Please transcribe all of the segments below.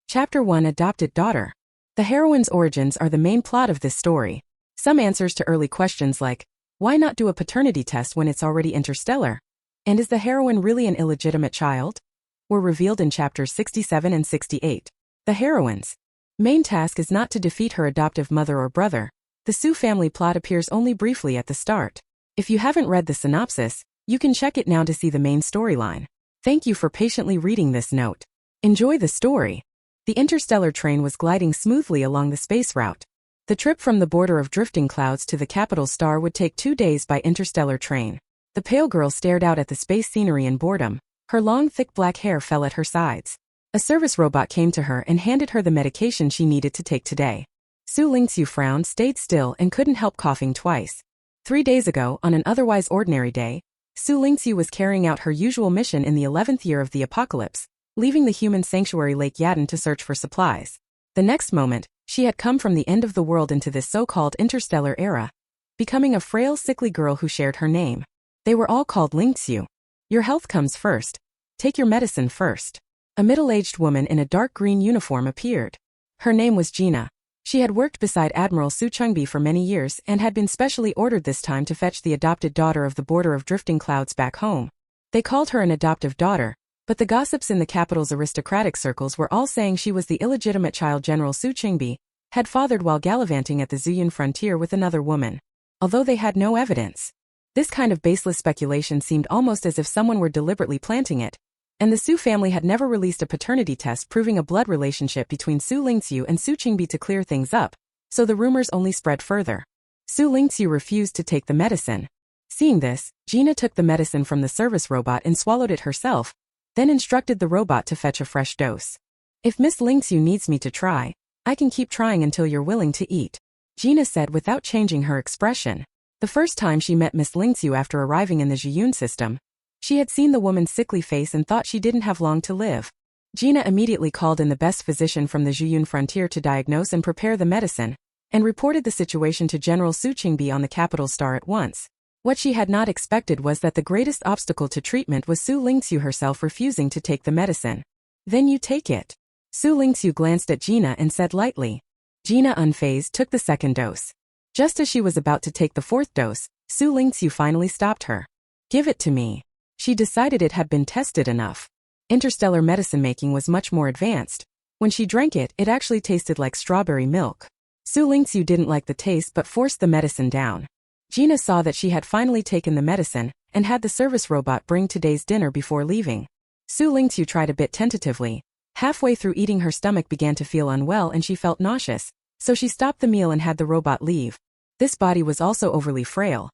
Chapter 1 Adopted Daughter. The heroine's origins are the main plot of this story. Some answers to early questions like, why not do a paternity test when it's already interstellar? And is the heroine really an illegitimate child? Were revealed in chapters 67 and 68. The heroine's main task is not to defeat her adoptive mother or brother. The Xu family plot appears only briefly at the start. If you haven't read the synopsis, you can check it now to see the main storyline. Thank you for patiently reading this note. Enjoy the story. The interstellar train was gliding smoothly along the space route. The trip from the border of drifting clouds to the capital star would take 2 days by interstellar train. The pale girl stared out at the space scenery in boredom. Her long, thick black hair fell at her sides. A service robot came to her and handed her the medication she needed to take today. Xu Lingqu frowned, stayed still, and couldn't help coughing twice. 3 days ago, on an otherwise ordinary day, Xu Lingqu was carrying out her usual mission in the 11th year of the apocalypse, leaving the human sanctuary Lake Yadin to search for supplies. The next moment, she had come from the end of the world into this so-called interstellar era, becoming a frail, sickly girl who shared her name. They were all called Lingqu. Your health comes first. Take your medicine first. A middle-aged woman in a dark green uniform appeared. Her name was Gina. She had worked beside Admiral Su Chengbi for many years and had been specially ordered this time to fetch the adopted daughter of the border of drifting clouds back home. They called her an adoptive daughter, but the gossips in the capital's aristocratic circles were all saying she was the illegitimate child General Su Chengbi had fathered while gallivanting at the Zuyun frontier with another woman. Although they had no evidence, this kind of baseless speculation seemed almost as if someone were deliberately planting it, and the Xu family had never released a paternity test proving a blood relationship between Xu Lingqu and Su Chengbi to clear things up, so the rumors only spread further. Xu Lingqu refused to take the medicine. Seeing this, Gina took the medicine from the service robot and swallowed it herself, then instructed the robot to fetch a fresh dose. If Miss Lingqu needs me to try, I can keep trying until you're willing to eat, Gina said without changing her expression. The first time she met Miss Lingqu after arriving in the Zhiyun system, she had seen the woman's sickly face and thought she didn't have long to live. Gina immediately called in the best physician from the Zhiyun frontier to diagnose and prepare the medicine, and reported the situation to General Su Chengbi on the capital star at once. What she had not expected was that the greatest obstacle to treatment was Xu Lingqu herself refusing to take the medicine. Then you take it. Xu Lingqu glanced at Gina and said lightly. Gina, unfazed, took the second dose. Just as she was about to take the fourth dose, Xu Lingqu finally stopped her. Give it to me. She decided it had been tested enough. Interstellar medicine making was much more advanced. When she drank it, it actually tasted like strawberry milk. Xu Lingqu didn't like the taste but forced the medicine down. Gina saw that she had finally taken the medicine and had the service robot bring today's dinner before leaving. Xu Lingqu tried a bit tentatively. Halfway through eating, her stomach began to feel unwell and she felt nauseous, so she stopped the meal and had the robot leave. This body was also overly frail.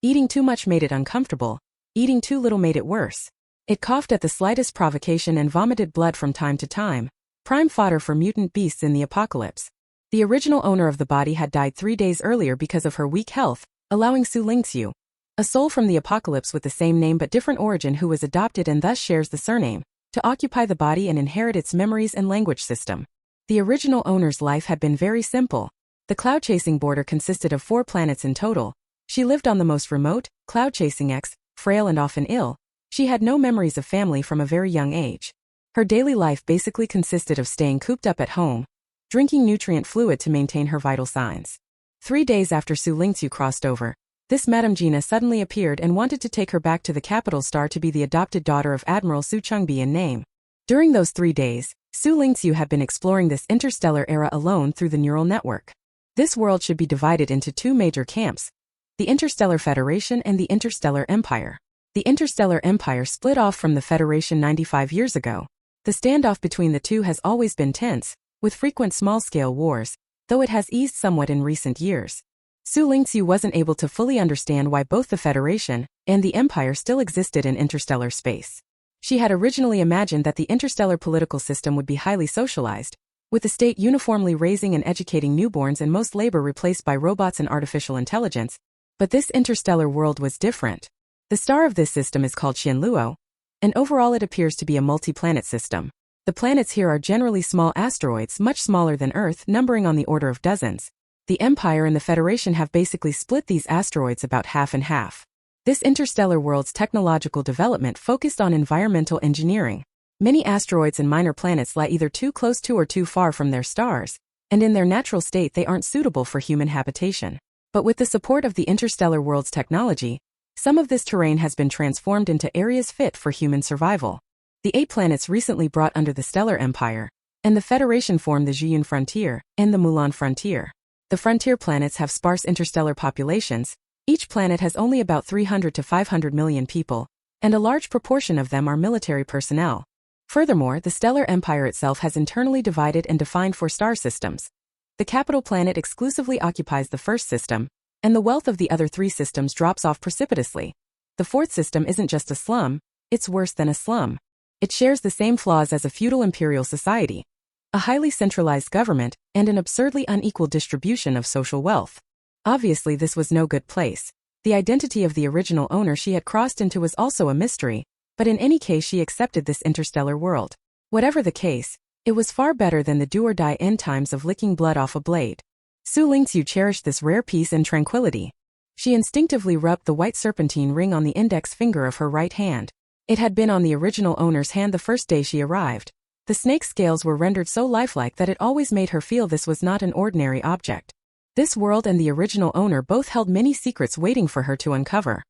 Eating too much made it uncomfortable. Eating too little made it worse. It coughed at the slightest provocation and vomited blood from time to time, prime fodder for mutant beasts in the apocalypse. The original owner of the body had died 3 days earlier because of her weak health, allowing Xu Lingqu, a soul from the apocalypse with the same name but different origin who was adopted and thus shares the surname, to occupy the body and inherit its memories and language system. The original owner's life had been very simple. The cloud-chasing border consisted of 4 planets in total. She lived on the most remote, cloud-chasing X, frail and often ill. She had no memories of family from a very young age. Her daily life basically consisted of staying cooped up at home, drinking nutrient fluid to maintain her vital signs. 3 days after Xu Lingqu crossed over, this Madame Gina suddenly appeared and wanted to take her back to the capital star to be the adopted daughter of Admiral Su Chengbi in name. During those 3 days, Xu Lingqu had been exploring this interstellar era alone through the neural network. This world should be divided into 2 major camps: the Interstellar Federation and the Interstellar Empire. The Interstellar Empire split off from the Federation 95 years ago. The standoff between the two has always been tense, with frequent small-scale wars, though it has eased somewhat in recent years. Xu Lingqu wasn't able to fully understand why both the Federation and the Empire still existed in interstellar space. She had originally imagined that the interstellar political system would be highly socialized, with the state uniformly raising and educating newborns and most labor replaced by robots and artificial intelligence. But this interstellar world was different. The star of this system is called Xianluo, and overall it appears to be a multi-planet system. The planets here are generally small asteroids, much smaller than Earth, numbering on the order of dozens. The Empire and the Federation have basically split these asteroids about half and half. This interstellar world's technological development focused on environmental engineering. Many asteroids and minor planets lie either too close to or too far from their stars, and in their natural state they aren't suitable for human habitation. But with the support of the interstellar world's technology, some of this terrain has been transformed into areas fit for human survival. The 8 planets recently brought under the Stellar Empire, and the Federation formed the Xuyun Frontier and the Mulan Frontier. The frontier planets have sparse interstellar populations. Each planet has only about 300 to 500 million people, and a large proportion of them are military personnel. Furthermore, the Stellar Empire itself has internally divided and defined 4 star systems. The capital planet exclusively occupies the first system, and the wealth of the other 3 systems drops off precipitously. The 4th system isn't just a slum, it's worse than a slum. It shares the same flaws as a feudal imperial society, a highly centralized government, and an absurdly unequal distribution of social wealth. Obviously, this was no good place. The identity of the original owner she had crossed into was also a mystery, but in any case she accepted this interstellar world. Whatever the case, it was far better than the do-or-die end times of licking blood off a blade. Xu Lingqu cherished this rare peace and tranquility. She instinctively rubbed the white serpentine ring on the index finger of her right hand. It had been on the original owner's hand the first day she arrived. The snake's scales were rendered so lifelike that it always made her feel this was not an ordinary object. This world and the original owner both held many secrets waiting for her to uncover.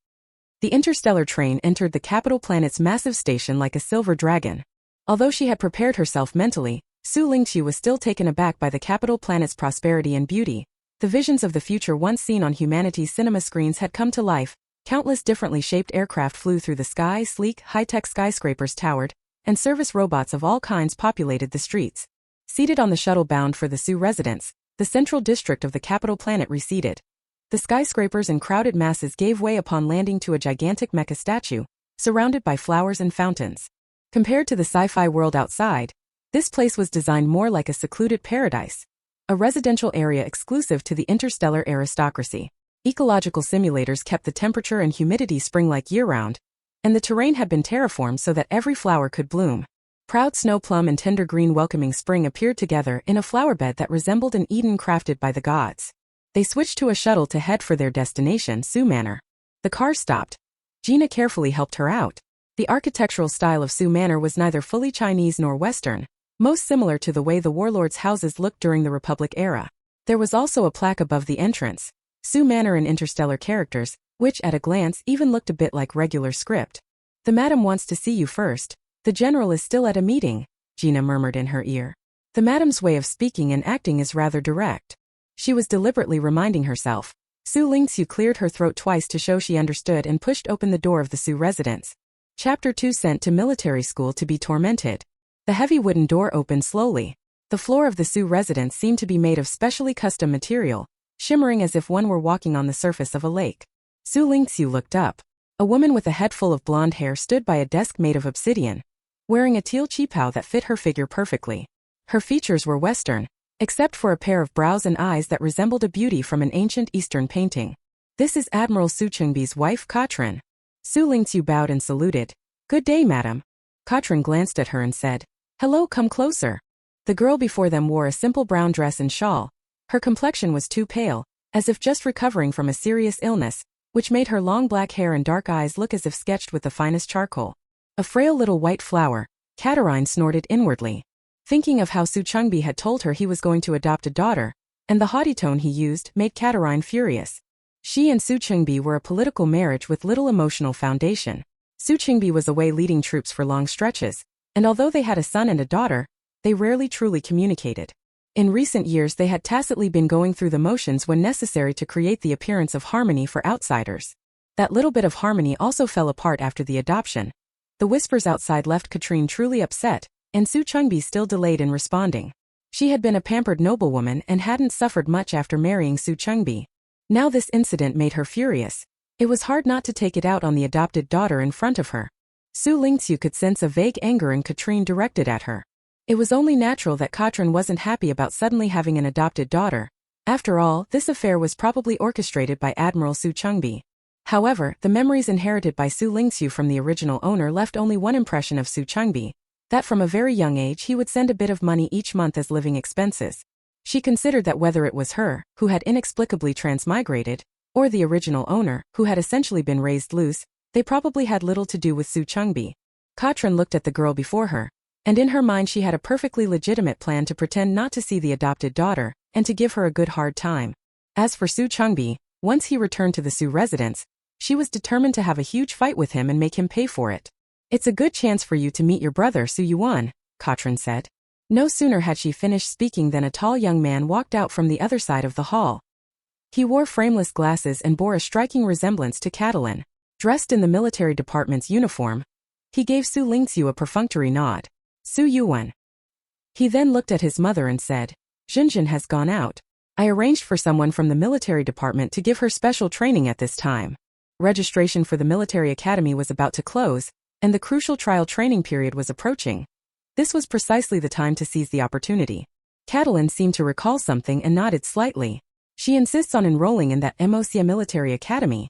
The interstellar train entered the capital planet's massive station like a silver dragon. Although she had prepared herself mentally, Xu Lingqu was still taken aback by the capital planet's prosperity and beauty. The visions of the future once seen on humanity's cinema screens had come to life. Countless differently shaped aircraft flew through the sky, sleek, high-tech skyscrapers towered, and service robots of all kinds populated the streets. Seated on the shuttle bound for the Xu residence, the central district of the capital planet receded. The skyscrapers and crowded masses gave way upon landing to a gigantic Mecha statue, surrounded by flowers and fountains. Compared to the sci-fi world outside, this place was designed more like a secluded paradise, a residential area exclusive to the interstellar aristocracy. Ecological simulators kept the temperature and humidity spring-like year-round, and the terrain had been terraformed so that every flower could bloom. Proud snow plum and tender green welcoming spring appeared together in a flowerbed that resembled an Eden crafted by the gods. They switched to a shuttle to head for their destination, Xu Manor. The car stopped. Gina carefully helped her out. The architectural style of Xu Manor was neither fully Chinese nor Western, most similar to the way the warlords' houses looked during the Republic era. There was also a plaque above the entrance, Xu Manor in interstellar characters, which at a glance even looked a bit like regular script. "The madam wants to see you first. The general is still at a meeting," Gina murmured in her ear. The madam's way of speaking and acting is rather direct. She was deliberately reminding herself. Xu Lingqu cleared her throat twice to show she understood and pushed open the door of the Xu residence. Chapter 2 Sent to military school to be tormented. The heavy wooden door opened slowly. The floor of the Xu residence seemed to be made of specially custom material, shimmering as if one were walking on the surface of a lake. Xu Lingqu looked up. A woman with a head full of blonde hair stood by a desk made of obsidian, wearing a teal qipao that fit her figure perfectly. Her features were Western, except for a pair of brows and eyes that resembled a beauty from an ancient Eastern painting. "This is Admiral Xu Chengbi's wife, Katrin." Xu Lingqu bowed and saluted. "Good day, madam." Katrin glanced at her and said, "Hello, come closer." The girl before them wore a simple brown dress and shawl. Her complexion was too pale, as if just recovering from a serious illness, which made her long black hair and dark eyes look as if sketched with the finest charcoal. A frail little white flower, Katarine snorted inwardly, thinking of how Xu Chengbi had told her he was going to adopt a daughter, and the haughty tone he used made Katarine furious. She and Xu Chengbi were a political marriage with little emotional foundation. Xu Chengbi was away leading troops for long stretches, and although they had a son and a daughter, they rarely truly communicated. In recent years they had tacitly been going through the motions when necessary to create the appearance of harmony for outsiders. That little bit of harmony also fell apart after the adoption. The whispers outside left Katrine truly upset, and Xu Chengbi still delayed in responding. She had been a pampered noblewoman and hadn't suffered much after marrying Xu Chengbi. Now this incident made her furious. It was hard not to take it out on the adopted daughter in front of her. Xu Lingqu could sense a vague anger in Katrine directed at her. It was only natural that Katrin wasn't happy about suddenly having an adopted daughter. After all, this affair was probably orchestrated by Admiral Xu Chengbi. However, the memories inherited by Xu Lingqu from the original owner left only one impression of Xu Chengbi, that from a very young age he would send a bit of money each month as living expenses. She considered that whether it was her, who had inexplicably transmigrated, or the original owner, who had essentially been raised loose, they probably had little to do with Xu Chengbi. Katrin looked at the girl before her. And in her mind she had a perfectly legitimate plan to pretend not to see the adopted daughter, and to give her a good hard time. As for Su Chengbi, once he returned to the Su residence, she was determined to have a huge fight with him and make him pay for it. It's a good chance for you to meet your brother Su Yuan, Katrin said. No sooner had she finished speaking than a tall young man walked out from the other side of the hall. He wore frameless glasses and bore a striking resemblance to Catalin. Dressed in the military department's uniform, he gave Xu Lingqu a perfunctory nod. Su Yuan. He then looked at his mother and said, Xinjin has gone out. I arranged for someone from the military department to give her special training at this time. Registration for the military academy was about to close, and the crucial trial training period was approaching. This was precisely the time to seize the opportunity. Catalin seemed to recall something and nodded slightly. She insists on enrolling in that Imperial Military Academy.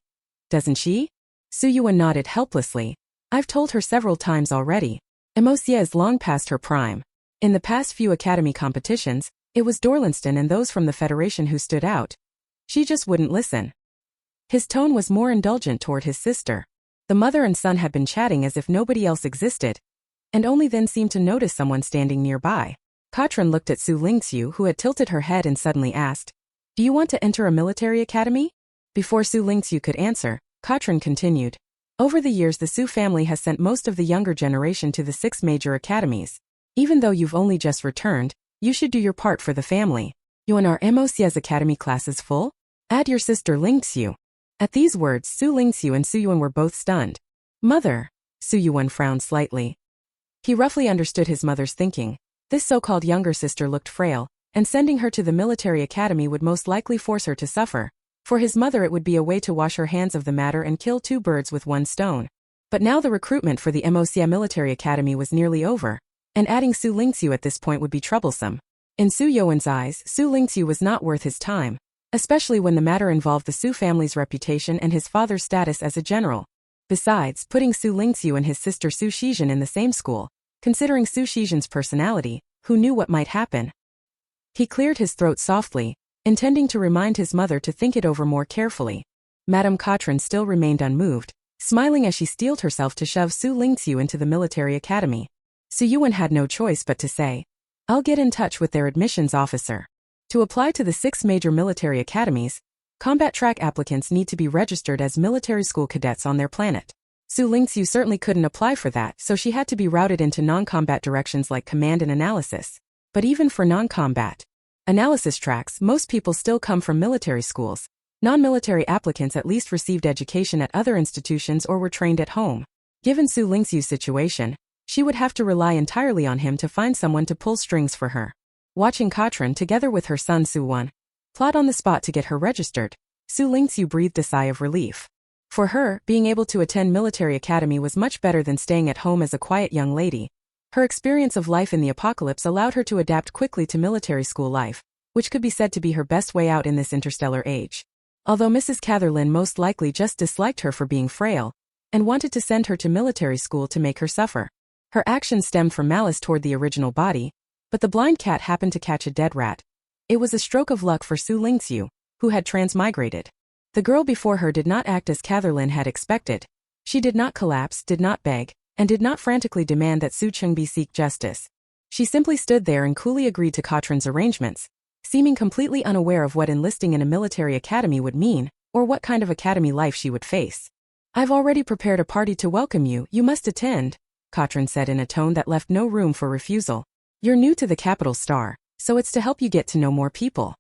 Doesn't she? Su Yuan nodded helplessly. I've told her several times already. Imperial is long past her prime. In the past few academy competitions, it was Dorlinston and those from the Federation who stood out. She just wouldn't listen. His tone was more indulgent toward his sister. The mother and son had been chatting as if nobody else existed, and only then seemed to notice someone standing nearby. Katrin looked at Xu Lingqu, who had tilted her head and suddenly asked, Do you want to enter a military academy? Before Xu Lingqu could answer, Katrin continued, Over the years the Xu family has sent most of the younger generation to the 6 major academies. Even though you've only just returned, you should do your part for the family. You and our Imperial's academy classes full? Add your sister Lingqu. At these words Xu Lingqu and Su Yuan were both stunned. Mother. Su Yuan frowned slightly. He roughly understood his mother's thinking. This so-called younger sister looked frail, and sending her to the military academy would most likely force her to suffer. For his mother it would be a way to wash her hands of the matter and kill 2 birds with 1 stone. But now the recruitment for the Imperial Military Academy was nearly over, and adding Xu Lingqu at this point would be troublesome. In Su Yuan's eyes, Xu Lingqu was not worth his time, especially when the matter involved the Xu family's reputation and his father's status as a general. Besides, putting Xu Lingqu and his sister Xu Shizhen in the same school, considering Xu Shizhen's personality, who knew what might happen? He cleared his throat softly, intending to remind his mother to think it over more carefully. Madame Katrin still remained unmoved, smiling as she steeled herself to shove Xu Lingqu into the military academy. Su Yuan had no choice but to say, I'll get in touch with their admissions officer. To apply to the 6 major military academies, combat track applicants need to be registered as military school cadets on their planet. Xu Lingqu certainly couldn't apply for that, so she had to be routed into non-combat directions like command and analysis. But even for non-combat analysis tracks, most people still come from military schools. Non-military applicants at least received education at other institutions or were trained at home. Given Xu Lingqu's situation, she would have to rely entirely on him to find someone to pull strings for her. Watching Katrin together with her son Su Yuan plot on the spot to get her registered, Xu Lingqu breathed a sigh of relief. For her, being able to attend military academy was much better than staying at home as a quiet young lady. Her experience of life in the apocalypse allowed her to adapt quickly to military school life, which could be said to be her best way out in this interstellar age. Although Mrs. Catherlin most likely just disliked her for being frail, and wanted to send her to military school to make her suffer. Her actions stemmed from malice toward the original body, but the blind cat happened to catch a dead rat. It was a stroke of luck for Xu Lingqu, who had transmigrated. The girl before her did not act as Catherlin had expected. She did not collapse, did not beg, and did not frantically demand that Su Chengbi seek justice. She simply stood there and coolly agreed to Katrin's arrangements, seeming completely unaware of what enlisting in a military academy would mean, or what kind of academy life she would face. I've already prepared a party to welcome you, you must attend, Katrin said in a tone that left no room for refusal. You're new to the capital star, so it's to help you get to know more people.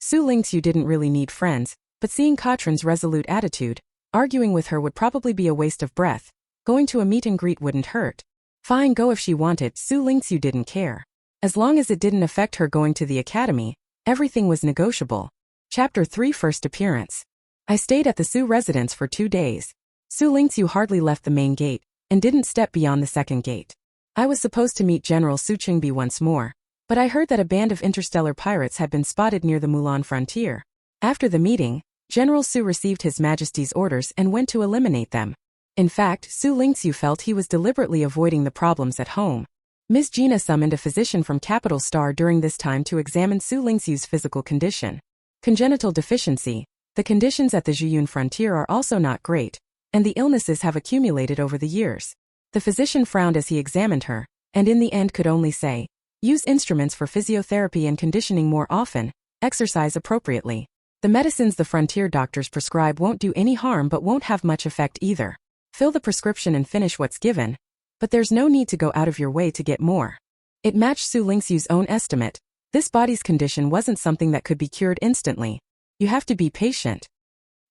Xu Lingqu didn't really need friends, but seeing Katrin's resolute attitude, arguing with her would probably be a waste of breath. Going to a meet and greet wouldn't hurt. Fine, go if she wanted, Xu Lingqu didn't care. As long as it didn't affect her going to the academy, everything was negotiable. Chapter 3 First Appearance. I stayed at the Xu residence for 2 days. Xu Lingqu hardly left the main gate, and didn't step beyond the second gate. I was supposed to meet General Su Chengbi once more, but I heard that a band of interstellar pirates had been spotted near the Mulan frontier. After the meeting, General Su received His Majesty's orders and went to eliminate them. In fact, Xu Lingqu felt he was deliberately avoiding the problems at home. Ms. Gina summoned a physician from Capital Star during this time to examine Xu Lingqu's physical condition. Congenital deficiency. The conditions at the Zhuyun frontier are also not great, and the illnesses have accumulated over the years. The physician frowned as he examined her, and in the end could only say, use instruments for physiotherapy and conditioning more often, exercise appropriately. The medicines the frontier doctors prescribe won't do any harm but won't have much effect either. Fill the prescription and finish what's given, but there's no need to go out of your way to get more. It matched Xu Lingqu's own estimate. This body's condition wasn't something that could be cured instantly. You have to be patient.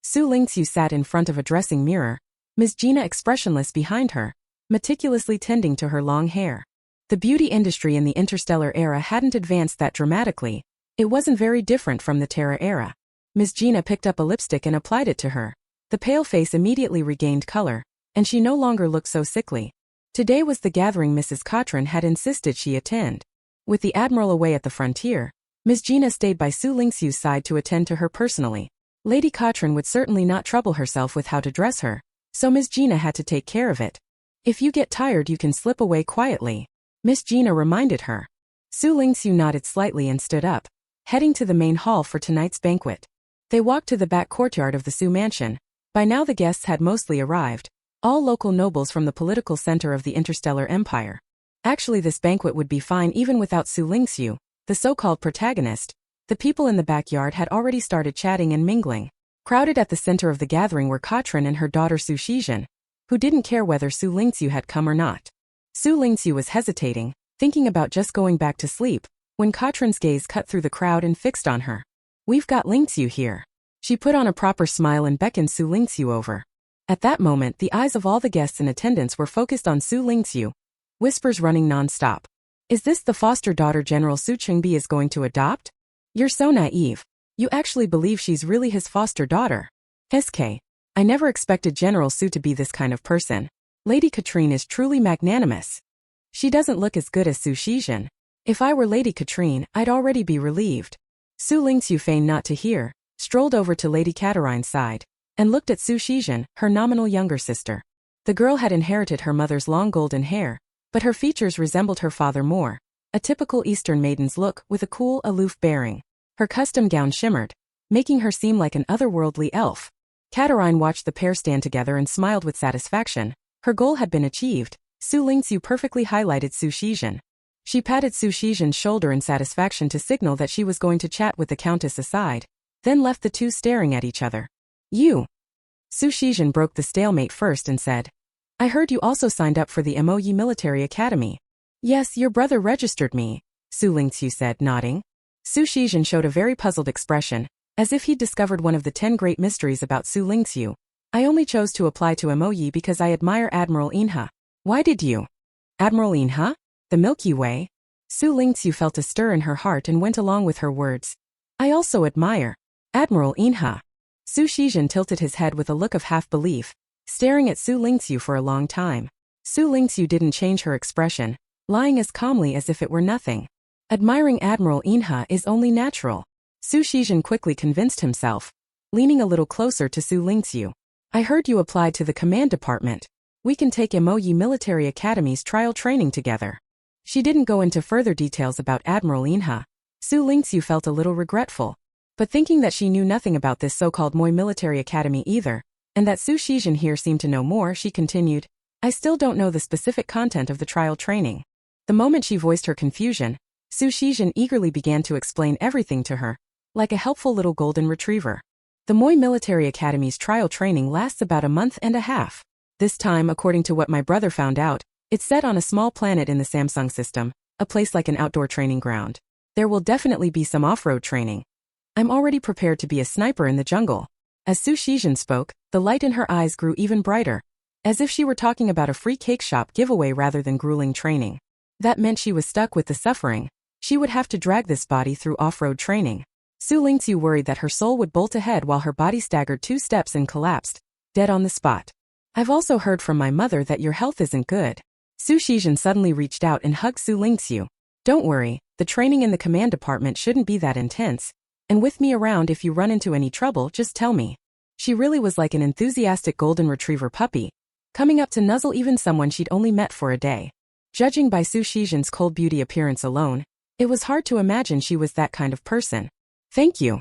Xu Lingqu sat in front of a dressing mirror, Ms. Gina expressionless behind her, meticulously tending to her long hair. The beauty industry in the Interstellar era hadn't advanced that dramatically. It wasn't very different from the Terra era. Ms. Gina picked up a lipstick and applied it to her. The pale face immediately regained color, and she no longer looked so sickly. Today was the gathering Mrs. Cochran had insisted she attend. With the Admiral away at the frontier, Ms. Gina stayed by Xu Lingqu's side to attend to her personally. Lady Cochran would certainly not trouble herself with how to dress her, so Ms. Gina had to take care of it. If you get tired you can slip away quietly, Miss Gina reminded her. Xu Lingqu nodded slightly and stood up, heading to the main hall for tonight's banquet. They walked to the back courtyard of the Xu mansion. By now the guests had mostly arrived, all local nobles from the political center of the Interstellar Empire. Actually this banquet would be fine even without Xu Lingqu, the so-called protagonist. The people in the backyard had already started chatting and mingling. Crowded at the center of the gathering were Cochran and her daughter Xu Shizhen, who didn't care whether Xu Lingqu had come or not. Xu Lingqu was hesitating, thinking about just going back to sleep, when Cochran's gaze cut through the crowd and fixed on her. We've got Lingqu here. She put on a proper smile and beckoned Xu Lingqu over. At that moment the eyes of all the guests in attendance were focused on Xu Lingqu, whispers running non-stop. Is this the foster daughter General Xu Qingbi is going to adopt? You're so naive. You actually believe she's really his foster daughter. SK. I never expected General Xu to be this kind of person. Lady Katrine is truly magnanimous. She doesn't look as good as Xu Shizhen. If I were Lady Katrine, I'd already be relieved. Xu Lingqu feigned not to hear, strolled over to Lady Catarine's side, and looked at Xu Shizhen, her nominal younger sister. The girl had inherited her mother's long golden hair, but her features resembled her father more, a typical Eastern maiden's look with a cool, aloof bearing. Her custom gown shimmered, making her seem like an otherworldly elf. Catarine watched the pair stand together and smiled with satisfaction. Her goal had been achieved. Xu Lingqu perfectly highlighted Xu Shizhen. She patted Xu Shizhen's shoulder in satisfaction to signal that she was going to chat with the Countess aside, then left the two staring at each other. You. Xu Shizhen broke the stalemate first and said, I heard you also signed up for the Imperial Military Academy. Yes, your brother registered me, Xu Lingqu said, nodding. Xu Shizhen showed a very puzzled expression, as if he'd discovered one of the 10 great mysteries about Xu Lingqu. I only chose to apply to MOE because I admire Admiral Inha. Why did you? Admiral Inha? The Milky Way? Xu Lingqu felt a stir in her heart and went along with her words. I also admire Admiral Inha. Xu Shizhen tilted his head with a look of half-belief, staring at Xu Lingqu for a long time. Xu Lingqu didn't change her expression, lying as calmly as if it were nothing. Admiring Admiral Inha is only natural. Xu Shizhen quickly convinced himself, leaning a little closer to Xu Lingqu. I heard you applied to the command department. We can take Imperial Military Academy's trial training together. She didn't go into further details about Admiral Inha. Xu Lingqu felt a little regretful. But thinking that she knew nothing about this so-called Military Academy either, and that Xu Shizhen here seemed to know more, she continued, I still don't know the specific content of the trial training. The moment she voiced her confusion, Xu Shizhen eagerly began to explain everything to her, like a helpful little golden retriever. The Military Academy's trial training lasts about a month and a half. This time, according to what my brother found out, it's set on a small planet in the Samsung system, a place like an outdoor training ground. There will definitely be some off-road training. I'm already prepared to be a sniper in the jungle. As Xu Shizhen spoke, the light in her eyes grew even brighter, as if she were talking about a free cake shop giveaway rather than grueling training. That meant she was stuck with the suffering. She would have to drag this body through off-road training. Xu Lingqu worried that her soul would bolt ahead while her body staggered 2 steps and collapsed, dead on the spot. I've also heard from my mother that your health isn't good. Xu Shizhen suddenly reached out and hugged Xu Lingqu. Don't worry, the training in the command department shouldn't be that intense. And with me around, if you run into any trouble, just tell me. She really was like an enthusiastic golden retriever puppy, coming up to nuzzle even someone she'd only met for a day. Judging by Xu Shizhen's cold beauty appearance alone, it was hard to imagine she was that kind of person. Thank you.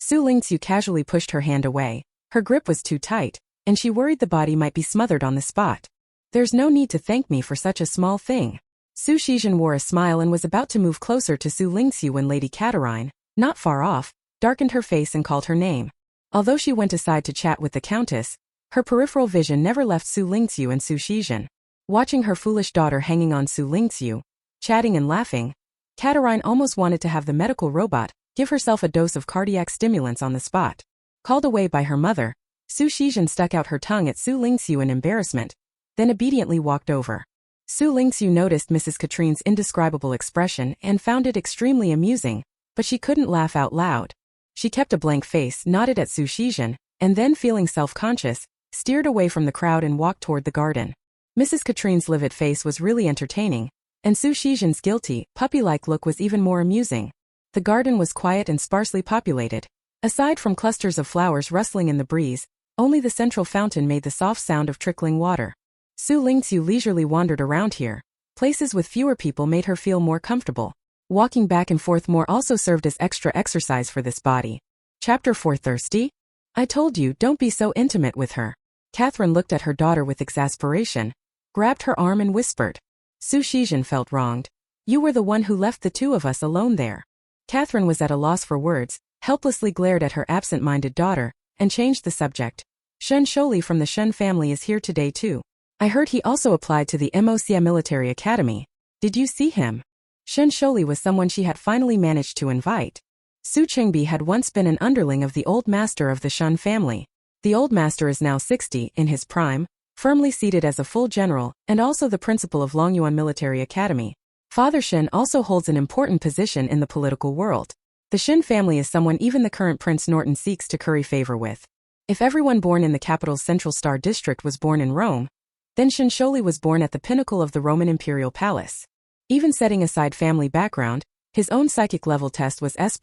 Xu Lingqu casually pushed her hand away. Her grip was too tight, and she worried the body might be smothered on the spot. There's no need to thank me for such a small thing. Xu Lingqu wore a smile and was about to move closer to Xu Lingqu when Lady Catarine, not far off, darkened her face and called her name. Although she went aside to chat with the Countess, her peripheral vision never left Xu Lingqu and Xu Lingqu. Watching her foolish daughter hanging on Xu Lingqu, chatting and laughing, Catarine almost wanted to have the medical robot give herself a dose of cardiac stimulants on the spot. Called away by her mother, Xu Lingqu stuck out her tongue at Xu Lingqu in embarrassment, then obediently walked over. Xu Lingqu noticed Mrs. Katrine's indescribable expression and found it extremely amusing, but she couldn't laugh out loud. She kept a blank face, nodded at Xu Lingqu, and then, feeling self-conscious, steered away from the crowd and walked toward the garden. Mrs. Katrine's livid face was really entertaining, and Xu Lingqu's guilty, puppy-like look was even more amusing. The garden was quiet and sparsely populated. Aside from clusters of flowers rustling in the breeze, only the central fountain made the soft sound of trickling water. Xu Lingqu leisurely wandered around here. Places with fewer people made her feel more comfortable. Walking back and forth more also served as extra exercise for this body. Chapter 4. Thirsty? I told you, don't be so intimate with her. Catherine looked at her daughter with exasperation, grabbed her arm and whispered. Xu Lingqu felt wronged. You were the one who left the two of us alone there. Catherine was at a loss for words, helplessly glared at her absent-minded daughter, and changed the subject. Xu Lingqu from the Xu family is here today too. I heard he also applied to the Imperial Military Academy. Did you see him? Xu Lingqu was someone she had finally managed to invite. Su Qingbi had once been an underling of the old master of the Xu family. The old master is now 60, in his prime, firmly seated as a full general, and also the principal of Longyuan Military Academy. Father Xu also holds an important position in the political world. The Xu family is someone even the current Prince Norton seeks to curry favor with. If everyone born in the capital's Central Star District was born in Rome, then Xu Lingqu was born at the pinnacle of the Roman imperial palace. Even setting aside family background, his own psychic level test was S+,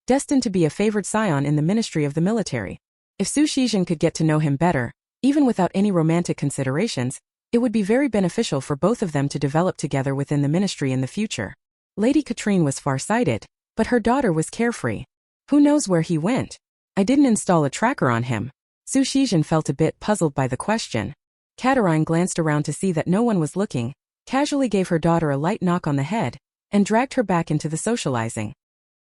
destined to be a favored scion in the ministry of the military. If Xu Lingqu could get to know him better, even without any romantic considerations, it would be very beneficial for both of them to develop together within the ministry in the future. Lady Katrine was far-sighted, but her daughter was carefree. Who knows where he went? I didn't install a tracker on him. Xu Lingqu felt a bit puzzled by the question. Catarine glanced around to see that no one was looking, casually gave her daughter a light knock on the head, and dragged her back into the socializing.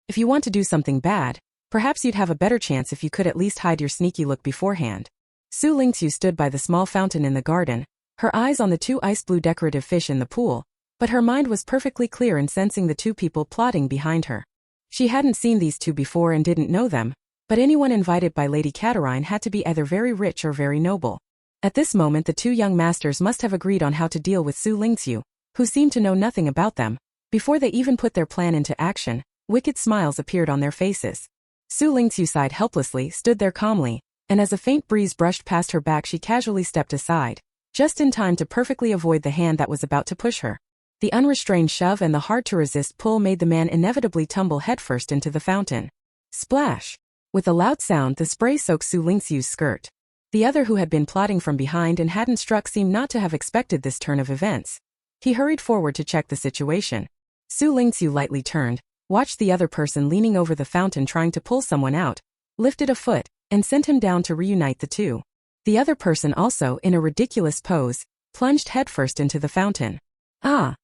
If you want to do something bad, perhaps you'd have a better chance if you could at least hide your sneaky look beforehand. Xu Lingqu stood by the small fountain in the garden, her eyes on the two ice-blue decorative fish in the pool, but her mind was perfectly clear in sensing the two people plotting behind her. She hadn't seen these two before and didn't know them, but anyone invited by Lady Catarine had to be either very rich or very noble. At this moment the two young masters must have agreed on how to deal with Xu Lingqu, who seemed to know nothing about them. Before they even put their plan into action, wicked smiles appeared on their faces. Xu Lingqu sighed helplessly, stood there calmly, and as a faint breeze brushed past her back she casually stepped aside, just in time to perfectly avoid the hand that was about to push her. The unrestrained shove and the hard-to-resist pull made the man inevitably tumble headfirst into the fountain. Splash! With a loud sound the spray soaked Xu Lingqu's skirt. The other, who had been plotting from behind and hadn't struck, seemed not to have expected this turn of events. He hurried forward to check the situation. Xu Lingqu lightly turned, watched the other person leaning over the fountain trying to pull someone out, lifted a foot, and sent him down to reunite the two. The other person also, in a ridiculous pose, plunged headfirst into the fountain. Ah!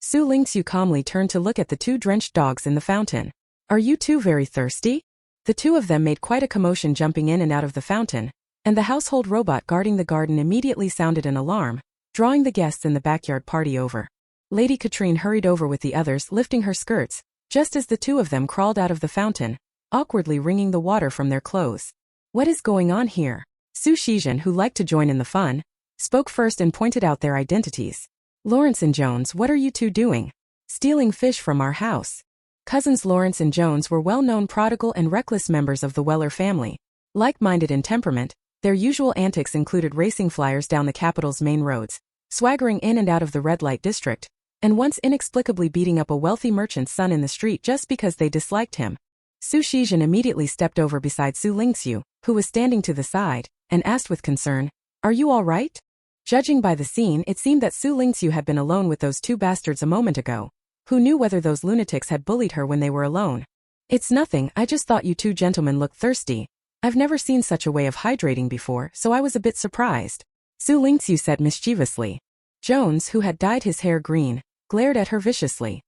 Xu Lingqu calmly turned to look at the two drenched dogs in the fountain. Are you two very thirsty? The two of them made quite a commotion jumping in and out of the fountain, and the household robot guarding the garden immediately sounded an alarm, drawing the guests in the backyard party over. Lady Katrine hurried over with the others, lifting her skirts, just as the two of them crawled out of the fountain, awkwardly wringing the water from their clothes. What is going on here? Xu Lingqu, who liked to join in the fun, spoke first and pointed out their identities. Lawrence and Jones, what are you two doing? Stealing fish from our house. Cousins Lawrence and Jones were well-known prodigal and reckless members of the Weller family. Like-minded in temperament, their usual antics included racing flyers down the capital's main roads, swaggering in and out of the red light district, and once inexplicably beating up a wealthy merchant's son in the street just because they disliked him. Xu Lingqu immediately stepped over beside Xu Lingqu, who was standing to the side, and asked with concern, "Are you all right?" Judging by the scene, it seemed that Xu Lingqu had been alone with those two bastards a moment ago. Who knew whether those lunatics had bullied her when they were alone? It's nothing, I just thought you two gentlemen looked thirsty. I've never seen such a way of hydrating before, so I was a bit surprised. Xu Lingqu said mischievously. Jones, who had dyed his hair green, glared at her viciously.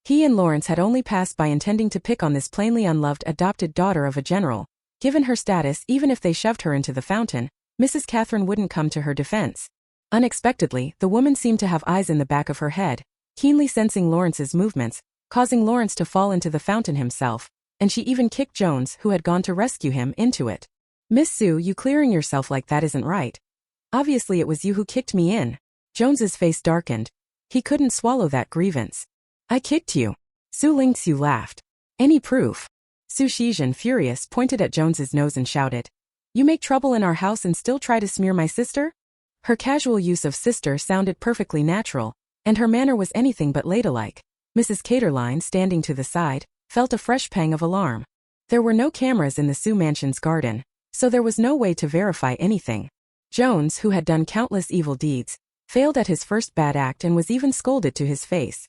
He and Lawrence had only passed by intending to pick on this plainly unloved adopted daughter of a general. Given her status, even if they shoved her into the fountain, Mrs. Catherine wouldn't come to her defense. Unexpectedly, the woman seemed to have eyes in the back of her head, keenly sensing Lawrence's movements, causing Lawrence to fall into the fountain himself, and she even kicked Jones, who had gone to rescue him, into it. "Miss Sue, you clearing yourself like that isn't right. Obviously it was you who kicked me in." Jones's face darkened. He couldn't swallow that grievance. "I kicked you." Xu Lingqu laughed. "Any proof?" Xu Shizhen, furious, pointed at Jones's nose and shouted, "You make trouble in our house and still try to smear my sister?" Her casual use of sister sounded perfectly natural, and her manner was anything but ladylike. Mrs. Caterline, standing to the side, felt a fresh pang of alarm. There were no cameras in the Sue mansion's garden, so there was no way to verify anything. Jones, who had done countless evil deeds, failed at his first bad act and was even scolded to his face.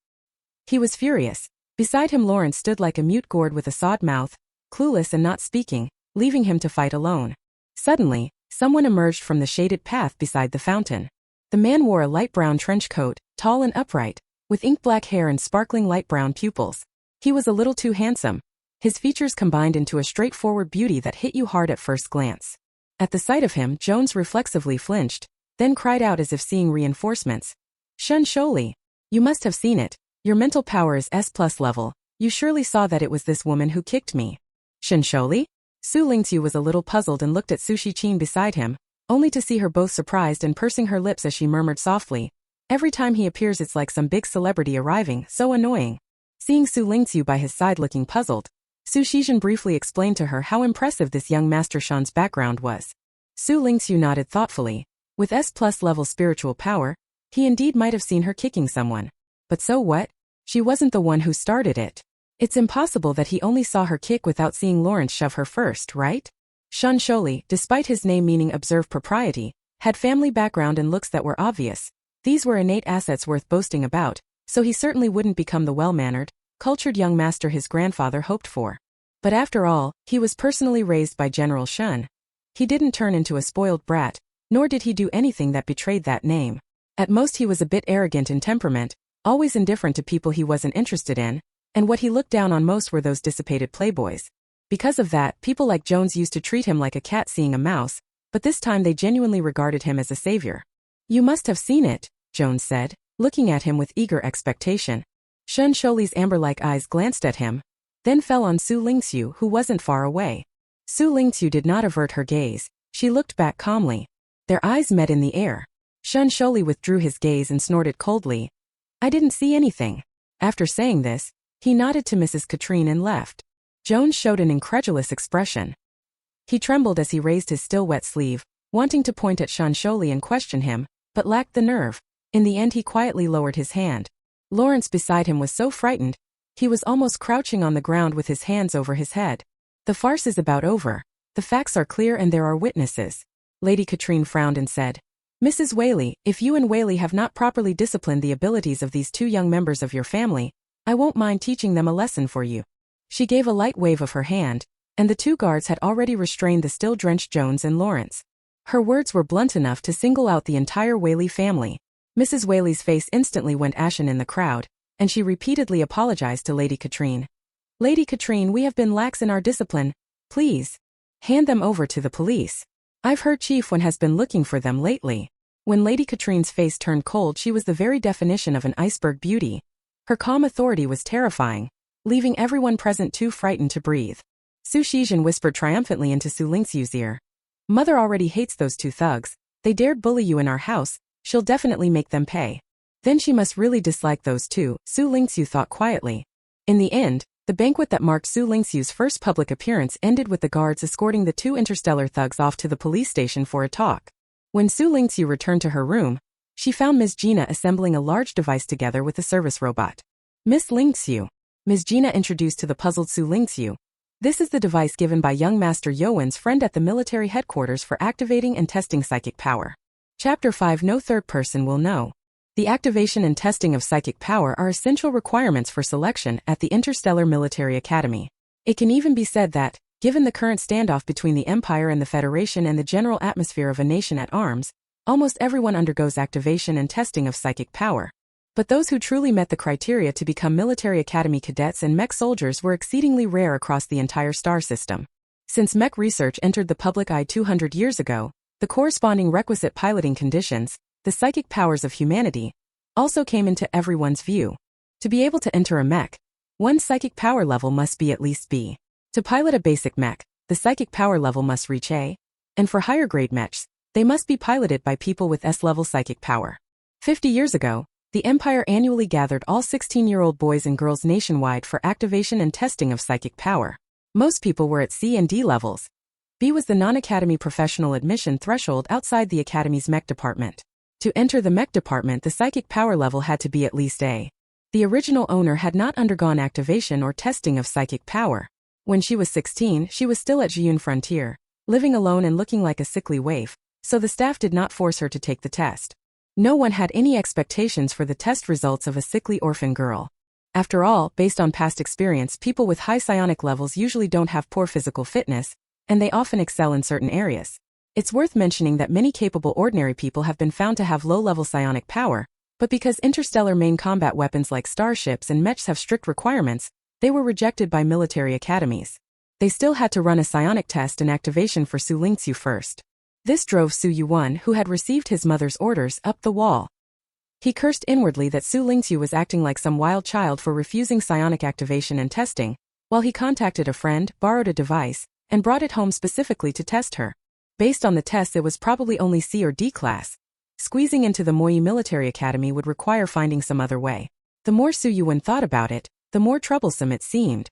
He was furious. Beside him Lawrence stood like a mute gourd with a sawed mouth, clueless and not speaking, leaving him to fight alone. Suddenly, someone emerged from the shaded path beside the fountain. The man wore a light brown trench coat, tall and upright, with ink-black hair and sparkling light brown pupils. He was a little too handsome. His features combined into a straightforward beauty that hit you hard at first glance. At the sight of him, Jones reflexively flinched, then cried out as if seeing reinforcements. "Shun Sholi, you must have seen it. Your mental power is S+ level. You surely saw that it was this woman who kicked me." "Shun Sholi?" Xu Lingqu was a little puzzled and looked at Su Shichin beside him, only to see her both surprised and pursing her lips as she murmured softly, "Every time he appears it's like some big celebrity arriving, so annoying." Seeing Xu Lingqu by his side looking puzzled, Su Shizhen briefly explained to her how impressive this young Master Shan's background was. Xu Lingqu nodded thoughtfully. With S+ level spiritual power, he indeed might have seen her kicking someone. But so what? She wasn't the one who started it. It's impossible that he only saw her kick without seeing Lawrence shove her first, right? Shun Sholi, despite his name meaning observe propriety, had family background and looks that were obvious. These were innate assets worth boasting about, so he certainly wouldn't become the well-mannered, cultured young master his grandfather hoped for. But after all, he was personally raised by General Shun. He didn't turn into a spoiled brat, nor did he do anything that betrayed that name. At most he was a bit arrogant in temperament, always indifferent to people he wasn't interested in, and what he looked down on most were those dissipated playboys. Because of that, people like Jones used to treat him like a cat seeing a mouse, but this time they genuinely regarded him as a savior. "You must have seen it," Jones said, looking at him with eager expectation. Shun Sholi's amber-like eyes glanced at him, then fell on Xu Lingqu, who wasn't far away. Xu Lingqu did not avert her gaze. She looked back calmly. Their eyes met in the air. Shun Sholi withdrew his gaze and snorted coldly. "I didn't see anything." After saying this, he nodded to Mrs. Katrine and left. Jones showed an incredulous expression. He trembled as he raised his still wet sleeve, wanting to point at Shun Sholi and question him, but lacked the nerve. In the end he quietly lowered his hand. Lawrence beside him was so frightened, he was almost crouching on the ground with his hands over his head. "The farce is about over. The facts are clear and there are witnesses." Lady Katrine frowned and said, "Mrs. Whaley, if you and Whaley have not properly disciplined the abilities of these two young members of your family, I won't mind teaching them a lesson for you." She gave a light wave of her hand, and the two guards had already restrained the still drenched Jones and Lawrence. Her words were blunt enough to single out the entire Whaley family. Mrs. Whaley's face instantly went ashen in the crowd, and she repeatedly apologized to Lady Katrine. "Lady Katrine, we have been lax in our discipline. Please, hand them over to the police. I've heard Chief Wen has been looking for them lately." When Lady Katrine's face turned cold, she was the very definition of an iceberg beauty. Her calm authority was terrifying, leaving everyone present too frightened to breathe. Su Shizhen whispered triumphantly into Xu Lingqu's ear. "Mother already hates those two thugs. They dared bully you in our house. She'll definitely make them pay." Then she must really dislike those two, Xu Lingqu thought quietly. In the end, the banquet that marked Xu Lingqu's first public appearance ended with the guards escorting the two Interstellar thugs off to the police station for a talk. When Xu Lingqu returned to her room, she found Ms. Gina assembling a large device together with a service robot. "Miss Lingqu," Ms. Gina introduced to the puzzled Xu Lingqu. "This is the device given by young Master Yowen's friend at the military headquarters for activating and testing psychic power. Chapter 5 No third person will know. The activation and testing of psychic power are essential requirements for selection at the Interstellar Military Academy. It can even be said that, given the current standoff between the Empire and the Federation and the general atmosphere of a nation at arms, almost everyone undergoes activation and testing of psychic power. But those who truly met the criteria to become military academy cadets and mech soldiers were exceedingly rare across the entire star system. Since mech research entered the public eye 200 years ago, the corresponding requisite piloting conditions, the psychic powers of humanity, also came into everyone's view. To be able to enter a mech, one's psychic power level must be at least B. To pilot a basic mech, the psychic power level must reach A, and for higher grade mechs, they must be piloted by people with S-level psychic power. 50 years ago, the Empire annually gathered all 16-year-old boys and girls nationwide for activation and testing of psychic power. Most people were at C and D levels. B was the non-academy professional admission threshold outside the academy's mech department. To enter the mech department, the psychic power level had to be at least A. The original owner had not undergone activation or testing of psychic power. When she was 16, she was still at Xiyun Frontier, living alone and looking like a sickly waif, so the staff did not force her to take the test. No one had any expectations for the test results of a sickly orphan girl. After all, based on past experience, people with high psionic levels usually don't have poor physical fitness, and they often excel in certain areas. It's worth mentioning that many capable ordinary people have been found to have low-level psionic power, but because interstellar main combat weapons like starships and mechs have strict requirements, they were rejected by military academies. They still had to run a psionic test and activation for Xu Lingqu first. This drove Xu Yuan, who had received his mother's orders, up the wall. He cursed inwardly that Xu Lingqu was acting like some wild child for refusing psionic activation and testing, while he contacted a friend, borrowed a device, and brought it home specifically to test her. Based on the tests, it was probably only C or D class. Squeezing into the Imperial Military Academy would require finding some other way. The more Xu Yuan thought about it, the more troublesome it seemed.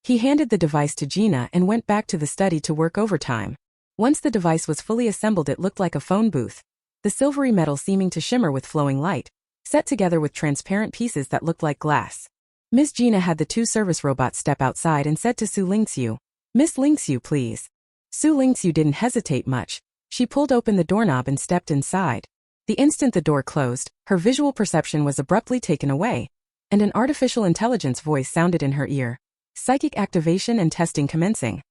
He handed the device to Gina and went back to the study to work overtime. Once the device was fully assembled, it looked like a phone booth. The silvery metal seeming to shimmer with flowing light, set together with transparent pieces that looked like glass. Miss Gina had the two service robots step outside and said to Xu Lingqu, "Miss Lingqu, please." Xu Lingqu didn't hesitate much. She pulled open the doorknob and stepped inside. The instant the door closed, her visual perception was abruptly taken away, and an artificial intelligence voice sounded in her ear. Psychic activation and testing commencing.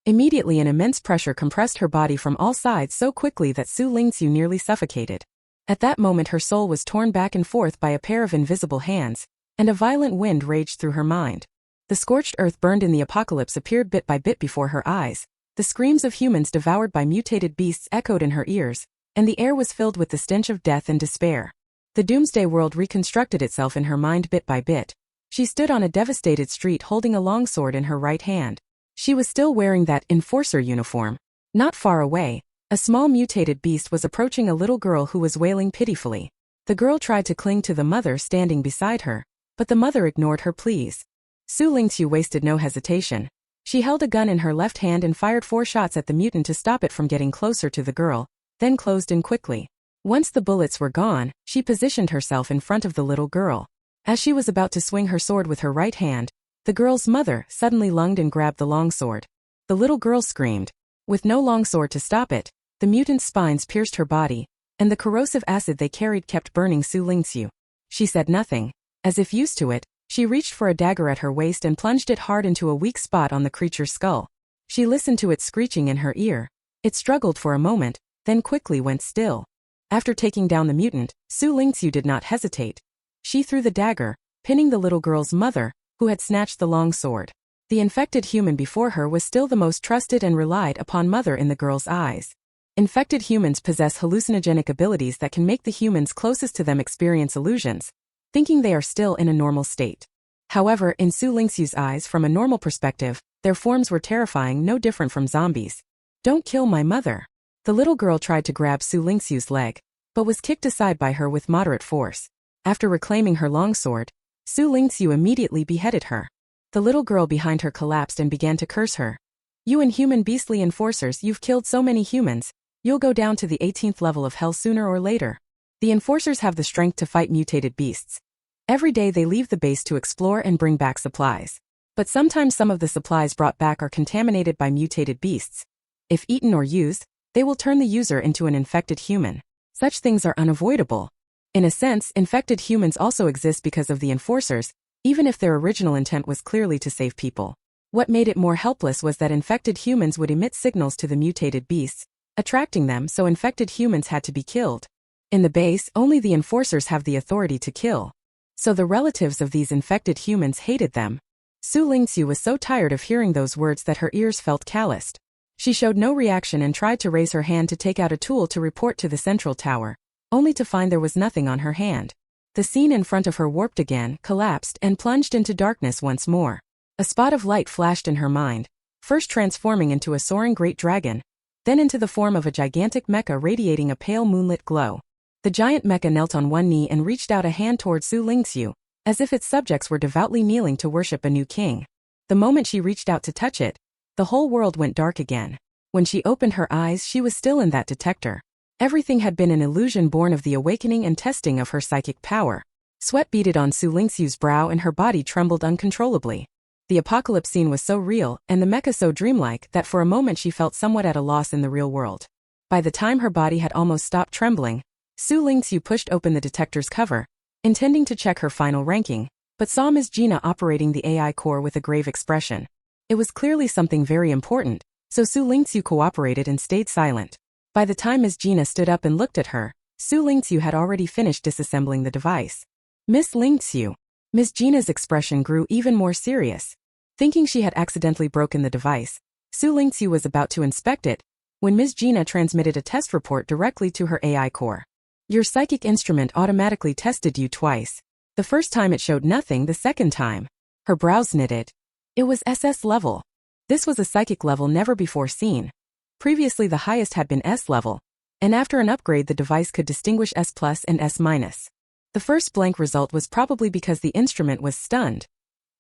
Immediately an immense pressure compressed her body from all sides so quickly that Xu Lingqu nearly suffocated. At that moment her soul was torn back and forth by a pair of invisible hands, and a violent wind raged through her mind. The scorched earth burned in the apocalypse appeared bit by bit before her eyes. The screams of humans devoured by mutated beasts echoed in her ears, and the air was filled with the stench of death and despair. The doomsday world reconstructed itself in her mind bit by bit. She stood on a devastated street holding a longsword in her right hand. She was still wearing that enforcer uniform. Not far away, a small mutated beast was approaching a little girl who was wailing pitifully. The girl tried to cling to the mother standing beside her, but the mother ignored her pleas. Xu Lingqu wasted no hesitation. She held a gun in her left hand and fired 4 shots at the mutant to stop it from getting closer to the girl, then closed in quickly. Once the bullets were gone, she positioned herself in front of the little girl. As she was about to swing her sword with her right hand, the girl's mother suddenly lunged and grabbed the longsword. The little girl screamed. With no longsword to stop it, the mutant's spines pierced her body, and the corrosive acid they carried kept burning Xu Lingqu. She said nothing. As if used to it, she reached for a dagger at her waist and plunged it hard into a weak spot on the creature's skull. She listened to it screeching in her ear. It struggled for a moment, then quickly went still. After taking down the mutant, Xu Lingqu did not hesitate. She threw the dagger, pinning the little girl's mother, who had snatched the long sword. The infected human before her was still the most trusted and relied upon mother in the girl's eyes. Infected humans possess hallucinogenic abilities that can make the humans closest to them experience illusions, thinking they are still in a normal state. However, in Xu Lingqu's eyes, from a normal perspective, their forms were terrifying, no different from zombies. "Don't kill my mother." The little girl tried to grab Xu Lingqu's leg, but was kicked aside by her with moderate force. After reclaiming her longsword, Xu Lingqu immediately beheaded her. The little girl behind her collapsed and began to curse her. "You inhuman beastly enforcers, you've killed so many humans. You'll go down to the 18th level of hell sooner or later." The enforcers have the strength to fight mutated beasts. Every day they leave the base to explore and bring back supplies. But sometimes some of the supplies brought back are contaminated by mutated beasts. If eaten or used, they will turn the user into an infected human. Such things are unavoidable. In a sense, infected humans also exist because of the enforcers, even if their original intent was clearly to save people. What made it more helpless was that infected humans would emit signals to the mutated beasts, attracting them, so infected humans had to be killed. In the base, only the enforcers have the authority to kill. So the relatives of these infected humans hated them. Xu Lingqu was so tired of hearing those words that her ears felt calloused. She showed no reaction and tried to raise her hand to take out a tool to report to the central tower, only to find there was nothing on her hand. The scene in front of her warped again, collapsed, and plunged into darkness once more. A spot of light flashed in her mind, first transforming into a soaring great dragon, then into the form of a gigantic mecha radiating a pale moonlit glow. The giant mecha knelt on one knee and reached out a hand towards Xu Lingqu, as if its subjects were devoutly kneeling to worship a new king. The moment she reached out to touch it, the whole world went dark again. When she opened her eyes, she was still in that detector. Everything had been an illusion born of the awakening and testing of her psychic power. Sweat beaded on Xu Lingqu's brow and her body trembled uncontrollably. The apocalypse scene was so real, and the mecha so dreamlike, that for a moment she felt somewhat at a loss in the real world. By the time her body had almost stopped trembling, Xu Lingqu pushed open the detector's cover, intending to check her final ranking, but saw Ms. Gina operating the AI core with a grave expression. It was clearly something very important, so Xu Lingqu cooperated and stayed silent. By the time Ms. Gina stood up and looked at her, Xu Lingqu had already finished disassembling the device. Miss Lingqu. Ms. Gina's expression grew even more serious. Thinking she had accidentally broken the device, Xu Lingqu was about to inspect it, when Ms. Gina transmitted a test report directly to her AI core. Your psychic instrument automatically tested you twice. The first time it showed nothing, the second time. Her brows knitted. It was SS level. This was a psychic level never before seen. Previously the highest had been S level, and after an upgrade the device could distinguish S+ and S-. The first blank result was probably because the instrument was stunned.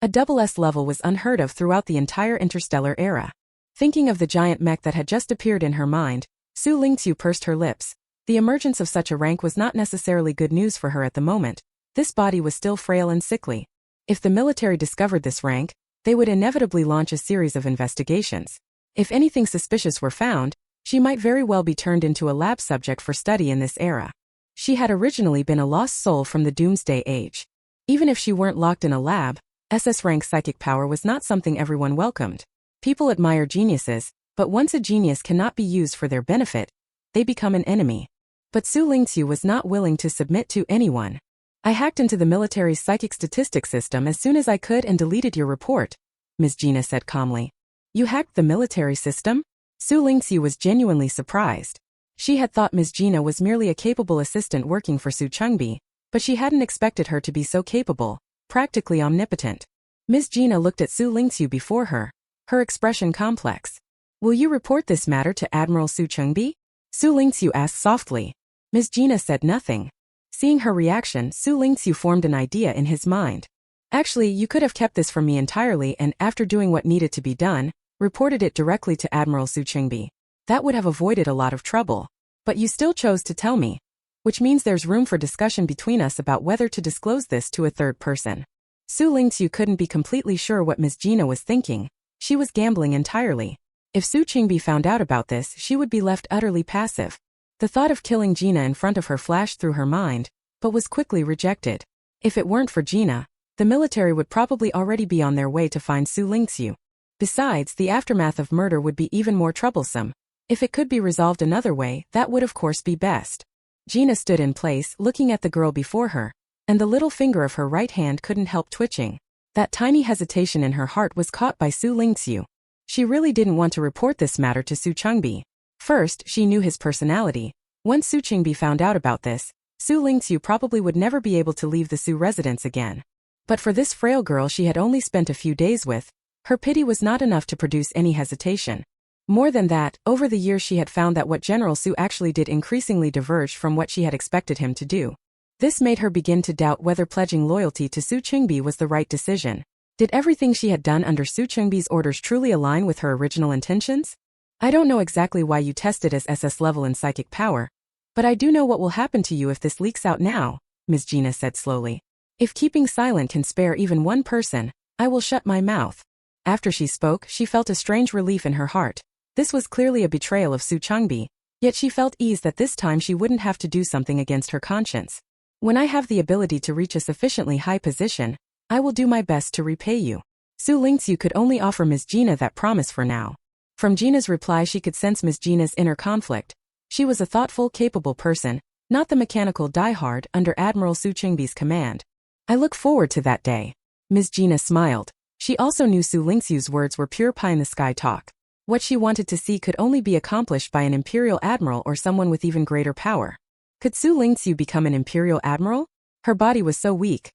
A double S level was unheard of throughout the entire interstellar era. Thinking of the giant mech that had just appeared in her mind, Xu Lingqu pursed her lips. The emergence of such a rank was not necessarily good news for her at the moment. This body was still frail and sickly. If the military discovered this rank, they would inevitably launch a series of investigations. If anything suspicious were found, she might very well be turned into a lab subject for study in this era. She had originally been a lost soul from the Doomsday Age. Even if she weren't locked in a lab, SS rank psychic power was not something everyone welcomed. People admire geniuses, but once a genius cannot be used for their benefit, they become an enemy. But Xu Lingqu was not willing to submit to anyone. I hacked into the military's psychic statistics system as soon as I could and deleted your report, Ms. Gina said calmly. You hacked the military system? Xu Lingqu was genuinely surprised. She had thought Ms. Gina was merely a capable assistant working for Su Chengbi, but she hadn't expected her to be so capable, practically omnipotent. Ms. Gina looked at Xu Lingqu before her, her expression complex. Will you report this matter to Admiral Su Chengbi? Xu Lingqu asked softly. Ms. Gina said nothing. Seeing her reaction, Xu Lingqu formed an idea in his mind. Actually, you could have kept this from me entirely and, after doing what needed to be done, reported it directly to Admiral Su Chengbi. That would have avoided a lot of trouble. But you still chose to tell me. Which means there's room for discussion between us about whether to disclose this to a third person. Xu Lingqu couldn't be completely sure what Ms. Gina was thinking. She was gambling entirely. If Su Chengbi found out about this, she would be left utterly passive. The thought of killing Gina in front of her flashed through her mind, but was quickly rejected. If it weren't for Gina, the military would probably already be on their way to find Xu Lingqu. Besides, the aftermath of murder would be even more troublesome. If it could be resolved another way, that would of course be best. Gina stood in place, looking at the girl before her, and the little finger of her right hand couldn't help twitching. That tiny hesitation in her heart was caught by Xu Lingqu. She really didn't want to report this matter to Su Chengbi. First, she knew his personality. Once Su Chengbi found out about this, Xu Lingqu probably would never be able to leave the Su residence again. But for this frail girl she had only spent a few days with, her pity was not enough to produce any hesitation. More than that, over the years she had found that what General Su actually did increasingly diverged from what she had expected him to do. This made her begin to doubt whether pledging loyalty to Su Chengbi was the right decision. Did everything she had done under Su Chengbi's orders truly align with her original intentions? I don't know exactly why you tested as SS level in psychic power, but I do know what will happen to you if this leaks out now, Ms. Gina said slowly. If keeping silent can spare even one person, I will shut my mouth. After she spoke, she felt a strange relief in her heart. This was clearly a betrayal of Su Chengbi, yet she felt ease that this time she wouldn't have to do something against her conscience. When I have the ability to reach a sufficiently high position, I will do my best to repay you. Xu Lingqu could only offer Ms. Gina that promise for now. From Gina's reply she could sense Ms. Gina's inner conflict. She was a thoughtful, capable person, not the mechanical diehard under Admiral Su Chengbi's command. I look forward to that day. Ms. Gina smiled. She also knew Xu Lingqu's words were pure pie-in-the-sky talk. What she wanted to see could only be accomplished by an Imperial Admiral or someone with even greater power. Could Xu Lingqu become an Imperial Admiral? Her body was so weak.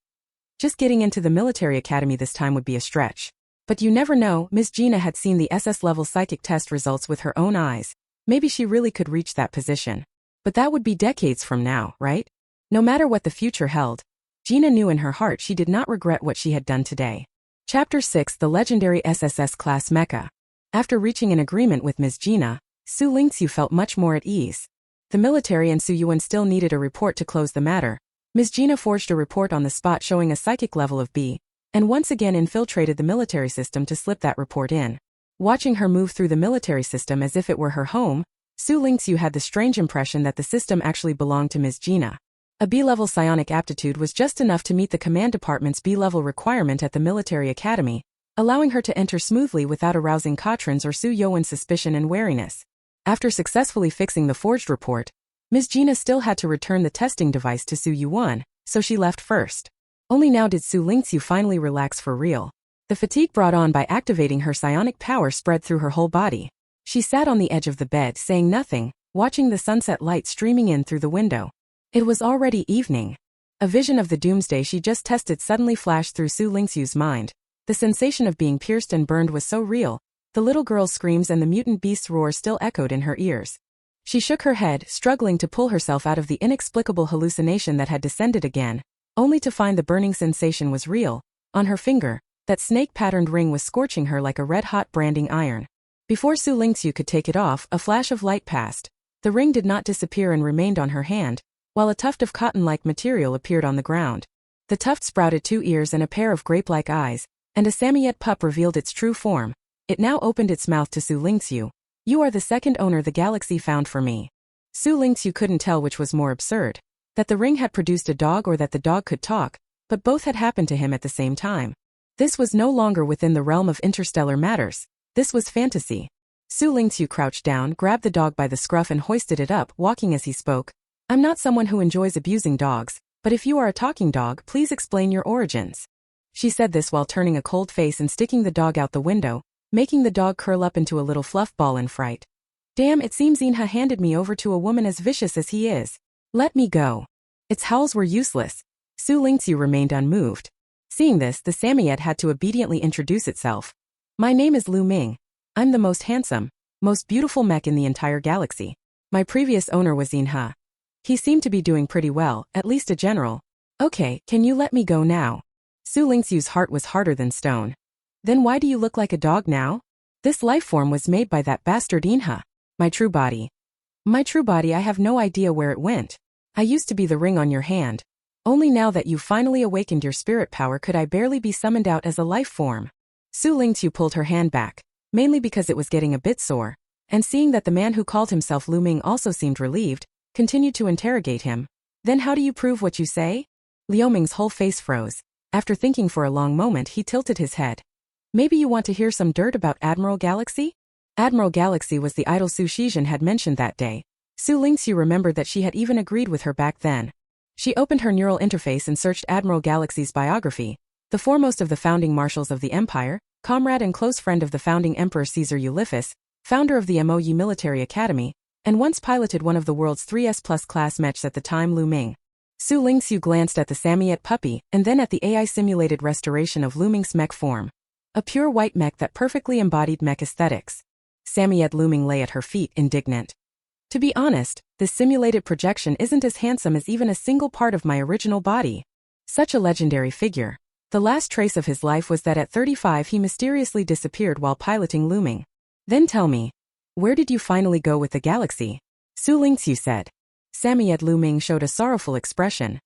Just getting into the military academy this time would be a stretch. But you never know, Ms. Gina had seen the SS-level psychic test results with her own eyes. Maybe she really could reach that position. But that would be decades from now, right? No matter what the future held, Gina knew in her heart she did not regret what she had done today. Chapter 6: The Legendary SSS-Class Mecha. After reaching an agreement with Ms. Gina, Xu Lingqu felt much more at ease. The military and Su Yuan still needed a report to close the matter. Ms. Gina forged a report on the spot showing a psychic level of B, and once again infiltrated the military system to slip that report in. Watching her move through the military system as if it were her home, Xu Lingqu had the strange impression that the system actually belonged to Ms. Gina. A B-level psionic aptitude was just enough to meet the command department's B-level requirement at the military academy, allowing her to enter smoothly without arousing Katrin's or Su Yuan's suspicion and wariness. After successfully fixing the forged report, Ms. Gina still had to return the testing device to Su Yuan, so she left first. Only now did Xu Lingqu finally relax for real. The fatigue brought on by activating her psionic power spread through her whole body. She sat on the edge of the bed saying nothing, watching the sunset light streaming in through the window. It was already evening. A vision of the doomsday she just tested suddenly flashed through Xu Lingqu's mind. The sensation of being pierced and burned was so real, the little girl's screams and the mutant beast's roar still echoed in her ears. She shook her head, struggling to pull herself out of the inexplicable hallucination that had descended again, only to find the burning sensation was real. On her finger, that snake-patterned ring was scorching her like a red-hot branding iron. Before Xu Lingqu could take it off, a flash of light passed. The ring did not disappear and remained on her hand, while a tuft of cotton-like material appeared on the ground. The tuft sprouted 2 ears and a pair of grape-like eyes, and a Samiyet pup revealed its true form. It now opened its mouth to Xu Lingqu. You are the second owner the galaxy found for me. Xu Lingqu couldn't tell which was more absurd, that the ring had produced a dog or that the dog could talk, but both had happened to him at the same time. This was no longer within the realm of interstellar matters. This was fantasy. Xu Lingqu crouched down, grabbed the dog by the scruff and hoisted it up, walking as he spoke. I'm not someone who enjoys abusing dogs, but if you are a talking dog, please explain your origins. She said this while turning a cold face and sticking the dog out the window, making the dog curl up into a little fluff ball in fright. Damn, it seems Inha handed me over to a woman as vicious as he is. Let me go. Its howls were useless. Xu Lingqu remained unmoved. Seeing this, the Samiyet had to obediently introduce itself. My name is Lu Ming. I'm the most handsome, most beautiful mech in the entire galaxy. My previous owner was Inha. He seemed to be doing pretty well, at least a general. Okay, can you let me go now? Xu Lingqu's heart was harder than stone. Then why do you look like a dog now? This life form was made by that bastard Inha. My true body. My true body, I have no idea where it went. I used to be the ring on your hand. Only now that you've finally awakened your spirit power could I barely be summoned out as a life form. Xu Lingqu pulled her hand back, mainly because it was getting a bit sore, and seeing that the man who called himself Lu Ming also seemed relieved, continued to interrogate him. Then how do you prove what you say? Liu Ming's whole face froze. After thinking for a long moment, he tilted his head. Maybe you want to hear some dirt about Admiral Galaxy? Admiral Galaxy was the idol Su Shizhen had mentioned that day. Xu Lingqu remembered that she had even agreed with her back then. She opened her neural interface and searched Admiral Galaxy's biography. The foremost of the founding marshals of the Empire, comrade and close friend of the founding Emperor Caesar Ulysses, founder of the Imperial Military Academy, and once piloted one of the world's 3S+ class mechs at the time, Lu Ming. Xu Lingqu glanced at the Samiyet puppy and then at the AI-simulated restoration of Lu Ming's mech form. A pure white mech that perfectly embodied mech aesthetics. Samiyet Lu Ming lay at her feet, indignant. To be honest, this simulated projection isn't as handsome as even a single part of my original body. Such a legendary figure. The last trace of his life was that at 35 he mysteriously disappeared while piloting Lu Ming. Then tell me, where did you finally go with the galaxy? Xu Lingqu said. Samiyet Lu Ming showed a sorrowful expression.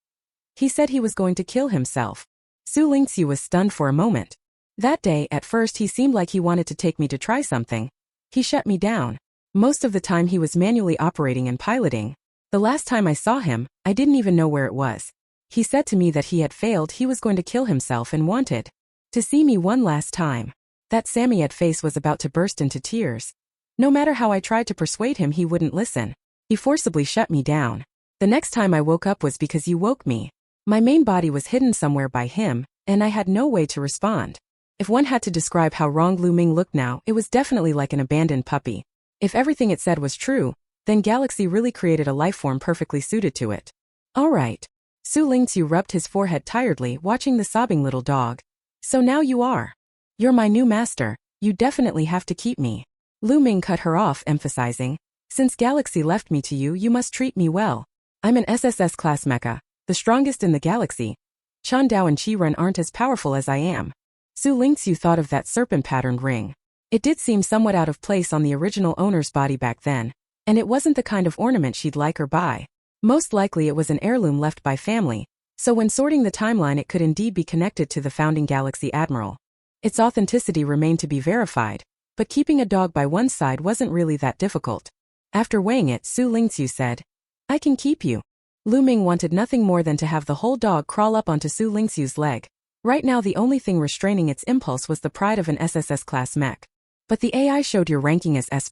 He said he was going to kill himself. Xu Lingqu was stunned for a moment. That day, at first he seemed like he wanted to take me to try something. He shut me down. Most of the time he was manually operating and piloting. The last time I saw him, I didn't even know where it was. He said to me that he had failed, he was going to kill himself and wanted to see me one last time. That Samiyet face was about to burst into tears. No matter how I tried to persuade him, he wouldn't listen. He forcibly shut me down. The next time I woke up was because you woke me. My main body was hidden somewhere by him, and I had no way to respond. If one had to describe how wrong Lu Ming looked now, it was definitely like an abandoned puppy. If everything it said was true, then Galaxy really created a lifeform perfectly suited to it. Alright. Xu Lingqu rubbed his forehead tiredly, watching the sobbing little dog. So now you are. You're my new master, you definitely have to keep me. Lu Ming cut her off, emphasizing, since Galaxy left me to you, you must treat me well. I'm an SSS class Mecha, the strongest in the galaxy. Chan Dao and Qi Ren aren't as powerful as I am. Xu Lingqu thought of that serpent-patterned ring. It did seem somewhat out of place on the original owner's body back then, and it wasn't the kind of ornament she'd like or buy. Most likely it was an heirloom left by family, so when sorting the timeline it could indeed be connected to the founding Galaxy Admiral. Its authenticity remained to be verified, but keeping a dog by one side wasn't really that difficult. After weighing it, Xu Lingqu said, I can keep you. Lu Ming wanted nothing more than to have the whole dog crawl up onto Xu Lingqu's leg. Right now the only thing restraining its impulse was the pride of an SSS class mech. But the AI showed your ranking as S+?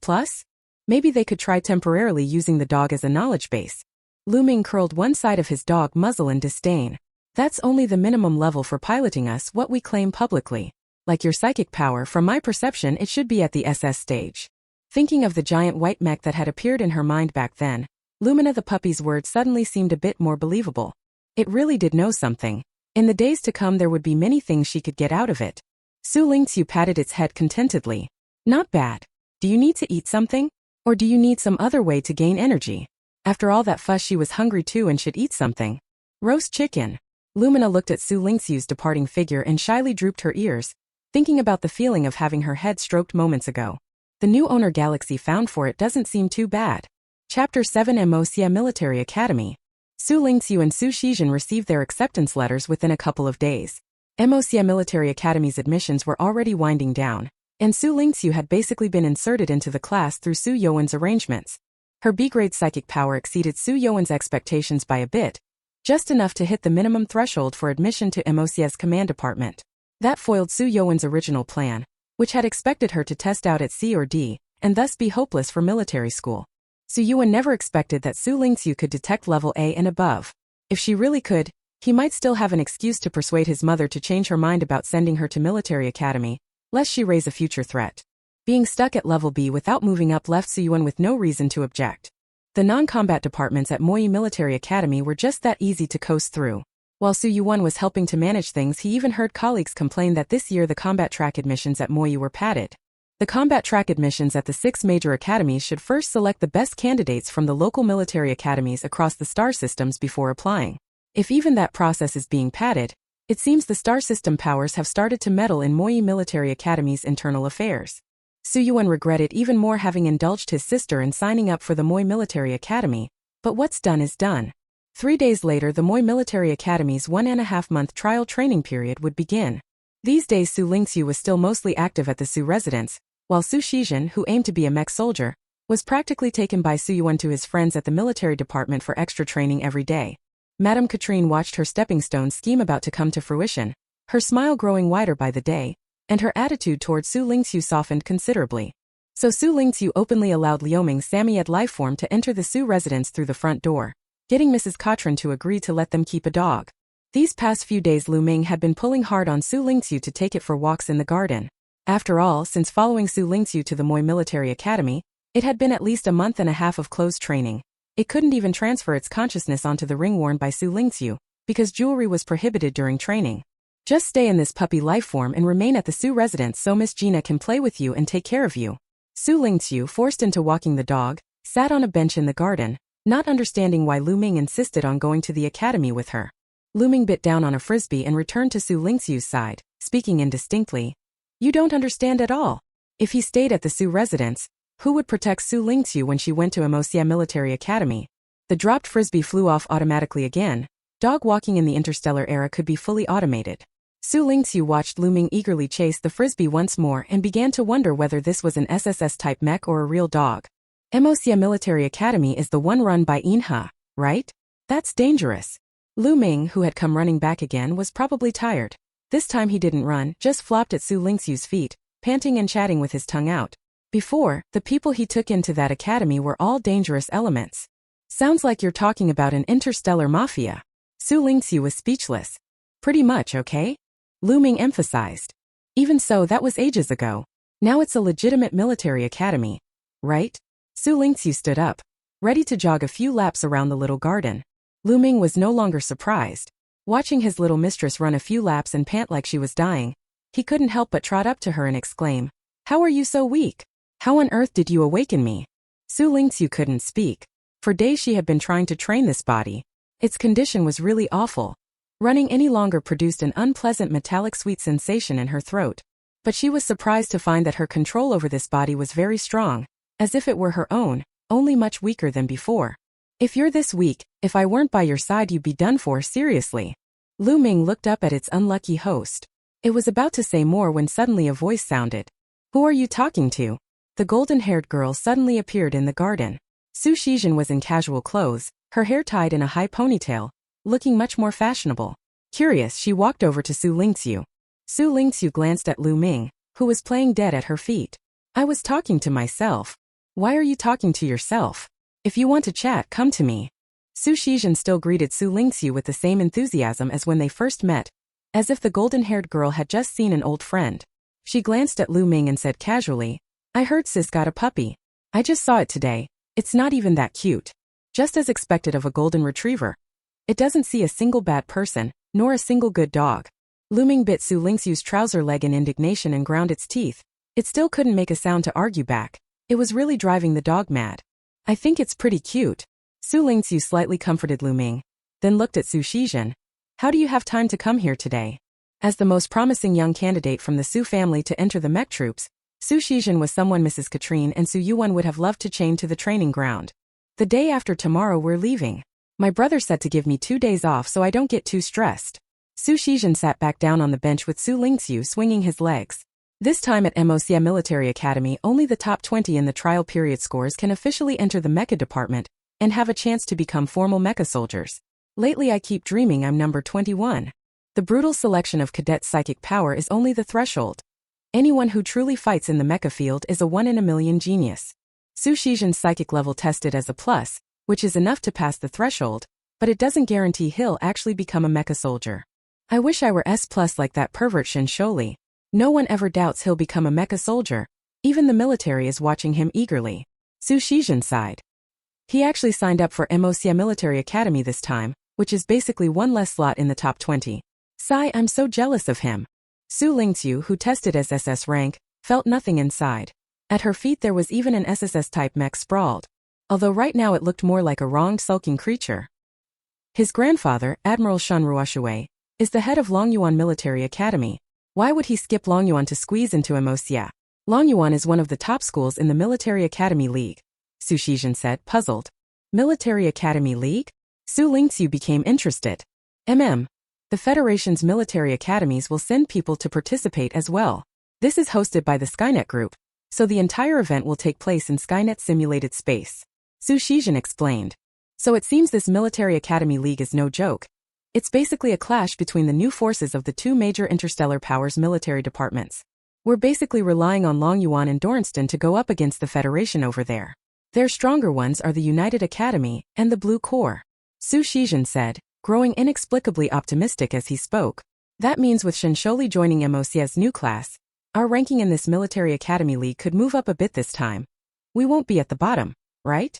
Maybe they could try temporarily using the dog as a knowledge base. Lu Ming curled one side of his dog muzzle in disdain. That's only the minimum level for piloting us, what we claim publicly. Like your psychic power, from my perception it should be at the SS stage. Thinking of the giant white mech that had appeared in her mind back then, Lumina the puppy's words suddenly seemed a bit more believable. It really did know something. In the days to come there would be many things she could get out of it. Xu Lingqu patted its head contentedly. Not bad. Do you need to eat something? Or do you need some other way to gain energy? After all that fuss she was hungry too and should eat something. Roast chicken. Lumina looked at Xu Lingqu's departing figure and shyly drooped her ears, thinking about the feeling of having her head stroked moments ago. The new owner Galaxy found for it doesn't seem too bad. Chapter 7 Imperial Military Academy. Xu Lingqu and Xu Shizhen received their acceptance letters within a couple of days. Imperial Military Academy's admissions were already winding down, and Xu Lingqu had basically been inserted into the class through Xu Youen's arrangements. Her B-grade psychic power exceeded Xu Youen's expectations by a bit, just enough to hit the minimum threshold for admission to Imperial's command department. That foiled Xu Youen's original plan, which had expected her to test out at C or D, and thus be hopeless for military school. Xu Yuen never expected that Xu Lingqu could detect level A and above. If she really could, he might still have an excuse to persuade his mother to change her mind about sending her to military academy, lest she raise a future threat. Being stuck at level B without moving up left Xu Yuen with no reason to object. The non-combat departments at Imperial Military Academy were just that easy to coast through. While Xu Yuen was helping to manage things, he even heard colleagues complain that this year the combat track admissions at Imperial were padded. The combat track admissions at the 6 major academies should first select the best candidates from the local military academies across the star systems before applying. If even that process is being padded, it seems the star system powers have started to meddle in Imperial Military Academy's internal affairs. Xu Yuen regretted even more having indulged his sister in signing up for the Imperial Military Academy, but what's done is done. 3 days later the Imperial Military Academy's 1.5-month trial training period would begin. These days Xu Lingqu was still mostly active at the Xu residence, while Xu Shizhen, who aimed to be a mech soldier, was practically taken by Xu Yuen to his friends at the military department for extra training every day. Madame Katrine watched her stepping stone scheme about to come to fruition, her smile growing wider by the day, and her attitude toward Xu Lingqu softened considerably. So Xu Lingqu openly allowed Liuming's Samiad lifeform to enter the Xu residence through the front door, getting Mrs. Katrin to agree to let them keep a dog. These past few days Lu Ming had been pulling hard on Xu Lingqu to take it for walks in the garden. After all, since following Xu Lingqu to the Imperial Military Academy, it had been at least a month and a half of close training. It couldn't even transfer its consciousness onto the ring worn by Xu Lingqu, because jewelry was prohibited during training. Just stay in this puppy lifeform and remain at the Xu residence so Miss Gina can play with you and take care of you. Xu Lingqu, forced into walking the dog, sat on a bench in the garden, not understanding why Lu Ming insisted on going to the academy with her. Lu Ming bit down on a frisbee and returned to Xu Lingqu's side, speaking indistinctly. You don't understand at all. If he stayed at the Xu residence, who would protect Xu Lingqu when she went to Imperial Military Academy? The dropped frisbee flew off automatically again. Dog walking in the Interstellar era could be fully automated. Xu Lingqu watched Lu Ming eagerly chase the frisbee once more and began to wonder whether this was an SSS-type mech or a real dog. Imperial Military Academy is the one run by Inha, right? That's dangerous. Lu Ming, who had come running back again, was probably tired. This time he didn't run, just flopped at Xu Lingqu's feet, panting and chatting with his tongue out. Before, the people he took into that academy were all dangerous elements. Sounds like you're talking about an interstellar mafia. Xu Lingqu was speechless. Pretty much, okay? Lu Ming emphasized. Even so, that was ages ago. Now it's a legitimate military academy. Right? Xu Lingqu stood up, ready to jog a few laps around the little garden. Lu Ming was no longer surprised. Watching his little mistress run a few laps and pant like she was dying, he couldn't help but trot up to her and exclaim, "How are you so weak? How on earth did you awaken me?" Xu Lingqu couldn't speak. For days she had been trying to train this body. Its condition was really awful. Running any longer produced an unpleasant metallic sweet sensation in her throat. But she was surprised to find that her control over this body was very strong, as if it were her own, only much weaker than before. "If you're this weak, if I weren't by your side you'd be done for, seriously." Lu Ming looked up at its unlucky host. It was about to say more when suddenly a voice sounded. "Who are you talking to?" The golden-haired girl suddenly appeared in the garden. Xu Shizhen was in casual clothes, her hair tied in a high ponytail, looking much more fashionable. Curious, she walked over to Xu Lingqu. Xu Lingqu glanced at Lu Ming, who was playing dead at her feet. "I was talking to myself." "Why are you talking to yourself? If you want to chat, come to me." Xu Shizhen still greeted Xu Lingqu with the same enthusiasm as when they first met, as if the golden-haired girl had just seen an old friend. She glanced at Lu Ming and said casually, "I heard sis got a puppy. I just saw it today. It's not even that cute. Just as expected of a golden retriever. It doesn't see a single bad person, nor a single good dog." Lu Ming bit Xu Lingqu's trouser leg in indignation and ground its teeth. It still couldn't make a sound to argue back. It was really driving the dog mad. "I think it's pretty cute." Xu Lingqu slightly comforted Lu Ming, then looked at Xu Shizhen. "How do you have time to come here today?" As the most promising young candidate from the Xu family to enter the mech troops, Xu Shizhen was someone Mrs. Katrine and Xu Yuan would have loved to chain to the training ground. "The day after tomorrow we're leaving. My brother said to give me 2 days off so I don't get too stressed." Xu Shizhen sat back down on the bench with Xu Lingqu swinging his legs. This time at Imperial Military Academy, only the top 20 in the trial period scores can officially enter the Mecha department and have a chance to become formal Mecha soldiers. Lately I keep dreaming I'm number 21. The brutal selection of cadet psychic power is only the threshold. Anyone who truly fights in the Mecha field is a 1 in a million genius. Xu Shizhen's psychic level tested as a plus, which is enough to pass the threshold, but it doesn't guarantee he'll actually become a Mecha soldier. "I wish I were S+ like that pervert Shin Sholi. No one ever doubts he'll become a Mecha soldier. Even the military is watching him eagerly." Xu Shizhen sighed. He actually signed up for Imperial Military Academy this time, which is basically one less slot in the top 20. Sigh, "I'm so jealous of him." Xu Lingqu, who tested as SS rank, felt nothing inside. At her feet there was even an SSS-type mech sprawled, although right now it looked more like a wronged, sulking creature. His grandfather, Admiral Shen Ruoshui, is the head of Longyuan Military Academy. Why would he skip Longyuan to squeeze into Imperial? Longyuan is one of the top schools in the Military Academy League, Xu Shizhen said, puzzled. Military Academy League? Xu Lingqu became interested. The Federation's military academies will send people to participate as well. This is hosted by the Skynet Group, so the entire event will take place in Skynet simulated space. Xu Shizhen explained. So it seems this Military Academy League is no joke. It's basically a clash between the new forces of the two major interstellar powers' military departments. We're basically relying on Longyuan and Dornston to go up against the Federation over there. Their stronger ones are the United Academy and the Blue Corps. Xu Shizhen said, growing inexplicably optimistic as he spoke. That means with Shensholi joining MOC's new class, our ranking in this Military Academy League could move up a bit this time. We won't be at the bottom, right?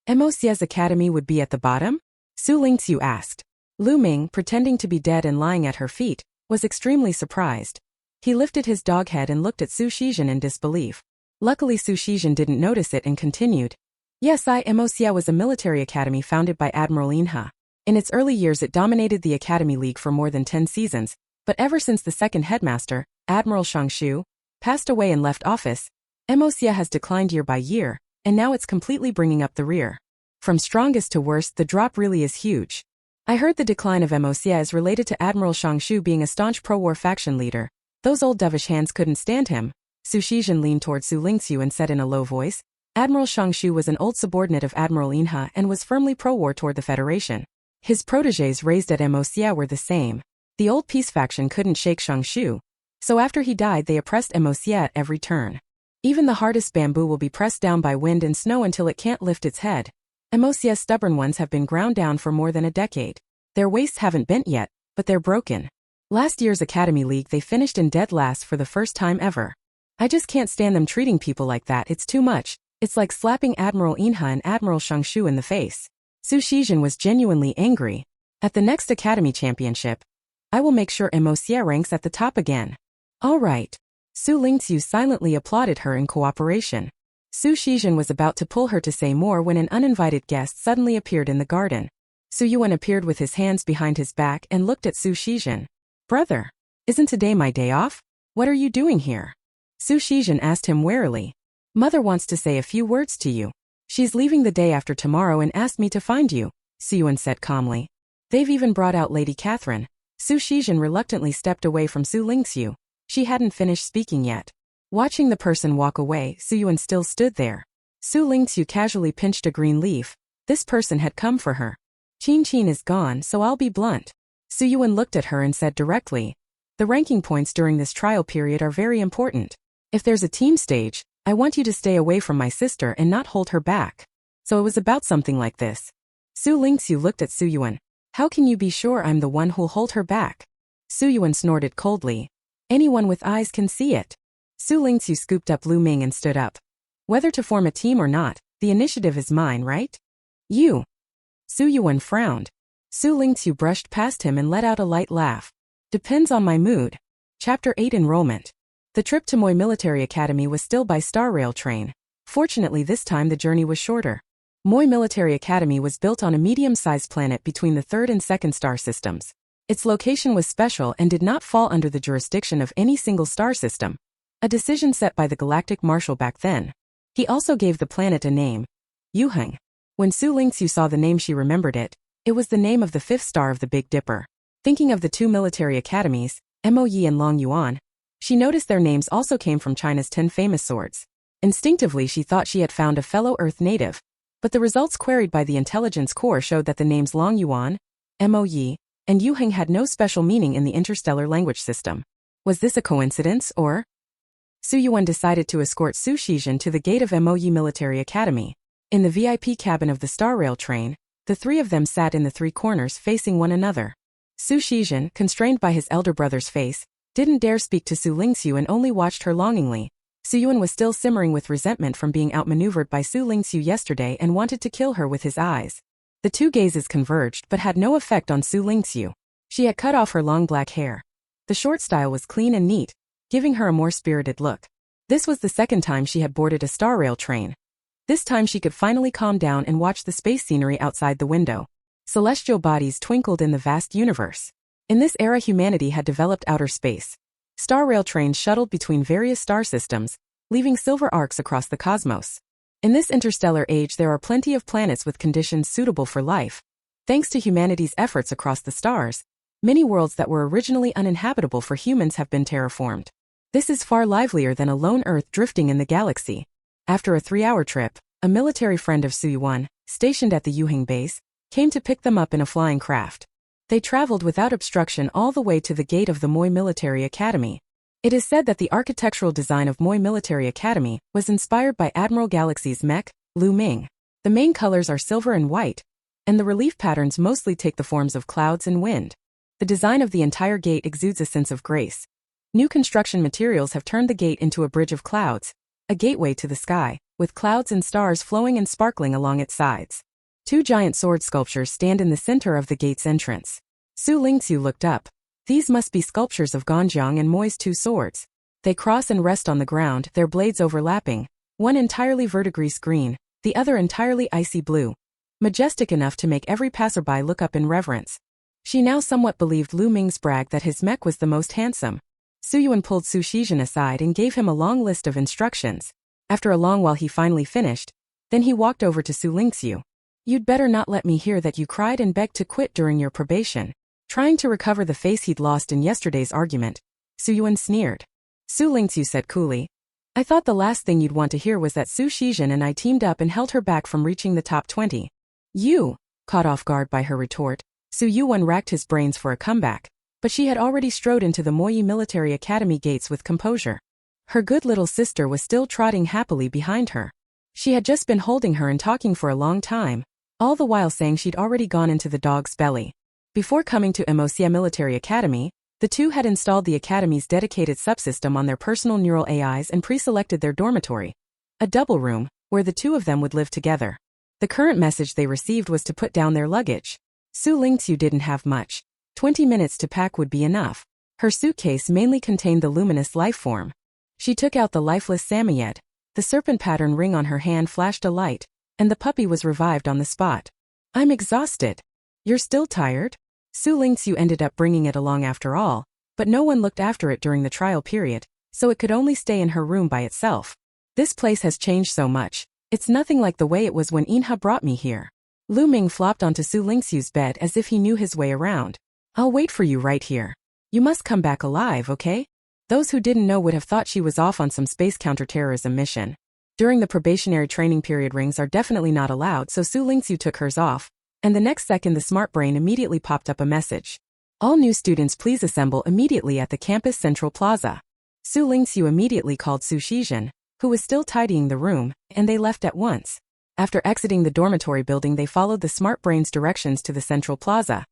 MOC's academy would be at the bottom? Xu Lingqu asked. Lu Ming, pretending to be dead and lying at her feet, was extremely surprised. He lifted his dog head and looked at Xu Shizhen in disbelief. Luckily Xu Shizhen didn't notice it and continued. Yes, MOC was a military academy founded by Admiral Inha. In its early years it dominated the Academy League for more than 10 seasons, but ever since the second headmaster, Admiral Shangshu, passed away and left office, MOC has declined year by year, and now it's completely bringing up the rear. From strongest to worst, the drop really is huge. I heard the decline of MOC is related to Admiral Shangshu being a staunch pro-war faction leader. Those old dovish hands couldn't stand him. Xu Shizhen leaned toward Xu Lingqu and said in a low voice, Admiral Shangshu was an old subordinate of Admiral Inha and was firmly pro-war toward the Federation. His protégés raised at MOC were the same. The old peace faction couldn't shake Shangshu, so after he died they oppressed MOC at every turn. Even the hardest bamboo will be pressed down by wind and snow until it can't lift its head. MOC's stubborn ones have been ground down for more than a decade. Their waists haven't bent yet, but they're broken. Last year's Academy League they finished in dead last for the first time ever. I just can't stand them treating people like that, it's too much. It's like slapping Admiral Inha and Admiral Shangshu in the face. Xu Shijin was genuinely angry. At the next Academy Championship, I will make sure Emocia ranks at the top again. All right. Xu Lingqu silently applauded her in cooperation. Xu Shijin was about to pull her to say more when an uninvited guest suddenly appeared in the garden. Xu Yuan appeared with his hands behind his back and looked at Xu Shijin. Brother, isn't today my day off? What are you doing here? Xu Shijin asked him warily. Mother wants to say a few words to you. She's leaving the day after tomorrow and asked me to find you, Xu Yuan said calmly. They've even brought out Lady Catherine. Xu Shijin reluctantly stepped away from Xu Lingqu. She hadn't finished speaking yet. Watching the person walk away, Xu Yuan still stood there. Xu Lingqu casually pinched a green leaf. This person had come for her. Qin is gone, so I'll be blunt. Xu Yuan looked at her and said directly, the ranking points during this trial period are very important. If there's a team stage, I want you to stay away from my sister and not hold her back. So it was about something like this. Xu Lingqu looked at Xu Yuan. How can you be sure I'm the one who'll hold her back? Xu Yuan snorted coldly. Anyone with eyes can see it. Xu Lingqu scooped up Lu Ming and stood up. Whether to form a team or not, the initiative is mine, right? You. Xu Yuan frowned. Xu Lingqu brushed past him and let out a light laugh. Depends on my mood. Chapter 8 Enrollment. The trip to Moi Military Academy was still by Star Rail train. Fortunately this time the journey was shorter. Moi Military Academy was built on a medium-sized planet between the third and second star systems. Its location was special and did not fall under the jurisdiction of any single star system. A decision set by the Galactic Marshal back then. He also gave the planet a name. Yuheng. When Xu Lingqu saw the name she remembered it. It was the name of the fifth star of the Big Dipper. Thinking of the two military academies, Moyi and Long Yuan, she noticed their names also came from China's 10 famous swords. Instinctively she thought she had found a fellow Earth native. But the results queried by the Intelligence Corps showed that the names Long Yuan, Moyi, and Yuheng had no special meaning in the interstellar language system. Was this a coincidence, or? Xu Yuan decided to escort Xu Shijin to the gate of Moyi Military Academy. In the VIP cabin of the Star Rail train, the three of them sat in the three corners facing one another. Xu Shijin, constrained by his elder brother's face, didn't dare speak to Xu Lingqu and only watched her longingly. Xu Yuan was still simmering with resentment from being outmaneuvered by Xu Lingqu yesterday and wanted to kill her with his eyes. The two gazes converged but had no effect on Xu Lingqu. She had cut off her long black hair. The short style was clean and neat, giving her a more spirited look. This was the second time she had boarded a Star Rail train. This time she could finally calm down and watch the space scenery outside the window. Celestial bodies twinkled in the vast universe. In this era humanity had developed outer space. Star Rail trains shuttled between various star systems, leaving silver arcs across the cosmos. In this interstellar age there are plenty of planets with conditions suitable for life. Thanks to humanity's efforts across the stars, many worlds that were originally uninhabitable for humans have been terraformed. This is far livelier than a lone Earth drifting in the galaxy. After a 3-hour trip, a military friend of Xu Yuan, stationed at the Yuheng base, came to pick them up in a flying craft. They traveled without obstruction all the way to the gate of the Moi Military Academy. It is said that the architectural design of Moi Military Academy was inspired by Admiral Galaxy's Mecha, Lu Ming. The main colors are silver and white, and the relief patterns mostly take the forms of clouds and wind. The design of the entire gate exudes a sense of grace. New construction materials have turned the gate into a bridge of clouds, a gateway to the sky, with clouds and stars flowing and sparkling along its sides. 2 giant sword sculptures stand in the center of the gate's entrance. Xu Lingqu looked up. These must be sculptures of Ganjiang and Moi's 2 swords. They cross and rest on the ground, their blades overlapping, one entirely verdigris green, the other entirely icy blue. Majestic enough to make every passerby look up in reverence. She now somewhat believed Lu Ming's brag that his mech was the most handsome. Xu Yuan pulled Xu Shijin aside and gave him a long list of instructions. After a long while he finally finished. Then he walked over to Xu Lingqu. You'd better not let me hear that you cried and begged to quit during your probation. Trying to recover the face he'd lost in yesterday's argument, Xu Yuan sneered. Xu Lingqu said coolly, I thought the last thing you'd want to hear was that Xu Shijin and I teamed up and held her back from reaching the top 20. You, caught off guard by her retort, Xu Yuan racked his brains for a comeback, but she had already strode into the Moi Military Academy gates with composure. Her good little sister was still trotting happily behind her. She had just been holding her and talking for a long time, all the while saying she'd already gone into the dog's belly. Before coming to Imperial Military Academy, the two had installed the Academy's dedicated subsystem on their personal neural AIs and pre-selected their dormitory, a double room, where the two of them would live together. The current message they received was to put down their luggage. Xu Lingqu didn't have much. 20 minutes to pack would be enough. Her suitcase mainly contained the luminous life form. She took out the lifeless Samoyed. The serpent pattern ring on her hand flashed a light, and the puppy was revived on the spot. I'm exhausted. You're still tired? Xu Lingqu ended up bringing it along after all, but no one looked after it during the trial period, so it could only stay in her room by itself. This place has changed so much. It's nothing like the way it was when Inha brought me here. Lu Ming flopped onto Xu Lingqu's bed as if he knew his way around. I'll wait for you right here. You must come back alive, okay? Those who didn't know would have thought she was off on some space counterterrorism mission. During the probationary training period, rings are definitely not allowed, so Xu Lingqu took hers off, and the next second the smart brain immediately popped up a message. All new students please assemble immediately at the campus central plaza. Xu Lingqu immediately called Xu Shizhen, who was still tidying the room, and they left at once. After exiting the dormitory building, they followed the smart brain's directions to the central plaza,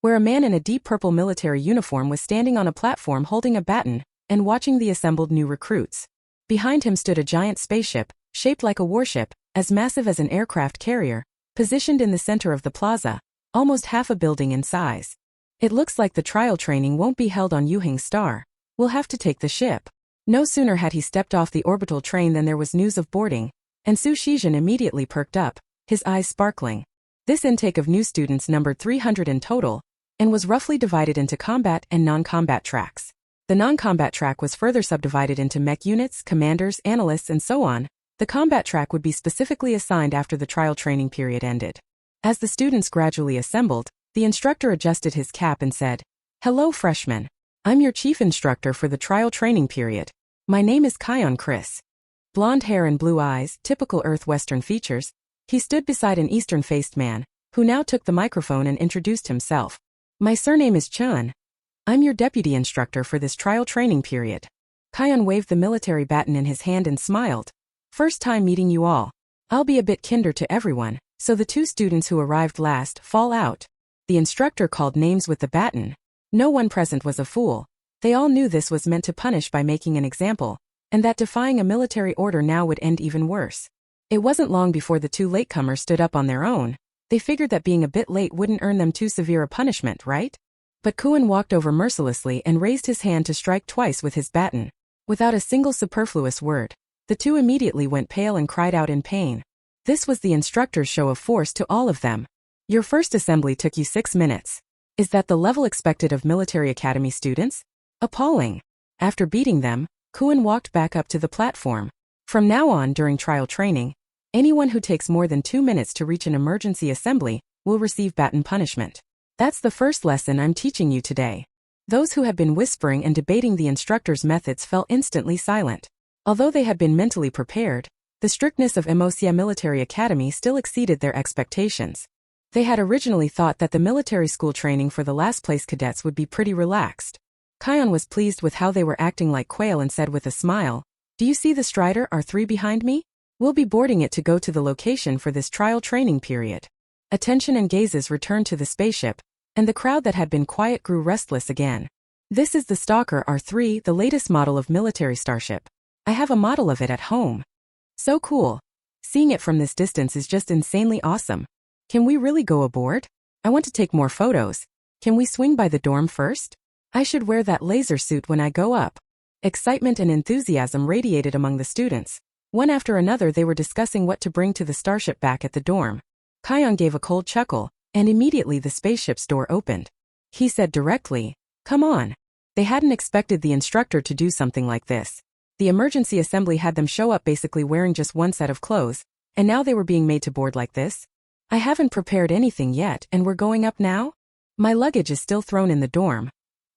where a man in a deep purple military uniform was standing on a platform holding a baton and watching the assembled new recruits. Behind him stood a giant spaceship, shaped like a warship, as massive as an aircraft carrier, positioned in the center of the plaza, almost half a building in size. It looks like the trial training won't be held on Yuhing Star. We'll have to take the ship. No sooner had he stepped off the orbital train than there was news of boarding, and Xu Shizhen immediately perked up, his eyes sparkling. This intake of new students numbered 300 in total, and was roughly divided into combat and non-combat tracks. The non-combat track was further subdivided into mech units, commanders, analysts, and so on. The combat track would be specifically assigned after the trial training period ended. As the students gradually assembled, the instructor adjusted his cap and said, "Hello, freshmen. I'm your chief instructor for the trial training period. My name is Kion Chris." Blonde hair and blue eyes, typical Earth Western features, he stood beside an Eastern-faced man, who now took the microphone and introduced himself. "My surname is Chun. I'm your deputy instructor for this trial training period." Kion waved the military baton in his hand and smiled. "First time meeting you all. I'll be a bit kinder to everyone, so the two students who arrived last fall out." The instructor called names with the baton. No one present was a fool. They all knew this was meant to punish by making an example, and that defying a military order now would end even worse. It wasn't long before the two latecomers stood up on their own. They figured that being a bit late wouldn't earn them too severe a punishment, right? But Kuan walked over mercilessly and raised his hand to strike twice with his baton. Without a single superfluous word, the two immediately went pale and cried out in pain. This was the instructor's show of force to all of them. Your first assembly took you 6 minutes. Is that the level expected of military academy students? Appalling. After beating them, Kuan walked back up to the platform. From now on, during trial training, anyone who takes more than 2 minutes to reach an emergency assembly will receive baton punishment. That's the first lesson I'm teaching you today. Those who had been whispering and debating the instructor's methods fell instantly silent. Although they had been mentally prepared, the strictness of Imperial Military Academy still exceeded their expectations. They had originally thought that the military school training for the last place cadets would be pretty relaxed. Kion was pleased with how they were acting like quail and said with a smile, "Do you see the Strider R3 behind me? We'll be boarding it to go to the location for this trial training period." Attention and gazes returned to the spaceship, and the crowd that had been quiet grew restless again. "This is the Stalker R3, the latest model of military starship. I have a model of it at home. So cool. Seeing it from this distance is just insanely awesome. Can we really go aboard? I want to take more photos. Can we swing by the dorm first? I should wear that laser suit when I go up." Excitement and enthusiasm radiated among the students. One after another they were discussing what to bring to the starship back at the dorm. Kion gave a cold chuckle, and immediately the spaceship's door opened. He said directly, "Come on." They hadn't expected the instructor to do something like this. The emergency assembly had them show up basically wearing just one set of clothes, and now they were being made to board like this? "I haven't prepared anything yet and we're going up now? My luggage is still thrown in the dorm.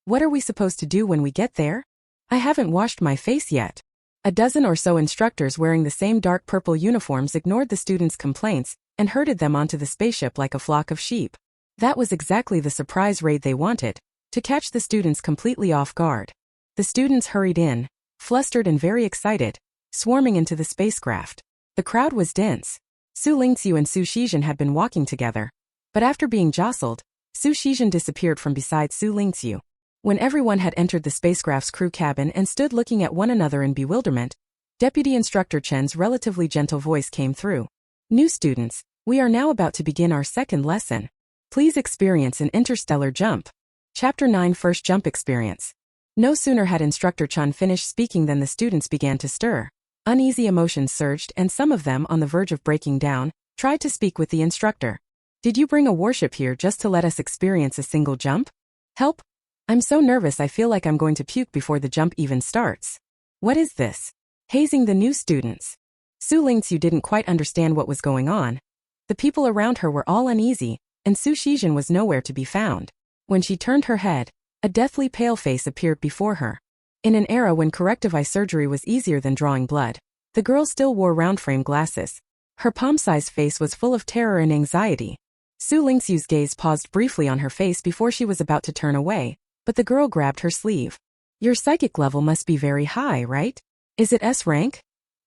What are we supposed to do when we get there? I haven't washed my face yet." A dozen or so instructors wearing the same dark purple uniforms ignored the students' complaints and herded them onto the spaceship like a flock of sheep. That was exactly the surprise raid they wanted, to catch the students completely off guard. The students hurried in, flustered and very excited, swarming into the spacecraft. The crowd was dense. Xu Lingqu and Xu Shizhen had been walking together, but after being jostled, Xu Lingqu disappeared from beside Xu Lingqu. When everyone had entered the spacecraft's crew cabin and stood looking at one another in bewilderment, Deputy Instructor Chen's relatively gentle voice came through. New students, we are now about to begin our second lesson. Please experience an interstellar jump. Chapter 9 First Jump Experience. No sooner had Instructor Chen finished speaking than the students began to stir. Uneasy emotions surged and some of them, on the verge of breaking down, tried to speak with the instructor. Did you bring a warship here just to let us experience a single jump? Help! I'm so nervous I feel like I'm going to puke before the jump even starts. What is this? Hazing the new students. Xu Lingqu didn't quite understand what was going on. The people around her were all uneasy, and Xu Lingqu was nowhere to be found. When she turned her head, a deathly pale face appeared before her. In an era when corrective eye surgery was easier than drawing blood, the girl still wore round-frame glasses. Her palm-sized face was full of terror and anxiety. Xu Lingqu's gaze paused briefly on her face before she was about to turn away, but the girl grabbed her sleeve. Your psychic level must be very high, right? Is it S rank?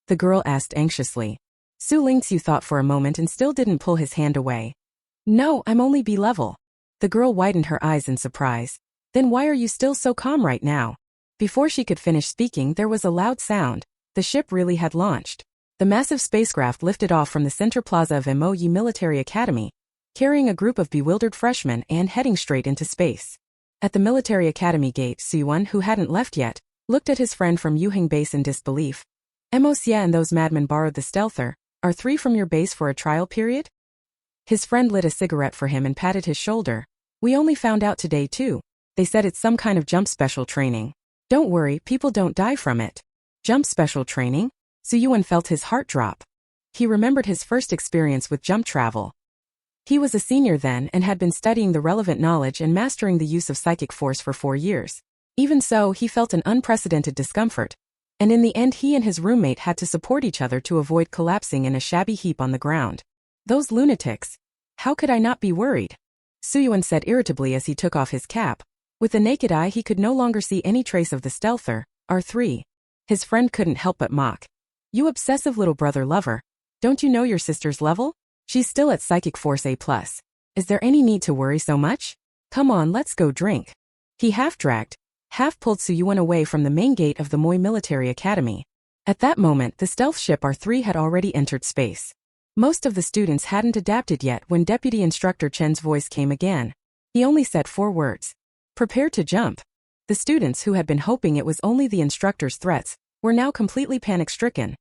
The girl asked anxiously. Xu Lingqu thought for a moment and still didn't pull his hand away. No, I'm only B level. The girl widened her eyes in surprise. Then why are you still so calm right now? Before she could finish speaking, there was a loud sound. The ship really had launched. The massive spacecraft lifted off from the center plaza of Imperial Military Academy, carrying a group of bewildered freshmen and heading straight into space. At the Military Academy gate, Suyuan, who hadn't left yet, looked at his friend from Yuheng base in disbelief. Xia and those madmen borrowed the stealther. Are 3 from your base for a trial period? His friend lit a cigarette for him and patted his shoulder. We only found out today too. They said it's some kind of jump special training. Don't worry, people don't die from it. Jump special training? Suyuan felt his heart drop. He remembered his first experience with jump travel. He was a senior then and had been studying the relevant knowledge and mastering the use of psychic force for 4 years. Even so, he felt an unprecedented discomfort. And in the end he and his roommate had to support each other to avoid collapsing in a shabby heap on the ground. Those lunatics. How could I not be worried? Suyuan said irritably as he took off his cap. With the naked eye he could no longer see any trace of the stealther, R3. His friend couldn't help but mock. You obsessive little brother lover. Don't you know your sister's level? She's still at Psychic Force A+. Is there any need to worry so much? Come on, let's go drink. He half-dragged, half-pulled Suyuan away from the main gate of the Moi Military Academy. At that moment, the stealth ship R3 had already entered space. Most of the students hadn't adapted yet when Deputy Instructor Chen's voice came again. He only said 4 words. Prepare to jump. The students, who had been hoping it was only the instructor's threats, were now completely panic-stricken.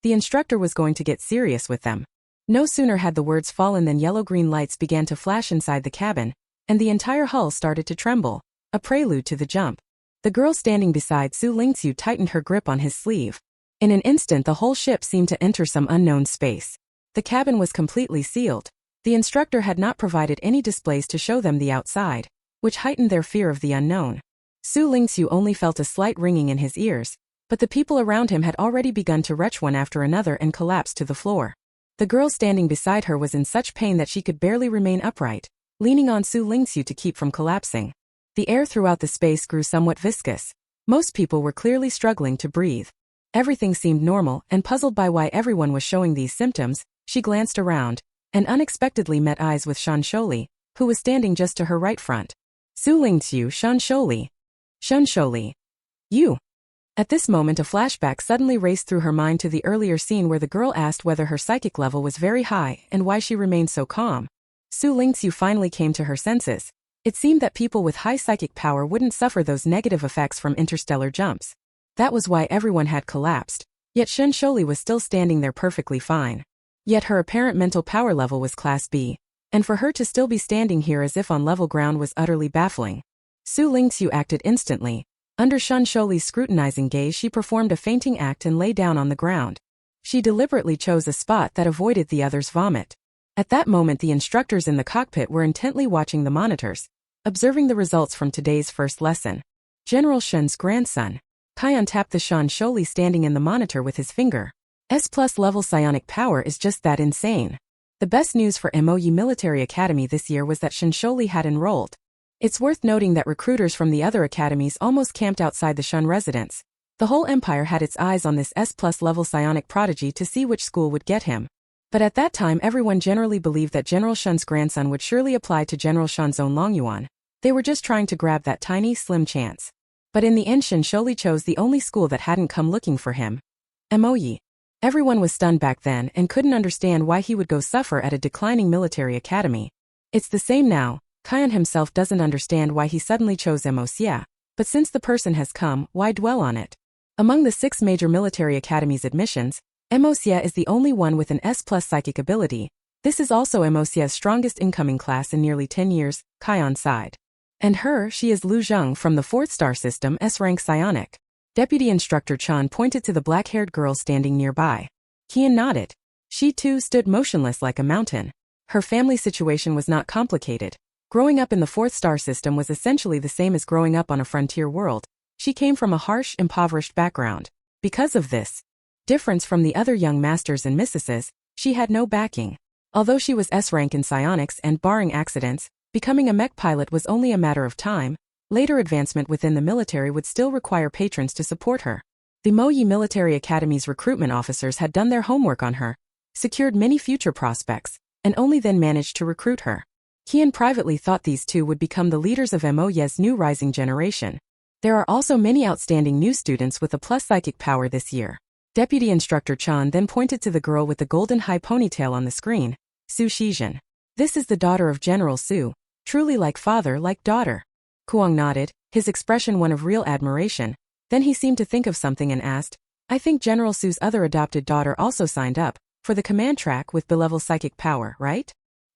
The instructor was going to get serious with them. No sooner had the words fallen than yellow-green lights began to flash inside the cabin, and the entire hull started to tremble, a prelude to the jump. The girl standing beside Xu Lingqu tightened her grip on his sleeve. In an instant the whole ship seemed to enter some unknown space. The cabin was completely sealed. The instructor had not provided any displays to show them the outside, which heightened their fear of the unknown. Xu Lingqu only felt a slight ringing in his ears, but the people around him had already begun to retch one after another and collapse to the floor. The girl standing beside her was in such pain that she could barely remain upright, leaning on Xu Lingqu to keep from collapsing. The air throughout the space grew somewhat viscous. Most people were clearly struggling to breathe. Everything seemed normal, and puzzled by why everyone was showing these symptoms, she glanced around, and unexpectedly met eyes with Shan Sholi, who was standing just to her right front. Xu Lingqu, Shan Sholi. Shan Sholi. You. At this moment a flashback suddenly raced through her mind to the earlier scene where the girl asked whether her psychic level was very high and why she remained so calm. Xu Lingqu finally came to her senses. It seemed that people with high psychic power wouldn't suffer those negative effects from interstellar jumps. That was why everyone had collapsed, yet Shan Sholi was still standing there perfectly fine. Yet her apparent mental power level was Class B, and for her to still be standing here as if on level ground was utterly baffling. Xu Lingqu acted instantly. Under Shan Sholi's scrutinizing gaze she performed a fainting act and lay down on the ground. She deliberately chose a spot that avoided the other's vomit. At that moment the instructors in the cockpit were intently watching the monitors, observing the results from today's first lesson. General Shen's grandson. Kion tapped the Shan Sholi standing in the monitor with his finger. S+ level psionic power is just that insane. The best news for Imperial Military Academy this year was that Shan Sholi had enrolled. It's worth noting that recruiters from the other academies almost camped outside the Shun residence. The whole empire had its eyes on this S+ level psionic prodigy to see which school would get him. But at that time everyone generally believed that General Shun's grandson would surely apply to General Shun's own Longyuan. They were just trying to grab that tiny, slim chance. But in the end Shuli chose the only school that hadn't come looking for him. Moyi. Everyone was stunned back then and couldn't understand why he would go suffer at a declining military academy. It's the same now. Kion himself doesn't understand why he suddenly chose Moxia, but since the person has come, why dwell on it? Among the 6 major military academies admissions, Moxia is the only one with an S+ psychic ability. This is also Moxia's strongest incoming class in nearly 10 years, Kion sighed. And she is Lu Zheng from the 4th star system S-rank psionic. Deputy Instructor Chan pointed to the black-haired girl standing nearby. Kian nodded. She too stood motionless like a mountain. Her family situation was not complicated. Growing up in the 4th star system was essentially the same as growing up on a frontier world. She came from a harsh, impoverished background. Because of this difference from the other young masters and mistresses, she had no backing. Although she was S-rank in psionics and barring accidents, becoming a mech pilot was only a matter of time. Later advancement within the military would still require patrons to support her. The Moyi Military Academy's recruitment officers had done their homework on her, secured many future prospects, and only then managed to recruit her. Kian privately thought these two would become the leaders of Moyi's new rising generation. There are also many outstanding new students with a plus psychic power this year. Deputy Instructor Chan then pointed to the girl with the golden high ponytail on the screen, Xu Lingqu. This is the daughter of General Xu, truly like father like daughter. Kuang nodded, his expression one of real admiration. Then he seemed to think of something and asked, I think General Xu's other adopted daughter also signed up for the command track with B-level psychic power, right?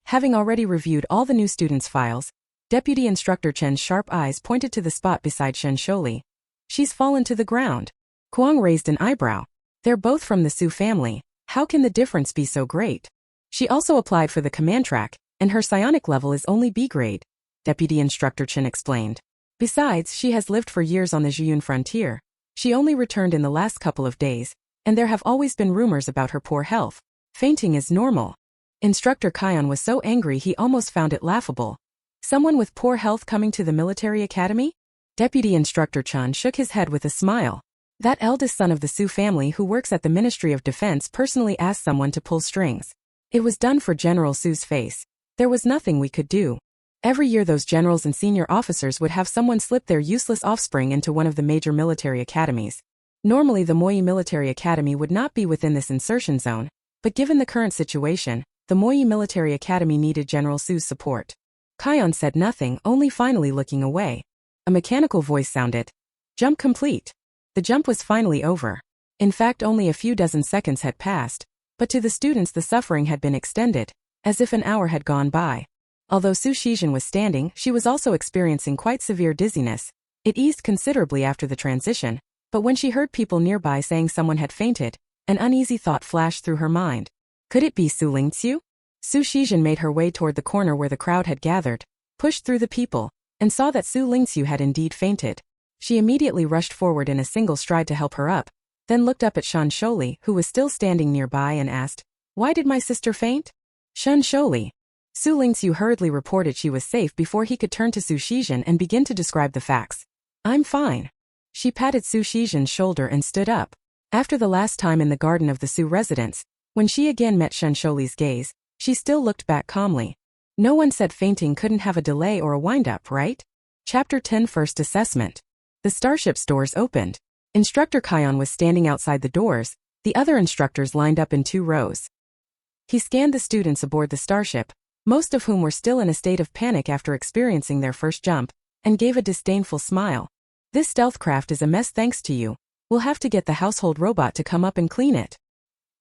Having already reviewed all the new students' files, Deputy Instructor Chen's sharp eyes pointed to the spot beside Shuli. She's fallen to the ground. Kuang raised an eyebrow. They're both from the Xu family. How can the difference be so great? She also applied for the command track, and her psionic level is only B grade, Deputy Instructor Chen explained. Besides, she has lived for years on the Zhiyun frontier. She only returned in the last couple of days, and there have always been rumors about her poor health. Fainting is normal. Instructor Kion was so angry he almost found it laughable. Someone with poor health coming to the military academy? Deputy Instructor Chan shook his head with a smile. That eldest son of the Xu family who works at the Ministry of Defense personally asked someone to pull strings. It was done for General Xu's face. There was nothing we could do. Every year those generals and senior officers would have someone slip their useless offspring into one of the major military academies. Normally the Moyi Military Academy would not be within this insertion zone, but given the current situation, the Moyi Military Academy needed General Xu's support. Kion said nothing, only finally looking away. A mechanical voice sounded. Jump complete. The jump was finally over. In fact, only a few dozen seconds had passed, but to the students the suffering had been extended, as if an hour had gone by. Although Xu Lingqu was standing, she was also experiencing quite severe dizziness. It eased considerably after the transition, but when she heard people nearby saying someone had fainted, an uneasy thought flashed through her mind. Could it be Xu Lingqu? Xu Lingqu made her way toward the corner where the crowd had gathered, pushed through the people, and saw that Xu Lingqu had indeed fainted. She immediately rushed forward in a single stride to help her up, then looked up at Shuli, who was still standing nearby, and asked, Why did my sister faint? Shuli. Xu Lingqu hurriedly reported she was safe before he could turn to Xu Lingqu and begin to describe the facts. I'm fine. She patted Xu Lingqu's shoulder and stood up. After the last time in the garden of the Xu residence, when she again met Shuli's gaze, she still looked back calmly. No one said fainting couldn't have a delay or a wind-up, right? Chapter 10 First Assessment. The starship's doors opened. Instructor Kion was standing outside the doors, the other instructors lined up in 2 rows. He scanned the students aboard the starship, most of whom were still in a state of panic after experiencing their first jump, and gave a disdainful smile. This stealth craft is a mess thanks to you. We'll have to get the household robot to come up and clean it.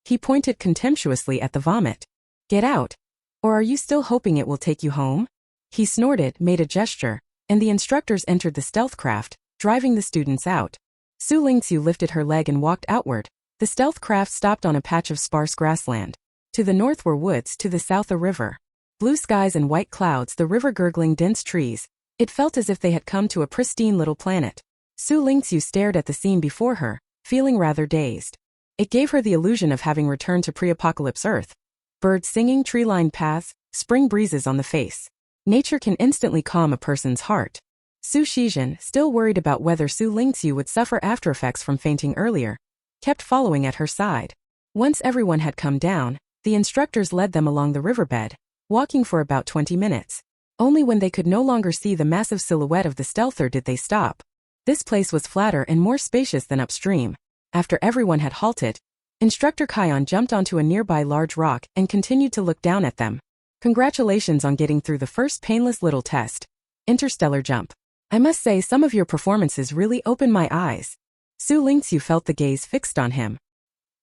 He pointed contemptuously at the vomit. Get out. Or are you still hoping it will take you home? He snorted, made a gesture, and the instructors entered the stealth craft, driving the students out. Xu Lingqu lifted her leg and walked outward. The stealth craft stopped on a patch of sparse grassland. To the north were woods, to the south a river. Blue skies and white clouds, the river gurgling dense trees. It felt as if they had come to a pristine little planet. Xu Lingqu stared at the scene before her, feeling rather dazed. It gave her the illusion of having returned to pre-apocalypse Earth. Birds singing, tree-lined paths, spring breezes on the face. Nature can instantly calm a person's heart. Xu Lingqu, still worried about whether Xu Lingqu would suffer aftereffects from fainting earlier, kept following at her side. Once everyone had come down, The instructors led them along the riverbed, walking for about 20 minutes. Only when they could no longer see the massive silhouette of the stealther did they stop. This place was flatter and more spacious than upstream. After everyone had halted, Instructor Kion jumped onto a nearby large rock and continued to look down at them. Congratulations on getting through the first painless little test. Interstellar jump. I must say some of your performances really opened my eyes. Xu Lingqu felt the gaze fixed on him.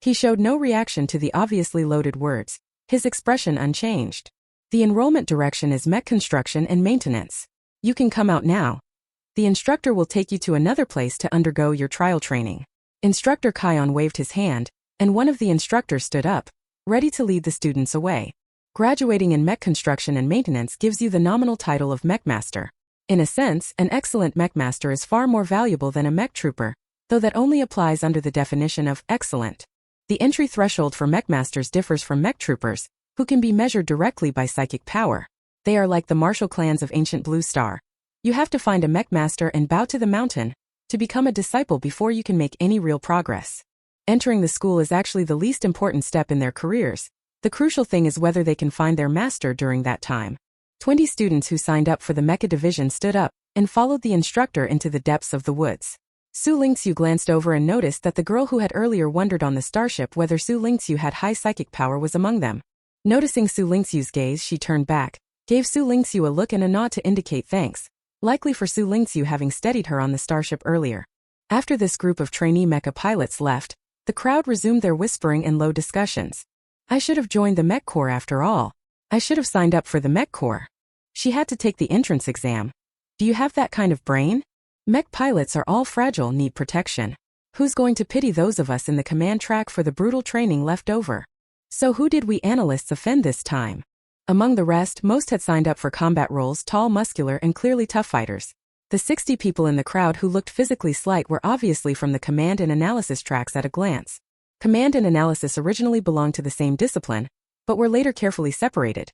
He showed no reaction to the obviously loaded words, his expression unchanged. The enrollment direction is mech construction and maintenance. You can come out now. The instructor will take you to another place to undergo your trial training. Instructor Kion waved his hand, and one of the instructors stood up, ready to lead the students away. Graduating in mech construction and maintenance gives you the nominal title of mech master. In a sense, an excellent mech master is far more valuable than a mech trooper, though that only applies under the definition of excellent. The entry threshold for mech masters differs from mech troopers, who can be measured directly by psychic power. They are like the martial clans of ancient Blue Star. You have to find a mech master and bow to the mountain to become a disciple before you can make any real progress. Entering the school is actually the least important step in their careers. The crucial thing is whether they can find their master during that time. 20 students who signed up for the Mecha division stood up and followed the instructor into the depths of the woods. Xu Lingqu glanced over and noticed that the girl who had earlier wondered on the starship whether Xu Lingqu had high psychic power was among them. Noticing Xu Lingqu's gaze, she turned back, gave Xu Lingqu a look and a nod to indicate thanks, likely for Xu Lingqu having steadied her on the starship earlier. After this group of trainee mecha pilots left, the crowd resumed their whispering and low discussions. I should have joined the Mech Corps after all. I should have signed up for the Mech Corps. She had to take the entrance exam. Do you have that kind of brain? Mech pilots are all fragile, need protection. Who's going to pity those of us in the command track for the brutal training left over? So who did we analysts offend this time? Among the rest, most had signed up for combat roles, tall, muscular, and clearly tough fighters. The 60 people in the crowd who looked physically slight were obviously from the command and analysis tracks at a glance. Command and analysis originally belonged to the same discipline, but were later carefully separated.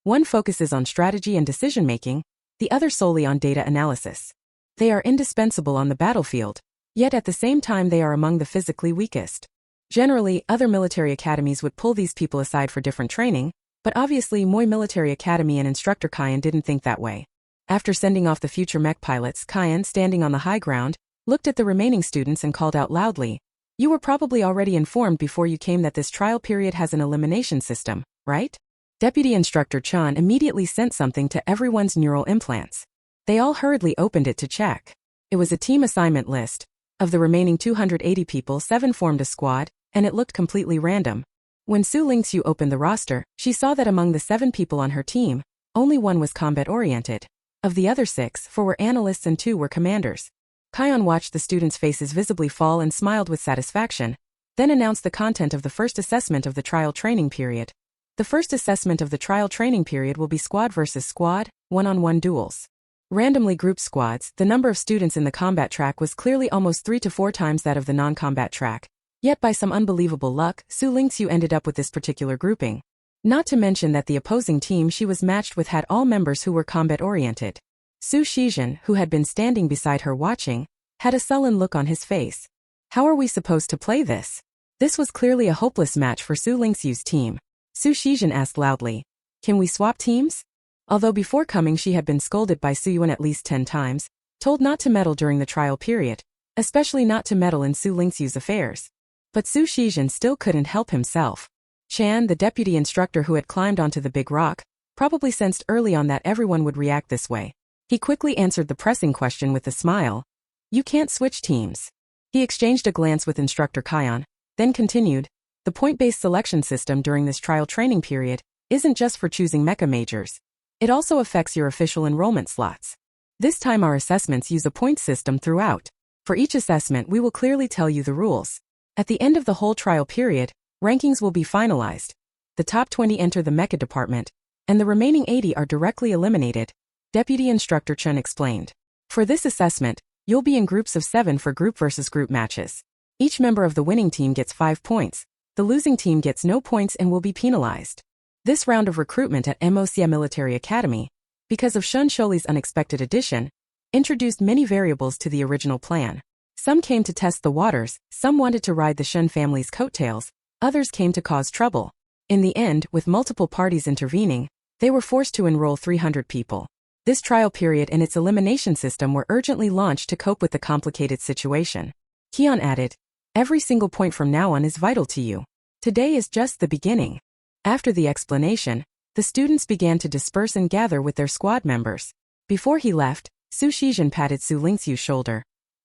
One focuses on strategy and decision-making, the other solely on data analysis. They are indispensable on the battlefield, yet at the same time they are among the physically weakest. Generally, other military academies would pull these people aside for different training, but obviously Moi Military Academy and Instructor Kion didn't think that way. After sending off the future mech pilots, Kion, standing on the high ground, looked at the remaining students and called out loudly, "You were probably already informed before you came that this trial period has an elimination system, right?" Deputy Instructor Chan immediately sent something to everyone's neural implants. They all hurriedly opened it to check. It was a team assignment list. Of the remaining 280 people, 7 formed a squad, and it looked completely random. When Xu Lingqu opened the roster, she saw that among the 7 people on her team, only 1 was combat-oriented. Of the other 6, 4 were analysts and 2 were commanders. Kion watched the students' faces visibly fall and smiled with satisfaction, then announced the content of the first assessment of the trial training period. The first assessment of the trial training period will be squad versus squad, one-on-one duels. Randomly grouped squads, the number of students in the combat track was clearly almost 3 to 4 times that of the non-combat track. Yet by some unbelievable luck, Xu Lingqu ended up with this particular grouping. Not to mention that the opposing team she was matched with had all members who were combat-oriented. Xu Shizhen, who had been standing beside her watching, had a sullen look on his face. How are we supposed to play this? This was clearly a hopeless match for Xu Lingqu's team. Xu Shizhen asked loudly, "Can we swap teams?" Although before coming she had been scolded by Xu Yuan at least 10 times, told not to meddle during the trial period, especially not to meddle in Xu Lingqu's affairs. But Xu Shizhen still couldn't help himself. Chan, the deputy instructor who had climbed onto the big rock, probably sensed early on that everyone would react this way. He quickly answered the pressing question with a smile. "You can't switch teams." He exchanged a glance with Instructor Kion, then continued, "The point-based selection system during this trial training period isn't just for choosing mecha majors. It also affects your official enrollment slots. This time our assessments use a point system throughout. For each assessment we will clearly tell you the rules. At the end of the whole trial period, rankings will be finalized. The top 20 enter the mecha department, and the remaining 80 are directly eliminated," Deputy Instructor Chen explained. "For this assessment, you'll be in groups of 7 for group versus group matches. Each member of the winning team gets 5 points. The losing team gets no points and will be penalized. This round of recruitment at Imperial Military Academy, because of Shun Sholi's unexpected addition, introduced many variables to the original plan. Some came to test the waters, some wanted to ride the Shun family's coattails, others came to cause trouble. In the end, with multiple parties intervening, they were forced to enroll 300 people. This trial period and its elimination system were urgently launched to cope with the complicated situation. Kion added, "Every single point from now on is vital to you. Today is just the beginning." After the explanation, the students began to disperse and gather with their squad members. Before he left, Xu Lingqu patted Xu Lingqu's shoulder.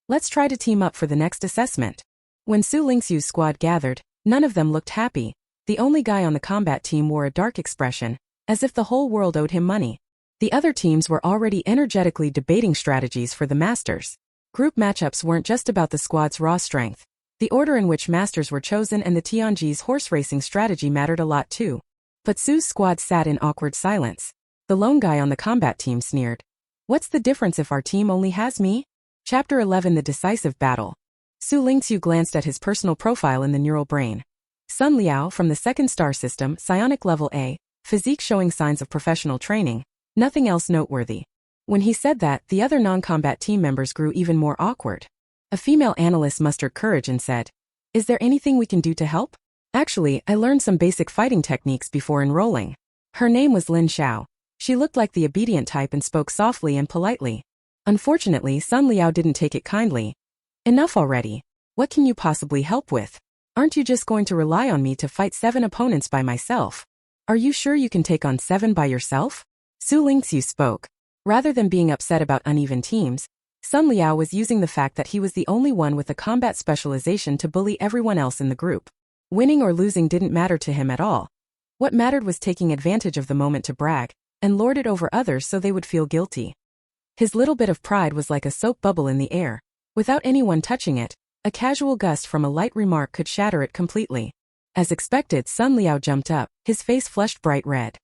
"Let's try to team up for the next assessment." When Xu Lingqu's squad gathered, none of them looked happy. The only guy on the combat team wore a dark expression, as if the whole world owed him money. The other teams were already energetically debating strategies for the masters. Group matchups weren't just about the squad's raw strength. The order in which masters were chosen and the Tianji's horse racing strategy mattered a lot too. But Xu's squad sat in awkward silence. The lone guy on the combat team sneered. "What's the difference if our team only has me?" Chapter 11: The Decisive Battle. Xu Lingqu glanced at his personal profile in the neural brain. Sun Liao from the second star system, psionic level A, physique showing signs of professional training. Nothing else noteworthy. When he said that, the other non-combat team members grew even more awkward. A female analyst mustered courage and said, "Is there anything we can do to help? Actually, I learned some basic fighting techniques before enrolling." Her name was Lin Xiao. She looked like the obedient type and spoke softly and politely. Unfortunately, Sun Liao didn't take it kindly. "Enough already. What can you possibly help with? Aren't you just going to rely on me to fight 7 opponents by myself? Are you sure you can take on 7 by yourself?" Xu Lingqu spoke. Rather than being upset about uneven teams, Sun Liao was using the fact that he was the only one with a combat specialization to bully everyone else in the group. Winning or losing didn't matter to him at all. What mattered was taking advantage of the moment to brag and lord it over others so they would feel guilty. His little bit of pride was like a soap bubble in the air. Without anyone touching it, a casual gust from a light remark could shatter it completely. As expected, Sun Liao jumped up, his face flushed bright red.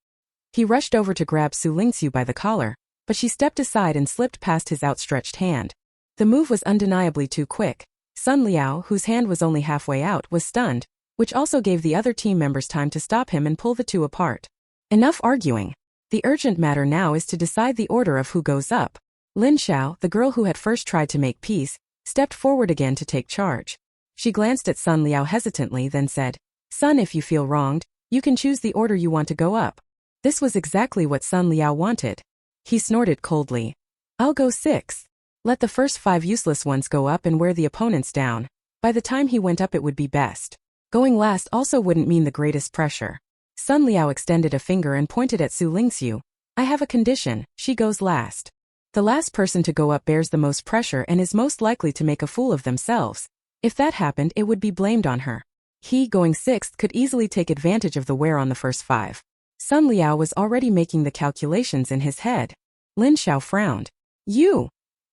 He rushed over to grab Xu Lingqu by the collar, but she stepped aside and slipped past his outstretched hand. The move was undeniably too quick. Sun Liao, whose hand was only halfway out, was stunned, which also gave the other team members time to stop him and pull the two apart. Enough arguing. The urgent matter now is to decide the order of who goes up. Lin Xiao, the girl who had first tried to make peace, stepped forward again to take charge. She glanced at Sun Liao hesitantly, then said, "Sun, if you feel wronged, you can choose the order you want to go up." This was exactly what Sun Liao wanted. He snorted coldly. "I'll go 6. Let the first 5 useless ones go up and wear the opponents down. By the time he went up it would be best. Going last also wouldn't mean the greatest pressure." Sun Liao extended a finger and pointed at Xu Lingqu. "I have a condition, she goes last. The last person to go up bears the most pressure and is most likely to make a fool of themselves. If that happened, it would be blamed on her. He, going 6th, could easily take advantage of the wear on the first 5. Sun Liao was already making the calculations in his head. Lin Xiao frowned. "You!"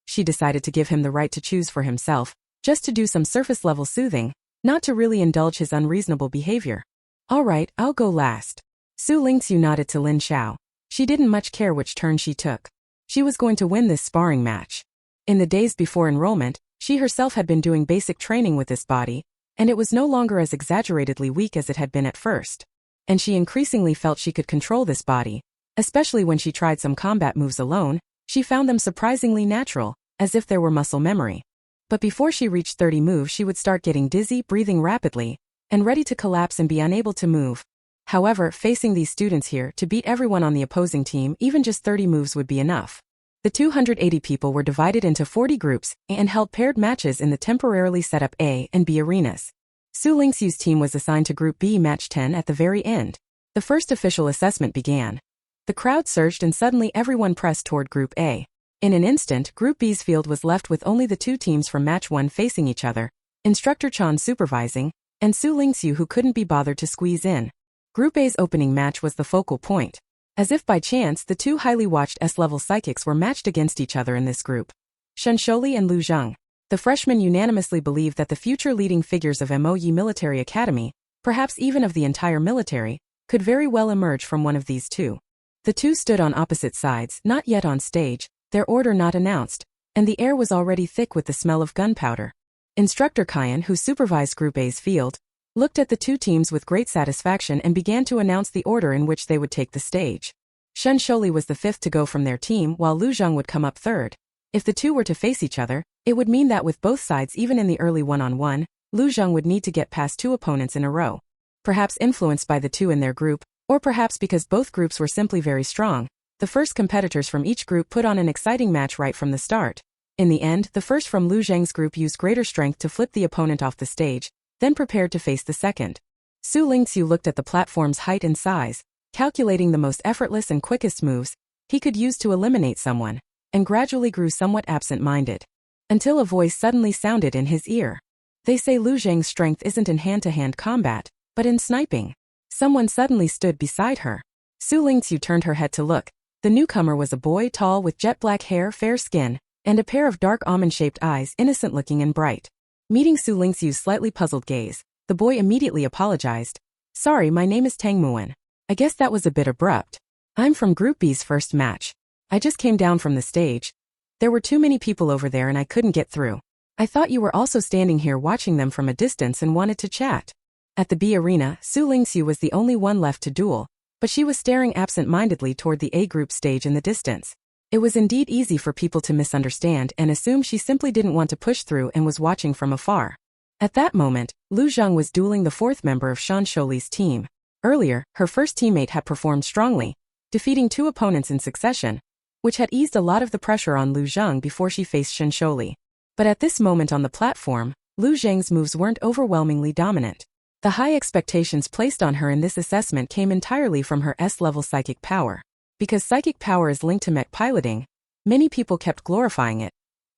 She decided to give him the right to choose for himself, just to do some surface-level soothing, not to really indulge his unreasonable behavior. "All right, I'll go last." Xu Lingqu nodded to Lin Xiao. She didn't much care which turn she took. She was going to win this sparring match. In the days before enrollment, she herself had been doing basic training with this body, and it was no longer as exaggeratedly weak as it had been at first. And she increasingly felt she could control this body, especially when she tried some combat moves alone. She found them surprisingly natural, as if there were muscle memory. But before she reached 30 moves she would start getting dizzy, breathing rapidly, and ready to collapse and be unable to move. However, facing these students here, to beat everyone on the opposing team, even just 30 moves would be enough. The 280 people were divided into 40 groups and held paired matches in the temporarily set up A and B arenas. Xu Lingqu's team was assigned to Group B match 10 at the very end. The first official assessment began. The crowd surged and suddenly everyone pressed toward Group A. In an instant, Group B's field was left with only the 2 teams from match 1 facing each other, Instructor Chan supervising, and Xu Lingqu who couldn't be bothered to squeeze in. Group A's opening match was the focal point. As if by chance, the 2 highly watched S-level psychics were matched against each other in this group. Shuli and Lu Zheng. The freshmen unanimously believed that the future leading figures of Imperial Military Academy, perhaps even of the entire military, could very well emerge from one of these 2. The 2 stood on opposite sides, not yet on stage, their order not announced, and the air was already thick with the smell of gunpowder. Instructor Kyan, who supervised Group A's field, looked at the 2 teams with great satisfaction and began to announce the order in which they would take the stage. Shuli was the 5th to go from their team, while Lu Zheng would come up 3rd. If the 2 were to face each other, it would mean that with both sides even in the early one-on-one, Lu Zheng would need to get past 2 opponents in a row. Perhaps influenced by the two in their group, or perhaps because both groups were simply very strong. The first competitors from each group put on an exciting match right from the start. In the end, the first from Lu Zheng's group used greater strength to flip the opponent off the stage, then prepared to face the second. Xu Lingqu looked at the platform's height and size, calculating the most effortless and quickest moves he could use to eliminate someone, and gradually grew somewhat absent-minded. Until a voice suddenly sounded in his ear. They say Lu Zheng's strength isn't in hand-to-hand combat, but in sniping. Someone suddenly stood beside her. Xu Lingqu turned her head to look. The newcomer was a boy tall with jet-black hair, fair skin, and a pair of dark almond-shaped eyes, innocent-looking and bright. Meeting Xu Lingqiu's slightly puzzled gaze, the boy immediately apologized. "Sorry, my name is Tang Muwen. I guess that was a bit abrupt. I'm from Group B's first match. I just came down from the stage. There were too many people over there and I couldn't get through. I thought you were also standing here watching them from a distance and wanted to chat." At the B arena, Xu Lingqiu was the only one left to duel, but she was staring absent-mindedly toward the A group stage in the distance. It was indeed easy for people to misunderstand and assume she simply didn't want to push through and was watching from afar. At that moment, Lu Zheng was dueling the fourth member of Shan Shouli's team. Earlier, her first teammate had performed strongly, defeating two opponents in succession, which had eased a lot of the pressure on Lu Zheng before she faced Shan Shouli. But at this moment on the platform, Lu Zheng's moves weren't overwhelmingly dominant. The high expectations placed on her in this assessment came entirely from her S-level psychic power. Because psychic power is linked to mech piloting, many people kept glorifying it,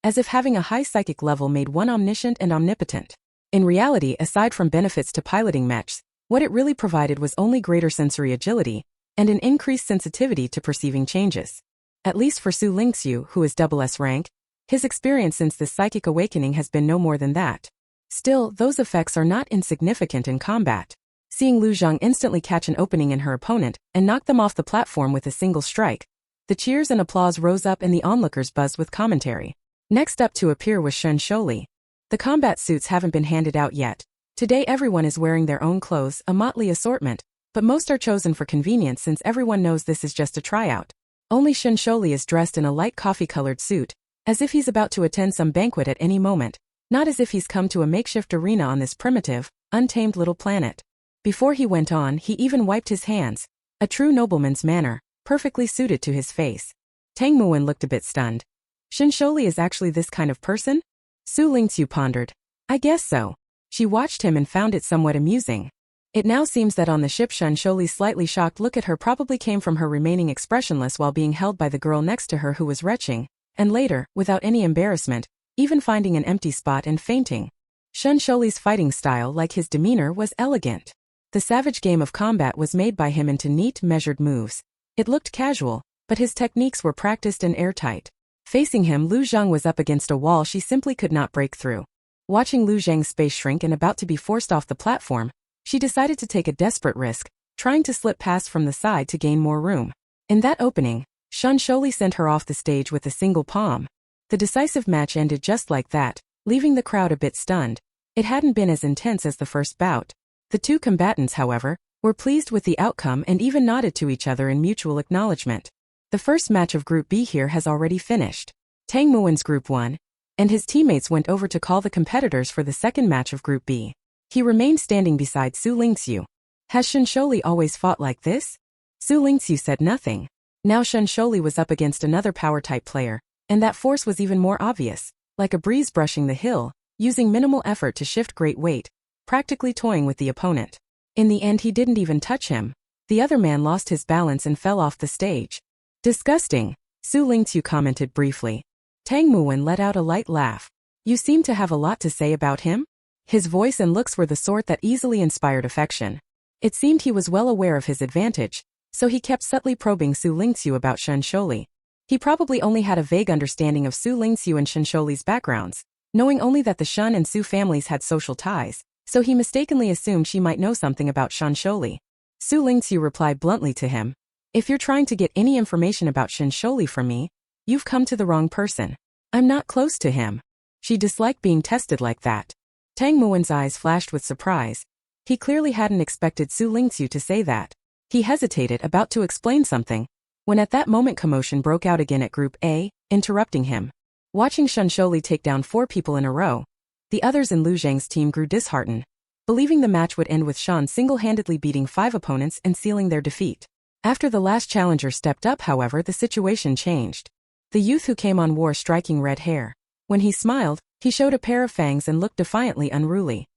as if having a high psychic level made one omniscient and omnipotent. In reality, aside from benefits to piloting mechs, what it really provided was only greater sensory agility and an increased sensitivity to perceiving changes. At least for Xu Lingqiu, who is S rank, his experience since this psychic awakening has been no more than that. Still, those effects are not insignificant in combat. Seeing Lu Zheng instantly catch an opening in her opponent and knock them off the platform with a single strike, the cheers and applause rose up and the onlookers buzzed with commentary. Next up to appear was Shan Shouli. The combat suits haven't been handed out yet. Today everyone is wearing their own clothes, a motley assortment, but most are chosen for convenience since everyone knows this is just a tryout. Only Shan Shouli is dressed in a light coffee-colored suit, as if he's about to attend some banquet at any moment, not as if he's come to a makeshift arena on this primitive, untamed little planet. Before he went on, he even wiped his hands, a true nobleman's manner, perfectly suited to his face. Tang Muwen looked a bit stunned. Shan Shouli is actually this kind of person? Xu Lingqiu pondered. I guess so. She watched him and found it somewhat amusing. It now seems that on the ship Shan Shouli's slightly shocked look at her probably came from her remaining expressionless while being held by the girl next to her who was retching, and later, without any embarrassment, even finding an empty spot and fainting. Shan Shouli's fighting style, like his demeanor, was elegant. The savage game of combat was made by him into neat, measured moves. It looked casual, but his techniques were practiced and airtight. Facing him, Lu Zheng was up against a wall she simply could not break through. Watching Lu Zheng's space shrink and about to be forced off the platform, she decided to take a desperate risk, trying to slip past from the side to gain more room. In that opening, Shan Shouli sent her off the stage with a single palm. The decisive match ended just like that, leaving the crowd a bit stunned. It hadn't been as intense as the first bout. The two combatants, however, were pleased with the outcome and even nodded to each other in mutual acknowledgement. The first match of Group B here has already finished. Tang Muwen's Group won, and his teammates went over to call the competitors for the second match of Group B. He remained standing beside Xu Lingqiu. Has Shan Shouli always fought like this? Xu Lingqiu said nothing. Now Shan Shouli was up against another power-type player, and that force was even more obvious, like a breeze brushing the hill, using minimal effort to shift great weight, practically toying with the opponent. In the end he didn't even touch him. The other man lost his balance and fell off the stage. Disgusting, Xu Lingqiu commented briefly. Tang Muwen let out a light laugh. You seem to have a lot to say about him? His voice and looks were the sort that easily inspired affection. It seemed he was well aware of his advantage, so he kept subtly probing Xu Lingqiu about Shan Shouli. He probably only had a vague understanding of Xu Lingqiu and Shan Shouli's backgrounds, knowing only that the Shan and Xu families had social ties, so he mistakenly assumed she might know something about Shan Shouli. Xu Lingqiu replied bluntly to him. If you're trying to get any information about Shan Shouli from me, you've come to the wrong person. I'm not close to him. She disliked being tested like that. Tang Muwen's eyes flashed with surprise. He clearly hadn't expected Xu Lingqiu to say that. He hesitated, about to explain something, when at that moment commotion broke out again at Group A, interrupting him. Watching Shan Shouli take down 4 people in a row, the others in Lu Zheng's team grew disheartened. believing the match would end with Shan single-handedly beating 5 opponents and sealing their defeat. After the last challenger stepped up, however, the situation changed. The youth who came on wore striking red hair. When he smiled, he showed a pair of fangs and looked defiantly unruly.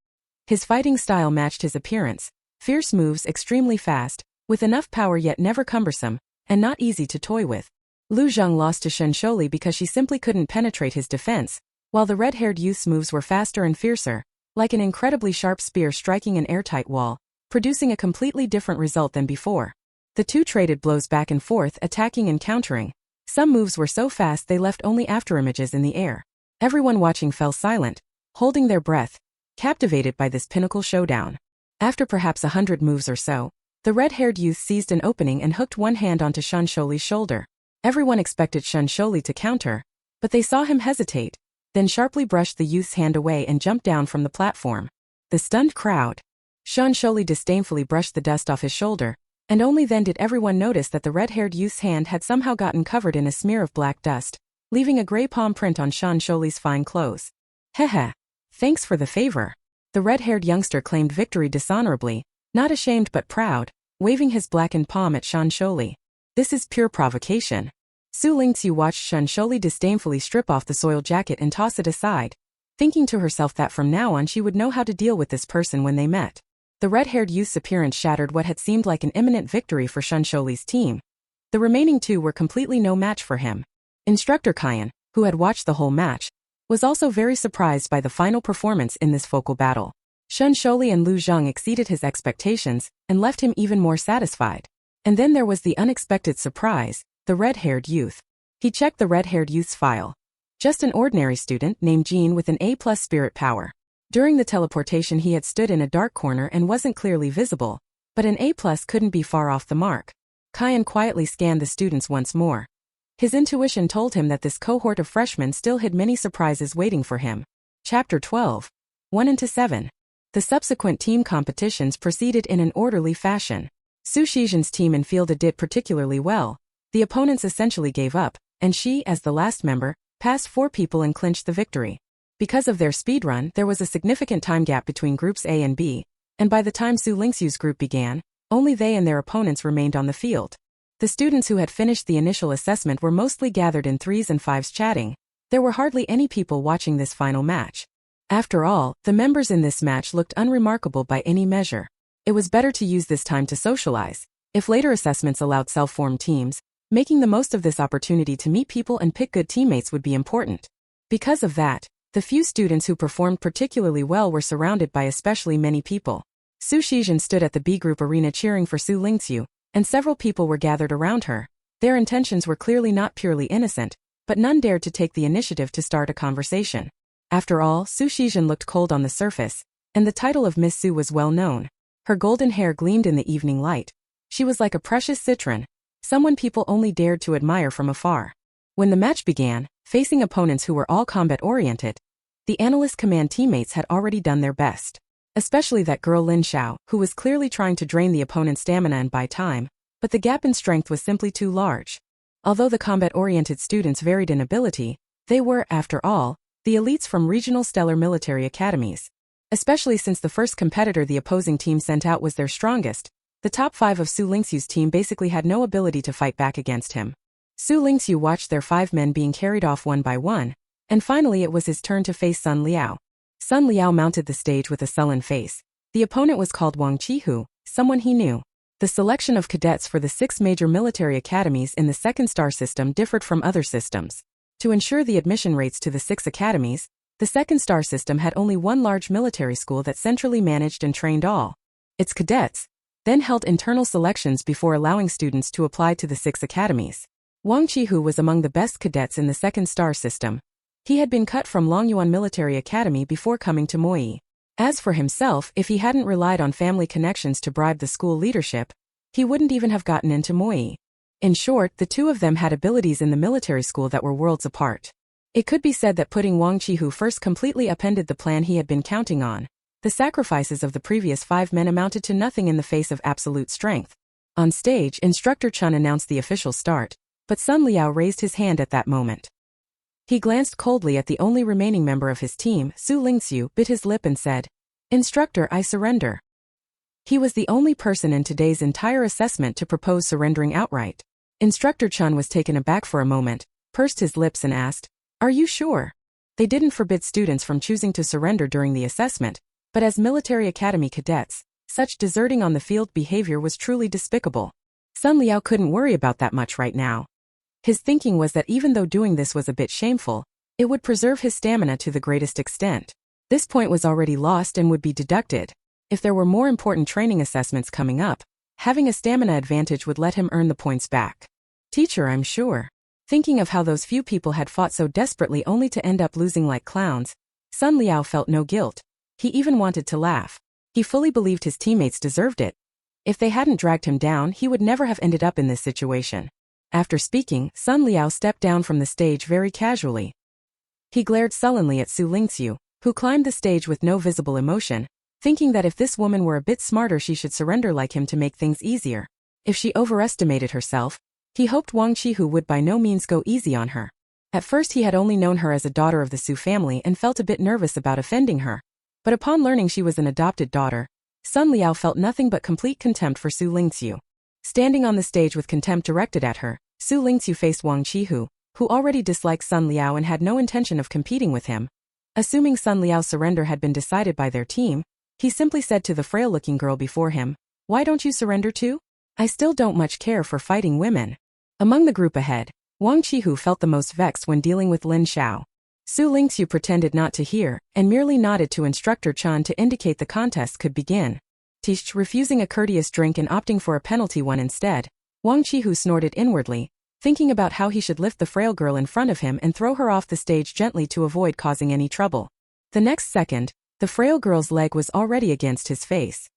His fighting style matched his appearance, fierce moves extremely fast, with enough power yet never cumbersome, and not easy to toy with. Lu Zheng lost to Shen Sholi because she simply couldn't penetrate his defense, while the red-haired youth's moves were faster and fiercer, like an incredibly sharp spear striking an airtight wall, producing a completely different result than before. The two traded blows back and forth, attacking and countering. Some moves were so fast they left only afterimages in the air. Everyone watching fell silent, holding their breath, captivated by this pinnacle showdown. After perhaps 100 moves or so, the red-haired youth seized an opening and hooked one hand onto Shen Sholi's shoulder. Everyone expected Shen Sholi to counter, but they saw him hesitate, then sharply brushed the youth's hand away and jumped down from the platform. The stunned crowd. Shen Sholi disdainfully brushed the dust off his shoulder, and only then did everyone notice that the red-haired youth's hand had somehow gotten covered in a smear of black dust, leaving a gray palm print on Shen Sholi's fine clothes. Heh. Thanks for the favor. The red-haired youngster claimed victory dishonorably, not ashamed but proud, waving his blackened palm at Shen Sholi. This is pure provocation. Xu Lingqu watched Shen Sholi disdainfully strip off the soiled jacket and toss it aside, thinking to herself that from now on she would know how to deal with this person when they met. The red-haired youth's appearance shattered what had seemed like an imminent victory for Shen Sholi's team. The remaining two were completely no match for him. Instructor Kyan, who had watched the whole match, was also very surprised by the final performance in this focal battle. Shen Sholi and Lu Zheng exceeded his expectations and left him even more satisfied. And then there was the unexpected surprise, the red-haired youth. He checked the red-haired youth's file. Just an ordinary student named Jean with an A+ spirit power. During the teleportation he had stood in a dark corner and wasn't clearly visible, but an A+ couldn't be far off the mark. Kyan quietly scanned the students once more. His intuition told him that this cohort of freshmen still had many surprises waiting for him. Chapter 12. 1-7. The subsequent team competitions proceeded in an orderly fashion. Su Shizhen's team in field did particularly well. The opponents essentially gave up, and she, as the last member, passed 4 people and clinched the victory. Because of their speedrun, there was a significant time gap between groups A and B, and by the time Xu Lingqu's group began, only they and their opponents remained on the field. The students who had finished the initial assessment were mostly gathered in 3s and 5s chatting. There were hardly any people watching this final match. After all, the members in this match looked unremarkable by any measure. It was better to use this time to socialize. If later assessments allowed self-formed teams, making the most of this opportunity to meet people and pick good teammates would be important. Because of that, the few students who performed particularly well were surrounded by especially many people. Su Shizhen stood at the B group arena cheering for Xu Lingqu, and several people were gathered around her. Their intentions were clearly not purely innocent, but none dared to take the initiative to start a conversation. After all, Su Shizhen looked cold on the surface, and the title of Miss Su was well known. Her golden hair gleamed in the evening light. She was like a precious citron, someone people only dared to admire from afar. When the match began, facing opponents who were all combat-oriented, the analyst command teammates had already done their best. Especially that girl Lin Xiao, who was clearly trying to drain the opponent's stamina and buy time, but the gap in strength was simply too large. Although the combat-oriented students varied in ability, they were, after all, the elites from regional stellar military academies. Especially since the first competitor the opposing team sent out was their strongest, the top 5 of Xu Lingqu's team basically had no ability to fight back against him. Xu Lingqu watched their 5 men being carried off one by one, and finally it was his turn to face Sun Liao. Sun Liao mounted the stage with a sullen face. The opponent was called Wang Qihu, someone he knew. The selection of cadets for the 6 major military academies in the second star system differed from other systems. To ensure the admission rates to the 6 academies, the second star system had only one large military school that centrally managed and trained all its cadets, then held internal selections before allowing students to apply to the 6 academies. Wang Qihu was among the best cadets in the second star system. He had been cut from Longyuan Military Academy before coming to Moyi. As for himself, if he hadn't relied on family connections to bribe the school leadership, he wouldn't even have gotten into Moyi. In short, the two of them had abilities in the military school that were worlds apart. It could be said that putting Wang Qihu first completely upended the plan he had been counting on. The sacrifices of the previous 5 men amounted to nothing in the face of absolute strength. On stage, Instructor Chun announced the official start, but Sun Liao raised his hand at that moment. He glanced coldly at the only remaining member of his team, Xu Lingqu, bit his lip and said, Instructor, I surrender. He was the only person in today's entire assessment to propose surrendering outright. Instructor Chun was taken aback for a moment, pursed his lips and asked, "Are you sure?" They didn't forbid students from choosing to surrender during the assessment, but as military academy cadets, such deserting on the field behavior was truly despicable. Sun Liao couldn't worry about that much right now. His thinking was that even though doing this was a bit shameful, it would preserve his stamina to the greatest extent. This point was already lost and would be deducted. If there were more important training assessments coming up, having a stamina advantage would let him earn the points back. Teacher, I'm sure. Thinking of how those few people had fought so desperately only to end up losing like clowns, Sun Liao felt no guilt. He even wanted to laugh. He fully believed his teammates deserved it. If they hadn't dragged him down, he would never have ended up in this situation. After speaking, Sun Liao stepped down from the stage very casually. He glared sullenly at Xu Lingqu, who climbed the stage with no visible emotion, thinking that if this woman were a bit smarter she should surrender like him to make things easier. If she overestimated herself, he hoped Wang Qihu would by no means go easy on her. At first he had only known her as a daughter of the Xu family and felt a bit nervous about offending her. But upon learning she was an adopted daughter, Sun Liao felt nothing but complete contempt for Xu Lingqu. Standing on the stage with contempt directed at her, Xu Lingqu faced Wang Qihu, who already disliked Sun Liao and had no intention of competing with him. Assuming Sun Liao's surrender had been decided by their team, he simply said to the frail-looking girl before him, "Why don't you surrender too? I still don't much care for fighting women." Among the group ahead, Wang Qihu felt the most vexed when dealing with Lin Xiao. Xu Lingqu pretended not to hear and merely nodded to Instructor Chan to indicate the contest could begin. Tish refusing a courteous drink and opting for a penalty one instead, Wang Qihu snorted inwardly, thinking about how he should lift the frail girl in front of him and throw her off the stage gently to avoid causing any trouble. The next second, the frail girl's leg was already against his face.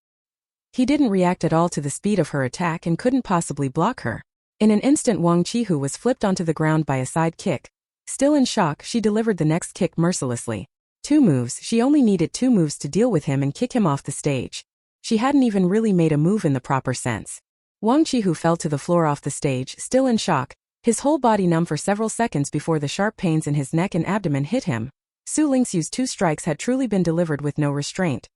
He didn't react at all to the speed of her attack and couldn't possibly block her. In an instant Wang Qihu was flipped onto the ground by a side kick. Still in shock, she delivered the next kick mercilessly. 2 moves, she only needed 2 moves to deal with him and kick him off the stage. She hadn't even really made a move in the proper sense. Wang Qihu fell to the floor off the stage, still in shock, his whole body numb for several seconds before the sharp pains in his neck and abdomen hit him. Xu Lingqiu's 2 strikes had truly been delivered with no restraint.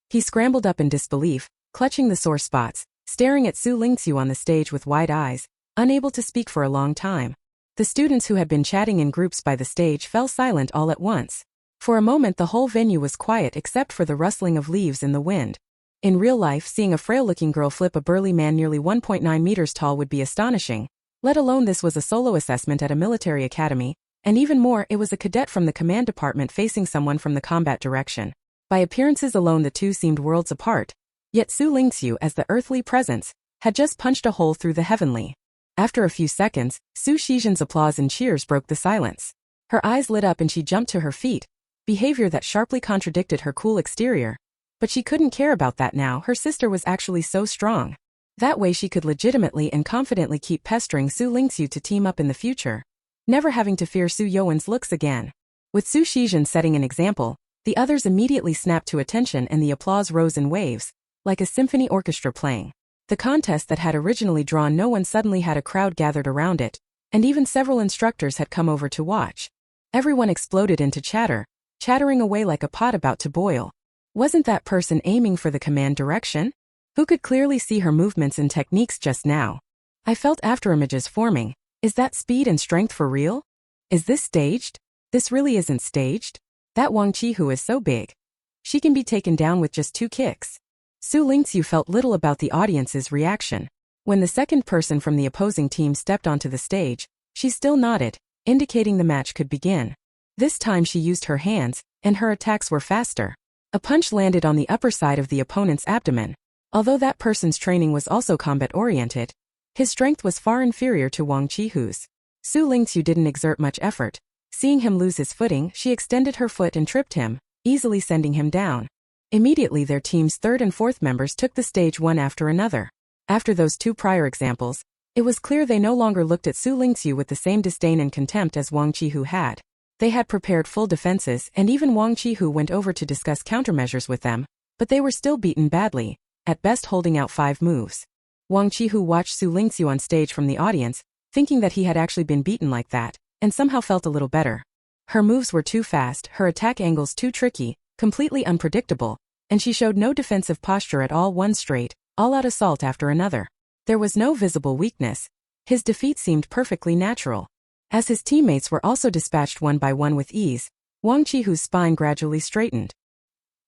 He scrambled up in disbelief, clutching the sore spots, staring at Xu Lingqiu on the stage with wide eyes, unable to speak for a long time. The students who had been chatting in groups by the stage fell silent all at once. For a moment the whole venue was quiet except for the rustling of leaves in the wind. In real life, seeing a frail-looking girl flip a burly man nearly 1.9 meters tall would be astonishing, let alone this was a solo assessment at a military academy, and even more, it was a cadet from the command department facing someone from the combat direction. By appearances alone the two seemed worlds apart, yet Xu Lingqiu, as the earthly presence, had just punched a hole through the heavenly. After a few seconds, Xu Shizhen's applause and cheers broke the silence. Her eyes lit up and she jumped to her feet, behavior that sharply contradicted her cool exterior. But she couldn't care about that now, her sister was actually so strong. That way she could legitimately and confidently keep pestering Xu Lingqiu to team up in the future, never having to fear Xu Youen's looks again. With Xu Shizhen setting an example, the others immediately snapped to attention and the applause rose in waves, like a symphony orchestra playing. The contest that had originally drawn no one suddenly had a crowd gathered around it, and even several instructors had come over to watch. Everyone exploded into chatter, chattering away like a pot about to boil. Wasn't that person aiming for the command direction? Who could clearly see her movements and techniques just now? I felt afterimages forming. Is that speed and strength for real? Is this staged? This really isn't staged? That Wang Qihu is so big. She can be taken down with just 2 kicks. Xu Lingqiu felt little about the audience's reaction. When the second person from the opposing team stepped onto the stage, she still nodded, indicating the match could begin. This time she used her hands, and her attacks were faster. A punch landed on the upper side of the opponent's abdomen. Although that person's training was also combat-oriented, his strength was far inferior to Wang Qihu's. Xu Lingqiu didn't exert much effort. Seeing him lose his footing, she extended her foot and tripped him, easily sending him down. Immediately their team's 3rd and 4th members took the stage one after another. After those 2 prior examples, it was clear they no longer looked at Xu Lingqiu with the same disdain and contempt as Wang Qihu had. They had prepared full defenses and even Wang Qihu went over to discuss countermeasures with them, but they were still beaten badly, at best holding out 5 moves. Wang Qihu watched Xu Lingqiu on stage from the audience, thinking that he had actually been beaten like that, and somehow felt a little better. Her moves were too fast, her attack angles too tricky, completely unpredictable, and she showed no defensive posture at all, one straight, all-out assault after another. There was no visible weakness. His defeat seemed perfectly natural. As his teammates were also dispatched one by one with ease, Wang Qihu's spine gradually straightened.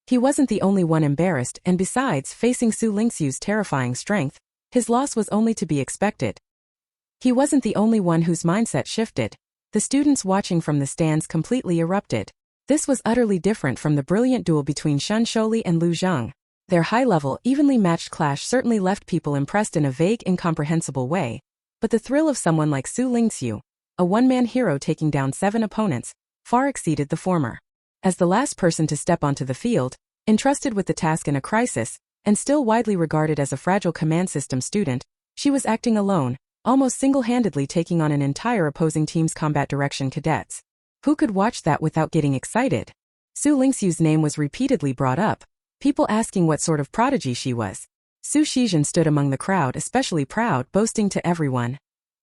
He wasn't the only one embarrassed, and besides, facing Xu Lingqu's terrifying strength, his loss was only to be expected. He wasn't the only one whose mindset shifted. The students watching from the stands completely erupted. This was utterly different from the brilliant duel between Shen Sholi and Lu Zheng. Their high-level, evenly matched clash certainly left people impressed in a vague, incomprehensible way, but the thrill of someone like Xu Lingqu, a one-man hero taking down 7 opponents, far exceeded the former. As the last person to step onto the field, entrusted with the task in a crisis, and still widely regarded as a fragile command system student, she was acting alone, almost single-handedly taking on an entire opposing team's combat direction cadets. Who could watch that without getting excited? Xu Lingqu's name was repeatedly brought up, people asking what sort of prodigy she was. Su Shizhen stood among the crowd, especially proud, boasting to everyone.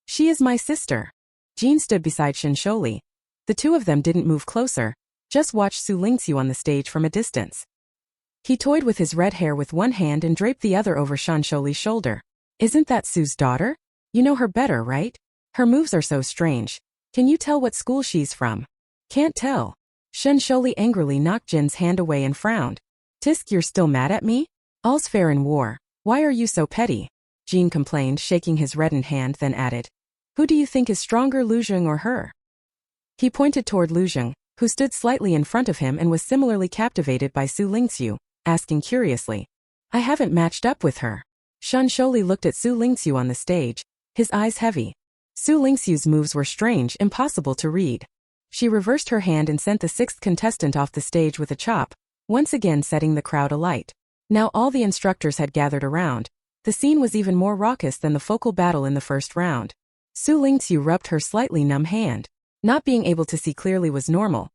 "She is my sister." Jean stood beside Shen Sholi. The two of them didn't move closer, just watched Xu Lingqu on the stage from a distance. He toyed with his red hair with one hand and draped the other over Shen Sholi's shoulder. "Isn't that Su's daughter? You know her better, right? Her moves are so strange. Can you tell what school she's from?" "Can't tell." Shen Sholi angrily knocked Jin's hand away and frowned. "Tisk, you're still mad at me? All's fair in war. Why are you so petty?" Jin complained, shaking his reddened hand, then added, "Who do you think is stronger, Lu Zheng or her?" He pointed toward Lu Zheng, who stood slightly in front of him and was similarly captivated by Xu Lingqu, asking curiously, "I haven't matched up with her." Shen Sholi looked at Xu Lingqu on the stage, his eyes heavy. Xu Lingqu's moves were strange, impossible to read. She reversed her hand and sent the 6th contestant off the stage with a chop, once again setting the crowd alight. Now all the instructors had gathered around. The scene was even more raucous than the focal battle in the first round. Xu Lingqu rubbed her slightly numb hand. Not being able to see clearly was normal.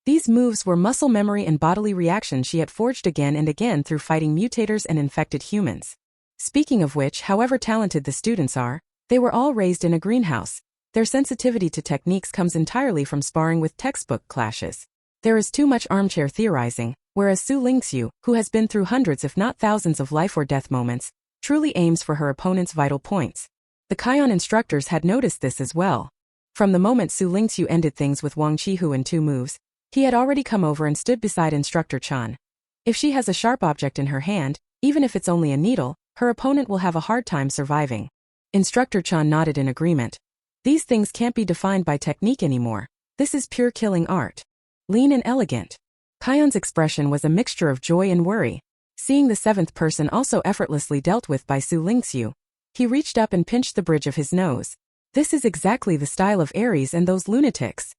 These moves were muscle memory and bodily reactions she had forged again and again through fighting mutators and infected humans. Speaking of which, however talented the students are, they were all raised in a greenhouse. Their sensitivity to techniques comes entirely from sparring with textbook clashes. There is too much armchair theorizing, whereas Xu Lingqu, who has been through hundreds if not thousands of life or death moments, truly aims for her opponent's vital points. The Kion instructors had noticed this as well. From the moment Xu Lingqu ended things with Wang Qihu in 2 moves, he had already come over and stood beside Instructor Chan. If she has a sharp object in her hand, even if it's only a needle, her opponent will have a hard time surviving. Instructor Chan nodded in agreement. These things can't be defined by technique anymore. This is pure killing art. Lean and elegant. Kion's expression was a mixture of joy and worry. Seeing the 7th person also effortlessly dealt with by Xu Lingqu, he reached up and pinched the bridge of his nose. This is exactly the style of Ares and those lunatics.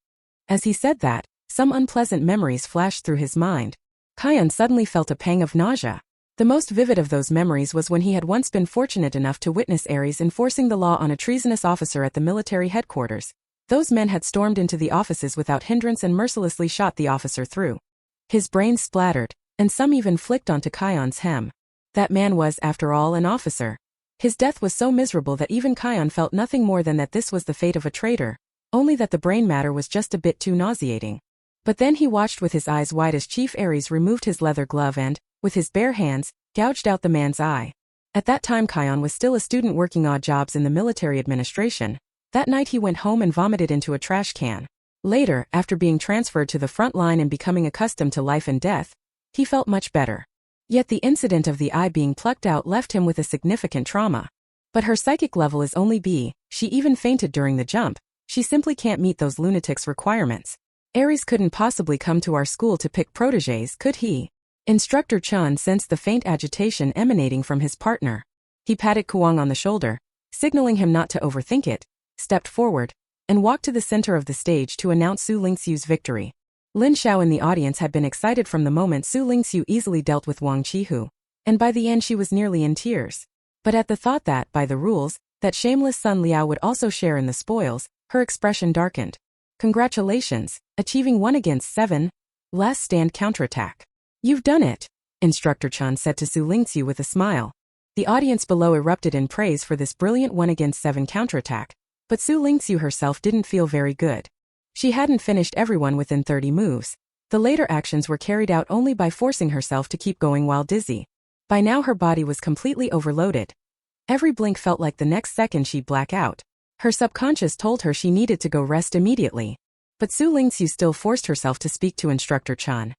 As he said that, some unpleasant memories flashed through his mind. Kion suddenly felt a pang of nausea. The most vivid of those memories was when he had once been fortunate enough to witness Ares enforcing the law on a treasonous officer at the military headquarters. Those men had stormed into the offices without hindrance and mercilessly shot the officer through. His brains splattered, and some even flicked onto Kion's hem. That man was, after all, an officer. His death was so miserable that even Kion felt nothing more than that this was the fate of a traitor, only that the brain matter was just a bit too nauseating. But then he watched with his eyes wide as Chief Ares removed his leather glove and, with his bare hands, gouged out the man's eye. At that time Kion was still a student working odd jobs in the military administration. That night he went home and vomited into a trash can. Later, after being transferred to the front line and becoming accustomed to life and death, he felt much better. Yet the incident of the eye being plucked out left him with a significant trauma. But her psychic level is only B, she even fainted during the jump. She simply can't meet those lunatics' requirements. Ares couldn't possibly come to our school to pick protégés, could he? Instructor Chan sensed the faint agitation emanating from his partner. He patted Kuang on the shoulder, signaling him not to overthink it, stepped forward, and walked to the center of the stage to announce Xu Lingqu's victory. Lin Xiao in the audience had been excited from the moment Xu Lingqu easily dealt with Wang Qihu, and by the end she was nearly in tears. But at the thought that, by the rules, that shameless Sun Liao would also share in the spoils, her expression darkened. Congratulations, achieving 1 against 7. Last stand counterattack. You've done it, Instructor Chan said to Xu Lingqu with a smile. The audience below erupted in praise for this brilliant 1 against 7 counterattack, but Xu Lingqu herself didn't feel very good. She hadn't finished everyone within 30 moves. The later actions were carried out only by forcing herself to keep going while dizzy. By now her body was completely overloaded. Every blink felt like the next second she'd black out. Her subconscious told her she needed to go rest immediately. But Xu Lingqu still forced herself to speak to Instructor Chan.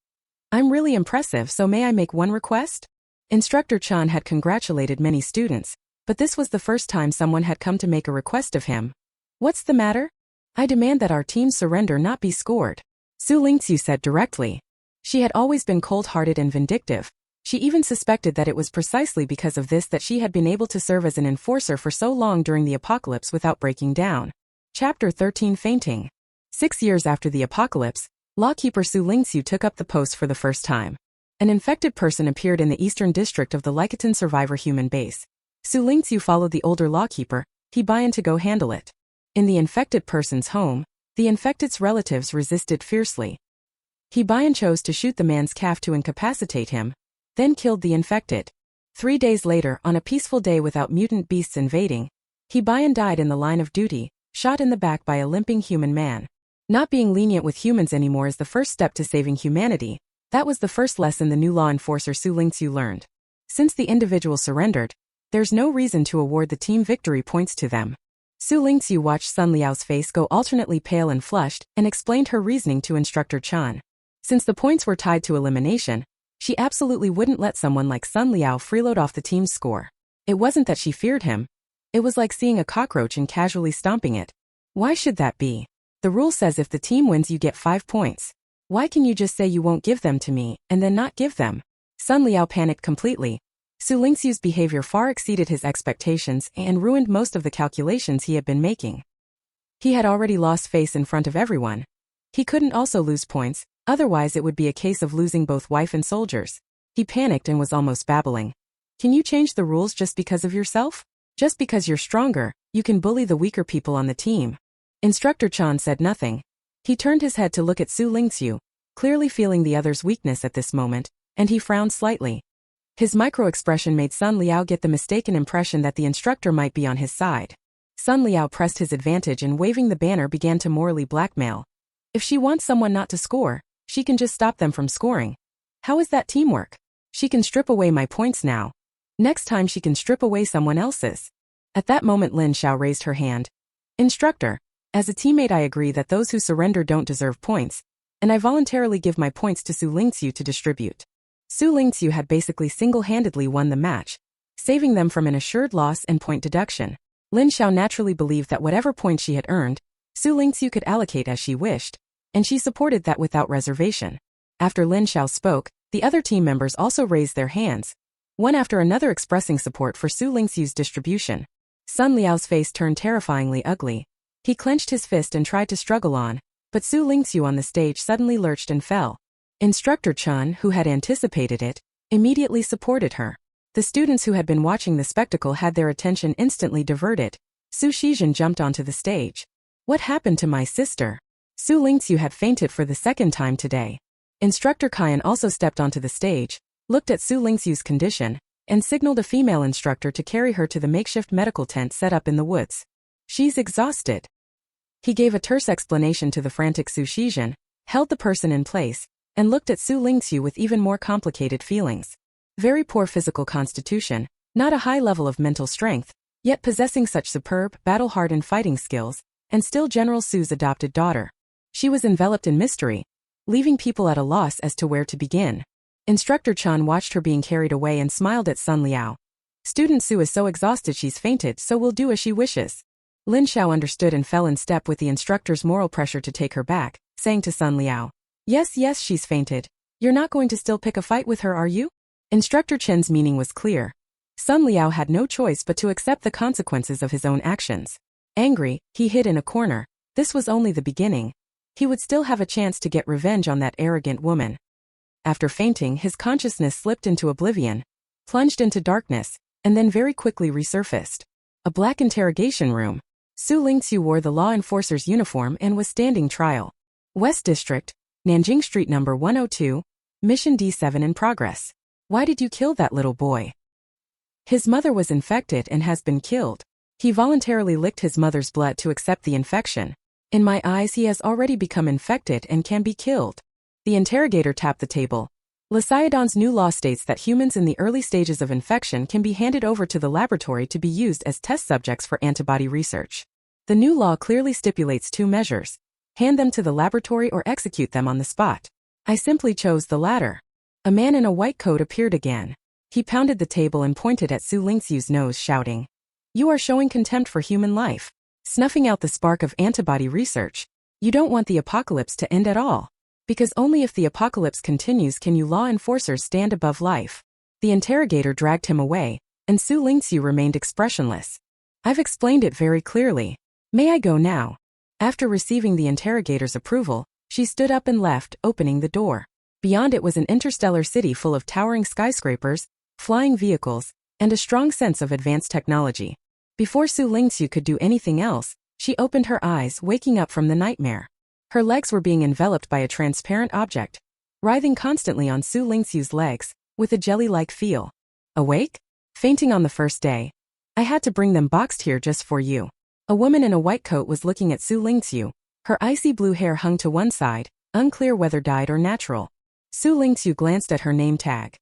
"I'm really impressive, so may I make one request?" Instructor Chan had congratulated many students, but this was the first time someone had come to make a request of him. "What's the matter?" "I demand that our team's surrender not be scored," Xu Lingqu said directly. She had always been cold-hearted and vindictive. She even suspected that it was precisely because of this that she had been able to serve as an enforcer for so long during the apocalypse without breaking down. Chapter 13 Fainting. 6 years after the apocalypse, Lawkeeper Xu Lingqu took up the post for the first time. An infected person appeared in the eastern district of the Lycaton survivor human base. Xu Lingqu followed the older lawkeeper, He-Bian, to go handle it. In the infected person's home, the infected's relatives resisted fiercely. He-Bian chose to shoot the man's calf to incapacitate him, then killed the infected. 3 days later, on a peaceful day without mutant beasts invading, He-Bian died in the line of duty, shot in the back by a limping human man. Not being lenient with humans anymore is the first step to saving humanity. That was the first lesson the new law enforcer Xu Lingqu learned. Since the individual surrendered, there's no reason to award the team victory points to them. Xu Lingqu watched Sun Liao's face go alternately pale and flushed and explained her reasoning to Instructor Chan. Since the points were tied to elimination, she absolutely wouldn't let someone like Sun Liao freeload off the team's score. It wasn't that she feared him. It was like seeing a cockroach and casually stomping it. Why should that be? The rule says if the team wins you get 5 points. Why can you just say you won't give them to me, and then not give them? Sun Liao panicked completely. Xu Lingqi's behavior far exceeded his expectations and ruined most of the calculations he had been making. He had already lost face in front of everyone. He couldn't also lose points, otherwise it would be a case of losing both wife and soldiers. He panicked and was almost babbling. Can you change the rules just because of yourself? Just because you're stronger, you can bully the weaker people on the team. Instructor Chan said nothing. He turned his head to look at Xu Lingqu, clearly feeling the other's weakness at this moment, and he frowned slightly. His micro-expression made Sun Liao get the mistaken impression that the instructor might be on his side. Sun Liao pressed his advantage and waving the banner began to morally blackmail. If she wants someone not to score, she can just stop them from scoring. How is that teamwork? She can strip away my points now. Next time she can strip away someone else's. At that moment Lin Xiao raised her hand. Instructor, as a teammate I agree that those who surrender don't deserve points, and I voluntarily give my points to Xu Lingqu to distribute. Xu Lingqu had basically single-handedly won the match, saving them from an assured loss and point deduction. Lin Xiao naturally believed that whatever points she had earned, Xu Lingqu could allocate as she wished, and she supported that without reservation. After Lin Xiao spoke, the other team members also raised their hands, one after another expressing support for Xu Lingqi's distribution. Sun Liao's face turned terrifyingly ugly. He clenched his fist and tried to struggle on, but Xu Lingqu on the stage suddenly lurched and fell. Instructor Chan, who had anticipated it, immediately supported her. The students who had been watching the spectacle had their attention instantly diverted. Su Shizhen jumped onto the stage. What happened to my sister? Xu Lingqu had fainted for the second time today. Instructor Qian also stepped onto the stage, looked at Xu Lingqi's condition, and signaled a female instructor to carry her to the makeshift medical tent set up in the woods. She's exhausted. He gave a terse explanation to the frantic Su Shizhen, held the person in place, and looked at Xu Lingqu with even more complicated feelings. Very poor physical constitution, not a high level of mental strength, yet possessing such superb, battle-hardened fighting skills, and still General Su's adopted daughter. She was enveloped in mystery, leaving people at a loss as to where to begin. Instructor Chan watched her being carried away and smiled at Sun Liao. Student Su is so exhausted she's fainted, so we'll do as she wishes. Lin Xiao understood and fell in step with the instructor's moral pressure to take her back, saying to Sun Liao, Yes, she's fainted. You're not going to still pick a fight with her, are you? Instructor Chen's meaning was clear. Sun Liao had no choice but to accept the consequences of his own actions. Angry, he hid in a corner. This was only the beginning. He would still have a chance to get revenge on that arrogant woman. After fainting, his consciousness slipped into oblivion, plunged into darkness, and then very quickly resurfaced. A black interrogation room. Xu Lingqu wore the law enforcer's uniform and was standing trial. West District, Nanjing Street number 102, Mission D7 in progress. Why did you kill that little boy? His mother was infected and has been killed. He voluntarily licked his mother's blood to accept the infection. In my eyes he has already become infected and can be killed. The interrogator tapped the table. Lysiodon's new law states that humans in the early stages of infection can be handed over to the laboratory to be used as test subjects for antibody research. The new law clearly stipulates two measures: hand them to the laboratory or execute them on the spot. I simply chose the latter. A man in a white coat appeared again. He pounded the table and pointed at Xu Lingqu's nose, shouting, "You are showing contempt for human life, snuffing out the spark of antibody research. You don't want the apocalypse to end at all. Because only if the apocalypse continues can you law enforcers stand above life." The interrogator dragged him away, and Xu Lingqu remained expressionless. "I've explained it very clearly. May I go now?" After receiving the interrogator's approval, she stood up and left, opening the door. Beyond it was an interstellar city full of towering skyscrapers, flying vehicles, and a strong sense of advanced technology. Before Xu Lingqu could do anything else, she opened her eyes, waking up from the nightmare. Her legs were being enveloped by a transparent object, writhing constantly on Xu Lingqu's legs, with a jelly-like feel. "Awake? Fainting on the first day? I had to bring them boxed here just for you." A woman in a white coat was looking at Xu Lingqu. Her icy blue hair hung to one side, unclear whether dyed or natural. Xu Lingqu glanced at her name tag.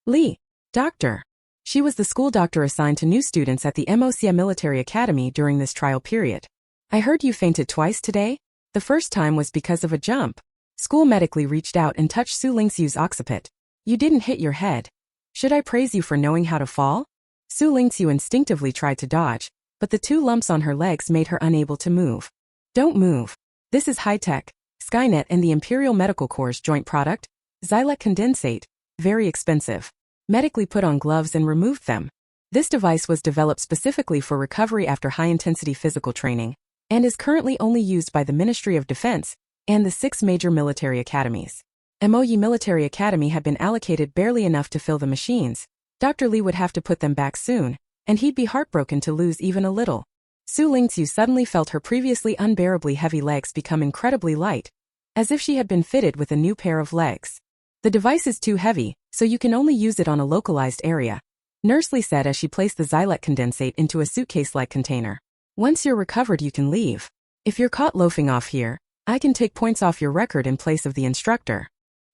Li, doctor. She was the school doctor assigned to new students at the Imperial Military Academy during this trial period. "I heard you fainted twice today? The first time was because of a jump." School medically reached out and touched Xu Lingqu's occiput. "You didn't hit your head. Should I praise you for knowing how to fall?" Xu Lingqu instinctively tried to dodge, but the two lumps on her legs made her unable to move. "Don't move. This is high-tech, Skynet and the Imperial Medical Corps' joint product, xylec condensate, very expensive." Medically put on gloves and removed them. This device was developed specifically for recovery after high-intensity physical training, and is currently only used by the Ministry of Defense and the 6 major military academies. Imperial Military Academy had been allocated barely enough to fill the machines. Dr. Li would have to put them back soon, and he'd be heartbroken to lose even a little. Xu Lingqu suddenly felt her previously unbearably heavy legs become incredibly light, as if she had been fitted with a new pair of legs. "The device is too heavy, so you can only use it on a localized area," Nurse Li said as she placed the xylec condensate into a suitcase-like container. "Once you're recovered you can leave. If you're caught loafing off here, I can take points off your record in place of the instructor."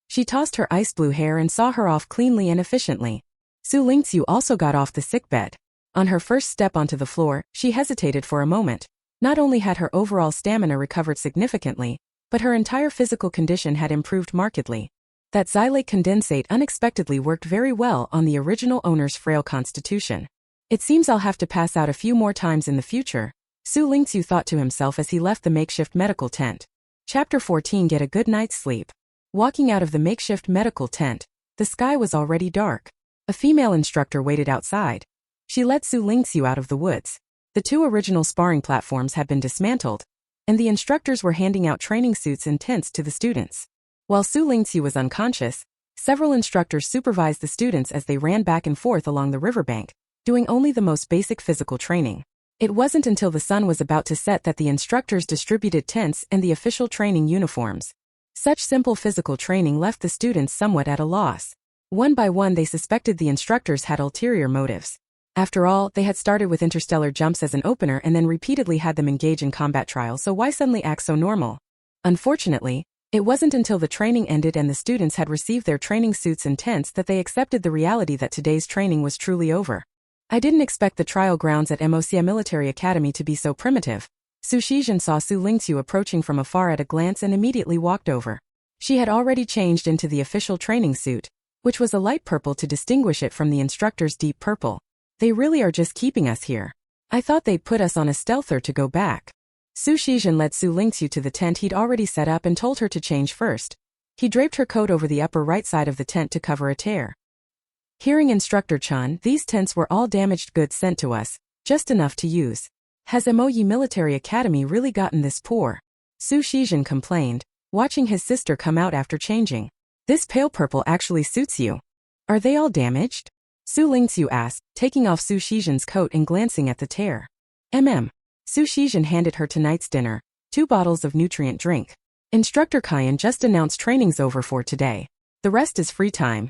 She tossed her ice blue hair and saw her off cleanly and efficiently. Xu Lingqu also got off the sickbed. On her first step onto the floor, she hesitated for a moment. Not only had her overall stamina recovered significantly, but her entire physical condition had improved markedly. That xylate condensate unexpectedly worked very well on the original owner's frail constitution. "It seems I'll have to pass out a few more times in the future," Xu Lingqu thought to himself as he left the makeshift medical tent. Chapter 14. Get a good night's sleep. Walking out of the makeshift medical tent, the sky was already dark. A female instructor waited outside. She led Xu Lingqu out of the woods. The 2 original sparring platforms had been dismantled, and the instructors were handing out training suits and tents to the students. While Xu Lingqu was unconscious, several instructors supervised the students as they ran back and forth along the riverbank, doing only the most basic physical training. It wasn't until the sun was about to set that the instructors distributed tents and the official training uniforms. Such simple physical training left the students somewhat at a loss. One by one they suspected the instructors had ulterior motives. After all, they had started with interstellar jumps as an opener and then repeatedly had them engage in combat trials, so why suddenly act so normal? Unfortunately, it wasn't until the training ended and the students had received their training suits and tents that they accepted the reality that today's training was truly over. "I didn't expect the trial grounds at Imperial Military Academy to be so primitive." Xu Lingqu saw Xu Lingqu approaching from afar at a glance and immediately walked over. She had already changed into the official training suit, which was a light purple to distinguish it from the instructor's deep purple. "They really are just keeping us here. I thought they'd put us on a stealther to go back." Xu Lingqu led Xu Lingqu to the tent he'd already set up and told her to change first. He draped her coat over the upper right side of the tent to cover a tear. Hearing Instructor Chun, "These tents were all damaged goods sent to us, just enough to use. Has Imperial Military Academy really gotten this poor?" Xu Lingqu complained, watching his sister come out after changing. "This pale purple actually suits you. Are they all damaged?" Xu Lingqu asked, taking off Xu Lingqu's coat and glancing at the tear. Xu Lingqu handed her tonight's dinner, 2 bottles of nutrient drink. "Instructor Kyan just announced training's over for today. The rest is free time.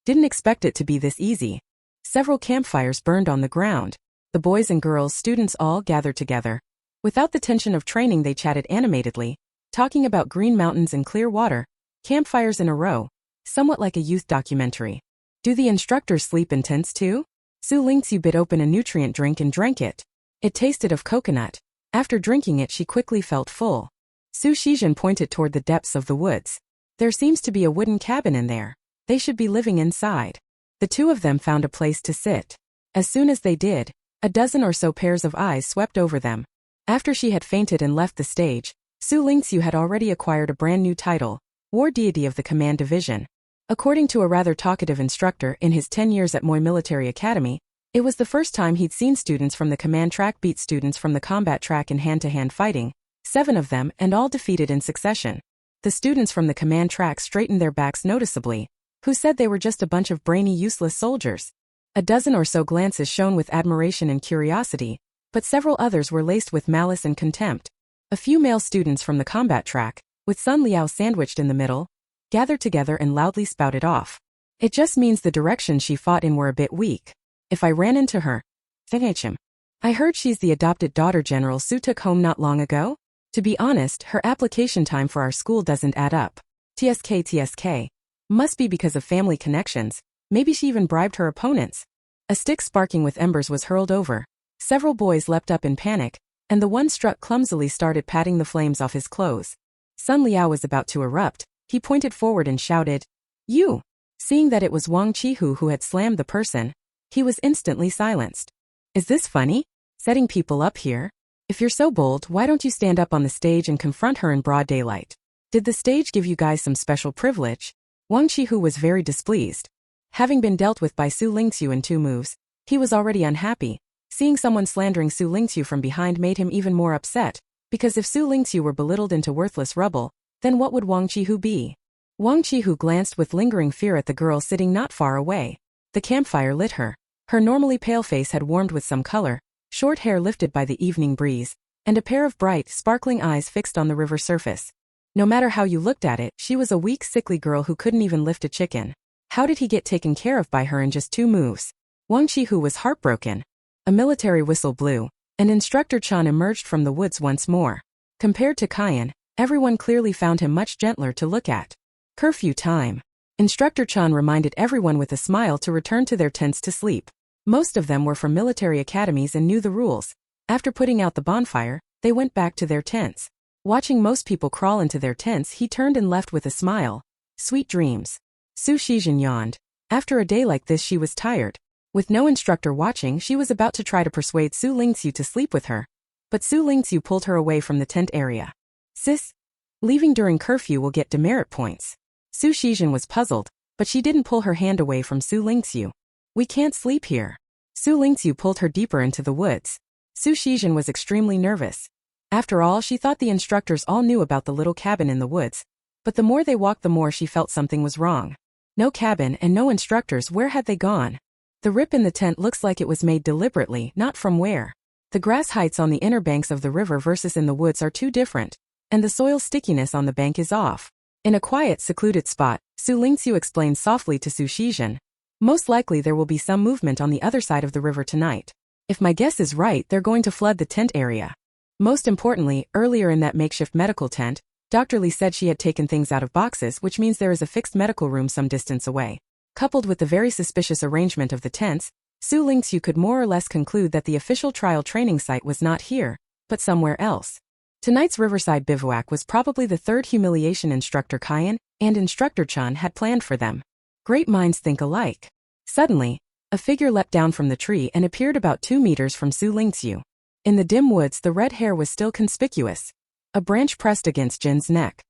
Didn't expect it to be this easy." Several campfires burned on the ground. The boys and girls students all gathered together. Without the tension of training they chatted animatedly, talking about green mountains and clear water, Campfires in a row. Somewhat like a youth documentary. Do the instructors sleep in tents too? Xu Lingqu bit open a nutrient drink and drank it. It tasted of coconut. After drinking it she quickly felt full. Xu Shizhen pointed toward the depths of the woods. There seems to be a wooden cabin in there. They should be living inside. The two of them found a place to sit. As soon as they did, a dozen or so pairs of eyes swept over them. After she had fainted and left the stage, Xu Lingqu had already acquired a brand new title, War Deity of the Command Division. According to a rather talkative instructor in his 10 years at Imperial Military Academy, it was the first time he'd seen students from the command track beat students from the combat track in hand-to-hand fighting, 7 of them and all defeated in succession. The students from the command track straightened their backs noticeably, who said they were just a bunch of brainy useless soldiers. A dozen or so glances shone with admiration and curiosity, but several others were laced with malice and contempt. A few male students from the combat track, with Sun Liao sandwiched in the middle, gathered together and loudly spouted off. It just means the directions she fought in were a bit weak. If I ran into her, him. I heard she's the adopted daughter General Su took home not long ago? To be honest, her application time for our school doesn't add up. TSK. Must be because of family connections. Maybe she even bribed her opponents. A stick sparking with embers was hurled over. Several boys leapt up in panic, and the one struck clumsily started patting the flames off his clothes. Sun Liao was about to erupt. He pointed forward and shouted, "You!" Seeing that it was Wang Qihu who had slammed the person, he was instantly silenced. Is this funny? Setting people up here? If you're so bold, why don't you stand up on the stage and confront her in broad daylight? Did the stage give you guys some special privilege? Wang Qihu was very displeased. Having been dealt with by Xu Lingqu in 2 moves, he was already unhappy. Seeing someone slandering Xu Lingqu from behind made him even more upset, because if Xu Lingqu were belittled into worthless rubble, then what would Wang Qihu be? Wang Qihu glanced with lingering fear at the girl sitting not far away. The campfire lit her. Her normally pale face had warmed with some color, short hair lifted by the evening breeze, and a pair of bright, sparkling eyes fixed on the river surface. No matter how you looked at it, she was a weak, sickly girl who couldn't even lift a chicken. How did he get taken care of by her in just 2 moves? Wang Qihu was heartbroken. A military whistle blew, and Instructor Chan emerged from the woods once more. Compared to Kyan, everyone clearly found him much gentler to look at. Curfew time. Instructor Chan reminded everyone with a smile to return to their tents to sleep. Most of them were from military academies and knew the rules. After putting out the bonfire, they went back to their tents. Watching most people crawl into their tents, he turned and left with a smile. Sweet dreams. Xu Shizhen yawned. After a day like this she was tired. With no instructor watching, she was about to try to persuade Xu Lingqu to sleep with her. But Xu Lingqu pulled her away from the tent area. Sis, leaving during curfew will get demerit points. Xu Shizhen was puzzled, but she didn't pull her hand away from Xu Lingqu. We can't sleep here. Xu Lingqu pulled her deeper into the woods. Xu Shizhen was extremely nervous. After all, she thought the instructors all knew about the little cabin in the woods. But the more they walked the more she felt something was wrong. No cabin and no instructors, where had they gone? The rip in the tent looks like it was made deliberately, not from where. The grass heights on the inner banks of the river versus in the woods are too different, and the soil stickiness on the bank is off. In a quiet, secluded spot, Xu Lingqu explained softly to Xu Shizhen. Most likely there will be some movement on the other side of the river tonight. If my guess is right, they're going to flood the tent area. Most importantly, earlier in that makeshift medical tent, Dr. Li said she had taken things out of boxes, which means there is a fixed medical room some distance away. Coupled with the very suspicious arrangement of the tents, Xu Lingqu could more or less conclude that the official trial training site was not here, but somewhere else. Tonight's riverside bivouac was probably the 3rd humiliation Instructor Kyan and Instructor Chan had planned for them. Great minds think alike. Suddenly, a figure leapt down from the tree and appeared about 2 meters from Xu Lingqu. In the dim woods, the red hair was still conspicuous. A branch pressed against Jin's neck.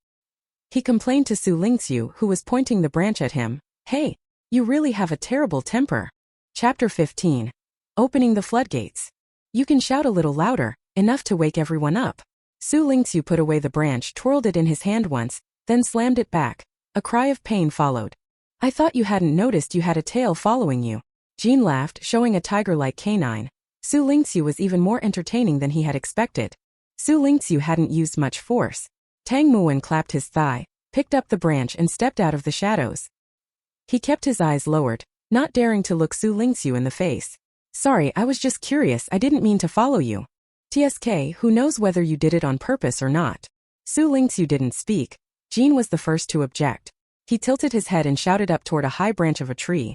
He complained to Xu Lingqu, who was pointing the branch at him. Hey, you really have a terrible temper. Chapter 15. Opening the floodgates. You can shout a little louder, enough to wake everyone up. Xu Lingqu put away the branch, twirled it in his hand once, then slammed it back. A cry of pain followed. I thought you hadn't noticed you had a tail following you. Jin laughed, showing a tiger-like canine. Xu Lingqu was even more entertaining than he had expected. Xu Lingqu hadn't used much force. Tang Muwen clapped his thigh, picked up the branch and stepped out of the shadows. He kept his eyes lowered, not daring to look Xu Lingqu in the face. Sorry, I was just curious, I didn't mean to follow you. TSK, who knows whether you did it on purpose or not? Xu Lingqu didn't speak, Jean was the first to object. He tilted his head and shouted up toward a high branch of a tree.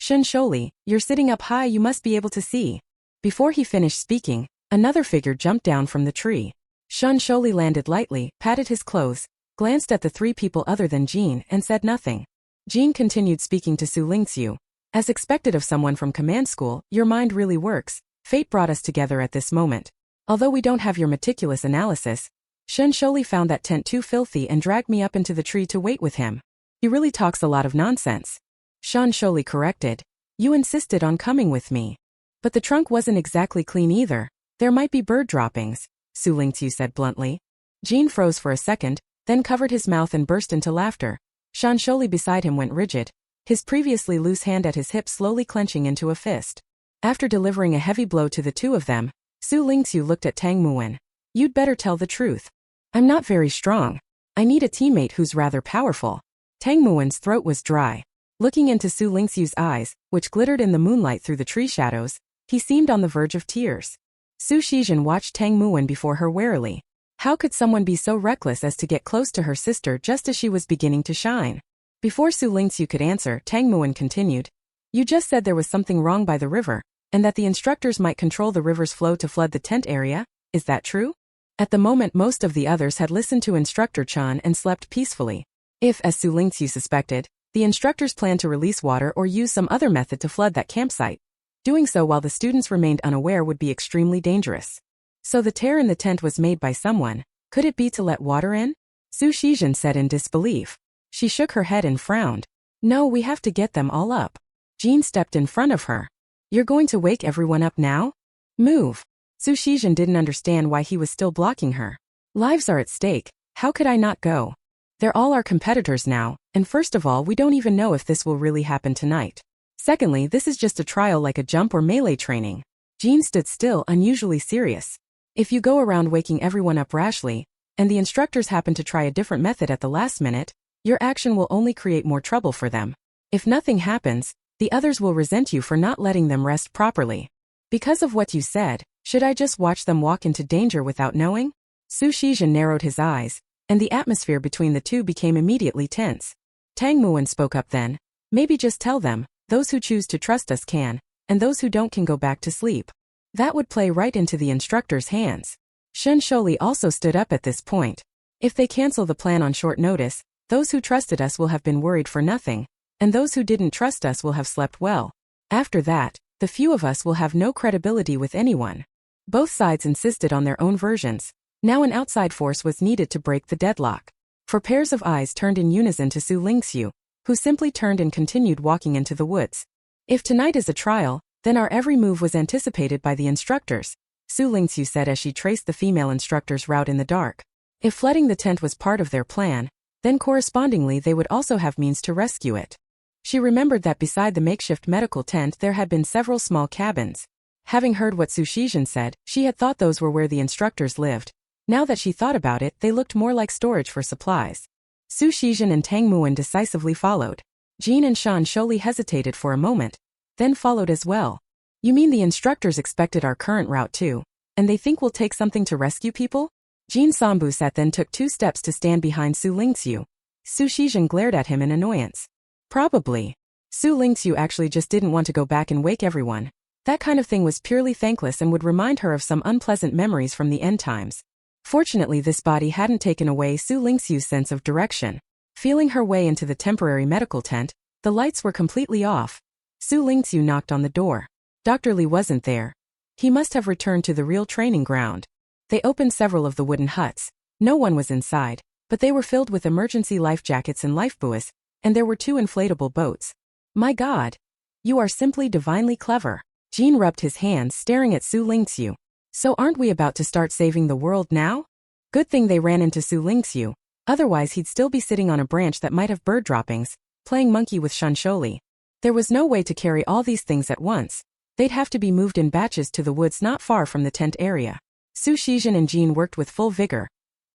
Shunsholi, you're sitting up high, you must be able to see. Before he finished speaking, another figure jumped down from the tree. Shunsholi landed lightly, patted his clothes, glanced at the three people other than Jean, and said nothing. Jean continued speaking to Xu Lingqu. As expected of someone from command school, your mind really works. Fate brought us together at this moment. Although we don't have your meticulous analysis, Shunsholi found that tent too filthy and dragged me up into the tree to wait with him. He really talks a lot of nonsense. Shunsholi corrected. You insisted on coming with me. But the trunk wasn't exactly clean either. There might be bird droppings, Xu Lingqu said bluntly. Jean froze for a second, then covered his mouth and burst into laughter. Shunsholi beside him went rigid, his previously loose hand at his hip slowly clenching into a fist. After delivering a heavy blow to the two of them, Xu Lingqu looked at Tang Muwen. You'd better tell the truth. I'm not very strong. I need a teammate who's rather powerful. Tang Muwen's throat was dry. Looking into Xu Lingqu's eyes, which glittered in the moonlight through the tree shadows, he seemed on the verge of tears. Su Shizhen watched Tang Muwen before her warily. How could someone be so reckless as to get close to her sister just as she was beginning to shine? Before Xu Lingqu could answer, Tang Muwen continued. You just said there was something wrong by the river, and that the instructors might control the river's flow to flood the tent area? Is that true? At the moment most of the others had listened to Instructor Chan and slept peacefully. If, as Xu Lingqu suspected, the instructors planned to release water or use some other method to flood that campsite, doing so while the students remained unaware would be extremely dangerous. So the tear in the tent was made by someone. Could it be to let water in? Su Shizhen said in disbelief. She shook her head and frowned. No, we have to get them all up. Jean stepped in front of her. You're going to wake everyone up now? Move. Su Shizhen didn't understand why he was still blocking her. Lives are at stake. How could I not go? They're all our competitors now, and first of all we don't even know if this will really happen tonight. Secondly, this is just a trial like a jump or melee training. Jean stood still, unusually serious. If you go around waking everyone up rashly, and the instructors happen to try a different method at the last minute, your action will only create more trouble for them. If nothing happens, the others will resent you for not letting them rest properly. Because of what you said, should I just watch them walk into danger without knowing? Su Shizhen narrowed his eyes, and the atmosphere between the two became immediately tense. Tang Muwen spoke up then. Maybe just tell them, those who choose to trust us can, and those who don't can go back to sleep. That would play right into the instructor's hands. Shunsholi also stood up at this point. If they cancel the plan on short notice, those who trusted us will have been worried for nothing, and those who didn't trust us will have slept well. After that, the few of us will have no credibility with anyone. Both sides insisted on their own versions. Now an outside force was needed to break the deadlock. For pairs of eyes turned in unison to Xu Lingqu, who simply turned and continued walking into the woods. If tonight is a trial, then our every move was anticipated by the instructors, Xu Lingqu said as she traced the female instructor's route in the dark. If flooding the tent was part of their plan, then correspondingly they would also have means to rescue it. She remembered that beside the makeshift medical tent there had been several small cabins. Having heard what Su Shizhen said, she had thought those were where the instructors lived. Now that she thought about it, they looked more like storage for supplies. Su Shizhen and Tang Muwen decisively followed. Jean and Shunsholi hesitated for a moment, then followed as well. You mean the instructors expected our current route too, and they think we'll take something to rescue people? Jean Sambu sat then took 2 steps to stand behind Xu Lingqu. Su Shizhen glared at him in annoyance. Probably. Xu Lingqu actually just didn't want to go back and wake everyone. That kind of thing was purely thankless and would remind her of some unpleasant memories from the end times. Fortunately this body hadn't taken away Xu Lingqu's sense of direction. Feeling her way into the temporary medical tent, the lights were completely off. Xu Lingqu knocked on the door. Dr. Li wasn't there. He must have returned to the real training ground. They opened several of the wooden huts. No one was inside, but they were filled with emergency life jackets and lifebuoys, and there were 2 inflatable boats. My God! You are simply divinely clever. Jean rubbed his hands, staring at Xu Lingqu. So aren't we about to start saving the world now? Good thing they ran into Xu Lingqu, otherwise he'd still be sitting on a branch that might have bird droppings, playing monkey with Shunsholi. There was no way to carry all these things at once. They'd have to be moved in batches to the woods not far from the tent area. Su Shizhen and Jean worked with full vigor.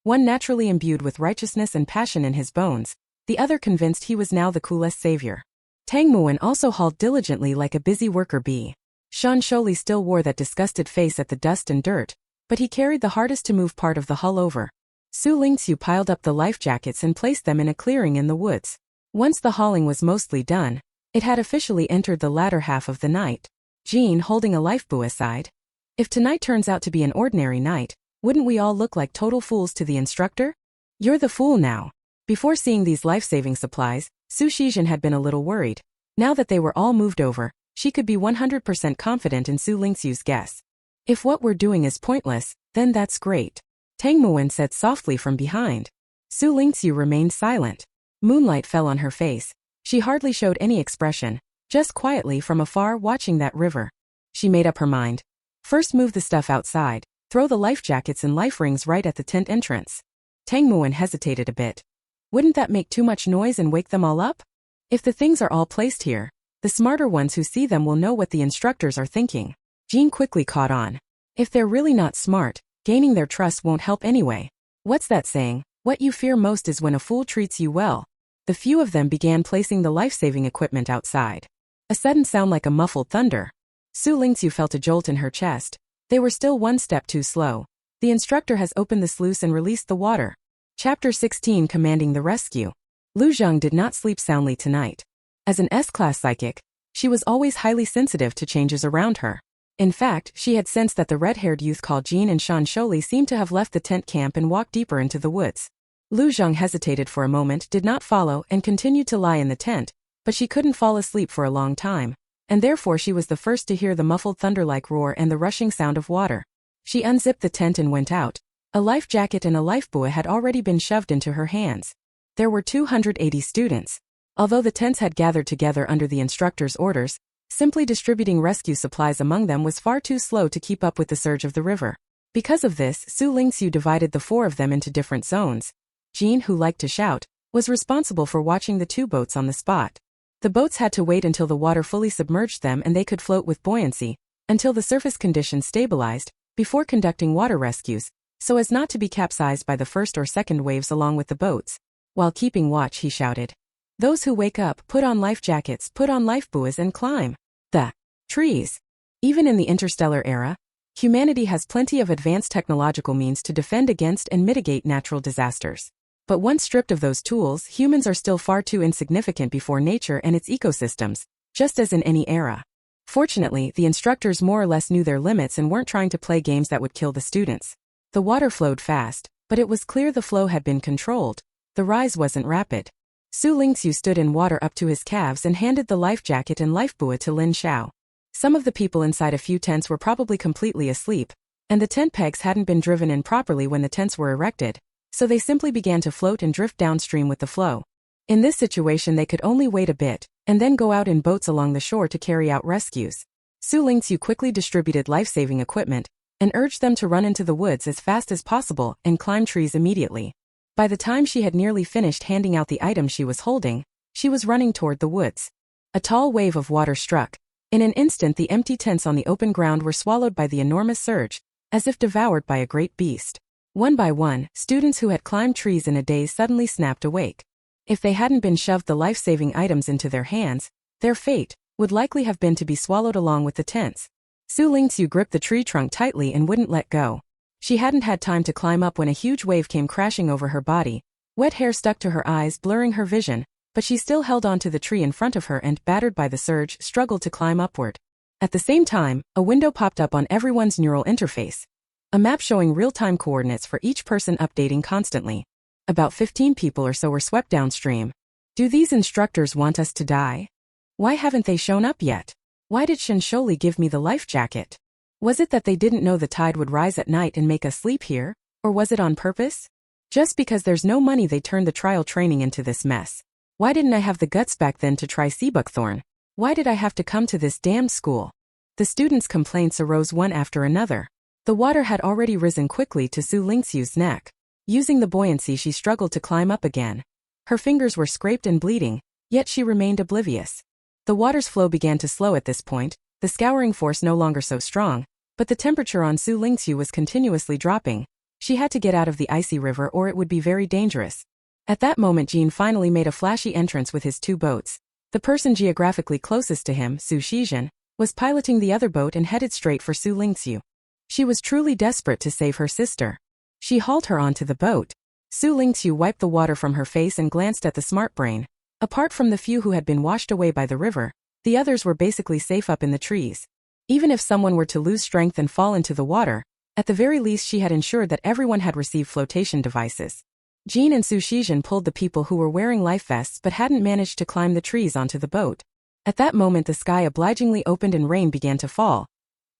One naturally imbued with righteousness and passion in his bones, the other convinced he was now the coolest savior. Tang Muwen also hauled diligently like a busy worker bee. Shunsholi still wore that disgusted face at the dust and dirt, but he carried the hardest to move part of the hull over. Xu Lingqu piled up the life jackets and placed them in a clearing in the woods. Once the hauling was mostly done, it had officially entered the latter half of the night. Jean holding a lifebuoy aside. If tonight turns out to be an ordinary night, wouldn't we all look like total fools to the instructor? You're the fool now. Before seeing these life-saving supplies, Xu Shizhen had been a little worried. Now that they were all moved over, she could be 100% confident in Xu Lingqu's guess. If what we're doing is pointless, then that's great. Tang Muwen said softly from behind. Xu Lingqu remained silent. Moonlight fell on her face. She hardly showed any expression, just quietly from afar watching that river. She made up her mind. First move the stuff outside, throw the life jackets and life rings right at the tent entrance. Tang Muwen hesitated a bit. Wouldn't that make too much noise and wake them all up? If the things are all placed here, the smarter ones who see them will know what the instructors are thinking. Jean quickly caught on. If they're really not smart, gaining their trust won't help anyway. What's that saying? What you fear most is when a fool treats you well. The few of them began placing the life-saving equipment outside. A sudden sound like a muffled thunder. Xu Lingqu felt a jolt in her chest. They were still one step too slow. The instructor has opened the sluice and released the water. Chapter 16 Commanding the Rescue. Lu Zhang did not sleep soundly tonight. As an S-class psychic, she was always highly sensitive to changes around her. In fact, she had sensed that the red-haired youth called Jean and Shan Sholi seemed to have left the tent camp and walked deeper into the woods. Lu Zhang hesitated for a moment, did not follow, and continued to lie in the tent, but she couldn't fall asleep for a long time, and therefore she was the first to hear the muffled thunder-like roar and the rushing sound of water. She unzipped the tent and went out. A life jacket and a lifebuoy had already been shoved into her hands. There were 280 students. Although the tents had gathered together under the instructor's orders, simply distributing rescue supplies among them was far too slow to keep up with the surge of the river. Because of this, Xu Lingqu divided the four of them into different zones. Jean, who liked to shout, was responsible for watching the two boats on the spot. The boats had to wait until the water fully submerged them and they could float with buoyancy, until the surface conditions stabilized, before conducting water rescues, so as not to be capsized by the first or second waves along with the boats. While keeping watch, he shouted, "Those who wake up, put on life jackets, put on lifebuoys and climb the trees." Even in the interstellar era, humanity has plenty of advanced technological means to defend against and mitigate natural disasters. But once stripped of those tools, humans are still far too insignificant before nature and its ecosystems, just as in any era. Fortunately, the instructors more or less knew their limits and weren't trying to play games that would kill the students. The water flowed fast, but it was clear the flow had been controlled. The rise wasn't rapid. Xu Lingqu stood in water up to his calves and handed the life jacket and lifebuoy to Lin Xiao. Some of the people inside a few tents were probably completely asleep, and the tent pegs hadn't been driven in properly when the tents were erected, so they simply began to float and drift downstream with the flow. In this situation they could only wait a bit, and then go out in boats along the shore to carry out rescues. Xu Lingqu quickly distributed life-saving equipment, and urged them to run into the woods as fast as possible and climb trees immediately. By the time she had nearly finished handing out the items she was holding, she was running toward the woods. A tall wave of water struck. In an instant the empty tents on the open ground were swallowed by the enormous surge, as if devoured by a great beast. One by one, students who had climbed trees in a daze suddenly snapped awake. If they hadn't been shoved the life-saving items into their hands, their fate would likely have been to be swallowed along with the tents. Xu Lingqu gripped the tree trunk tightly and wouldn't let go. She hadn't had time to climb up when a huge wave came crashing over her body. Wet hair stuck to her eyes, blurring her vision, but she still held on to the tree in front of her and, battered by the surge, struggled to climb upward. At the same time, a window popped up on everyone's neural interface. A map showing real-time coordinates for each person updating constantly. About 15 people or so were swept downstream. Do these instructors want us to die? Why haven't they shown up yet? Why did Shan Sholi give me the life jacket? Was it that they didn't know the tide would rise at night and make us sleep here, or was it on purpose? Just because there's no money they turned the trial training into this mess. Why didn't I have the guts back then to try Seabuckthorn? Why did I have to come to this damned school? The students' complaints arose one after another. The water had already risen quickly to Xu Lingqu's neck. Using the buoyancy she struggled to climb up again. Her fingers were scraped and bleeding, yet she remained oblivious. The water's flow began to slow at this point, the scouring force no longer so strong, but the temperature on Xu Lingqu was continuously dropping. She had to get out of the icy river or it would be very dangerous. At that moment Jean finally made a flashy entrance with his two boats. The person geographically closest to him, Xu Shizhen, was piloting the other boat and headed straight for Xu Lingqu. She was truly desperate to save her sister. She hauled her onto the boat. Xu Lingqu wiped the water from her face and glanced at the smart brain. Apart from the few who had been washed away by the river, the others were basically safe up in the trees. Even if someone were to lose strength and fall into the water, at the very least she had ensured that everyone had received flotation devices. Jean and Su Shizhen pulled the people who were wearing life vests but hadn't managed to climb the trees onto the boat. At that moment the sky obligingly opened and rain began to fall.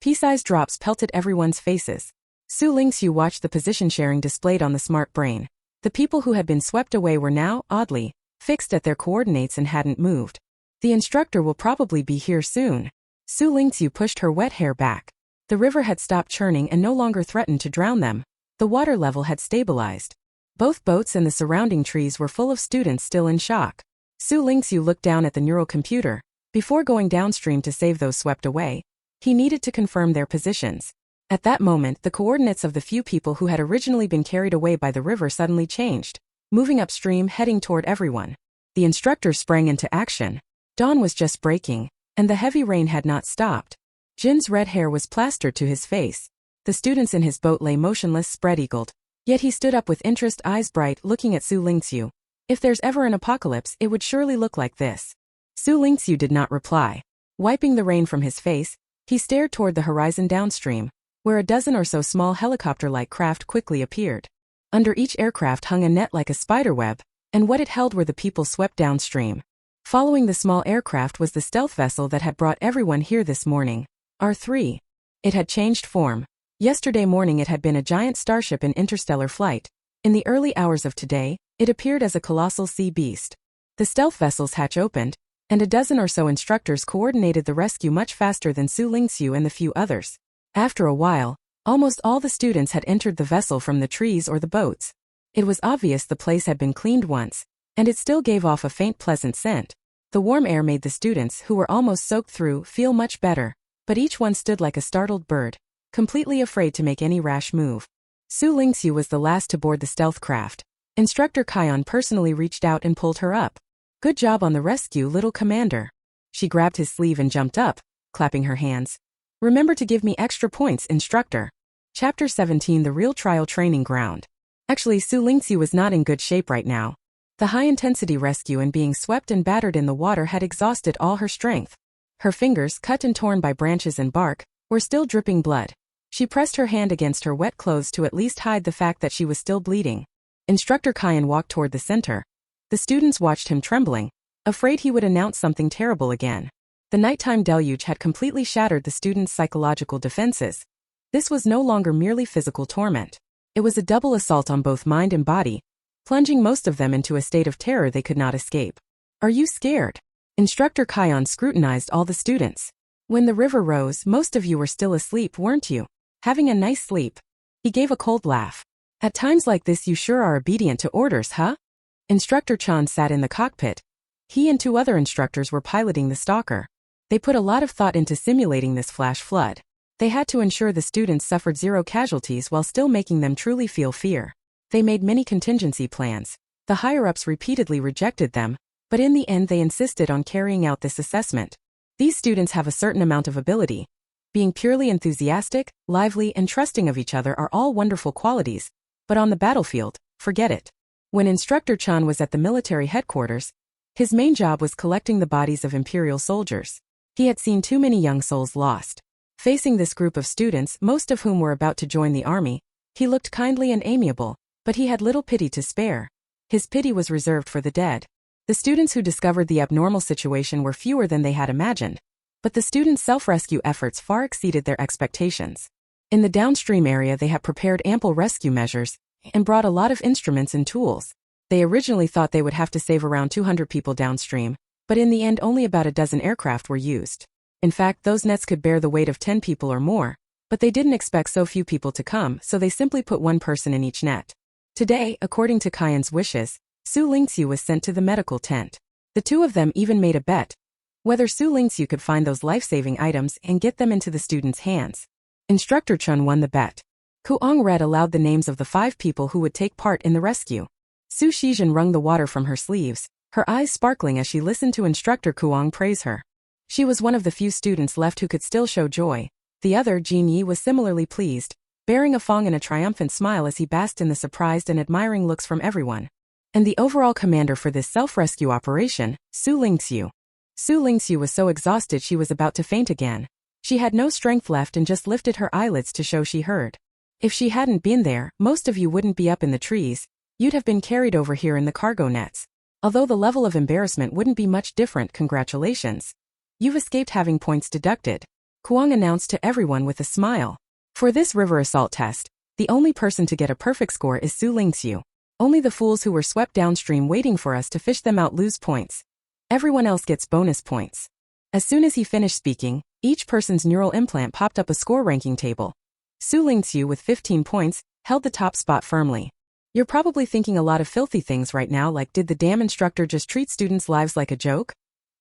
Pea-sized drops pelted everyone's faces. Xu Lingqu watched the position sharing displayed on the smart brain. The people who had been swept away were now, oddly, fixed at their coordinates and hadn't moved. The instructor will probably be here soon. Xu Lingqu pushed her wet hair back. The river had stopped churning and no longer threatened to drown them. The water level had stabilized. Both boats and the surrounding trees were full of students still in shock. Xu Lingqu looked down at the neural computer. Before going downstream to save those swept away, he needed to confirm their positions. At that moment, the coordinates of the few people who had originally been carried away by the river suddenly changed, moving upstream heading toward everyone. The instructor sprang into action. Dawn was just breaking, and the heavy rain had not stopped. Jin's red hair was plastered to his face. The students in his boat lay motionless, spread-eagled. Yet he stood up with interest, eyes bright, looking at Xu Lingqu. If there's ever an apocalypse, it would surely look like this. Xu Lingqu did not reply. Wiping the rain from his face, he stared toward the horizon downstream, where a dozen or so small helicopter-like craft quickly appeared. Under each aircraft hung a net like a spiderweb, and what it held were the people swept downstream. Following the small aircraft was the stealth vessel that had brought everyone here this morning, R3. It had changed form. Yesterday morning it had been a giant starship in interstellar flight. In the early hours of today, it appeared as a colossal sea beast. The stealth vessel's hatch opened, and a dozen or so instructors coordinated the rescue much faster than Xu Lingqu and the few others. After a while, almost all the students had entered the vessel from the trees or the boats. It was obvious the place had been cleaned once, and it still gave off a faint pleasant scent. The warm air made the students, who were almost soaked through, feel much better, but each one stood like a startled bird, completely afraid to make any rash move. Xu Lingqu was the last to board the stealth craft. Instructor Kion personally reached out and pulled her up. "Good job on the rescue, little commander." She grabbed his sleeve and jumped up, clapping her hands. "Remember to give me extra points, instructor." Chapter 17, The Real Trial Training Ground. Actually, Xu Lingqu was not in good shape right now. The high-intensity rescue and being swept and battered in the water had exhausted all her strength. Her fingers, cut and torn by branches and bark, were still dripping blood. She pressed her hand against her wet clothes to at least hide the fact that she was still bleeding. Instructor Kion walked toward the center. The students watched him trembling, afraid he would announce something terrible again. The nighttime deluge had completely shattered the students' psychological defenses. This was no longer merely physical torment. It was a double assault on both mind and body, plunging most of them into a state of terror they could not escape. "Are you scared?" Instructor Kion scrutinized all the students. "When the river rose, most of you were still asleep, weren't you? Having a nice sleep." He gave a cold laugh. "At times like this you sure are obedient to orders, huh?" Instructor Chan sat in the cockpit. He and two other instructors were piloting the stalker. They put a lot of thought into simulating this flash flood. They had to ensure the students suffered zero casualties while still making them truly feel fear. They made many contingency plans. The higher-ups repeatedly rejected them, but in the end they insisted on carrying out this assessment. These students have a certain amount of ability. Being purely enthusiastic, lively, and trusting of each other are all wonderful qualities, but on the battlefield, forget it. When Instructor Chan was at the military headquarters, his main job was collecting the bodies of Imperial soldiers. He had seen too many young souls lost. Facing this group of students, most of whom were about to join the army, he looked kindly and amiable, but he had little pity to spare. His pity was reserved for the dead. The students who discovered the abnormal situation were fewer than they had imagined, but the students' self-rescue efforts far exceeded their expectations. In the downstream area they had prepared ample rescue measures, and brought a lot of instruments and tools. They originally thought they would have to save around 200 people downstream, but in the end only about a dozen aircraft were used. In fact, those nets could bear the weight of 10 people or more, but they didn't expect so few people to come, so they simply put one person in each net. Today, according to Kion's wishes, Xu Lingqu was sent to the medical tent. The two of them even made a bet whether Xu Lingqu could find those life-saving items and get them into the students' hands. Instructor Chun won the bet. Kuang read aloud the names of the 5 people who would take part in the rescue. Su Shizhen wrung the water from her sleeves, her eyes sparkling as she listened to Instructor Kuang praise her. She was one of the few students left who could still show joy. The other, Jin Yi, was similarly pleased. bearing a fong and a triumphant smile as he basked in the surprised and admiring looks from everyone. And the overall commander for this self-rescue operation, Xu Lingqu. Xu Lingqu was so exhausted she was about to faint again. She had no strength left and just lifted her eyelids to show she heard. If she hadn't been there, most of you wouldn't be up in the trees. You'd have been carried over here in the cargo nets. Although the level of embarrassment wouldn't be much different, congratulations. You've escaped having points deducted, Kuang announced to everyone with a smile. For this river assault test, the only person to get a perfect score is Xu Lingqu. Only the fools who were swept downstream waiting for us to fish them out lose points. Everyone else gets bonus points. As soon as he finished speaking, each person's neural implant popped up a score ranking table. Xu Lingqu with 15 points held the top spot firmly. You're probably thinking a lot of filthy things right now, like, did the damn instructor just treat students' lives like a joke?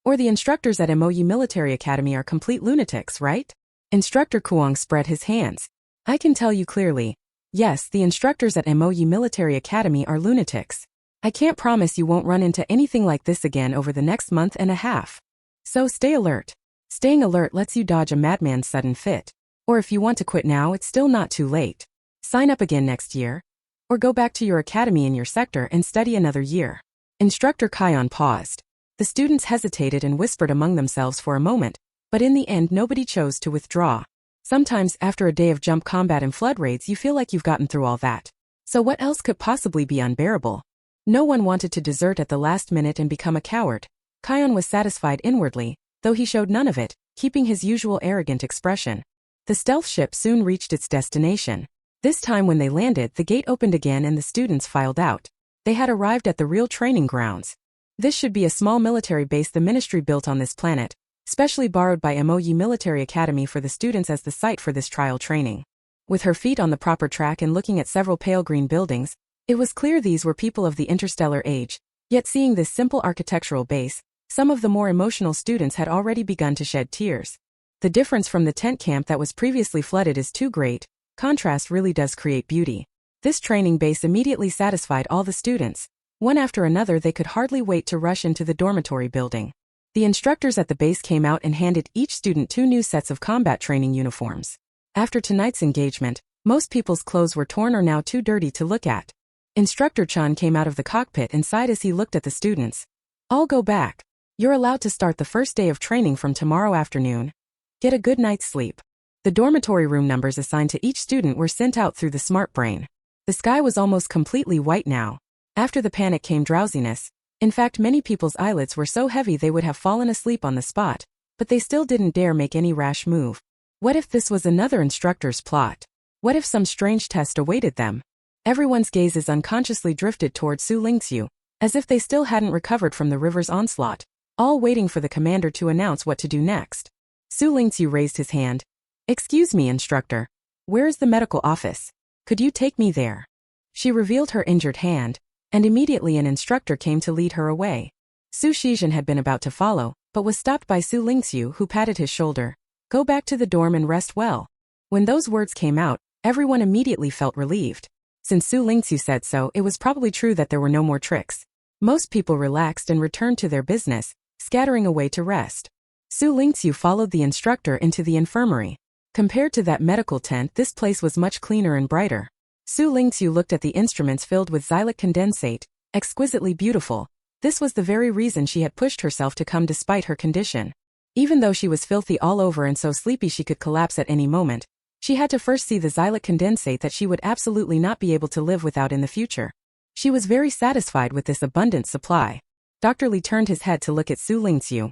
Or the instructors at MOU Military Academy are complete lunatics, right? Instructor Kuang spread his hands. I can tell you clearly. Yes, the instructors at MOU Military Academy are lunatics. I can't promise you won't run into anything like this again over the next month and a half. So stay alert. Staying alert lets you dodge a madman's sudden fit. Or if you want to quit now, it's still not too late. Sign up again next year. Or go back to your academy in your sector and study another year. Instructor Kion paused. The students hesitated and whispered among themselves for a moment, but in the end nobody chose to withdraw. Sometimes after a day of jump combat and flood raids you feel like you've gotten through all that. So what else could possibly be unbearable? No one wanted to desert at the last minute and become a coward. Kion was satisfied inwardly, though he showed none of it, keeping his usual arrogant expression. The stealth ship soon reached its destination. This time when they landed, the gate opened again and the students filed out. They had arrived at the real training grounds. This should be a small military base the ministry built on this planet, specially borrowed by MOU Military Academy for the students as the site for this trial training. With her feet on the proper track and looking at several pale green buildings, it was clear these were people of the interstellar age. Yet seeing this simple architectural base, some of the more emotional students had already begun to shed tears. The difference from the tent camp that was previously flooded is too great. Contrast really does create beauty. This training base immediately satisfied all the students. One after another they could hardly wait to rush into the dormitory building. The instructors at the base came out and handed each student 2 new sets of combat training uniforms. After tonight's engagement, most people's clothes were torn or now too dirty to look at. Instructor Chan came out of the cockpit and sighed as he looked at the students. All go back. You're allowed to start the first day of training from tomorrow afternoon. Get a good night's sleep. The dormitory room numbers assigned to each student were sent out through the smart brain. The sky was almost completely white now. After the panic came drowsiness. In fact, many people's eyelids were so heavy they would have fallen asleep on the spot, but they still didn't dare make any rash move. What if this was another instructor's plot? What if some strange test awaited them? Everyone's gazes unconsciously drifted toward Xu Lingqu, as if they still hadn't recovered from the river's onslaught, all waiting for the commander to announce what to do next. Xu Lingqu raised his hand. Excuse me, instructor. Where is the medical office? Could you take me there? She revealed her injured hand, and immediately an instructor came to lead her away. Su Shizhen had been about to follow, but was stopped by Xu Lingqu, who patted his shoulder. Go back to the dorm and rest well. When those words came out, everyone immediately felt relieved. Since Xu Lingqu said so, it was probably true that there were no more tricks. Most people relaxed and returned to their business, scattering away to rest. Xu Lingqu followed the instructor into the infirmary. Compared to that medical tent, this place was much cleaner and brighter. Xu Lingqu looked at the instruments filled with xylic condensate, exquisitely beautiful. This was the very reason she had pushed herself to come despite her condition. Even though she was filthy all over and so sleepy she could collapse at any moment, she had to first see the xylic condensate that she would absolutely not be able to live without in the future. She was very satisfied with this abundant supply. Dr. Li turned his head to look at Xu Lingqu.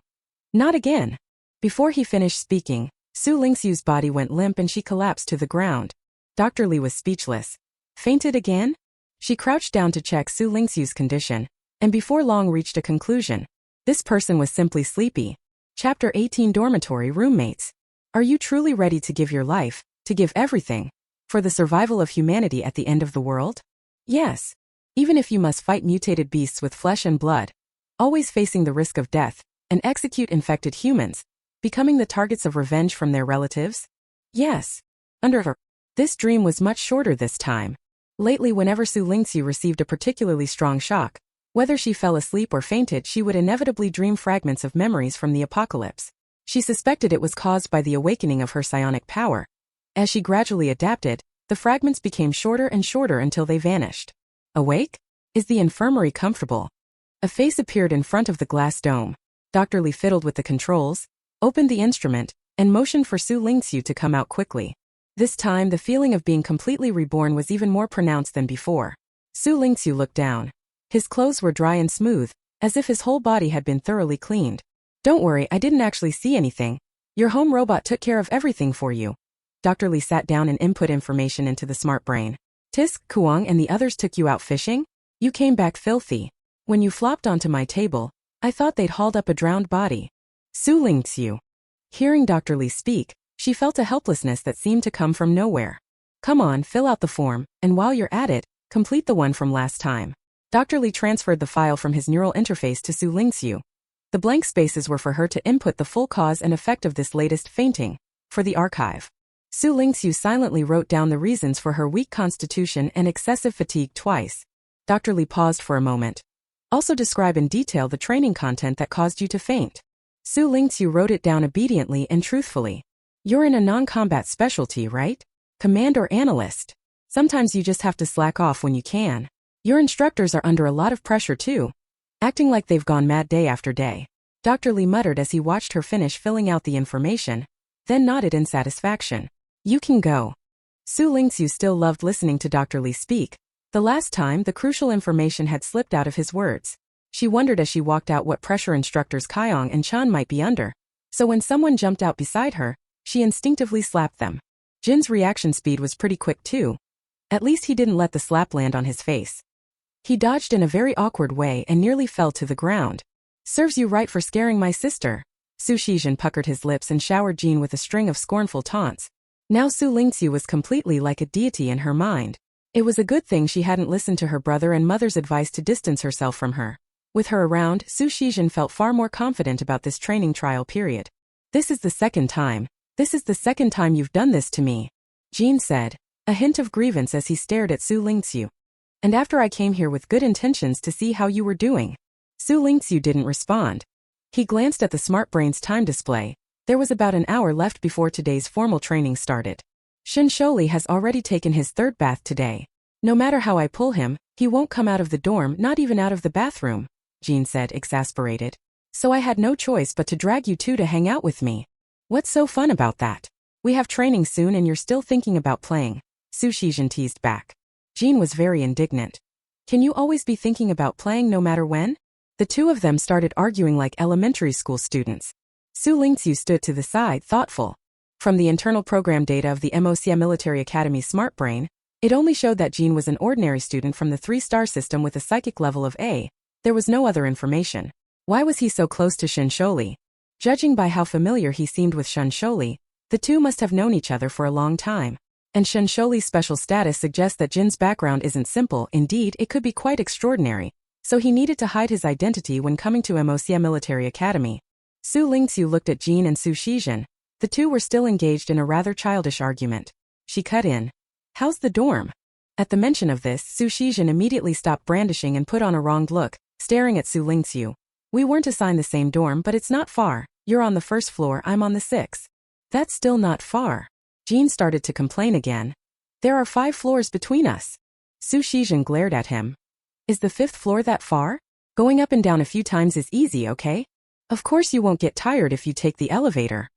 Not again. Before he finished speaking, Xu Lingqiu's body went limp and she collapsed to the ground. Dr. Li was speechless. Fainted again? She crouched down to check Xu Lingqiu's condition, and before long reached a conclusion. This person was simply sleepy. Chapter 18 Dormitory Roommates. Are you truly ready to give your life, to give everything, for the survival of humanity at the end of the world? Yes. Even if you must fight mutated beasts with flesh and blood, always facing the risk of death, and execute infected humans, becoming the targets of revenge from their relatives? Yes. Under her. This dream was much shorter this time. Lately, whenever Xu Lingqu received a particularly strong shock, whether she fell asleep or fainted, she would inevitably dream fragments of memories from the apocalypse. She suspected it was caused by the awakening of her psionic power. As she gradually adapted, The fragments became shorter and shorter until they vanished. Awake? Is the infirmary comfortable? A face appeared in front of the glass dome. Dr. Li fiddled with the controls, opened the instrument, and motioned for Xu Lingqu to come out quickly. This time the feeling of being completely reborn was even more pronounced than before. Xu Lingqu looked down. His clothes were dry and smooth, as if his whole body had been thoroughly cleaned. Don't worry, I didn't actually see anything. Your home robot took care of everything for you. Dr. Li sat down and input information into the smart brain. Tisk, Kuang and the others took you out fishing? You came back filthy. When you flopped onto my table, I thought they'd hauled up a drowned body. Xu Lingqu. Hearing Dr. Li speak, she felt a helplessness that seemed to come from nowhere. Come on, fill out the form, and while you're at it, complete the one from last time. Dr. Li transferred the file from his neural interface to Xu Lingqu. The blank spaces were for her to input the full cause and effect of this latest fainting, for the archive. Xu Lingqu silently wrote down the reasons for her weak constitution and excessive fatigue twice. Dr. Li paused for a moment. Also describe in detail the training content that caused you to faint. Xu Lingqu wrote it down obediently and truthfully. You're in a non-combat specialty, right? Command or analyst. Sometimes you just have to slack off when you can. Your instructors are under a lot of pressure too. Acting like they've gone mad day after day. Dr. Li muttered as he watched her finish filling out the information, then nodded in satisfaction. You can go. Xu Lingqu still loved listening to Dr. Li speak. The last time, the crucial information had slipped out of his words. She wondered as she walked out what pressure instructors Kaiyong and Chan might be under. So when someone jumped out beside her, she instinctively slapped them. Jin's reaction speed was pretty quick too. At least he didn't let the slap land on his face. He dodged in a very awkward way and nearly fell to the ground. Serves you right for scaring my sister. Xu Shizhen puckered his lips and showered Jin with a string of scornful taunts. Now Xu Lingqu was completely like a deity in her mind. It was a good thing she hadn't listened to her brother and mother's advice to distance herself from her. With her around, Xu Shizhen felt far more confident about this training trial period. This is the second time you've done this to me, Jin said, a hint of grievance as he stared at Xu Lingqu. And after I came here with good intentions to see how you were doing. Xu Lingqu didn't respond. He glanced at the smart brain's time display. There was about an hour left before today's formal training started. Shinsholi has already taken his third bath today. No matter how I pull him, he won't come out of the dorm, not even out of the bathroom, Jin said, exasperated. So I had no choice but to drag you two to hang out with me. What's so fun about that? We have training soon and you're still thinking about playing, Xu Shizhen teased back. Jin was very indignant. Can you always be thinking about playing no matter when? The two of them started arguing like elementary school students. Xu Lingqu stood to the side, thoughtful. From the internal program data of the Imperial Military Academy smart brain, it only showed that Jin was an ordinary student from the 3-star system with a psychic level of A. There was no other information. Why was he so close to Shinsholi? Judging by how familiar he seemed with Shinsholi, the two must have known each other for a long time. And Shinsholi's special status suggests that Jin's background isn't simple, indeed, it could be quite extraordinary. So he needed to hide his identity when coming to Imperial Military Academy. Xu Lingqu looked at Jin and Xu Shizhen. The two were still engaged in a rather childish argument. She cut in. How's the dorm? At the mention of this, Xu Shizhen immediately stopped brandishing and put on a wronged look, staring at Xu Lingqu. We weren't assigned the same dorm, but it's not far. You're on the 1st floor, I'm on the 6th. That's still not far. Jin started to complain again. There are 5 floors between us. Xu Shizhen glared at him. Is the 5th floor that far? Going up and down a few times is easy, okay? Of course you won't get tired if you take the elevator.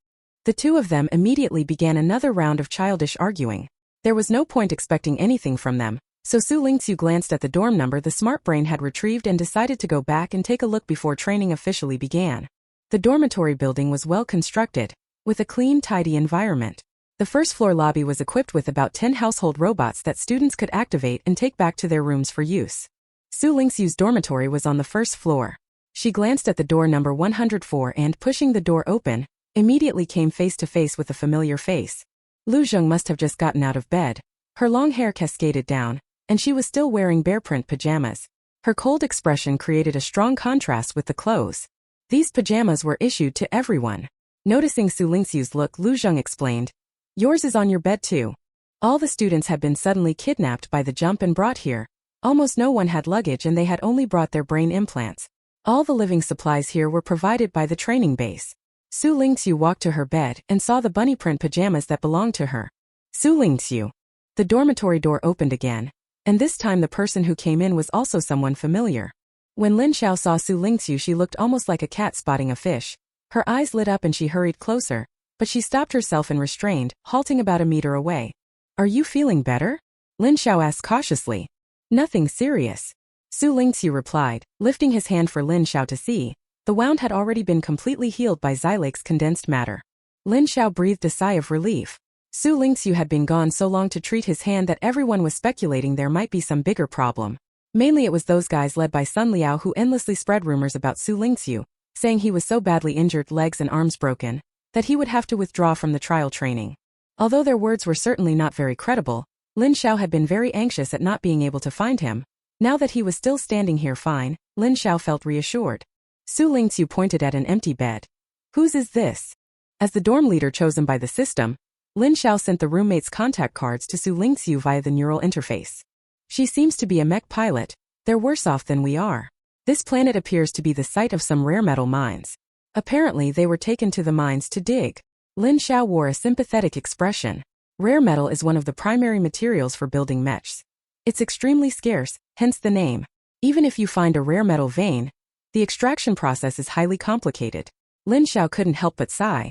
The two of them immediately began another round of childish arguing. There was no point expecting anything from them, so Xu Lingqu glanced at the dorm number the smart brain had retrieved and decided to go back and take a look before training officially began. The dormitory building was well constructed, with a clean, tidy environment. The 1st floor lobby was equipped with about 10 household robots that students could activate and take back to their rooms for use. Xu Lingqu's dormitory was on the 1st floor. She glanced at the door number 104 and, pushing the door open, immediately came face to face with a familiar face. Lu Zheng must have just gotten out of bed. Her long hair cascaded down, and she was still wearing bear-print pajamas. Her cold expression created a strong contrast with the clothes. These pajamas were issued to everyone. Noticing Xu Lingqu's look, Lu Zheng explained, "Yours is on your bed too." All the students had been suddenly kidnapped by the jump and brought here. Almost no one had luggage and they had only brought their brain implants. All the living supplies here were provided by the training base. Xu Lingqu walked to her bed and saw the bunny print pajamas that belonged to her. Xu Lingqu. The dormitory door opened again, and this time the person who came in was also someone familiar. When Lin Xiao saw Xu Lingqu, she looked almost like a cat spotting a fish. Her eyes lit up and she hurried closer, but she stopped herself and restrained, halting about a meter away. Are you feeling better? Lin Xiao asked cautiously. Nothing serious. Xu Lingqu replied, lifting his hand for Lin Xiao to see. The wound had already been completely healed by Xilake's condensed matter. Lin Xiao breathed a sigh of relief. Xu Lingqu had been gone so long to treat his hand that everyone was speculating there might be some bigger problem. Mainly it was those guys led by Sun Liao who endlessly spread rumors about Xu Lingqu, saying he was so badly injured, legs and arms broken, that he would have to withdraw from the trial training. Although their words were certainly not very credible, Lin Xiao had been very anxious at not being able to find him. Now that he was still standing here fine, Lin Xiao felt reassured. Xu Lingqu pointed at an empty bed. Whose is this? As the dorm leader chosen by the system, Lin Xiao sent the roommates' contact cards to Xu Lingqu via the neural interface. She seems to be a mech pilot. They're worse off than we are. This planet appears to be the site of some rare metal mines. Apparently they were taken to the mines to dig. Lin Xiao wore a sympathetic expression. Rare metal is one of the primary materials for building mechs. It's extremely scarce, hence the name. Even if you find a rare metal vein, the extraction process is highly complicated. Lin Xiao couldn't help but sigh.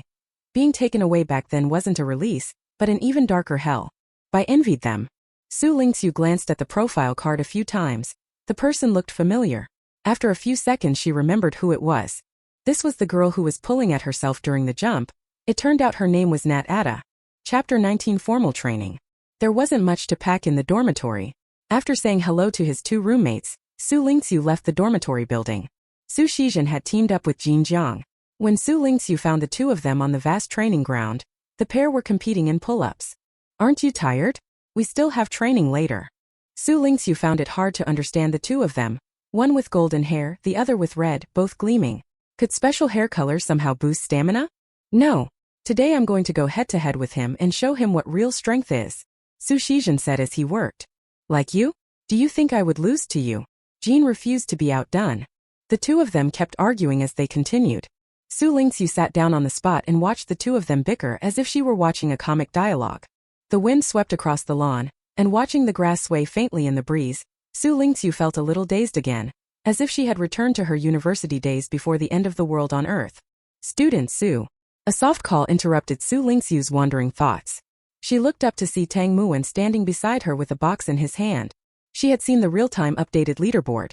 Being taken away back then wasn't a release, but an even darker hell. I envied them. Xu Lingqu glanced at the profile card a few times. The person looked familiar. After a few seconds she remembered who it was. This was the girl who was pulling at herself during the jump. It turned out her name was Nat Ada. Chapter 19 Formal Training. There wasn't much to pack in the dormitory. After saying hello to his two roommates, Xu Lingqu left the dormitory building. Su Shizhen had teamed up with Jin Jiang. When Xu Lingqu found the two of them on the vast training ground, the pair were competing in pull-ups. Aren't you tired? We still have training later. Xu Lingqu found it hard to understand the two of them, one with golden hair, the other with red, both gleaming. Could special hair color somehow boost stamina? No. Today I'm going to go head-to-head with him and show him what real strength is, Su Shizhen said as he worked. Like you? Do you think I would lose to you? Jean refused to be outdone. The two of them kept arguing as they continued. Xu Lingqu sat down on the spot and watched the two of them bicker as if she were watching a comic dialogue. The wind swept across the lawn, and watching the grass sway faintly in the breeze, Xu Lingqu felt a little dazed again, as if she had returned to her university days before the end of the world on Earth. Student Xu. A soft call interrupted Xu Lingqiu's wandering thoughts. She looked up to see Tang Muwen standing beside her with a box in his hand. She had seen the real-time updated leaderboard.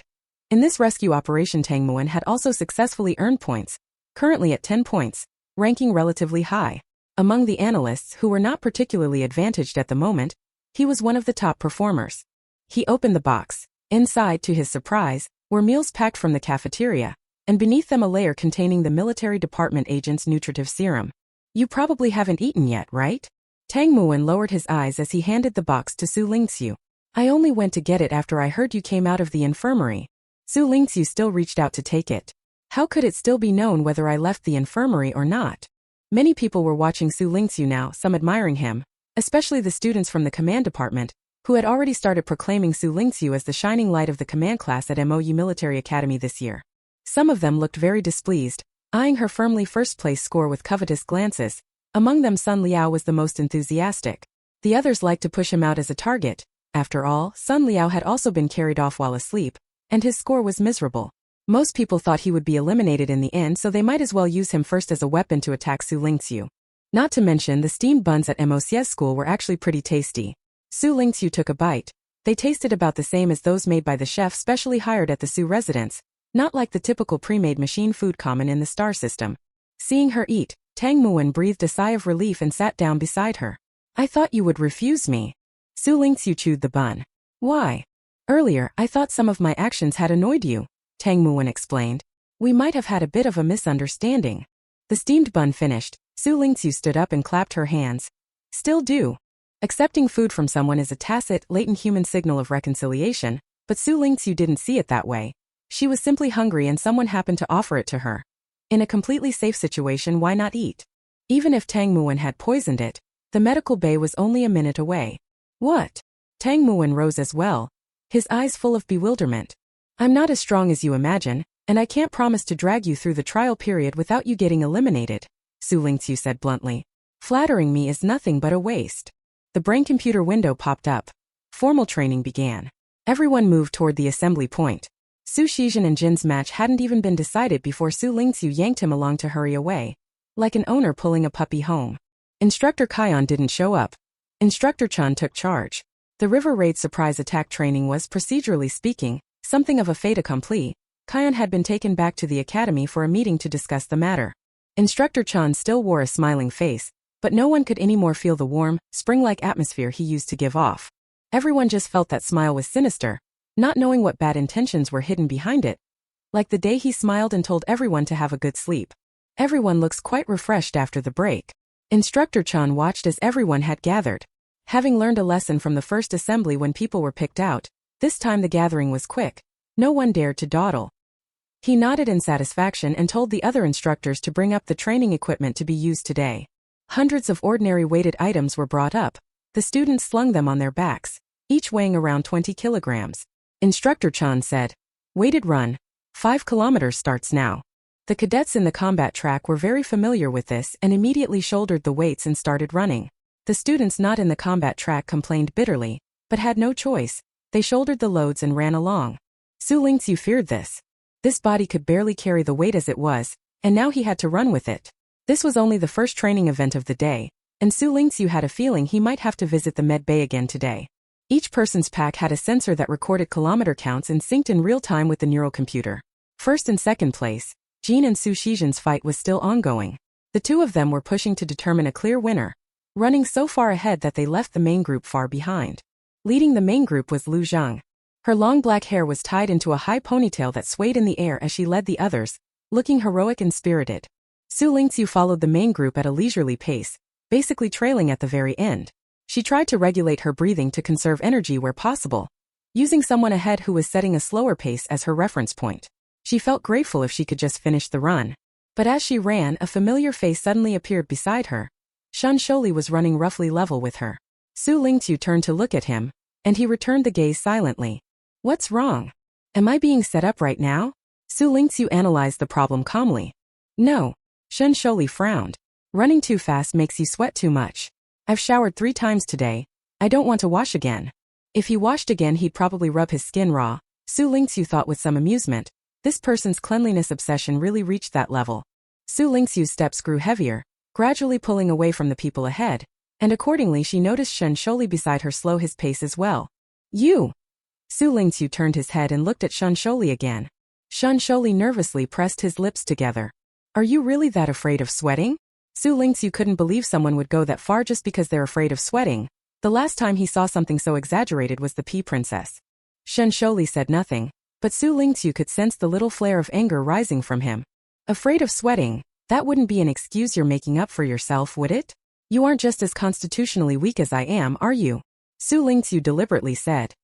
In this rescue operation, Tang Muwen had also successfully earned points, currently at 10 points, ranking relatively high. Among the analysts who were not particularly advantaged at the moment, he was one of the top performers. He opened the box. Inside, to his surprise, were meals packed from the cafeteria, and beneath them a layer containing the military department agent's nutritive serum. You probably haven't eaten yet, right? Tang Muwen lowered his eyes as he handed the box to Xu Lingqu. I only went to get it after I heard you came out of the infirmary. Xu Lingqu still reached out to take it. How could it still be known whether I left the infirmary or not? Many people were watching Xu Lingqu now, some admiring him, especially the students from the command department, who had already started proclaiming Xu Lingqu as the shining light of the command class at MOU Military Academy this year. Some of them looked very displeased, eyeing her firmly first-place score with covetous glances. Among them Sun Liao was the most enthusiastic. The others liked to push him out as a target. After all, Sun Liao had also been carried off while asleep, and his score was miserable. Most people thought he would be eliminated in the end, so they might as well use him first as a weapon to attack Xu Lingqu. Not to mention the steamed buns at MOC's school were actually pretty tasty. Xu Lingqu took a bite. They tasted about the same as those made by the chef specially hired at the Xu residence, not like the typical pre-made machine food common in the star system. Seeing her eat, Tang Muwen breathed a sigh of relief and sat down beside her. I thought you would refuse me. Xu Lingqu chewed the bun. Why? Earlier, I thought some of my actions had annoyed you, Tang Muwen explained. We might have had a bit of a misunderstanding. The steamed bun finished, Xu Lingqu stood up and clapped her hands. Still do. Accepting food from someone is a tacit, latent human signal of reconciliation, but Xu Lingqu didn't see it that way. She was simply hungry and someone happened to offer it to her. In a completely safe situation, why not eat? Even if Tang Muwen had poisoned it, the medical bay was only a minute away. What? Tang Muwen rose as well, his eyes full of bewilderment. I'm not as strong as you imagine, and I can't promise to drag you through the trial period without you getting eliminated, Xu Lingqu said bluntly. Flattering me is nothing but a waste. The brain-computer window popped up. Formal training began. Everyone moved toward the assembly point. Xu Shizhen and Jin's match hadn't even been decided before Xu Lingqu yanked him along to hurry away, like an owner pulling a puppy home. Instructor Kion didn't show up. Instructor Chun took charge. The river raid surprise attack training was, procedurally speaking, something of a fait accompli. Kion had been taken back to the academy for a meeting to discuss the matter. Instructor Chun still wore a smiling face, but no one could anymore feel the warm, spring-like atmosphere he used to give off. Everyone just felt that smile was sinister, not knowing what bad intentions were hidden behind it. Like the day he smiled and told everyone to have a good sleep. Everyone looks quite refreshed after the break. Instructor Chun watched as everyone had gathered. Having learned a lesson from the first assembly when people were picked out, this time the gathering was quick. No one dared to dawdle. He nodded in satisfaction and told the other instructors to bring up the training equipment to be used today. Hundreds of ordinary weighted items were brought up. The students slung them on their backs, each weighing around 20 kilograms. Instructor Chun said, "Weighted run. 5 kilometers starts now." The cadets in the combat track were very familiar with this and immediately shouldered the weights and started running. The students not in the combat track complained bitterly, but had no choice. They shouldered the loads and ran along. Xu Lingqu feared this. This body could barely carry the weight as it was, and now he had to run with it. This was only the first training event of the day, and Xu Lingqu had a feeling he might have to visit the med bay again today. Each person's pack had a sensor that recorded kilometer counts and synced in real time with the neural computer. First and second place, Jin and Xu Shizhen's fight was still ongoing. The two of them were pushing to determine a clear winner, running so far ahead that they left the main group far behind. Leading the main group was Lu Zhang. Her long black hair was tied into a high ponytail that swayed in the air as she led the others, looking heroic and spirited. Xu Lingqu followed the main group at a leisurely pace, basically trailing at the very end. She tried to regulate her breathing to conserve energy where possible, using someone ahead who was setting a slower pace as her reference point. She felt grateful if she could just finish the run. But as she ran, a familiar face suddenly appeared beside her. Shun Sholi was running roughly level with her. Xu Lingqu turned to look at him, and he returned the gaze silently. "What's wrong? Am I being set up right now?" Xu Lingqu analyzed the problem calmly. "No." Shun Sholi frowned. "Running too fast makes you sweat too much. I've showered 3 times today. I don't want to wash again." If he washed again he'd probably rub his skin raw, Xu Lingqu thought with some amusement. This person's cleanliness obsession really reached that level. Xu Lingqiu's steps grew heavier, gradually pulling away from the people ahead, and accordingly she noticed Shun Sholi beside her slow his pace as well. "You!" Xu Lingqiu turned his head and looked at Shun Sholi again. Shun Sholi nervously pressed his lips together. "Are you really that afraid of sweating?" Xu Lingqiu couldn't believe someone would go that far just because they're afraid of sweating. The last time he saw something so exaggerated was the Pea Princess. Shun Sholi said nothing, but Xu Lingqiu could sense the little flare of anger rising from him. "Afraid of sweating? That wouldn't be an excuse you're making up for yourself, would it? You aren't just as constitutionally weak as I am, are you?" Xu Lingqiu deliberately said,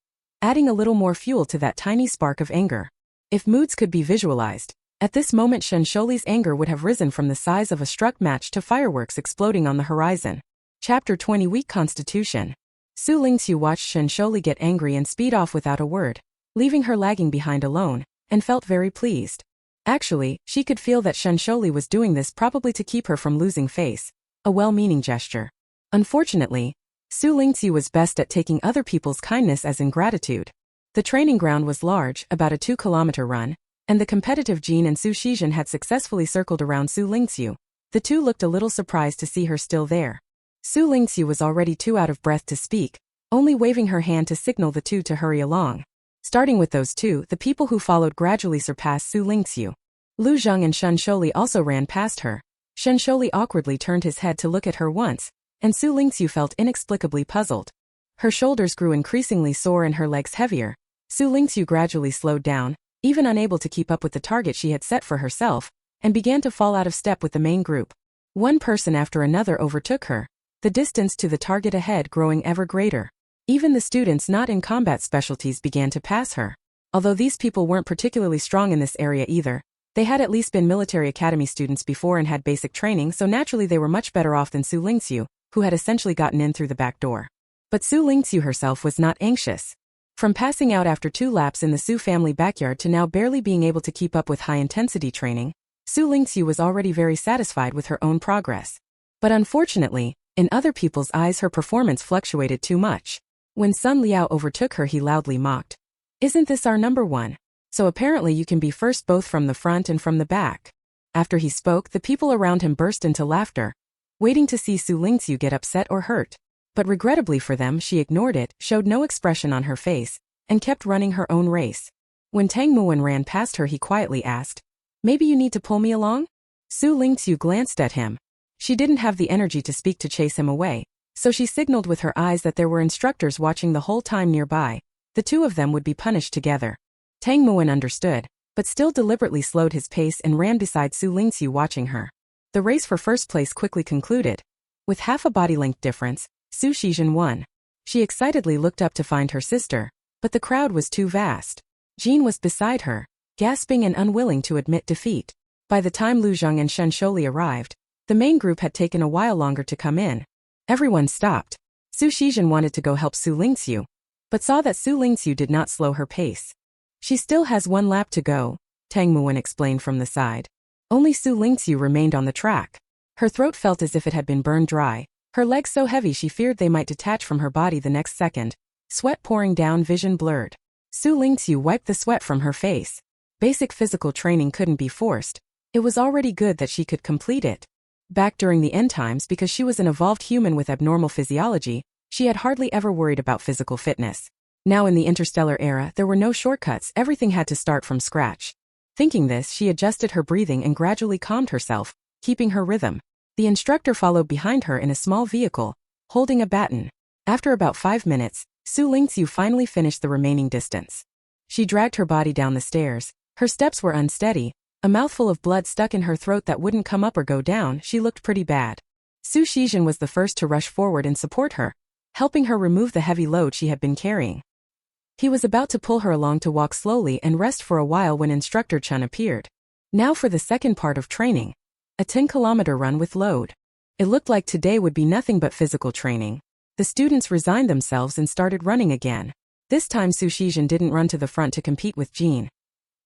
adding a little more fuel to that tiny spark of anger. If moods could be visualized, at this moment Shun Sholi's anger would have risen from the size of a struck match to fireworks exploding on the horizon. Chapter 20 Weak Constitution. Xu Lingqiu watched Shun Sholi get angry and speed off without a word, leaving her lagging behind alone, and felt very pleased. Actually, she could feel that Shun Sholi was doing this probably to keep her from losing face, a well-meaning gesture. Unfortunately, Xu Lingqiu was best at taking other people's kindness as ingratitude. The training ground was large, about a 2-kilometer run, and the competitive Jin and Xu Shizhen had successfully circled around Xu Lingqiu. The two looked a little surprised to see her still there. Xu Lingqiu was already too out of breath to speak, only waving her hand to signal the two to hurry along. Starting with those two, the people who followed gradually surpassed Xu Lingqiu. Lu Zhang and Shun Sholi also ran past her. Shun Sholi awkwardly turned his head to look at her once, and Xu Lingqiu felt inexplicably puzzled. Her shoulders grew increasingly sore and her legs heavier. Xu Lingqiu gradually slowed down, even unable to keep up with the target she had set for herself, and began to fall out of step with the main group. One person after another overtook her, the distance to the target ahead growing ever greater. Even the students not in combat specialties began to pass her. Although these people weren't particularly strong in this area either, they had at least been military academy students before and had basic training, so naturally they were much better off than Xu Lingqiu, who had essentially gotten in through the back door. But Xu Lingqiu herself was not anxious. From passing out after 2 laps in the Xu family backyard to now barely being able to keep up with high-intensity training, Xu Lingqiu was already very satisfied with her own progress. But unfortunately, In other people's eyes her performance fluctuated too much. When Sun Liao overtook her he loudly mocked. Isn't this our number one? So apparently you can be first both from the front and from the back. After he spoke, the people around him burst into laughter, waiting to see Xu Lingqu get upset or hurt. But regrettably for them, she ignored it, showed no expression on her face, and kept running her own race. When Tang Muwen ran past her he quietly asked, "Maybe you need to pull me along?" Xu Lingqu glanced at him. She didn't have the energy to speak to chase him away, so she signaled with her eyes that there were instructors watching the whole time nearby. The two of them would be punished together. Tang Muwen understood, but still deliberately slowed his pace and ran beside Xu Lingqu watching her. The race for first place quickly concluded. With half a body length difference, Xu Shizhen won. She excitedly looked up to find her sister, but the crowd was too vast. Jean was beside her, gasping and unwilling to admit defeat. By the time Lu Zheng and Shen Sholi arrived, the main group had taken a while longer to come in. Everyone stopped. Xu Shizhen wanted to go help Xu Lingqu, but saw that Xu Lingqu did not slow her pace. She still has one lap to go, Tang Muwen explained from the side. Only Xu Lingqu remained on the track. Her throat felt as if it had been burned dry, her legs so heavy she feared they might detach from her body the next second. Sweat pouring down, vision blurred. Xu Lingqu wiped the sweat from her face. Basic physical training couldn't be forced. It was already good that she could complete it. Back during the end times, because she was an evolved human with abnormal physiology, she had hardly ever worried about physical fitness. Now in the interstellar era, there were no shortcuts, everything had to start from scratch. Thinking this, she adjusted her breathing and gradually calmed herself, keeping her rhythm. The instructor followed behind her in a small vehicle, holding a baton. After about 5 minutes, Xu Lingqu finally finished the remaining distance. She dragged her body down the stairs. Her steps were unsteady, a mouthful of blood stuck in her throat that wouldn't come up or go down. She looked pretty bad. Xu Shizhen was the first to rush forward and support her, helping her remove the heavy load she had been carrying. He was about to pull her along to walk slowly and rest for a while when Instructor Chun appeared. Now for the second part of training. A 10-kilometer run with load. It looked like today would be nothing but physical training. The students resigned themselves and started running again. This time Xu Shizhen didn't run to the front to compete with Jean.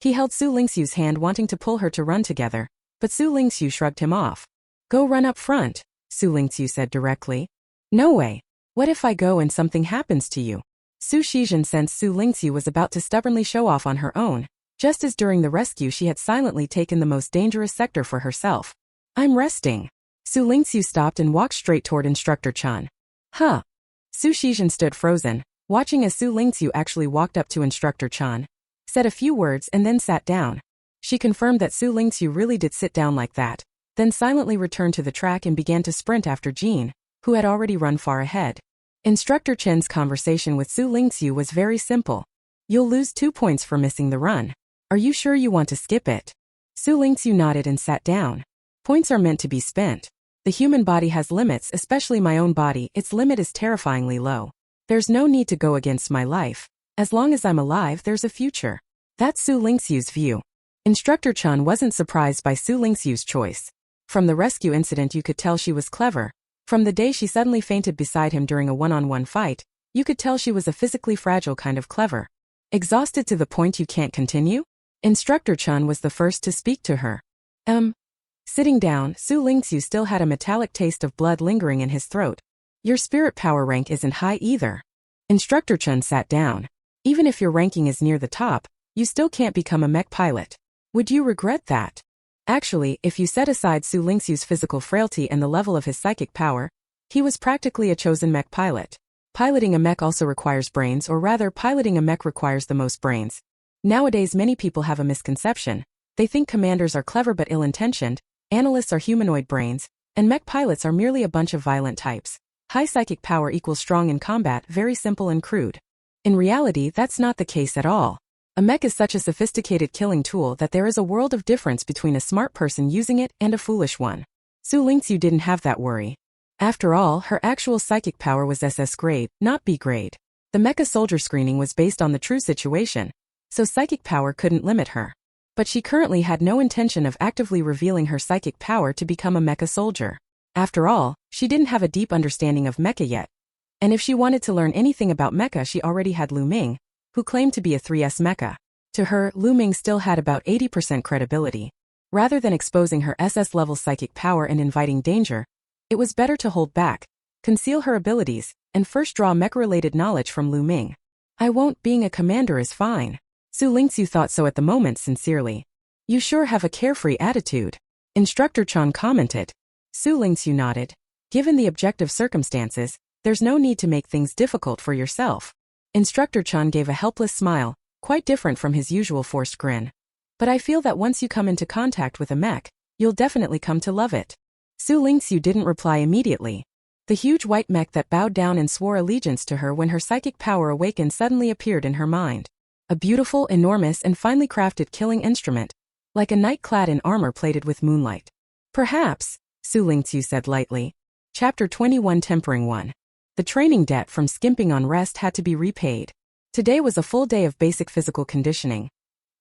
He held Xu Lingqu's hand wanting to pull her to run together, but Xu Lingqu shrugged him off. "Go run up front," Xu Lingqu said directly. "No way. What if I go and something happens to you?" Xu Shizhen sensed Xu Lingqu was about to stubbornly show off on her own, just as during the rescue she had silently taken the most dangerous sector for herself. "I'm resting." Xu Lingqu stopped and walked straight toward Instructor Chun. "Huh." Xu Shizhen stood frozen, watching as Xu Lingqu actually walked up to Instructor Chun, said a few words and then sat down. She confirmed that Xu Lingqu really did sit down like that, then silently returned to the track and began to sprint after Jean, who had already run far ahead. Instructor Chen's conversation with Xu Lingqu was very simple. "You'll lose 2 points for missing the run. Are you sure you want to skip it?" Xu Lingqu nodded and sat down. "Points are meant to be spent. The human body has limits, especially my own body. Its limit is terrifyingly low. There's no need to go against my life. As long as I'm alive, there's a future." That's Xu Lingqu's view. Instructor Chun wasn't surprised by Xu Lingqu's choice. From the rescue incident you could tell she was clever. From the day she suddenly fainted beside him during a one-on-one fight, you could tell she was a physically fragile kind of clever. Exhausted to the point you can't continue? Instructor Chun was the first to speak to her. Sitting down, Xu Lingqu still had a metallic taste of blood lingering in his throat. "Your spirit power rank isn't high either." Instructor Chun sat down. "Even if your ranking is near the top, you still can't become a mech pilot. Would you regret that?" Actually, if you set aside Xu Lingqu's physical frailty and the level of his psychic power, he was practically a chosen mech pilot. Piloting a mech also requires brains, or rather, piloting a mech requires the most brains. Nowadays many people have a misconception. They think commanders are clever but ill-intentioned, analysts are humanoid brains, and mech pilots are merely a bunch of violent types. High psychic power equals strong in combat, very simple and crude. In reality, that's not the case at all. A mech is such a sophisticated killing tool that there is a world of difference between a smart person using it and a foolish one. Xu Lingqu didn't have that worry. After all, her actual psychic power was SS grade, not B grade. The mecha soldier screening was based on the true situation, so psychic power couldn't limit her. But she currently had no intention of actively revealing her psychic power to become a mecha soldier. After all, she didn't have a deep understanding of mecha yet. And if she wanted to learn anything about mecha, she already had Lu Ming, who claimed to be a 3S mecha. To her, Lu Ming still had about 80% credibility. Rather than exposing her SS-level psychic power and inviting danger, it was better to hold back, conceal her abilities, and first draw mecha-related knowledge from Lu Ming. I won't, being a commander is fine. Xu Lingqu thought so at the moment sincerely. You sure have a carefree attitude. Instructor Chan commented. Xu Lingqu nodded. Given the objective circumstances, there's no need to make things difficult for yourself. Instructor Chan gave a helpless smile, quite different from his usual forced grin. But I feel that once you come into contact with a mech, you'll definitely come to love it. Xu Lingqu didn't reply immediately. The huge white mech that bowed down and swore allegiance to her when her psychic power awakened suddenly appeared in her mind. A beautiful, enormous, and finely crafted killing instrument, like a knight clad in armor plated with moonlight. Perhaps, Xu Lingqu said lightly. Chapter 21 Tempering 1. The training debt from skimping on rest had to be repaid. Today was a full day of basic physical conditioning.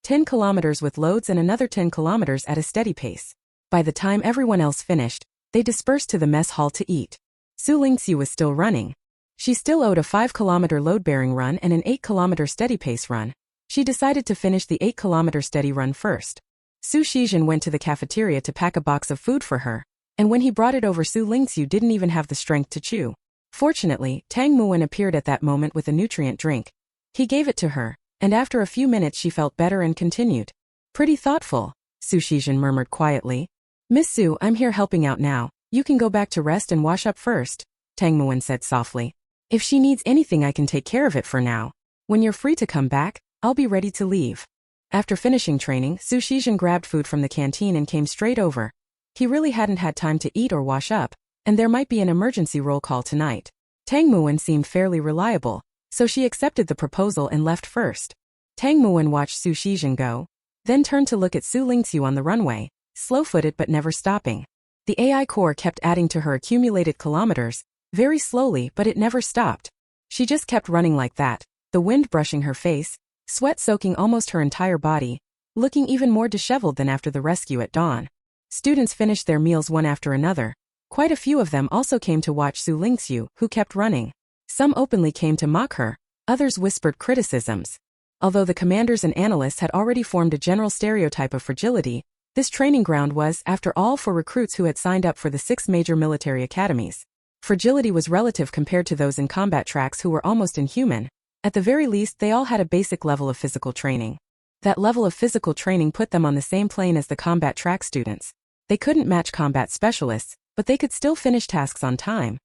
10 kilometers with loads and another 10 kilometers at a steady pace. By the time everyone else finished, they dispersed to the mess hall to eat. Xu Lingqu was still running. She still owed a 5-kilometer load-bearing run and an 8-kilometer steady-pace run. She decided to finish the 8-kilometer steady run first. Xu Shizhen went to the cafeteria to pack a box of food for her, and when he brought it over, Xu Lingqu didn't even have the strength to chew. Fortunately, Tang Muwen appeared at that moment with a nutrient drink. He gave it to her, and after a few minutes she felt better and continued. Pretty thoughtful, Xu Shizhen murmured quietly. Miss Xu, I'm here helping out now. You can go back to rest and wash up first, Tang Muwen said softly. If she needs anything I can take care of it for now. When you're free to come back, I'll be ready to leave. After finishing training, Xu Shizhen grabbed food from the canteen and came straight over. He really hadn't had time to eat or wash up, and there might be an emergency roll call tonight. Tang Muwen seemed fairly reliable, so she accepted the proposal and left first. Tang Muwen watched Xu Shizhen go, then turned to look at Xu Lingqu on the runway, slow-footed but never stopping. The AI core kept adding to her accumulated kilometers, very slowly, but it never stopped. She just kept running like that, the wind brushing her face, sweat soaking almost her entire body, looking even more disheveled than after the rescue at dawn. Students finished their meals one after another. Quite a few of them also came to watch Xu Lingqu, who kept running. Some openly came to mock her, others whispered criticisms. Although the commanders and analysts had already formed a general stereotype of fragility, this training ground was, after all, for recruits who had signed up for the 6 major military academies. Fragility was relative compared to those in combat tracks who were almost inhuman. At the very least, they all had a basic level of physical training. That level of physical training put them on the same plane as the combat track students. They couldn't match combat specialists, but they could still finish tasks on time.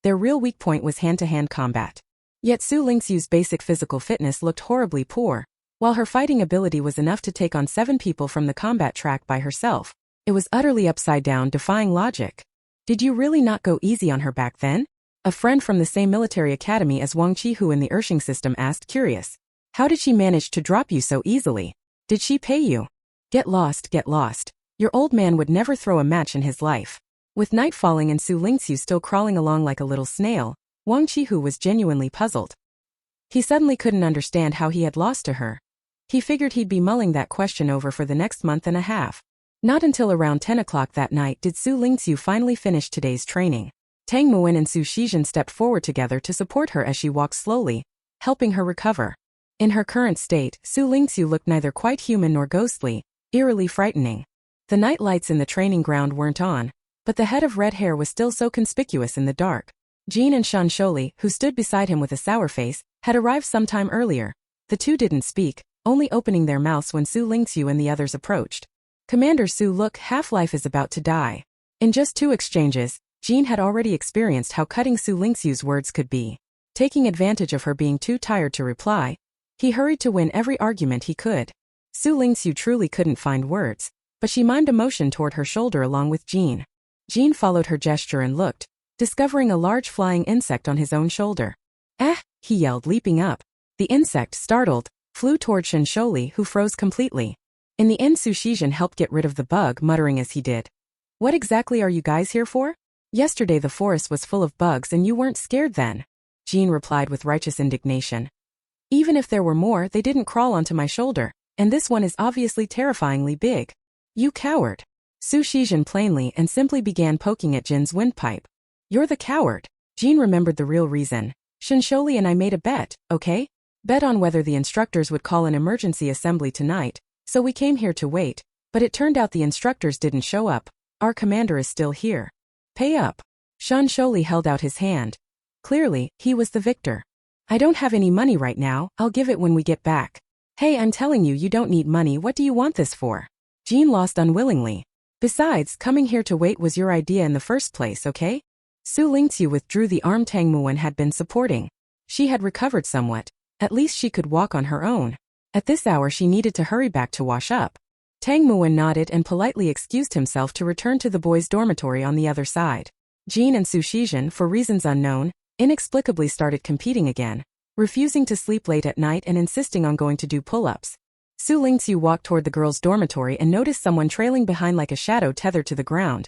Their real weak point was hand-to-hand combat. Yet Xu Lingqu's basic physical fitness looked horribly poor. While her fighting ability was enough to take on 7 people from the combat track by herself, it was utterly upside down, defying logic. Did you really not go easy on her back then? A friend from the same military academy as Wang Qihu in the Ershing system asked, curious. How did she manage to drop you so easily? Did she pay you? Get lost, get lost. Your old man would never throw a match in his life. With night falling and Xu Lingqu still crawling along like a little snail, Wang Qihu was genuinely puzzled. He suddenly couldn't understand how he had lost to her. He figured he'd be mulling that question over for the next month and a half. Not until around 10 o'clock that night did Xu Lingqu finally finish today's training. Tang Muwen and Xu Shizhen stepped forward together to support her as she walked slowly, helping her recover. In her current state, Xu Lingqu looked neither quite human nor ghostly, eerily frightening. The night lights in the training ground weren't on, but the head of red hair was still so conspicuous in the dark. Jean and Shan Sholi, who stood beside him with a sour face, had arrived some time earlier. The two didn't speak, only opening their mouths when Xu Lingqu and the others approached. Commander Xu, look, Half-Life is about to die. In just 2 exchanges, Jean had already experienced how cutting Xu Lingqu's words could be. Taking advantage of her being too tired to reply, he hurried to win every argument he could. Xu Lingqu truly couldn't find words, but she mimed a motion toward her shoulder along with Jean. Jean followed her gesture and looked, discovering a large flying insect on his own shoulder. Eh, he yelled, leaping up. The insect, startled, flew toward Shan Sholi, who froze completely. In the end, Xu Shizhen helped get rid of the bug, muttering as he did. What exactly are you guys here for? Yesterday the forest was full of bugs and you weren't scared then. Jean replied with righteous indignation. Even if there were more, they didn't crawl onto my shoulder, and this one is obviously terrifyingly big. You coward. Xu Shizhen plainly and simply began poking at Jin's windpipe. You're the coward. Jean remembered the real reason. Shan Sholi and I made a bet, okay? Bet on whether the instructors would call an emergency assembly tonight, so we came here to wait, but it turned out the instructors didn't show up. Our commander is still here. Pay up. Shan Sholi held out his hand. Clearly, he was the victor. I don't have any money right now, I'll give it when we get back. Hey, I'm telling you, you don't need money, what do you want this for? Jean lost unwillingly. Besides, coming here to wait was your idea in the first place, okay? Xu Lingqu withdrew the arm Tang Muwen had been supporting. She had recovered somewhat. At least she could walk on her own. At this hour she needed to hurry back to wash up. Tang Muwen nodded and politely excused himself to return to the boys' dormitory on the other side. Jean and Su Shizhen, for reasons unknown, inexplicably started competing again, refusing to sleep late at night and insisting on going to do pull-ups. Xu Lingqu walked toward the girls' dormitory and noticed someone trailing behind like a shadow tethered to the ground.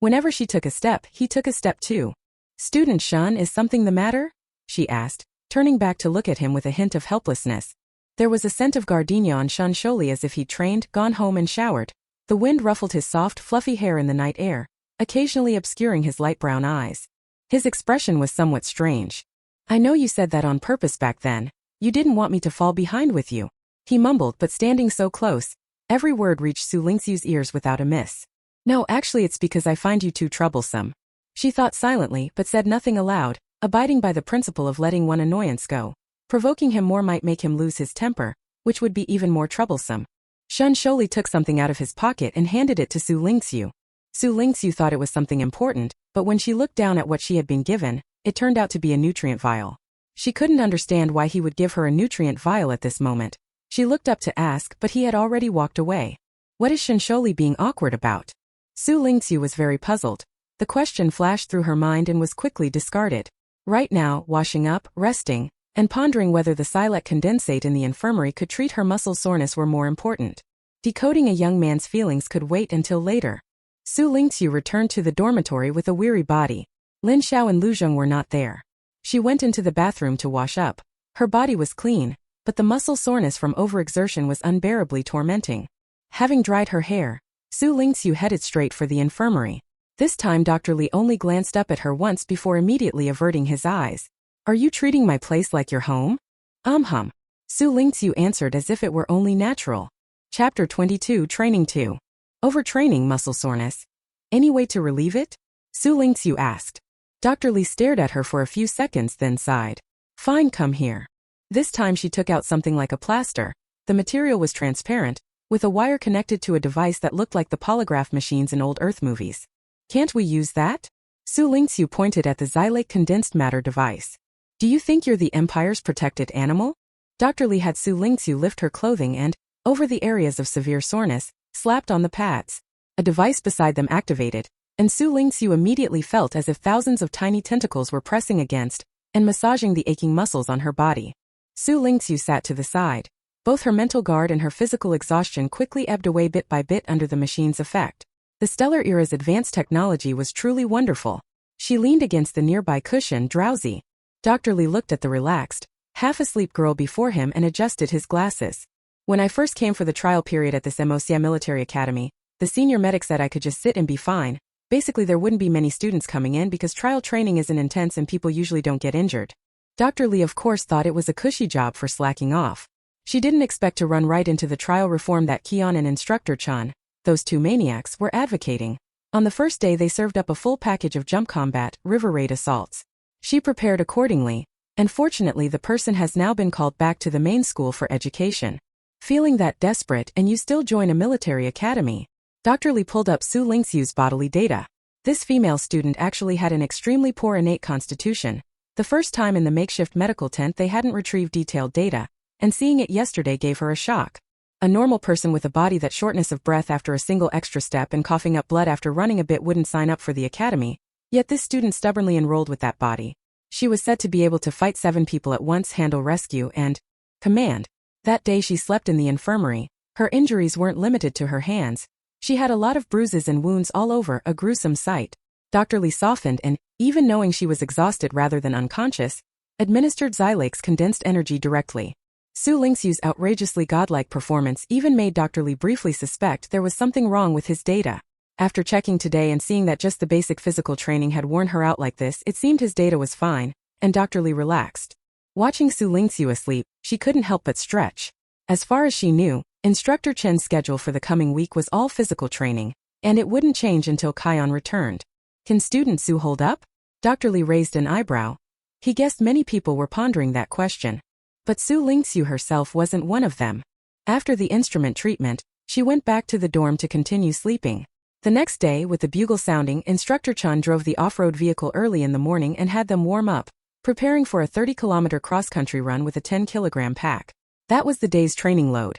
Whenever she took a step, he took a step too. Student Shun, is something the matter? She asked, turning back to look at him with a hint of helplessness. There was a scent of gardenia on Shun Sholi as if he'd trained, gone home and showered. The wind ruffled his soft, fluffy hair in the night air, occasionally obscuring his light brown eyes. His expression was somewhat strange. I know you said that on purpose back then. You didn't want me to fall behind with you. He mumbled, but standing so close, every word reached Xu Lingqu's ears without a miss. No, actually it's because I find you too troublesome. She thought silently, but said nothing aloud, abiding by the principle of letting one annoyance go. Provoking him more might make him lose his temper, which would be even more troublesome. Shun Sholi took something out of his pocket and handed it to Xu Lingqu. Xu Lingqu thought it was something important, but when she looked down at what she had been given, it turned out to be a nutrient vial. She couldn't understand why he would give her a nutrient vial at this moment. She looked up to ask, but he had already walked away. What is Shun Sholi being awkward about? Xu Lingqu was very puzzled. The question flashed through her mind and was quickly discarded. Right now, washing up, resting, and pondering whether the silac condensate in the infirmary could treat her muscle soreness were more important. Decoding a young man's feelings could wait until later. Xu Lingqu returned to the dormitory with a weary body. Lin Xiao and Lu Zheng were not there. She went into the bathroom to wash up. Her body was clean, but the muscle soreness from overexertion was unbearably tormenting. Having dried her hair, Xu Lingqu headed straight for the infirmary. This time Dr. Li only glanced up at her once before immediately averting his eyes. Are you treating my place like your home? Hum. Xu Lingqu answered as if it were only natural. Chapter 22 Training 2. Overtraining muscle soreness. Any way to relieve it? Xu Lingqu asked. Dr. Li stared at her for a few seconds then sighed. Fine, come here. This time she took out something like a plaster. The material was transparent, with a wire connected to a device that looked like the polygraph machines in old Earth movies. Can't we use that? Xu Lingqu pointed at the xylate condensed matter device. Do you think you're the Empire's protected animal? Dr. Li had Xu Lingqu lift her clothing and, over the areas of severe soreness, slapped on the pads. A device beside them activated, and Xu Lingqu immediately felt as if thousands of tiny tentacles were pressing against and massaging the aching muscles on her body. Xu Lingqu sat to the side. Both her mental guard and her physical exhaustion quickly ebbed away bit by bit under the machine's effect. The Stellar Era's advanced technology was truly wonderful. She leaned against the nearby cushion, drowsy. Dr. Li looked at the relaxed, half-asleep girl before him and adjusted his glasses. When I first came for the trial period at this Imperial Military Academy, the senior medic said I could just sit and be fine. Basically there wouldn't be many students coming in because trial training isn't intense and people usually don't get injured. Dr. Li of course thought it was a cushy job for slacking off. She didn't expect to run right into the trial reform that Kion and Instructor Chan, those two maniacs, were advocating. On the first day they served up a full package of jump combat, river raid assaults. She prepared accordingly, and fortunately the person has now been called back to the main school for education. Feeling that desperate and you still join a military academy, Dr. Li pulled up Xu Lingqu's bodily data. This female student actually had an extremely poor innate constitution. The first time in the makeshift medical tent they hadn't retrieved detailed data, and seeing it yesterday gave her a shock. A normal person with a body that shortness of breath after a single extra step and coughing up blood after running a bit wouldn't sign up for the academy, yet this student stubbornly enrolled with that body. She was said to be able to fight 7 people at once, handle rescue, and command. That day she slept in the infirmary. Her injuries weren't limited to her hands. She had a lot of bruises and wounds all over, a gruesome sight. Dr. Li softened and, even knowing she was exhausted rather than unconscious, administered Xylake's condensed energy directly. Xu Lingqu's outrageously godlike performance even made Dr. Li briefly suspect there was something wrong with his data. After checking today and seeing that just the basic physical training had worn her out like this, it seemed his data was fine, and Dr. Li relaxed. Watching Xu Lingqu asleep, she couldn't help but stretch. As far as she knew, Instructor Chen's schedule for the coming week was all physical training, and it wouldn't change until Kion returned. Can student Xu hold up? Dr. Li raised an eyebrow. He guessed many people were pondering that question. But Xu Lingqu herself wasn't one of them. After the instrument treatment, she went back to the dorm to continue sleeping. The next day, with the bugle sounding, Instructor Chan drove the off-road vehicle early in the morning and had them warm up, preparing for a 30-kilometer cross-country run with a 10-kilogram pack. That was the day's training load.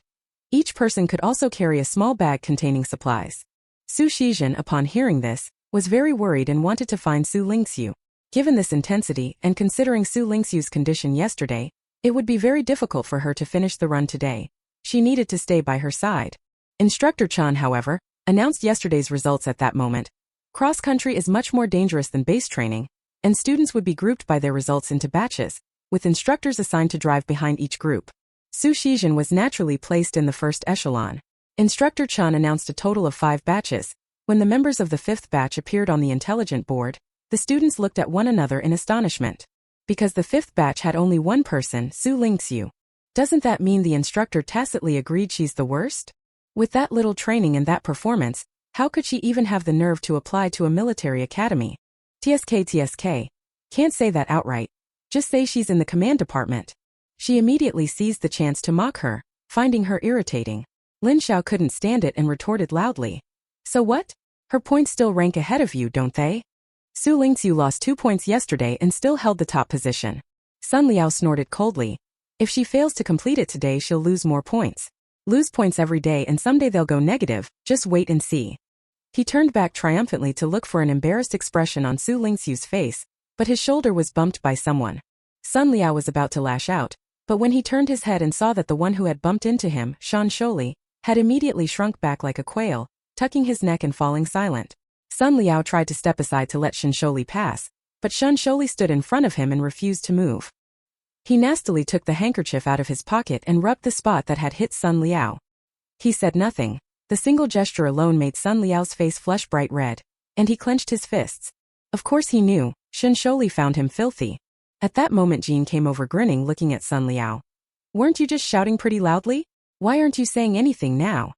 Each person could also carry a small bag containing supplies. Xu Shizhen, upon hearing this, was very worried and wanted to find Xu Lingqu. Given this intensity, and considering Xu Lingqu's condition yesterday, it would be very difficult for her to finish the run today. She needed to stay by her side. Instructor Chan, however, announced yesterday's results at that moment. Cross-country is much more dangerous than base training, and students would be grouped by their results into batches, with instructors assigned to drive behind each group. Xu Shizhen was naturally placed in the first echelon. Instructor Chan announced a total of 5 batches. When the members of the 5th batch appeared on the intelligent board, the students looked at one another in astonishment. Because the 5th batch had only one person, Xu Lingqu. Doesn't that mean the instructor tacitly agreed she's the worst? With that little training and that performance, how could she even have the nerve to apply to a military academy? TSK. Can't say that outright. Just say she's in the command department. She immediately seized the chance to mock her, finding her irritating. Lin Xiao couldn't stand it and retorted loudly. So what? Her points still rank ahead of you, don't they? Xu Lingqu lost 2 points yesterday and still held the top position. Sun Liao snorted coldly. If she fails to complete it today, she'll lose more points. Lose points every day and someday they'll go negative, just wait and see. He turned back triumphantly to look for an embarrassed expression on Xu Lingqu's face, but his shoulder was bumped by someone. Sun Liao was about to lash out, but when he turned his head and saw that the one who had bumped into him, Shan Sholi, had immediately shrunk back like a quail, tucking his neck and falling silent. Sun Liao tried to step aside to let Shan Sholi pass, but Shan Sholi stood in front of him and refused to move. He nastily took the handkerchief out of his pocket and rubbed the spot that had hit Sun Liao. He said nothing. The single gesture alone made Sun Liao's face flush bright red, and he clenched his fists. Of course he knew, Shan Sholi found him filthy. At that moment Jean came over grinning looking at Sun Liao. Weren't you just shouting pretty loudly? Why aren't you saying anything now?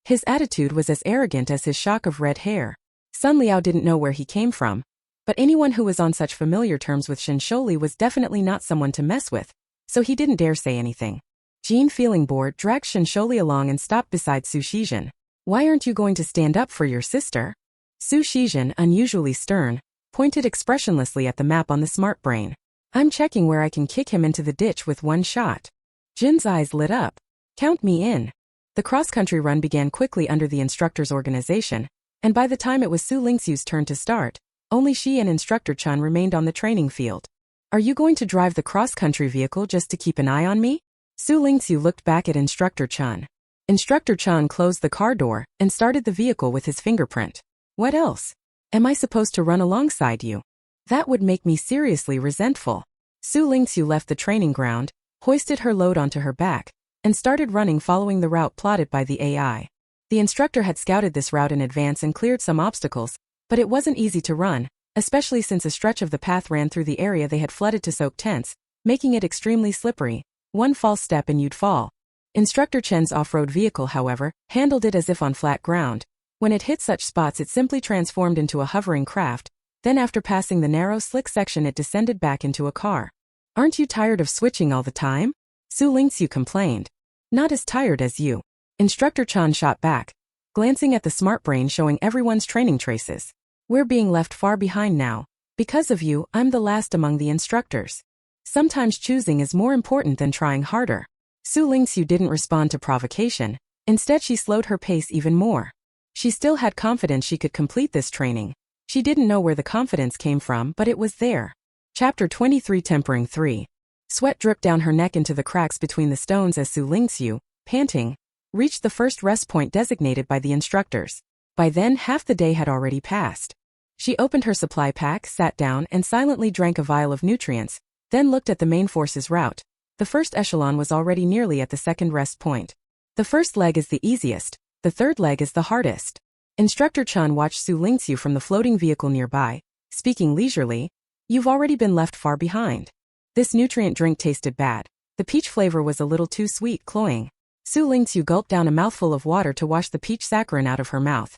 His attitude was as arrogant as his shock of red hair. Sun Liao didn't know where he came from, but anyone who was on such familiar terms with Shan Sholi was definitely not someone to mess with, so he didn't dare say anything. Jean, feeling bored, dragged Shan Sholi along and stopped beside Xu Shizhen. Why aren't you going to stand up for your sister? Xu Shizhen, unusually stern, pointed expressionlessly at the map on the smart brain. I'm checking where I can kick him into the ditch with one shot. Jin's eyes lit up. Count me in. The cross-country run began quickly under the instructor's organization, and by the time it was Xu Lingqu's turn to start, only she and Instructor Chan remained on the training field. Are you going to drive the cross-country vehicle just to keep an eye on me? Xu Lingqu looked back at Instructor Chan. Instructor Chan closed the car door and started the vehicle with his fingerprint. What else? Am I supposed to run alongside you? That would make me seriously resentful. Xu Lingqu left the training ground, hoisted her load onto her back, and started running following the route plotted by the AI. The instructor had scouted this route in advance and cleared some obstacles, but it wasn't easy to run, especially since a stretch of the path ran through the area they had flooded to soak tents, making it extremely slippery. One false step and you'd fall. Instructor Chen's off-road vehicle, however, handled it as if on flat ground. When it hit such spots it simply transformed into a hovering craft, then after passing the narrow slick section it descended back into a car. Aren't you tired of switching all the time? Xu Lingqu complained. Not as tired as you. Instructor Chan shot back, glancing at the smart brain showing everyone's training traces. We're being left far behind now. Because of you, I'm the last among the instructors. Sometimes choosing is more important than trying harder. Xu Lingqu didn't respond to provocation. Instead she slowed her pace even more. She still had confidence she could complete this training. She didn't know where the confidence came from, but it was there. Chapter 23 Tempering 3. Sweat dripped down her neck into the cracks between the stones as Xu Lingqu, panting, reached the first rest point designated by the instructors. By then half the day had already passed. She opened her supply pack, sat down, and silently drank a vial of nutrients, then looked at the main force's route. The first echelon was already nearly at the second rest point. The first leg is the easiest, the third leg is the hardest. Instructor Chan watched Xu Lingqu from the floating vehicle nearby, speaking leisurely. You've already been left far behind. This nutrient drink tasted bad. The peach flavor was a little too sweet, cloying. Xu Lingqu gulped down a mouthful of water to wash the peach saccharin out of her mouth.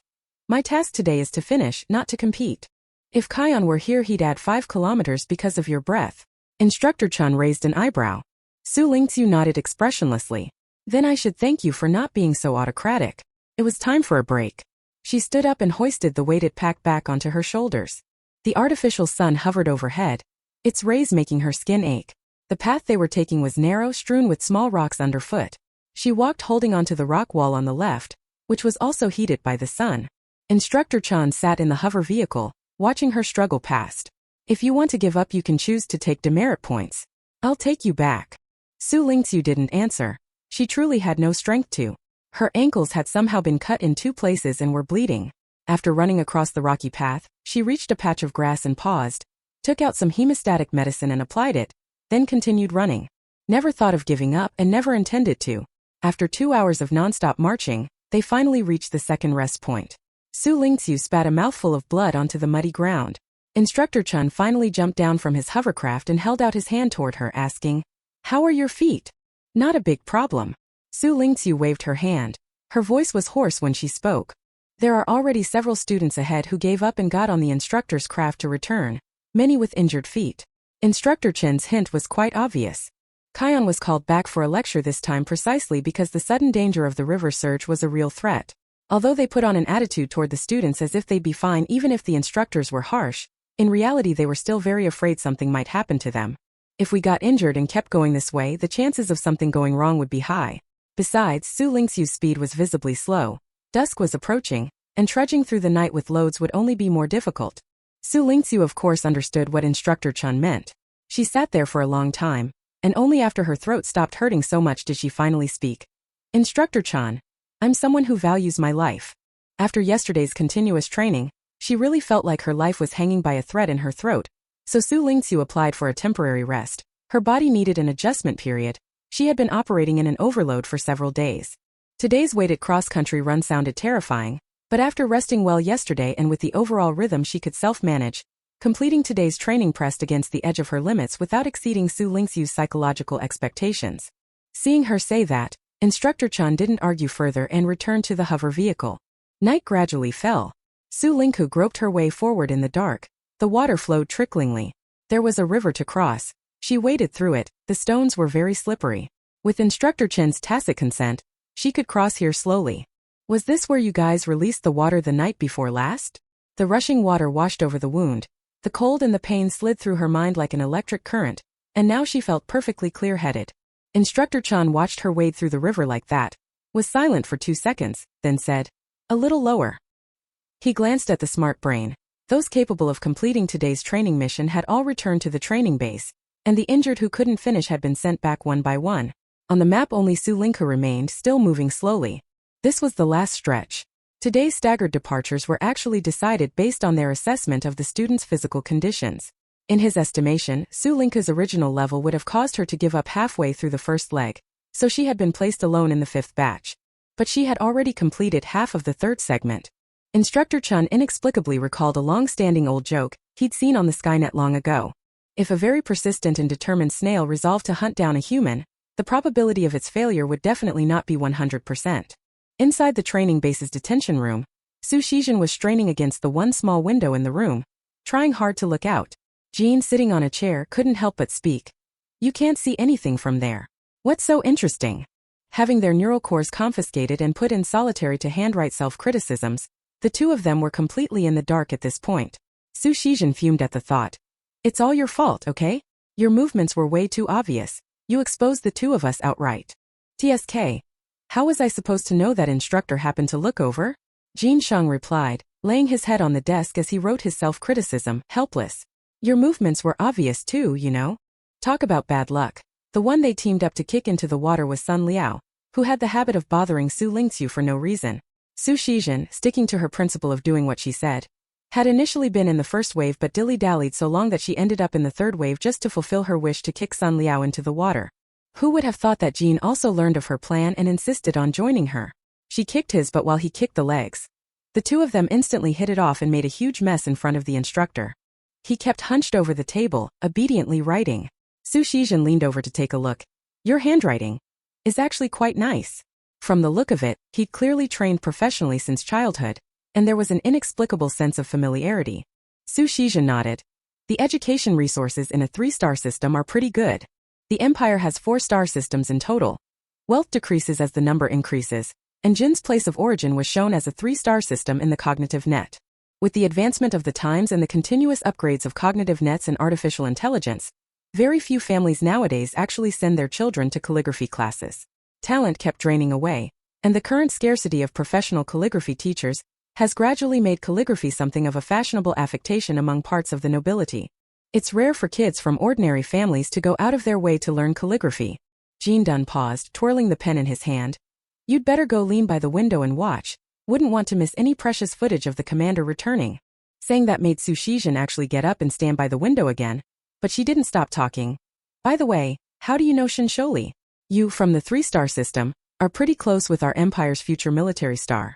My task today is to finish, not to compete. If Kion were here he'd add 5 kilometers because of your breath. Instructor Chun raised an eyebrow. Xu Lingqu nodded expressionlessly. Then I should thank you for not being so autocratic. It was time for a break. She stood up and hoisted the weighted pack back onto her shoulders. The artificial sun hovered overhead, its rays making her skin ache. The path they were taking was narrow, strewn with small rocks underfoot. She walked holding onto the rock wall on the left, which was also heated by the sun. Instructor Chan sat in the hover vehicle, watching her struggle past. If you want to give up you can choose to take demerit points. I'll take you back. Xu Lingqu didn't answer. She truly had no strength to. Her ankles had somehow been cut in 2 places and were bleeding. After running across the rocky path, she reached a patch of grass and paused, took out some hemostatic medicine and applied it, then continued running. Never thought of giving up and never intended to. After 2 hours of non-stop marching, they finally reached the second rest point. Xu Lingqu spat a mouthful of blood onto the muddy ground. Instructor Chun finally jumped down from his hovercraft and held out his hand toward her, asking, "How are your feet?" "Not a big problem." Xu Lingqu waved her hand. Her voice was hoarse when she spoke. There are already several students ahead who gave up and got on the instructor's craft to return, many with injured feet. Instructor Chen's hint was quite obvious. Kion was called back for a lecture this time precisely because the sudden danger of the river surge was a real threat. Although they put on an attitude toward the students as if they'd be fine even if the instructors were harsh, in reality they were still very afraid something might happen to them. If we got injured and kept going this way, the chances of something going wrong would be high. Besides, Xu Lingqiu's speed was visibly slow. Dusk was approaching, and trudging through the night with loads would only be more difficult. Xu Lingqiu of course understood what Instructor Chun meant. She sat there for a long time, and only after her throat stopped hurting so much did she finally speak. "Instructor Chan, I'm someone who values my life." After yesterday's continuous training, she really felt like her life was hanging by a thread in her throat, so Xu Lingqiu applied for a temporary rest. Her body needed an adjustment period. She had been operating in an overload for several days. Today's weighted cross-country run sounded terrifying, but after resting well yesterday and with the overall rhythm she could self-manage, completing today's training pressed against the edge of her limits without exceeding Xu Lingqiu's psychological expectations. Seeing her say that, Instructor Chan didn't argue further and returned to the hover vehicle. Night gradually fell. Xu Lingqu groped her way forward in the dark. The water flowed tricklingly. There was a river to cross. She waded through it. The stones were very slippery. With Instructor Chen's tacit consent, she could cross here slowly. "Was this where you guys released the water the night before last?" The rushing water washed over the wound. The cold and the pain slid through her mind like an electric current, and now she felt perfectly clear-headed. Instructor Chan watched her wade through the river like that, was silent for 2 seconds, then said, "A little lower." He glanced at the smart brain. Those capable of completing today's training mission had all returned to the training base, and the injured who couldn't finish had been sent back one by one. On the map only Xu Lingqu remained, still moving slowly. This was the last stretch. Today's staggered departures were actually decided based on their assessment of the students' physical conditions. In his estimation, Xu Lingque's original level would have caused her to give up halfway through the first leg, so she had been placed alone in the 5th batch. But she had already completed half of the 3rd segment. Instructor Chun inexplicably recalled a long-standing old joke he'd seen on the Skynet long ago. If a very persistent and determined snail resolved to hunt down a human, the probability of its failure would definitely not be 100%. Inside the training base's detention room, Xu Shizhen was straining against the one small window in the room, trying hard to look out. Jean, sitting on a chair, couldn't help but speak. "You can't see anything from there. What's so interesting?" Having their neural cores confiscated and put in solitary to handwrite self-criticisms, the two of them were completely in the dark at this point. Xu Shizhen fumed at the thought. "It's all your fault, okay? Your movements were way too obvious. You exposed the two of us outright." "TSK. How was I supposed to know that?" instructor happened to look over? Jin Sheng replied, laying his head on the desk as he wrote his self-criticism, helpless. "Your movements were obvious too, you know." Talk about bad luck. The one they teamed up to kick into the water was Sun Liao, who had the habit of bothering Xu Lingqiu for no reason. Xu Shizhen, sticking to her principle of doing what she said, had initially been in the first wave but dilly-dallied so long that she ended up in the 3rd wave just to fulfill her wish to kick Sun Liao into the water. Who would have thought that Jean also learned of her plan and insisted on joining her? She kicked his butt while he kicked the legs. The two of them instantly hit it off and made a huge mess in front of the instructor. He kept hunched over the table, obediently writing. Xu Shizhen leaned over to take a look. "Your handwriting is actually quite nice." From the look of it, he'd clearly trained professionally since childhood, and there was an inexplicable sense of familiarity. Xu Lingqu nodded. The education resources in a 3-star system are pretty good. The empire has 4-star systems in total. Wealth decreases as the number increases, and Jin's place of origin was shown as a 3-star system in the cognitive net. With the advancement of the times and the continuous upgrades of cognitive nets and artificial intelligence, very few families nowadays actually send their children to calligraphy classes. Talent kept draining away, and the current scarcity of professional calligraphy teachers has gradually made calligraphy something of a fashionable affectation among parts of the nobility. It's rare for kids from ordinary families to go out of their way to learn calligraphy. Jean Dunn paused, twirling the pen in his hand. You'd better go lean by the window and watch. Wouldn't want to miss any precious footage of the commander returning. Saying that made Xu Lingqu actually get up and stand by the window again, but she didn't stop talking. By the way, how do you know Xu? You, from the 3-star system, are pretty close with our empire's future military star.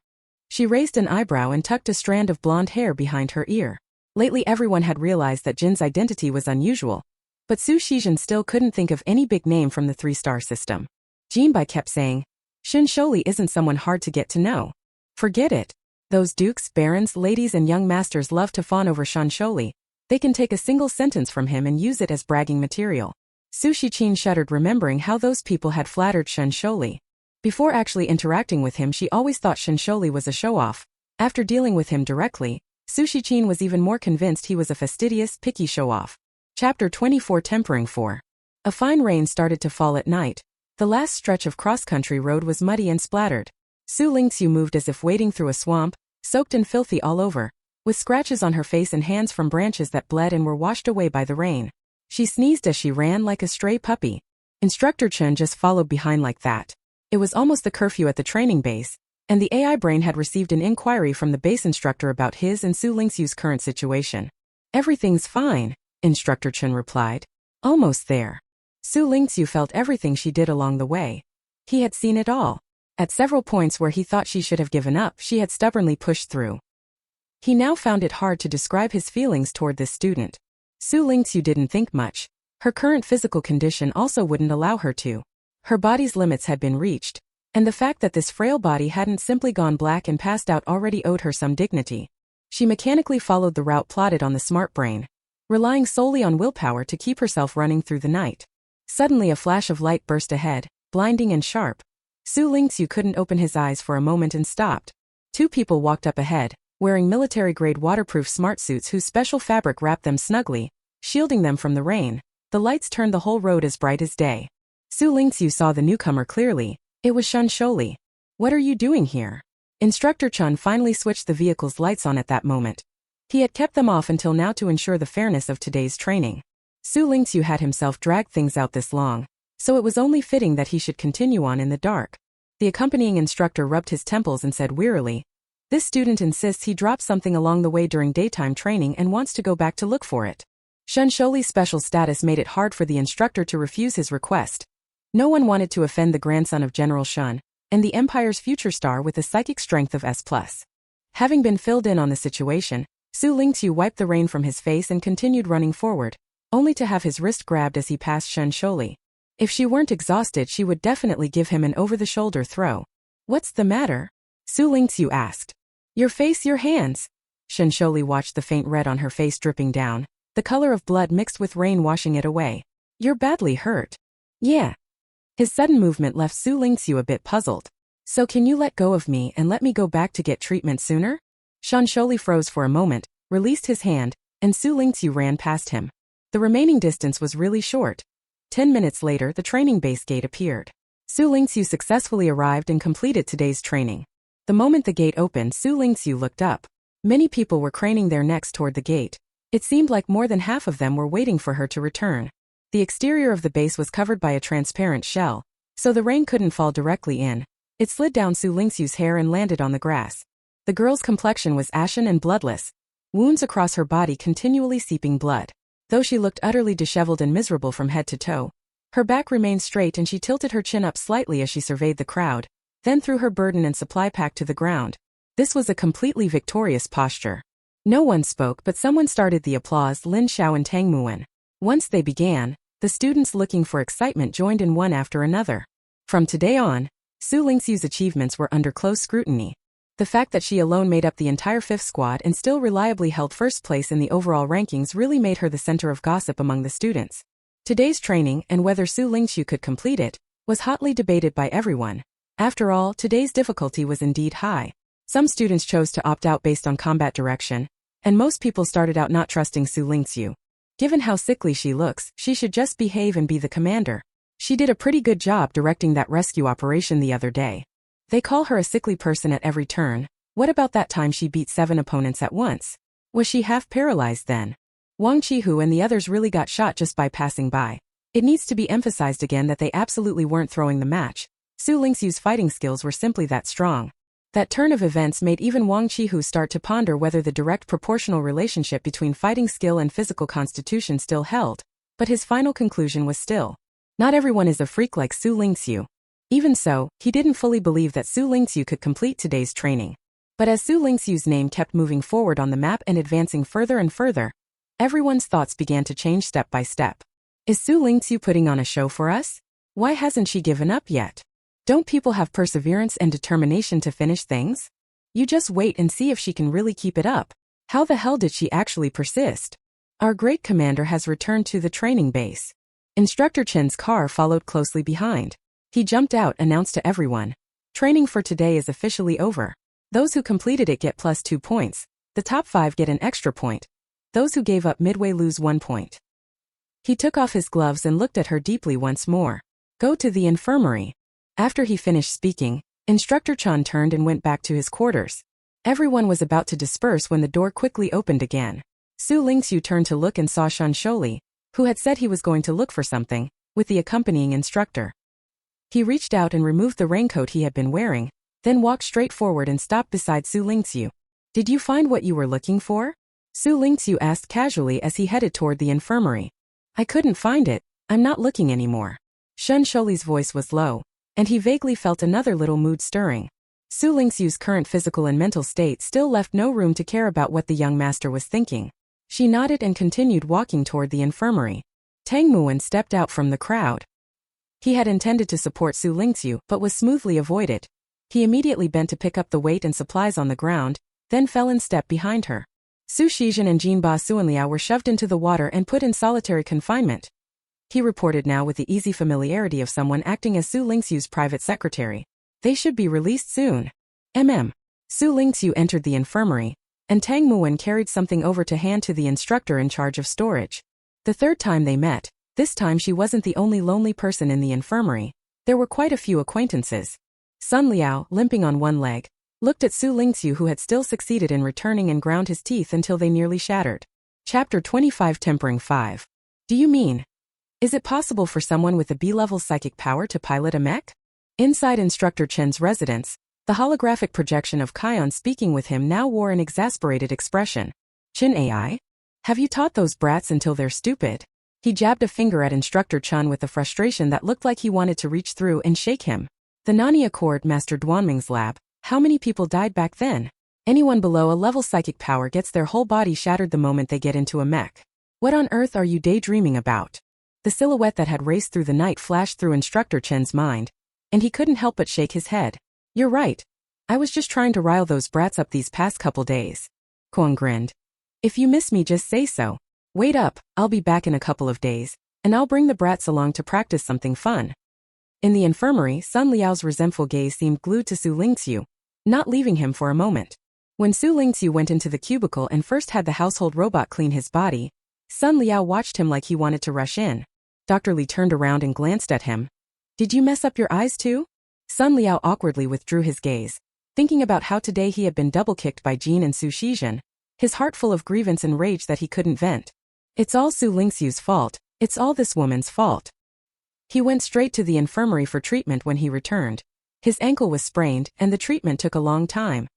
She raised an eyebrow and tucked a strand of blonde hair behind her ear. Lately everyone had realized that Jin's identity was unusual, but Xu Lingqu still couldn't think of any big name from the 3-star system. Jinbai kept saying, Xu isn't someone hard to get to know. Forget it. Those dukes, barons, ladies and young masters love to fawn over Xu. They can take a single sentence from him and use it as bragging material. Xu Lingqu shuddered remembering how those people had flattered Xu. Before actually interacting with him, she always thought Xu was a show-off. After dealing with him directly, Xu Lingqu was even more convinced he was a fastidious, picky show-off. Chapter 24 Tempering 4. A fine rain started to fall at night. The last stretch of cross-country road was muddy and splattered. Xu Lingqu moved as if wading through a swamp, soaked and filthy all over, with scratches on her face and hands from branches that bled and were washed away by the rain. She sneezed as she ran like a stray puppy. Instructor Chen just followed behind like that. It was almost the curfew at the training base, and the AI brain had received an inquiry from the base instructor about his and Xu Lingqu's current situation. Everything's fine, Instructor Chen replied. Almost there. Xu Lingqu felt everything she did along the way. He had seen it all. At several points where he thought she should have given up, she had stubbornly pushed through. He now found it hard to describe his feelings toward this student. Xu Lingqu didn't think much. Her current physical condition also wouldn't allow her to. Her body's limits had been reached, and the fact that this frail body hadn't simply gone black and passed out already owed her some dignity. She mechanically followed the route plotted on the smart brain, relying solely on willpower to keep herself running through the night. Suddenly a flash of light burst ahead, blinding and sharp. Xu Lingqu couldn't open his eyes for a moment and stopped. 2 people walked up ahead, wearing military-grade waterproof smart suits whose special fabric wrapped them snugly, shielding them from the rain. The lights turned the whole road as bright as day. Xu Lingqu saw the newcomer clearly. It was Xu. What are you doing here? Instructor Chen finally switched the vehicle's lights on at that moment. He had kept them off until now to ensure the fairness of today's training. Xu Lingqu had himself dragged things out this long, so it was only fitting that he should continue on in the dark. The accompanying instructor rubbed his temples and said wearily, "This student insists he dropped something along the way during daytime training and wants to go back to look for it." Xunshouli's special status made it hard for the instructor to refuse his request. No one wanted to offend the grandson of General Shun, and the Empire's future star with a psychic strength of S+. Having been filled in on the situation, Xu Lingqu wiped the rain from his face and continued running forward, only to have his wrist grabbed as he passed Xunshuli. If she weren't exhausted, she would definitely give him an over-the-shoulder throw. "What's the matter?" Xu Lingqu asked. "Your face, your hands." Xunshuli watched the faint red on her face dripping down, the color of blood mixed with rain washing it away. "You're badly hurt." "Yeah." His sudden movement left Xu Lingqu a bit puzzled. "So can you let go of me and let me go back to get treatment sooner?" Xunshuli froze for a moment, released his hand, and Xu Lingqu ran past him. The remaining distance was really short. 10 minutes later, the training base gate appeared. Xu Lingqu successfully arrived and completed today's training. The moment the gate opened, Xu Lingqu looked up. Many people were craning their necks toward the gate. It seemed like more than half of them were waiting for her to return. The exterior of the base was covered by a transparent shell, so the rain couldn't fall directly in. It slid down Xu Lingqu's hair and landed on the grass. The girl's complexion was ashen and bloodless, wounds across her body continually seeping blood. Though she looked utterly disheveled and miserable from head to toe, her back remained straight and she tilted her chin up slightly as she surveyed the crowd, then threw her burden and supply pack to the ground. This was a completely victorious posture. No one spoke, but someone started the applause: Lin Xiao and Tang Muan. Once they began, the students looking for excitement joined in one after another. From today on, Xu Lingqu's achievements were under close scrutiny. The fact that she alone made up the entire fifth squad and still reliably held first place in the overall rankings really made her the center of gossip among the students. Today's training, and whether Xu Lingqu could complete it, was hotly debated by everyone. After all, today's difficulty was indeed high. Some students chose to opt out based on combat direction, and most people started out not trusting Xu Lingqu. Given how sickly she looks, she should just behave and be the commander. She did a pretty good job directing that rescue operation the other day. They call her a sickly person at every turn. What about that time she beat 7 opponents at once? Was she half paralyzed then? Wang Qihu and the others really got shot just by passing by. It needs to be emphasized again that they absolutely weren't throwing the match. Xu Lingqu's fighting skills were simply that strong. That turn of events made even Wang Qihu start to ponder whether the direct proportional relationship between fighting skill and physical constitution still held, but his final conclusion was still, not everyone is a freak like Xu Lingqu. Even so, he didn't fully believe that Xu Lingqu could complete today's training. But as Xu Lingqu's name kept moving forward on the map and advancing further and further, everyone's thoughts began to change step by step. Is Xu Lingqu putting on a show for us? Why hasn't she given up yet? Don't people have perseverance and determination to finish things? You just wait and see if she can really keep it up. How the hell did she actually persist? Our great commander has returned to the training base. Instructor Chen's car followed closely behind. He jumped out, announced to everyone. Training for today is officially over. Those who completed it get +2 points. The top 5 get an extra point. Those who gave up midway lose 1 point. He took off his gloves and looked at her deeply once more. Go to the infirmary. After he finished speaking, Instructor Chen turned and went back to his quarters. Everyone was about to disperse when the door quickly opened again. Xu Lingqu turned to look and saw Shen Sholi, who had said he was going to look for something, with the accompanying instructor. He reached out and removed the raincoat he had been wearing, then walked straight forward and stopped beside Xu Lingqu. Did you find what you were looking for? Xu Lingqu asked casually as he headed toward the infirmary. I couldn't find it, I'm not looking anymore. Shen Sholi's voice was low, and he vaguely felt another little mood stirring. Xu Lingqu's current physical and mental state still left no room to care about what the young master was thinking. She nodded and continued walking toward the infirmary. Tang Muwen stepped out from the crowd. He had intended to support Xu Lingqu but was smoothly avoided. He immediately bent to pick up the weight and supplies on the ground, then fell in step behind her. Su Shizhen and Jinba Suanliao were shoved into the water and put in solitary confinement. He reported now with the easy familiarity of someone acting as Xu Lingqu's private secretary. They should be released soon. Xu Lingqu entered the infirmary, and Tang Muwen carried something over to hand to the instructor in charge of storage. The third time they met, this time she wasn't the only lonely person in the infirmary. There were quite a few acquaintances. Sun Liao, limping on one leg, looked at Xu Lingqu, who had still succeeded in returning, and ground his teeth until they nearly shattered. Chapter 25 Tempering 5. Do you mean? Is it possible for someone with a B-level psychic power to pilot a mech? Inside Instructor Chen's residence, the holographic projection of Kion speaking with him now wore an exasperated expression. Chin AI? Have you taught those brats until they're stupid? He jabbed a finger at Instructor Chen with a frustration that looked like he wanted to reach through and shake him. The Nani Accord, Master Duanming's lab. How many people died back then? Anyone below a level psychic power gets their whole body shattered the moment they get into a mech. What on earth are you daydreaming about? The silhouette that had raced through the night flashed through Instructor Chen's mind, and he couldn't help but shake his head. You're right. I was just trying to rile those brats up these past couple days. Kwon grinned. If you miss me, just say so. Wait up, I'll be back in a couple of days, and I'll bring the brats along to practice something fun. In the infirmary, Sun Liao's resentful gaze seemed glued to Xu Lingqu, not leaving him for a moment. When Xu Lingqu went into the cubicle and first had the household robot clean his body, Sun Liao watched him like he wanted to rush in. Dr. Li turned around and glanced at him. Did you mess up your eyes too? Sun Liao awkwardly withdrew his gaze, thinking about how today he had been double-kicked by Jean and Su Shizhen, his heart full of grievance and rage that he couldn't vent. It's all Xu Lingqu's fault, it's all this woman's fault. He went straight to the infirmary for treatment when he returned. His ankle was sprained, and the treatment took a long time.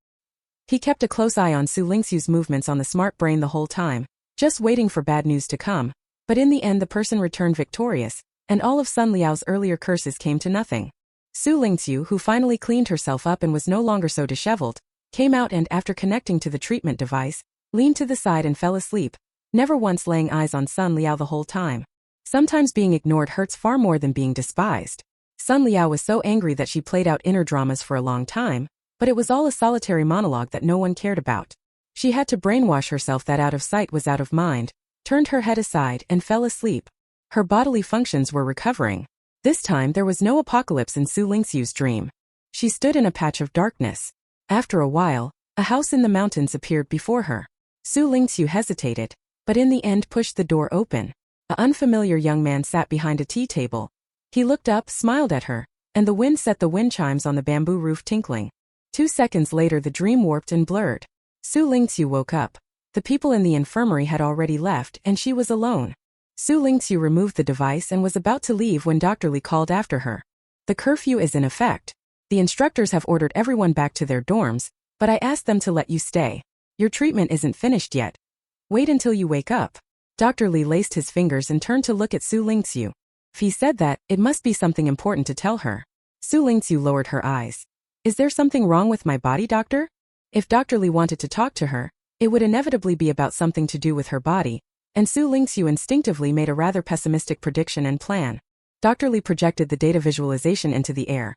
He kept a close eye on Xu Lingqu's movements on the smart brain the whole time, just waiting for bad news to come, but in the end the person returned victorious, and all of Sun Liao's earlier curses came to nothing. Xu Lingqu, who finally cleaned herself up and was no longer so disheveled, came out and, after connecting to the treatment device, leaned to the side and fell asleep, never once laying eyes on Sun Liao the whole time. Sometimes being ignored hurts far more than being despised. Sun Liao was so angry that she played out inner dramas for a long time, But it was all a solitary monologue that no one cared about. She had to brainwash herself that out of sight was out of mind, turned her head aside and fell asleep. Her bodily functions were recovering. This time there was no apocalypse in Xu Lingqu's dream. She stood in a patch of darkness. After a while, a house in the mountains appeared before her. Xu Lingqu hesitated, but in the end pushed the door open. An unfamiliar young man sat behind a tea table. He looked up, smiled at her, and the wind set the wind chimes on the bamboo roof tinkling. 2 seconds later the dream warped and blurred. Xu Lingqu woke up. The people in the infirmary had already left and she was alone. Xu Lingqu removed the device and was about to leave when Dr. Li called after her. The curfew is in effect. The instructors have ordered everyone back to their dorms, but I asked them to let you stay. Your treatment isn't finished yet. Wait until you wake up. Dr. Li laced his fingers and turned to look at Xu Lingqu. He said that it must be something important to tell her. Xu Lingqu lowered her eyes. Is there something wrong with my body, doctor? If Dr. Li wanted to talk to her, it would inevitably be about something to do with her body, and Xu Lingqu instinctively made a rather pessimistic prediction and plan. Dr. Li projected the data visualization into the air.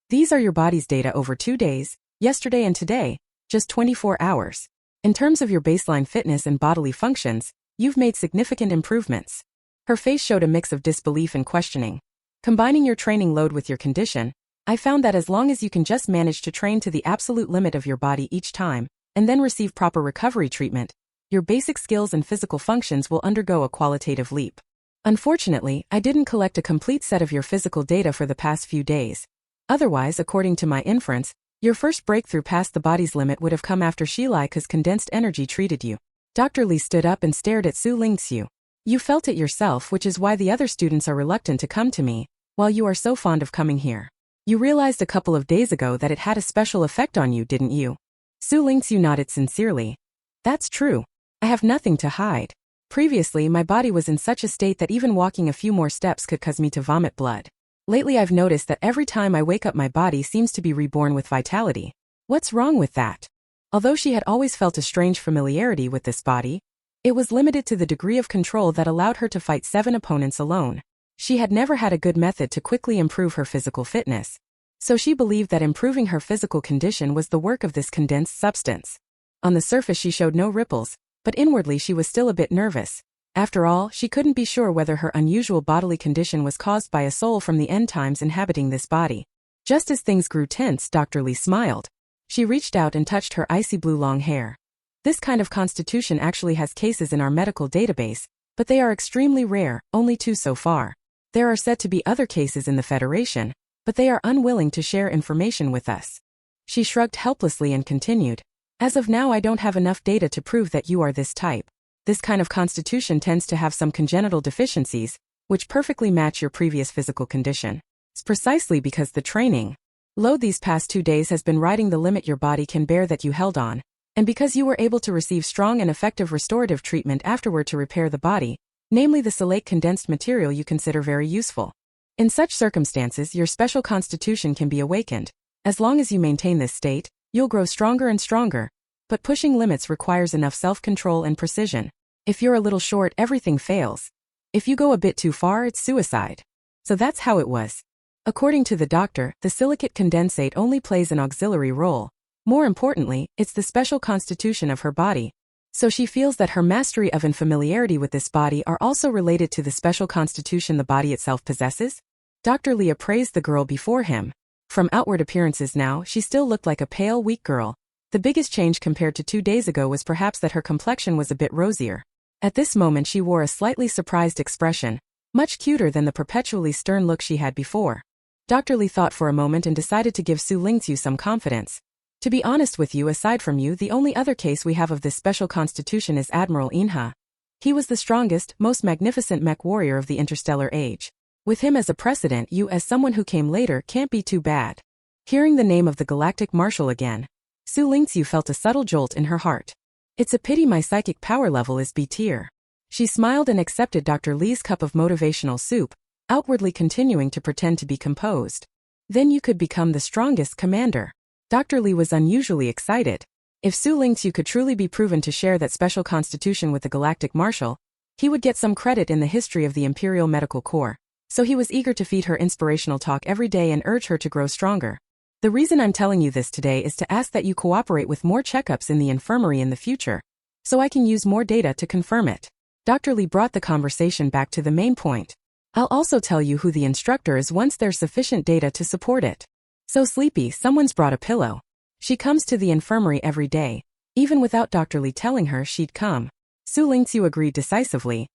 These are your body's data over 2 days, yesterday and today, just 24 hours. In terms of your baseline fitness and bodily functions, you've made significant improvements. Her face showed a mix of disbelief and questioning. Combining your training load with your condition, I found that as long as you can just manage to train to the absolute limit of your body each time, and then receive proper recovery treatment, your basic skills and physical functions will undergo a qualitative leap. Unfortunately, I didn't collect a complete set of your physical data for the past few days. Otherwise, according to my inference, your first breakthrough past the body's limit would have come after Xu Lingqu's condensed energy treated you. Dr. Li stood up and stared at Xu Lingqu. You felt it yourself, which is why the other students are reluctant to come to me, while you are so fond of coming here. You realized a couple of days ago that it had a special effect on you, didn't you? Xu Lingqu nodded sincerely. That's true. I have nothing to hide. Previously, my body was in such a state that even walking a few more steps could cause me to vomit blood. Lately I've noticed that every time I wake up my body seems to be reborn with vitality. What's wrong with that? Although she had always felt a strange familiarity with this body, it was limited to the degree of control that allowed her to fight 7 opponents alone. She had never had a good method to quickly improve her physical fitness, so she believed that improving her physical condition was the work of this condensed substance. On the surface she showed no ripples, but inwardly she was still a bit nervous. After all, she couldn't be sure whether her unusual bodily condition was caused by a soul from the end times inhabiting this body. Just as things grew tense, Dr. Li smiled. She reached out and touched her icy blue long hair. This kind of constitution actually has cases in our medical database, but they are extremely rare, only 2 so far. There are said to be other cases in the Federation, but they are unwilling to share information with us. She shrugged helplessly and continued. As of now, I don't have enough data to prove that you are this type. This kind of constitution tends to have some congenital deficiencies, which perfectly match your previous physical condition. It's precisely because the training load these past 2 days has been riding the limit your body can bear that you held on, and because you were able to receive strong and effective restorative treatment afterward to repair the body, namely the silate condensed material you consider very useful. In such circumstances, your special constitution can be awakened. As long as you maintain this state, you'll grow stronger and stronger, but pushing limits requires enough self-control and precision. If you're a little short, everything fails. If you go a bit too far, it's suicide. So that's how it was. According to the doctor, the silicate condensate only plays an auxiliary role. More importantly, it's the special constitution of her body. So she feels that her mastery of and familiarity with this body are also related to the special constitution the body itself possesses. Dr. Li appraised the girl before him. From outward appearances now, she still looked like a pale, weak girl. The biggest change compared to 2 days ago was perhaps that her complexion was a bit rosier. At this moment she wore a slightly surprised expression, much cuter than the perpetually stern look she had before. Dr. Li thought for a moment and decided to give Xu Lingqu some confidence. To be honest with you, aside from you, the only other case we have of this special constitution is Admiral Inha. He was the strongest, most magnificent mech warrior of the interstellar age. With him as a precedent, you as someone who came later can't be too bad. Hearing the name of the Galactic Marshal again, Xu Lingqu felt a subtle jolt in her heart. It's a pity my psychic power level is B tier. She smiled and accepted Dr. Li's cup of motivational soup, outwardly continuing to pretend to be composed. Then you could become the strongest commander. Dr. Li was unusually excited. If Xu Lingqu could truly be proven to share that special constitution with the Galactic Marshal, he would get some credit in the history of the Imperial Medical Corps. So he was eager to feed her inspirational talk every day and urge her to grow stronger. The reason I'm telling you this today is to ask that you cooperate with more checkups in the infirmary in the future, so I can use more data to confirm it. Dr. Li brought the conversation back to the main point. I'll also tell you who the instructor is once there's sufficient data to support it. So sleepy, someone's brought a pillow. She comes to the infirmary every day, even without Dr. Li telling her she'd come. Xu Lingqu agreed decisively.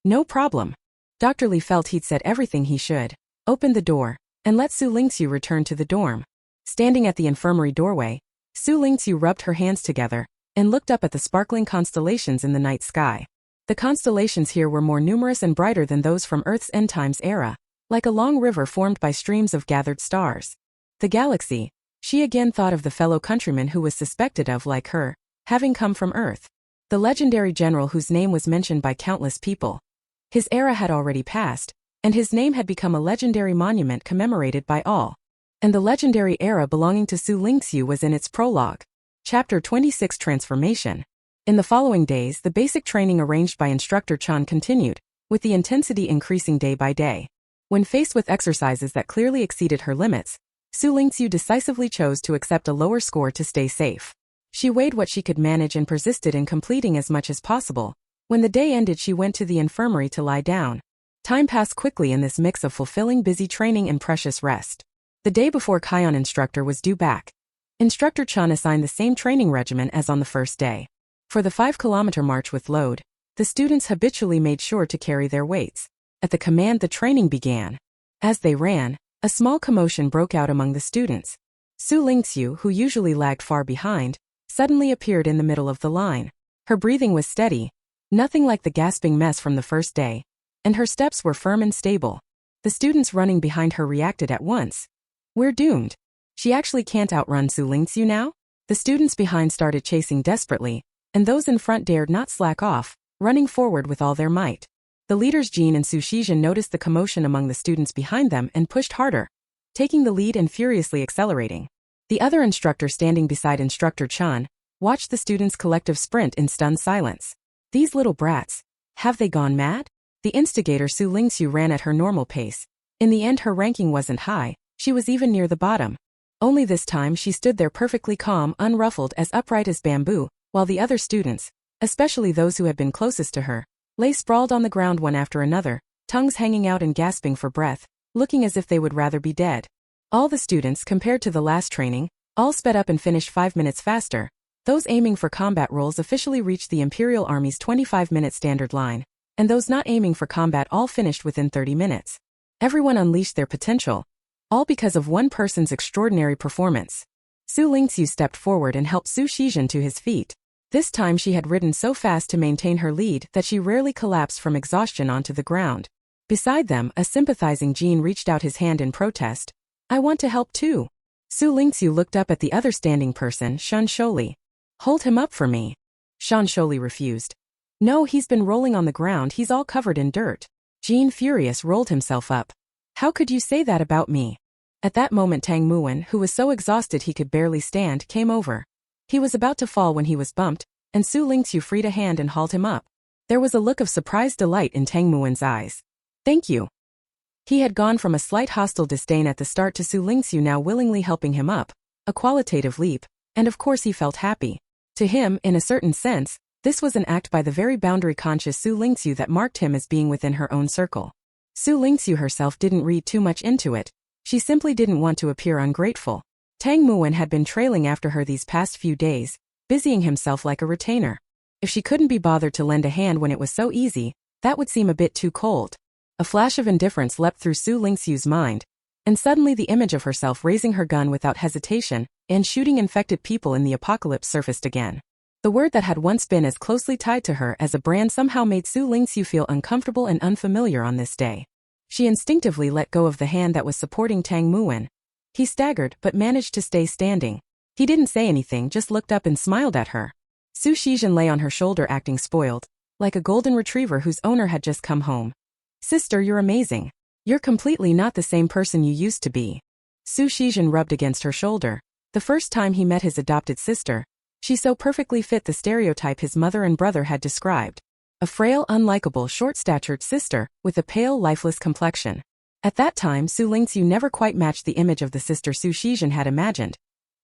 No problem. Dr. Li felt he'd said everything he should, opened the door, and let Xu Lingqu return to the dorm. Standing at the infirmary doorway, Xu Lingqu rubbed her hands together and looked up at the sparkling constellations in the night sky. The constellations here were more numerous and brighter than those from Earth's end times era, like a long river formed by streams of gathered stars. The galaxy, she again thought of the fellow countryman who was suspected of, like her, having come from Earth. The legendary general whose name was mentioned by countless people. His era had already passed, and his name had become a legendary monument commemorated by all. And the legendary era belonging to Xu Lingqu was in its prologue. Chapter 26 Transformation. In the following days, the basic training arranged by Instructor Chan continued, with the intensity increasing day by day. When faced with exercises that clearly exceeded her limits, Xu Lingqu decisively chose to accept a lower score to stay safe. She weighed what she could manage and persisted in completing as much as possible. When the day ended, she went to the infirmary to lie down. Time passed quickly in this mix of fulfilling busy training and precious rest. The day before, Kion instructor was due back. Instructor Chan assigned the same training regimen as on the first day. For the 5-kilometer march with load, the students habitually made sure to carry their weights. At the command, the training began. As they ran, a small commotion broke out among the students. Xu Lingqu, who usually lagged far behind, suddenly appeared in the middle of the line. Her breathing was steady, nothing like the gasping mess from the first day, and her steps were firm and stable. The students running behind her reacted at once. We're doomed. She actually can't outrun Xu Lingqu now? The students behind started chasing desperately, and those in front dared not slack off, running forward with all their might. The leaders Jin and Xu Shizhen noticed the commotion among the students behind them and pushed harder, taking the lead and furiously accelerating. The other instructor standing beside Instructor Chan watched the students' collective sprint in stunned silence. These little brats. Have they gone mad? The instigator Xu Lingqu ran at her normal pace. In the end, her ranking wasn't high. She was even near the bottom. Only this time she stood there perfectly calm, unruffled, as upright as bamboo, while the other students, especially those who had been closest to her, lay sprawled on the ground one after another, tongues hanging out and gasping for breath, looking as if they would rather be dead. All the students, compared to the last training, all sped up and finished 5 minutes faster. Those aiming for combat roles officially reached the Imperial Army's 25-minute standard line, and those not aiming for combat all finished within 30 minutes. Everyone unleashed their potential, all because of one person's extraordinary performance. Xu Lingqu stepped forward and helped Xu Shizhen to his feet. This time she had ridden so fast to maintain her lead that she rarely collapsed from exhaustion onto the ground. Beside them, a sympathizing Jin reached out his hand in protest. I want to help too. Xu Lingqu looked up at the other standing person, Shan Sholi. Hold him up for me. Shan Sholi refused. No, he's been rolling on the ground, he's all covered in dirt. Jin, furious, rolled himself up. How could you say that about me? At that moment Tang Muwen, who was so exhausted he could barely stand, came over. He was about to fall when he was bumped, and Xu Lingqu freed a hand and hauled him up. There was a look of surprised delight in Tang Muwen's eyes. Thank you. He had gone from a slight hostile disdain at the start to Xu Lingqu now willingly helping him up, a qualitative leap, and of course he felt happy. To him, in a certain sense, this was an act by the very boundary-conscious Xu Lingqu that marked him as being within her own circle. Xu Lingqu herself didn't read too much into it. She simply didn't want to appear ungrateful. Tang Muwen had been trailing after her these past few days, busying himself like a retainer. If she couldn't be bothered to lend a hand when it was so easy, that would seem a bit too cold. A flash of indifference leapt through Xu Lingqiu's mind, and suddenly the image of herself raising her gun without hesitation and shooting infected people in the apocalypse surfaced again. The word that had once been as closely tied to her as a brand somehow made Xu Lingqiu feel uncomfortable and unfamiliar on this day. She instinctively let go of the hand that was supporting Tang Muwen. He staggered but managed to stay standing. He didn't say anything, just looked up and smiled at her. Xu Shizhen lay on her shoulder acting spoiled, like a golden retriever whose owner had just come home. Sister, you're amazing. You're completely not the same person you used to be. Xu Shizhen rubbed against her shoulder. The first time he met his adopted sister, she so perfectly fit the stereotype his mother and brother had described. A frail, unlikable, short-statured sister with a pale, lifeless complexion. At that time, Xu Lingqu never quite matched the image of the sister Xu Shizhen had imagined.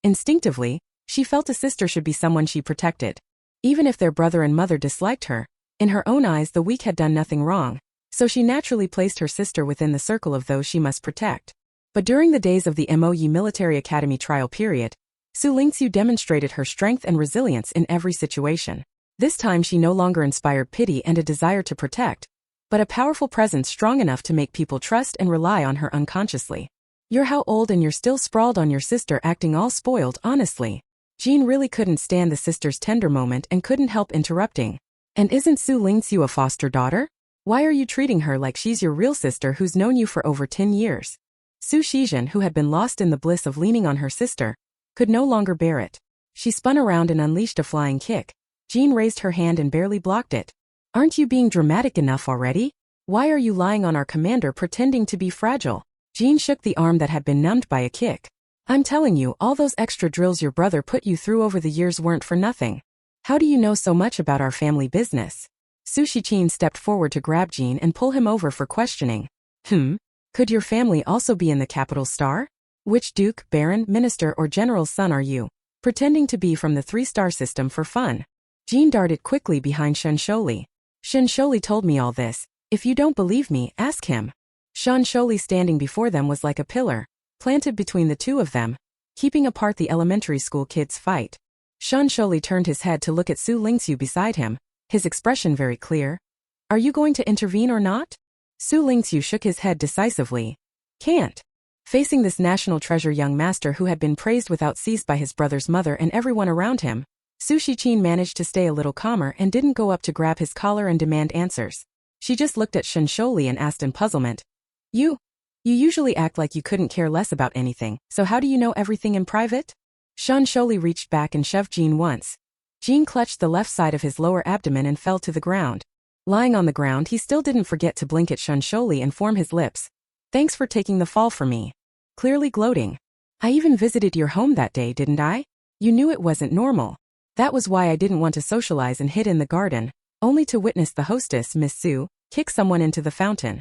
Instinctively, she felt a sister should be someone she protected. Even if their brother and mother disliked her, in her own eyes the weak had done nothing wrong, so she naturally placed her sister within the circle of those she must protect. But during the days of the Imperial Military Academy trial period, Xu Lingqu demonstrated her strength and resilience in every situation. This time she no longer inspired pity and a desire to protect, but a powerful presence strong enough to make people trust and rely on her unconsciously. "You're how old and you're still sprawled on your sister acting all spoiled, honestly." Jean really couldn't stand the sister's tender moment and couldn't help interrupting. "And isn't Xu Lingqu a foster daughter? Why are you treating her like she's your real sister who's known you for over 10 years? Xu Shizhen, who had been lost in the bliss of leaning on her sister, could no longer bear it. She spun around and unleashed a flying kick. Jean raised her hand and barely blocked it. "Aren't you being dramatic enough already? Why are you lying on our commander pretending to be fragile?" Jean shook the arm that had been numbed by a kick. "I'm telling you, all those extra drills your brother put you through over the years weren't for nothing. How do you know so much about our family business?" Xu Shiqin stepped forward to grab Jean and pull him over for questioning. Could your family also be in the capital star? Which duke, baron, minister or general's son are you? Pretending to be from the 3-star system for fun." Jean darted quickly behind Shen Sholi. "Shen Sholi told me all this. If you don't believe me, ask him." Shen Sholi standing before them was like a pillar, planted between the two of them, keeping apart the elementary school kids' fight. Shen Sholi turned his head to look at Xu Lingqu beside him, his expression very clear. "Are you going to intervene or not?" Xu Lingqu shook his head decisively. "Can't." Facing this national treasure young master who had been praised without cease by his brother's mother and everyone around him, Xu Shiqin managed to stay a little calmer and didn't go up to grab his collar and demand answers. She just looked at Shen Sholi and asked in puzzlement, You usually act like you couldn't care less about anything, so how do you know everything in private?" Shen Sholi reached back and shoved Jean once. Jean clutched the left side of his lower abdomen and fell to the ground. Lying on the ground, he still didn't forget to blink at Shen Sholi and form his lips. "Thanks for taking the fall for me." Clearly gloating. "I even visited your home that day, didn't I? You knew it wasn't normal. That was why I didn't want to socialize and hid in the garden, only to witness the hostess, Miss Xu, kick someone into the fountain."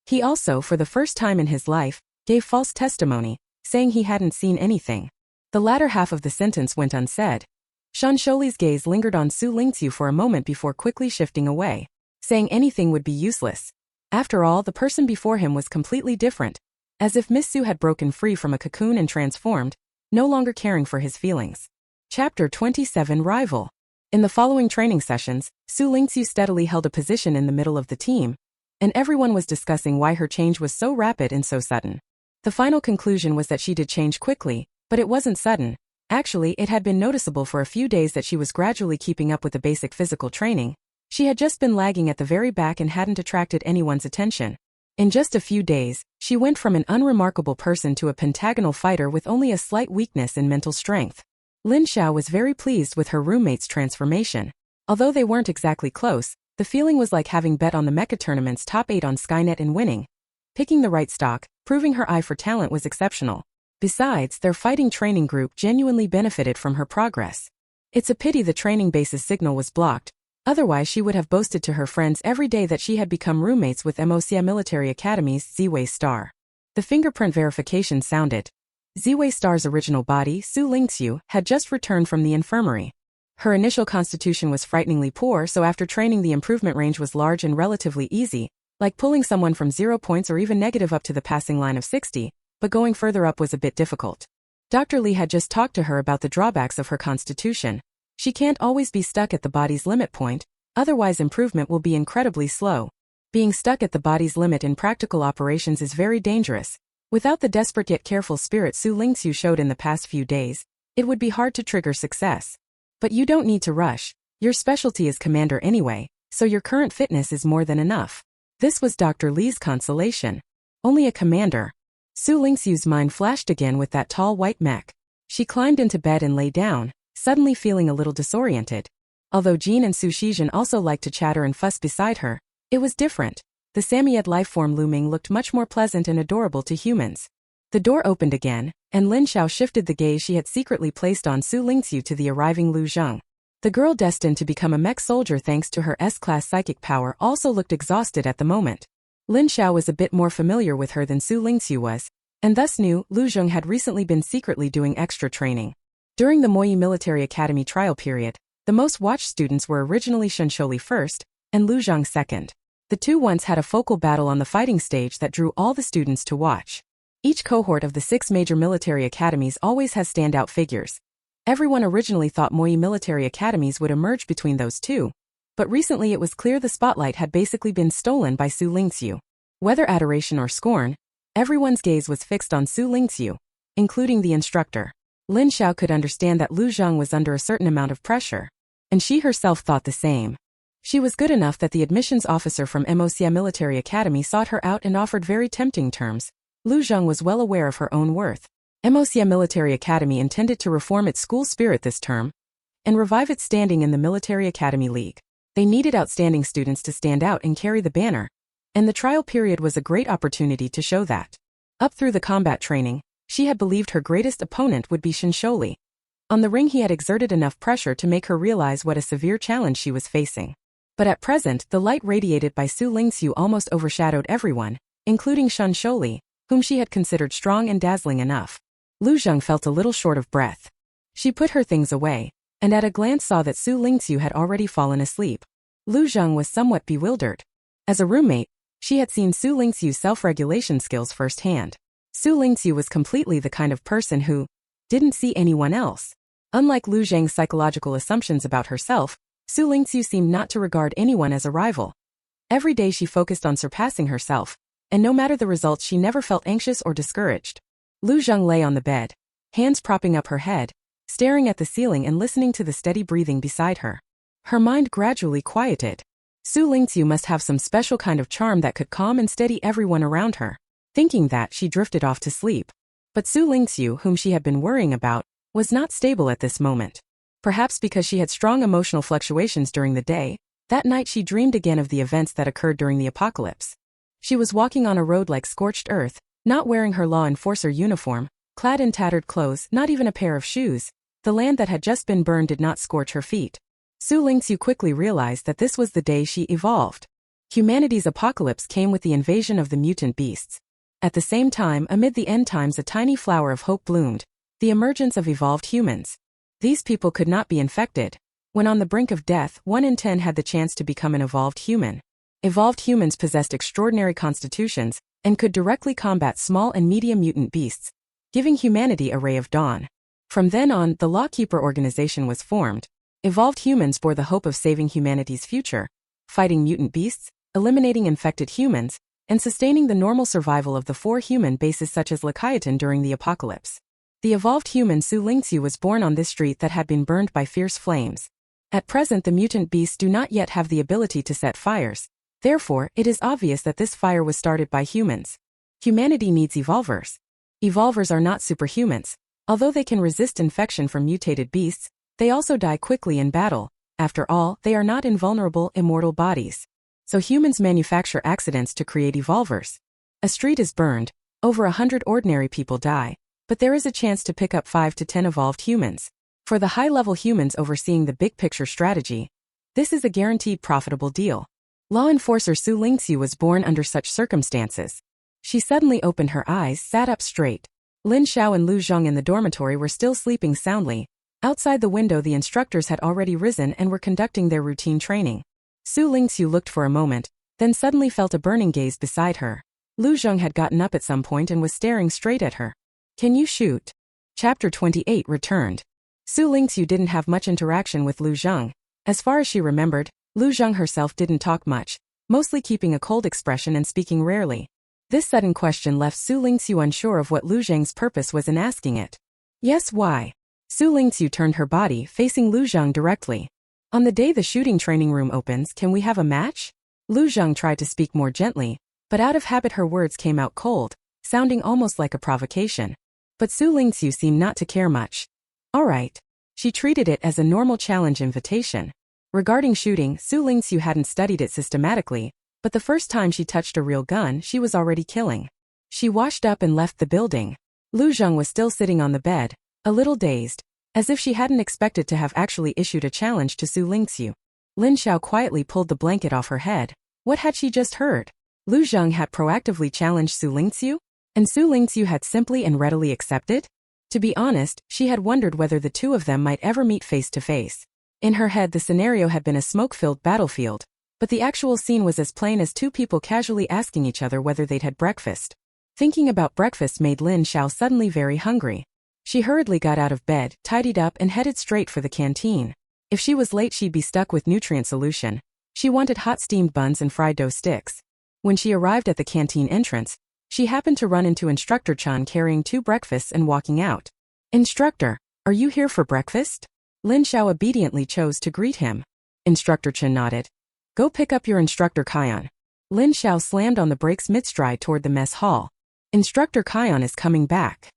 He also, for the first time in his life, gave false testimony, saying he hadn't seen anything. The latter half of the sentence went unsaid. Shen Sholi's gaze lingered on Xu Lingqu for a moment before quickly shifting away. Saying anything would be useless. After all, the person before him was completely different. As if Miss Xu had broken free from a cocoon and transformed, no longer caring for his feelings. Chapter 27 Rival. In the following training sessions, Xu Lingqu steadily held a position in the middle of the team, and everyone was discussing why her change was so rapid and so sudden. The final conclusion was that she did change quickly, but it wasn't sudden. Actually, it had been noticeable for a few days that she was gradually keeping up with the basic physical training. She had just been lagging at the very back and hadn't attracted anyone's attention. In just a few days, she went from an unremarkable person to a pentagonal fighter with only a slight weakness in mental strength. Lin Xiao was very pleased with her roommate's transformation. Although they weren't exactly close, the feeling was like having bet on the Mecha tournament's top 8 on Skynet and winning. Picking the right stock, proving her eye for talent was exceptional. Besides, their fighting training group genuinely benefited from her progress. It's a pity the training base's signal was blocked, otherwise she would have boasted to her friends every day that she had become roommates with Imperial Military Academy's Ziwei Star. The fingerprint verification sounded. Ziwei Star's original body, Xu Lingqu, had just returned from the infirmary. Her initial constitution was frighteningly poor, so after training the improvement range was large and relatively easy, like pulling someone from 0 points or even negative up to the passing line of 60, but going further up was a bit difficult. Dr. Li had just talked to her about the drawbacks of her constitution. She can't always be stuck at the body's limit point, otherwise improvement will be incredibly slow. Being stuck at the body's limit in practical operations is very dangerous. Without the desperate yet careful spirit Xu Lingqu showed in the past few days, it would be hard to trigger success. But you don't need to rush. Your specialty is commander anyway, so your current fitness is more than enough. This was Dr. Li's consolation. Only a commander. Xu Lingqiu's mind flashed again with that tall white mech. She climbed into bed and lay down, suddenly feeling a little disoriented. Although Jean and Xu Shizhen also liked to chatter and fuss beside her, it was different. The Samiad lifeform looming looked much more pleasant and adorable to humans. The door opened again, and Lin Xiao shifted the gaze she had secretly placed on Xu Lingqiu to the arriving Lu Zheng. The girl destined to become a mech soldier thanks to her S-class psychic power also looked exhausted at the moment. Lin Xiao was a bit more familiar with her than Xu Lingqu was, and thus knew Lu Zheng had recently been secretly doing extra training. During the Imperial Military Academy trial period, the most watched students were originally Shensholi first, and Lu Zheng second. The two once had a focal battle on the fighting stage that drew all the students to watch. Each cohort of the 6 major military academies always has standout figures. Everyone originally thought Imperial military academies would emerge between those two, but recently it was clear the spotlight had basically been stolen by Xu Lingqu. Whether adoration or scorn, everyone's gaze was fixed on Xu Lingqu, including the instructor. Lin Xiao could understand that Lu Zheng was under a certain amount of pressure, and she herself thought the same. She was good enough that the admissions officer from Imperial Military Academy sought her out and offered very tempting terms. Lu Zheng was well aware of her own worth. Imperial Military Academy intended to reform its school spirit this term and revive its standing in the Military Academy League. They needed outstanding students to stand out and carry the banner, and the trial period was a great opportunity to show that. Up through the combat training, she had believed her greatest opponent would be Shensholi. On the ring he had exerted enough pressure to make her realize what a severe challenge she was facing. But at present the light radiated by Xu Lingqu almost overshadowed everyone, including Shensholi, whom she had considered strong and dazzling enough. Lu Zheng felt a little short of breath. She put her things away, and at a glance saw that Xu Lingqu had already fallen asleep. Lu Zheng was somewhat bewildered. As a roommate, she had seen Xu Lingqu's self-regulation skills firsthand. Xu Lingqu was completely the kind of person who didn't see anyone else. Unlike Lu Zheng's psychological assumptions about herself, Xu Lingqu seemed not to regard anyone as a rival. Every day she focused on surpassing herself, and no matter the results she never felt anxious or discouraged. Lu Zheng lay on the bed, hands propping up her head, staring at the ceiling and listening to the steady breathing beside her. Her mind gradually quieted. Xu Lingqu must have some special kind of charm that could calm and steady everyone around her. Thinking that, she drifted off to sleep. But Xu Lingqu, whom she had been worrying about, was not stable at this moment. Perhaps because she had strong emotional fluctuations during the day, that night she dreamed again of the events that occurred during the apocalypse. She was walking on a road like scorched earth, not wearing her law enforcer uniform, clad in tattered clothes, not even a pair of shoes. The land that had just been burned did not scorch her feet. Xu Lingqu quickly realized that this was the day she evolved. Humanity's apocalypse came with the invasion of the mutant beasts. At the same time, amid the end times, a tiny flower of hope bloomed, the emergence of evolved humans. These people could not be infected. When on the brink of death, 1 in 10 had the chance to become an evolved human. Evolved humans possessed extraordinary constitutions and could directly combat small and medium mutant beasts, giving humanity a ray of dawn. From then on, the Lawkeeper organization was formed. Evolved humans bore the hope of saving humanity's future, fighting mutant beasts, eliminating infected humans, and sustaining the normal survival of the 4 human bases such as Leviathan during the apocalypse. The evolved human Xu Lingqu was born on this street that had been burned by fierce flames. At present the mutant beasts do not yet have the ability to set fires. Therefore, it is obvious that this fire was started by humans. Humanity needs evolvers. Evolvers are not superhumans. Although they can resist infection from mutated beasts, they also die quickly in battle. After all, they are not invulnerable, immortal bodies. So humans manufacture accidents to create evolvers. A street is burned, over 100 ordinary people die, but there is a chance to pick up 5 to 10 evolved humans. For the high-level humans overseeing the big-picture strategy, this is a guaranteed profitable deal. Law enforcer Xu Lingqu was born under such circumstances. She suddenly opened her eyes, sat up straight. Lin Xiao and Lu Zheng in the dormitory were still sleeping soundly. Outside the window the instructors had already risen and were conducting their routine training. Xu Lingqu looked for a moment, then suddenly felt a burning gaze beside her. Lu Zheng had gotten up at some point and was staring straight at her. "Can you shoot?" Chapter 28 returned. Xu Lingqu didn't have much interaction with Lu Zheng. As far as she remembered, Lu Zheng herself didn't talk much, mostly keeping a cold expression and speaking rarely. This sudden question left Xu Lingqu unsure of what Lu Zheng's purpose was in asking it. "Yes, why?" Xu Lingqu turned her body, facing Lu Zheng directly. "On the day the shooting training room opens, can we have a match?" Lu Zheng tried to speak more gently, but out of habit her words came out cold, sounding almost like a provocation. But Xu Lingqu seemed not to care much. All right. She treated it as a normal challenge invitation. Regarding shooting, Xu Lingqu hadn't studied it systematically, but the first time she touched a real gun, she was already killing. She washed up and left the building. Lu Zheng was still sitting on the bed, a little dazed, as if she hadn't expected to have actually issued a challenge to Xu Lingqu. Lin Xiao quietly pulled the blanket off her head. What had she just heard? Lu Zheng had proactively challenged Xu Lingqu, and Xu Lingqu had simply and readily accepted? To be honest, she had wondered whether the two of them might ever meet face to face. In her head, the scenario had been a smoke-filled battlefield, but the actual scene was as plain as two people casually asking each other whether they'd had breakfast. Thinking about breakfast made Lin Xiao suddenly very hungry. She hurriedly got out of bed, tidied up and headed straight for the canteen. If she was late, she'd be stuck with nutrient solution. She wanted hot steamed buns and fried dough sticks. When she arrived at the canteen entrance, she happened to run into Instructor Chan carrying 2 breakfasts and walking out. "Instructor, are you here for breakfast?" Lin Xiao obediently chose to greet him. Instructor Chen nodded. "Go pick up your Instructor Kion." Lin Xiao slammed on the brakes mid-stride toward the mess hall. Instructor Kion is coming back.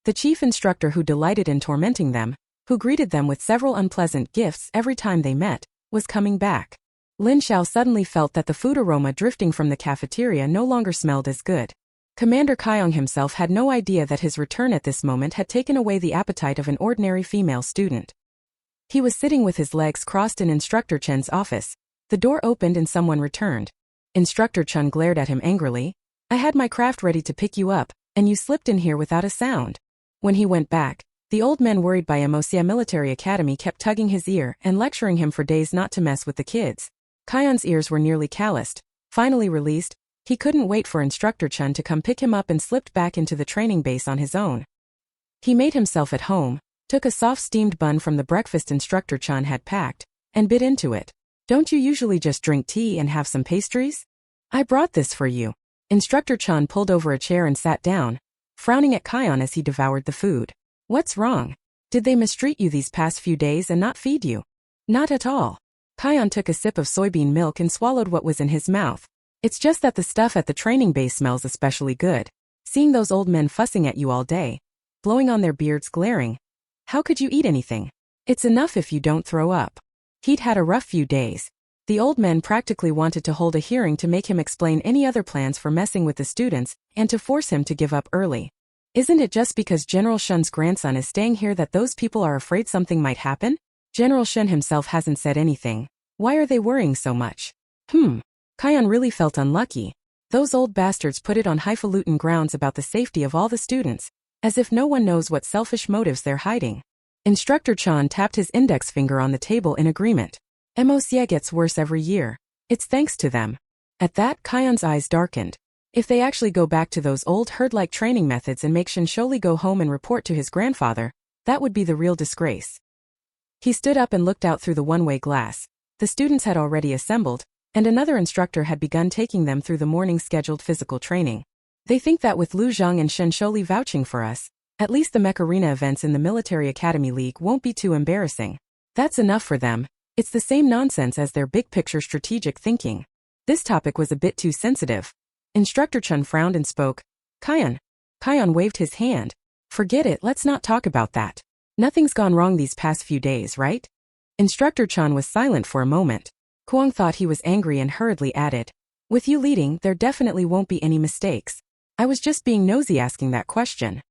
The chief instructor who delighted in tormenting them, who greeted them with several unpleasant gifts every time they met, was coming back. Lin Xiao suddenly felt that the food aroma drifting from the cafeteria no longer smelled as good. Commander Kiong himself had no idea that his return at this moment had taken away the appetite of an ordinary female student. He was sitting with his legs crossed in Instructor Chen's office. The door opened and someone returned. Instructor Chen glared at him angrily. "I had my craft ready to pick you up, and you slipped in here without a sound." When he went back, the old man worried by Imperial Military Academy kept tugging his ear and lecturing him for days not to mess with the kids. Kion's ears were nearly calloused. Finally released, he couldn't wait for Instructor Chen to come pick him up and slipped back into the training base on his own. He made himself at home, took a soft steamed bun from the breakfast Instructor Chen had packed, and bit into it. "Don't you usually just drink tea and have some pastries? I brought this for you." Instructor Chen pulled over a chair and sat down, frowning at Kion as he devoured the food. "What's wrong? Did they mistreat you these past few days and not feed you?" "Not at all." Kion took a sip of soybean milk and swallowed what was in his mouth. "It's just that the stuff at the training base smells especially good. Seeing those old men fussing at you all day, blowing on their beards glaring. How could you eat anything? It's enough if you don't throw up." He'd had a rough few days. The old men practically wanted to hold a hearing to make him explain any other plans for messing with the students and to force him to give up early. "Isn't it just because General Shun's grandson is staying here that those people are afraid something might happen? General Shun himself hasn't said anything. Why are they worrying so much?" Kion really felt unlucky. Those old bastards put it on highfalutin grounds about the safety of all the students, as if no one knows what selfish motives they're hiding. Instructor Chan tapped his index finger on the table in agreement. "MOCA gets worse every year. It's thanks to them." At that, Kion's eyes darkened. If they actually go back to those old herd-like training methods and make Shinsholi go home and report to his grandfather, that would be the real disgrace. He stood up and looked out through the one-way glass. The students had already assembled, and another instructor had begun taking them through the morning scheduled physical training. They think that with Lu Zheng and Shinsholi vouching for us, at least the Mecha Arena events in the Military Academy League won't be too embarrassing. That's enough for them. It's the same nonsense as their big-picture strategic thinking. This topic was a bit too sensitive. Instructor Chun frowned and spoke. Kion. Kion waved his hand. "Forget it, let's not talk about that. Nothing's gone wrong these past few days, right?" Instructor Chan was silent for a moment. Kuang thought he was angry and hurriedly added, "With you leading, there definitely won't be any mistakes. I was just being nosy asking that question."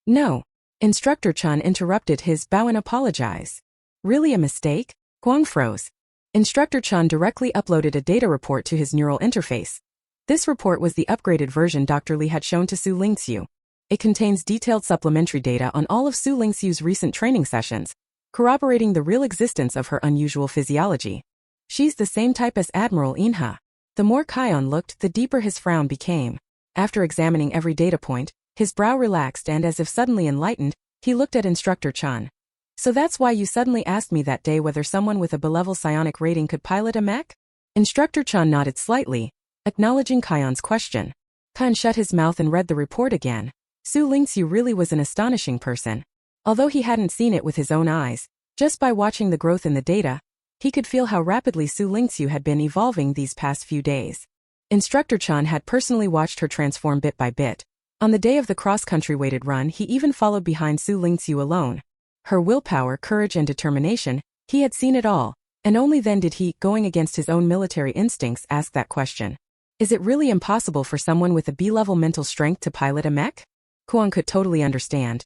"No." Instructor Chan interrupted his bow and apologize. "Really a mistake?" Kuang froze. Instructor Chan directly uploaded a data report to his neural interface. This report was the upgraded version Dr. Li had shown to Xu Lingqu. It contains detailed supplementary data on all of Xu Lingqu's recent training sessions, corroborating the real existence of her unusual physiology. She's the same type as Admiral Inha. The more Kion looked, the deeper his frown became. After examining every data point, his brow relaxed and as if suddenly enlightened, he looked at Instructor Chan. "So that's why you suddenly asked me that day whether someone with a B-level psionic rating could pilot a mech?" Instructor Chan nodded slightly, acknowledging Kion's question. Kion shut his mouth and read the report again. Xu Lingqu really was an astonishing person. Although he hadn't seen it with his own eyes, just by watching the growth in the data, he could feel how rapidly Xu Lingqu had been evolving these past few days. Instructor Chan had personally watched her transform bit by bit. On the day of the cross-country weighted run, he even followed behind Xu Lingqu alone. Her willpower, courage and determination, he had seen it all, and only then did he, going against his own military instincts, ask that question. Is it really impossible for someone with a B-level mental strength to pilot a mech? Kuang could totally understand.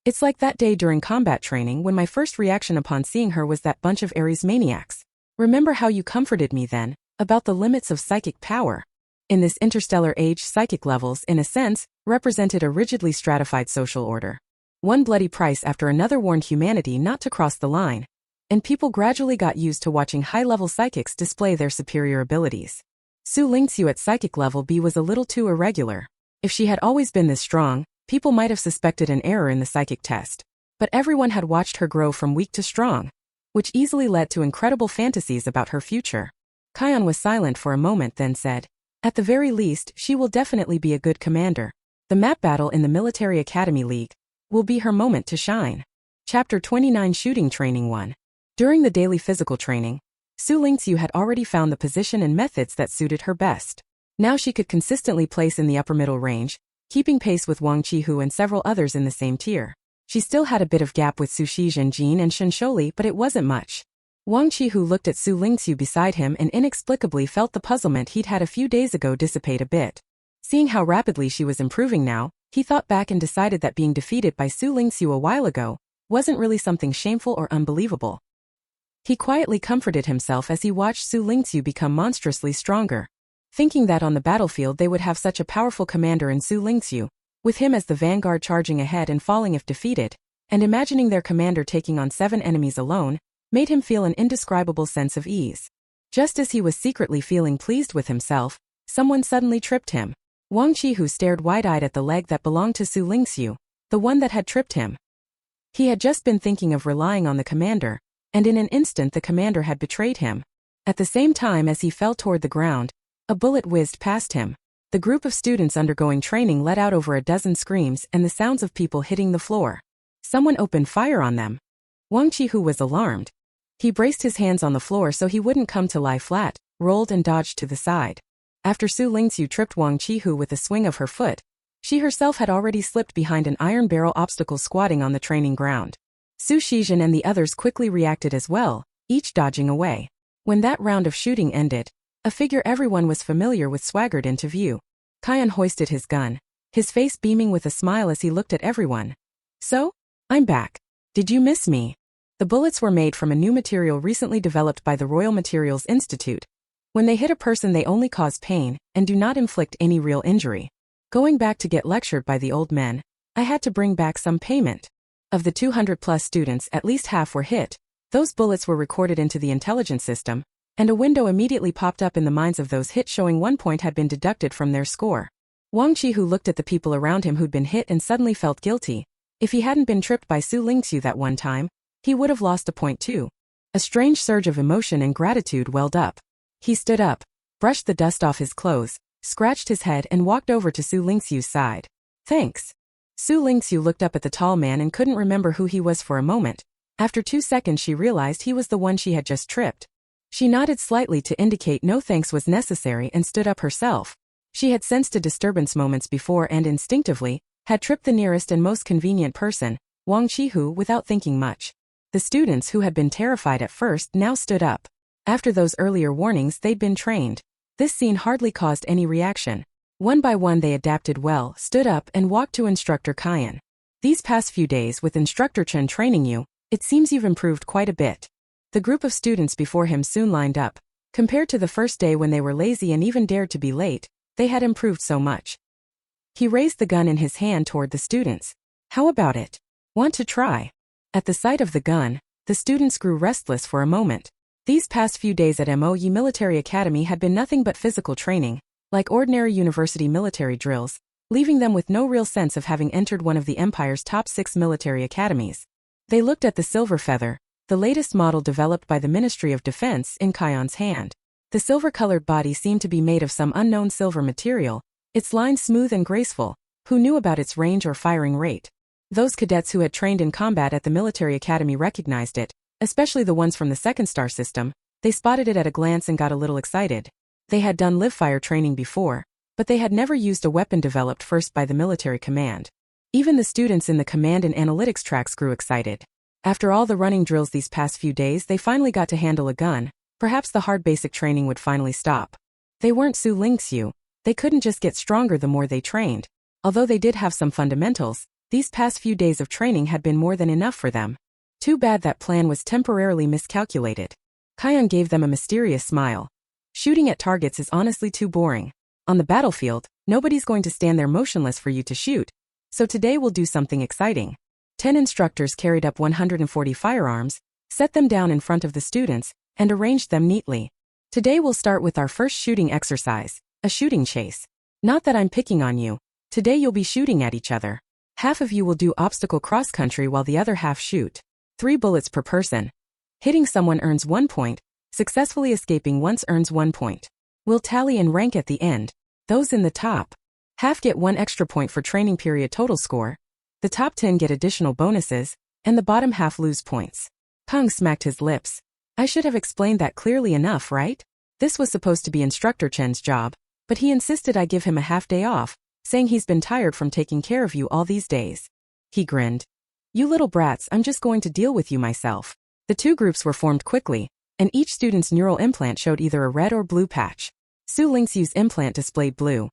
It's like that day during combat training when my first reaction upon seeing her was that bunch of Ares maniacs. Remember how you comforted me then, about the limits of psychic power? In this interstellar age, psychic levels, in a sense, represented a rigidly stratified social order. One bloody price after another warned humanity not to cross the line, and people gradually got used to watching high-level psychics display their superior abilities. Xu Lingqu at psychic level B was a little too irregular. If she had always been this strong, people might have suspected an error in the psychic test. But everyone had watched her grow from weak to strong, which easily led to incredible fantasies about her future. Kion was silent for a moment, then said, "At the very least, she will definitely be a good commander. The map battle in the Military Academy League will be her moment to shine." Chapter 29 Shooting Training 1. During the daily physical training, Xu Lingqu had already found the position and methods that suited her best. Now she could consistently place in the upper middle range, keeping pace with Wang Qihu and several others in the same tier. She still had a bit of gap with Su Shizhenjin and Shen Sholi, but it wasn't much. Wang Qihu looked at Xu Lingqu beside him and inexplicably felt the puzzlement he'd had a few days ago dissipate a bit. Seeing how rapidly she was improving now, he thought back and decided that being defeated by Xu Lingqu a while ago wasn't really something shameful or unbelievable. He quietly comforted himself as he watched Xu Lingqu become monstrously stronger, thinking that on the battlefield they would have such a powerful commander in Xu Lingqu, with him as the vanguard charging ahead and falling if defeated, and imagining their commander taking on 7 enemies alone, made him feel an indescribable sense of ease. Just as he was secretly feeling pleased with himself, someone suddenly tripped him. Wang Qihu stared wide-eyed at the leg that belonged to Xu Lingqu, the one that had tripped him. He had just been thinking of relying on the commander, and in an instant the commander had betrayed him. At the same time as he fell toward the ground, a bullet whizzed past him. The group of students undergoing training let out over a dozen screams and the sounds of people hitting the floor. Someone opened fire on them. Wang Qihu was alarmed. He braced his hands on the floor so he wouldn't come to lie flat, rolled and dodged to the side. After Xu Lingqu tripped Wang Qihu with a swing of her foot, she herself had already slipped behind an iron barrel obstacle squatting on the training ground. Su Shizhen and the others quickly reacted as well, each dodging away. When that round of shooting ended, a figure everyone was familiar with swaggered into view. Kion hoisted his gun, his face beaming with a smile as he looked at everyone. "So? I'm back. Did you miss me?" The bullets were made from a new material recently developed by the Royal Materials Institute. When they hit a person they only cause pain, and do not inflict any real injury. Going back to get lectured by the old men, I had to bring back some payment. Of the 200+ students, at least half were hit. Those bullets were recorded into the intelligence system, and a window immediately popped up in the minds of those hit showing 1 point had been deducted from their score. Wang Qihu looked at the people around him who'd been hit and suddenly felt guilty. If he hadn't been tripped by Xu Lingqu that one time, he would have lost a point too. A strange surge of emotion and gratitude welled up. He stood up, brushed the dust off his clothes, scratched his head and walked over to Xu Lingqu's side. "Thanks." Xu Lingqu looked up at the tall man and couldn't remember who he was for a moment. After 2 seconds she realized he was the one she had just tripped. She nodded slightly to indicate no thanks was necessary and stood up herself. She had sensed a disturbance moments before and instinctively had tripped the nearest and most convenient person, Wang Qihu, without thinking much. The students who had been terrified at first now stood up. After those earlier warnings they'd been trained. This scene hardly caused any reaction. One by one they adapted well, stood up and walked to Instructor Kion. "These past few days with Instructor Chen training you, it seems you've improved quite a bit." The group of students before him soon lined up. Compared to the first day when they were lazy and even dared to be late, they had improved so much. He raised the gun in his hand toward the students. "How about it? Want to try?" At the sight of the gun, the students grew restless for a moment. These past few days at Imperial Military Academy had been nothing but physical training, like ordinary university military drills, leaving them with no real sense of having entered one of the Empire's top 6 military academies. They looked at the silver feather, the latest model developed by the Ministry of Defense, in Kion's hand. The silver-colored body seemed to be made of some unknown silver material, its lines smooth and graceful. Who knew about its range or firing rate? Those cadets who had trained in combat at the military academy recognized it, especially the ones from the second star system. They spotted it at a glance and got a little excited. They had done live-fire training before, but they had never used a weapon developed first by the military command. Even the students in the command and analytics tracks grew excited. After all the running drills these past few days they finally got to handle a gun. Perhaps the hard basic training would finally stop. They weren't Xu Lingqu. They couldn't just get stronger the more they trained. Although they did have some fundamentals, these past few days of training had been more than enough for them. Too bad that plan was temporarily miscalculated. Kion gave them a mysterious smile. "Shooting at targets is honestly too boring. On the battlefield, nobody's going to stand there motionless for you to shoot. So today we'll do something exciting. 10 instructors carried up 140 firearms, set them down in front of the students, and arranged them neatly. Today we'll start with our first shooting exercise, a shooting chase. Not that I'm picking on you. Today you'll be shooting at each other. Half of you will do obstacle cross-country while the other half shoot. 3 bullets per person. Hitting someone earns 1 point, successfully escaping once earns 1 point. We'll tally in rank at the end. Those in the top half get 1 extra point for training period total score. The top 10 get additional bonuses, and the bottom half lose points. Peng smacked his lips. I should have explained that clearly enough, right? This was supposed to be Instructor Chen's job, but he insisted I give him a half day off, saying he's been tired from taking care of you all these days. He grinned. You little brats, I'm just going to deal with you myself. The 2 groups were formed quickly, and each student's neural implant showed either a red or blue patch. Xu Lingqu's implant displayed blue.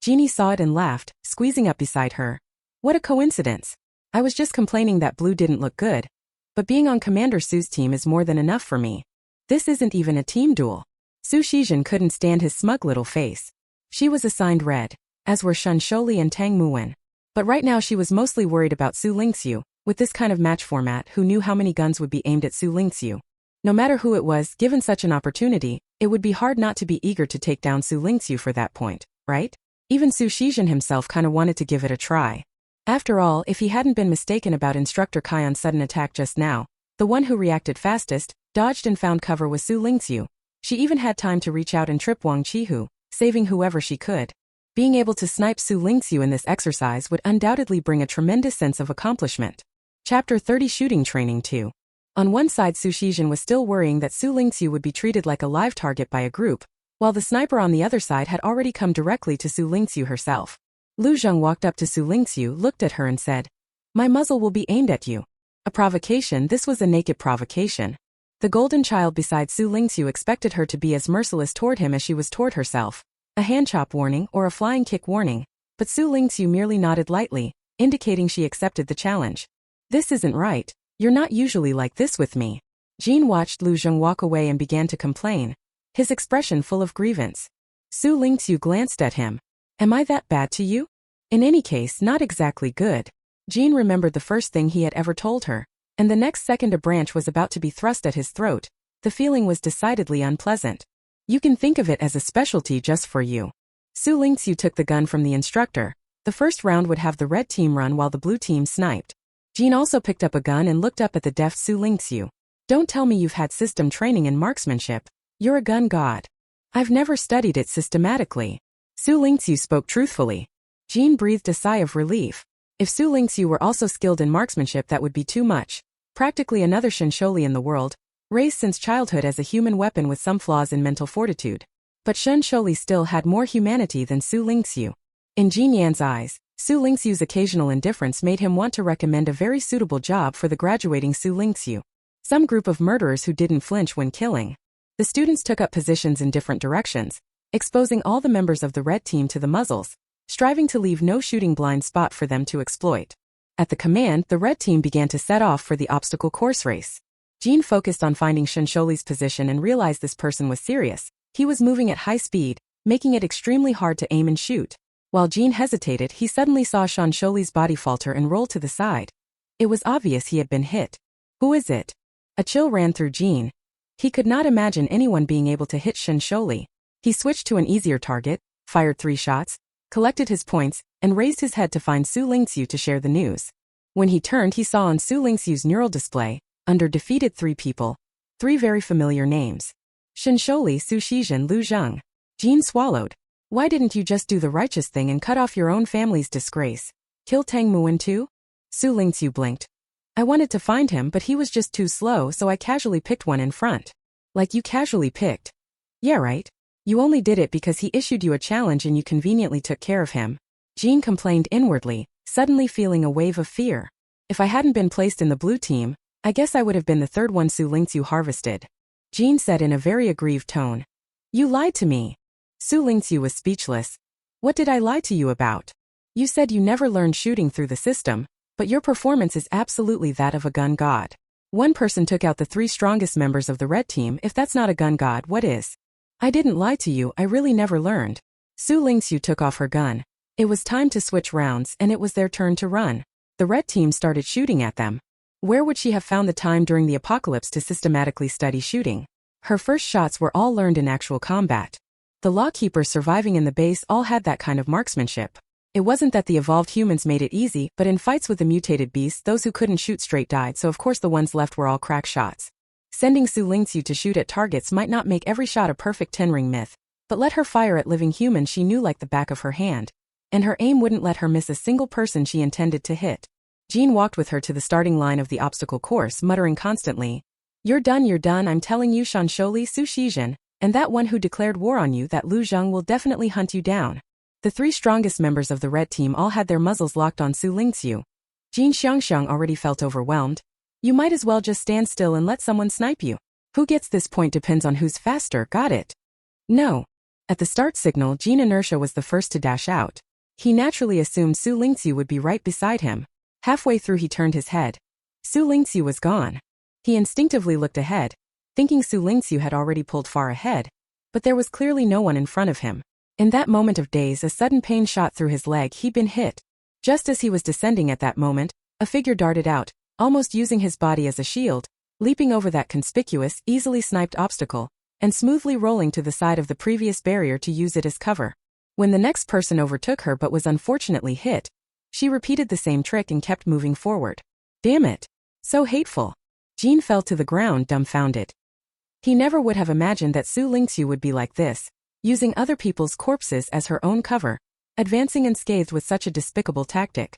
Jeannie saw it and laughed, squeezing up beside her. What a coincidence. I was just complaining that blue didn't look good. But being on Commander Su's team is more than enough for me. This isn't even a team duel. Su Shizhen couldn't stand his smug little face. She was assigned red, as were Shen Sholi and Tang Muwen. But right now she was mostly worried about Xu Lingqu. With this kind of match format, who knew how many guns would be aimed at Xu Lingqu? No matter who it was, given such an opportunity, it would be hard not to be eager to take down Xu Lingqu for that point, right? Even Su Shizhen himself kinda wanted to give it a try. After all, if he hadn't been mistaken about Instructor Kion's sudden attack just now, the one who reacted fastest, dodged and found cover was Xu Lingqu. She even had time to reach out and trip Wang Qihu, saving whoever she could. Being able to snipe Xu Lingqu in this exercise would undoubtedly bring a tremendous sense of accomplishment. Chapter 30 Shooting Training 2. On one side, Su Shizhen was still worrying that Xu Lingqu would be treated like a live target by a group, while the sniper on the other side had already come directly to Xu Lingqu herself. Lu Zheng walked up to Xu Lingqu, looked at her and said, My muzzle will be aimed at you. A provocation. This was a naked provocation. The golden child beside Xu Lingqu expected her to be as merciless toward him as she was toward herself. A hand chop warning or a flying kick warning, but Xu Lingqu merely nodded lightly, indicating she accepted the challenge. This isn't right. You're not usually like this with me. Jean watched Lu Zheng walk away and began to complain, his expression full of grievance. Xu Lingqu glanced at him. Am I that bad to you? In any case, not exactly good. Jean remembered the first thing he had ever told her, and the next second a branch was about to be thrust at his throat. The feeling was decidedly unpleasant. You can think of it as a specialty just for you. Xu Lingqu took the gun from the instructor. The first round would have the red team run while the blue team sniped. Jean also picked up a gun and looked up at the deft Xu Lingqu. Don't tell me you've had system training in marksmanship. You're a gun god. I've never studied it systematically. Xu Lingqu spoke truthfully. Jean breathed a sigh of relief. If Xu Lingqu were also skilled in marksmanship, that would be too much. Practically another Shen Sholi in the world, raised since childhood as a human weapon with some flaws in mental fortitude. But Shen Sholi still had more humanity than Xu Lingqu. In Jean Yan's eyes, Xu Lingqu's occasional indifference made him want to recommend a very suitable job for the graduating Xu Lingqu. Some group of murderers who didn't flinch when killing. The students took up positions in different directions, exposing all the members of the red team to the muzzles, striving to leave no shooting blind spot for them to exploit. At the command, the red team began to set off for the obstacle course race. Jean focused on finding Shen Sholi's position and realized this person was serious. He was moving at high speed, making it extremely hard to aim and shoot. While Jean hesitated, he suddenly saw Shen Sholi's body falter and roll to the side. It was obvious he had been hit. Who is it? A chill ran through Jean. He could not imagine anyone being able to hit Shen Sholi. He switched to an easier target, fired 3 shots, collected his points, and raised his head to find Xu Lingqu to share the news. When he turned, he saw on Xu Lingqu's neural display, under defeated 3 people, 3 very familiar names. Shen Sholi, Su Shizhen, Lu Zheng. Jean swallowed. Why didn't you just do the righteous thing and cut off your own family's disgrace? Kill Tang Muwen too? Xu Lingqu blinked. I wanted to find him, but he was just too slow, so I casually picked one in front. Like you casually picked. Yeah, right. You only did it because he issued you a challenge and you conveniently took care of him. Jean complained inwardly, suddenly feeling a wave of fear. If I hadn't been placed in the blue team, I guess I would have been the third one Xu Lingqu harvested. Jean said in a very aggrieved tone. You lied to me. Xu Lingqu was speechless. What did I lie to you about? You said you never learned shooting through the system, but your performance is absolutely that of a gun god. One person took out the 3 strongest members of the red team. If that's not a gun god, what is? I didn't lie to you, I really never learned. Xu Lingqu took off her gun. It was time to switch rounds and it was their turn to run. The red team started shooting at them. Where would she have found the time during the apocalypse to systematically study shooting? Her first shots were all learned in actual combat. The lawkeepers surviving in the base all had that kind of marksmanship. It wasn't that the evolved humans made it easy, but in fights with the mutated beasts, those who couldn't shoot straight died, so of course the ones left were all crack shots. Sending Xu Lingqu to shoot at targets might not make every shot a perfect 10-ring myth, but let her fire at living humans she knew like the back of her hand. And her aim wouldn't let her miss a single person she intended to hit. Jean walked with her to the starting line of the obstacle course, muttering constantly, you're done, I'm telling you, Shansholi Su Shizhen, and that one who declared war on you, that Lu Zheng, will definitely hunt you down." The three strongest members of the red team all had their muzzles locked on Xu Lingqu. Jin Xiangxiang already felt overwhelmed. You might as well just stand still and let someone snipe you. Who gets this point depends on who's faster, got it? No. At the start signal, Jin Inertia was the first to dash out. He naturally assumed Xu Lingqu would be right beside him. Halfway through he turned his head. Xu Lingqu was gone. He instinctively looked ahead, thinking Xu Lingqu had already pulled far ahead, but there was clearly no one in front of him. In that moment of daze, a sudden pain shot through his leg. He'd been hit. Just as he was descending at that moment, a figure darted out, almost using his body as a shield, leaping over that conspicuous, easily sniped obstacle, and smoothly rolling to the side of the previous barrier to use it as cover. When the next person overtook her but was unfortunately hit, she repeated the same trick and kept moving forward. Damn it. So hateful. Jean fell to the ground, dumbfounded. He never would have imagined that Xu Lingqu would be like this, using other people's corpses as her own cover, advancing unscathed with such a despicable tactic.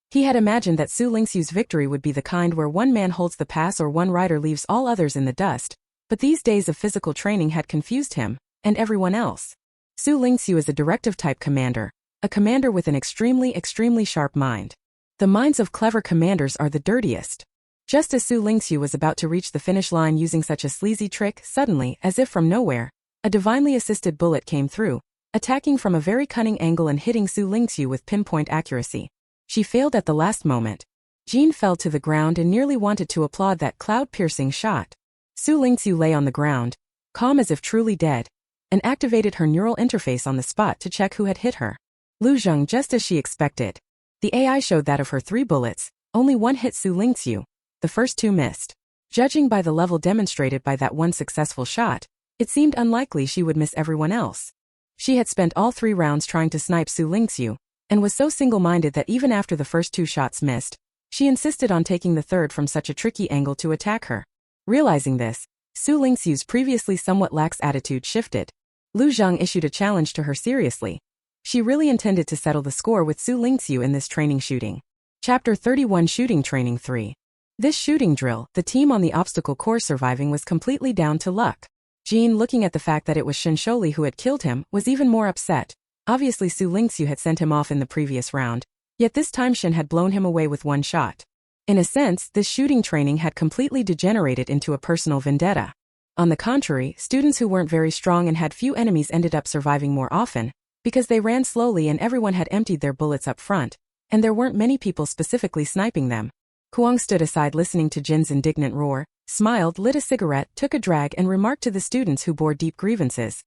He had imagined that Xu Lingqu's victory would be the kind where one man holds the pass or one rider leaves all others in the dust, but these days of physical training had confused him, and everyone else. Xu Lingqu is a directive-type commander, a commander with an extremely sharp mind. The minds of clever commanders are the dirtiest. Just as Xu Lingqu was about to reach the finish line using such a sleazy trick, suddenly, as if from nowhere, a divinely assisted bullet came through, attacking from a very cunning angle and hitting Xu Lingqu with pinpoint accuracy. She failed at the last moment. Jean fell to the ground and nearly wanted to applaud that cloud-piercing shot. Xu Lingqu lay on the ground, calm as if truly dead, and activated her neural interface on the spot to check who had hit her. Lu Zheng, just as she expected. The AI showed that of her 3 bullets, only one hit Xu Lingqu. The first 2 missed. Judging by the level demonstrated by that one successful shot, it seemed unlikely she would miss everyone else. She had spent all 3 rounds trying to snipe Xu Lingqu, and was so single-minded that even after the first 2 shots missed, she insisted on taking the third from such a tricky angle to attack her. Realizing this, Xu Lingqu's previously somewhat lax attitude shifted. Lu Zheng issued a challenge to her seriously. She really intended to settle the score with Xu Lingqu in this training shooting. Chapter 31 Shooting Training 3. This shooting drill, the team on the obstacle course surviving, was completely down to luck. Jean, looking at the fact that it was Shensholi who had killed him, was even more upset. Obviously Xu Lingqu had sent him off in the previous round, yet this time Shen had blown him away with one shot. In a sense, this shooting training had completely degenerated into a personal vendetta. On the contrary, students who weren't very strong and had few enemies ended up surviving more often, because they ran slowly and everyone had emptied their bullets up front, and there weren't many people specifically sniping them. Kuang stood aside listening to Jin's indignant roar, smiled, lit a cigarette, took a drag and remarked to the students who bore deep grievances.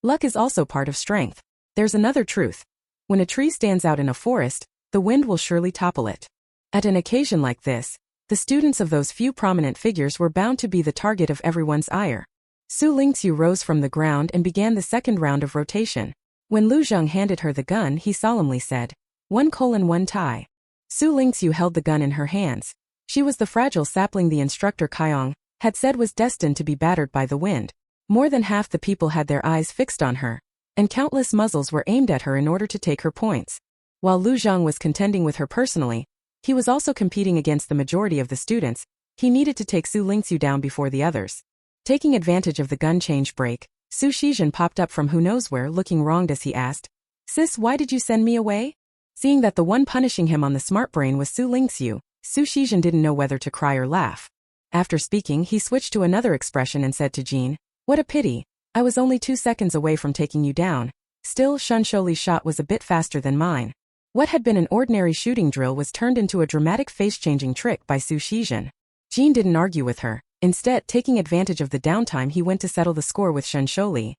Luck is also part of strength. There's another truth. When a tree stands out in a forest, the wind will surely topple it. At an occasion like this, the students of those few prominent figures were bound to be the target of everyone's ire. Xu Lingqu rose from the ground and began the second round of rotation. When Lu Zheng handed her the gun, he solemnly said, 1:1 tie. Xu Lingqu held the gun in her hands. She was the fragile sapling the instructor Kaiyong had said was destined to be battered by the wind. More than half the people had their eyes fixed on her, and countless muzzles were aimed at her in order to take her points. While Lu Zheng was contending with her personally, he was also competing against the majority of the students. He needed to take Xu Lingqu down before the others. Taking advantage of the gun change break, Xu Shizhen popped up from who knows where, looking wronged as he asked, "Sis, why did you send me away?" Seeing that the one punishing him on the smart brain was Xu Lingqu, Xu Shizhen didn't know whether to cry or laugh. After speaking, he switched to another expression and said to Jean, "What a pity. I was only 2 seconds away from taking you down. Still, Shensholi's shot was a bit faster than mine." What had been an ordinary shooting drill was turned into a dramatic face-changing trick by Xu Shizhen. Jean didn't argue with her. Instead, taking advantage of the downtime, he went to settle the score with Shensholi.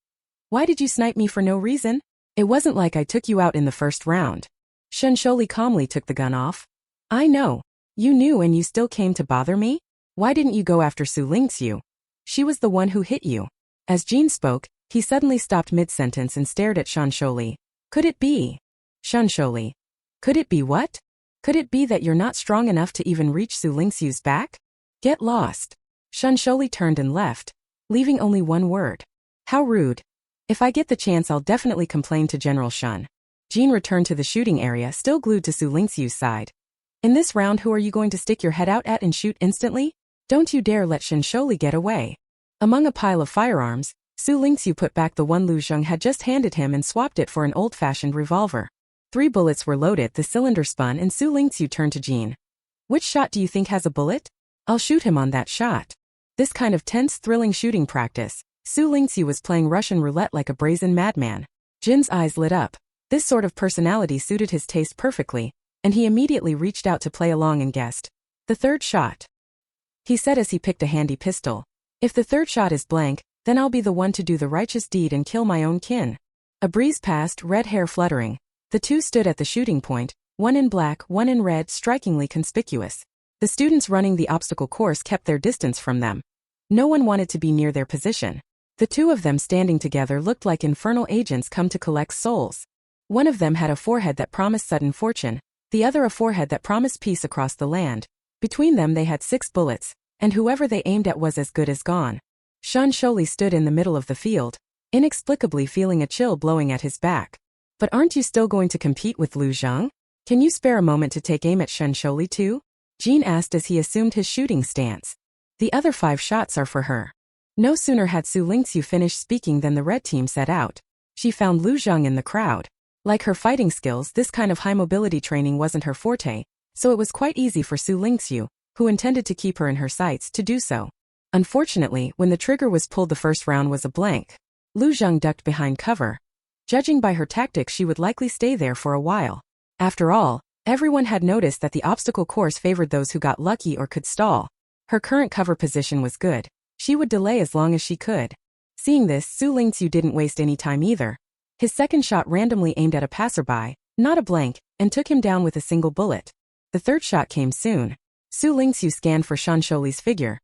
"Why did you snipe me for no reason?" It wasn't like I took you out in the first round. Xu calmly took the gun off. I know. You knew and you still came to bother me? Why didn't you go after Xu Lingqu? She was the one who hit you. As Jean spoke, he suddenly stopped mid-sentence and stared at Xu. Could it be? Xu. Could it be what? Could it be that you're not strong enough to even reach Xu Lingqu's back? Get lost. Xu turned and left, leaving only one word. How rude. If I get the chance I'll definitely complain to General Xun. Jean returned to the shooting area still glued to Xu Lingqu's side. In this round who are you going to stick your head out at and shoot instantly? Don't you dare let Xu get away. Among a pile of firearms, Xu Lingqu put back the one Lu Zheng had just handed him and swapped it for an old-fashioned revolver. 3 bullets were loaded, the cylinder spun and Xu Lingqu turned to Jean. Which shot do you think has a bullet? I'll shoot him on that shot. This kind of tense, thrilling shooting practice, Xu Lingqu was playing Russian roulette like a brazen madman. Jin's eyes lit up. This sort of personality suited his taste perfectly, and he immediately reached out to play along and guessed. The third shot. He said as he picked a handy pistol. If the third shot is blank, then I'll be the one to do the righteous deed and kill my own kin. A breeze passed, red hair fluttering. The two stood at the shooting point, one in black, one in red, strikingly conspicuous. The students running the obstacle course kept their distance from them. No one wanted to be near their position. The two of them standing together looked like infernal agents come to collect souls. One of them had a forehead that promised sudden fortune, the other a forehead that promised peace across the land. Between them they had 6 bullets, and whoever they aimed at was as good as gone. Xu stood in the middle of the field, inexplicably feeling a chill blowing at his back. But aren't you still going to compete with Lu Zheng? Can you spare a moment to take aim at Xu too? Jean asked as he assumed his shooting stance. The other 5 shots are for her. No sooner had Xu Lingqu finished speaking than the red team set out. She found Lu Zheng in the crowd. Like her fighting skills, this kind of high mobility training wasn't her forte, so it was quite easy for Xu Lingqu, who intended to keep her in her sights, to do so. Unfortunately, when the trigger was pulled the first round was a blank. Lu Zheng ducked behind cover. Judging by her tactics she would likely stay there for a while. After all, everyone had noticed that the obstacle course favored those who got lucky or could stall. Her current cover position was good. She would delay as long as she could. Seeing this, Xu Lingqu didn't waste any time either. His second shot randomly aimed at a passerby, not a blank, and took him down with a single bullet. The third shot came soon. Xu Lingqu scanned for Xun's figure.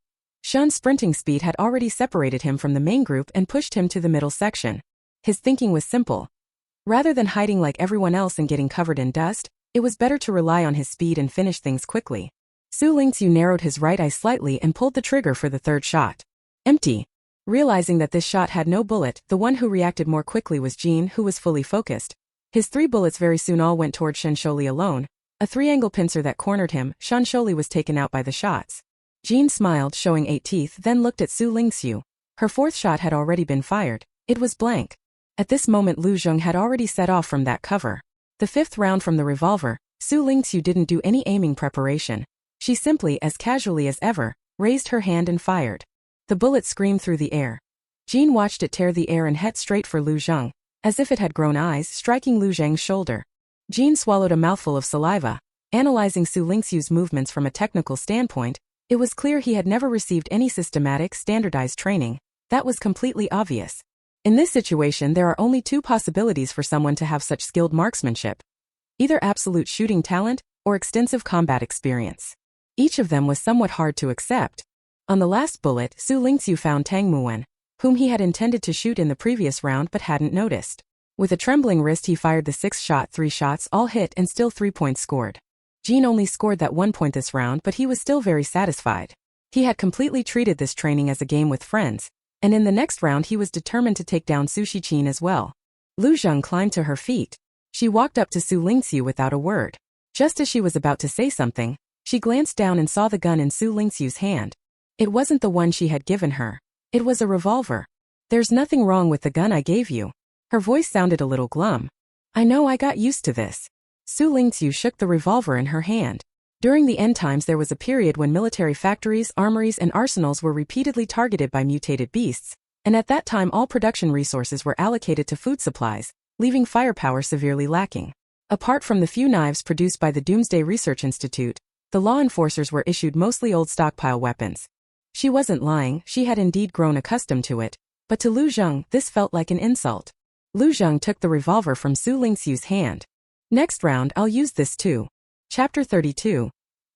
Xun's sprinting speed had already separated him from the main group and pushed him to the middle section. His thinking was simple. Rather than hiding like everyone else and getting covered in dust, it was better to rely on his speed and finish things quickly. Xu Lingqu narrowed his right eye slightly and pulled the trigger for the third shot. Empty. Realizing that this shot had no bullet, the one who reacted more quickly was Jean, who was fully focused. His 3 bullets very soon all went toward Xu alone. A 3-angle pincer that cornered him, Xu was taken out by the shots. Jean smiled, showing 8 teeth, then looked at Xu Lingqu. Her 4th shot had already been fired. It was blank. At this moment Lu Zheng had already set off from that cover. The 5th round from the revolver, Xu Lingqu didn't do any aiming preparation. She simply, as casually as ever, raised her hand and fired. The bullet screamed through the air. Jean watched it tear the air and head straight for Lu Zheng, as if it had grown eyes, striking Lu Zheng's shoulder. Jean swallowed a mouthful of saliva. Analyzing Xu Lingqu's movements from a technical standpoint, it was clear he had never received any systematic, standardized training. That was completely obvious. In this situation there are only 2 possibilities for someone to have such skilled marksmanship. Either absolute shooting talent, or extensive combat experience. Each of them was somewhat hard to accept. On the last bullet, Xu Lingqu found Tang Muwen, whom he had intended to shoot in the previous round but hadn't noticed. With a trembling wrist he fired the 6th shot, 3 shots, all hit and still 3 points scored. Jean only scored that 1 point this round but he was still very satisfied. He had completely treated this training as a game with friends, and in the next round he was determined to take down Xu Shiqin as well. Lu Zheng climbed to her feet. She walked up to Xu Lingqu without a word. Just as she was about to say something, she glanced down and saw the gun in Xu Lingqu's hand. It wasn't the one she had given her. It was a revolver. There's nothing wrong with the gun I gave you. Her voice sounded a little glum. I know, I got used to this. Xu Lingqu shook the revolver in her hand. During the end times there was a period when military factories, armories and arsenals were repeatedly targeted by mutated beasts, and at that time all production resources were allocated to food supplies, leaving firepower severely lacking. Apart from the few knives produced by the Doomsday Research Institute, the law enforcers were issued mostly old stockpile weapons. She wasn't lying, she had indeed grown accustomed to it, but to Lu Zheng this felt like an insult. Lu Zheng took the revolver from Xu Lingqu's hand. Next round I'll use this too. Chapter 32.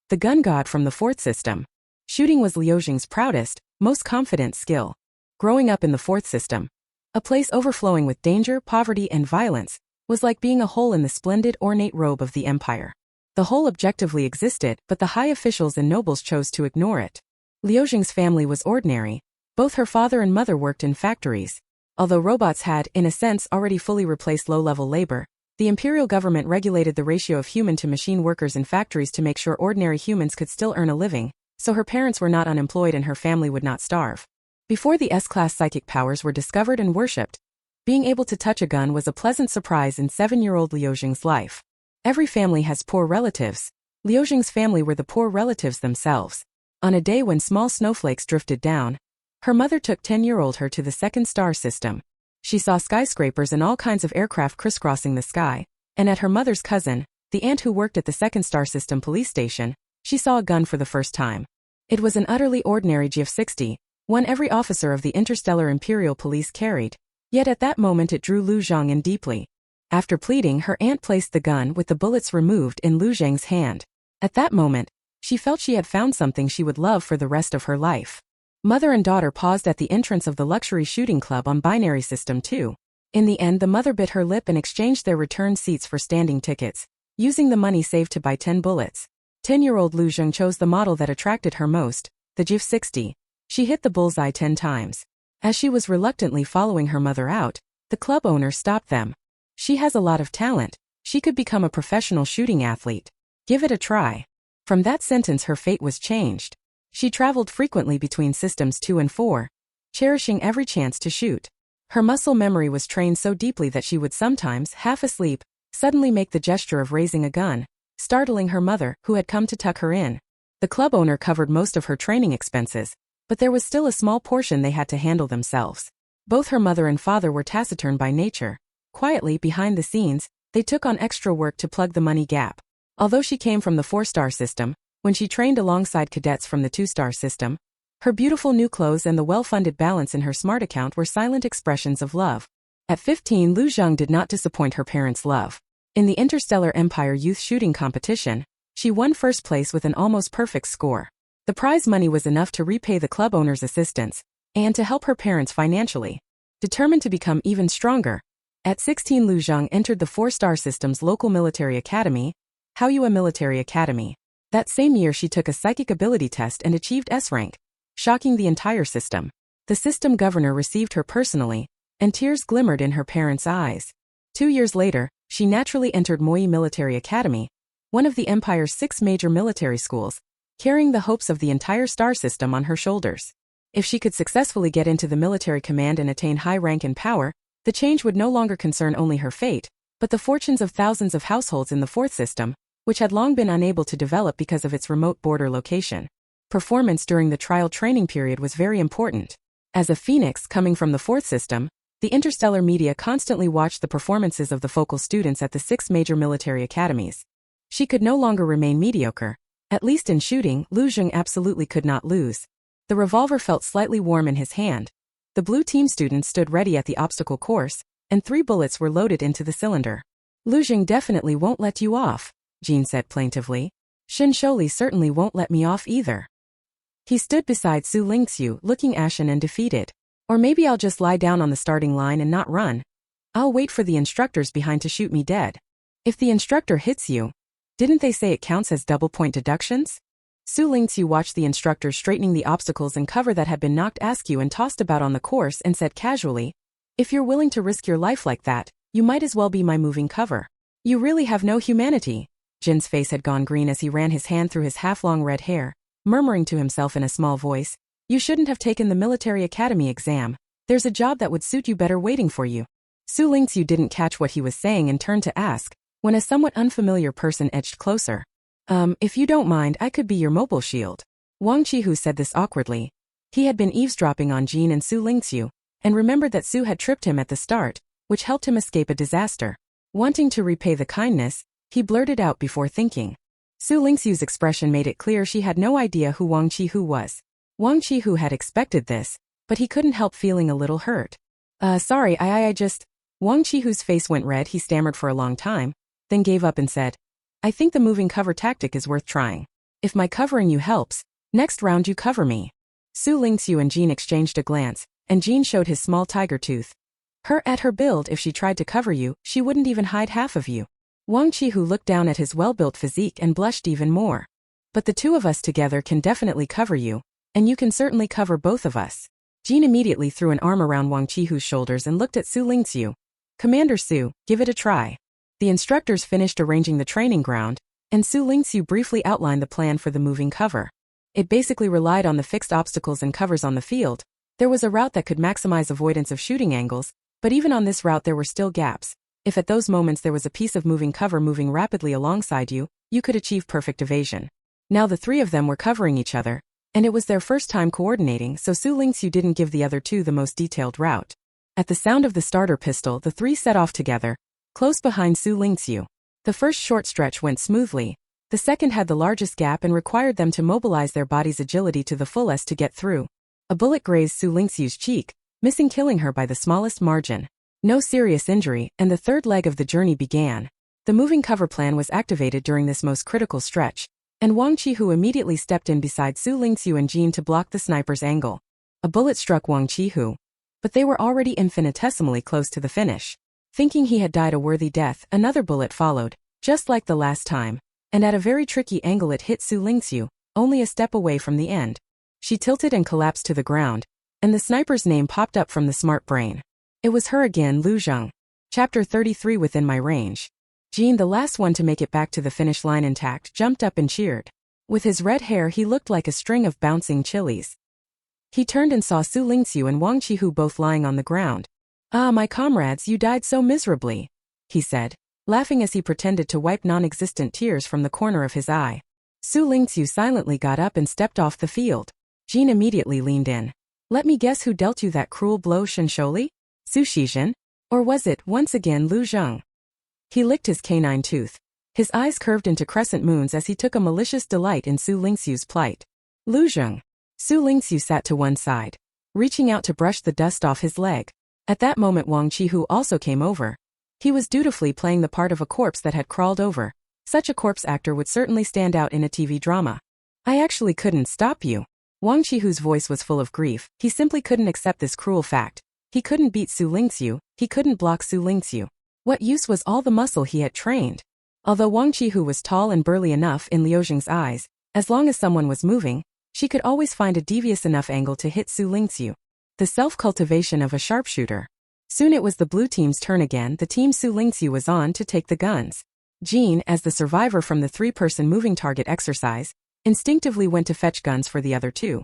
The Gun God from the Fourth System. Shooting was Liu Zheng's proudest, most confident skill. Growing up in the Fourth System, a place overflowing with danger, poverty, and violence, was like being a hole in the splendid, ornate robe of the empire. The hole objectively existed, but the high officials and nobles chose to ignore it. Liu Zheng's family was ordinary. Both her father and mother worked in factories. Although robots had, in a sense, already fully replaced low-level labor, the imperial government regulated the ratio of human-to-machine workers in factories to make sure ordinary humans could still earn a living, so her parents were not unemployed and her family would not starve. Before the S-class psychic powers were discovered and worshipped, being able to touch a gun was a pleasant surprise in 7-year-old Liu Zheng's life. Every family has poor relatives. Liu Zheng's family were the poor relatives themselves. On a day when small snowflakes drifted down, her mother took 10-year-old her to the second star system. She saw skyscrapers and all kinds of aircraft crisscrossing the sky, and at her mother's cousin, the aunt who worked at the second star system police station, she saw a gun for the first time. It was an utterly ordinary GF-60, one every officer of the Interstellar Imperial Police carried. Yet at that moment it drew Lu Zheng in deeply. After pleading, her aunt placed the gun with the bullets removed in Lu Zheng's hand. At that moment, she felt she had found something she would love for the rest of her life. Mother and daughter paused at the entrance of the luxury shooting club on binary system 2. In the end, the mother bit her lip and exchanged their return seats for standing tickets, using the money saved to buy 10 bullets. 10-year-old Lu Zheng chose the model that attracted her most, the GF-60. She hit the bullseye 10 times. As she was reluctantly following her mother out, the club owner stopped them. She has a lot of talent. She could become a professional shooting athlete. Give it a try. From that sentence her fate was changed. She traveled frequently between systems 2 and 4, cherishing every chance to shoot. Her muscle memory was trained so deeply that she would sometimes, half asleep, suddenly make the gesture of raising a gun, startling her mother, who had come to tuck her in. The club owner covered most of her training expenses, but there was still a small portion they had to handle themselves. Both her mother and father were taciturn by nature. Quietly, behind the scenes, they took on extra work to plug the money gap. Although she came from the 4-star system, when she trained alongside cadets from the 2-star system, her beautiful new clothes and the well-funded balance in her smart account were silent expressions of love. At 15, Lu Zheng did not disappoint her parents' love. In the Interstellar Empire Youth Shooting Competition, she won first place with an almost perfect score. The prize money was enough to repay the club owner's assistance, and to help her parents financially. Determined to become even stronger, at 16 Lu Zheng entered the 4-star system's local military academy, Imperial Military Academy. That same year she took a psychic ability test and achieved S rank, shocking the entire system. The system governor received her personally, and tears glimmered in her parents' eyes. 2 years later, she naturally entered Imperial Military Academy, one of the Empire's 6 major military schools, carrying the hopes of the entire star system on her shoulders. If she could successfully get into the military command and attain high rank and power, the change would no longer concern only her fate, but the fortunes of thousands of households in the 4th system, which had long been unable to develop because of its remote border location. Performance during the trial training period was very important. As a phoenix coming from the 4th system, the interstellar media constantly watched the performances of the focal students at the 6 major military academies. She could no longer remain mediocre. At least in shooting, Lu Zheng absolutely could not lose. The revolver felt slightly warm in his hand. The blue team students stood ready at the obstacle course, and 3 bullets were loaded into the cylinder. Lu Zheng definitely won't let you off, Jean said plaintively. Shin Sholi certainly won't let me off either. He stood beside Xu Lingqu, looking ashen and defeated. Or maybe I'll just lie down on the starting line and not run. I'll wait for the instructors behind to shoot me dead. If the instructor hits you, didn't they say it counts as double-point deductions? Xu Lingqu watched the instructors straightening the obstacles and cover that had been knocked askew and tossed about on the course and said casually, "If you're willing to risk your life like that, you might as well be my moving cover. You really have no humanity." Jin's face had gone green as he ran his hand through his half-long red hair, murmuring to himself in a small voice, "You shouldn't have taken the military academy exam. There's a job that would suit you better waiting for you." Xu Lingqu didn't catch what he was saying and turned to ask, when a somewhat unfamiliar person edged closer. If you don't mind, I could be your mobile shield." Wang Qihu said this awkwardly. He had been eavesdropping on Jin and Xu Lingqu, and remembered that Xu had tripped him at the start, which helped him escape a disaster. Wanting to repay the kindness, he blurted out before thinking. Xu Lingqiu's expression made it clear she had no idea who Wang Qihu was. Wang Qihu had expected this, but he couldn't help feeling a little hurt. Sorry, I just... Wang Qihu's face went red. He stammered for a long time, then gave up and said, I think the moving cover tactic is worth trying. If my covering you helps, next round you cover me. Xu Lingqu and Jean exchanged a glance, and Jean showed his small tiger tooth. At her build, if she tried to cover you, she wouldn't even hide half of you. Wang Qihu looked down at his well-built physique and blushed even more. But the two of us together can definitely cover you, and you can certainly cover both of us. Jean immediately threw an arm around Wang Qihu's shoulders and looked at Xu Lingqu. Commander Xu, give it a try. The instructors finished arranging the training ground, and Xu Lingqu briefly outlined the plan for the moving cover. It basically relied on the fixed obstacles and covers on the field. There was a route that could maximize avoidance of shooting angles, but even on this route there were still gaps. If at those moments there was a piece of moving cover moving rapidly alongside you, you could achieve perfect evasion. Now the three of them were covering each other, and it was their first time coordinating, so Xu Lingqu didn't give the other two the most detailed route. At the sound of the starter pistol, the three set off together, close behind Xu Lingqu. The first short stretch went smoothly. The second had the largest gap and required them to mobilize their body's agility to the fullest to get through. A bullet grazed Xu Lingqu's cheek, missing killing her by the smallest margin. No serious injury, and the third leg of the journey began. The moving cover plan was activated during this most critical stretch, and Wang Qihu immediately stepped in beside Xu Lingqu and Jean to block the sniper's angle. A bullet struck Wang Qihu, but they were already infinitesimally close to the finish. Thinking he had died a worthy death, another bullet followed, just like the last time, and at a very tricky angle it hit Xu Lingqu, only a step away from the end. She tilted and collapsed to the ground, and the sniper's name popped up from the smart brain. It was her again, Lu Zheng. Chapter 33. Within my range. Jean, the last one to make it back to the finish line intact, jumped up and cheered. With his red hair he looked like a string of bouncing chilies. He turned and saw Xu Lingqu and Wang Qihu both lying on the ground. Ah, my comrades, you died so miserably, he said, laughing as he pretended to wipe non-existent tears from the corner of his eye. Xu Lingqu silently got up and stepped off the field. Jean immediately leaned in. Let me guess who dealt you that cruel blow, Shensholi? Su Shizhen? Or was it, once again, Lu Zheng? He licked his canine tooth. His eyes curved into crescent moons as he took a malicious delight in Xu Lingqu's plight. Lu Zheng. Xu Lingqu sat to one side, reaching out to brush the dust off his leg. At that moment Wang Qihu also came over. He was dutifully playing the part of a corpse that had crawled over. Such a corpse actor would certainly stand out in a TV drama. I actually couldn't stop you. Wang Qihu's voice was full of grief. He simply couldn't accept this cruel fact. He couldn't beat Xu Lingqu, he couldn't block Xu Lingqu. What use was all the muscle he had trained? Although Wang Qihu was tall and burly enough in Liu Zheng's eyes, as long as someone was moving, she could always find a devious enough angle to hit Xu Lingqu. The self-cultivation of a sharpshooter. Soon it was the blue team's turn again, the team Xu Lingqu was on to take the guns. Jean, as the survivor from the three-person moving target exercise, instinctively went to fetch guns for the other two.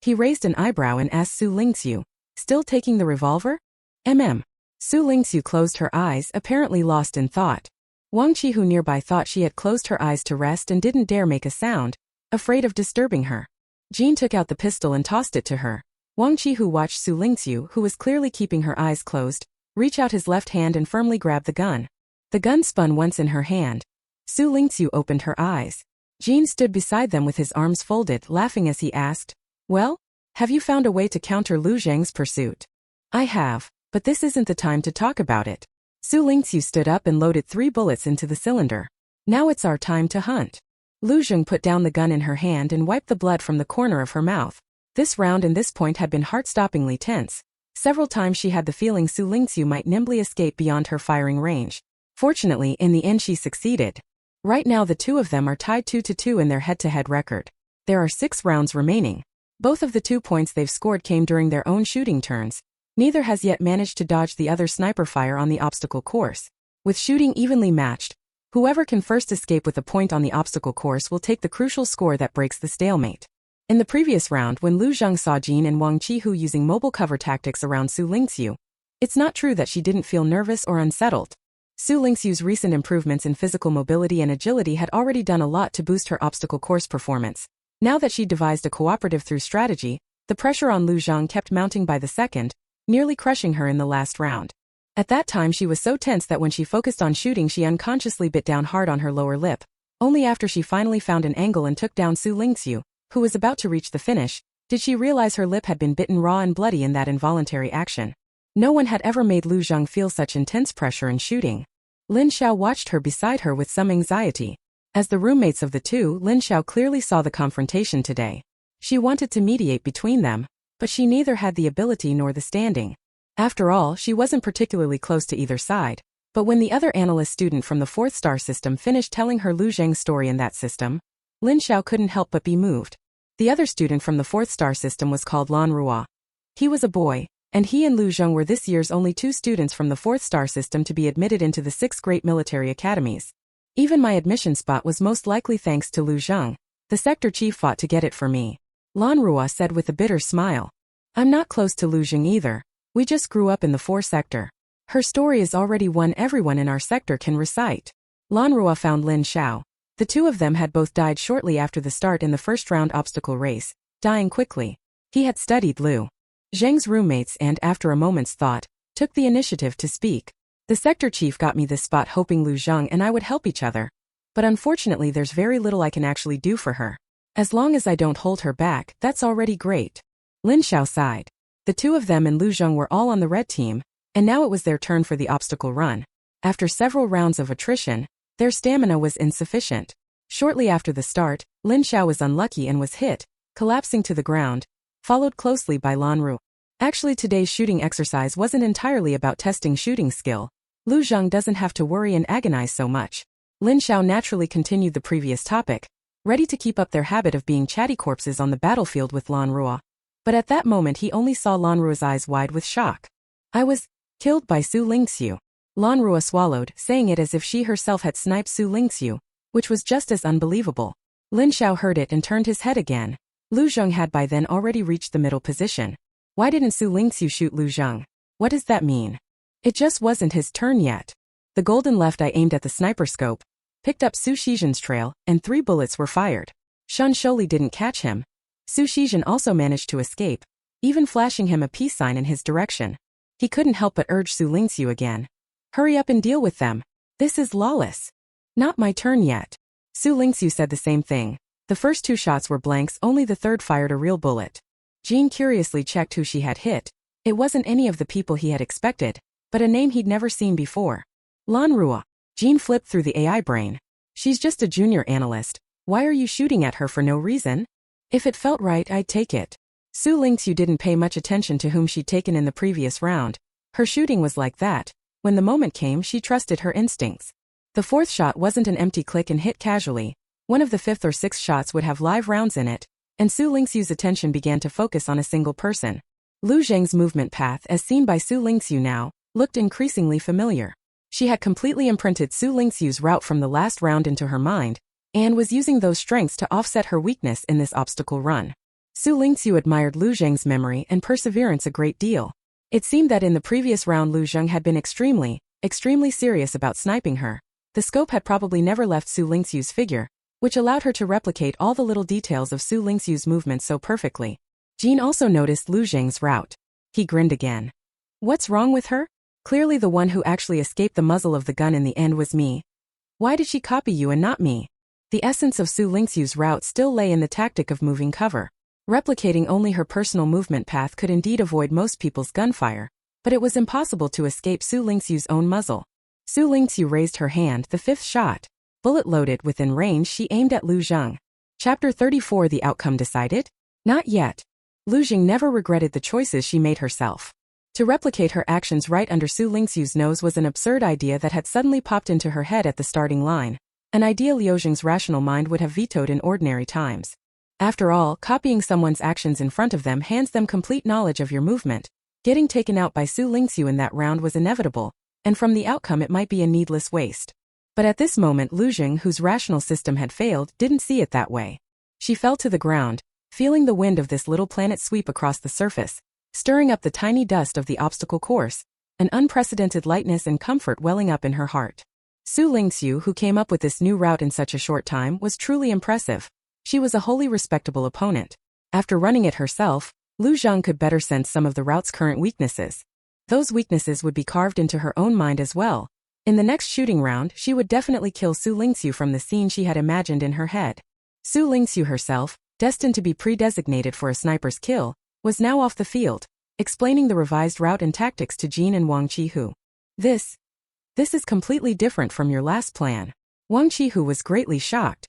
He raised an eyebrow and asked Xu Lingqu, still taking the revolver? Xu Lingqu closed her eyes, apparently lost in thought. Wang Qihu nearby thought she had closed her eyes to rest and didn't dare make a sound, afraid of disturbing her. Jean took out the pistol and tossed it to her. Wang Qihu watched Xu Lingqu, who was clearly keeping her eyes closed, reach out his left hand and firmly grab the gun. The gun spun once in her hand. Xu Lingqu opened her eyes. Jean stood beside them with his arms folded, laughing as he asked, well, have you found a way to counter Lu Zheng's pursuit? I have, but this isn't the time to talk about it. Xu Lingqu stood up and loaded 3 bullets into the cylinder. Now it's our time to hunt. Lu Zheng put down the gun in her hand and wiped the blood from the corner of her mouth. This round and this point had been heart-stoppingly tense. Several times she had the feeling Xu Lingqu might nimbly escape beyond her firing range. Fortunately, in the end she succeeded. Right now the two of them are tied 2-2 in their head-to-head record. There are 6 rounds remaining. Both of the 2 points they've scored came during their own shooting turns. Neither has yet managed to dodge the other sniper fire on the obstacle course. With shooting evenly matched, whoever can first escape with a point on the obstacle course will take the crucial score that breaks the stalemate. In the previous round, when Lu Zheng saw Jean and Wang Qihu using mobile cover tactics around Xu Lingqu, it's not true that she didn't feel nervous or unsettled. Xu Lingqu's recent improvements in physical mobility and agility had already done a lot to boost her obstacle course performance. Now that she devised a cooperative through strategy, the pressure on Lu Zheng kept mounting by the second, nearly crushing her in the last round. At that time she was so tense that when she focused on shooting she unconsciously bit down hard on her lower lip. Only after she finally found an angle and took down Xu Lingqu, who was about to reach the finish, did she realize her lip had been bitten raw and bloody in that involuntary action. No one had ever made Lu Zheng feel such intense pressure in shooting. Lin Xiao watched her beside her with some anxiety. As the roommates of the two, Lin Xiao clearly saw the confrontation today. She wanted to mediate between them, but she neither had the ability nor the standing. After all, she wasn't particularly close to either side. But when the other analyst student from the 4th star system finished telling her Lu Zheng's story in that system, Lin Xiao couldn't help but be moved. The other student from the 4th star system was called Lan Rua. He was a boy, and he and Lu Zheng were this year's only 2 students from the 4th star system to be admitted into the 6 great military academies. Even my admission spot was most likely thanks to Lu Zheng. The sector chief fought to get it for me. Lan Rua said with a bitter smile. I'm not close to Lu Zheng either. We just grew up in the 4 sector. Her story is already one everyone in our sector can recite. Lan Rua found Lin Xiao. The two of them had both died shortly after the start in the first round obstacle race, dying quickly. He had studied Lu Zheng's roommates and, after a moment's thought, took the initiative to speak. The sector chief got me this spot hoping Lu Zheng and I would help each other. But unfortunately there's very little I can actually do for her. As long as I don't hold her back, that's already great. Lin Xiao sighed. The two of them and Lu Zheng were all on the red team, and now it was their turn for the obstacle run. After several rounds of attrition, their stamina was insufficient. Shortly after the start, Lin Xiao was unlucky and was hit, collapsing to the ground, followed closely by Lan Ru. Actually, today's shooting exercise wasn't entirely about testing shooting skill. Lu Zheng doesn't have to worry and agonize so much. Lin Xiao naturally continued the previous topic, ready to keep up their habit of being chatty corpses on the battlefield with Lan Rua. But at that moment he only saw Lan Rua's eyes wide with shock. I was killed by Xu Lingqu. Lan Rua swallowed, saying it as if she herself had sniped Xu Lingqu, which was just as unbelievable. Lin Xiao heard it and turned his head again. Lu Zheng had by then already reached the middle position. Why didn't Xu Lingqu shoot Lu Zheng? What does that mean? It just wasn't his turn yet. The golden left eye aimed at the sniper scope, picked up Su Shizhen's trail, and 3 bullets were fired. Shun Sholi didn't catch him. Su Shizhen also managed to escape, even flashing him a peace sign in his direction. He couldn't help but urge Xu Lingqu again. Hurry up and deal with them. This is lawless. Not my turn yet. Xu Lingqu said the same thing. The first 2 shots were blanks, only the third fired a real bullet. Jean curiously checked who she had hit. It wasn't any of the people he had expected, but a name he'd never seen before. Lan Rua. Jean flipped through the AI brain. She's just a junior analyst. Why are you shooting at her for no reason? If it felt right, I'd take it. Xu Lingqu didn't pay much attention to whom she'd taken in the previous round. Her shooting was like that. When the moment came, she trusted her instincts. The 4th shot wasn't an empty click and hit casually. One of the 5th or 6th shots would have live rounds in it, and Xu Lingqu's attention began to focus on a single person. Lu Zheng's movement path, as seen by Xu Lingqu now, looked increasingly familiar. She had completely imprinted Xu Lingqu's route from the last round into her mind, and was using those strengths to offset her weakness in this obstacle run. Xu Lingqu admired Lu Zheng's memory and perseverance a great deal. It seemed that in the previous round Lu Zheng had been extremely serious about sniping her. The scope had probably never left Xu Lingqu's figure, which allowed her to replicate all the little details of Xu Lingqu's movements so perfectly. Jean also noticed Lu Zheng's route. He grinned again. What's wrong with her? Clearly the one who actually escaped the muzzle of the gun in the end was me. Why did she copy you and not me? The essence of Xu Lingqu's route still lay in the tactic of moving cover. Replicating only her personal movement path could indeed avoid most people's gunfire, but it was impossible to escape Xu Lingqu's own muzzle. Xu Lingqu raised her hand, the 5th shot. Bullet loaded within range, she aimed at Lu Zheng. Chapter 34. The outcome decided? Not yet. Lu Zheng never regretted the choices she made herself. To replicate her actions right under Xu Lingqu's nose was an absurd idea that had suddenly popped into her head at the starting line, an idea Liu Zheng's rational mind would have vetoed in ordinary times. After all, copying someone's actions in front of them hands them complete knowledge of your movement. Getting taken out by Xu Lingqu in that round was inevitable, and from the outcome it might be a needless waste. But at this moment Lu Zheng, whose rational system had failed, didn't see it that way. She fell to the ground, feeling the wind of this little planet sweep across the surface, stirring up the tiny dust of the obstacle course, an unprecedented lightness and comfort welling up in her heart. Xu Lingqu, who came up with this new route in such a short time, was truly impressive. She was a wholly respectable opponent. After running it herself, Lu Zheng could better sense some of the route's current weaknesses. Those weaknesses would be carved into her own mind as well. In the next shooting round, she would definitely kill Xu Lingqu from the scene she had imagined in her head. Xu Lingqu herself, destined to be pre-designated for a sniper's kill, was now off the field. explaining the revised route and tactics to Jin and Wang Qihu. This is completely different from your last plan. Wang Qihu was greatly shocked.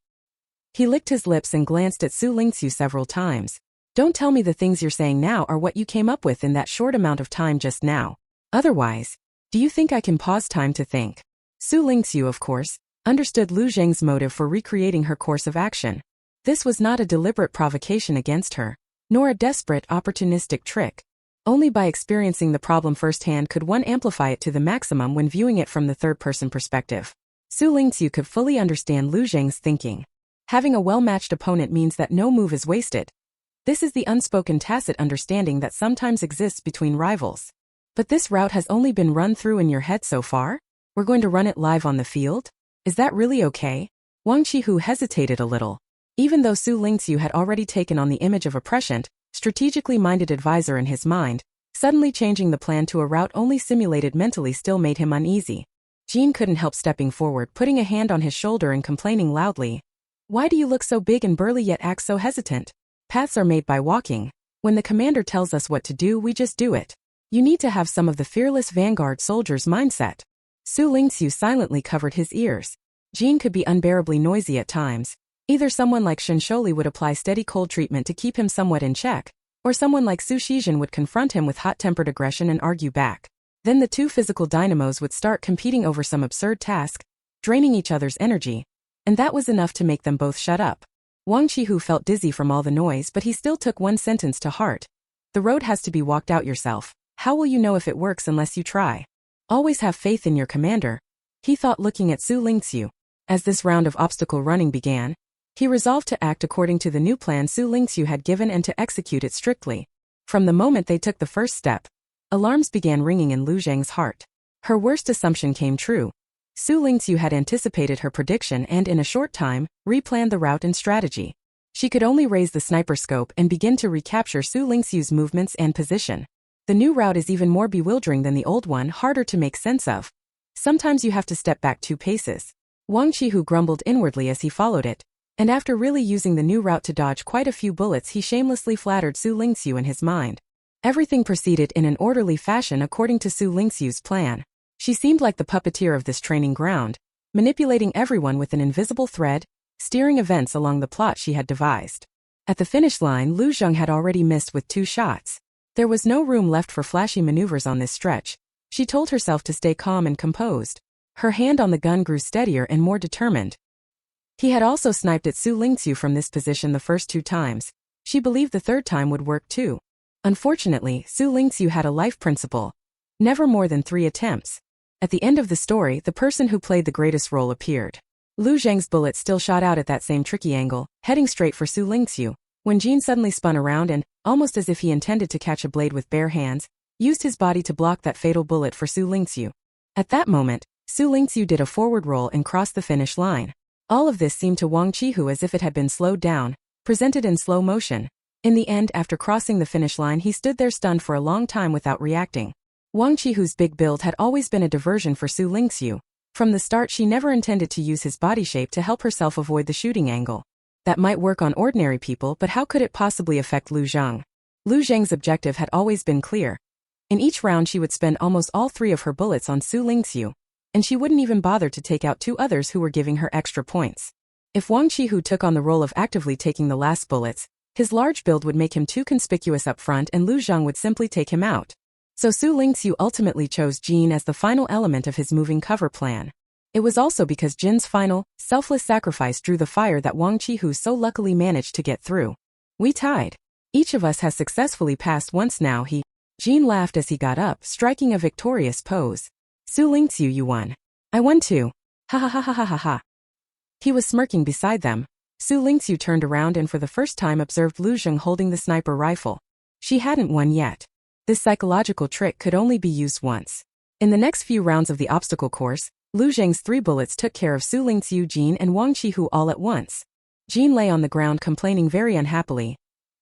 He licked his lips and glanced at Xu Lingqu several times. Don't tell me the things you're saying now are what you came up with in that short amount of time just now. Otherwise, do you think I can pause time to think? Xu Lingqu, of course, understood Lu Zheng's motive for recreating her course of action. This was not a deliberate provocation against her, nor a desperate, opportunistic trick. Only by experiencing the problem firsthand could one amplify it to the maximum when viewing it from the third-person perspective. Xu Lingqu could fully understand Lu Zheng's thinking. Having a well-matched opponent means that no move is wasted. This is the unspoken tacit understanding that sometimes exists between rivals. But this route has only been run through in your head so far? We're going to run it live on the field? Is that really okay? Wang Qihu hesitated a little. Even though Xu Lingqu had already taken on the image of a prescient, strategically minded advisor in his mind, suddenly changing the plan to a route only simulated mentally still made him uneasy. Jin couldn't help stepping forward, putting a hand on his shoulder and complaining loudly. Why do you look so big and burly yet act so hesitant? Paths are made by walking. When the commander tells us what to do, we just do it. You need to have some of the fearless vanguard soldier's mindset. Xu Lingqu silently covered his ears. Jin could be unbearably noisy at times. Either someone like Shen Sholi would apply steady cold treatment to keep him somewhat in check, or someone like Su Shizhen would confront him with hot-tempered aggression and argue back. Then the two physical dynamos would start competing over some absurd task, draining each other's energy, and that was enough to make them both shut up. Wang Qihu felt dizzy from all the noise, but he still took one sentence to heart. The road has to be walked out yourself. How will you know if it works unless you try? Always have faith in your commander, he thought, looking at Xu Lingqu. As this round of obstacle running began, he resolved to act according to the new plan Xu Lingqu had given and to execute it strictly. From the moment they took the first step, alarms began ringing in Lu Zheng's heart. Her worst assumption came true. Xu Lingqu had anticipated her prediction and in a short time, replanned the route and strategy. She could only raise the sniper scope and begin to recapture Xu Lingqu's movements and position. The new route is even more bewildering than the old one, harder to make sense of. Sometimes you have to step back 2 paces. Wang Qihu grumbled inwardly as he followed it, and after really using the new route to dodge quite a few bullets, he shamelessly flattered Xu Lingqu in his mind. Everything proceeded in an orderly fashion according to Xu Lingqu's plan. She seemed like the puppeteer of this training ground, manipulating everyone with an invisible thread, steering events along the plot she had devised. At the finish line, Lu Zheng had already missed with 2 shots. There was no room left for flashy maneuvers on this stretch. She told herself to stay calm and composed. Her hand on the gun grew steadier and more determined. He had also sniped at Xu Lingqu from this position the first 2 times. She believed the third time would work too. Unfortunately, Xu Lingqu had a life principle: never more than 3 attempts. At the end of the story, the person who played the greatest role appeared. Lu Zheng's bullet still shot out at that same tricky angle, heading straight for Xu Lingqu, when Jin suddenly spun around and, almost as if he intended to catch a blade with bare hands, used his body to block that fatal bullet for Xu Lingqu. At that moment, Xu Lingqu did a forward roll and crossed the finish line. All of this seemed to Wang Qihu as if it had been slowed down, presented in slow motion. In the end, after crossing the finish line, he stood there stunned for a long time without reacting. Wang Qihu's big build had always been a diversion for Xu Lingqu. From the start, she never intended to use his body shape to help herself avoid the shooting angle. That might work on ordinary people, but how could it possibly affect Lu Zheng? Lu Zheng's objective had always been clear. In each round, she would spend almost all 3 of her bullets on Xu Lingqu, and she wouldn't even bother to take out 2 others who were giving her extra points. If Wang Qihu took on the role of actively taking the last bullets, his large build would make him too conspicuous up front and Lu Zheng would simply take him out. So Xu Lingqu ultimately chose Jin as the final element of his moving cover plan. It was also because Jin's final, selfless sacrifice drew the fire that Wang Qihu so luckily managed to get through. We tied. Each of us has successfully passed once now, Jin laughed as he got up, striking a victorious pose. Xu Lingqu, you won. I won too. Ha ha ha ha ha ha ha. He was smirking beside them. Xu Lingqu turned around and for the first time observed Lu Zheng holding the sniper rifle. She hadn't won yet. This psychological trick could only be used once. In the next few rounds of the obstacle course, Lu Zheng's 3 bullets took care of Xu Lingqu, Jin, and Wang Qihu all at once. Jin lay on the ground complaining very unhappily.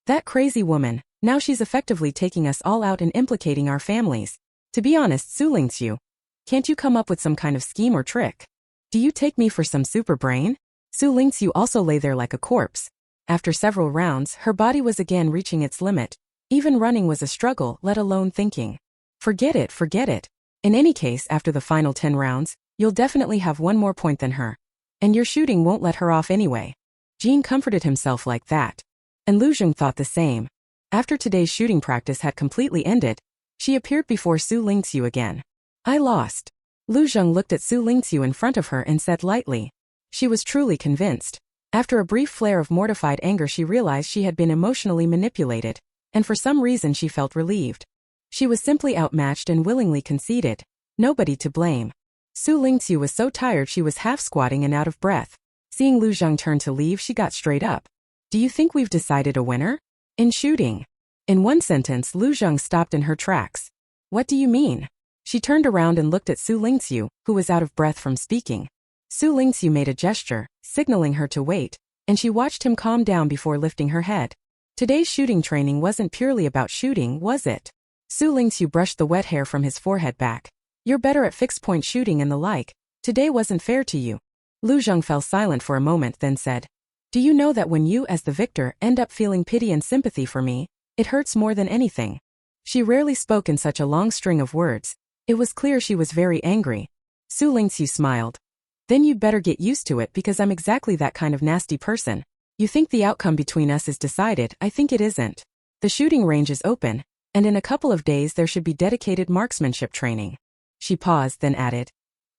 That crazy woman, now she's effectively taking us all out and implicating our families. To be honest, Xu Lingqu, can't you come up with some kind of scheme or trick? Do you take me for some super brain? Xu Lingqu also lay there like a corpse. After several rounds, her body was again reaching its limit. Even running was a struggle, let alone thinking. Forget it, forget it. In any case, after the final 10 rounds, you'll definitely have one more point than her. And your shooting won't let her off anyway. Jean comforted himself like that. And Lu Zheng thought the same. After today's shooting practice had completely ended, she appeared before Xu Lingqu again. I lost. Lu Zheng looked at Xu Lingqu in front of her and said lightly. She was truly convinced. After a brief flare of mortified anger, she realized she had been emotionally manipulated, and for some reason she felt relieved. She was simply outmatched and willingly conceded. Nobody to blame. Xu Lingqu was so tired she was half squatting and out of breath. Seeing Lu Zheng turn to leave, she got straight up. Do you think we've decided a winner? In shooting. In one sentence, Lu Zheng stopped in her tracks. What do you mean? She turned around and looked at Xu Lingqu, who was out of breath from speaking. Xu Lingqu made a gesture, signaling her to wait, and she watched him calm down before lifting her head. Today's shooting training wasn't purely about shooting, was it? Xu Lingqu brushed the wet hair from his forehead back. You're better at fixed-point shooting and the like. Today wasn't fair to you. Lu Zheng fell silent for a moment, then said, do you know that when you, as the victor, end up feeling pity and sympathy for me, it hurts more than anything? She rarely spoke in such a long string of words. It was clear she was very angry. Xu Lingqu smiled. Then you'd better get used to it because I'm exactly that kind of nasty person. You think the outcome between us is decided, I think it isn't. The shooting range is open, and in a couple of days there should be dedicated marksmanship training. She paused, then added,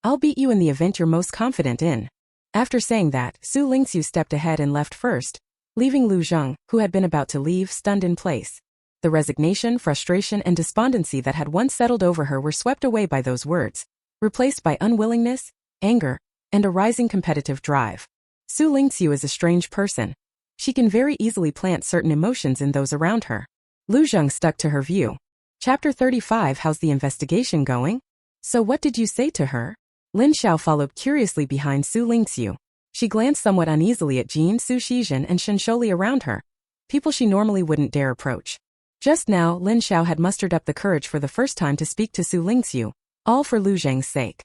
I'll beat you in the event you're most confident in. After saying that, Xu Lingqu stepped ahead and left first, leaving Lu Zheng, who had been about to leave, stunned in place. The resignation, frustration, and despondency that had once settled over her were swept away by those words, replaced by unwillingness, anger, and a rising competitive drive. Xu Lingqu is a strange person. She can very easily plant certain emotions in those around her. Lu Zheng stuck to her view. Chapter 35. How's the investigation going? So what did you say to her? Lin Xiao followed curiously behind Xu Lingqu. She glanced somewhat uneasily at Jean, Su Shizhen, and Shen Sholi around her. People she normally wouldn't dare approach. Just now, Lin Xiao had mustered up the courage for the first time to speak to Xu Lingqu, all for Lu Zheng's sake.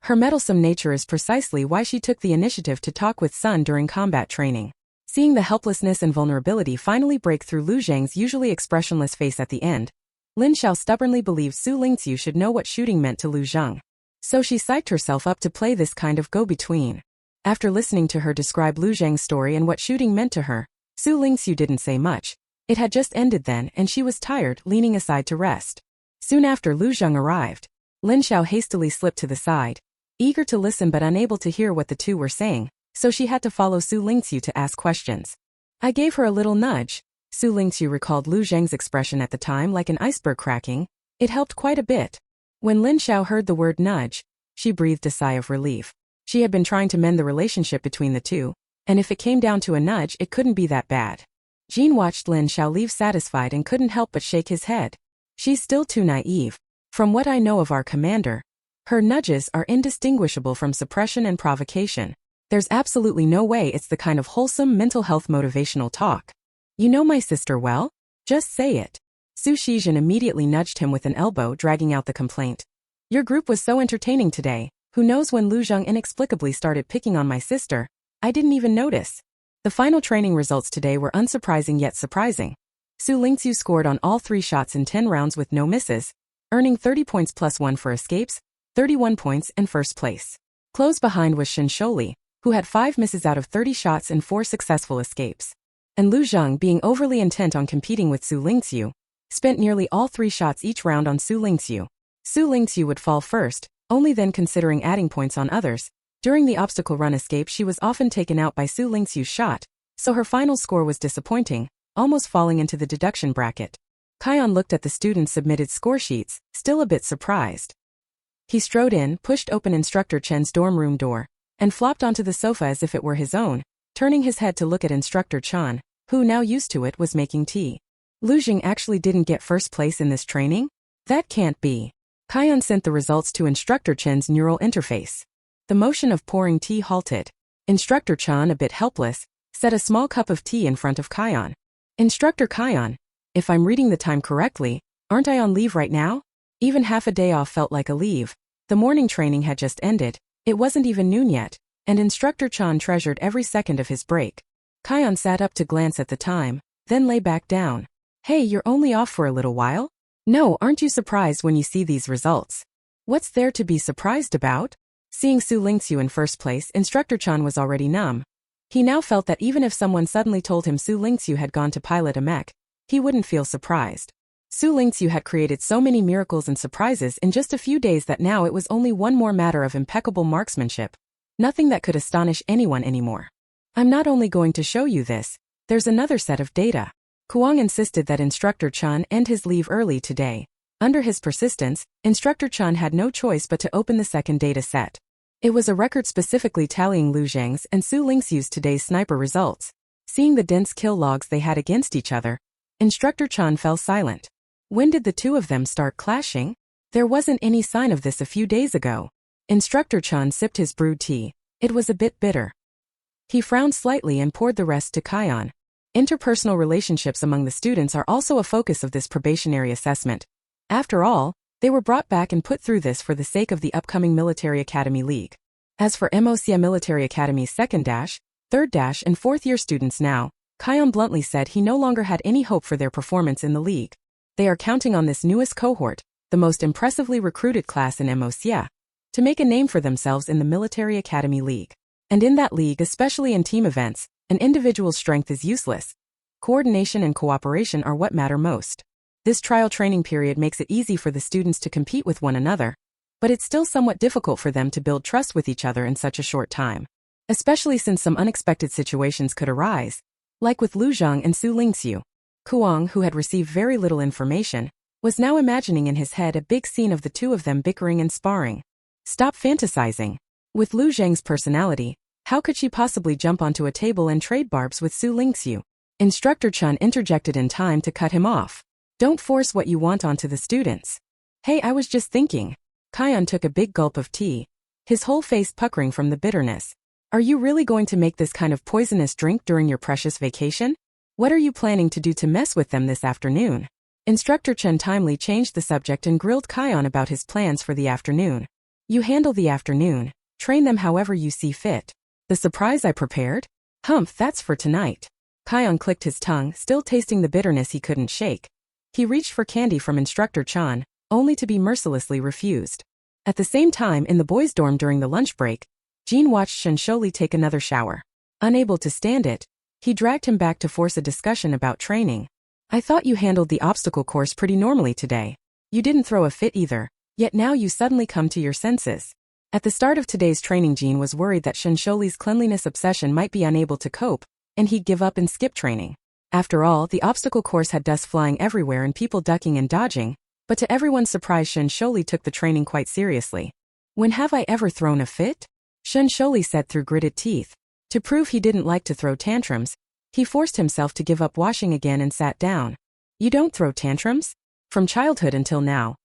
Her meddlesome nature is precisely why she took the initiative to talk with Sun during combat training. Seeing the helplessness and vulnerability finally break through Lu Zheng's usually expressionless face at the end, Lin Xiao stubbornly believed Xu Lingqu should know what shooting meant to Lu Zheng. So she psyched herself up to play this kind of go-between. After listening to her describe Lu Zheng's story and what shooting meant to her, Xu Lingqu didn't say much. It had just ended then, and she was tired, leaning aside to rest. Soon after Lu Zheng arrived, Lin Xiao hastily slipped to the side, eager to listen but unable to hear what the two were saying, so she had to follow Xu Lingqu to ask questions. I gave her a little nudge. Xu Lingqu recalled Lu Zheng's expression at the time like an iceberg cracking. It helped quite a bit. When Lin Xiao heard the word nudge, she breathed a sigh of relief. She had been trying to mend the relationship between the two, and if it came down to a nudge, it couldn't be that bad. Jean watched Lin Xiao leave satisfied and couldn't help but shake his head. She's still too naive. From what I know of our commander, her nudges are indistinguishable from suppression and provocation. There's absolutely no way it's the kind of wholesome mental health motivational talk. You know my sister well? Just say it. Su Shizhen immediately nudged him with an elbow, dragging out the complaint. Your group was so entertaining today. Who knows when Lu Zheng inexplicably started picking on my sister? I didn't even notice. The final training results today were unsurprising yet surprising. Xu Lingqu scored on all 3 shots in 10 rounds with no misses, earning 30 points plus 1 for escapes, 31 points, and first place. Close behind was Shen Sholi, who had 5 misses out of 30 shots and 4 successful escapes. And Lu Zheng, being overly intent on competing with Xu Lingqu, spent nearly all 3 shots each round on Xu Lingqu. Xu Lingqu would fall first, only then considering adding points on others. During the obstacle run escape she was often taken out by Xu Lingqiu's shot, so her final score was disappointing, almost falling into the deduction bracket. Kion looked at the students' submitted score sheets, still a bit surprised. He strode in, pushed open Instructor Chen's dorm room door, and flopped onto the sofa as if it were his own, turning his head to look at Instructor Chen, who, now used to it, was making tea. Lu Zheng actually didn't get first place in this training? That can't be. Kion sent the results to Instructor Chen's neural interface. The motion of pouring tea halted. Instructor Chen, a bit helpless, set a small cup of tea in front of Kion. Instructor Kion, if I'm reading the time correctly, aren't I on leave right now? Even half a day off felt like a leave. The morning training had just ended, it wasn't even noon yet, and Instructor Chen treasured every second of his break. Kion sat up to glance at the time, then lay back down. Hey, you're only off for a little while? No, aren't you surprised when you see these results? What's there to be surprised about? Seeing Xu Lingqu in first place, Instructor Chan was already numb. He now felt that even if someone suddenly told him Xu Lingqu had gone to pilot a mech, he wouldn't feel surprised. Xu Lingqu had created so many miracles and surprises in just a few days that now it was only one more matter of impeccable marksmanship. Nothing that could astonish anyone anymore. I'm not only going to show you this, there's another set of data. Kuang insisted that Instructor Chan end his leave early today. Under his persistence, Instructor Chan had no choice but to open the second data set. It was a record specifically tallying Lu Zhang's and Xu Lingqu's today's sniper results. Seeing the dense kill logs they had against each other, Instructor Chan fell silent. When did the two of them start clashing? There wasn't any sign of this a few days ago. Instructor Chan sipped his brewed tea. It was a bit bitter. He frowned slightly and poured the rest to Kion. Interpersonal relationships among the students are also a focus of this probationary assessment. After all, they were brought back and put through this for the sake of the upcoming Military Academy League. As for Moca Military Academy's second dash, third dash and fourth-year students now, Kion bluntly said he no longer had any hope for their performance in the league. They are counting on this newest cohort, the most impressively recruited class in Moca, to make a name for themselves in the Military Academy League. And in that league, especially in team events, an individual's strength is useless. Coordination and cooperation are what matter most. This trial training period makes it easy for the students to compete with one another, but it's still somewhat difficult for them to build trust with each other in such a short time. Especially since some unexpected situations could arise, like with Lu Zhang and Xu Lingqu. Kuang, who had received very little information, was now imagining in his head a big scene of the two of them bickering and sparring. Stop fantasizing. With Lu Zhang's personality, how could she possibly jump onto a table and trade barbs with Xu Lingqu? Instructor Chan interjected in time to cut him off. Don't force what you want onto the students. Hey, I was just thinking. Kion took a big gulp of tea, his whole face puckering from the bitterness. Are you really going to make this kind of poisonous drink during your precious vacation? What are you planning to do to mess with them this afternoon? Instructor Chen timely changed the subject and grilled Kion about his plans for the afternoon. You handle the afternoon, train them however you see fit. The surprise I prepared? Humph, that's for tonight. Kion clicked his tongue, still tasting the bitterness he couldn't shake. He reached for candy from Instructor Chan, only to be mercilessly refused. At the same time, in the boys' dorm during the lunch break, Jean watched Shen Sholi take another shower. Unable to stand it, he dragged him back to force a discussion about training. I thought you handled the obstacle course pretty normally today. You didn't throw a fit either, yet now you suddenly come to your senses. At the start of today's training, Jean was worried that Shen Sholi's cleanliness obsession might be unable to cope, and he'd give up and skip training. After all, the obstacle course had dust flying everywhere and people ducking and dodging, but to everyone's surprise Shen Sholi took the training quite seriously. When have I ever thrown a fit? Shen Sholi said through gritted teeth. To prove he didn't like to throw tantrums, he forced himself to give up washing again and sat down. You don't throw tantrums? From childhood until now.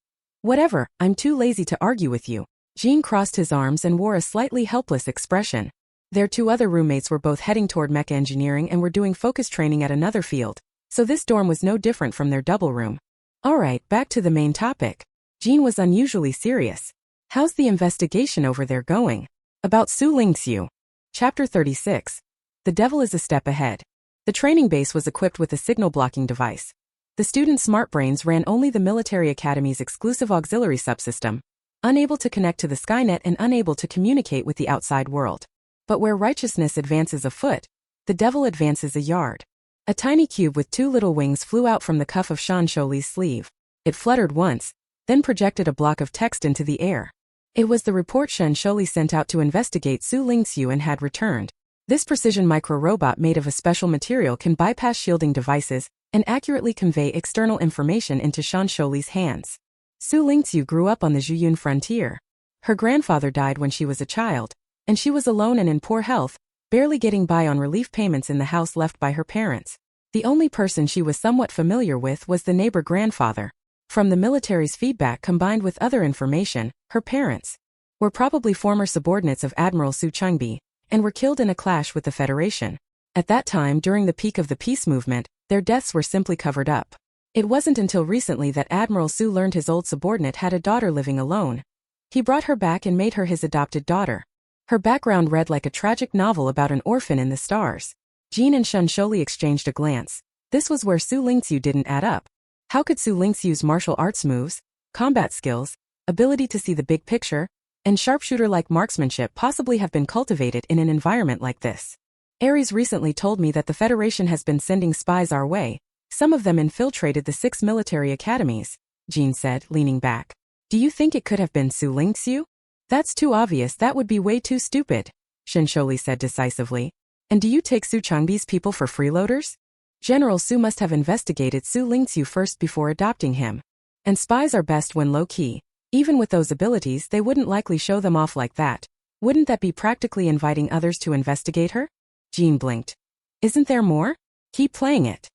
Whatever, I'm too lazy to argue with you. Jean crossed his arms and wore a slightly helpless expression. Their two other roommates were both heading toward mecha engineering and were doing focus training at another field, so this dorm was no different from their double room. Alright, back to the main topic. Jean was unusually serious. How's the investigation over there going? About Xu Lingqu. Chapter 36. The devil is a step ahead. The training base was equipped with a signal blocking device. The students' smart brains ran only the Military Academy's exclusive auxiliary subsystem, unable to connect to the Skynet and unable to communicate with the outside world. But where righteousness advances a foot, the devil advances a yard. A tiny cube with two little wings flew out from the cuff of Shan Sholi's sleeve. It fluttered once, then projected a block of text into the air. It was the report Shen Sholi sent out to investigate Xu Lingqu and had returned. This precision micro-robot made of a special material can bypass shielding devices and accurately convey external information into Shan Sholi's hands. Xu Lingqu grew up on the Zhuyun frontier. Her grandfather died when she was a child, and she was alone and in poor health, barely getting by on relief payments in the house left by her parents. The only person she was somewhat familiar with was the neighbor grandfather. From the military's feedback combined with other information, her parents were probably former subordinates of Admiral Su Chengbi and were killed in a clash with the Federation. At that time, during the peak of the peace movement, their deaths were simply covered up. It wasn't until recently that Admiral Su learned his old subordinate had a daughter living alone. He brought her back and made her his adopted daughter. Her background read like a tragic novel about an orphan in the stars. Jean and Shen Sholi exchanged a glance. This was where Xu Lingqu didn't add up. How could Xu Lingqu's martial arts moves, combat skills, ability to see the big picture, and sharpshooter-like marksmanship possibly have been cultivated in an environment like this? Ares recently told me that the Federation has been sending spies our way. Some of them infiltrated the 6 military academies, Jean said, leaning back. Do you think it could have been Xu Lingqu? That's too obvious, that would be way too stupid, Shensholi said decisively. And do you take Xu Changbi's people for freeloaders? General Xu must have investigated Xu Lingqu first before adopting him. And spies are best when low-key. Even with those abilities, they wouldn't likely show them off like that. Wouldn't that be practically inviting others to investigate her? Jean blinked. Isn't there more? Keep playing it.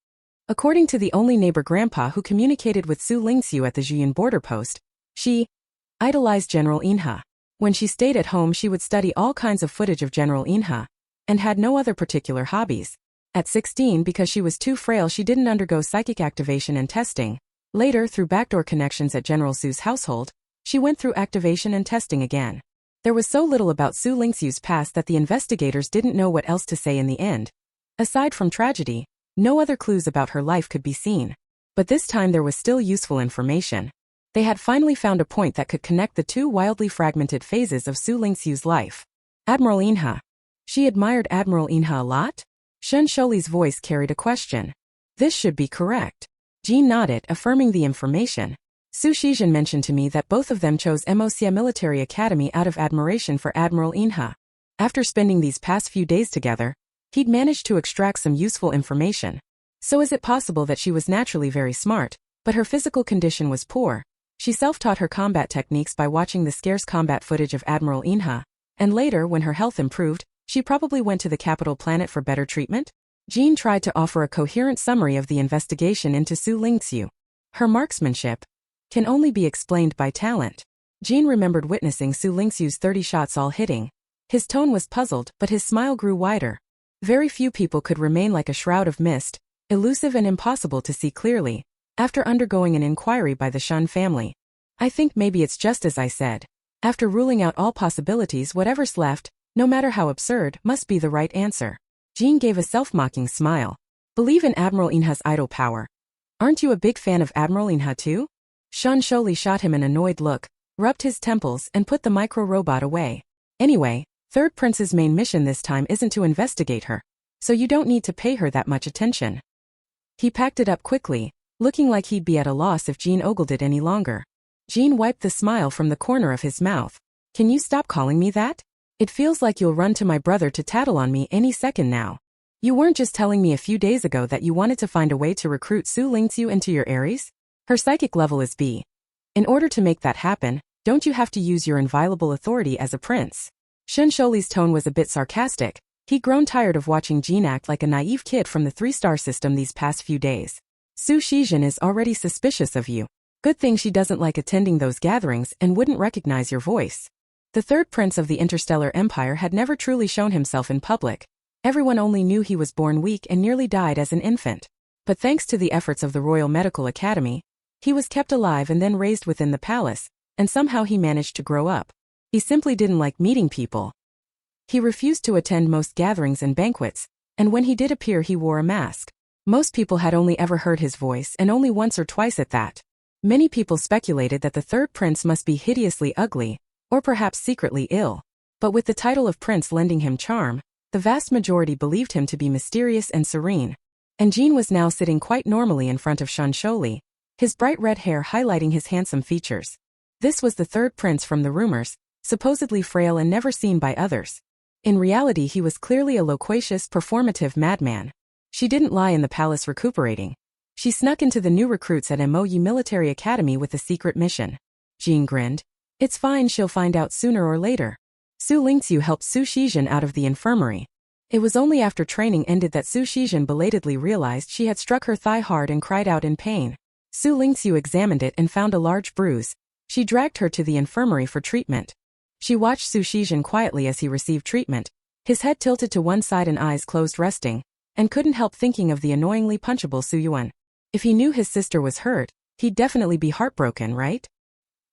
According to the only neighbor grandpa who communicated with Xu Lingqu at the Zhuyan border post, she idolized General Inha. When she stayed at home, she would study all kinds of footage of General Inha, and had no other particular hobbies. At 16, because she was too frail, she didn't undergo psychic activation and testing. Later, through backdoor connections at General Xu's household, she went through activation and testing again. There was so little about Xu Lingqu's past that the investigators didn't know what else to say in the end. Aside from tragedy, no other clues about her life could be seen. But this time there was still useful information. They had finally found a point that could connect the two wildly fragmented phases of Xu Lingqu's life. Admiral Inha. She admired Admiral Inha a lot? Shensholi's voice carried a question. This should be correct. Jean nodded, affirming the information. Xu Shizhen mentioned to me that both of them chose Imperial Military Academy out of admiration for Admiral Inha. After spending these past few days together, he'd managed to extract some useful information. So is it possible that she was naturally very smart, but her physical condition was poor? She self-taught her combat techniques by watching the scarce combat footage of Admiral Inha, and later, when her health improved, she probably went to the capital planet for better treatment? Jean tried to offer a coherent summary of the investigation into Xu Lingqu. Her marksmanship can only be explained by talent. Jean remembered witnessing Xu Lingqu's 30 shots all hitting. His tone was puzzled, but his smile grew wider. Very few people could remain like a shroud of mist, elusive and impossible to see clearly, after undergoing an inquiry by the Shun family. I think maybe it's just as I said. After ruling out all possibilities, whatever's left, no matter how absurd, must be the right answer. Jean gave a self-mocking smile. Believe in Admiral Inha's idol power. Aren't you a big fan of Admiral Inha too? Shun Sholi shot him an annoyed look, rubbed his temples, and put the micro-robot away. Anyway, Third Prince's main mission this time isn't to investigate her, so you don't need to pay her that much attention. He packed it up quickly, looking like he'd be at a loss if Jean ogled it any longer. Jean wiped the smile from the corner of his mouth. Can you stop calling me that? It feels like you'll run to my brother to tattle on me any second now. You weren't just telling me a few days ago that you wanted to find a way to recruit Xu Lingqu into your Ares? Her psychic level is B. In order to make that happen, don't you have to use your inviolable authority as a prince? Shensholi's tone was a bit sarcastic. He'd grown tired of watching Jean act like a naive kid from the 3-star system these past few days. Xu Shizhen is already suspicious of you. Good thing she doesn't like attending those gatherings and wouldn't recognize your voice. The third prince of the Interstellar Empire had never truly shown himself in public. Everyone only knew he was born weak and nearly died as an infant. But thanks to the efforts of the Royal Medical Academy, he was kept alive and then raised within the palace, and somehow he managed to grow up. He simply didn't like meeting people. He refused to attend most gatherings and banquets, and when he did appear he wore a mask. Most people had only ever heard his voice, and only once or twice at that. Many people speculated that the third prince must be hideously ugly, or perhaps secretly ill. But with the title of prince lending him charm, the vast majority believed him to be mysterious and serene. And Jean was now sitting quite normally in front of Shensholi, his bright red hair highlighting his handsome features. This was the third prince from the rumors, supposedly frail and never seen by others. In reality he was clearly a loquacious, performative madman. She didn't lie in the palace recuperating. She snuck into the new recruits at Imperial Military Academy with a secret mission. Jean grinned. It's fine, she'll find out sooner or later. Xu Lingqu helped Xu Shizhen out of the infirmary. It was only after training ended that Xu Shizhen belatedly realized she had struck her thigh hard and cried out in pain. Xu Lingqu examined it and found a large bruise. She dragged her to the infirmary for treatment. She watched Xu Shizhen quietly as he received treatment, his head tilted to one side and eyes closed resting, and couldn't help thinking of the annoyingly punchable Xu Yuan. If he knew his sister was hurt, he'd definitely be heartbroken, right?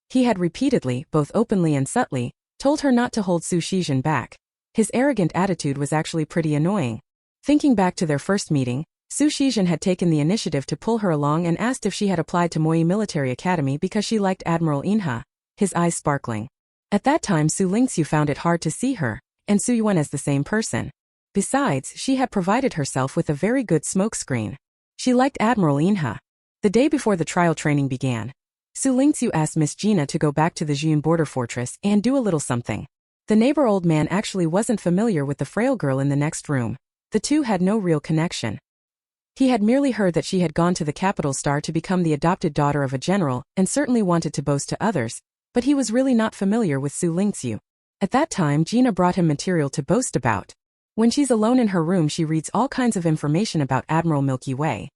He had repeatedly, both openly and subtly, told her not to hold Xu Shizhen back. His arrogant attitude was actually pretty annoying. Thinking back to their first meeting, Xu Lingqu had taken the initiative to pull her along and asked if she had applied to Imperial Military Academy because she liked Admiral Inha, his eyes sparkling. At that time Xu Lingqu found it hard to see her and Xu Yuan as the same person. Besides, she had provided herself with a very good smokescreen. She liked Admiral Inha. The day before the trial training began, Xu Lingqu asked Miss Gina to go back to the Jun border fortress and do a little something. The neighbor old man actually wasn't familiar with the frail girl in the next room. The two had no real connection. He had merely heard that she had gone to the capital star to become the adopted daughter of a general and certainly wanted to boast to others, but he was really not familiar with Xu Lingqu. At that time Gina brought him material to boast about. When she's alone in her room she reads all kinds of information about Admiral Milky Way.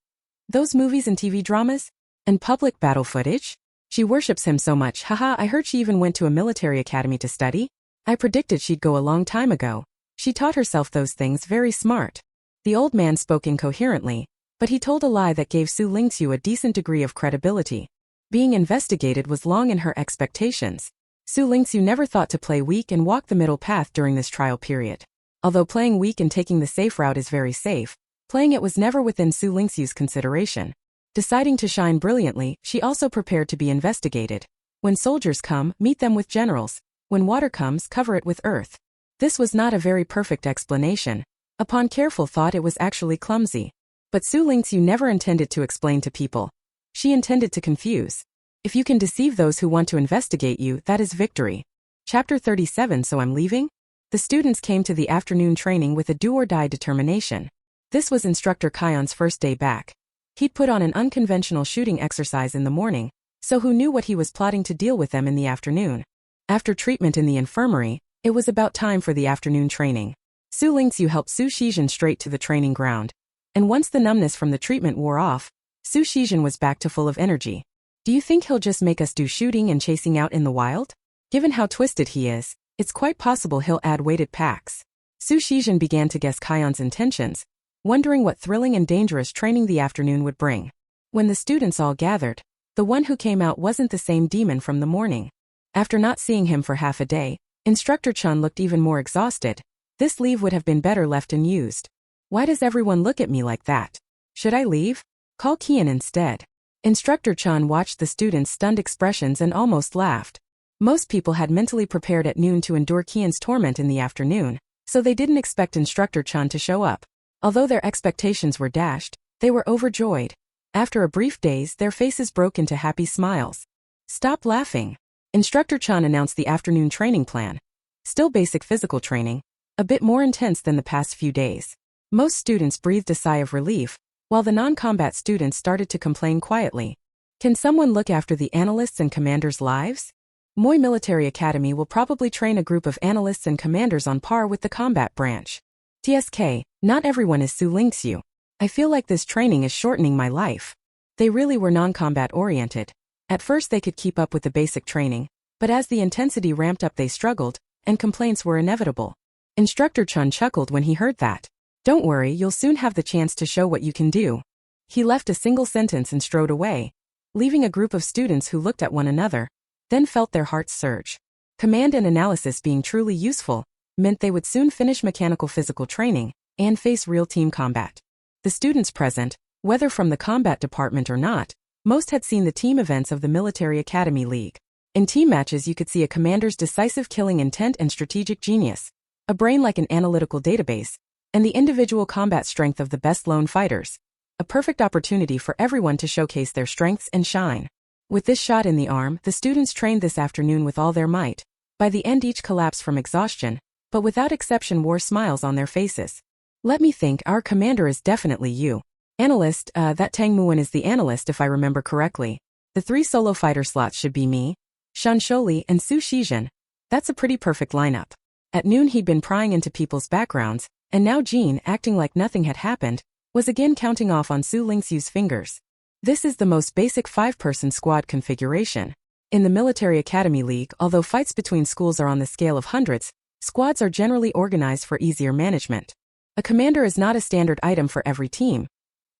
Those movies and TV dramas? And public battle footage? She worships him so much. Haha, I heard she even went to a military academy to study. I predicted she'd go a long time ago. She taught herself those things, very smart. The old man spoke incoherently, but he told a lie that gave Xu Lingqu a decent degree of credibility. Being investigated was long in her expectations. Xu Lingqu never thought to play weak and walk the middle path during this trial period. Although playing weak and taking the safe route is very safe, playing it was never within Xu Lingqu's consideration. Deciding to shine brilliantly, she also prepared to be investigated. When soldiers come, meet them with generals. When water comes, cover it with earth. This was not a very perfect explanation. Upon careful thought it was actually clumsy. But Xu Lingqu never intended to explain to people. She intended to confuse. If you can deceive those who want to investigate you, that is victory. Chapter 37. So I'm leaving? The students came to the afternoon training with a do-or-die determination. This was Instructor Kion's first day back. He'd put on an unconventional shooting exercise in the morning, so who knew what he was plotting to deal with them in the afternoon. After treatment in the infirmary, it was about time for the afternoon training. Xu Lingqu helped Xu Lingqu straight to the training ground. And once the numbness from the treatment wore off, Xu Lingqu was back to full of energy. Do you think he'll just make us do shooting and chasing out in the wild? Given how twisted he is, it's quite possible he'll add weighted packs. Xu Lingqu began to guess Kion's intentions, wondering what thrilling and dangerous training the afternoon would bring. When the students all gathered, the one who came out wasn't the same demon from the morning. After not seeing him for half a day, Instructor Chun looked even more exhausted. This leave would have been better left unused. Why does everyone look at me like that? Should I leave? Call Kian instead. Instructor Chun watched the students' stunned expressions and almost laughed. Most people had mentally prepared at noon to endure Kian's torment in the afternoon, so they didn't expect Instructor Chun to show up. Although their expectations were dashed, they were overjoyed. After a brief daze, their faces broke into happy smiles. Stop laughing. Instructor Chun announced the afternoon training plan. Still basic physical training, a bit more intense than the past few days. Most students breathed a sigh of relief, while the non-combat students started to complain quietly. Can someone look after the analysts and commanders' lives? Moi Military Academy will probably train a group of analysts and commanders on par with the combat branch. TSK, not everyone is Xu Lingqu. I feel like this training is shortening my life. They really were non-combat oriented. At first they could keep up with the basic training, but as the intensity ramped up they struggled, and complaints were inevitable. Instructor Chun chuckled when he heard that. Don't worry, you'll soon have the chance to show what you can do. He left a single sentence and strode away, leaving a group of students who looked at one another, then felt their hearts surge. Command and analysis being truly useful meant they would soon finish mechanical physical training and face real team combat. The students present, whether from the combat department or not, most had seen the team events of the Military Academy League. In team matches you could see a commander's decisive killing intent and strategic genius, a brain like an analytical database, and the individual combat strength of the best lone fighters. A perfect opportunity for everyone to showcase their strengths and shine. With this shot in the arm, the students trained this afternoon with all their might. By the end each collapsed from exhaustion, but without exception wore smiles on their faces. Let me think, our commander is definitely you. Analyst, that Tang Muan is the analyst if I remember correctly. The 3 solo fighter slots should be me, Shan Sholi and Xu Lingqu. That's a pretty perfect lineup. At noon he'd been prying into people's backgrounds, and now Jean, acting like nothing had happened, was again counting off on Xu Lingqu's fingers. This is the most basic 5-person squad configuration. In the Military Academy League, although fights between schools are on the scale of hundreds, squads are generally organized for easier management. A commander is not a standard item for every team.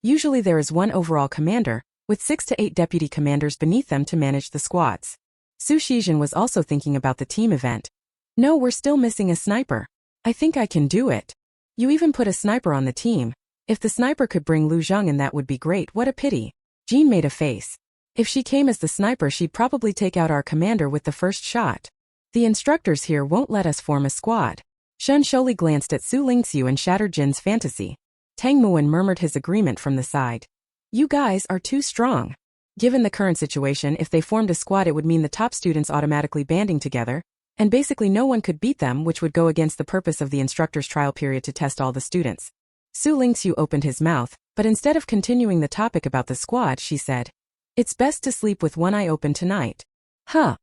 Usually there is one overall commander, with 6 to 8 deputy commanders beneath them to manage the squads. Xu Lingqu was also thinking about the team event. No, we're still missing a sniper. I think I can do it. You even put a sniper on the team. If the sniper could bring Lu Zheng in, that would be great. What a pity. Jean made a face. If she came as the sniper, she'd probably take out our commander with the first shot. The instructors here won't let us form a squad. Xu Lingqu glanced at Xu Lingqu and shattered Jin's fantasy. Tang Muwen murmured his agreement from the side. You guys are too strong. Given the current situation, if they formed a squad, it would mean the top students automatically banding together, and basically no one could beat them, which would go against the purpose of the instructor's trial period to test all the students. Xu Lingqu opened his mouth, but instead of continuing the topic about the squad, she said, It's best to sleep with one eye open tonight. Huh.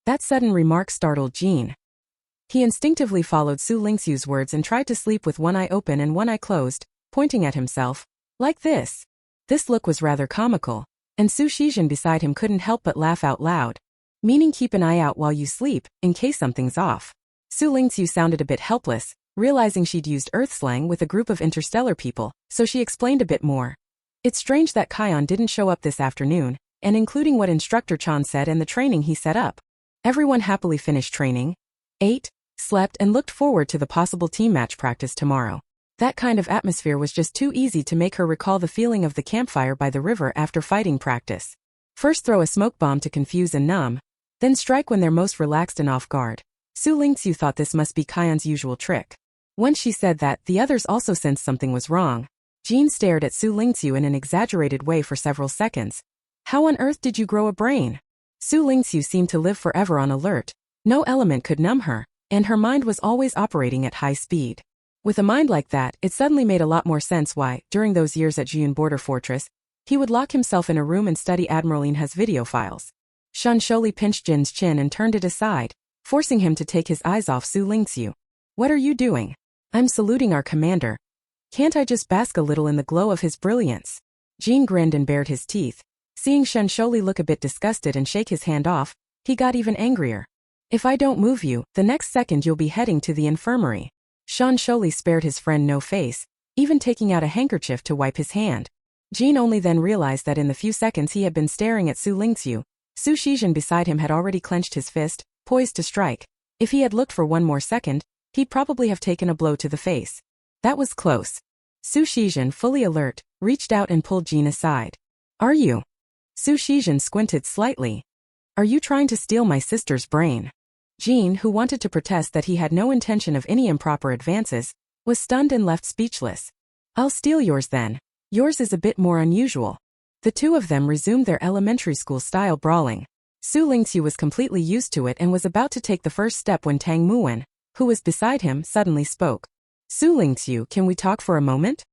That sudden remark startled Jean. He instinctively followed Xu Lingqu's words and tried to sleep with one eye open and one eye closed, pointing at himself. Like this. This look was rather comical, and Su Shizhen beside him couldn't help but laugh out loud. Meaning keep an eye out while you sleep, in case something's off. Xu Lingqu sounded a bit helpless, realizing she'd used Earth slang with a group of interstellar people, so she explained a bit more. It's strange that Kion didn't show up this afternoon, and including what Instructor Chan said and the training he set up. Everyone happily finished training, ate, slept, and looked forward to the possible team match practice tomorrow. That kind of atmosphere was just too easy to make her recall the feeling of the campfire by the river after fighting practice. First throw a smoke bomb to confuse and numb, then strike when they're most relaxed and off guard. Xu Lingqu thought this must be Kion's usual trick. Once she said that, the others also sensed something was wrong. Jean stared at Xu Lingqu in an exaggerated way for several seconds. How on earth did you grow a brain? Xu Lingqu seemed to live forever on alert. No element could numb her, and her mind was always operating at high speed. With a mind like that, it suddenly made a lot more sense why, during those years at Jiyun Border Fortress, he would lock himself in a room and study Admiral Linha's video files. Xu Lingqu pinched Jin's chin and turned it aside, forcing him to take his eyes off Xu Lingqu. What are you doing? I'm saluting our commander. Can't I just bask a little in the glow of his brilliance? Jean grinned and bared his teeth. Seeing Xu Lingqu look a bit disgusted and shake his hand off, he got even angrier. If I don't move you, the next second you'll be heading to the infirmary. Xu Lingqu spared his friend no face, even taking out a handkerchief to wipe his hand. Jean only then realized that in the few seconds he had been staring at Xu Lingqu, Su Shizhen beside him had already clenched his fist, poised to strike. If he had looked for one more second, he'd probably have taken a blow to the face. That was close. Su Shizhen, fully alert, reached out and pulled Jean aside. Are you? Su Shizhen squinted slightly. Are you trying to steal my sister's brain? Jean, who wanted to protest that he had no intention of any improper advances, was stunned and left speechless. I'll steal yours then. Yours is a bit more unusual. The two of them resumed their elementary school-style brawling. Xu Lingqu was completely used to it and was about to take the first step when Tang Muwen, who was beside him, suddenly spoke. Xu Lingqu, can we talk for a moment?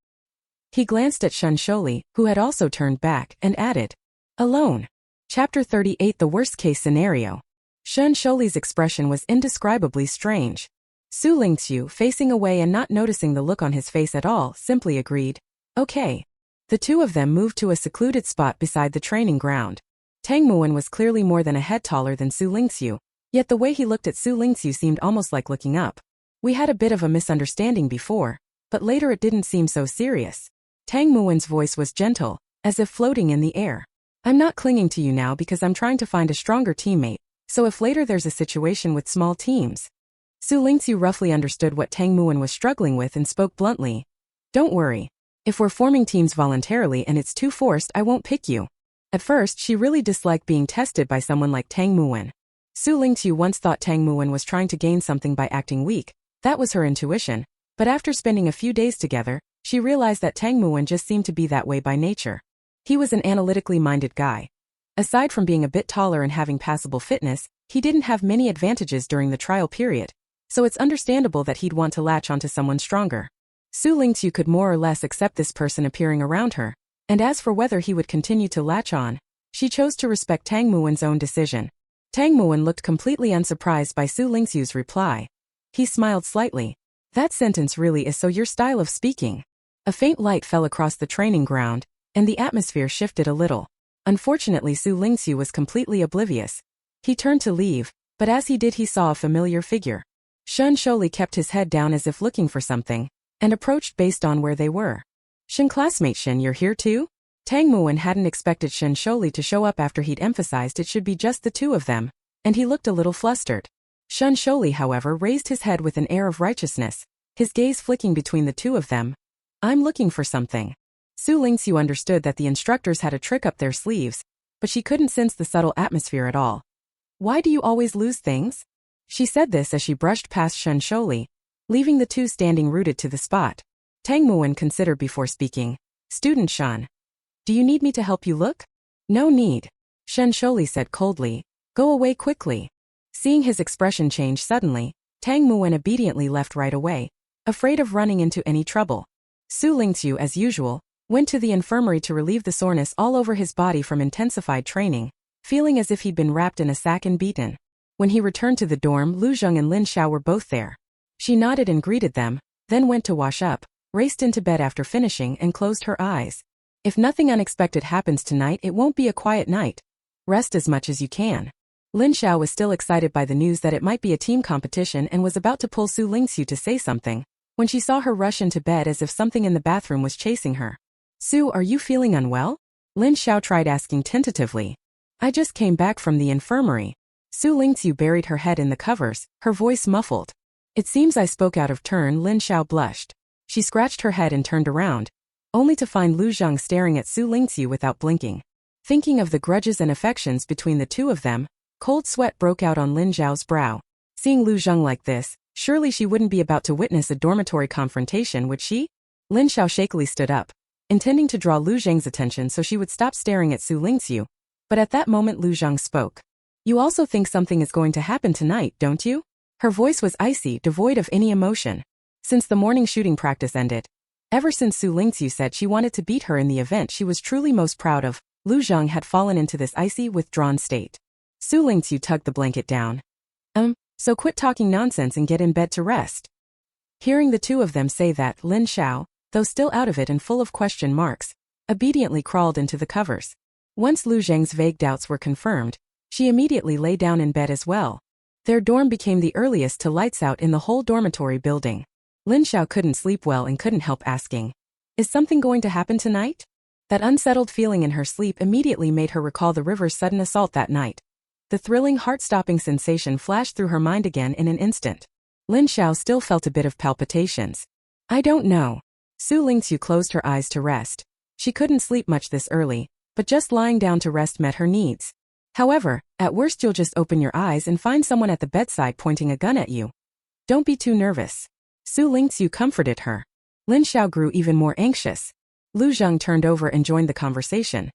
He glanced at Xu Lingqu, who had also turned back, and added, Alone. Chapter 38 The Worst-Case Scenario. Xu Lingqu's expression was indescribably strange. Xu Lingqu, facing away and not noticing the look on his face at all, simply agreed. Okay. The two of them moved to a secluded spot beside the training ground. Tang Muwen was clearly more than a head taller than Xu Lingqu, yet the way he looked at Xu Lingqu seemed almost like looking up. We had a bit of a misunderstanding before, but later it didn't seem so serious. Tang Muwen's voice was gentle, as if floating in the air. I'm not clinging to you now because I'm trying to find a stronger teammate, so if later there's a situation with small teams. Xu Lingqu roughly understood what Tang Muwen was struggling with and spoke bluntly. Don't worry. If we're forming teams voluntarily and it's too forced, I won't pick you. At first, she really disliked being tested by someone like Tang Muwen. Xu Lingqu once thought Tang Muwen was trying to gain something by acting weak. That was her intuition. But after spending a few days together, she realized that Tang Muwen just seemed to be that way by nature. He was an analytically minded guy. Aside from being a bit taller and having passable fitness, he didn't have many advantages during the trial period. So it's understandable that he'd want to latch onto someone stronger. Xu Lingqu could more or less accept this person appearing around her, and as for whether he would continue to latch on, she chose to respect Tang Muwen's own decision. Tang Muwen looked completely unsurprised by Xu Lingqu's reply. He smiled slightly. That sentence really is so your style of speaking. A faint light fell across the training ground, and the atmosphere shifted a little. Unfortunately, Xu Lingqu was completely oblivious. He turned to leave, but as he did he saw a familiar figure. Xu Lingqu kept his head down as if looking for something, and approached based on where they were. Shin classmate Shin, you're here too? Tang Muwen hadn't expected Xu Lingqu to show up after he'd emphasized it should be just the two of them, and he looked a little flustered. Xu Lingqu, however, raised his head with an air of righteousness, his gaze flicking between the two of them. I'm looking for something. Xu Lingqu understood that the instructors had a trick up their sleeves, but she couldn't sense the subtle atmosphere at all. Why do you always lose things? She said this as she brushed past Shen Sholi, leaving the two standing rooted to the spot. Tang Muwen considered before speaking. Student Shan. Do you need me to help you look? No need. Shen Sholi said coldly. Go away quickly. Seeing his expression change suddenly, Tang Muwen obediently left right away, afraid of running into any trouble. Xu Lingqu, as usual, went to the infirmary to relieve the soreness all over his body from intensified training, feeling as if he'd been wrapped in a sack and beaten. When he returned to the dorm, Lu Zheng and Lin Xiao were both there. She nodded and greeted them, then went to wash up, raced into bed after finishing and closed her eyes. If nothing unexpected happens tonight, it won't be a quiet night. Rest as much as you can. Lin Xiao was still excited by the news that it might be a team competition and was about to pull Xu Lingqu to say something, when she saw her rush into bed as if something in the bathroom was chasing her. Xu, are you feeling unwell? Lin Xiao tried asking tentatively. I just came back from the infirmary. Xu Lingqu buried her head in the covers, her voice muffled. It seems I spoke out of turn. Lin Xiao blushed. She scratched her head and turned around, only to find Lu Zheng staring at Xu Lingqu without blinking. Thinking of the grudges and affections between the two of them, cold sweat broke out on Lin Xiao's brow. Seeing Lu Zheng like this, surely she wouldn't be about to witness a dormitory confrontation, would she? Lin Xiao shakily stood up, intending to draw Lu Zheng's attention so she would stop staring at Xu Lingqu. But at that moment Lu Zheng spoke. You also think something is going to happen tonight, don't you? Her voice was icy, devoid of any emotion. Since the morning shooting practice ended, ever since Xu Lingqu said she wanted to beat her in the event she was truly most proud of, Lu Zheng had fallen into this icy, withdrawn state. Xu Lingqu tugged the blanket down. So quit talking nonsense and get in bed to rest. Hearing the two of them say that, Lin Xiao, though still out of it and full of question marks, obediently crawled into the covers. Once Lu Zheng's vague doubts were confirmed, she immediately lay down in bed as well. Their dorm became the earliest to lights out in the whole dormitory building. Lin Xiao couldn't sleep well and couldn't help asking, is something going to happen tonight? That unsettled feeling in her sleep immediately made her recall the river's sudden assault that night. The thrilling, heart-stopping sensation flashed through her mind again in an instant. Lin Xiao still felt a bit of palpitations. I don't know. Xu Lingqu closed her eyes to rest. She couldn't sleep much this early, but just lying down to rest met her needs. However, at worst you'll just open your eyes and find someone at the bedside pointing a gun at you. Don't be too nervous. Xu Lingqu comforted her. Lin Xiao grew even more anxious. Lu Zheng turned over and joined the conversation.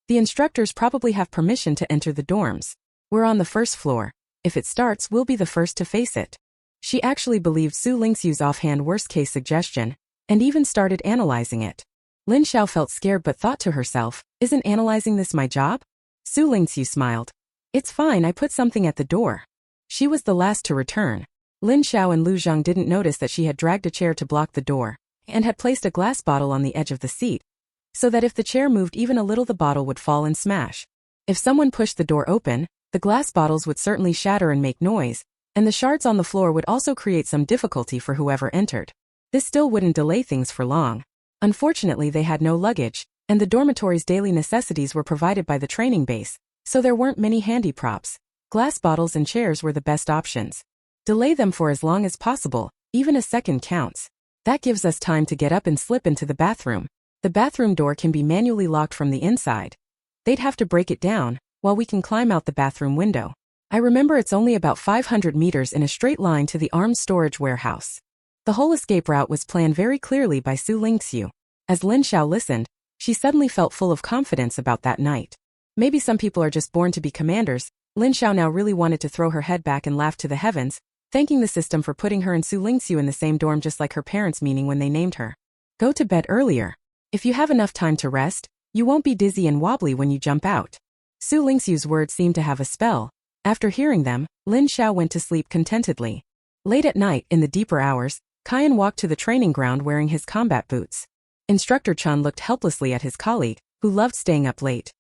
The instructors probably have permission to enter the dorms. We're on the first floor. If it starts, we'll be the first to face it. She actually believed Xu Lingqu's offhand worst-case suggestion, and even started analyzing it. Lin Xiao felt scared but thought to herself, isn't analyzing this my job? Xu Lingqu smiled. It's fine, I put something at the door. She was the last to return. Lin Xiao and Lu Zheng didn't notice that she had dragged a chair to block the door, and had placed a glass bottle on the edge of the seat, so that if the chair moved even a little the bottle would fall and smash. If someone pushed the door open, the glass bottles would certainly shatter and make noise, and the shards on the floor would also create some difficulty for whoever entered. This still wouldn't delay things for long. Unfortunately, they had no luggage, and the dormitory's daily necessities were provided by the training base, so there weren't many handy props. Glass bottles and chairs were the best options. Delay them for as long as possible, even a second counts. That gives us time to get up and slip into the bathroom. The bathroom door can be manually locked from the inside. They'd have to break it down, while we can climb out the bathroom window. I remember it's only about 500 meters in a straight line to the arms storage warehouse. The whole escape route was planned very clearly by Xu Lingqu. As Lin Xiao listened, she suddenly felt full of confidence about that night. Maybe some people are just born to be commanders. Lin Xiao now really wanted to throw her head back and laugh to the heavens, thanking the system for putting her and Xu Lingqu in the same dorm just like her parents, meaning when they named her. Go to bed earlier. If you have enough time to rest, you won't be dizzy and wobbly when you jump out. Xu Lingqu's words seemed to have a spell. After hearing them, Lin Xiao went to sleep contentedly. Late at night, in the deeper hours, Kaiyan walked to the training ground wearing his combat boots. Instructor Chun looked helplessly at his colleague, who loved staying up late.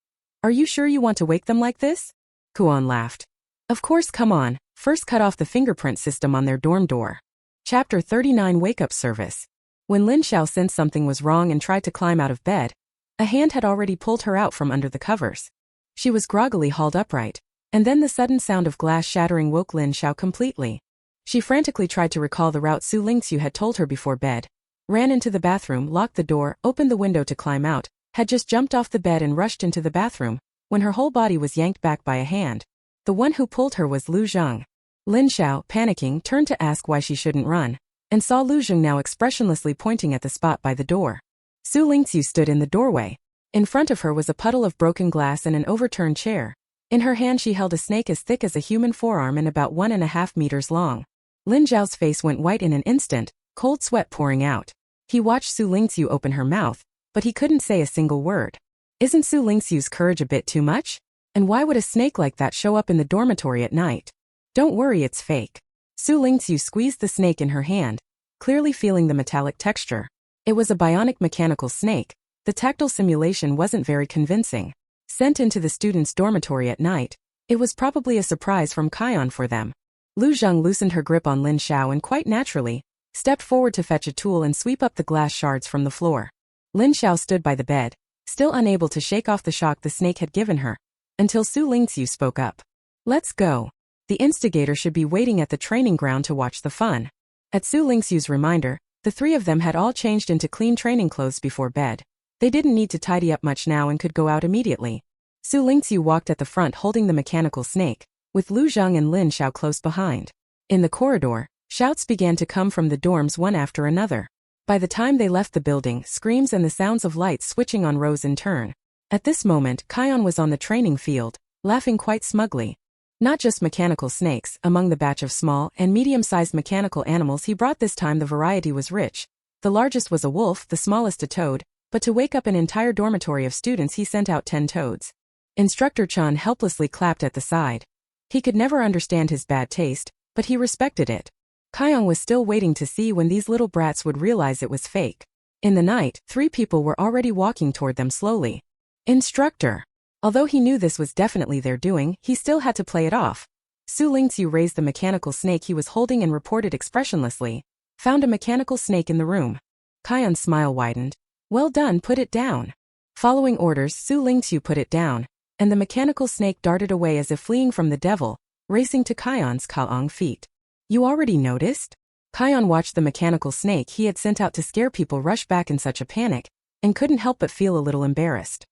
Are you sure you want to wake them like this? Kuan laughed. Of course, come on, first cut off the fingerprint system on their dorm door. Chapter 39 Wake-up Service. When Lin Xiao sensed something was wrong and tried to climb out of bed, a hand had already pulled her out from under the covers. She was groggily hauled upright, and then the sudden sound of glass shattering woke Lin Xiao completely. She frantically tried to recall the route Xu Lingqu had told her before bed, ran into the bathroom, locked the door, opened the window to climb out, had just jumped off the bed and rushed into the bathroom, when her whole body was yanked back by a hand. The one who pulled her was Lu Zheng. Lin Xiao, panicking, turned to ask why she shouldn't run, and saw Lu Zheng now expressionlessly pointing at the spot by the door. Xu Lingqu stood in the doorway. In front of her was a puddle of broken glass and an overturned chair. In her hand she held a snake as thick as a human forearm and about 1.5 meters long. Lin Zhao's face went white in an instant, cold sweat pouring out. He watched Xu Lingqu open her mouth, but he couldn't say a single word. Isn't Xu Lingqu's courage a bit too much? And why would a snake like that show up in the dormitory at night? Don't worry, it's fake. Xu Lingqu squeezed the snake in her hand, clearly feeling the metallic texture. It was a bionic mechanical snake. The tactile simulation wasn't very convincing. Sent into the students' dormitory at night, it was probably a surprise from Kion for them. Lu Zheng loosened her grip on Lin Xiao and quite naturally, stepped forward to fetch a tool and sweep up the glass shards from the floor. Lin Xiao stood by the bed, still unable to shake off the shock the snake had given her, until Xu Lingqu spoke up. Let's go. The instigator should be waiting at the training ground to watch the fun. At Xu Lingqu's reminder, the three of them had all changed into clean training clothes before bed. They didn't need to tidy up much now and could go out immediately. Xu Lingqu walked at the front holding the mechanical snake, with Lu Zheng and Lin Xiao close behind. In the corridor, shouts began to come from the dorms one after another. By the time they left the building, screams and the sounds of lights switching on rose in turn. At this moment, Kion was on the training field, laughing quite smugly. Not just mechanical snakes, among the batch of small and medium-sized mechanical animals he brought this time the variety was rich. The largest was a wolf, the smallest a toad, but to wake up an entire dormitory of students he sent out 10 toads. Instructor Chan helplessly clapped at the side. He could never understand his bad taste, but he respected it. Kion was still waiting to see when these little brats would realize it was fake. In the night, 3 people were already walking toward them slowly. Instructor. Although he knew this was definitely their doing, he still had to play it off. Xu Lingqu raised the mechanical snake he was holding and reported expressionlessly, "Found a mechanical snake in the room." Kion's smile widened. "Well done, put it down." Following orders, Xu Lingqu put it down, and the mechanical snake darted away as if fleeing from the devil, racing to Kion's Kaong feet. "You already noticed?" Kion watched the mechanical snake he had sent out to scare people rush back in such a panic, and couldn't help but feel a little embarrassed.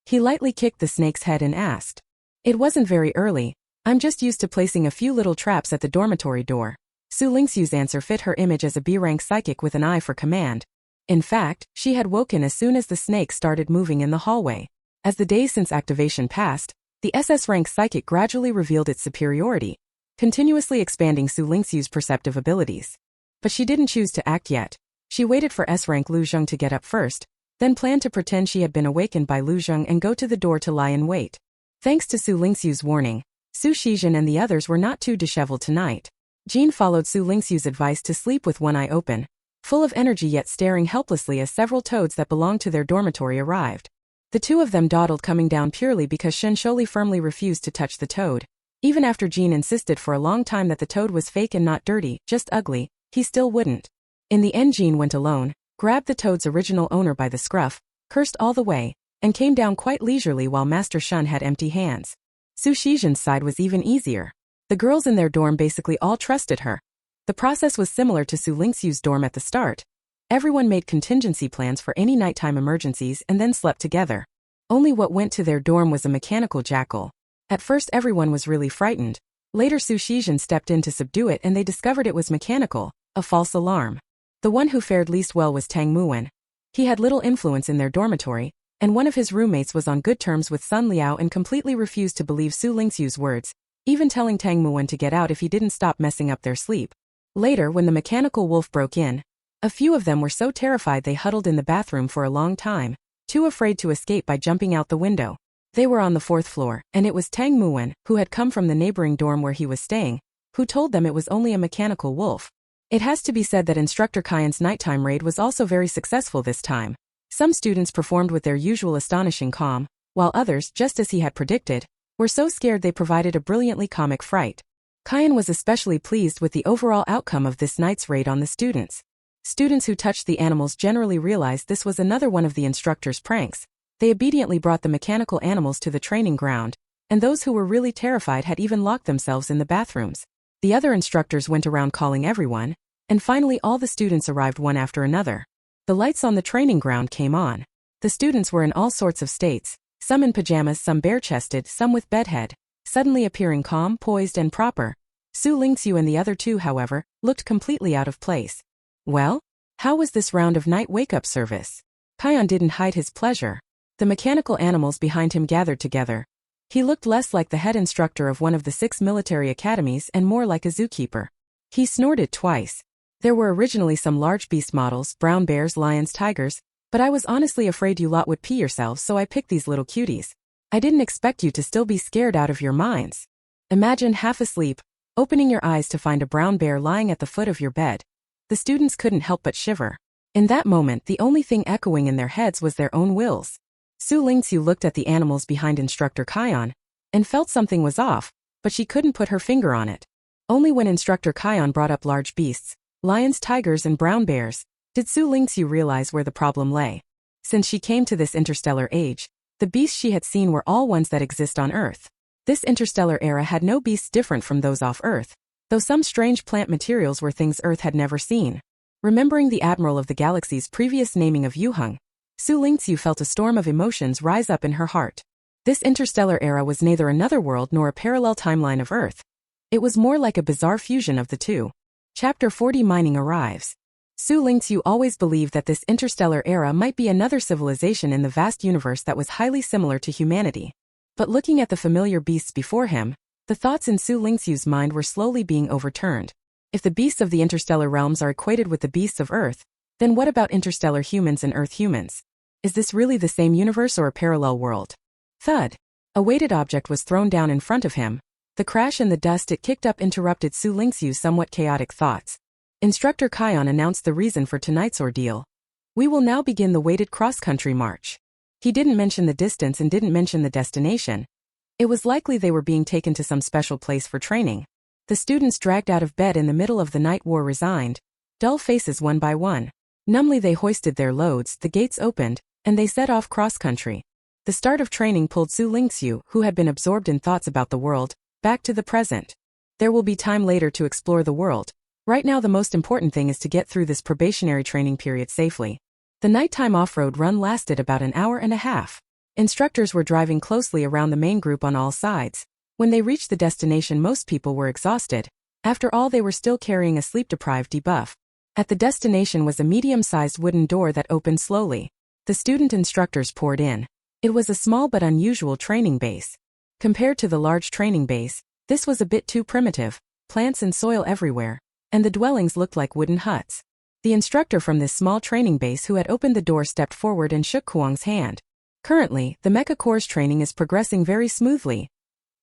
He lightly kicked the snake's head and asked, "It wasn't very early. I'm just used to placing a few little traps at the dormitory door." Xu Lingqu's answer fit her image as a B-rank psychic with an eye for command. In fact, she had woken as soon as the snake started moving in the hallway. As the days since activation passed, the SS-rank psychic gradually revealed its superiority, continuously expanding Xu Lingqu's perceptive abilities. But she didn't choose to act yet. She waited for S-rank Lu Zheng to get up first, then planned to pretend she had been awakened by Lu Zheng and go to the door to lie in wait. Thanks to Xu Lingqu's warning, Su Shizhen and the others were not too disheveled tonight. Jean followed Xu Lingqu's advice to sleep with one eye open, full of energy yet staring helplessly as several toads that belonged to their dormitory arrived. The two of them dawdled coming down purely because Shen Sholi firmly refused to touch the toad. Even after Jean insisted for a long time that the toad was fake and not dirty, just ugly, he still wouldn't. In the end Jean went alone, grabbed the toad's original owner by the scruff, cursed all the way, and came down quite leisurely while Master Shun had empty hands. Su Shizhen's side was even easier. The girls in their dorm basically all trusted her. The process was similar to Xu Lingqu's dorm at the start. Everyone made contingency plans for any nighttime emergencies and then slept together. Only what went to their dorm was a mechanical jackal. At first everyone was really frightened. Later Su Shizhen stepped in to subdue it and they discovered it was mechanical, a false alarm. The one who fared least well was Tang Muwen. He had little influence in their dormitory, and one of his roommates was on good terms with Sun Liao and completely refused to believe Xu Lingqu's words, even telling Tang Muwen to get out if he didn't stop messing up their sleep. Later, when the mechanical wolf broke in, a few of them were so terrified they huddled in the bathroom for a long time, too afraid to escape by jumping out the window. They were on the 4th floor, and it was Tang Muwen, who had come from the neighboring dorm where he was staying, who told them it was only a mechanical wolf. It has to be said that Instructor Kyan's nighttime raid was also very successful this time. Some students performed with their usual astonishing calm, while others, just as he had predicted, were so scared they provided a brilliantly comic fright. Kyan was especially pleased with the overall outcome of this night's raid on the students. Students who touched the animals generally realized this was another one of the instructor's pranks. They obediently brought the mechanical animals to the training ground, and those who were really terrified had even locked themselves in the bathrooms. The other instructors went around calling everyone, And finally all the students arrived one after another. The lights on the training ground came on. The students were in all sorts of states, some in pajamas, some bare-chested, some with bedhead, suddenly appearing calm, poised and proper. Xu Lingqu and the other two, however, looked completely out of place. Well? How was this round of night wake-up service? Kion didn't hide his pleasure. The mechanical animals behind him gathered together. He looked less like the head instructor of one of the 6 military academies and more like a zookeeper. He snorted twice. There were originally some large beast models, brown bears, lions, tigers, but I was honestly afraid you lot would pee yourselves, so I picked these little cuties. I didn't expect you to still be scared out of your minds. Imagine half asleep, opening your eyes to find a brown bear lying at the foot of your bed. The students couldn't help but shiver. In that moment, the only thing echoing in their heads was their own wills. Xu Lingqu looked at the animals behind Instructor Kion and felt something was off, but she couldn't put her finger on it. Only when Instructor Kion brought up large beasts, lions, tigers, and brown bears, did Xu Lingqu realize where the problem lay. Since she came to this interstellar age, the beasts she had seen were all ones that exist on Earth. This interstellar era had no beasts different from those off Earth, though some strange plant materials were things Earth had never seen. Remembering the Admiral of the Galaxy's previous naming of Yuheng, Xu Lingqu felt a storm of emotions rise up in her heart. This interstellar era was neither another world nor a parallel timeline of Earth. It was more like a bizarre fusion of the two. Chapter 40 Mining arrives. Xu Lingqu always believed that this interstellar era might be another civilization in the vast universe that was highly similar to humanity. But looking at the familiar beasts before him, the thoughts in Xu Lingqu's mind were slowly being overturned. If the beasts of the interstellar realms are equated with the beasts of Earth, then what about interstellar humans and Earth humans? Is this really the same universe or a parallel world? Thud. A weighted object was thrown down in front of him. The crash and the dust it kicked up interrupted Xu Lingqu's somewhat chaotic thoughts. Instructor Kion announced the reason for tonight's ordeal. We will now begin the weighted cross-country march. He didn't mention the distance and didn't mention the destination. It was likely they were being taken to some special place for training. The students dragged out of bed in the middle of the night wore resigned, dull faces one by one. Numbly they hoisted their loads, the gates opened, and they set off cross-country. The start of training pulled Xu Lingqu, who had been absorbed in thoughts about the world, back to the present. There will be time later to explore the world. Right now the most important thing is to get through this probationary training period safely. The nighttime off-road run lasted about an hour and a half. Instructors were driving closely around the main group on all sides. When they reached the destination most people were exhausted. After all they were still carrying a sleep-deprived debuff. At the destination was a medium-sized wooden door that opened slowly. The student instructors poured in. It was a small but unusual training base. Compared to the large training base, this was a bit too primitive, plants and soil everywhere, and the dwellings looked like wooden huts. The instructor from this small training base who had opened the door stepped forward and shook Kuang's hand. Currently, the Mecha Corps training is progressing very smoothly,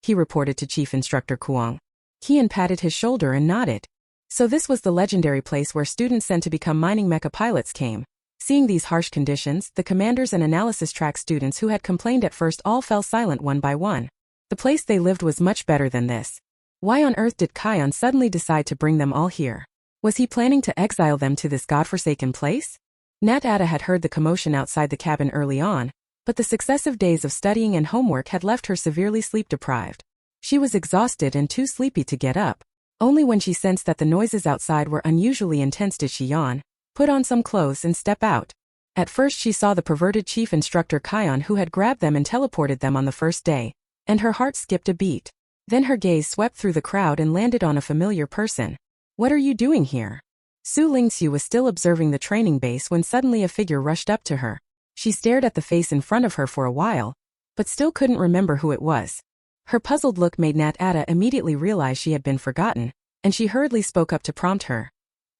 he reported to Chief Instructor Kuang. Qian patted his shoulder and nodded. So this was the legendary place where students sent to become mining mecha pilots came. Seeing these harsh conditions, the commanders and analysis track students who had complained at first all fell silent one by one. The place they lived was much better than this. Why on earth did Kion suddenly decide to bring them all here? Was he planning to exile them to this godforsaken place? Nat Ada had heard the commotion outside the cabin early on, but the successive days of studying and homework had left her severely sleep-deprived. She was exhausted and too sleepy to get up. Only when she sensed that the noises outside were unusually intense did she yawn, put on some clothes and step out. At first she saw the perverted chief instructor Kion who had grabbed them and teleported them on the first day, and her heart skipped a beat. Then her gaze swept through the crowd and landed on a familiar person. What are you doing here? Xu Lingqu was still observing the training base when suddenly a figure rushed up to her. She stared at the face in front of her for a while, but still couldn't remember who it was. Her puzzled look made Nat Ada immediately realize she had been forgotten, and she hurriedly spoke up to prompt her.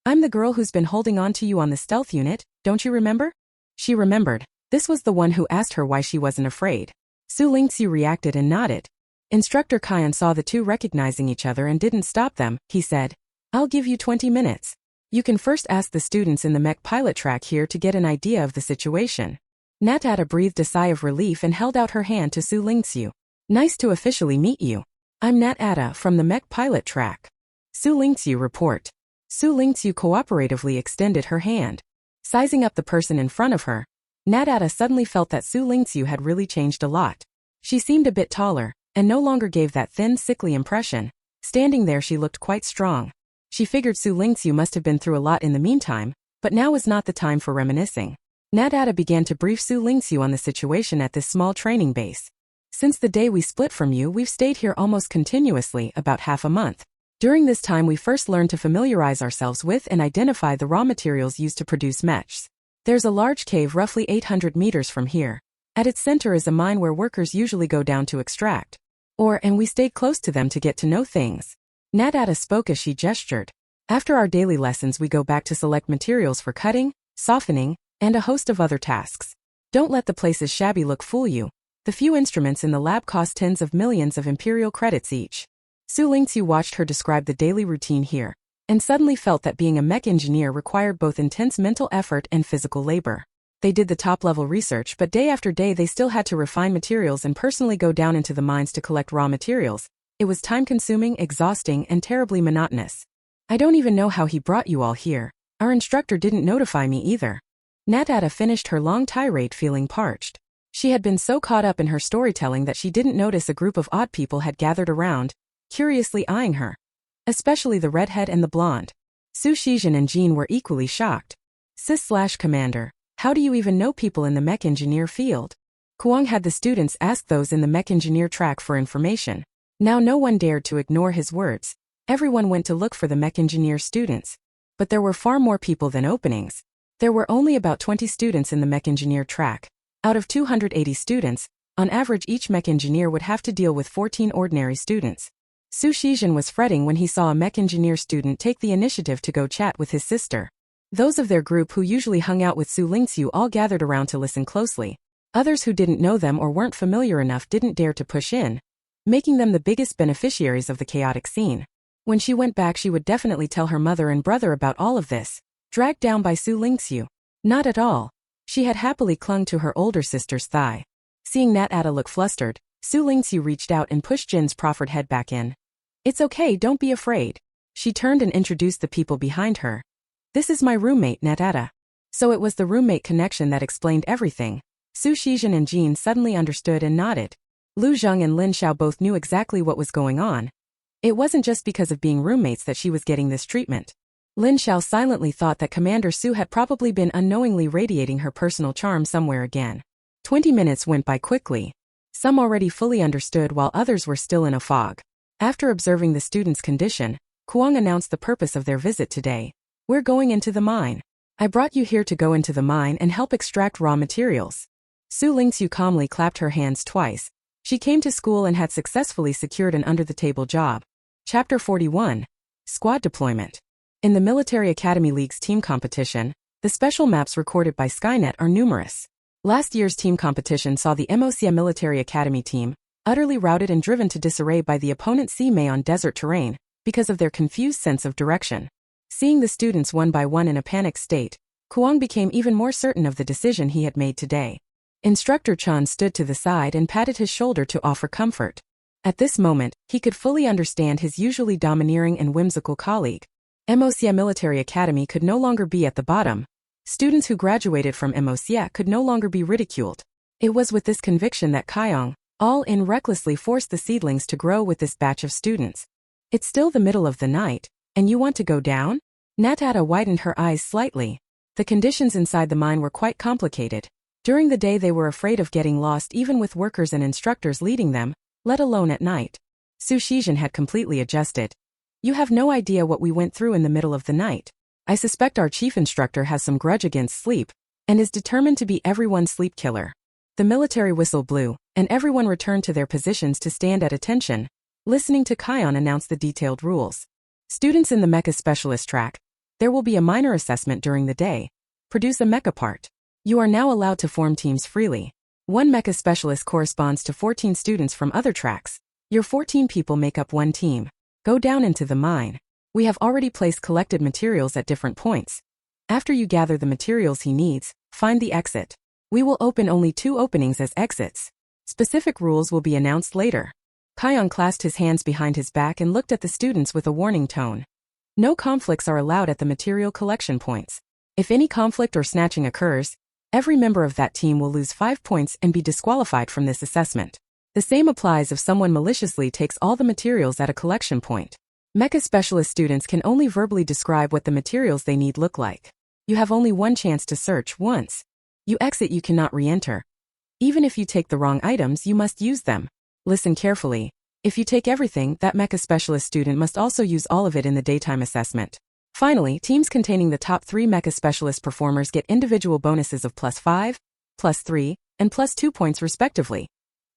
I'm the girl who's been holding on to you on the stealth unit, don't you remember? She remembered. This was the one who asked her why she wasn't afraid. Xu Lingqu reacted and nodded. Instructor Kion saw the two recognizing each other and didn't stop them. He said, I'll give you 20 minutes. You can first ask the students in the mech pilot track here to get an idea of the situation. Nat Ada breathed a sigh of relief and held out her hand to Xu Lingqu. Nice to officially meet you. I'm Nat Ada from the mech pilot track. Xu Lingqu report. Xu Lingqu cooperatively extended her hand. Sizing up the person in front of her, Nat Ada suddenly felt that Xu Lingqu had really changed a lot. She seemed a bit taller, and no longer gave that thin, sickly impression. Standing there she looked quite strong. She figured Xu Lingqu must have been through a lot in the meantime, but now was not the time for reminiscing. Natata began to brief Xu Lingqu on the situation at this small training base. Since the day we split from you, we've stayed here almost continuously, about half a month. During this time we first learned to familiarize ourselves with and identify the raw materials used to produce mechs. There's a large cave roughly 800 meters from here. At its center is a mine where workers usually go down to extract. And we stayed close to them to get to know things. Natata spoke as she gestured. After our daily lessons we go back to select materials for cutting, softening, and a host of other tasks. Don't let the place's shabby look fool you. The few instruments in the lab cost tens of millions of imperial credits each. Xu Lingqu watched her describe the daily routine here, and suddenly felt that being a mech engineer required both intense mental effort and physical labor. They did the top-level research, but day after day they still had to refine materials and personally go down into the mines to collect raw materials. It was time-consuming, exhausting, and terribly monotonous. I don't even know how he brought you all here. Our instructor didn't notify me either. Natata finished her long tirade feeling parched. She had been so caught up in her storytelling that she didn't notice a group of odd people had gathered around, curiously eyeing her. Especially the redhead and the blonde. Su Shizhen and Jean were equally shocked. Sis/Commander, how do you even know people in the mech engineer field? Kuang had the students ask those in the mech engineer track for information. Now no one dared to ignore his words. Everyone went to look for the mech engineer students. But there were far more people than openings. There were only about 20 students in the mech engineer track. Out of 280 students, on average each mech engineer would have to deal with 14 ordinary students. Su Shizhen was fretting when he saw a mech engineer student take the initiative to go chat with his sister. Those of their group who usually hung out with Xu Lingqu all gathered around to listen closely. Others who didn't know them or weren't familiar enough didn't dare to push in, making them the biggest beneficiaries of the chaotic scene. When she went back she would definitely tell her mother and brother about all of this. Dragged down by Xu Lingqu? Not at all. She had happily clung to her older sister's thigh. Seeing Natata look flustered, Xu Lingqu reached out and pushed Jin's proffered head back in. It's okay, don't be afraid. She turned and introduced the people behind her. This is my roommate, Natata. So it was the roommate connection that explained everything. Su Shizhen and Jean suddenly understood and nodded. Lu Zheng and Lin Xiao both knew exactly what was going on. It wasn't just because of being roommates that she was getting this treatment. Lin Xiao silently thought that Commander Su had probably been unknowingly radiating her personal charm somewhere again. 20 minutes went by quickly. Some already fully understood while others were still in a fog. After observing the students' condition, Kuang announced the purpose of their visit today. We're going into the mine. I brought you here to go into the mine and help extract raw materials. Xu Lingqu calmly clapped her hands twice. She came to school and had successfully secured an under-the-table job. Chapter 41. Squad Deployment. In the Military Academy League's team competition, the special maps recorded by Skynet are numerous. Last year's team competition saw the Imperial Military Academy team, utterly routed and driven to disarray by the opponent Cmei on desert terrain, because of their confused sense of direction. Seeing the students one by one in a panicked state, Kuang became even more certain of the decision he had made today. Instructor Chan stood to the side and patted his shoulder to offer comfort. At this moment, he could fully understand his usually domineering and whimsical colleague. Imperial Military Academy could no longer be at the bottom. Students who graduated from Imperial could no longer be ridiculed. It was with this conviction that Kaiyong, all in, recklessly forced the seedlings to grow with this batch of students. It's still the middle of the night, and you want to go down? Natata widened her eyes slightly. The conditions inside the mine were quite complicated. During the day they were afraid of getting lost even with workers and instructors leading them, let alone at night. Su Shizhen had completely adjusted. You have no idea what we went through in the middle of the night. I suspect our chief instructor has some grudge against sleep, and is determined to be everyone's sleep killer. The military whistle blew, and everyone returned to their positions to stand at attention, listening to Kion announce the detailed rules. Students in the Mecha Specialist track, there will be a minor assessment during the day. Produce a Mecha part. You are now allowed to form teams freely. One Mecha Specialist corresponds to 14 students from other tracks. Your 14 people make up one team. Go down into the mine. We have already placed collected materials at different points. After you gather the materials he needs, find the exit. We will open only 2 openings as exits. Specific rules will be announced later. Kion clasped his hands behind his back and looked at the students with a warning tone. No conflicts are allowed at the material collection points. If any conflict or snatching occurs, every member of that team will lose 5 points and be disqualified from this assessment. The same applies if someone maliciously takes all the materials at a collection point. Mecha specialist students can only verbally describe what the materials they need look like. You have only one chance to search once. You exit, you cannot re-enter. Even if you take the wrong items, you must use them. Listen carefully. If you take everything, that Mecha specialist student must also use all of it in the daytime assessment. Finally, teams containing the top 3 Mecha specialist performers get individual bonuses of +5, +3, and +2 points respectively.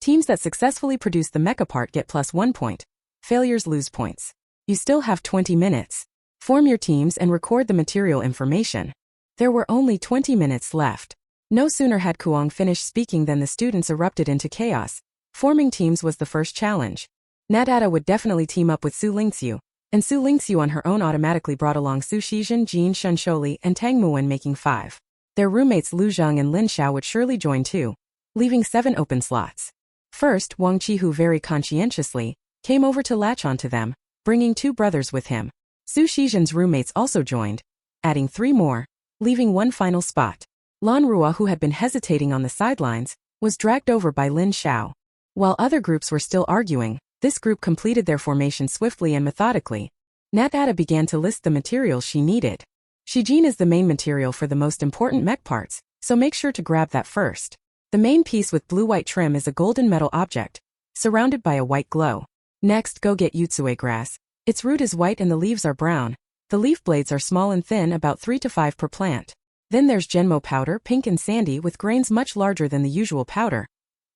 Teams that successfully produce the Mecha part get +1 point. Failures lose points. You still have 20 minutes. Form your teams and record the material information. There were only 20 minutes left. No sooner had Kuang finished speaking than the students erupted into chaos. Forming teams was the first challenge. Nat would definitely team up with Xu Lingqu, and Xu Lingqu on her own automatically brought along Xu Shizhen, Jin Shunsholi, and Tang Muwen, making 5. Their roommates Lu Zheng and Lin Xiao would surely join too, leaving 7 open slots. First, Wang Qihu very conscientiously came over to latch onto them, bringing 2 brothers with him. Xu Shizhen's roommates also joined, adding 3 more, leaving 1 final spot. Lan Rua, who had been hesitating on the sidelines, was dragged over by Lin Xiao. While other groups were still arguing, this group completed their formation swiftly and methodically. Nat began to list the materials she needed. Shijin is the main material for the most important mech parts, so make sure to grab that first. The main piece with blue-white trim is a golden metal object, surrounded by a white glow. Next, go get Yutsue grass. Its root is white and the leaves are brown. The leaf blades are small and thin, about 3 to 5 per plant. Then there's Genmo powder, pink and sandy with grains much larger than the usual powder.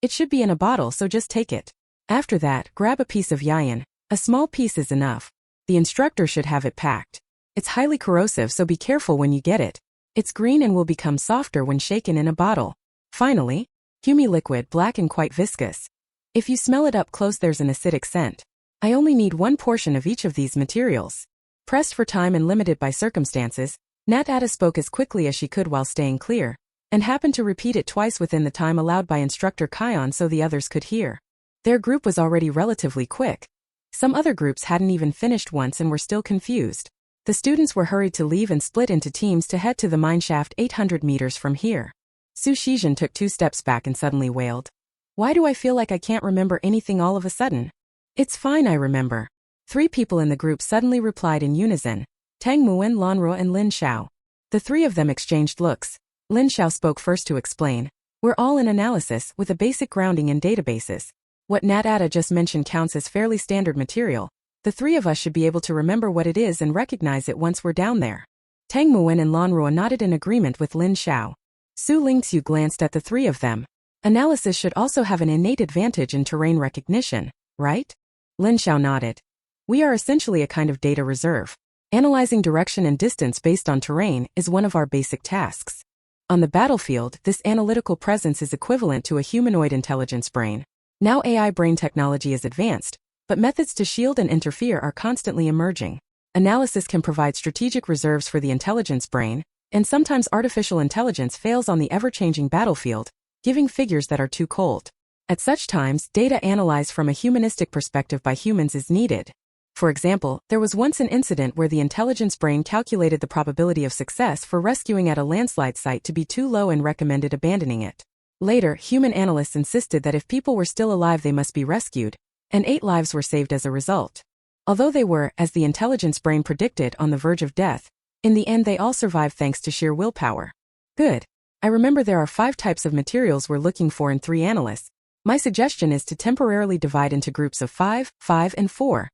It should be in a bottle, so just take it. After that, grab a piece of yayin. A small piece is enough. The instructor should have it packed. It's highly corrosive, so be careful when you get it. It's green and will become softer when shaken in a bottle. Finally, Humi liquid, black and quite viscous. If you smell it up close, there's an acidic scent. I only need 1 portion of each of these materials. Pressed for time and limited by circumstances, Nat spoke as quickly as she could while staying clear, and happened to repeat it twice within the time allowed by instructor Kion so the others could hear. Their group was already relatively quick. Some other groups hadn't even finished once and were still confused. The students were hurried to leave and split into teams to head to the mine shaft 800 meters from here. Xu Shizhen took 2 steps back and suddenly wailed. Why do I feel like I can't remember anything all of a sudden? It's fine, I remember. 3 people in the group suddenly replied in unison. Tang Muwen, Lanruo and Lin Xiao. The 3 of them exchanged looks. Lin Xiao spoke first to explain. We're all in analysis, with a basic grounding in databases. What Nat just mentioned counts as fairly standard material. The 3 of us should be able to remember what it is and recognize it once we're down there. Tang Muwen and Lanruo nodded in agreement with Lin Xiao. Xu Lingqu glanced at the 3 of them. Analysis should also have an innate advantage in terrain recognition, right? Lin Xiao nodded. We are essentially a kind of data reserve. Analyzing direction and distance based on terrain is one of our basic tasks. On the battlefield, this analytical presence is equivalent to a humanoid intelligence brain. Now AI brain technology is advanced, but methods to shield and interfere are constantly emerging. Analysis can provide strategic reserves for the intelligence brain, and sometimes artificial intelligence fails on the ever-changing battlefield, giving figures that are too cold. At such times, data analyzed from a humanistic perspective by humans is needed. For example, there was once an incident where the intelligence brain calculated the probability of success for rescuing at a landslide site to be too low and recommended abandoning it. Later, human analysts insisted that if people were still alive they must be rescued, and 8 lives were saved as a result. Although they were, as the intelligence brain predicted, on the verge of death, in the end they all survived thanks to sheer willpower. Good. I remember there are 5 types of materials we're looking for in 3 analysts. My suggestion is to temporarily divide into groups of 5, 5 and 4.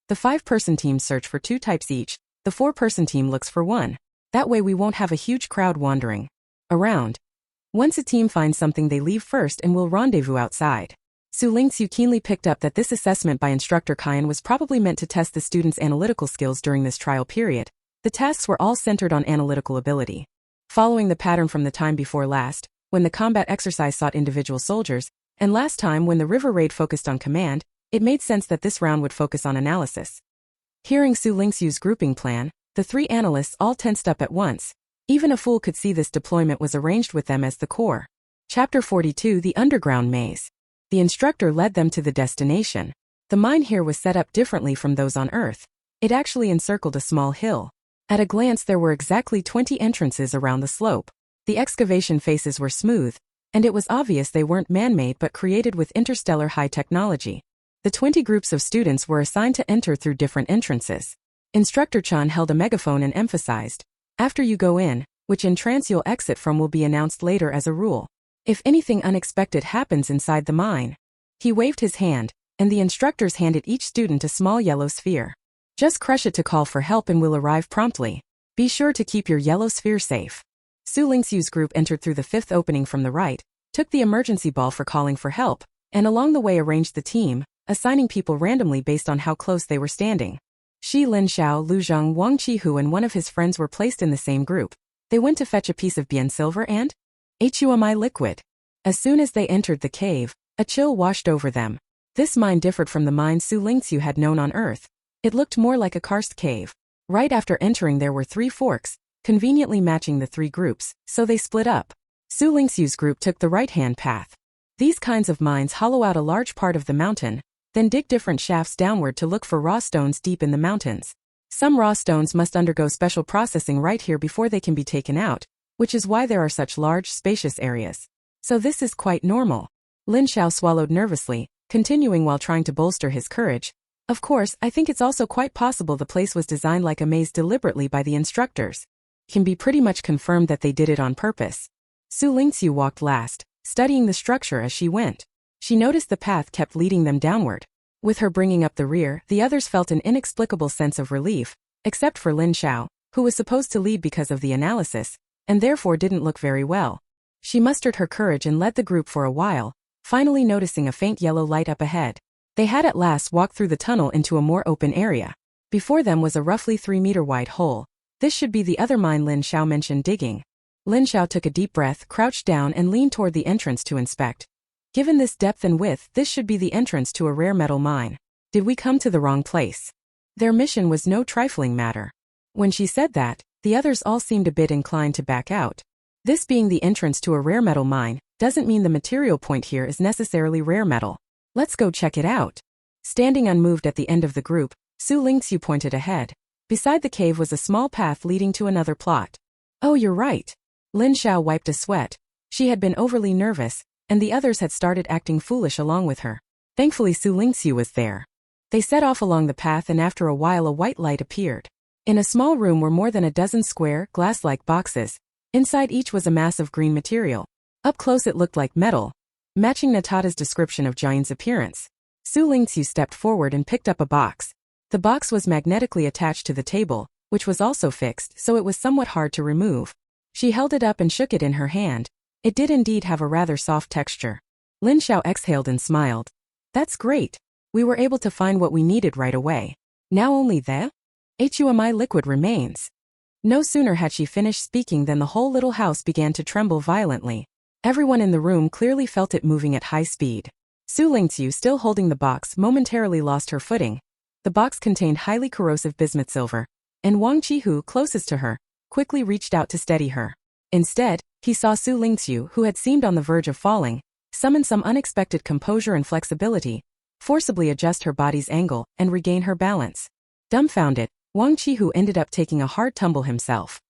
The 5-person teams search for 2 types each, the 4-person team looks for 1. That way we won't have a huge crowd wandering around. Once a team finds something they leave first and will rendezvous outside. Xu Lingqu keenly picked up that this assessment by instructor Kian was probably meant to test the students' analytical skills during this trial period. The tasks were all centered on analytical ability. Following the pattern from the time before last, when the combat exercise sought individual soldiers, and last time when the river raid focused on command, it made sense that this round would focus on analysis. Hearing Xu Lingqu's grouping plan, the 3 analysts all tensed up at once. Even a fool could see this deployment was arranged with them as the core. Chapter 42: The Underground Maze. The instructor led them to the destination. The mine here was set up differently from those on Earth. It actually encircled a small hill. At a glance there were exactly 20 entrances around the slope. The excavation faces were smooth, and it was obvious they weren't man-made but created with interstellar high technology. The 20 groups of students were assigned to enter through different entrances. Instructor Chan held a megaphone and emphasized, "After you go in, which entrance you'll exit from will be announced later as a rule. If anything unexpected happens inside the mine." He waved his hand, and the instructors handed each student a small yellow sphere. "Just crush it to call for help and we'll arrive promptly. Be sure to keep your yellow sphere safe." Xu Lingqu's group entered through the 5th opening from the right, took the emergency ball for calling for help, and along the way arranged the team, assigning people randomly based on how close they were standing. Xi Linxiao, Lu Zheng, Wang Qihu and one of his friends were placed in the same group. They went to fetch a piece of bien silver and HUMI liquid. As soon as they entered the cave, a chill washed over them. This mine differed from the mine Xu Lingqu had known on Earth. It looked more like a karst cave. Right after entering there were 3 forks, conveniently matching the 3 groups, so they split up. Xu Lingqu's group took the right-hand path. These kinds of mines hollow out a large part of the mountain, then dig different shafts downward to look for raw stones deep in the mountains. Some raw stones must undergo special processing right here before they can be taken out, which is why there are such large, spacious areas. So this is quite normal. Lin Xiao swallowed nervously, continuing while trying to bolster his courage. "Of course, I think it's also quite possible the place was designed like a maze deliberately by the instructors. Can be pretty much confirmed that they did it on purpose." Xu Lingqu walked last, studying the structure as she went. She noticed the path kept leading them downward. With her bringing up the rear, the others felt an inexplicable sense of relief, except for Lin Xiao, who was supposed to lead because of the analysis, and therefore didn't look very well. She mustered her courage and led the group for a while, finally noticing a faint yellow light up ahead. They had at last walked through the tunnel into a more open area. Before them was a roughly 3-meter wide hole. This should be the other mine Lin Xiao mentioned digging. Lin Xiao took a deep breath, crouched down and leaned toward the entrance to inspect. Given this depth and width, this should be the entrance to a rare metal mine. Did we come to the wrong place? Their mission was no trifling matter. When she said that, the others all seemed a bit inclined to back out. This being the entrance to a rare metal mine, doesn't mean the material point here is necessarily rare metal. Let's go check it out. Standing unmoved at the end of the group, Xu Lingqu pointed ahead. Beside the cave was a small path leading to another plot. "Oh, you're right." Lin Xiao wiped a sweat. She had been overly nervous, and the others had started acting foolish along with her. Thankfully Xu Lingqu was there. They set off along the path and after a while a white light appeared. In a small room were more than a dozen square, glass-like boxes. Inside each was a mass of green material. Up close it looked like metal, matching Natada's description of Jian's appearance. Xu Lingqu stepped forward and picked up a box. The box was magnetically attached to the table, which was also fixed, so it was somewhat hard to remove. She held it up and shook it in her hand. It did indeed have a rather soft texture. Lin Xiao exhaled and smiled. "That's great. We were able to find what we needed right away. Now only the HUMI liquid remains." No sooner had she finished speaking than the whole little house began to tremble violently. Everyone in the room clearly felt it moving at high speed. Xu Lingqu, still holding the box, momentarily lost her footing. The box contained highly corrosive bismuth silver, and Wang Qihu, closest to her, quickly reached out to steady her. Instead, he saw Xu Lingqu, who had seemed on the verge of falling, summon some unexpected composure and flexibility, forcibly adjust her body's angle, and regain her balance. Dumbfounded, Wang Qihu ended up taking a hard tumble himself.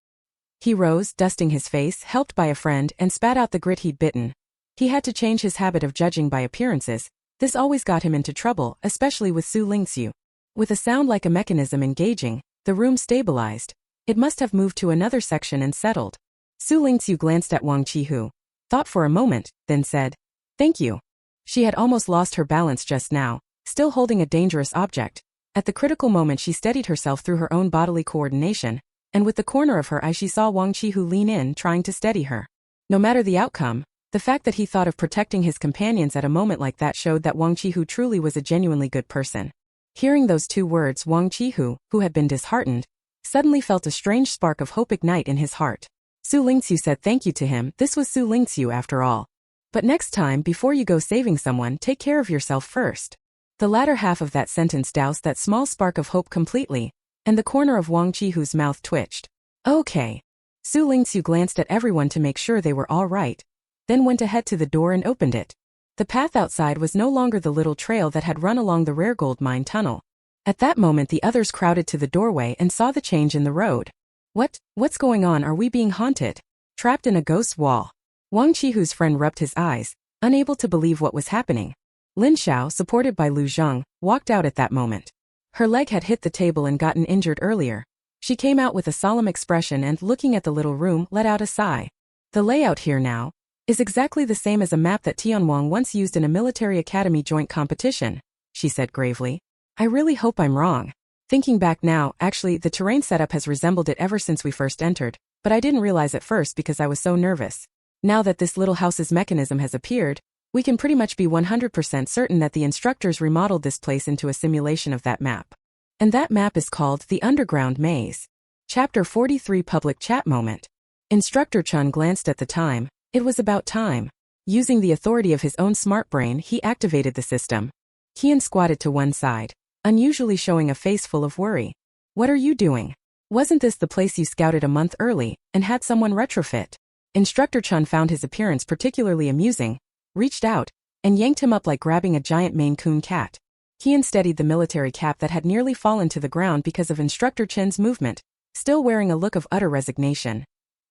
He rose, dusting his face, helped by a friend, and spat out the grit he'd bitten. He had to change his habit of judging by appearances. This always got him into trouble, especially with Xu Lingqu. With a sound like a mechanism engaging, the room stabilized. It must have moved to another section and settled. Xu Lingqu glanced at Wang Qihu, thought for a moment, then said, "Thank you." She had almost lost her balance just now, still holding a dangerous object. At the critical moment she steadied herself through her own bodily coordination, and with the corner of her eye she saw Wang Qihu lean in, trying to steady her. No matter the outcome, the fact that he thought of protecting his companions at a moment like that showed that Wang Qihu truly was a genuinely good person. Hearing those 2 words, Wang Qihu, who had been disheartened, suddenly felt a strange spark of hope ignite in his heart. Xu Lingqu said thank you to him. This was Xu Lingqu after all. "But next time, before you go saving someone, take care of yourself first." The latter half of that sentence doused that small spark of hope completely, and the corner of Wang Qihu's mouth twitched. "Okay." Xu Lingqu glanced at everyone to make sure they were all right, then went ahead to the door and opened it. The path outside was no longer the little trail that had run along the rare gold mine tunnel. At that moment the others crowded to the doorway and saw the change in the road. What's going on? Are we being haunted? Trapped in a ghost wall?" Wang Qihu's friend rubbed his eyes, unable to believe what was happening. Lin Xiao, supported by Lu Zheng, walked out at that moment. Her leg had hit the table and gotten injured earlier. She came out with a solemn expression and, looking at the little room, let out a sigh. The layout here now is exactly the same as a map that Tianwang once used in a military academy joint competition, she said gravely. I really hope I'm wrong. Thinking back now, actually, the terrain setup has resembled it ever since we first entered, but I didn't realize at first because I was so nervous. Now that this little house's mechanism has appeared, we can pretty much be 100% certain that the instructors remodeled this place into a simulation of that map. And that map is called the Underground Maze. Chapter 43 Public Chat Moment. Instructor Chun glanced at the time. It was about time. Using the authority of his own smart brain, he activated the system. Qian squatted to one side, unusually showing a face full of worry. What are you doing? Wasn't this the place you scouted a month early and had someone retrofit? Instructor Chun found his appearance particularly amusing, reached out, and yanked him up like grabbing a giant Maine Coon cat. Qian steadied the military cap that had nearly fallen to the ground because of Instructor Chen's movement, still wearing a look of utter resignation.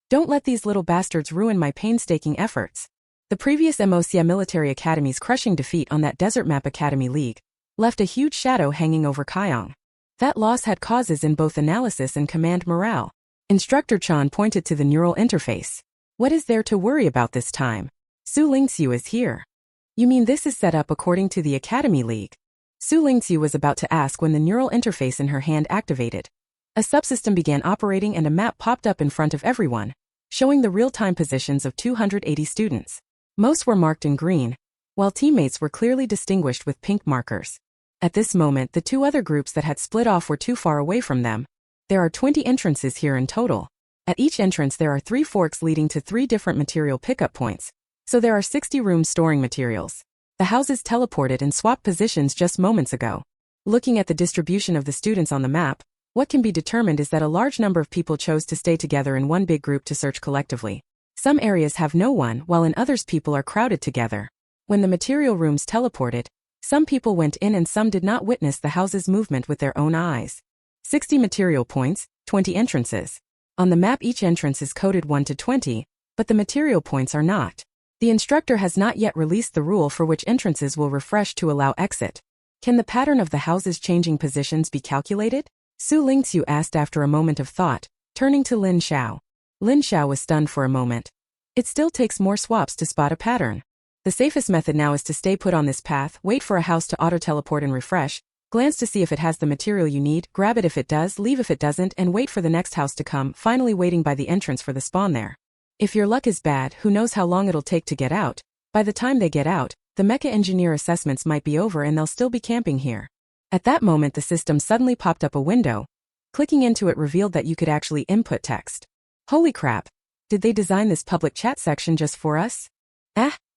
Don't let these little bastards ruin my painstaking efforts. The previous Moccia Military Academy's crushing defeat on that Desert Map Academy League left a huge shadow hanging over Kaiyang. That loss had causes in both analysis and command morale. Instructor Chan pointed to the neural interface. What is there to worry about this time? Xu Lingqu is here. You mean this is set up according to the Academy League? Xu Lingqu was about to ask when the neural interface in her hand activated. A subsystem began operating and a map popped up in front of everyone, showing the real-time positions of 280 students. Most were marked in green, while teammates were clearly distinguished with pink markers. At this moment, the two other groups that had split off were too far away from them. There are 20 entrances here in total. At each entrance there are 3 forks leading to 3 different material pickup points. So there are 60 rooms storing materials. The houses teleported and swapped positions just moments ago. Looking at the distribution of the students on the map, what can be determined is that a large number of people chose to stay together in one big group to search collectively. Some areas have no one, while in others people are crowded together. When the material rooms teleported, some people went in and some did not witness the house's movement with their own eyes. 60 material points, 20 entrances. On the map each entrance is coded 1 to 20, but the material points are not. The instructor has not yet released the rule for which entrances will refresh to allow exit. Can the pattern of the house's changing positions be calculated? Xu Lingqu asked after a moment of thought, turning to Lin Xiao. Lin Xiao was stunned for a moment. It still takes more swaps to spot a pattern. The safest method now is to stay put on this path, wait for a house to auto-teleport and refresh, glance to see if it has the material you need, grab it if it does, leave if it doesn't, and wait for the next house to come, finally waiting by the entrance for the spawn there. If your luck is bad, who knows how long it'll take to get out. By the time they get out, the mecha engineer assessments might be over and they'll still be camping here. At that moment the system suddenly popped up a window. Clicking into it revealed that you could actually input text. Holy crap! Did they design this public chat section just for us?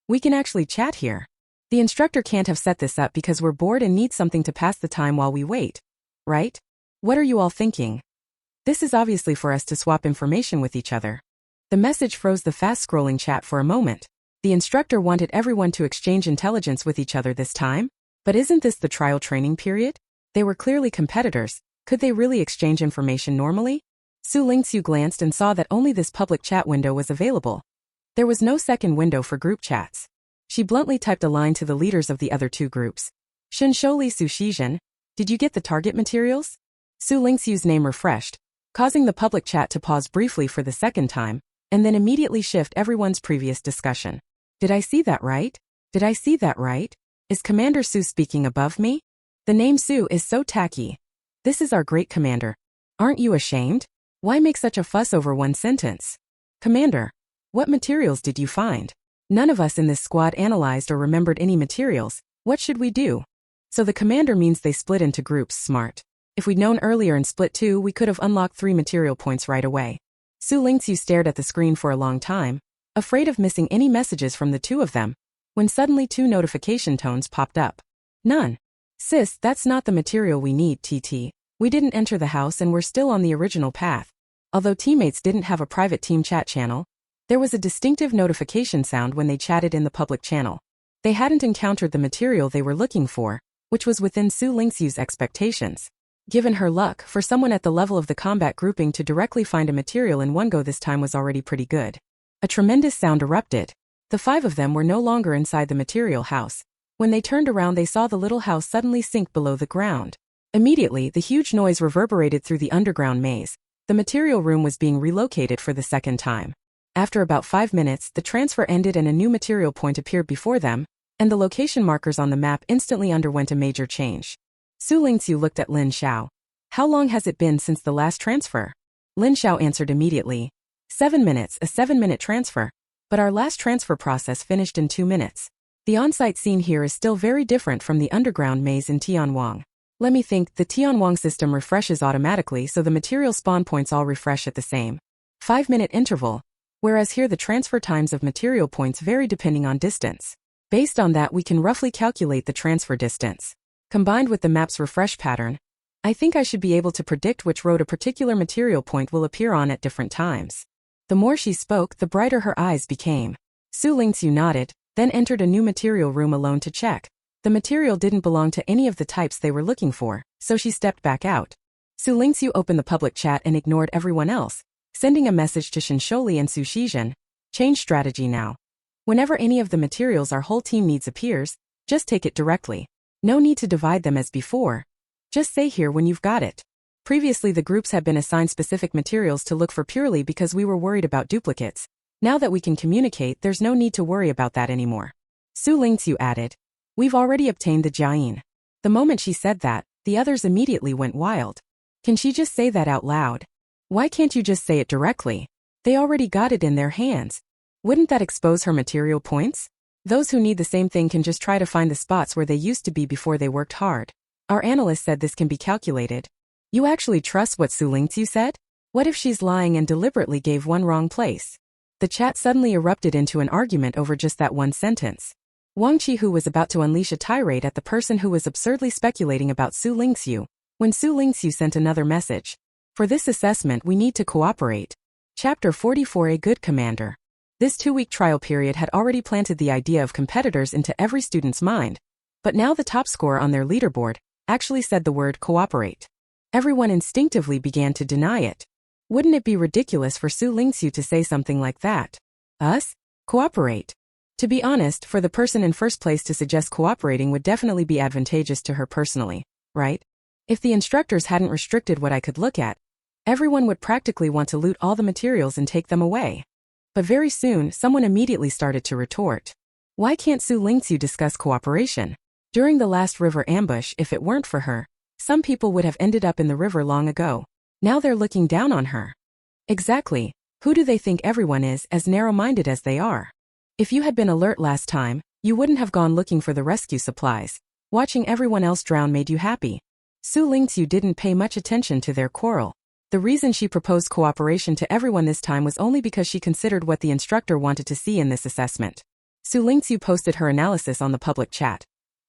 We can actually chat here. The instructor can't have set this up because we're bored and need something to pass the time while we wait. Right? What are you all thinking? This is obviously for us to swap information with each other. The message froze the fast-scrolling chat for a moment. The instructor wanted everyone to exchange intelligence with each other this time? But isn't this the trial training period? They were clearly competitors. Could they really exchange information normally? Xu Lingqu glanced and saw that only this public chat window was available. There was no second window for group chats. She bluntly typed a line to the leaders of the other two groups. Shensholi Sushizhen, did you get the target materials? Xu Lingqiu's name refreshed, causing the public chat to pause briefly for the second time, and then immediately shift everyone's previous discussion. Did I see that right? Did I see that right? Is Commander Xu speaking above me? The name Xu is so tacky. This is our great commander. Aren't you ashamed? Why make such a fuss over one sentence? Commander, what materials did you find? None of us in this squad analyzed or remembered any materials. What should we do? So the commander means they split into groups, smart. If we'd known earlier and split 2, we could have unlocked 3 material points right away. Xu Lingqu stared at the screen for a long time, afraid of missing any messages from the two of them, when suddenly 2 notification tones popped up. None. Sis, that's not the material we need, TT. We didn't enter the house and we're still on the original path. Although teammates didn't have a private team chat channel, there was a distinctive notification sound when they chatted in the public channel. They hadn't encountered the material they were looking for, which was within Xu Lingqiu's expectations. Given her luck, for someone at the level of the combat grouping to directly find a material in one go this time was already pretty good. A tremendous sound erupted. The 5 of them were no longer inside the material house. When they turned around, they saw the little house suddenly sink below the ground. Immediately, the huge noise reverberated through the underground maze. The material room was being relocated for the second time. After about 5 minutes, the transfer ended and a new material point appeared before them, and the location markers on the map instantly underwent a major change. Xu Lingqu looked at Lin Xiao. How long has it been since the last transfer? Lin Xiao answered immediately. 7 minutes, a 7-minute transfer. But our last transfer process finished in 2 minutes. The on-site scene here is still very different from the underground maze in Tianwang. Let me think, the Tianwang system refreshes automatically, so the material spawn points all refresh at the same 5-minute interval, whereas here the transfer times of material points vary depending on distance. Based on that, we can roughly calculate the transfer distance. Combined with the map's refresh pattern, I think I should be able to predict which road a particular material point will appear on at different times. The more she spoke, the brighter her eyes became. Xu Lingqu nodded, then entered a new material room alone to check. The material didn't belong to any of the types they were looking for, so she stepped back out. Xu Lingqu opened the public chat and ignored everyone else, sending a message to Shinsholi and Su Shizhen. Change strategy now. Whenever any of the materials our whole team needs appears, just take it directly. No need to divide them as before. Just say here when you've got it. Previously the groups had been assigned specific materials to look for purely because we were worried about duplicates. Now that we can communicate, there's no need to worry about that anymore. Xu Lingqu added. We've already obtained the Jiayin. The moment she said that, the others immediately went wild. Can she just say that out loud? Why can't you just say it directly? They already got it in their hands. Wouldn't that expose her material points? Those who need the same thing can just try to find the spots where they used to be before they worked hard. Our analyst said this can be calculated. You actually trust what Xu Lingqu said? What if she's lying and deliberately gave one wrong place? The chat suddenly erupted into an argument over just that one sentence. Wang Qihu was about to unleash a tirade at the person who was absurdly speculating about Xu Lingqu, when Xu Lingqu sent another message. For this assessment we need to cooperate. Chapter 44. A good commander. This 2-week trial period had already planted the idea of competitors into every student's mind, but now the top scorer on their leaderboard actually said the word cooperate. Everyone instinctively began to deny it. Wouldn't it be ridiculous for Xu Lingqu to say something like that? Us? Cooperate? To be honest, for the person in first place to suggest cooperating would definitely be advantageous to her personally, right? If the instructors hadn't restricted what I could look at, everyone would practically want to loot all the materials and take them away. But very soon, someone immediately started to retort. Why can't Xu Lingqu discuss cooperation? During the last river ambush, if it weren't for her, some people would have ended up in the river long ago. Now they're looking down on her. Exactly. Who do they think everyone is, as narrow-minded as they are? If you had been alert last time, you wouldn't have gone looking for the rescue supplies. Watching everyone else drown made you happy. Xu Lingqu didn't pay much attention to their quarrel. The reason she proposed cooperation to everyone this time was only because she considered what the instructor wanted to see in this assessment. Xu Lingqu posted her analysis on the public chat.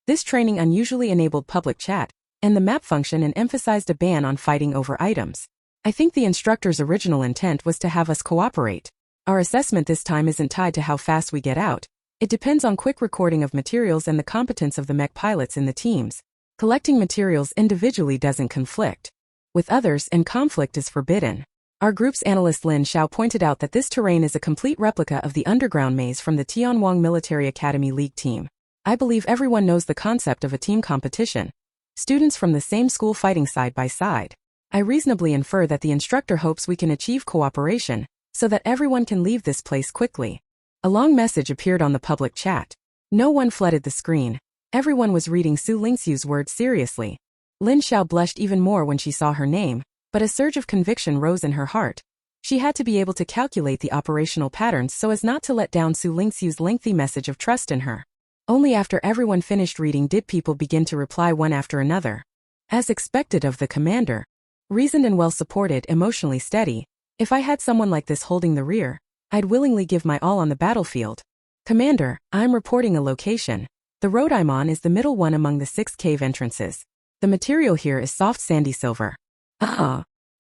This training unusually enabled public chat and the map function and emphasized a ban on fighting over items. I think the instructor's original intent was to have us cooperate. Our assessment this time isn't tied to how fast we get out. It depends on quick recording of materials and the competence of the mech pilots in the teams. Collecting materials individually doesn't conflict with others, and conflict is forbidden. Our group's analyst Lin Xiao pointed out that this terrain is a complete replica of the underground maze from the Tianwang Military Academy League team. I believe everyone knows the concept of a team competition. Students from the same school fighting side by side. I reasonably infer that the instructor hopes we can achieve cooperation, so that everyone can leave this place quickly. A long message appeared on the public chat. No one flooded the screen. Everyone was reading Xu Lingqu's words seriously. Lin Xiao blushed even more when she saw her name, but a surge of conviction rose in her heart. She had to be able to calculate the operational patterns so as not to let down Xu Lingqu's lengthy message of trust in her. Only after everyone finished reading did people begin to reply one after another. As expected of the commander. Reasoned and well-supported, emotionally steady. If I had someone like this holding the rear, I'd willingly give my all on the battlefield. Commander, I'm reporting a location. The road I'm on is the middle one among the 6 cave entrances. The material here is soft sandy silver.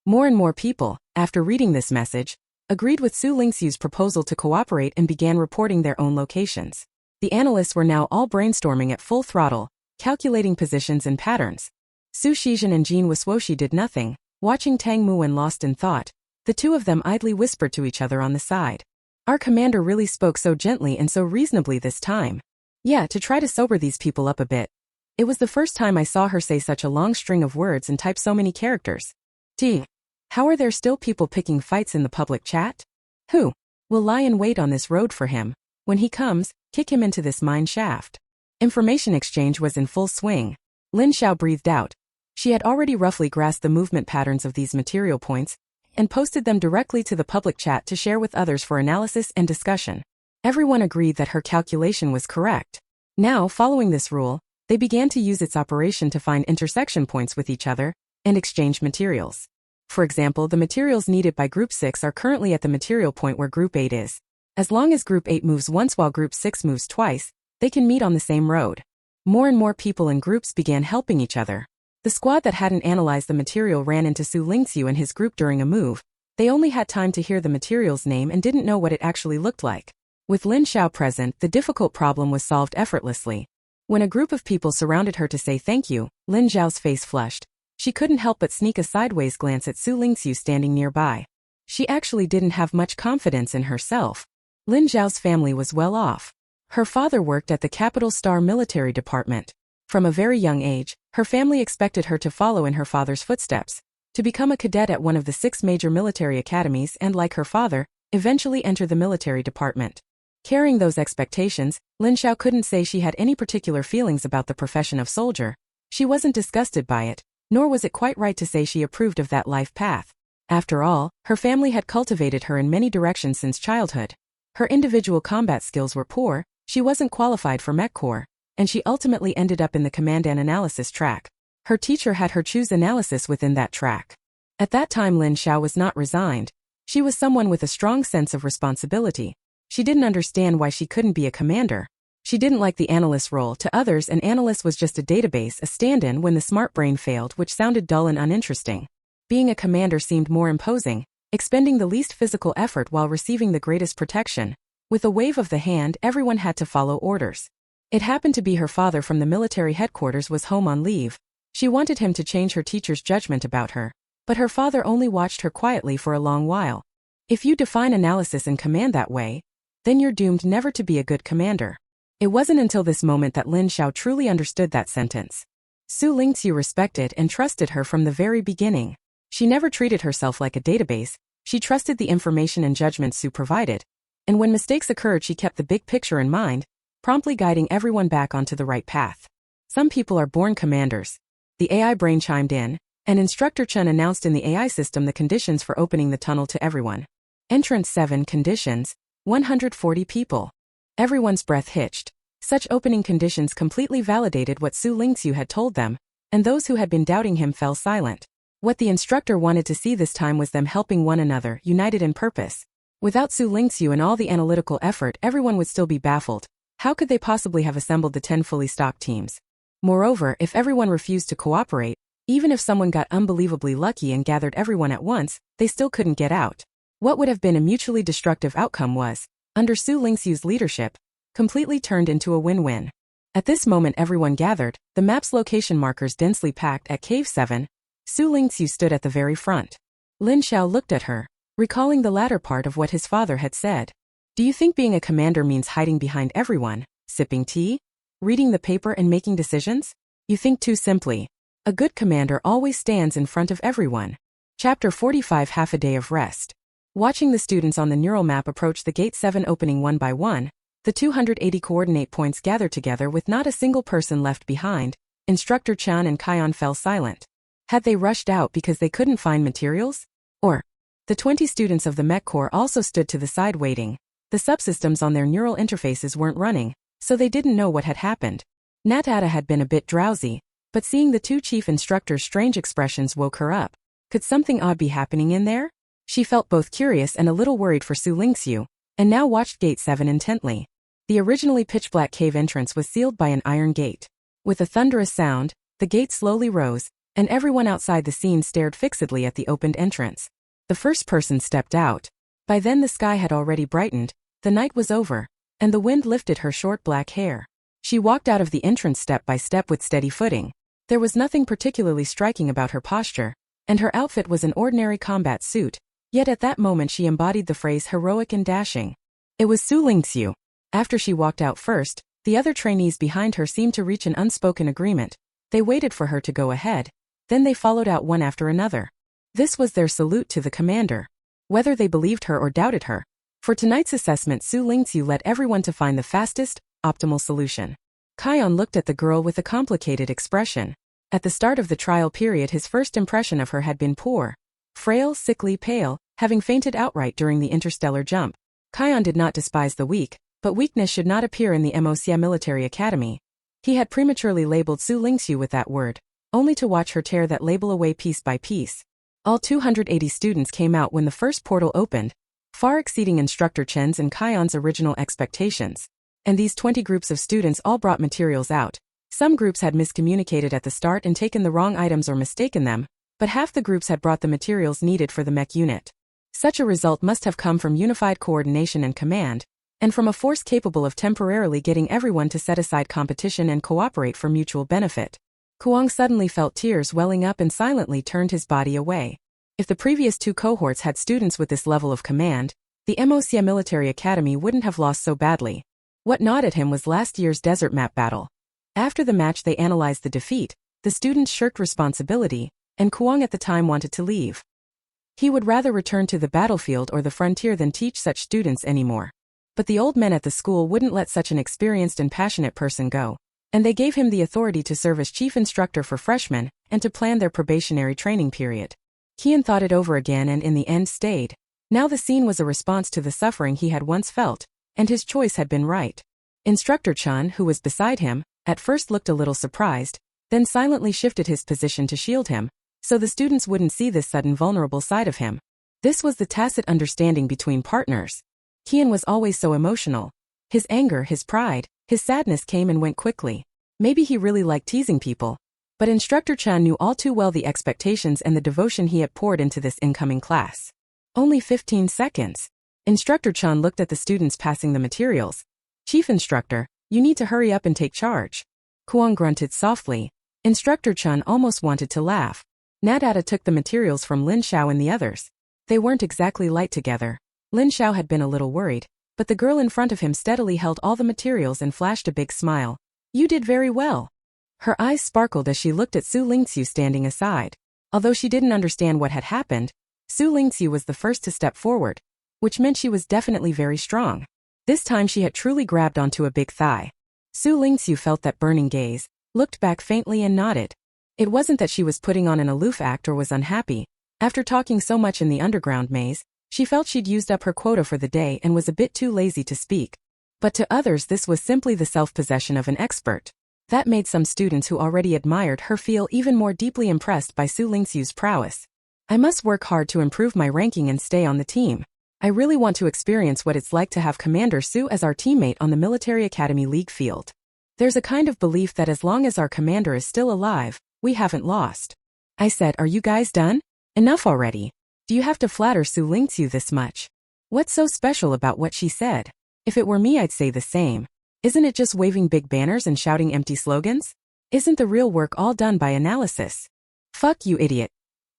More and more people, after reading this message, agreed with Xu Lingqu's proposal to cooperate and began reporting their own locations. The analysts were now all brainstorming at full throttle, calculating positions and patterns. Su Shizhen and Jin Wiswoshi did nothing, watching Tang Muwen lost in thought. The two of them idly whispered to each other on the side. Our commander really spoke so gently and so reasonably this time. Yeah, to try to sober these people up a bit. It was the first time I saw her say such a long string of words and type so many characters. How are there still people picking fights in the public chat? Who will lie in wait on this road for him? When he comes, kick him into this mine shaft. Information exchange was in full swing. Lin Xiao breathed out. She had already roughly grasped the movement patterns of these material points and posted them directly to the public chat to share with others for analysis and discussion. Everyone agreed that her calculation was correct. Now, following this rule, they began to use its operation to find intersection points with each other and exchange materials. For example, the materials needed by Group 6 are currently at the material point where Group 8 is. As long as Group 8 moves once while Group 6 moves twice, they can meet on the same road. More and more people in groups began helping each other. The squad that hadn't analyzed the material ran into Xu Lingqu and his group during a move. They only had time to hear the material's name and didn't know what it actually looked like. With Lin Xiao present, the difficult problem was solved effortlessly. When a group of people surrounded her to say thank you, Lin Xiao's face flushed. She couldn't help but sneak a sideways glance at Xu Lingqu standing nearby. She actually didn't have much confidence in herself. Lin Xiao's family was well off. Her father worked at the Capital Star Military Department. From a very young age, her family expected her to follow in her father's footsteps, to become a cadet at one of the 6 major military academies and, like her father, eventually enter the military department. Carrying those expectations, Lin Xiao couldn't say she had any particular feelings about the profession of soldier. She wasn't disgusted by it, nor was it quite right to say she approved of that life path. After all, her family had cultivated her in many directions since childhood. Her individual combat skills were poor, she wasn't qualified for Mech Corps, and she ultimately ended up in the command and analysis track. Her teacher had her choose analysis within that track. At that time Lin Xiao was not resigned. She was someone with a strong sense of responsibility. She didn't understand why she couldn't be a commander. She didn't like the analyst role. To others, an analyst was just a database, a stand-in when the smart brain failed, which sounded dull and uninteresting. Being a commander seemed more imposing, expending the least physical effort while receiving the greatest protection. With a wave of the hand, everyone had to follow orders. It happened to be her father from the military headquarters was home on leave. She wanted him to change her teacher's judgment about her, but her father only watched her quietly for a long while. If you define analysis and command that way, then you're doomed never to be a good commander. It wasn't until this moment that Lin Xiao truly understood that sentence. Xu Lingqu respected and trusted her from the very beginning. She never treated herself like a database, she trusted the information and judgments Xu provided. And when mistakes occurred, she kept the big picture in mind, promptly guiding everyone back onto the right path. Some people are born commanders. The AI brain chimed in, and Instructor Chen announced in the AI system the conditions for opening the tunnel to everyone. Entrance 7 conditions, 140 people. Everyone's breath hitched. Such opening conditions completely validated what Xu Lingqu had told them, and those who had been doubting him fell silent. What the instructor wanted to see this time was them helping one another, united in purpose. Without Xu Lingqu and all the analytical effort, everyone would still be baffled. How could they possibly have assembled the 10 fully stocked teams? Moreover, if everyone refused to cooperate, even if someone got unbelievably lucky and gathered everyone at once, they still couldn't get out. What would have been a mutually destructive outcome was, under Xu Lingqu's leadership, completely turned into a win-win. At this moment everyone gathered, the map's location markers densely packed at Cave 7. Xu Lingqu stood at the very front. Lin Xiao looked at her, recalling the latter part of what his father had said. Do you think being a commander means hiding behind everyone, sipping tea, reading the paper and making decisions? You think too simply. A good commander always stands in front of everyone. Chapter 45 Half a Day of Rest. Watching the students on the neural map approach the Gate 7 opening one by one, the 280 coordinate points gathered together with not a single person left behind, Instructor Chan and Kion fell silent. Had they rushed out because they couldn't find materials? Or, the 20 students of the Mech Corps also stood to the side waiting. The subsystems on their neural interfaces weren't running, so they didn't know what had happened. Natada had been a bit drowsy, but seeing the 2 chief instructors' strange expressions woke her up. Could something odd be happening in there? She felt both curious and a little worried for Xu Lingqu, and now watched Gate 7 intently. The originally pitch-black cave entrance was sealed by an iron gate. With a thunderous sound, the gate slowly rose, and everyone outside the scene stared fixedly at the opened entrance. The first person stepped out. By then the sky had already brightened, the night was over, and the wind lifted her short black hair. She walked out of the entrance step by step with steady footing. There was nothing particularly striking about her posture, and her outfit was an ordinary combat suit, yet at that moment she embodied the phrase heroic and dashing. It was Xu Lingqu. After she walked out first, The other trainees behind her seemed to reach an unspoken agreement. They waited for her to go ahead. Then they followed out one after another. This was their salute to the commander. Whether they believed her or doubted her. For tonight's assessment, Xu Lingqu led everyone to find the fastest, optimal solution. Kion looked at the girl with a complicated expression. At the start of the trial period, his first impression of her had been poor. Frail, sickly, pale, having fainted outright during the interstellar jump. Kion did not despise the weak, but weakness should not appear in the Imperial Military Academy. He had prematurely labeled Xu Lingqu with that word, only to watch her tear that label away piece by piece. All 280 students came out when the first portal opened, far exceeding Instructor Chen's and Kion's original expectations. And these 20 groups of students all brought materials out. Some groups had miscommunicated at the start and taken the wrong items or mistaken them, but half the groups had brought the materials needed for the mech unit. Such a result must have come from unified coordination and command, and from a force capable of temporarily getting everyone to set aside competition and cooperate for mutual benefit. Kuang suddenly felt tears welling up and silently turned his body away. If the previous 2 cohorts had students with this level of command, the Imperial Military Academy wouldn't have lost so badly. What gnawed at him was last year's desert map battle. After the match they analyzed the defeat, the students shirked responsibility, and Kuang at the time wanted to leave. He would rather return to the battlefield or the frontier than teach such students anymore. But the old men at the school wouldn't let such an experienced and passionate person go, and they gave him the authority to serve as chief instructor for freshmen and to plan their probationary training period. Qian thought it over again and in the end stayed. Now the scene was a response to the suffering he had once felt, and his choice had been right. Instructor Chun, who was beside him, at first looked a little surprised, then silently shifted his position to shield him, so the students wouldn't see this sudden vulnerable side of him. This was the tacit understanding between partners. Qian was always so emotional. His anger, his pride, his sadness came and went quickly. Maybe he really liked teasing people. But Instructor Chan knew all too well the expectations and the devotion he had poured into this incoming class. Only 15 seconds. Instructor Chan looked at the students passing the materials. Chief Instructor, you need to hurry up and take charge. Kuang grunted softly. Instructor Chan almost wanted to laugh. Nadata took the materials from Lin Xiao and the others. They weren't exactly light together. Lin Xiao had been a little worried, but the girl in front of him steadily held all the materials and flashed a big smile. You did very well. Her eyes sparkled as she looked at Xu Lingqu standing aside. Although she didn't understand what had happened, Xu Lingqu was the first to step forward, which meant she was definitely very strong. This time she had truly grabbed onto a big thigh. Xu Lingqu felt that burning gaze, looked back faintly and nodded. It wasn't that she was putting on an aloof act or was unhappy. After talking so much in the underground maze, she felt she'd used up her quota for the day and was a bit too lazy to speak. But to others this was simply the self-possession of an expert. That made some students who already admired her feel even more deeply impressed by Xu Lingqu's prowess. I must work hard to improve my ranking and stay on the team. I really want to experience what it's like to have Commander Xu as our teammate on the Military Academy League field. There's a kind of belief that as long as our commander is still alive, we haven't lost. I said, are you guys done? Enough already. Do you have to flatter Xu Lingqu this much? What's so special about what she said? If it were me I'd say the same. Isn't it just waving big banners and shouting empty slogans? Isn't the real work all done by analysis? Fuck you, idiot.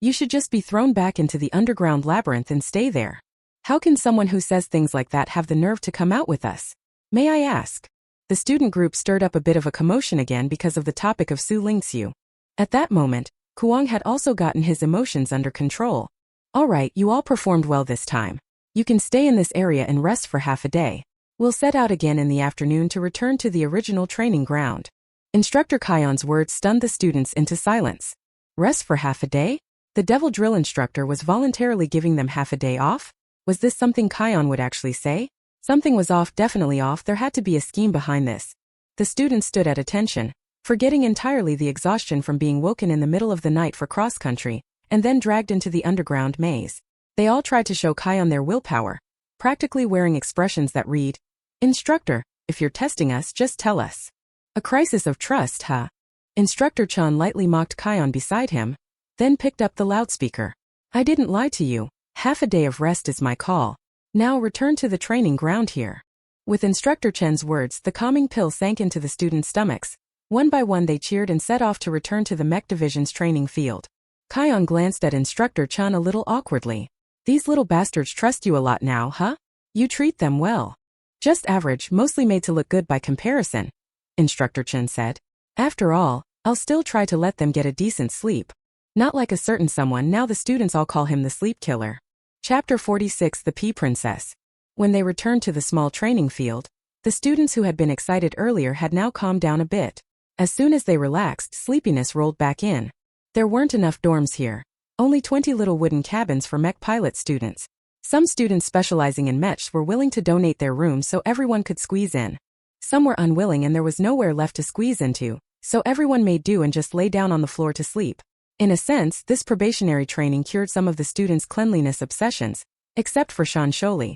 You should just be thrown back into the underground labyrinth and stay there. How can someone who says things like that have the nerve to come out with us? May I ask? The student group stirred up a bit of a commotion again because of the topic of Xu Lingqu. At that moment, Kuang had also gotten his emotions under control. Alright, you all performed well this time. You can stay in this area and rest for half a day. We'll set out again in the afternoon to return to the original training ground. Instructor Kion's words stunned the students into silence. Rest for half a day? The devil drill instructor was voluntarily giving them half a day off? Was this something Kion would actually say? Something was off, definitely off. There had to be a scheme behind this. The students stood at attention, forgetting entirely the exhaustion from being woken in the middle of the night for cross-country, and then dragged into the underground maze. They all tried to show Kion their willpower, practically wearing expressions that read, Instructor, if you're testing us, just tell us. A crisis of trust, huh? Instructor Chan lightly mocked Kion beside him, then picked up the loudspeaker. I didn't lie to you. Half a day of rest is my call. Now return to the training ground here. With Instructor Chen's words, the calming pill sank into the students' stomachs. One by one they cheered and set off to return to the mech division's training field. Kion glanced at Instructor Chan a little awkwardly. These little bastards trust you a lot now, huh? You treat them well. Just average, mostly made to look good by comparison. Instructor Chen said. After all, I'll still try to let them get a decent sleep. Not like a certain someone, now the students all call him the sleep killer. Chapter 46, The Pea Princess. When they returned to the small training field, the students who had been excited earlier had now calmed down a bit. As soon as they relaxed, sleepiness rolled back in. There weren't enough dorms here. Only 20 little wooden cabins for mech pilot students. Some students specializing in mechs were willing to donate their rooms so everyone could squeeze in. Some were unwilling and there was nowhere left to squeeze into, so everyone made do and just lay down on the floor to sleep. In a sense, this probationary training cured some of the students' cleanliness obsessions, except for Xu.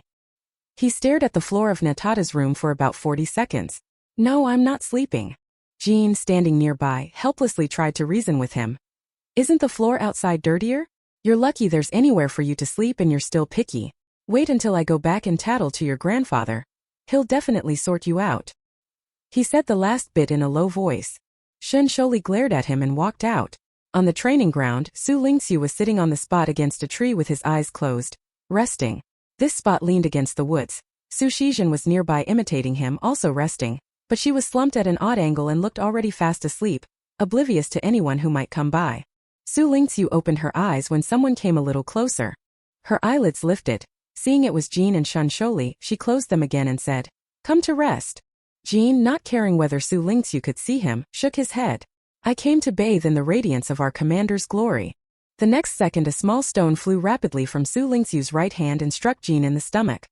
He stared at the floor of Natada's room for about 40 seconds. No, I'm not sleeping. Jean, standing nearby, helplessly tried to reason with him. Isn't the floor outside dirtier? You're lucky there's anywhere for you to sleep and you're still picky. Wait until I go back and tattle to your grandfather. He'll definitely sort you out. He said the last bit in a low voice. Xu glared at him and walked out. On the training ground, Xu Lingqu was sitting on the spot against a tree with his eyes closed, resting. This spot leaned against the woods. Xu Shizhen was nearby imitating him, also resting, but she was slumped at an odd angle and looked already fast asleep, oblivious to anyone who might come by. Xu Lingqu opened her eyes when someone came a little closer. Her eyelids lifted. Seeing it was Jean and Xu, she closed them again and said, "Come to rest." Jean, not caring whether Xu Lingqu could see him, shook his head. "I came to bathe in the radiance of our commander's glory." The next second a small stone flew rapidly from Xu Lingqu's right hand and struck Jean in the stomach.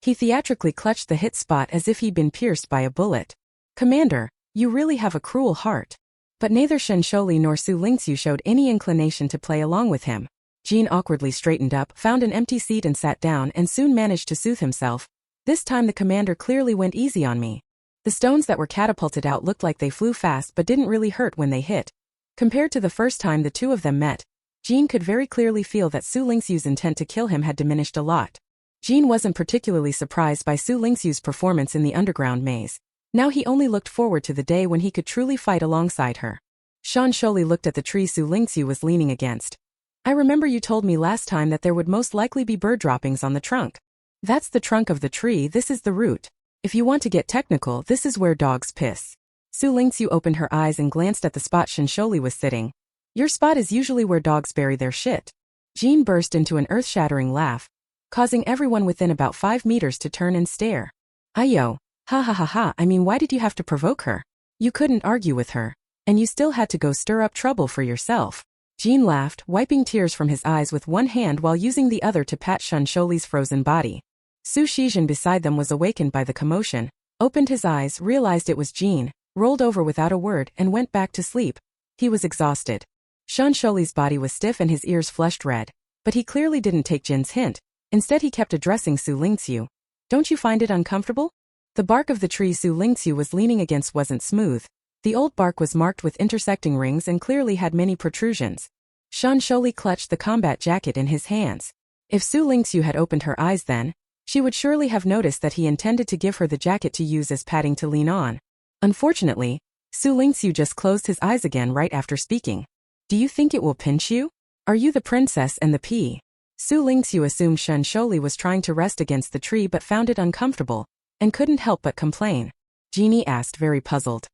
He theatrically clutched the hit spot as if he'd been pierced by a bullet. "Commander, you really have a cruel heart." But neither Xu nor Xu Lingqu showed any inclination to play along with him. Jean awkwardly straightened up, found an empty seat and sat down and soon managed to soothe himself. "This time the commander clearly went easy on me." The stones that were catapulted out looked like they flew fast but didn't really hurt when they hit. Compared to the first time the two of them met, Jean could very clearly feel that Xu Lingqu's intent to kill him had diminished a lot. Jean wasn't particularly surprised by Xu Lingqu's performance in the underground maze. Now he only looked forward to the day when he could truly fight alongside her. Xu looked at the tree Xu Lingqu was leaning against. "I remember you told me last time that there would most likely be bird droppings on the trunk." "That's the trunk of the tree, this is the root. If you want to get technical, this is where dogs piss." Xu Lingqu opened her eyes and glanced at the spot Xu was sitting. "Your spot is usually where dogs bury their shit." Jean burst into an earth-shattering laugh, causing everyone within about 5 meters to turn and stare. "Ayo, ha ha ha ha, I mean why did you have to provoke her? You couldn't argue with her, and you still had to go stir up trouble for yourself." Jean laughed, wiping tears from his eyes with one hand while using the other to pat Xun's frozen body. Xu Shizhen beside them was awakened by the commotion, opened his eyes, realized it was Jean, rolled over without a word and went back to sleep. He was exhausted. Xun's body was stiff and his ears flushed red, but he clearly didn't take Jin's hint. Instead he kept addressing Xu Lingqu. "Don't you find it uncomfortable?" The bark of the tree Xu Lingqu was leaning against wasn't smooth. The old bark was marked with intersecting rings and clearly had many protrusions. Xu clutched the combat jacket in his hands. If Xu Lingqu had opened her eyes then, she would surely have noticed that he intended to give her the jacket to use as padding to lean on. Unfortunately, Xu Lingqu just closed his eyes again right after speaking. "Do you think it will pinch you? Are you the princess and the pea?" Xu Lingqu assumed Xu was trying to rest against the tree but found it uncomfortable, and couldn't help but complain. Jeannie asked, very puzzled.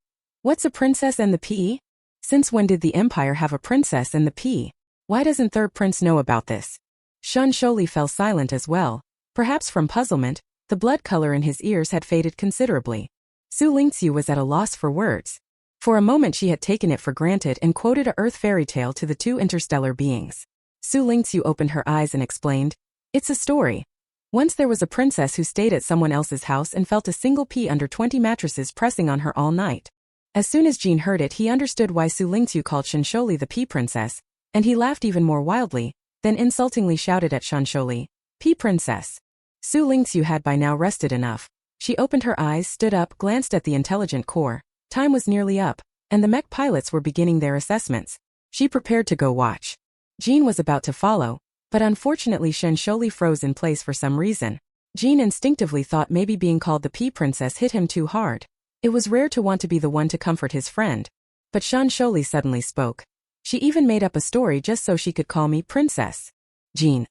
"What's a princess and the pea? Since when did the empire have a princess and the pea? Why doesn't third prince know about this?" Xu fell silent as well. Perhaps from puzzlement, the blood color in his ears had faded considerably. Xu Lingqu was at a loss for words. For a moment she had taken it for granted and quoted a earth fairy tale to the two interstellar beings. Xu Lingqu opened her eyes and explained, "It's a story. Once there was a princess who stayed at someone else's house and felt a single pea under 20 mattresses pressing on her all night." As soon as Jean heard it he understood why Xu Lingqu called Xu the pea princess, and he laughed even more wildly, then insultingly shouted at Xu, "Pea princess." Xu Lingqu had by now rested enough. She opened her eyes, stood up, glanced at the intelligent core. Time was nearly up, and the mech pilots were beginning their assessments. She prepared to go watch. Jean was about to follow, but unfortunately Xu froze in place for some reason. Jean instinctively thought maybe being called the pea princess hit him too hard. It was rare to want to be the one to comfort his friend. But Xu suddenly spoke. "She even made up a story just so she could call me princess." "Jean.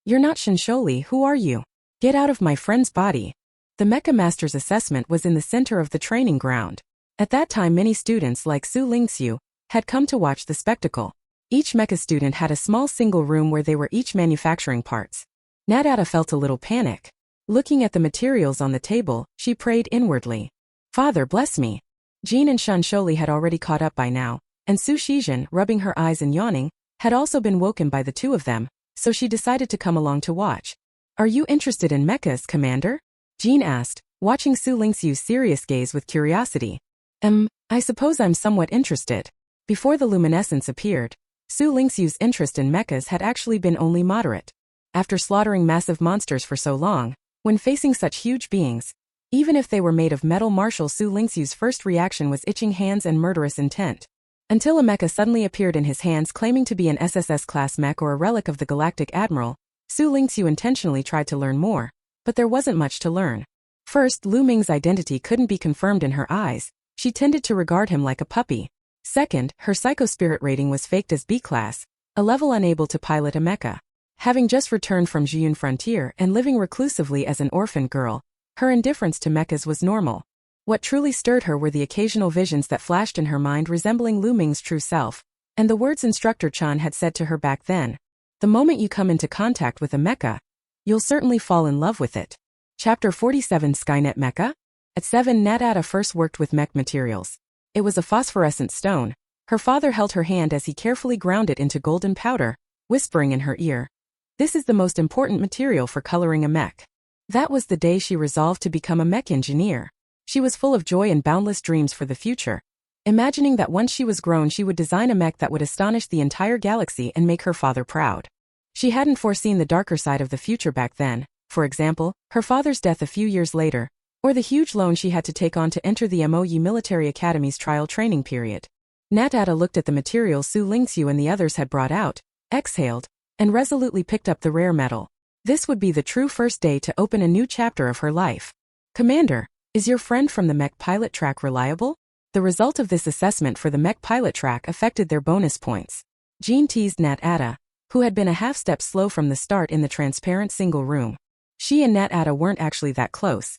You're not Xu, who are you? Get out of my friend's body." The Mecha Master's assessment was in the center of the training ground. At that time many students like Xu Lingqu had come to watch the spectacle. Each mecha student had a small single room where they were each manufacturing parts. Nadata felt a little panic. Looking at the materials on the table, she prayed inwardly. Father bless me. Jean and Shun Sholi had already caught up by now, and Su Shizhen, rubbing her eyes and yawning, had also been woken by the two of them, so she decided to come along to watch. Are you interested in mechas, Commander? Jean asked, watching Xu Lingqiu's serious gaze with curiosity. I suppose I'm somewhat interested. Before the luminescence appeared, Xu Lingqiu's interest in mechas had actually been only moderate. After slaughtering massive monsters for so long, when facing such huge beings, even if they were made of metal, Marshal Xu Lingqiu's first reaction was itching hands and murderous intent. Until a mecha suddenly appeared in his hands claiming to be an SSS-class mech or a relic of the Galactic Admiral, Xu Lingqiu intentionally tried to learn more, but there wasn't much to learn. First, Lu Ming's identity couldn't be confirmed in her eyes. She tended to regard him like a puppy. Second, her psychospirit rating was faked as B-class, a level unable to pilot a mecha. Having just returned from Zhiyun Frontier and living reclusively as an orphan girl, her indifference to mechas was normal. What truly stirred her were the occasional visions that flashed in her mind resembling Lu Ming's true self, and the words Instructor Chan had said to her back then. The moment you come into contact with a mecha, you'll certainly fall in love with it. Chapter 47 Skynet Mecha? At 7, Nadata first worked with mech materials. It was a phosphorescent stone. Her father held her hand as he carefully ground it into golden powder, whispering in her ear. This is the most important material for coloring a mech. That was the day she resolved to become a mech engineer. She was full of joy and boundless dreams for the future, imagining that once she was grown she would design a mech that would astonish the entire galaxy and make her father proud. She hadn't foreseen the darker side of the future back then, for example, her father's death a few years later, or the huge loan she had to take on to enter the Imperial Military Academy's trial training period. Nadata looked at the materials Xu Lingqiu and the others had brought out, exhaled, and resolutely picked up the rare metal. This would be the true first day to open a new chapter of her life. Commander, is your friend from the mech pilot track reliable? The result of this assessment for the mech pilot track affected their bonus points. Jean teased Nadata, who had been a half-step slow from the start in the transparent single room. She and Nadata weren't actually that close.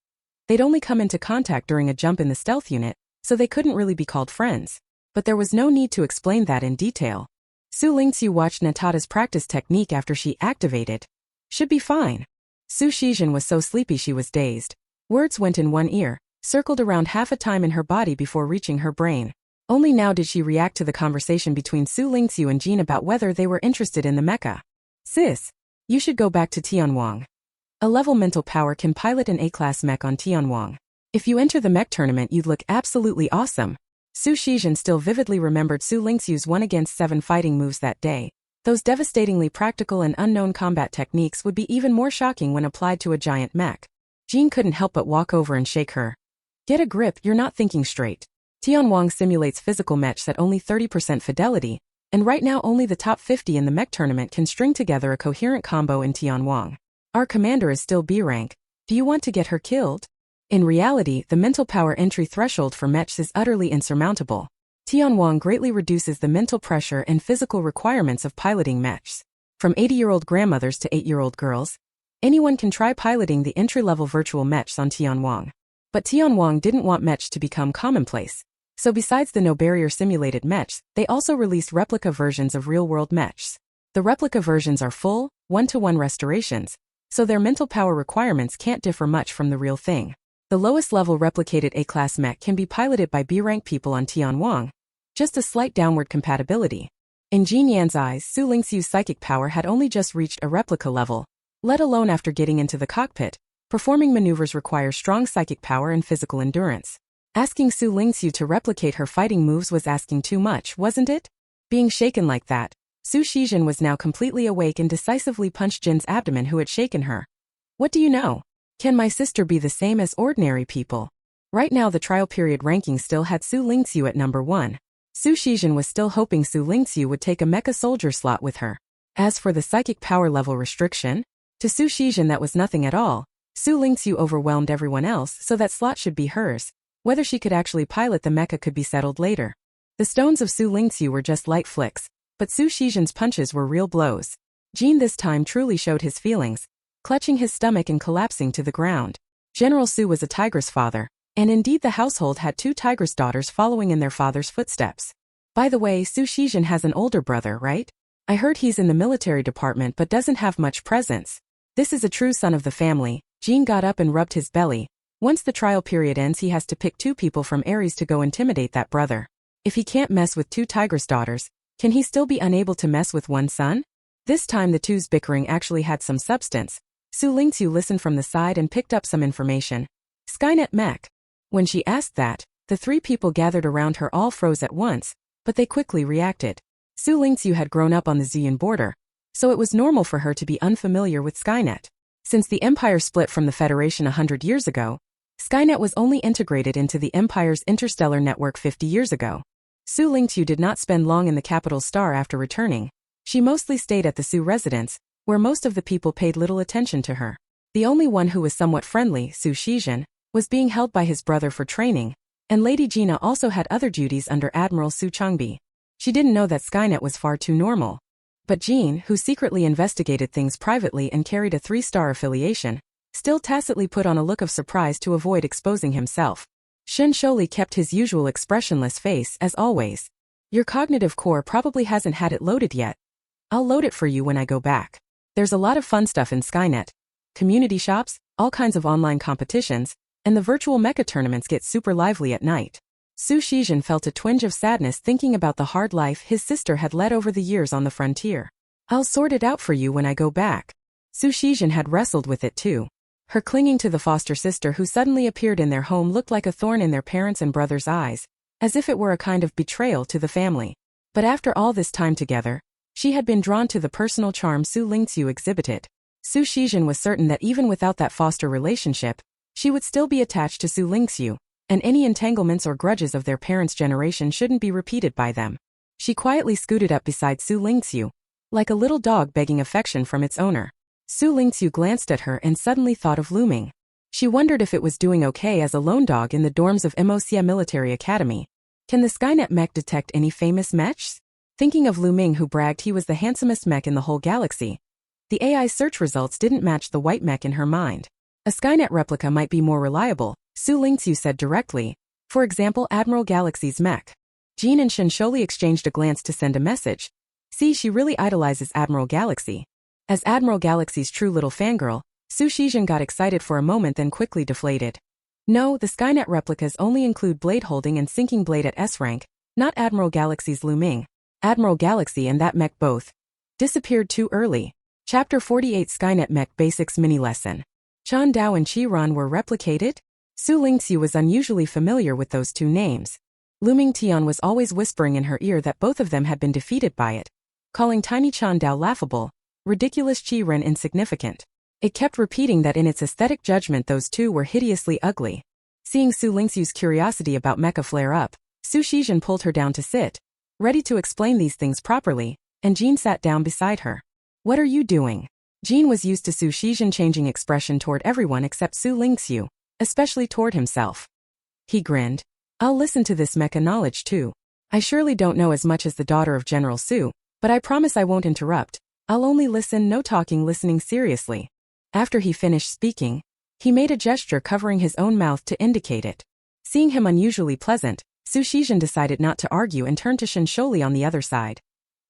They'd only come into contact during a jump in the stealth unit, so they couldn't really be called friends. But there was no need to explain that in detail. Xu Lingqiu watched Natata's practice technique after she activated. Should be fine. Su Shizhen was so sleepy she was dazed. Words went in one ear, circled around half a time in her body before reaching her brain. Only now did she react to the conversation between Xu Lingqiu and Jean about whether they were interested in the mecha. Sis, you should go back to Tianwang. A level mental power can pilot an A-class mech on Tianwang. If you enter the mech tournament you'd look absolutely awesome. Su Shizhen still vividly remembered Xu Lingqiu's 1-against-7 fighting moves that day. Those devastatingly practical and unknown combat techniques would be even more shocking when applied to a giant mech. Jean couldn't help but walk over and shake her. Get a grip, you're not thinking straight. Tianwang simulates physical mechs at only 30% fidelity, and right now only the top 50 in the mech tournament can string together a coherent combo in Tianwang. Our commander is still B rank. Do you want to get her killed? In reality, the mental power entry threshold for mechs is utterly insurmountable. Tianwang greatly reduces the mental pressure and physical requirements of piloting mechs. From 80-year-old grandmothers to 8-year-old girls, anyone can try piloting the entry-level virtual mechs on Tianwang. But Tianwang didn't want mechs to become commonplace. So besides the no-barrier simulated mechs, they also released replica versions of real-world mechs. The replica versions are full, one-to-one restorations, so their mental power requirements can't differ much from the real thing. The lowest level replicated A-class mech can be piloted by B-rank people on Tianwang. Just a slight downward compatibility. In Jean Yan's eyes, Xu Lingqiu's psychic power had only just reached a replica level, let alone after getting into the cockpit. Performing maneuvers requires strong psychic power and physical endurance. Asking Xu Lingqiu to replicate her fighting moves was asking too much, wasn't it? Being shaken like that, Su Shizhen was now completely awake and decisively punched Jin's abdomen who had shaken her. What do you know? Can my sister be the same as ordinary people? Right now the trial period ranking still had Xu Lingqiu at number 1. Su Shizhen was still hoping Xu Lingqiu would take a mecha soldier slot with her. As for the psychic power level restriction, to Su Shizhen that was nothing at all. Xu Lingqiu overwhelmed everyone else, so that slot should be hers. Whether she could actually pilot the mecha could be settled later. The stones of Xu Lingqiu were just light flicks, but Su Shizhen's punches were real blows. Jean this time truly showed his feelings, clutching his stomach and collapsing to the ground. General Xu was a tigress father, and indeed the household had 2 tigress daughters following in their father's footsteps. By the way, Xu Shizhen has an older brother, right? I heard he's in the military department but doesn't have much presence. This is a true son of the family. Jean got up and rubbed his belly. Once the trial period ends, he has to pick 2 people from Aries to go intimidate that brother. If he can't mess with 2 tigress daughters, can he still be unable to mess with one son? This time the two's bickering actually had some substance. Xu Lingqu listened from the side and picked up some information. Skynet mech. When she asked that, the 3 people gathered around her all froze at once, but they quickly reacted. Xu Lingqu had grown up on the Xian border, so it was normal for her to be unfamiliar with Skynet. Since the Empire split from the Federation 100 years ago, Skynet was only integrated into the Empire's interstellar network 50 years ago. Xu Lingqu did not spend long in the capital star after returning. She mostly stayed at the Xu residence, where most of the people paid little attention to her. The only one who was somewhat friendly, Xu Shizhen, was being held by his brother for training, and Lady Gina also had other duties under Admiral Su Changbi. She didn't know that Skynet was far too normal. But Jean, who secretly investigated things privately and carried a 3-star affiliation, still tacitly put on a look of surprise to avoid exposing himself. Shen Sholi kept his usual expressionless face as always. Your cognitive core probably hasn't had it loaded yet. I'll load it for you when I go back. There's a lot of fun stuff in Skynet. Community shops, all kinds of online competitions, and the virtual mecha tournaments get super lively at night. Xu Shizhen felt a twinge of sadness thinking about the hard life his sister had led over the years on the frontier. I'll sort it out for you when I go back. Xu Shizhen had wrestled with it too. Her clinging to the foster sister who suddenly appeared in their home looked like a thorn in their parents' and brother's eyes, as if it were a kind of betrayal to the family. But after all this time together, she had been drawn to the personal charm Xu Lingqu exhibited. Xu Shizhen was certain that even without that foster relationship, she would still be attached to Xu Lingqu, and any entanglements or grudges of their parents' generation shouldn't be repeated by them. She quietly scooted up beside Xu Lingqu, like a little dog begging affection from its owner. Xu Lingqu glanced at her and suddenly thought of Lu Ming. She wondered if it was doing okay as a lone dog in the dorms of Imperial Military Academy. Can the Skynet mech detect any famous mechs? Thinking of Lu Ming, who bragged he was the handsomest mech in the whole galaxy, the AI search results didn't match the white mech in her mind. A Skynet replica might be more reliable, Xu Lingqu said directly. For example, Admiral Galaxy's mech. Jean and Shen Sholi exchanged a glance to send a message. See, she really idolizes Admiral Galaxy. As Admiral Galaxy's true little fangirl, Xu Shizhen got excited for a moment then quickly deflated. No, the Skynet replicas only include blade holding and sinking blade at S rank, not Admiral Galaxy's Lu Ming. Admiral Galaxy and that mech both disappeared too early. Chapter 48 Skynet Mech Basics Mini Lesson. Chan Dao and Qi Ran were replicated? Xu Lingqu was unusually familiar with those 2 names. Lu Ming Tian was always whispering in her ear that both of them had been defeated by it, calling tiny Chan Dao laughable, ridiculous Qi Ran insignificant. It kept repeating that in its aesthetic judgment those 2 were hideously ugly. Seeing Xu Lingqu's curiosity about mecha flare up, Xu Shizhen pulled her down to sit, ready to explain these things properly, and Jean sat down beside her. What are you doing? Jean was used to Xu Shizhen changing expression toward everyone except Xu Lingqu, especially toward himself. He grinned. I'll listen to this mecha knowledge too. I surely don't know as much as the daughter of General Xu, but I promise I won't interrupt. I'll only listen, no talking, listening seriously. After he finished speaking, he made a gesture covering his own mouth to indicate it. Seeing him unusually pleasant, Xu Shizhen decided not to argue and turned to Shen Sholi on the other side.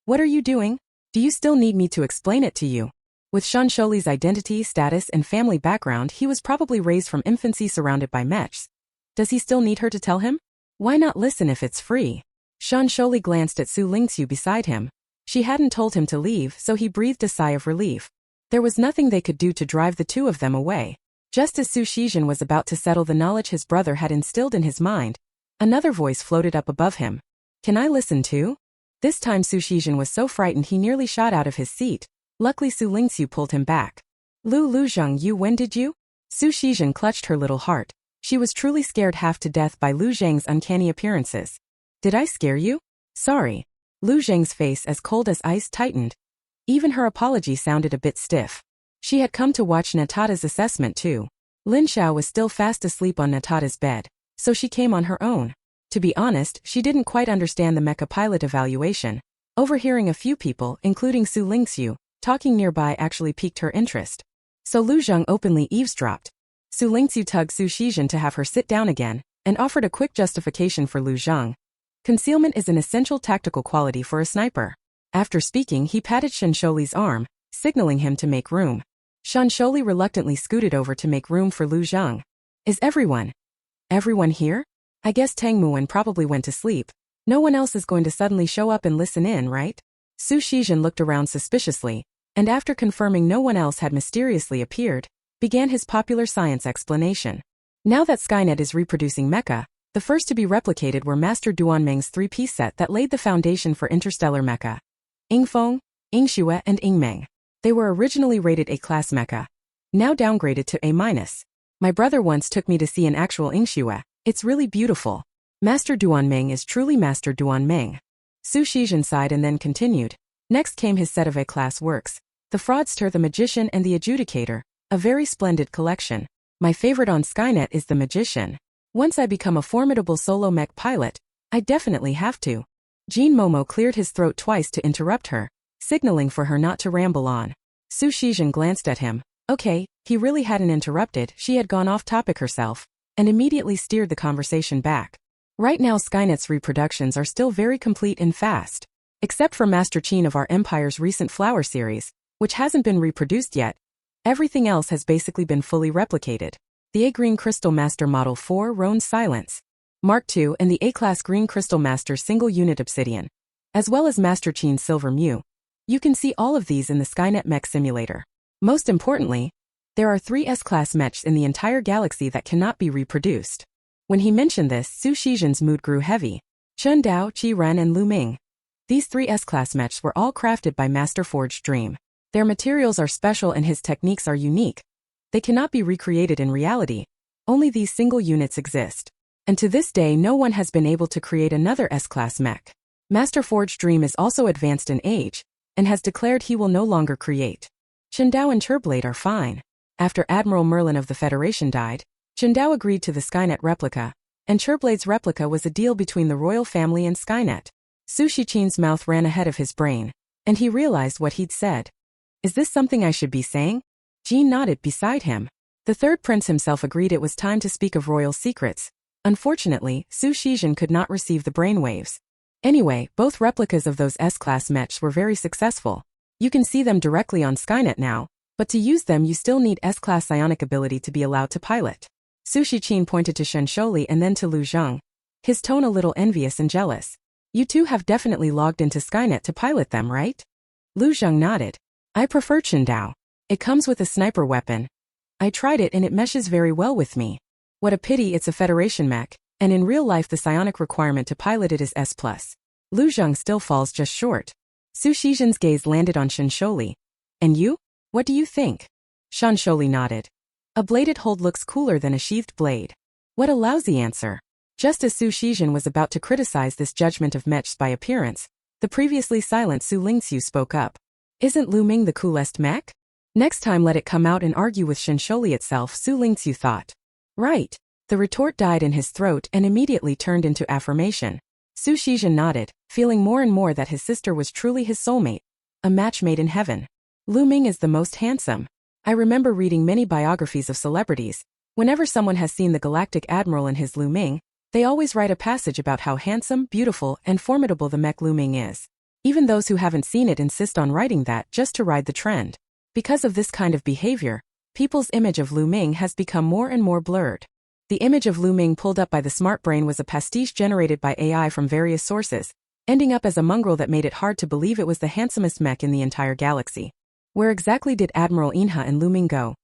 What are you doing? Do you still need me to explain it to you? With Shen Sholi's identity, status, and family background, he was probably raised from infancy surrounded by mechs. Does he still need her to tell him? Why not listen if it's free? Shen Sholi glanced at Xu Lingqu beside him. She hadn't told him to leave, so he breathed a sigh of relief. There was nothing they could do to drive the 2 of them away. Just as Xu Shizhen was about to settle the knowledge his brother had instilled in his mind, another voice floated up above him. Can I listen too? This time Xu Shizhen was so frightened he nearly shot out of his seat. Luckily Xu Lingqu pulled him back. Lu Zhang, when did you? Xu Shizhen clutched her little heart. She was truly scared half to death by Lu Zhang's uncanny appearances. Did I scare you? Sorry. Lu Zhang's face as cold as ice tightened. Even her apology sounded a bit stiff. She had come to watch Natada's assessment too. Lin Xiao was still fast asleep on Natada's bed, so she came on her own. To be honest, she didn't quite understand the mecha pilot evaluation. Overhearing a few people, including Xu Lingqu, talking nearby actually piqued her interest. So Lu Zhang openly eavesdropped. Xu Lingqu tugged Su Shizhen to have her sit down again, and offered a quick justification for Lu Zheng. Concealment is an essential tactical quality for a sniper. After speaking, he patted Shen Shouli's arm, signaling him to make room. Shen Shouli reluctantly scooted over to make room for Lu Zheng. Is everyone here? I guess Tang Muwen probably went to sleep. No one else is going to suddenly show up and listen in, right? Su Shizhen looked around suspiciously, and after confirming no one else had mysteriously appeared, began his popular science explanation. Now that Skynet is reproducing Mecha, the first to be replicated were Master Duanmeng's three-piece set that laid the foundation for interstellar Mecha. Yingfeng, Yingxue, and Yingmeng. They were originally rated A-class Mecha. Now downgraded to A-. My brother once took me to see an actual Yingxue. It's really beautiful. Master Duanmeng is truly Master Duanmeng. Su Shizhen sighed and then continued. Next came his set of A-class works. The Fraudster, the Magician, and the Adjudicator. A very splendid collection. My favorite on Skynet is the Magician. Once I become a formidable solo mech pilot, I definitely have to. Jean Momo cleared his throat twice to interrupt her, signaling for her not to ramble on. Su Shizhen glanced at him. Okay, he really hadn't interrupted, she had gone off topic herself, and immediately steered the conversation back. Right now Skynet's reproductions are still very complete and fast. Except for Master Qin of our Empire's recent Flower series, which hasn't been reproduced yet, everything else has basically been fully replicated. The A-Green Crystal Master Model 4 Roan's Silence, Mark II, and the A-Class Green Crystal Master Single Unit Obsidian, as well as Master Qin's Silver Mew. You can see all of these in the Skynet Mech Simulator. Most importantly, there are 3 S-Class mechs in the entire galaxy that cannot be reproduced. When he mentioned this, Su Shizhen's mood grew heavy. Chen Dao, Qi Ren, and Lu Ming. These 3 S-Class mechs were all crafted by Master Forged Dream. Their materials are special and his techniques are unique. They cannot be recreated in reality. Only these single units exist. And to this day no one has been able to create another S-Class mech. Master Forged Dream is also advanced in age, and has declared he will no longer create. Qindao and Turblade are fine. After Admiral Merlin of the Federation died, Qindao agreed to the Skynet replica, and Turblade's replica was a deal between the royal family and Skynet. Su Shichin's mouth ran ahead of his brain, and he realized what he'd said. Is this something I should be saying? Jean nodded beside him. The third prince himself agreed it was time to speak of royal secrets. Unfortunately, Su Shizhen could not receive the brainwaves. Anyway, both replicas of those S-Class mechs were very successful. You can see them directly on Skynet now, but to use them you still need S-Class psionic ability to be allowed to pilot. Su Shichin pointed to Shen Shouli and then to Lu Zheng, his tone a little envious and jealous. You two have definitely logged into Skynet to pilot them, right? Lu Zheng nodded. I prefer Qindao. It comes with a sniper weapon. I tried it and it meshes very well with me. What a pity it's a Federation mech, and in real life the psionic requirement to pilot it is S+. Lu Zheng still falls just short. Su Shizhen's gaze landed on Shen Shouli. And you? What do you think? Shen Shouli nodded. A bladed hold looks cooler than a sheathed blade. What a lousy answer. Just as Su Shizhen was about to criticize this judgment of mechs by appearance, the previously silent Xu Lingqu spoke up. Isn't Lu Ming the coolest mech? Next time let it come out and argue with Shen Shouli itself, Xu Lingqu thought. Right. The retort died in his throat and immediately turned into affirmation. Su Shizhen nodded, feeling more and more that his sister was truly his soulmate. A match made in heaven. Lu Ming is the most handsome. I remember reading many biographies of celebrities. Whenever someone has seen the Galactic Admiral and his Lu Ming, they always write a passage about how handsome, beautiful, and formidable the mech Lu Ming is. Even those who haven't seen it insist on writing that just to ride the trend. Because of this kind of behavior, people's image of Lu Ming has become more and more blurred. The image of Lu Ming pulled up by the smart brain was a pastiche generated by AI from various sources, ending up as a mongrel that made it hard to believe it was the handsomest mech in the entire galaxy. Where exactly did Admiral Inha and Lu Ming go?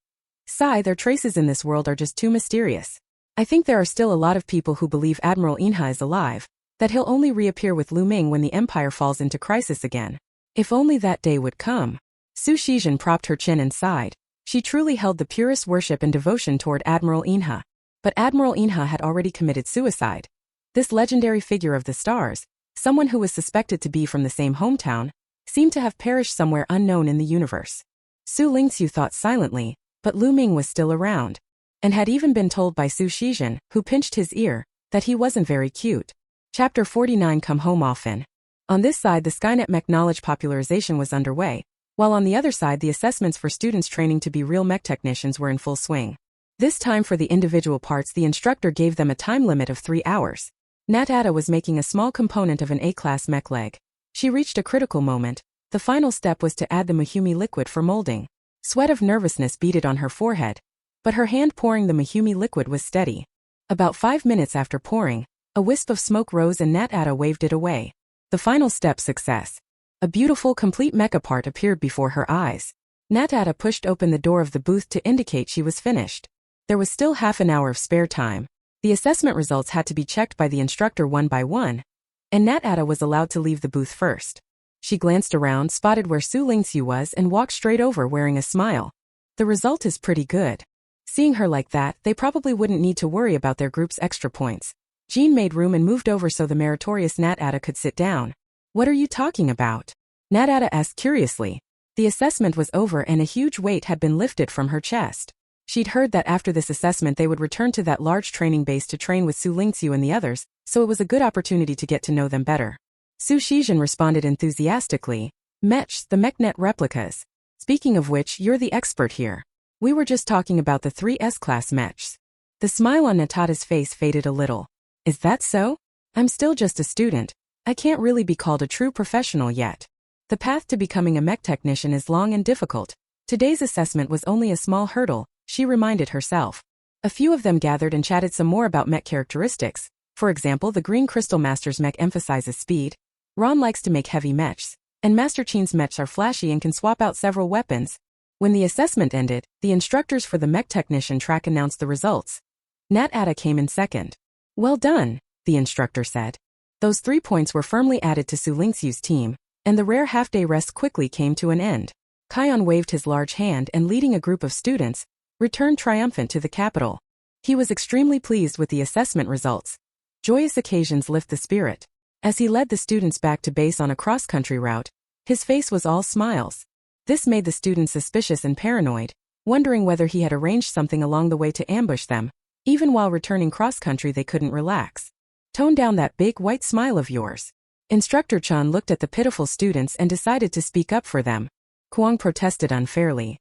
Sigh, their traces in this world are just too mysterious. I think there are still a lot of people who believe Admiral Inha is alive, that he'll only reappear with Lu Ming when the Empire falls into crisis again. If only that day would come. Su Shizhen propped her chin and sighed. She truly held the purest worship and devotion toward Admiral Inha. But Admiral Inha had already committed suicide. This legendary figure of the stars, someone who was suspected to be from the same hometown, seemed to have perished somewhere unknown in the universe. Su Lingqu thought silently, but Lu Ming was still around, and had even been told by Su Shizhen, who pinched his ear, that he wasn't very cute. Chapter 49 Come Home Often. On this side the Skynet mech knowledge popularization was underway, while on the other side the assessments for students training to be real mech technicians were in full swing. This time for the individual parts the instructor gave them a time limit of 3 hours. Nat Ada was making a small component of an A-class mech leg. She reached a critical moment. The final step was to add the Mahumi liquid for molding. Sweat of nervousness beaded on her forehead, but her hand pouring the Mahumi liquid was steady. About 5 minutes after pouring, a wisp of smoke rose and Nat Ada waved it away. The final step success. A beautiful, complete mecha part appeared before her eyes. Nat Ada pushed open the door of the booth to indicate she was finished. There was still half an hour of spare time. The assessment results had to be checked by the instructor one by one, and Nat Ada was allowed to leave the booth first. She glanced around, spotted where Xu Lingqu was, and walked straight over wearing a smile. The result is pretty good. Seeing her like that, they probably wouldn't need to worry about their group's extra points. Jean made room and moved over so the meritorious Nat Ada could sit down. What are you talking about? Nat Ada asked curiously. The assessment was over and a huge weight had been lifted from her chest. She'd heard that after this assessment they would return to that large training base to train with Xu Lingqu and the others, so it was a good opportunity to get to know them better. Su Shizhen responded enthusiastically. Mech, the MechNet replicas. Speaking of which, you're the expert here. We were just talking about the 3 S-class mechs. The smile on Natada's face faded a little. Is that so? I'm still just a student. I can't really be called a true professional yet. The path to becoming a mech technician is long and difficult. Today's assessment was only a small hurdle, she reminded herself. A few of them gathered and chatted some more about mech characteristics. For example, the Green Crystal Master's mech emphasizes speed. Ron likes to make heavy mechs, and Master Chin's mechs are flashy and can swap out several weapons. When the assessment ended, the instructors for the mech technician track announced the results. Nat Ada came in second. Well done, the instructor said. Those 3 points were firmly added to Xu Lingqu's team, and the rare half-day rest quickly came to an end. Kion waved his large hand and leading a group of students, returned triumphant to the capital. He was extremely pleased with the assessment results. Joyous occasions lift the spirit. As he led the students back to base on a cross-country route, his face was all smiles. This made the students suspicious and paranoid, wondering whether he had arranged something along the way to ambush them. Even while returning cross-country they couldn't relax. Tone down that big white smile of yours. Instructor Chan looked at the pitiful students and decided to speak up for them. Kuang protested unfairly.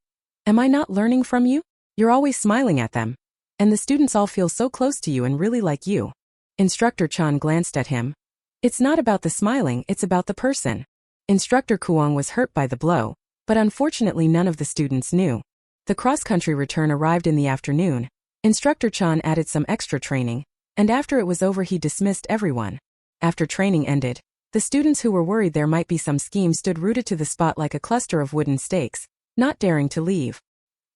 Am I not learning from you? You're always smiling at them. And the students all feel so close to you and really like you. Instructor Chan glanced at him. It's not about the smiling, it's about the person. Instructor Kuang was hurt by the blow, but unfortunately none of the students knew. The cross-country return arrived in the afternoon. Instructor Chan added some extra training, and after it was over he dismissed everyone. After training ended, the students who were worried there might be some scheme stood rooted to the spot like a cluster of wooden stakes, not daring to leave.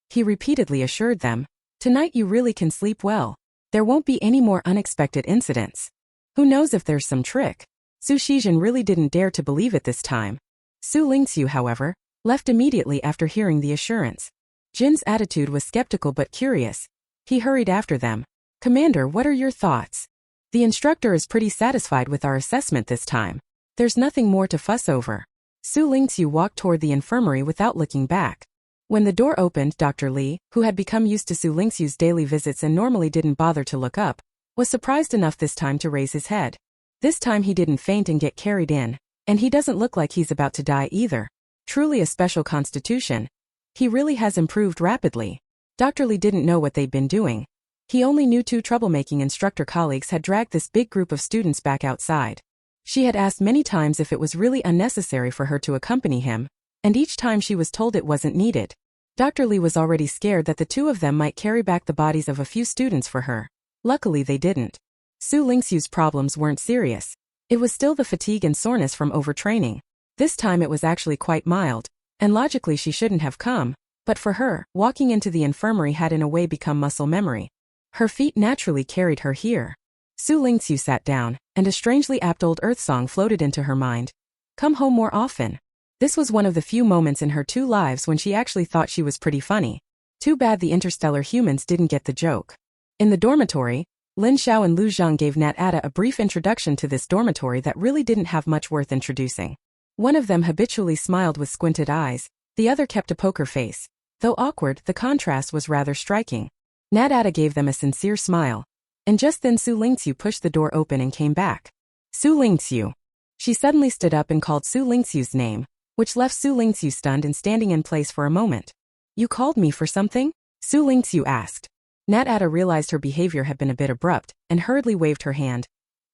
He repeatedly assured them, tonight you really can sleep well. There won't be any more unexpected incidents. Who knows if there's some trick? Su Shizhen really didn't dare to believe it this time. Xu Lingqu, however, left immediately after hearing the assurance. Jin's attitude was skeptical but curious. He hurried after them. Commander, what are your thoughts? The instructor is pretty satisfied with our assessment this time. There's nothing more to fuss over. Xu Lingqu walked toward the infirmary without looking back. When the door opened, Dr. Li, who had become used to Xu Lingqu's daily visits and normally didn't bother to look up, was surprised enough this time to raise his head. This time he didn't faint and get carried in, and he doesn't look like he's about to die either. Truly a special constitution. He really has improved rapidly. Dr. Li didn't know what they'd been doing. He only knew 2 troublemaking instructor colleagues had dragged this big group of students back outside. She had asked many times if it was really unnecessary for her to accompany him, and each time she was told it wasn't needed. Dr. Li was already scared that the 2 of them might carry back the bodies of a few students for her. Luckily they didn't. Xu Lingqu's problems weren't serious. It was still the fatigue and soreness from overtraining. This time it was actually quite mild, and logically she shouldn't have come, but for her, walking into the infirmary had in a way become muscle memory. Her feet naturally carried her here. Xu Lingqu sat down, and a strangely apt old earth song floated into her mind. Come home more often. This was one of the few moments in her 2 lives when she actually thought she was pretty funny. Too bad the interstellar humans didn't get the joke. In the dormitory, Lin Xiao and Lu Zhang gave Nat Ada a brief introduction to this dormitory that really didn't have much worth introducing. One of them habitually smiled with squinted eyes, the other kept a poker face. Though awkward, the contrast was rather striking. Nat Ada gave them a sincere smile. And just then Xu Lingqu pushed the door open and came back. Xu Lingqu. She suddenly stood up and called Xu Lingqu's name, which left Xu Lingqu stunned and standing in place for a moment. You called me for something? Xu Lingqu asked. Nat Ada realized her behavior had been a bit abrupt, and hurriedly waved her hand.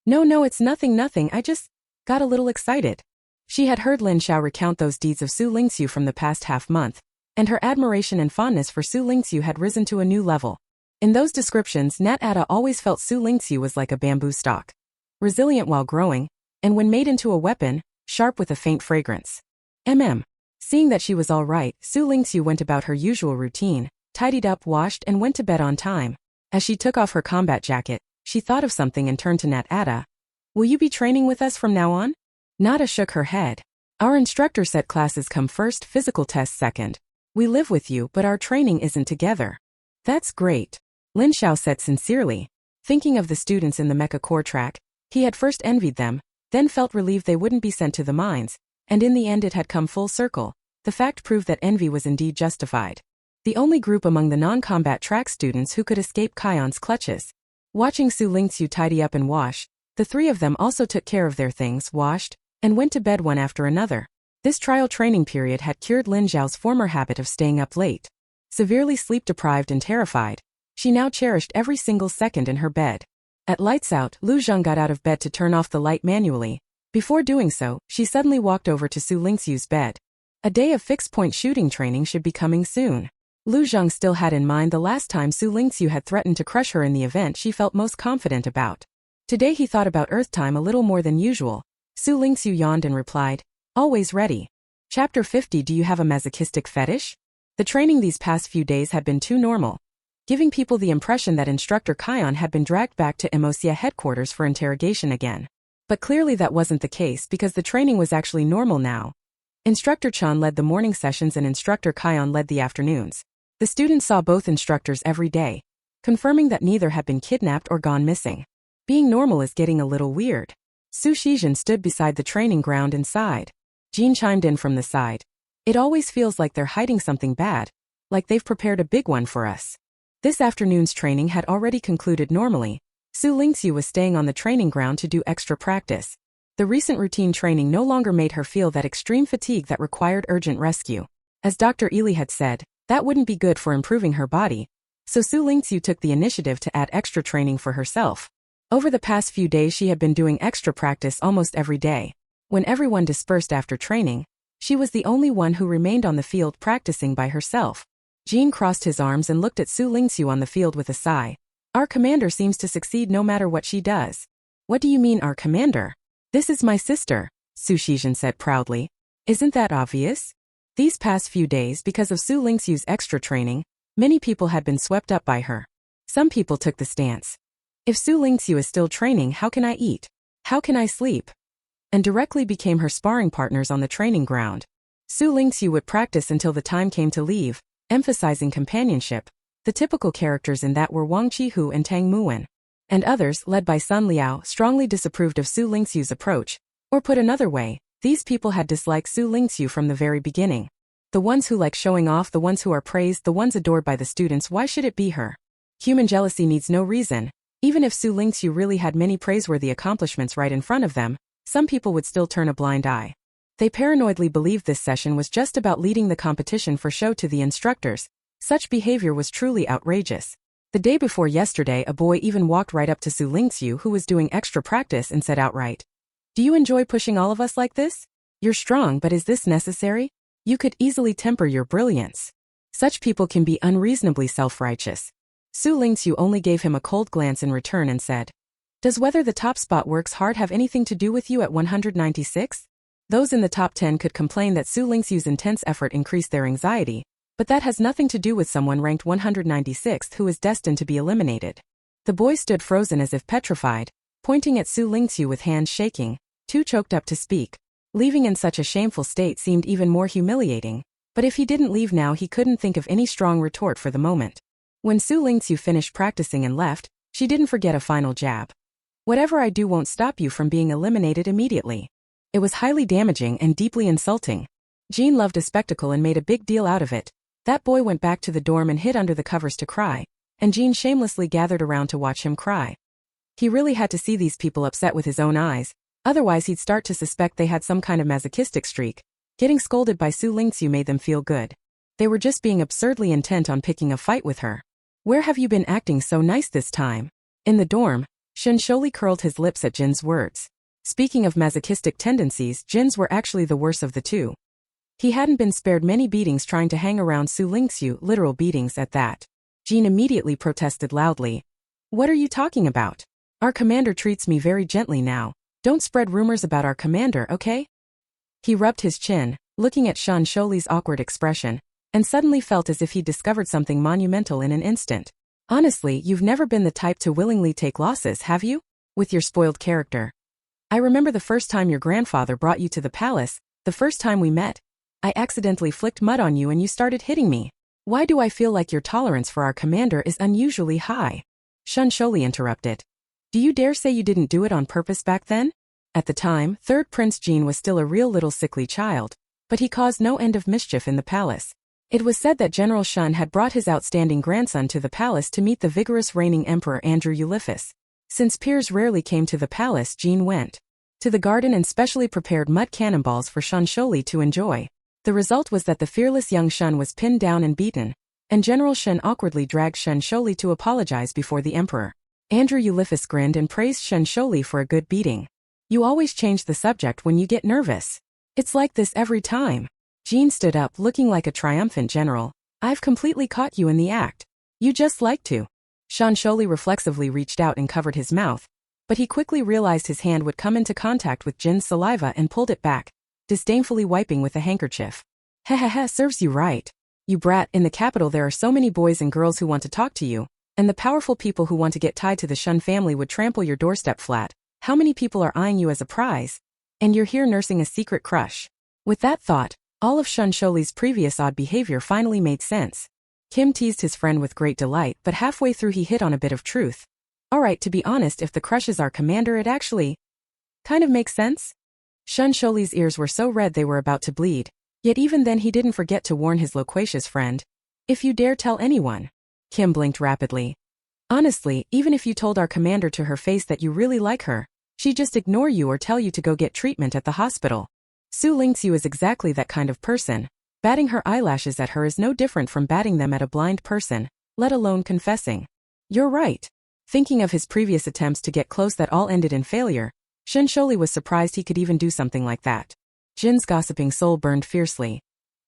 No, it's nothing, I just got a little excited. She had heard Lin Xiao recount those deeds of Xu Lingqu from the past half-month, and her admiration and fondness for Xu Lingqu had risen to a new level. In those descriptions, Nat Ada always felt Xu Lingqu was like a bamboo stalk. Resilient while growing, and when made into a weapon, sharp with a faint fragrance. Seeing that she was all right, Xu Lingqu went about her usual routine, tidied up, washed, and went to bed on time. As she took off her combat jacket, she thought of something and turned to Nat Ada. Will you be training with us from now on? Nada shook her head. Our instructor said classes come first, physical tests second. We live with you, but our training isn't together. That's great, Lin Xiao said sincerely. Thinking of the students in the Mecha core track, he had first envied them, then felt relieved they wouldn't be sent to the mines, and in the end it had come full circle. The fact proved that envy was indeed justified. The only group among the non-combat track students who could escape Kion's clutches. Watching Xu Lingqu tidy up and wash, the three of them also took care of their things, washed, and went to bed one after another. This trial training period had cured Lin Xiao's former habit of staying up late. Severely sleep-deprived and terrified, she now cherished every single second in her bed. At lights out, Lu Zheng got out of bed to turn off the light manually. Before doing so, she suddenly walked over to Xu Lingqu's bed. A day of fixed-point shooting training should be coming soon. Lu Zheng still had in mind the last time Xu Lingqu had threatened to crush her in the event she felt most confident about. Today he thought about Earth time a little more than usual. Xu Lingqu yawned and replied, always ready. Chapter 50. Do you have a masochistic fetish? The training these past few days had been too normal, giving people the impression that Instructor Kion had been dragged back to Emocia headquarters for interrogation again. But clearly that wasn't the case because the training was actually normal now. Instructor Chan led the morning sessions and Instructor Kion led the afternoons. The students saw both instructors every day, confirming that neither had been kidnapped or gone missing. Being normal is getting a little weird. Su Shizhen stood beside the training ground and sighed. Jean chimed in from the side. It always feels like they're hiding something bad, like they've prepared a big one for us. This afternoon's training had already concluded normally. Xu Lingqu was staying on the training ground to do extra practice. The recent routine training no longer made her feel that extreme fatigue that required urgent rescue. As Dr. Ely had said, that wouldn't be good for improving her body, so Xu Lingqu took the initiative to add extra training for herself. Over the past few days she had been doing extra practice almost every day. When everyone dispersed after training, she was the only one who remained on the field practicing by herself. Jean crossed his arms and looked at Xu Lingqu on the field with a sigh. Our commander seems to succeed no matter what she does. What do you mean, our commander? This is my sister, Su Shizhen said proudly. Isn't that obvious? These past few days, because of Xu Lingqu's extra training, many people had been swept up by her. Some people took the stance. If Xu Lingqu is still training, how can I eat? How can I sleep? And directly became her sparring partners on the training ground. Xu Lingqu would practice until the time came to leave, emphasizing companionship. The typical characters in that were Wang Qihu and Tang Muwen. And others, led by Sun Liao, strongly disapproved of Xu Lingqu's approach. Or put another way, these people had disliked Xu Lingqu from the very beginning. The ones who like showing off, the ones who are praised, the ones adored by the students, why should it be her? Human jealousy needs no reason. Even if Xu Lingqu really had many praiseworthy accomplishments right in front of them, some people would still turn a blind eye. They paranoidly believed this session was just about leading the competition for show to the instructors. Such behavior was truly outrageous. The day before yesterday, a boy even walked right up to Xu Lingqu, who was doing extra practice, and said outright, "Do you enjoy pushing all of us like this? You're strong, but is this necessary? You could easily temper your brilliance." Such people can be unreasonably self-righteous. Xu Lingqu only gave him a cold glance in return and said, "Does whether the top spot works hard have anything to do with you at 196? Those in the top 10 could complain that Xu Lingqu's intense effort increased their anxiety, but that has nothing to do with someone ranked 196th who is destined to be eliminated." The boy stood frozen as if petrified, pointing at Xu Lingqu with hands shaking, too choked up to speak. Leaving in such a shameful state seemed even more humiliating, but if he didn't leave now he couldn't think of any strong retort for the moment. When Xu Lingqu finished practicing and left, she didn't forget a final jab. "Whatever I do won't stop you from being eliminated immediately." It was highly damaging and deeply insulting. Jean loved a spectacle and made a big deal out of it. That boy went back to the dorm and hid under the covers to cry, and Jean shamelessly gathered around to watch him cry. He really had to see these people upset with his own eyes, otherwise he'd start to suspect they had some kind of masochistic streak. Getting scolded by Xu Lingqu made them feel good. They were just being absurdly intent on picking a fight with her. Where have you been acting so nice this time? In the dorm, Shensholi curled his lips at Jin's words. Speaking of masochistic tendencies, Jin's were actually the worst of the two. He hadn't been spared many beatings trying to hang around Xu Lingqu, literal beatings at that. Jin immediately protested loudly. What are you talking about? Our commander treats me very gently now. Don't spread rumors about our commander, okay? He rubbed his chin, looking at Shensholi's awkward expression, and suddenly felt as if he'd discovered something monumental in an instant. Honestly, you've never been the type to willingly take losses, have you? With your spoiled character. I remember the first time your grandfather brought you to the palace, the first time we met. I accidentally flicked mud on you and you started hitting me. Why do I feel like your tolerance for our commander is unusually high? Shensholi interrupted. Do you dare say you didn't do it on purpose back then? At the time, Third Prince Jin was still a real little sickly child, but he caused no end of mischief in the palace. It was said that General Shun had brought his outstanding grandson to the palace to meet the vigorous reigning emperor Andrew Ulysses. Since peers rarely came to the palace, Jin went to the garden and specially prepared mud cannonballs for Shensholi to enjoy. The result was that the fearless young Shun was pinned down and beaten, and General Shun awkwardly dragged Shensholi to apologize before the emperor. Andrew Ulysses grinned and praised Shensholi for a good beating. You always change the subject when you get nervous. It's like this every time. Jin stood up looking like a triumphant general. I've completely caught you in the act. You just like to. Shensholi reflexively reached out and covered his mouth, but he quickly realized his hand would come into contact with Jin's saliva and pulled it back, disdainfully wiping with a handkerchief. Hehehe, serves you right. You brat, in the capital there are so many boys and girls who want to talk to you, and the powerful people who want to get tied to the Shun family would trample your doorstep flat. How many people are eyeing you as a prize? And you're here nursing a secret crush. With that thought, all of Shensholi's previous odd behavior finally made sense. Kim teased his friend with great delight, but halfway through he hit on a bit of truth. Alright, to be honest, if the crush is our commander, it actually kind of makes sense. Shensholi's ears were so red they were about to bleed, yet even then he didn't forget to warn his loquacious friend. If you dare tell anyone. Kim blinked rapidly. Honestly, even if you told our commander to her face that you really like her, she'd just ignore you or tell you to go get treatment at the hospital. Xu Lingqu is exactly that kind of person. Batting her eyelashes at her is no different from batting them at a blind person, let alone confessing. You're right. Thinking of his previous attempts to get close that all ended in failure, Shensholi was surprised he could even do something like that. Jin's gossiping soul burned fiercely.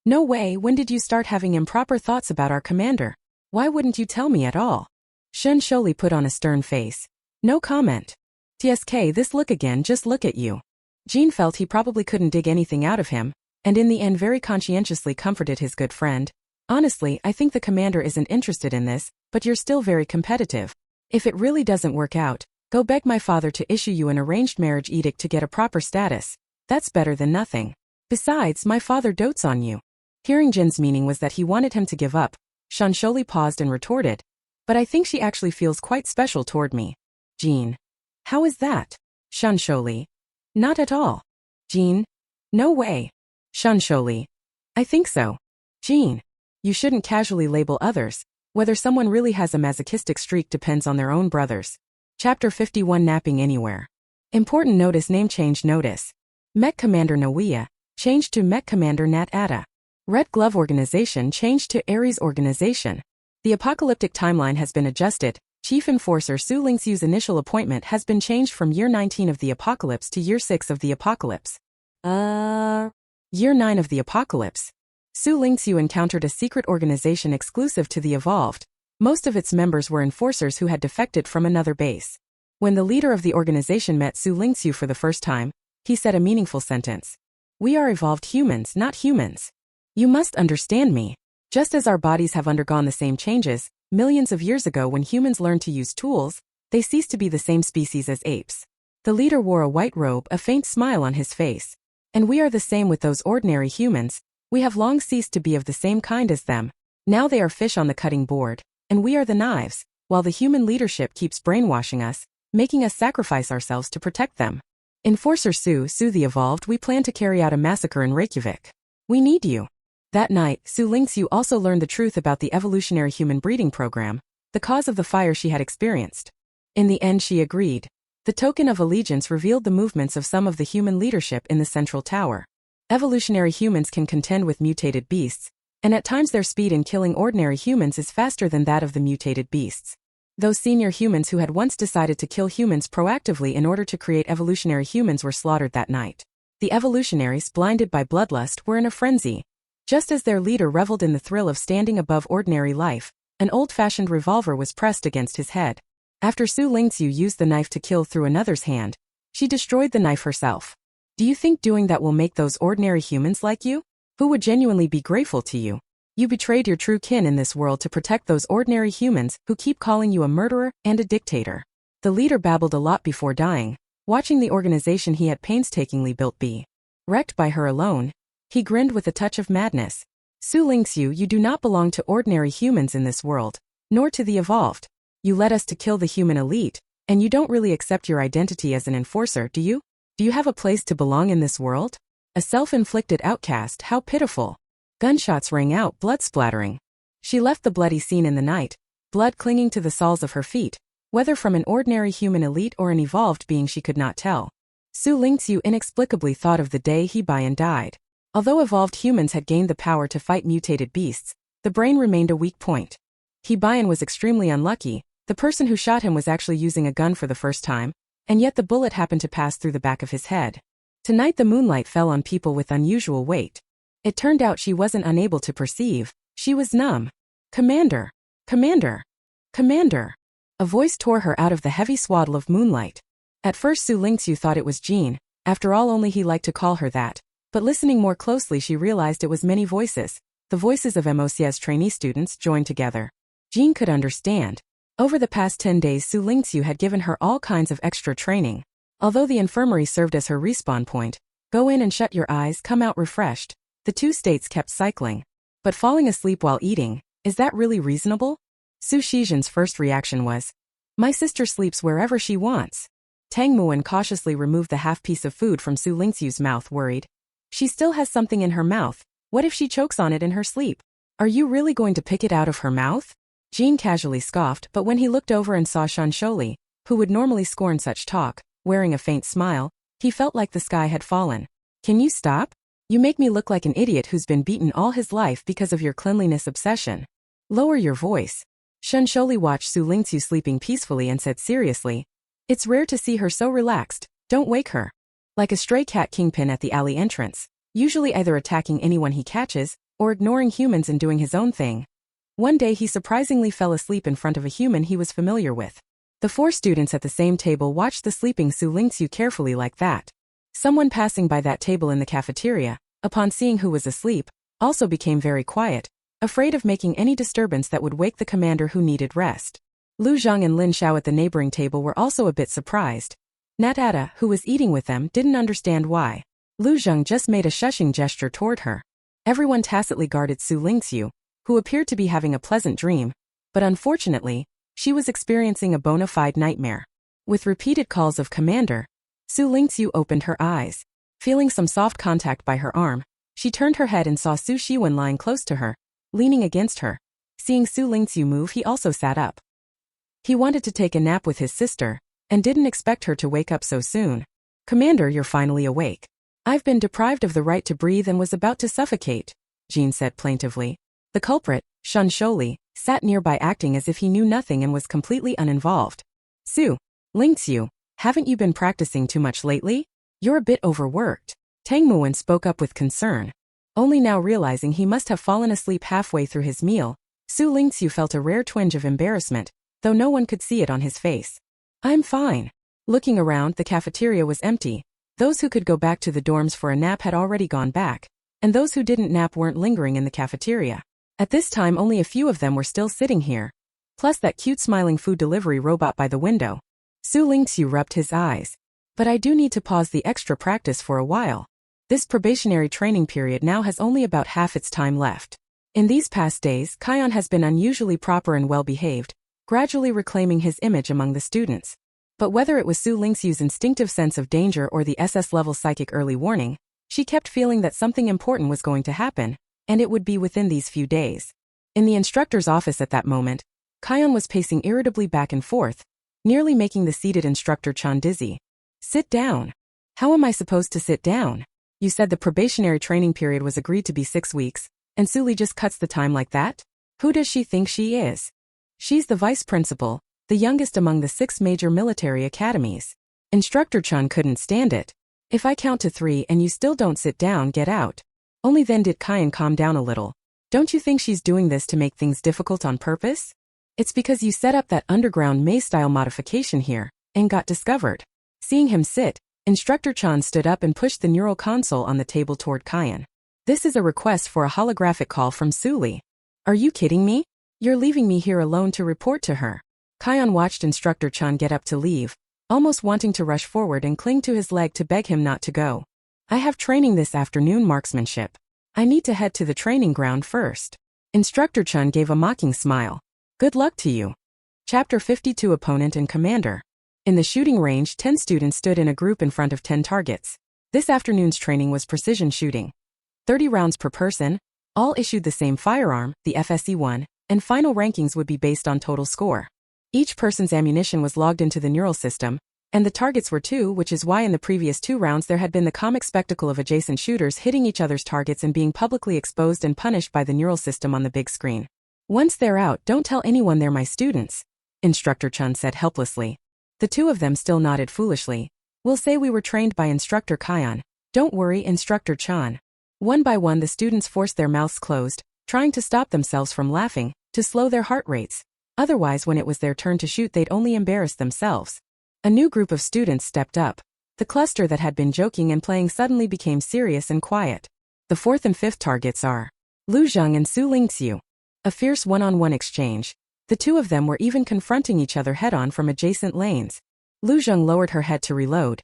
No way, when did you start having improper thoughts about our commander? Why wouldn't you tell me at all? Shensholi put on a stern face. No comment. TSK, this look again, just look at you. Jin felt he probably couldn't dig anything out of him, and in the end very conscientiously comforted his good friend. Honestly, I think the commander isn't interested in this, but you're still very competitive. If it really doesn't work out, go beg my father to issue you an arranged marriage edict to get a proper status. That's better than nothing. Besides, my father dotes on you. Hearing Jin's meaning was that he wanted him to give up. Shensholi paused and retorted. But I think she actually feels quite special toward me. Jin. How is that? Shensholi. Not at all. Jin. No way. Shensholi. I think so. Jin. You shouldn't casually label others. Whether someone really has a masochistic streak depends on their own brothers. Chapter 51 Napping Anywhere. Important notice. Name change notice. Mech Commander Noia, changed to Mech Commander Nat Atta. Red Glove Organization changed to Ares Organization. The apocalyptic timeline has been adjusted. Chief Enforcer Xu Lingqu's initial appointment has been changed from Year 19 of the Apocalypse to Year 6 of the Apocalypse. Year 9 of the Apocalypse. Xu Lingqu encountered a secret organization exclusive to the Evolved. Most of its members were enforcers who had defected from another base. When the leader of the organization met Xu Lingqu for the first time, he said a meaningful sentence. We are evolved humans, not humans. You must understand me. Just as our bodies have undergone the same changes, millions of years ago when humans learned to use tools, they ceased to be the same species as apes. The leader wore a white robe, a faint smile on his face. And we are the same with those ordinary humans. We have long ceased to be of the same kind as them. Now they are fish on the cutting board, and we are the knives, while the human leadership keeps brainwashing us, making us sacrifice ourselves to protect them. Enforcer Xu the Evolved, we plan to carry out a massacre in Reykjavik. We need you. That night, Xu Lingqu also learned the truth about the evolutionary human breeding program, the cause of the fire she had experienced. In the end she agreed. The token of allegiance revealed the movements of some of the human leadership in the central tower. Evolutionary humans can contend with mutated beasts, and at times their speed in killing ordinary humans is faster than that of the mutated beasts. Those senior humans who had once decided to kill humans proactively in order to create evolutionary humans were slaughtered that night. The evolutionaries, blinded by bloodlust, were in a frenzy. Just as their leader reveled in the thrill of standing above ordinary life, an old-fashioned revolver was pressed against his head. After Xu Lingqu used the knife to kill through another's hand, she destroyed the knife herself. Do you think doing that will make those ordinary humans like you? Who would genuinely be grateful to you? You betrayed your true kin in this world to protect those ordinary humans who keep calling you a murderer and a dictator. The leader babbled a lot before dying, watching the organization he had painstakingly built be wrecked by her alone. He grinned with a touch of madness. Xu Lingqu, you do not belong to ordinary humans in this world, nor to the evolved. You led us to kill the human elite, and you don't really accept your identity as an enforcer, do you? Do you have a place to belong in this world? A self-inflicted outcast, how pitiful. Gunshots rang out, blood splattering. She left the bloody scene in the night, blood clinging to the soles of her feet, whether from an ordinary human elite or an evolved being she could not tell. Xu Lingqu inexplicably thought of the day he Bian died. Although evolved humans had gained the power to fight mutated beasts, the brain remained a weak point. He Bian was extremely unlucky. The person who shot him was actually using a gun for the first time, and yet the bullet happened to pass through the back of his head. Tonight the moonlight fell on people with unusual weight. It turned out she wasn't unable to perceive, she was numb. Commander! Commander! Commander! A voice tore her out of the heavy swaddle of moonlight. At first Xu Lingqu thought it was Jean, after all only he liked to call her that, but listening more closely she realized it was many voices, the voices of MOC's trainee students joined together. Jean could understand. Over the past 10 days Xu Lingqu had given her all kinds of extra training. Although the infirmary served as her respawn point, go in and shut your eyes, come out refreshed, the two states kept cycling. But falling asleep while eating, is that really reasonable? Su Shijian's first reaction was, my sister sleeps wherever she wants. Tang Muan cautiously removed the half-piece of food from Xu Lingqu's mouth, worried. She still has something in her mouth, what if she chokes on it in her sleep? Are you really going to pick it out of her mouth? Jean casually scoffed, but when he looked over and saw Shansholi, who would normally scorn such talk, wearing a faint smile, he felt like the sky had fallen. Can you stop? You make me look like an idiot who's been beaten all his life because of your cleanliness obsession. Lower your voice. Shansholi watched Xu Lingqu sleeping peacefully and said seriously, it's rare to see her so relaxed, don't wake her. Like a stray cat kingpin at the alley entrance, usually either attacking anyone he catches, or ignoring humans and doing his own thing. One day he surprisingly fell asleep in front of a human he was familiar with. The 4 students at the same table watched the sleeping Xu Lingqu carefully like that. Someone passing by that table in the cafeteria, upon seeing who was asleep, also became very quiet, afraid of making any disturbance that would wake the commander who needed rest. Lu Zhang and Lin Xiao at the neighboring table were also a bit surprised. Nat Ada, who was eating with them, didn't understand why. Lu Zhang just made a shushing gesture toward her. Everyone tacitly guarded Xu Lingqu, who appeared to be having a pleasant dream, but unfortunately, she was experiencing a bona fide nightmare. With repeated calls of commander, Xu Lingqu opened her eyes. Feeling some soft contact by her arm, she turned her head and saw Su Shiwen lying close to her, leaning against her. Seeing Xu Lingqu move, he also sat up. He wanted to take a nap with his sister, and didn't expect her to wake up so soon. Commander, you're finally awake. I've been deprived of the right to breathe and was about to suffocate, Jean said plaintively. The culprit, Shansholi, sat nearby acting as if he knew nothing and was completely uninvolved. Xu Lingqu, haven't you been practicing too much lately? You're a bit overworked. Tang Muan spoke up with concern. Only now realizing he must have fallen asleep halfway through his meal, Xu Lingqu felt a rare twinge of embarrassment, though no one could see it on his face. I'm fine. Looking around, the cafeteria was empty. Those who could go back to the dorms for a nap had already gone back, and those who didn't nap weren't lingering in the cafeteria. At this time only a few of them were still sitting here. Plus that cute smiling food delivery robot by the window. Xu Lingqu rubbed his eyes. But I do need to pause the extra practice for a while. This probationary training period now has only about half its time left. In these past days, Kion has been unusually proper and well-behaved, gradually reclaiming his image among the students. But whether it was Xu Lingqu's instinctive sense of danger or the SS-level psychic early warning, she kept feeling that something important was going to happen, and it would be within these few days. In the instructor's office at that moment, Kion was pacing irritably back and forth, nearly making the seated instructor Chan dizzy. Sit down. How am I supposed to sit down? You said the probationary training period was agreed to be 6 weeks, And Suli just cuts the time like that? Who does she think she is? She's the vice principal, the youngest among the 6 major military academies. Instructor Chun couldn't stand it. If I count to 3 and you still don't sit down, get out. Only then did Kyan calm down a little. Don't you think she's doing this to make things difficult on purpose? It's because you set up that underground maze-style modification here, and got discovered. Seeing him sit, Instructor Chan stood up and pushed the neural console on the table toward Kyan. This is a request for a holographic call from Suli. Are you kidding me? You're leaving me here alone to report to her. Kyan watched Instructor Chan get up to leave, almost wanting to rush forward and cling to his leg to beg him not to go. I have training this afternoon, marksmanship. I need to head to the training ground first. Instructor Chun gave a mocking smile. Good luck to you. Chapter 52 Opponent and Commander. In the shooting range, 10 students stood in a group in front of 10 targets. This afternoon's training was precision shooting. 30 rounds per person, all issued the same firearm, the FSE-1, and final rankings would be based on total score. Each person's ammunition was logged into the neural system, and the targets were 2, which is why in the previous 2 rounds there had been the comic spectacle of adjacent shooters hitting each other's targets and being publicly exposed and punished by the neural system on the big screen. Once they're out, don't tell anyone they're my students, Instructor Chun said helplessly. The 2 of them still nodded foolishly. We'll say we were trained by Instructor Kyan. Don't worry, Instructor Chan. One by one the students forced their mouths closed, trying to stop themselves from laughing, to slow their heart rates. Otherwise when it was their turn to shoot they'd only embarrass themselves. A new group of students stepped up. The cluster that had been joking and playing suddenly became serious and quiet. The 4th and 5th targets are Lu Zheng and Xu Lingqu. A fierce one-on-one exchange. The 2 of them were even confronting each other head-on from adjacent lanes. Lu Zheng lowered her head to reload.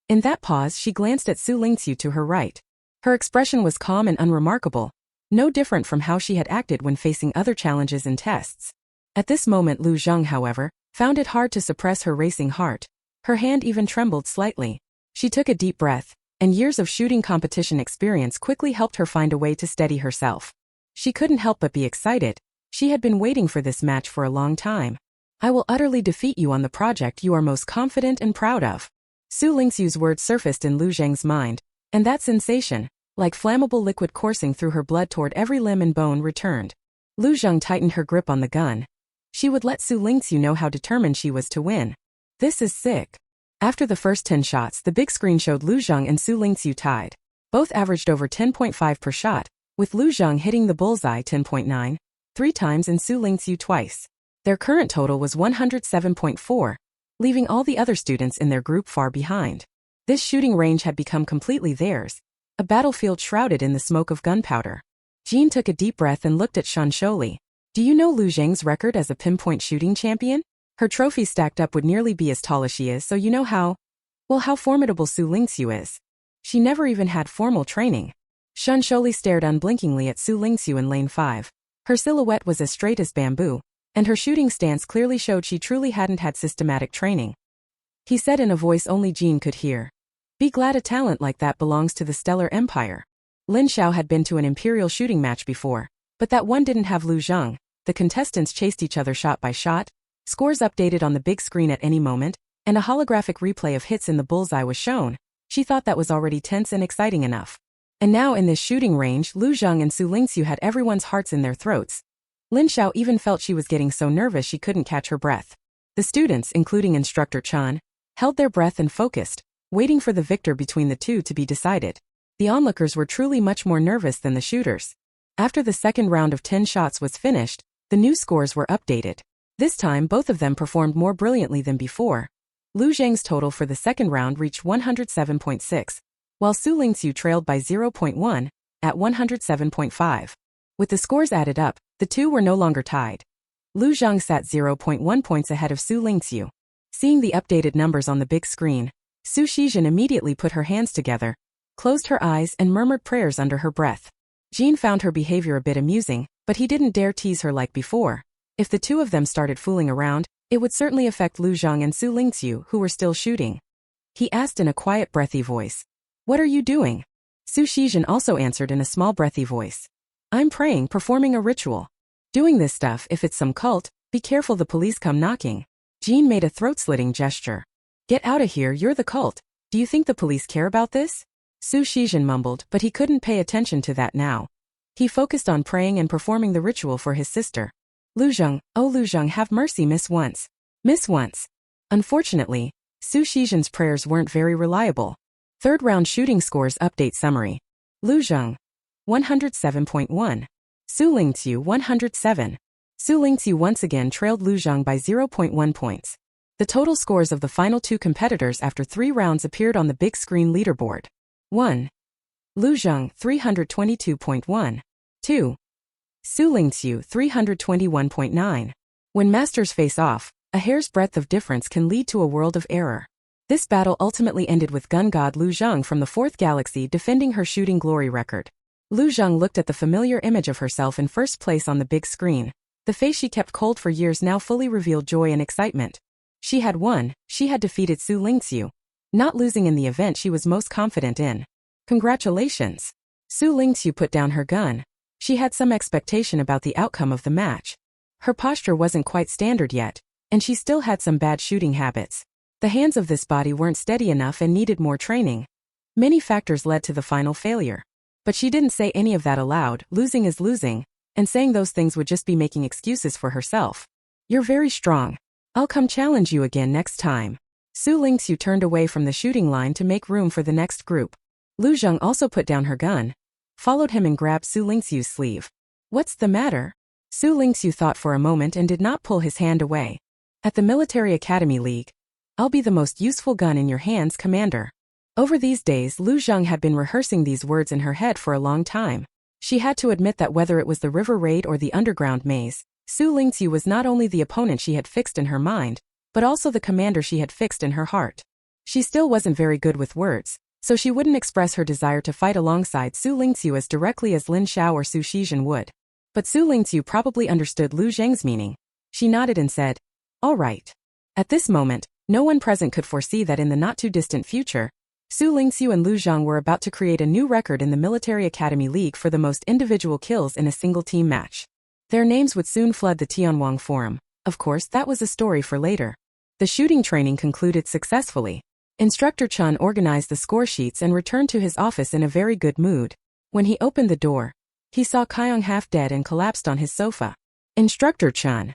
In that pause she glanced at Xu Lingqu to her right. Her expression was calm and unremarkable, no different from how she had acted when facing other challenges and tests. At this moment Lu Zheng, however, found it hard to suppress her racing heart. Her hand even trembled slightly. She took a deep breath, and years of shooting competition experience quickly helped her find a way to steady herself. She couldn't help but be excited. She had been waiting for this match for a long time. I will utterly defeat you on the project you are most confident and proud of. Xu Lingqu's words surfaced in Lu Zheng's mind, and that sensation, like flammable liquid coursing through her blood toward every limb and bone, returned. Lu Zheng tightened her grip on the gun. She would let Xu Lingqu know how determined she was to win. This is sick. After the first 10 shots, the big screen showed Lu Zheng and Xu Lingqu tied. Both averaged over 10.5 per shot, with Lu Zheng hitting the bullseye 10.9, 3 times and Xu Lingqu twice. Their current total was 107.4, leaving all the other students in their group far behind. This shooting range had become completely theirs, a battlefield shrouded in the smoke of gunpowder. Jean took a deep breath and looked at Shan Sholi. Do you know Lu Zheng's record as a pinpoint shooting champion? Her trophy stacked up would nearly be as tall as she is, so you know how formidable Xu Lingqu is. She never even had formal training. Shan Sholi stared unblinkingly at Xu Lingqu in lane 5. Her silhouette was as straight as bamboo, and her shooting stance clearly showed she truly hadn't had systematic training. He said in a voice only Jean could hear. Be glad a talent like that belongs to the Stellar Empire. Lin Xiao had been to an Imperial shooting match before, but that one didn't have Lu Zheng. The contestants chased each other shot by shot, scores updated on the big screen at any moment, and a holographic replay of hits in the bullseye was shown. She thought that was already tense and exciting enough. And now in this shooting range, Lu Zheng and Xu Lingqu had everyone's hearts in their throats. Lin Xiao even felt she was getting so nervous she couldn't catch her breath. The students, including Instructor Chan, held their breath and focused, waiting for the victor between the 2 to be decided. The onlookers were truly much more nervous than the shooters. After the second round of 10 shots was finished, the new scores were updated. This time both of them performed more brilliantly than before. Lu Zheng's total for the second round reached 107.6, while Xu Lingqu trailed by 0.1, at 107.5. With the scores added up, the 2 were no longer tied. Lu Zheng sat 0.1 points ahead of Xu Lingqu. Seeing the updated numbers on the big screen, Su Shizhen immediately put her hands together, closed her eyes and murmured prayers under her breath. Jean found her behavior a bit amusing, but he didn't dare tease her like before. If the 2 of them started fooling around, it would certainly affect Lu Zheng and Xu Lingqu, who were still shooting. He asked in a quiet, breathy voice. What are you doing? Su Shizhen also answered in a small, breathy voice. I'm praying, performing a ritual. Doing this stuff, if it's some cult, be careful the police come knocking. Jean made a throat-slitting gesture. Get out of here, you're the cult. Do you think the police care about this? Su Shizhen mumbled, but he couldn't pay attention to that now. He focused on praying and performing the ritual for his sister. Lu Zheng, oh Lu Zheng, have mercy, miss once. Miss once. Unfortunately, Xu Lingqu's prayers weren't very reliable. Third round shooting scores update summary. Lu Zheng, 107.1. Xu Lingqu, 107. Xu Lingqu once again trailed Lu Zheng by 0.1 points. The total scores of the final two competitors after 3 rounds appeared on the big screen leaderboard. 1. Lu Zheng, 322.1. 2. Xu Lingqu, 321.9. When masters face off, a hair's breadth of difference can lead to a world of error. This battle ultimately ended with gun god Lu Zheng from the 4th galaxy defending her shooting glory record. Lu Zheng looked at the familiar image of herself in first place on the big screen. The face she kept cold for years now fully revealed joy and excitement. She had won, she had defeated Xu Lingqu, not losing in the event she was most confident in. Congratulations! Xu Lingqu put down her gun. She had some expectation about the outcome of the match. Her posture wasn't quite standard yet, and she still had some bad shooting habits. The hands of this body weren't steady enough and needed more training. Many factors led to the final failure. But she didn't say any of that aloud. Losing is losing, and saying those things would just be making excuses for herself. You're very strong. I'll come challenge you again next time. Xu Lingqu turned away from the shooting line to make room for the next group. Lu Zheng also put down her gun, followed him and grabbed Xu Lingqu's sleeve. What's the matter? Xu Lingqu thought for a moment and did not pull his hand away. At the Military Academy League, I'll be the most useful gun in your hands, Commander. Over these days, Lu Zheng had been rehearsing these words in her head for a long time. She had to admit that whether it was the river raid or the underground maze, Xu Lingqu was not only the opponent she had fixed in her mind, but also the commander she had fixed in her heart. She still wasn't very good with words, so she wouldn't express her desire to fight alongside Xu Lingqu as directly as Lin Xiao or Xu Shizhen would. But Xu Lingqu probably understood Lu Zheng's meaning. She nodded and said, all right. At this moment, no one present could foresee that in the not-too-distant future, Xu Lingqu and Lu Zheng were about to create a new record in the Military Academy League for the most individual kills in a single team match. Their names would soon flood the Tianwang Forum. Of course, that was a story for later. The shooting training concluded successfully. Instructor Chun organized the score sheets and returned to his office in a very good mood. When he opened the door, he saw Kaiyong half dead and collapsed on his sofa. Instructor Chun.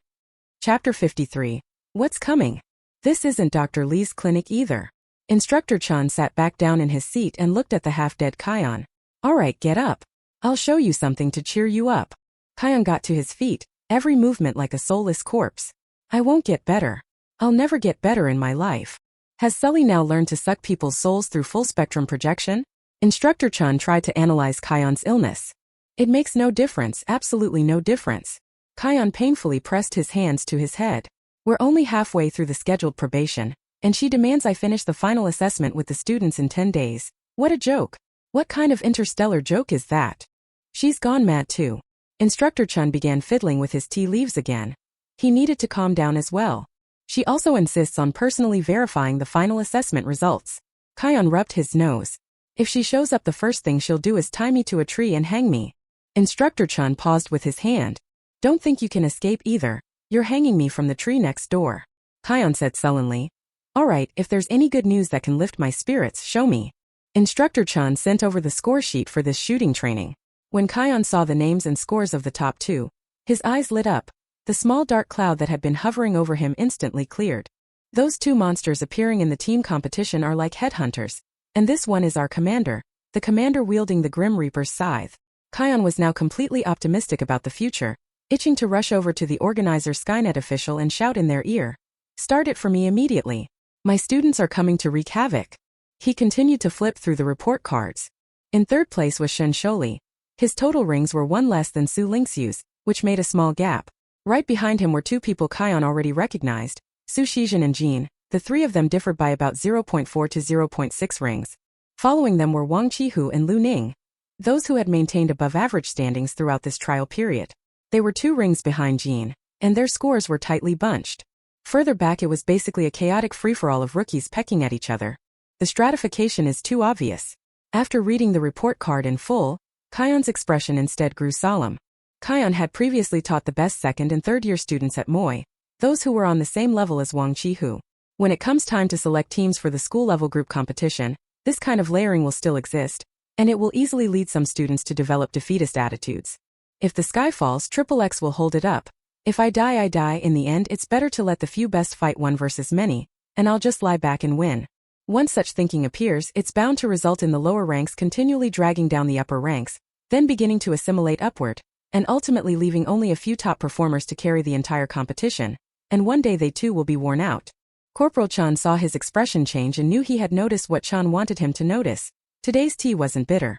Chapter 53. What's coming? This isn't Dr. Li's clinic either. Instructor Chun sat back down in his seat and looked at the half-dead Kaiyong. Alright, get up. I'll show you something to cheer you up. Kaiyong got to his feet, every movement like a soulless corpse. I won't get better. I'll never get better in my life. Has Sully now learned to suck people's souls through full-spectrum projection? Instructor Chun tried to analyze Kaiyong's illness. It makes no difference, absolutely no difference. Kaiyong painfully pressed his hands to his head. We're only halfway through the scheduled probation, and she demands I finish the final assessment with the students in 10 days. What a joke. What kind of interstellar joke is that? She's gone mad too. Instructor Chun began fiddling with his tea leaves again. He needed to calm down as well. She also insists on personally verifying the final assessment results. Kaiyong rubbed his nose. If she shows up, the first thing she'll do is tie me to a tree and hang me. Instructor Chun paused with his hand. Don't think you can escape either. You're hanging me from the tree next door. Kaiyong said sullenly. Alright, if there's any good news that can lift my spirits, show me. Instructor Chun sent over the score sheet for this shooting training. When Kaiyong saw the names and scores of the top 2, his eyes lit up. The small dark cloud that had been hovering over him instantly cleared. Those 2 monsters appearing in the team competition are like headhunters. And this one is our commander, the commander wielding the Grim Reaper's scythe. Kaiyong was now completely optimistic about the future, itching to rush over to the organizer Skynet official and shout in their ear. Start it for me immediately. My students are coming to wreak havoc. He continued to flip through the report cards. In third place was Shen Sholi. His total rings were 1 less than Xu Lingqu's, which made a small gap. Right behind him were 2 people Kaiyong already recognized, Xu Shizhen and Jean. The 3 of them differed by about 0.4 to 0.6 rings. Following them were Wang Qihu and Lu Ning, those who had maintained above-average standings throughout this trial period. They were 2 rings behind Jean, and their scores were tightly bunched. Further back it was basically a chaotic free-for-all of rookies pecking at each other. The stratification is too obvious. After reading the report card in full, Kaiyong's expression instead grew solemn. Kaiyong had previously taught the best 2nd and 3rd-year students at Moy, those who were on the same level as Wang Qihu. When it comes time to select teams for the school-level group competition, this kind of layering will still exist, and it will easily lead some students to develop defeatist attitudes. If the sky falls, XXX will hold it up. If I die, I die. In the end, it's better to let the few best fight one versus many, and I'll just lie back and win. Once such thinking appears, it's bound to result in the lower ranks continually dragging down the upper ranks, then beginning to assimilate upward, and ultimately leaving only a few top performers to carry the entire competition, and one day they too will be worn out. Corporal Chan saw his expression change and knew he had noticed what Chan wanted him to notice. Today's tea wasn't bitter.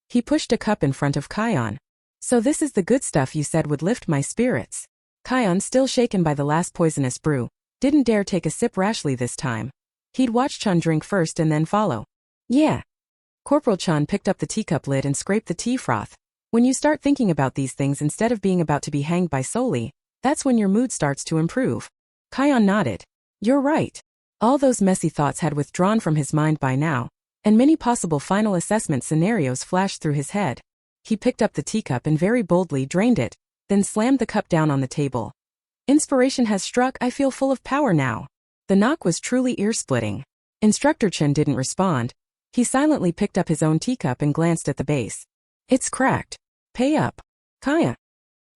He pushed a cup in front of Kion. So this is the good stuff you said would lift my spirits. Kion, still shaken by the last poisonous brew, didn't dare take a sip rashly this time. He'd watch Chan drink first and then follow. Yeah. Corporal Chan picked up the teacup lid and scraped the tea froth. When you start thinking about these things instead of being about to be hanged by Soli, that's when your mood starts to improve. Kion nodded. You're right. All those messy thoughts had withdrawn from his mind by now, and many possible final assessment scenarios flashed through his head. He picked up the teacup and very boldly drained it, then slammed the cup down on the table. Inspiration has struck. I feel full of power now. The knock was truly ear-splitting. Instructor Chen didn't respond. He silently picked up his own teacup and glanced at the base. It's cracked. Pay up. Kaya.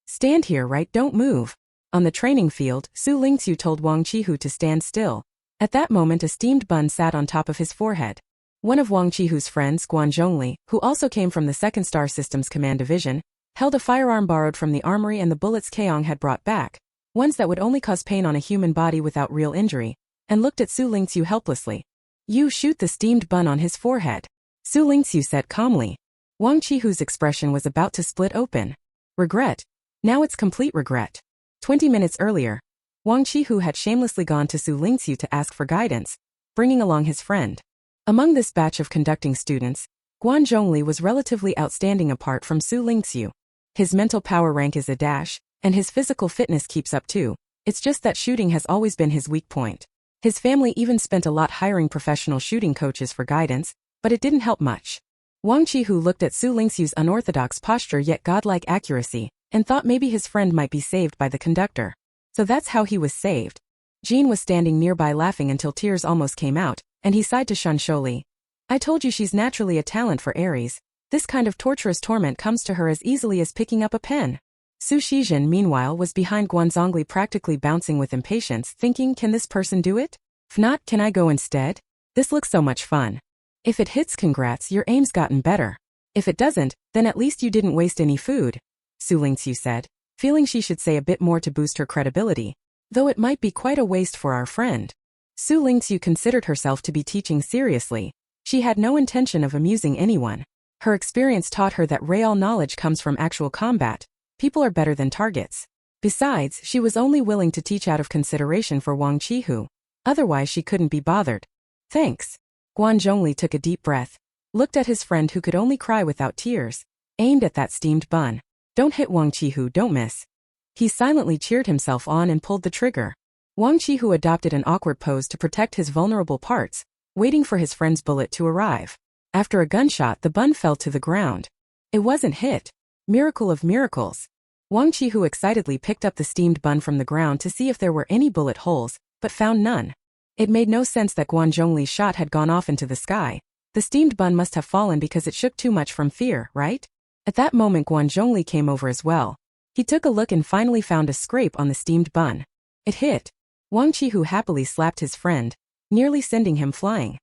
Stand here, right? Don't move. On the training field, Xu Lingqu told Wang Qihu to stand still. At that moment, a steamed bun sat on top of his forehead. One of Wang Qihu's friends, Guan Zhongli, who also came from the 2nd Star Systems Command Division, held a firearm borrowed from the armory and the bullets Keong had brought back, ones that would only cause pain on a human body without real injury, and looked at Xu Lingqu helplessly. You shoot the steamed bun on his forehead. Xu Lingqu said calmly. Wang Qihu's expression was about to split open. Regret. Now it's complete regret. 20 minutes earlier, Wang Qihu had shamelessly gone to Xu Lingqu to ask for guidance, bringing along his friend. Among this batch of conducting students, Guan Zhongli was relatively outstanding apart from Xu Lingqu. His mental power rank is a dash, and his physical fitness keeps up too. It's just that shooting has always been his weak point. His family even spent a lot hiring professional shooting coaches for guidance, but it didn't help much. Wang Qihu looked at Xu Lingqu's unorthodox posture yet godlike accuracy, and thought maybe his friend might be saved by the conductor. So that's how he was saved. Jean was standing nearby laughing until tears almost came out, and he sighed to Shan Sholi. I told you she's naturally a talent for Aries. This kind of torturous torment comes to her as easily as picking up a pen. Su Shizhen, meanwhile, was behind Guanzongli practically bouncing with impatience, thinking, can this person do it? If not, can I go instead? This looks so much fun. If it hits, congrats, your aim's gotten better. If it doesn't, then at least you didn't waste any food, Xu Lingqu said, feeling she should say a bit more to boost her credibility, though it might be quite a waste for our friend. Xu Lingqu considered herself to be teaching seriously. She had no intention of amusing anyone. Her experience taught her that real knowledge comes from actual combat. People are better than targets. Besides, she was only willing to teach out of consideration for Wang Qihu. Otherwise she couldn't be bothered. Thanks. Guan Zhongli took a deep breath, looked at his friend who could only cry without tears, aimed at that steamed bun. Don't hit Wang Qihu, don't miss. He silently cheered himself on and pulled the trigger. Wang Qihu adopted an awkward pose to protect his vulnerable parts, waiting for his friend's bullet to arrive. After a gunshot, the bun fell to the ground. It wasn't hit. Miracle of miracles. Wang Qihu excitedly picked up the steamed bun from the ground to see if there were any bullet holes, but found none. It made no sense that Guan Zhongli's shot had gone off into the sky. The steamed bun must have fallen because it shook too much from fear, right? At that moment Guan Zhongli came over as well. He took a look and finally found a scrape on the steamed bun. It hit. Wang Qihu happily slapped his friend, nearly sending him flying.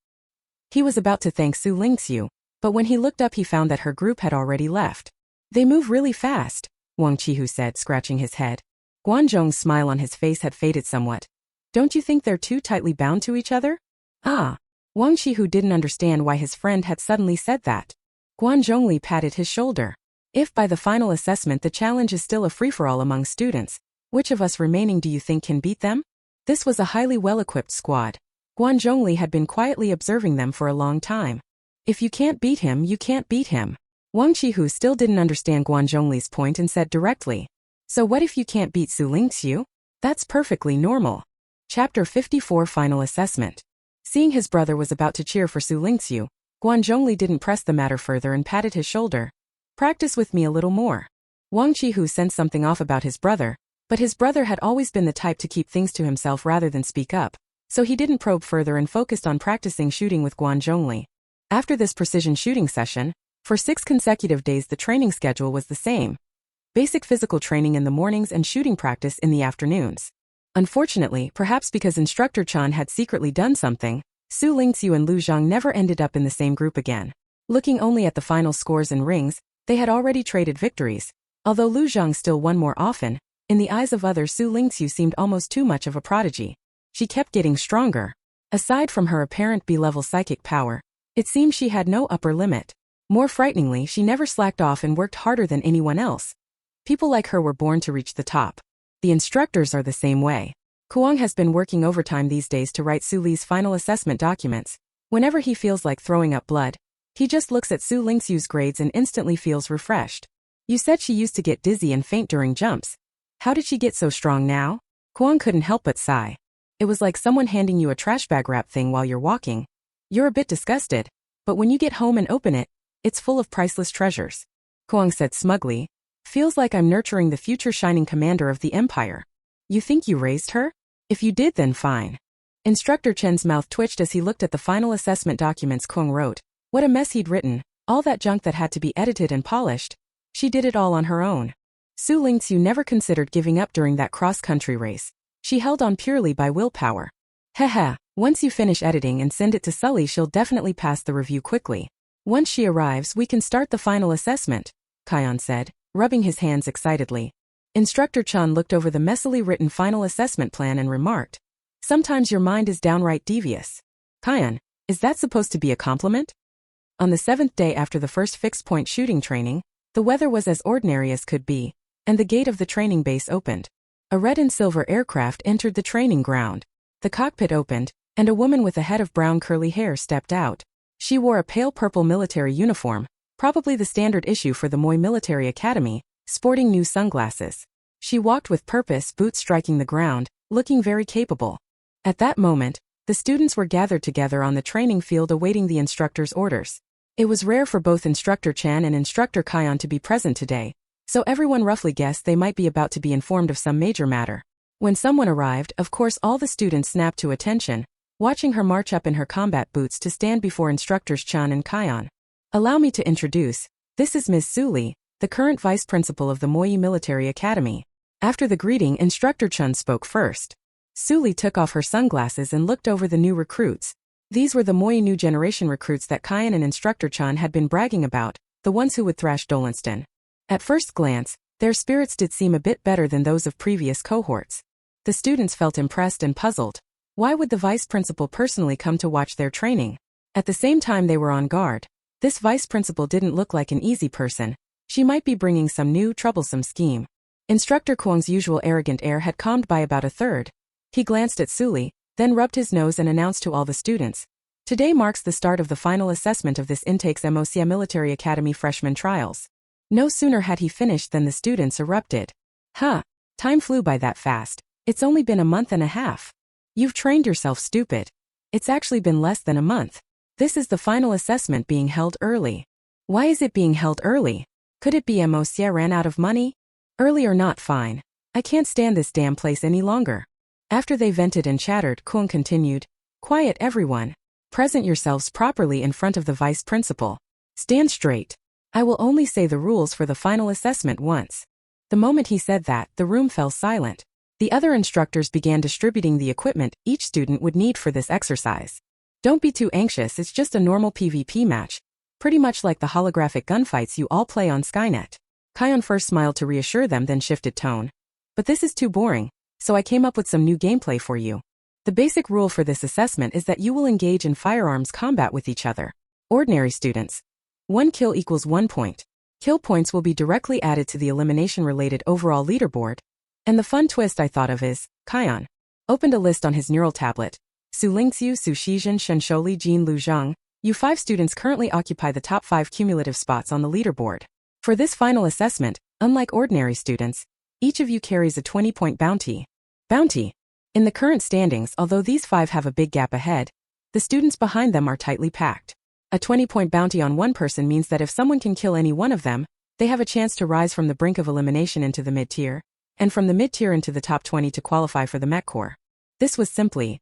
He was about to thank Xu Lingqu, but when he looked up he found that her group had already left. They move really fast, Wang Qihu said, scratching his head. Guan Zhong's smile on his face had faded somewhat. Don't you think they're too tightly bound to each other? Ah. Wang Qihu didn't understand why his friend had suddenly said that. Guan Zhongli patted his shoulder. If by the final assessment the challenge is still a free-for-all among students, which of us remaining do you think can beat them? This was a highly well-equipped squad. Guan Zhongli had been quietly observing them for a long time. If you can't beat him, you can't beat him. Wang Qihu still didn't understand Guan Zhongli's point and said directly. So what if you can't beat Xu Lingqu? That's perfectly normal. Chapter 54 Final Assessment. Seeing his brother was about to cheer for Xu Lingqu, Guan Zhongli didn't press the matter further and patted his shoulder. Practice with me a little more. Wang Qihu sensed something off about his brother, but his brother had always been the type to keep things to himself rather than speak up, so he didn't probe further and focused on practicing shooting with Guan Zhongli. After this precision shooting session, for 6 consecutive days the training schedule was the same. Basic physical training in the mornings and shooting practice in the afternoons. Unfortunately, perhaps because Instructor Chan had secretly done something, Xu Lingqu and Lu Zhang never ended up in the same group again. Looking only at the final scores and rings, they had already traded victories. Although Lu Zhang still won more often, in the eyes of others Xu Lingqu seemed almost too much of a prodigy. She kept getting stronger. Aside from her apparent B-level psychic power, it seemed she had no upper limit. More frighteningly, she never slacked off and worked harder than anyone else. People like her were born to reach the top. The instructors are the same way. Kuang has been working overtime these days to write Su Li's final assessment documents. Whenever he feels like throwing up blood, he just looks at Xu Lingqu's grades and instantly feels refreshed. You said she used to get dizzy and faint during jumps. How did she get so strong now? Kuang couldn't help but sigh. It was like someone handing you a trash bag wrap thing while you're walking. You're a bit disgusted, but when you get home and open it, it's full of priceless treasures. Kuang said smugly. Feels like I'm nurturing the future shining commander of the empire. You think you raised her? If you did, then fine. Instructor Chen's mouth twitched as he looked at the final assessment documents Kuang wrote. What a mess he'd written, all that junk that had to be edited and polished. She did it all on her own. Xu Lingqu never considered giving up during that cross-country race. She held on purely by willpower. Haha, once you finish editing and send it to Sully, she'll definitely pass the review quickly. Once she arrives, we can start the final assessment, Kion said, rubbing his hands excitedly. Instructor Chan looked over the messily written final assessment plan and remarked, sometimes your mind is downright devious. Kion, is that supposed to be a compliment? On the 7th day after the first fixed-point shooting training, the weather was as ordinary as could be, and the gate of the training base opened. A red and silver aircraft entered the training ground. The cockpit opened, and a woman with a head of brown curly hair stepped out. She wore a pale purple military uniform, probably the standard issue for the Moi Military Academy, sporting new sunglasses. She walked with purpose, boots striking the ground, looking very capable. At that moment, the students were gathered together on the training field awaiting the instructor's orders. It was rare for both Instructor Chan and Instructor Kion to be present today, so everyone roughly guessed they might be about to be informed of some major matter. When someone arrived, of course all the students snapped to attention, watching her march up in her combat boots to stand before Instructors Chan and Kion. Allow me to introduce, this is Ms. Xu Li, the current vice principal of the Moi Military Academy. After the greeting, Instructor Chan spoke first. Xu Li took off her sunglasses and looked over the new recruits. These were the Moi new generation recruits that Kion and Instructor Chan had been bragging about, the ones who would thrash Dolinston. At first glance, their spirits did seem a bit better than those of previous cohorts. The students felt impressed and puzzled. Why would the vice principal personally come to watch their training? At the same time they were on guard. This vice principal didn't look like an easy person. She might be bringing some new, troublesome scheme. Instructor Kuang's usual arrogant air had calmed by about a third. He glanced at Xu Li, then rubbed his nose and announced to all the students. Today marks the start of the final assessment of this intake's Moia Military Academy freshman trials. No sooner had he finished than the students erupted. Huh, time flew by that fast. It's only been a month and a half. You've trained yourself, stupid. It's actually been less than a month. This is the final assessment being held early. Why is it being held early? Could it be Moia ran out of money? Early or not, fine. I can't stand this damn place any longer. After they vented and chattered, Kuang continued, quiet everyone. Present yourselves properly in front of the vice principal. Stand straight. I will only say the rules for the final assessment once. The moment he said that, the room fell silent. The other instructors began distributing the equipment each student would need for this exercise. Don't be too anxious, it's just a normal PvP match. Pretty much like the holographic gunfights you all play on Skynet. Kion first smiled to reassure them, then shifted tone. But this is too boring, so I came up with some new gameplay for you. The basic rule for this assessment is that you will engage in firearms combat with each other. Ordinary students. 1 kill equals 1 point. Kill points will be directly added to the elimination-related overall leaderboard. And the fun twist I thought of is, Kion opened a list on his neural tablet. Xu Lingqu, Xu Shizhen, Shen Sholi, Jin Lu Zhang. You 5 students currently occupy the top 5 cumulative spots on the leaderboard. For this final assessment, unlike ordinary students, each of you carries a 20-point bounty. In the current standings, although these 5 have a big gap ahead, the students behind them are tightly packed. A 20-point bounty on one person means that if someone can kill any one of them, they have a chance to rise from the brink of elimination into the mid-tier, and from the mid-tier into the top 20 to qualify for the Mech Corps. This was simply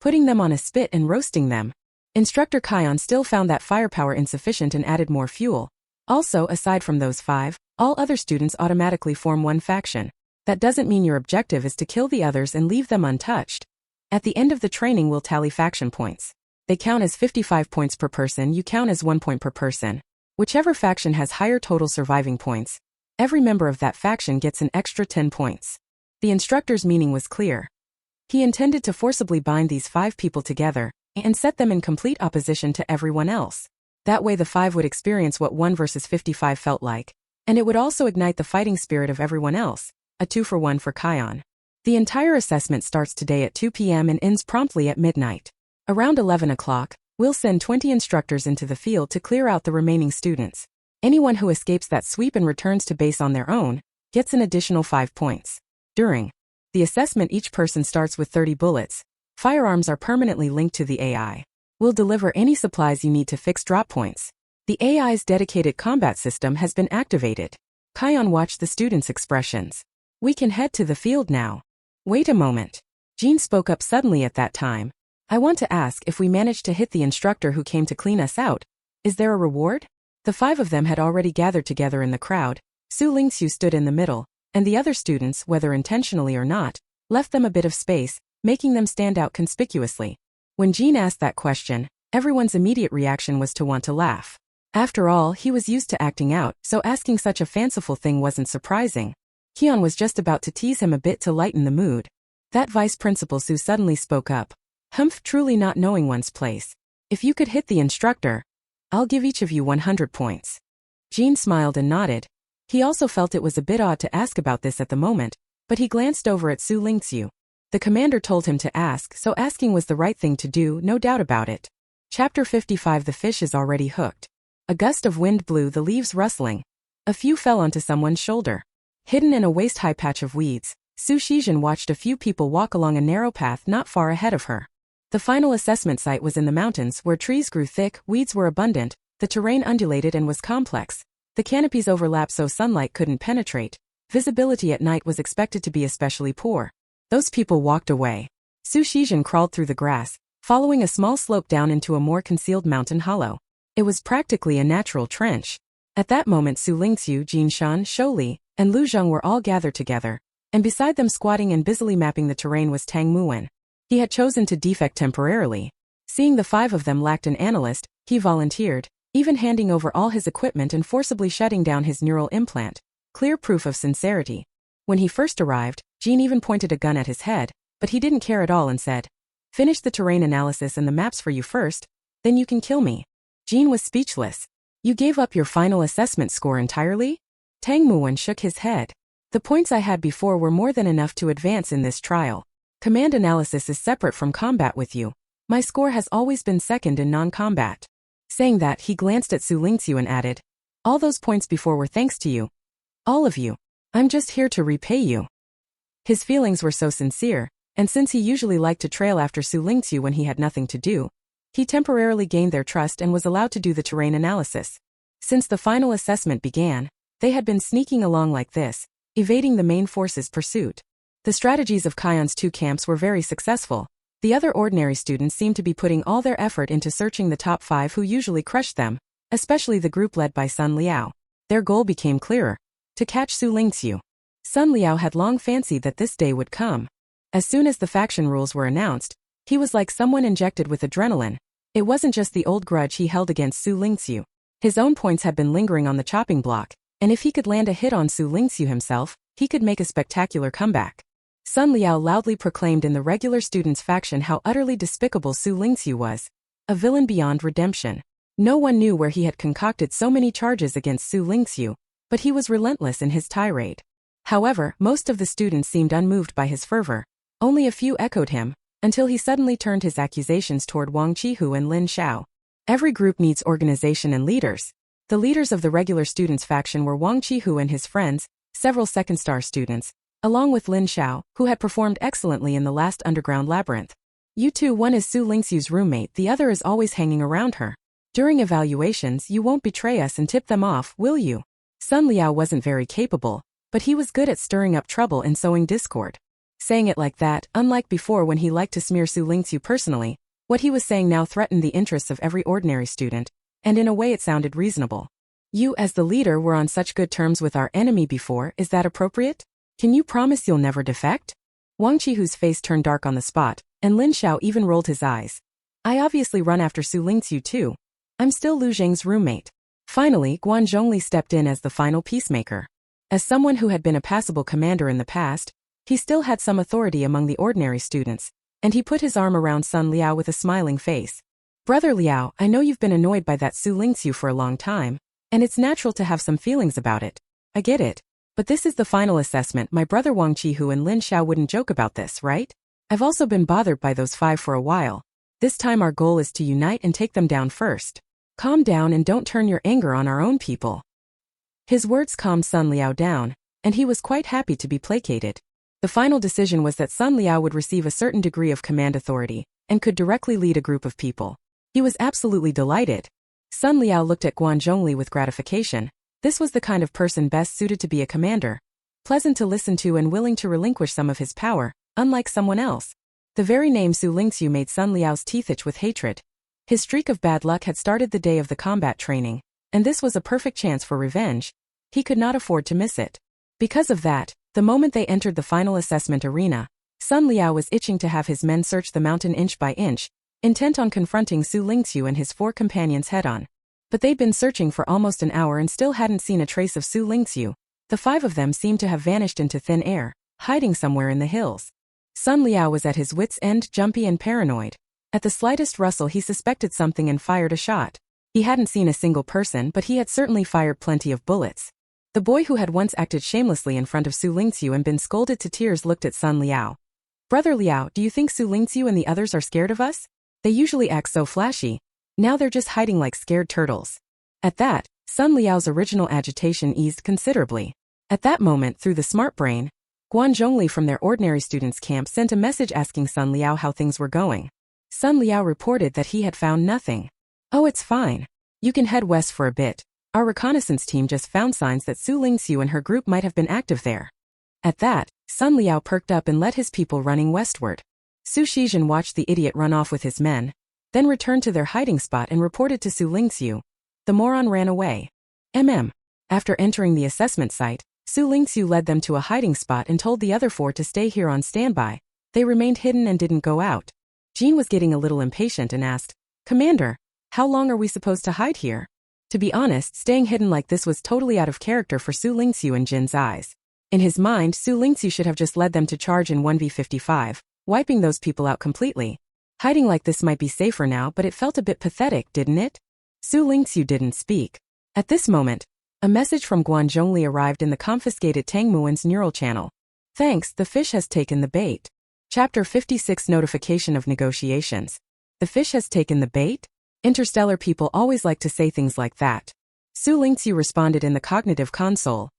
putting them on a spit and roasting them. Instructor Kion still found that firepower insufficient and added more fuel. Also, aside from those 5, all other students automatically form one faction. That doesn't mean your objective is to kill the others and leave them untouched. At the end of the training we'll tally faction points. They count as 55 points per person, you count as 1 point per person. Whichever faction has higher total surviving points, every member of that faction gets an extra 10 points. The instructor's meaning was clear. He intended to forcibly bind these 5 people together and set them in complete opposition to everyone else. That way the 5 would experience what 1 versus 55 felt like, and it would also ignite the fighting spirit of everyone else, a 2-for-1 for Kion. The entire assessment starts today at 2 p.m. and ends promptly at midnight. Around 11 o'clock, we'll send 20 instructors into the field to clear out the remaining students. Anyone who escapes that sweep and returns to base on their own gets an additional 5 points. During the assessment, each person starts with 30 bullets. Firearms are permanently linked to the AI. We'll deliver any supplies you need to fix drop points. The AI's dedicated combat system has been activated. Kion watched the students' expressions. We can head to the field now. Wait a moment. Jean spoke up suddenly at that time. I want to ask, if we manage to hit the instructor who came to clean us out, is there a reward? The 5 of them had already gathered together in the crowd. Xu Lingqu stood in the middle, and the other students, whether intentionally or not, left them a bit of space, making them stand out conspicuously. When Jean asked that question, everyone's immediate reaction was to want to laugh. After all, he was used to acting out, so asking such a fanciful thing wasn't surprising. Kion was just about to tease him a bit to lighten the mood. That Vice Principal Xu suddenly spoke up. Humph, truly not knowing one's place. If you could hit the instructor, I'll give each of you 100 points. Jean smiled and nodded. He also felt it was a bit odd to ask about this at the moment, but he glanced over at Xu Lingqu. The commander told him to ask, so asking was the right thing to do, no doubt about it. Chapter 55. The fish is already hooked. A gust of wind blew the leaves rustling. A few fell onto someone's shoulder. Hidden in a waist-high patch of weeds, Xu Shizhen watched a few people walk along a narrow path not far ahead of her. The final assessment site was in the mountains where trees grew thick, weeds were abundant, the terrain undulated and was complex. The canopies overlapped so sunlight couldn't penetrate. Visibility at night was expected to be especially poor. Those people walked away. Xu Shizhen crawled through the grass, following a small slope down into a more concealed mountain hollow. It was practically a natural trench. At that moment Xu Lingqu, Jin Shan, Shou Li, and Lu Zheng were all gathered together, and beside them squatting and busily mapping the terrain was Tang Muwen. He had chosen to defect temporarily. Seeing the 5 of them lacked an analyst, he volunteered, even handing over all his equipment and forcibly shutting down his neural implant. Clear proof of sincerity. When he first arrived, Jean even pointed a gun at his head, but he didn't care at all and said, "Finish the terrain analysis and the maps for you first, then you can kill me." Jean was speechless. "You gave up your final assessment score entirely?" Tang Muwen shook his head. "The points I had before were more than enough to advance in this trial. Command analysis is separate from combat with you. My score has always been second in non-combat." Saying that, he glanced at Xu Lingqu and added, "All those points before were thanks to you. All of you. I'm just here to repay you." His feelings were so sincere, and since he usually liked to trail after Xu Lingqu when he had nothing to do, he temporarily gained their trust and was allowed to do the terrain analysis. Since the final assessment began, they had been sneaking along like this, evading the main force's pursuit. The strategies of Kion's 2 camps were very successful. The other ordinary students seemed to be putting all their effort into searching the top 5 who usually crushed them, especially the group led by Sun Liao. Their goal became clearer: to catch Xu Lingqu. Sun Liao had long fancied that this day would come. As soon as the faction rules were announced, he was like someone injected with adrenaline. It wasn't just the old grudge he held against Xu Lingqu. His own points had been lingering on the chopping block, and if he could land a hit on Xu Lingqu himself, he could make a spectacular comeback. Sun Liao loudly proclaimed in the regular students' faction how utterly despicable Xu Lingqu was. A villain beyond redemption. No one knew where he had concocted so many charges against Xu Lingqu, but he was relentless in his tirade. However, most of the students seemed unmoved by his fervor. Only a few echoed him, until he suddenly turned his accusations toward Wang Qihu and Lin Xiao. Every group needs organization and leaders. The leaders of the regular students' faction were Wang Qihu and his friends, several second-star students, along with Lin Xiao, who had performed excellently in the last underground labyrinth. You two, one is Xu Lingqu's roommate, the other is always hanging around her. During evaluations, you won't betray us and tip them off, will you? Sun Liao wasn't very capable, but he was good at stirring up trouble and sowing discord. Saying it like that, unlike before when he liked to smear Xu Lingqu personally, What he was saying now threatened the interests of every ordinary student, and in a way it sounded reasonable. You as the leader were on such good terms with our enemy before, is that appropriate? Can you promise you'll never defect? Wang Qihu's face turned dark on the spot, and Lin Xiao even rolled his eyes. I obviously run after Xu Lingqu too. I'm still Lu Zheng's roommate. Finally, Guan Zhongli stepped in as the final peacemaker. As someone who had been a passable commander in the past, he still had some authority among the ordinary students, and he put his arm around son Liao with a smiling face. Brother Liao, I know you've been annoyed by that Xu Lingqu for a long time, and it's natural to have some feelings about it. I get it. But this is the final assessment. My brother Wang Qihu and Lin Xiao wouldn't joke about this, right? I've also been bothered by those 5 for a while. This time our goal is to unite and take them down first. Calm down and don't turn your anger on our own people. His words calmed Sun Liao down, and he was quite happy to be placated. The final decision was that Sun Liao would receive a certain degree of command authority, and could directly lead a group of people. He was absolutely delighted. Sun Liao looked at Guan Zhongli with gratification. This was the kind of person best suited to be a commander. Pleasant to listen to and willing to relinquish some of his power, unlike someone else. The very name Xu Lingqu made Sun Liao's teeth itch with hatred. His streak of bad luck had started the day of the combat training, and this was a perfect chance for revenge. He could not afford to miss it. Because of that, the moment they entered the final assessment arena, Sun Liao was itching to have his men search the mountain inch by inch, intent on confronting Xu Lingqu and his 4 companions head-on. But they'd been searching for almost an hour and still hadn't seen a trace of Xu Lingqu. The 5 of them seemed to have vanished into thin air, hiding somewhere in the hills. Sun Liao was at his wits' end, jumpy and paranoid. At the slightest rustle he suspected something and fired a shot. He hadn't seen a single person, but he had certainly fired plenty of bullets. The boy who had once acted shamelessly in front of Xu Lingqu and been scolded to tears looked at Sun Liao. Brother Liao, do you think Xu Lingqu and the others are scared of us? They usually act so flashy. Now they're just hiding like scared turtles. At that, Sun Liao's original agitation eased considerably. At that moment, through the smart brain, Guan Zhongli from their ordinary students' camp sent a message asking Sun Liao how things were going. Sun Liao reported that he had found nothing. Oh, it's fine. You can head west for a bit. Our reconnaissance team just found signs that Xu Lingqu and her group might have been active there. At that, Sun Liao perked up and led his people running westward. Su Shizhen watched the idiot run off with his men, then returned to their hiding spot and reported to Xu Lingqu. The moron ran away. After entering the assessment site, Xu Lingqu led them to a hiding spot and told the other 4 to stay here on standby. They remained hidden and didn't go out. Jean was getting a little impatient and asked, Commander, how long are we supposed to hide here? To be honest, staying hidden like this was totally out of character for Xu Lingqu in Jin's eyes. In his mind, Xu Lingqu should have just led them to charge in 1v55, wiping those people out completely. Hiding like this might be safer now, but it felt a bit pathetic, didn't it? Xu Lingqu didn't speak. At this moment, a message from Guan Zhongli arrived in the confiscated Tang Muan's neural channel. Thanks, the fish has taken the bait. Chapter 56 Notification of Negotiations. The fish has taken the bait? Interstellar people always like to say things like that. Xu Lingqu responded in the cognitive console.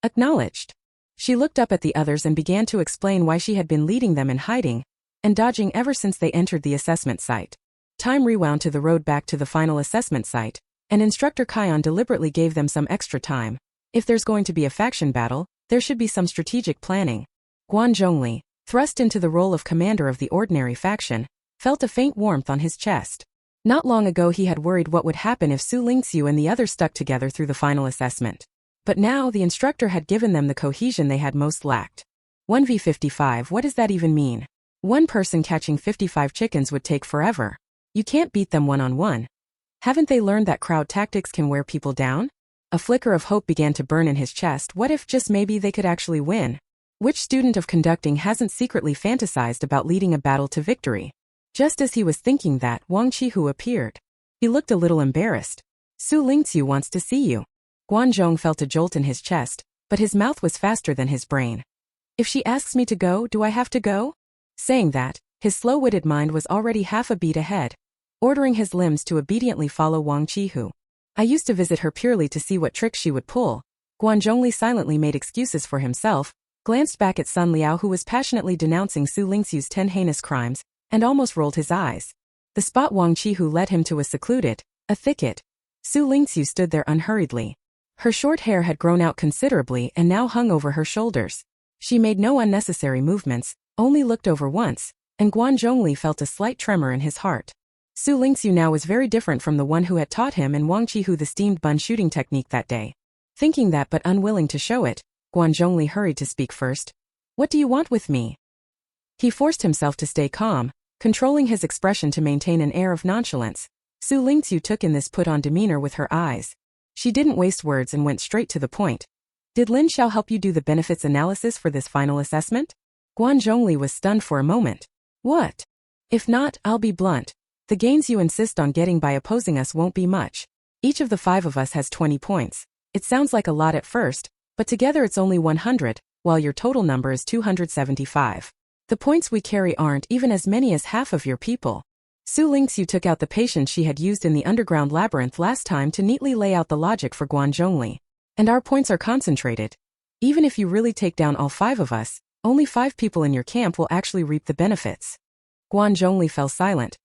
Acknowledged. She looked up at the others and began to explain why she had been leading them in hiding and dodging ever since they entered the assessment site. Time rewound to the road back to the final assessment site, and Instructor Kion deliberately gave them some extra time. If there's going to be a faction battle, there should be some strategic planning. Guan Zhongli, thrust into the role of commander of the ordinary faction, felt a faint warmth on his chest. Not long ago he had worried what would happen if Xu Lingqu and the others stuck together through the final assessment. But now the instructor had given them the cohesion they had most lacked. 1v55, what does that even mean? One person catching 55 chickens would take forever. You can't beat them one-on-one. Haven't they learned that crowd tactics can wear people down? A flicker of hope began to burn in his chest. What if just maybe they could actually win? Which student of conducting hasn't secretly fantasized about leading a battle to victory? Just as he was thinking that, Wang Qihu appeared. He looked a little embarrassed. Xu Lingqu wants to see you. Guan Zhong felt a jolt in his chest, but his mouth was faster than his brain. If she asks me to go, do I have to go? Saying that, his slow-witted mind was already half a beat ahead, ordering his limbs to obediently follow Wang Qihu. I used to visit her purely to see what tricks she would pull. Guan Zhongli silently made excuses for himself, glanced back at Sun Liao who was passionately denouncing Xu Lingqu's 10 heinous crimes, and almost rolled his eyes. The spot Wang Qihu led him to was secluded, a thicket. Xu Lingqu stood there unhurriedly. Her short hair had grown out considerably and now hung over her shoulders. She made no unnecessary movements, only looked over once, and Guan Zhongli felt a slight tremor in his heart. Xu Lingqu now was very different from the one who had taught him and Wang Qihu the steamed bun shooting technique that day. Thinking that but unwilling to show it, Guan Zhongli hurried to speak first. What do you want with me? He forced himself to stay calm, controlling his expression to maintain an air of nonchalance. Xu Lingqu took in this put-on demeanor with her eyes. She didn't waste words and went straight to the point. Did Lin Xiao help you do the benefits analysis for this final assessment? Guan Zhongli was stunned for a moment. What? If not, I'll be blunt. The gains you insist on getting by opposing us won't be much. Each of the 5 of us has 20 points. It sounds like a lot at first, but together it's only 100, while your total number is 275. The points we carry aren't even as many as half of your people. Xu Lingqu took out the patience she had used in the underground labyrinth last time to neatly lay out the logic for Guan Zhongli. And our points are concentrated. Even if you really take down all 5 of us, only 5 people in your camp will actually reap the benefits. Guan Zhongli fell silent.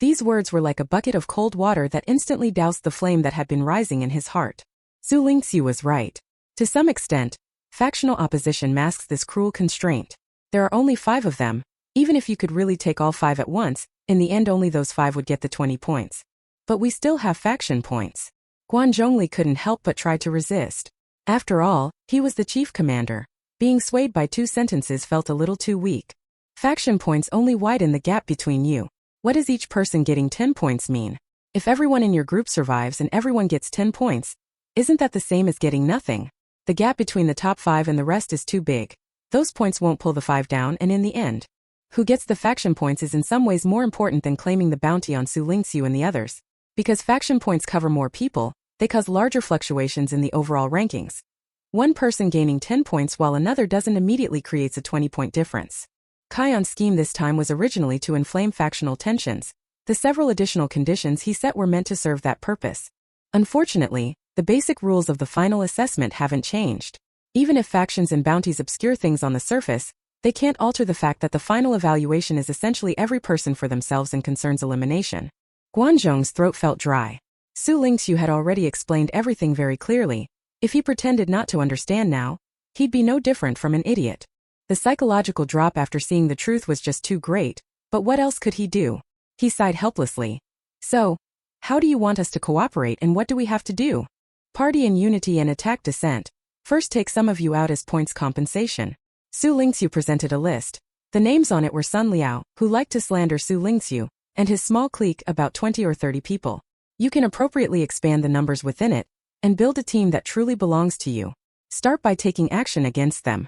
These words were like a bucket of cold water that instantly doused the flame that had been rising in his heart. Xu Lingqu was right. To some extent, factional opposition masks this cruel constraint. There are only 5 of them. Even if you could really take all 5 at once, in the end only those 5 would get the 20 points. But we still have faction points. Guan Zhongli couldn't help but try to resist. After all, he was the chief commander. Being swayed by 2 sentences felt a little too weak. Faction points only widen the gap between you. What does each person getting 10 points mean? If everyone in your group survives and everyone gets 10 points, isn't that the same as getting nothing? The gap between the top 5 and the rest is too big. Those points won't pull the 5 down, and in the end, who gets the faction points is in some ways more important than claiming the bounty on Xu Lingqu and the others. Because faction points cover more people, they cause larger fluctuations in the overall rankings. One person gaining 10 points while another doesn't immediately creates a 20-point difference. Kion's scheme this time was originally to inflame factional tensions. The several additional conditions he set were meant to serve that purpose. Unfortunately, the basic rules of the final assessment haven't changed. Even if factions and bounties obscure things on the surface, they can't alter the fact that the final evaluation is essentially every person for themselves and concerns elimination. Guanzhong's throat felt dry. Xu Lingqu had already explained everything very clearly. If he pretended not to understand now, he'd be no different from an idiot. The psychological drop after seeing the truth was just too great, but what else could he do? He sighed helplessly. So, how do you want us to cooperate and what do we have to do? Party in unity and attack dissent. First take some of you out as points compensation. Xu Lingqu presented a list. The names on it were Sun Liao, who liked to slander Xu Lingqu, and his small clique, about 20 or 30 people. You can appropriately expand the numbers within it, and build a team that truly belongs to you. Start by taking action against them.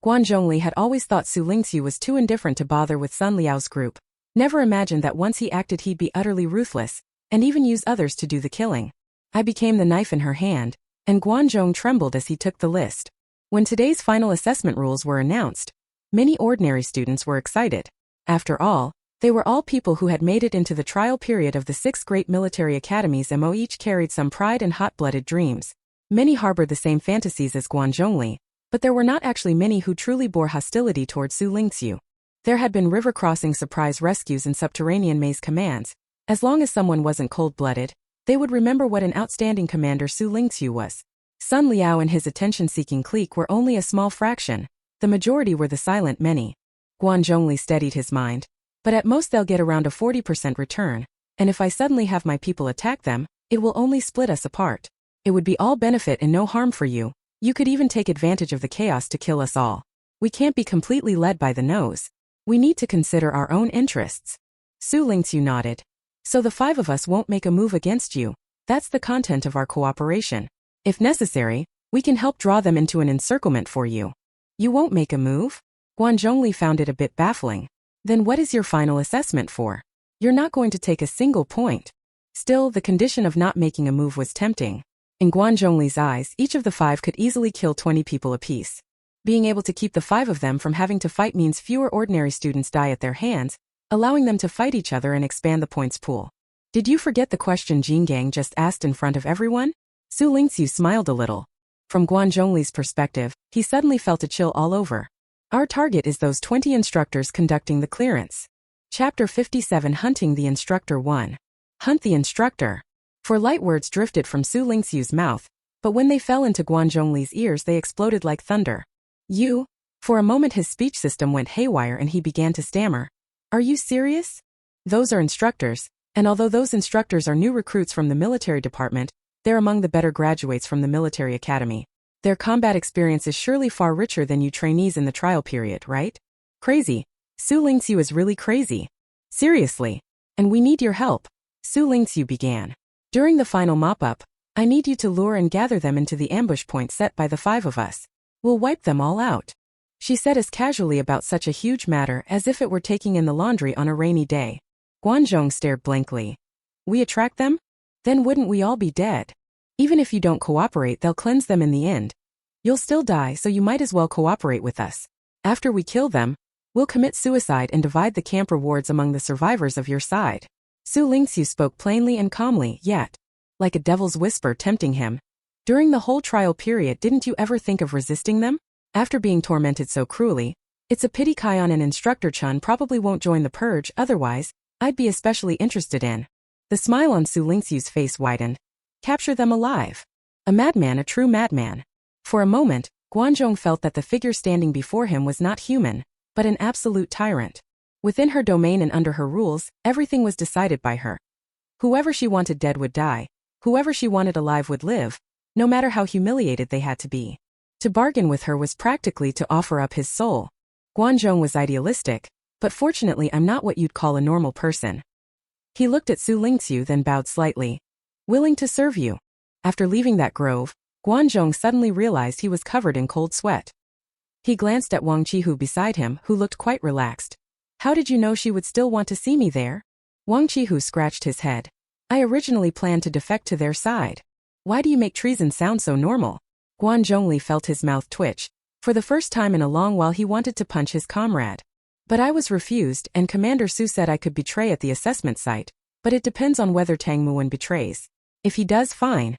Guan Zhongli had always thought Xu Lingqu was too indifferent to bother with Sun Liao's group. Never imagined that once he acted he'd be utterly ruthless, and even use others to do the killing. I became the knife in her hand, and Guan Zhong trembled as he took the list. When today's final assessment rules were announced, many ordinary students were excited. After all, they were all people who had made it into the trial period of the 6 great military academies and each carried some pride and hot-blooded dreams. Many harbored the same fantasies as Guan Zhongli, but there were not actually many who truly bore hostility towards Xu Lingqu. There had been river-crossing surprise rescues and subterranean maze commands. As long as someone wasn't cold-blooded, they would remember what an outstanding commander Xu Lingqu was. Sun Liao and his attention-seeking clique were only a small fraction. The majority were the silent many. Guan Zhongli steadied his mind. But at most they'll get around a 40% return, and if I suddenly have my people attack them, it will only split us apart. It would be all benefit and no harm for you. You could even take advantage of the chaos to kill us all. We can't be completely led by the nose. We need to consider our own interests. Xu Lingqu nodded. So the 5 of us won't make a move against you. That's the content of our cooperation. If necessary, we can help draw them into an encirclement for you. You won't make a move? Guan Zhongli found it a bit baffling. Then what is your final assessment for? You're not going to take a single point. Still, the condition of not making a move was tempting. In Guan Zhongli's eyes, each of the 5 could easily kill 20 people apiece. Being able to keep the 5 of them from having to fight means fewer ordinary students die at their hands, allowing them to fight each other and expand the points pool. Did you forget the question Jin Gang just asked in front of everyone? Xu Lingqu smiled a little. From Guan Zhongli's perspective, he suddenly felt a chill all over. Our target is those 20 instructors conducting the clearance. Chapter 57 Hunting the Instructor 1. Hunt the Instructor. For light words drifted from Xu Lingqu's mouth, but when they fell into Guan Zhongli's ears they exploded like thunder. You? For a moment his speech system went haywire and he began to stammer. Are you serious? Those are instructors, and although those instructors are new recruits from the military department, they're among the better graduates from the military academy. Their combat experience is surely far richer than you trainees in the trial period, right? Crazy. Xu Lingqu is really crazy. Seriously. And we need your help. Xu Lingqu began. During the final mop-up, I need you to lure and gather them into the ambush point set by the 5 of us. We'll wipe them all out. She said as casually about such a huge matter as if it were taking in the laundry on a rainy day. Guanzhong stared blankly. We attract them? Then wouldn't we all be dead? Even if you don't cooperate, they'll cleanse them in the end. You'll still die, so you might as well cooperate with us. After we kill them, we'll commit suicide and divide the camp rewards among the survivors of your side. Xu Lingqu spoke plainly and calmly, yet like a devil's whisper tempting him. During the whole trial period, didn't you ever think of resisting them? After being tormented so cruelly, it's a pity Kion and Instructor Chun probably won't join the purge, otherwise, I'd be especially interested in. The smile on Xu Lingqu's face widened. Capture them alive. A madman, a true madman. For a moment, Guanzhong felt that the figure standing before him was not human, but an absolute tyrant. Within her domain and under her rules, everything was decided by her. Whoever she wanted dead would die. Whoever she wanted alive would live, no matter how humiliated they had to be. To bargain with her was practically to offer up his soul. Guanzhong was idealistic, but fortunately I'm not what you'd call a normal person. He looked at Xu Lingqu then bowed slightly. Willing to serve you. After leaving that grove, Guanzhong suddenly realized he was covered in cold sweat. He glanced at Wang Qihu beside him, who looked quite relaxed. How did you know she would still want to see me there? Wang Qihu scratched his head. I originally planned to defect to their side. Why do you make treason sound so normal? Guan Zhongli felt his mouth twitch. For the first time in a long while he wanted to punch his comrade. But I was refused, and Commander Su said I could betray at the assessment site, but it depends on whether Tang Muwen betrays. If he does, fine.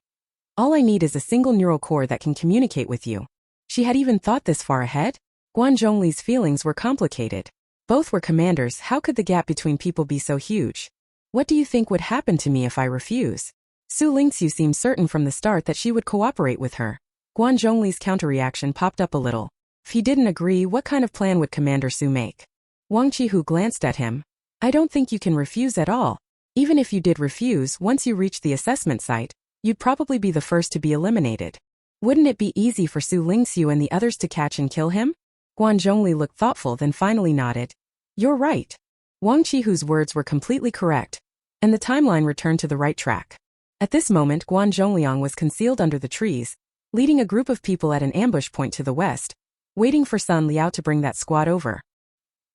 All I need is a single neural core that can communicate with you. She had even thought this far ahead? Guan Zhongli's feelings were complicated. Both were commanders, how could the gap between people be so huge? What do you think would happen to me if I refuse? Xu Lingqu seemed certain from the start that she would cooperate with her. Guan Zhongli's counterreaction popped up a little. If he didn't agree, what kind of plan would Commander Su make? Wang Qihu glanced at him. I don't think you can refuse at all. Even if you did refuse, once you reach the assessment site, you'd probably be the first to be eliminated. Wouldn't it be easy for Xu Lingqu and the others to catch and kill him? Guan Zhongli looked thoughtful then finally nodded. You're right. Wang Qihu's words were completely correct, and the timeline returned to the right track. At this moment, Guan Zhongliang was concealed under the trees, leading a group of people at an ambush point to the west, waiting for Sun Liao to bring that squad over.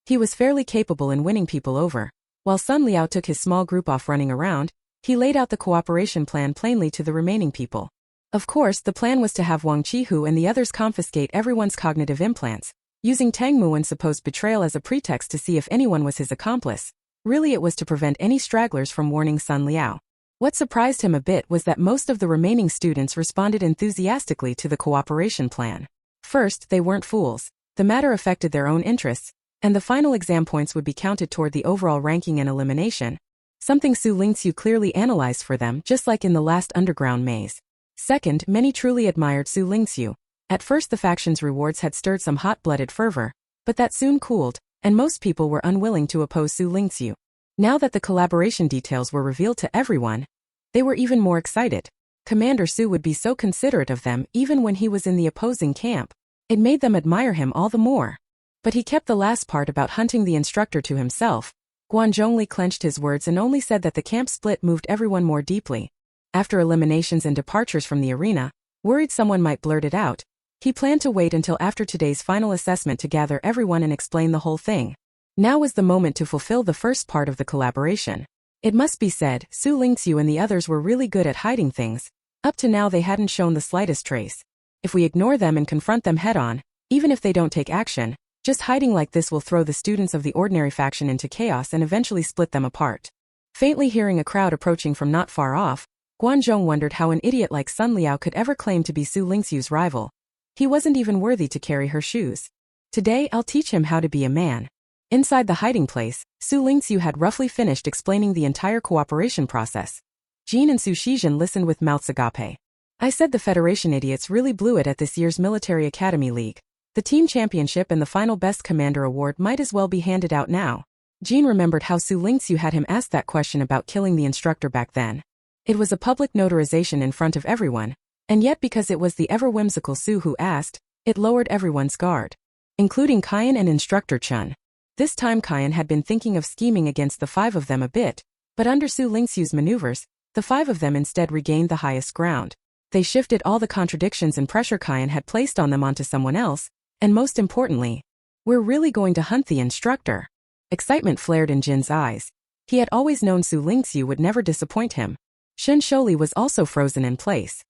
He was fairly capable in winning people over. While Sun Liao took his small group off running around, he laid out the cooperation plan plainly to the remaining people. Of course, the plan was to have Wang Qihu and the others confiscate everyone's cognitive implants, using Tang Muwen's supposed betrayal as a pretext to see if anyone was his accomplice. Really, it was to prevent any stragglers from warning Sun Liao. What surprised him a bit was that most of the remaining students responded enthusiastically to the cooperation plan. First, they weren't fools. The matter affected their own interests, and the final exam points would be counted toward the overall ranking and elimination. Something Xu Lingqu clearly analyzed for them, just like in the last underground maze. Second, many truly admired Xu Lingqu. At first the faction's rewards had stirred some hot-blooded fervor, but that soon cooled, and most people were unwilling to oppose Xu Lingqu. Now that the collaboration details were revealed to everyone, they were even more excited. Commander Su would be so considerate of them even when he was in the opposing camp. It made them admire him all the more. But he kept the last part about hunting the instructor to himself. Guan Zhongli clenched his words and only said that the camp split moved everyone more deeply. After eliminations and departures from the arena, worried someone might blurt it out, he planned to wait until after today's final assessment to gather everyone and explain the whole thing. Now was the moment to fulfill the first part of the collaboration. It must be said, Xu Lingqu and the others were really good at hiding things. Up to now they hadn't shown the slightest trace. If we ignore them and confront them head-on, even if they don't take action, just hiding like this will throw the students of the ordinary faction into chaos and eventually split them apart. Faintly hearing a crowd approaching from not far off, Guanzhong wondered how an idiot like Sun Liao could ever claim to be Xu Lingqu's rival. He wasn't even worthy to carry her shoes. Today I'll teach him how to be a man. Inside the hiding place, Xu Lingqu had roughly finished explaining the entire cooperation process. Jean and Su Shizhen listened with mouths agape. I said the Federation idiots really blew it at this year's Military Academy League. The team championship and the final Best Commander award might as well be handed out now. Jean remembered how Xu Lingqu had him ask that question about killing the instructor back then. It was a public notarization in front of everyone, and yet because it was the ever-whimsical Xu who asked, it lowered everyone's guard, including Kian and Instructor Chun. This time Kian had been thinking of scheming against the five of them a bit, but under Xu Lingqu's maneuvers, the five of them instead regained the highest ground. They shifted all the contradictions and pressure Kian had placed on them onto someone else, and most importantly, we're really going to hunt the instructor. Excitement flared in Jin's eyes. He had always known Xu Lingqu would never disappoint him. Shen Sholi was also frozen in place.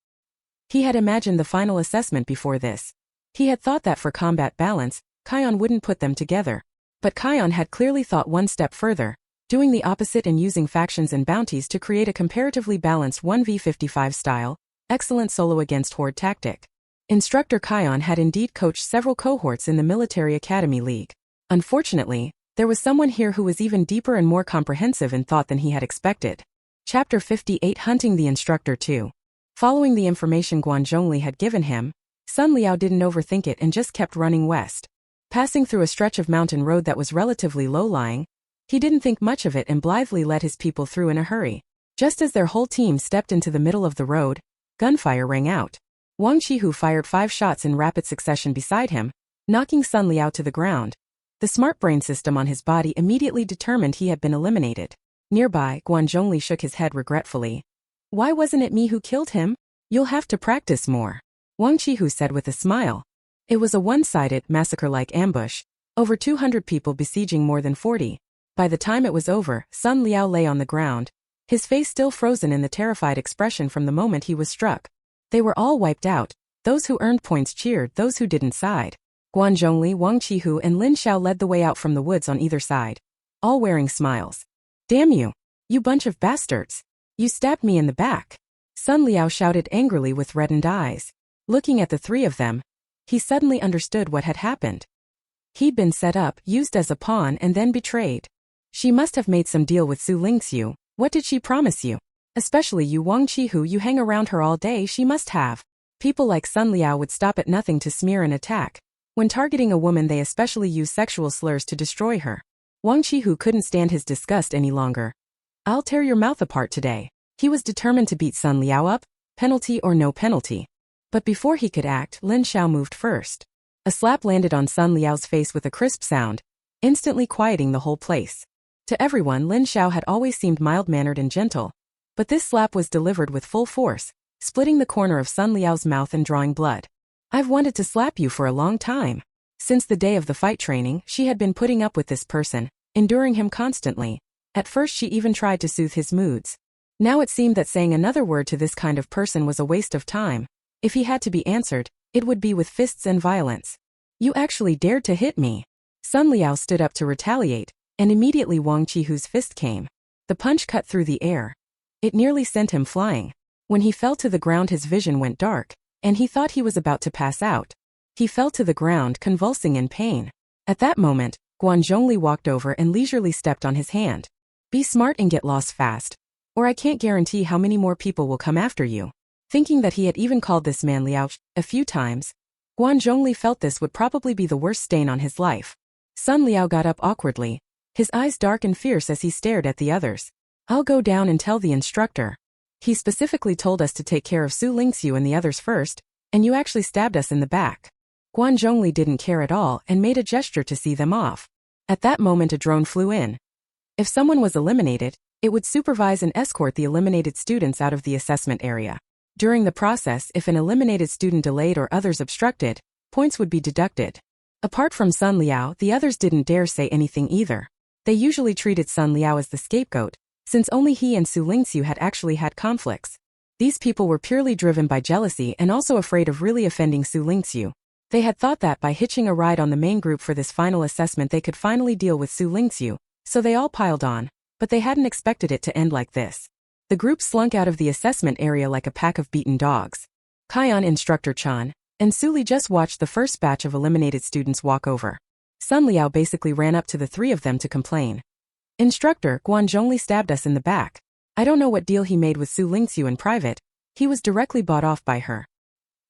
He had imagined the final assessment before this. He had thought that for combat balance, Kion wouldn't put them together. But Kion had clearly thought one step further, doing the opposite and using factions and bounties to create a comparatively balanced 1v55 style, excellent solo against horde tactic. Instructor Kion had indeed coached several cohorts in the Military Academy League. Unfortunately, there was someone here who was even deeper and more comprehensive in thought than he had expected. Chapter 58 Hunting the Instructor 2. Following the information Guan Zhongli had given him, Sun Liao didn't overthink it and just kept running west. Passing through a stretch of mountain road that was relatively low-lying, he didn't think much of it and blithely led his people through in a hurry. Just as their whole team stepped into the middle of the road, gunfire rang out. Wang Qihu fired 5 shots in rapid succession beside him, knocking Sun Liao to the ground. The smart brain system on his body immediately determined he had been eliminated. Nearby, Guan Zhongli shook his head regretfully. Why wasn't it me who killed him? You'll have to practice more, Wang Qihu said with a smile. It was a one-sided, massacre-like ambush, over 200 people besieging more than 40. By the time it was over, Sun Liao lay on the ground, his face still frozen in the terrified expression from the moment he was struck. They were all wiped out. Those who earned points cheered, those who didn't sighed. Guan Zhongli, Wang Qihu and Lin Xiao led the way out from the woods on either side, all wearing smiles. Damn you! You bunch of bastards! You stabbed me in the back! Sun Liao shouted angrily with reddened eyes. Looking at the three of them, he suddenly understood what had happened. He'd been set up, used as a pawn and then betrayed. She must have made some deal with Xu Lingqu. What did she promise you? Especially you Wang Qihu, you hang around her all day, she must have. People like Sun Liao would stop at nothing to smear and attack. When targeting a woman they especially use sexual slurs to destroy her. Wang Qihu couldn't stand his disgust any longer. I'll tear your mouth apart today. He was determined to beat Sun Liao up, penalty or no penalty. But before he could act, Lin Xiao moved first. A slap landed on Sun Liao's face with a crisp sound, instantly quieting the whole place. To everyone, Lin Xiao had always seemed mild-mannered and gentle. But this slap was delivered with full force, splitting the corner of Sun Liao's mouth and drawing blood. I've wanted to slap you for a long time. Since the day of the fight training, she had been putting up with this person, enduring him constantly. At first she even tried to soothe his moods. Now it seemed that saying another word to this kind of person was a waste of time. If he had to be answered, it would be with fists and violence. You actually dared to hit me. Sun Liao stood up to retaliate, and immediately Wang Qihu's fist came. The punch cut through the air. It nearly sent him flying. When he fell to the ground his vision went dark, and he thought he was about to pass out. He fell to the ground convulsing in pain. At that moment, Guan Zhongli walked over and leisurely stepped on his hand. Be smart and get lost fast, or I can't guarantee how many more people will come after you. Thinking that he had even called this man Liao a few times, Guan Zhongli felt this would probably be the worst stain on his life. Sun Liao got up awkwardly, his eyes dark and fierce as he stared at the others. I'll go down and tell the instructor. He specifically told us to take care of Xu Lingqu and the others first, and you actually stabbed us in the back. Guan Zhongli didn't care at all and made a gesture to see them off. At that moment a drone flew in. If someone was eliminated, it would supervise and escort the eliminated students out of the assessment area. During the process, if an eliminated student delayed or others obstructed, points would be deducted. Apart from Sun Liao, the others didn't dare say anything either. They usually treated Sun Liao as the scapegoat, since only he and Xu Lingqu had actually had conflicts. These people were purely driven by jealousy and also afraid of really offending Xu Lingqu. They had thought that by hitching a ride on the main group for this final assessment they could finally deal with Xu Lingqu, so they all piled on, but they hadn't expected it to end like this. The group slunk out of the assessment area like a pack of beaten dogs. Kian, Instructor Chan, and Suli just watched the first batch of eliminated students walk over. Sun Liao basically ran up to the three of them to complain. Instructor, Guan Zhongli stabbed us in the back. I don't know what deal he made with Xu Lingqu in private. He was directly bought off by her.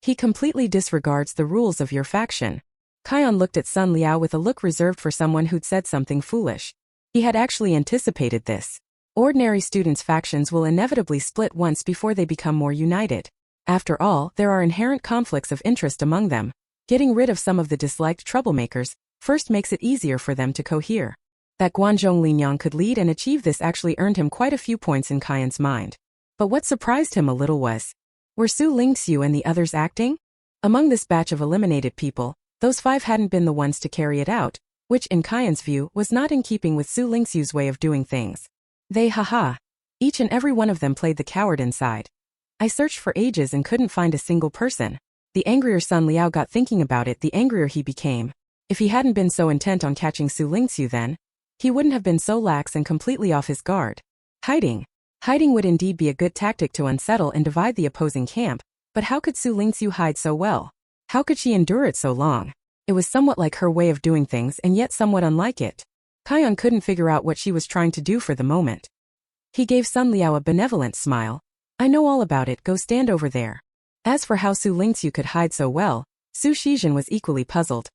He completely disregards the rules of your faction. Kian looked at Sun Liao with a look reserved for someone who'd said something foolish. He had actually anticipated this. Ordinary students' factions will inevitably split once before they become more united. After all, there are inherent conflicts of interest among them. Getting rid of some of the disliked troublemakers first makes it easier for them to cohere. That Guanzhong Linyang could lead and achieve this actually earned him quite a few points in Kaiyan's mind. But what surprised him a little was, were Xu Lingqu and the others acting? Among this batch of eliminated people, those 5 hadn't been the ones to carry it out, which in Kaiyan's view was not in keeping with Xu Lingqu's way of doing things. They each and every one of them played the coward inside. I searched for ages and couldn't find a single person. The angrier Sun Liao got thinking about it, the angrier he became. If he hadn't been so intent on catching Xu Lingqu then, he wouldn't have been so lax and completely off his guard. Hiding would indeed be a good tactic to unsettle and divide the opposing camp, but how could Xu Lingqu hide so well? How could she endure it so long? It was somewhat like her way of doing things and yet somewhat unlike it. Kaiyan couldn't figure out what she was trying to do for the moment. He gave Sun Liao a benevolent smile. I know all about it, go stand over there. As for how Xu Lingqu could hide so well, Su Shizhen was equally puzzled.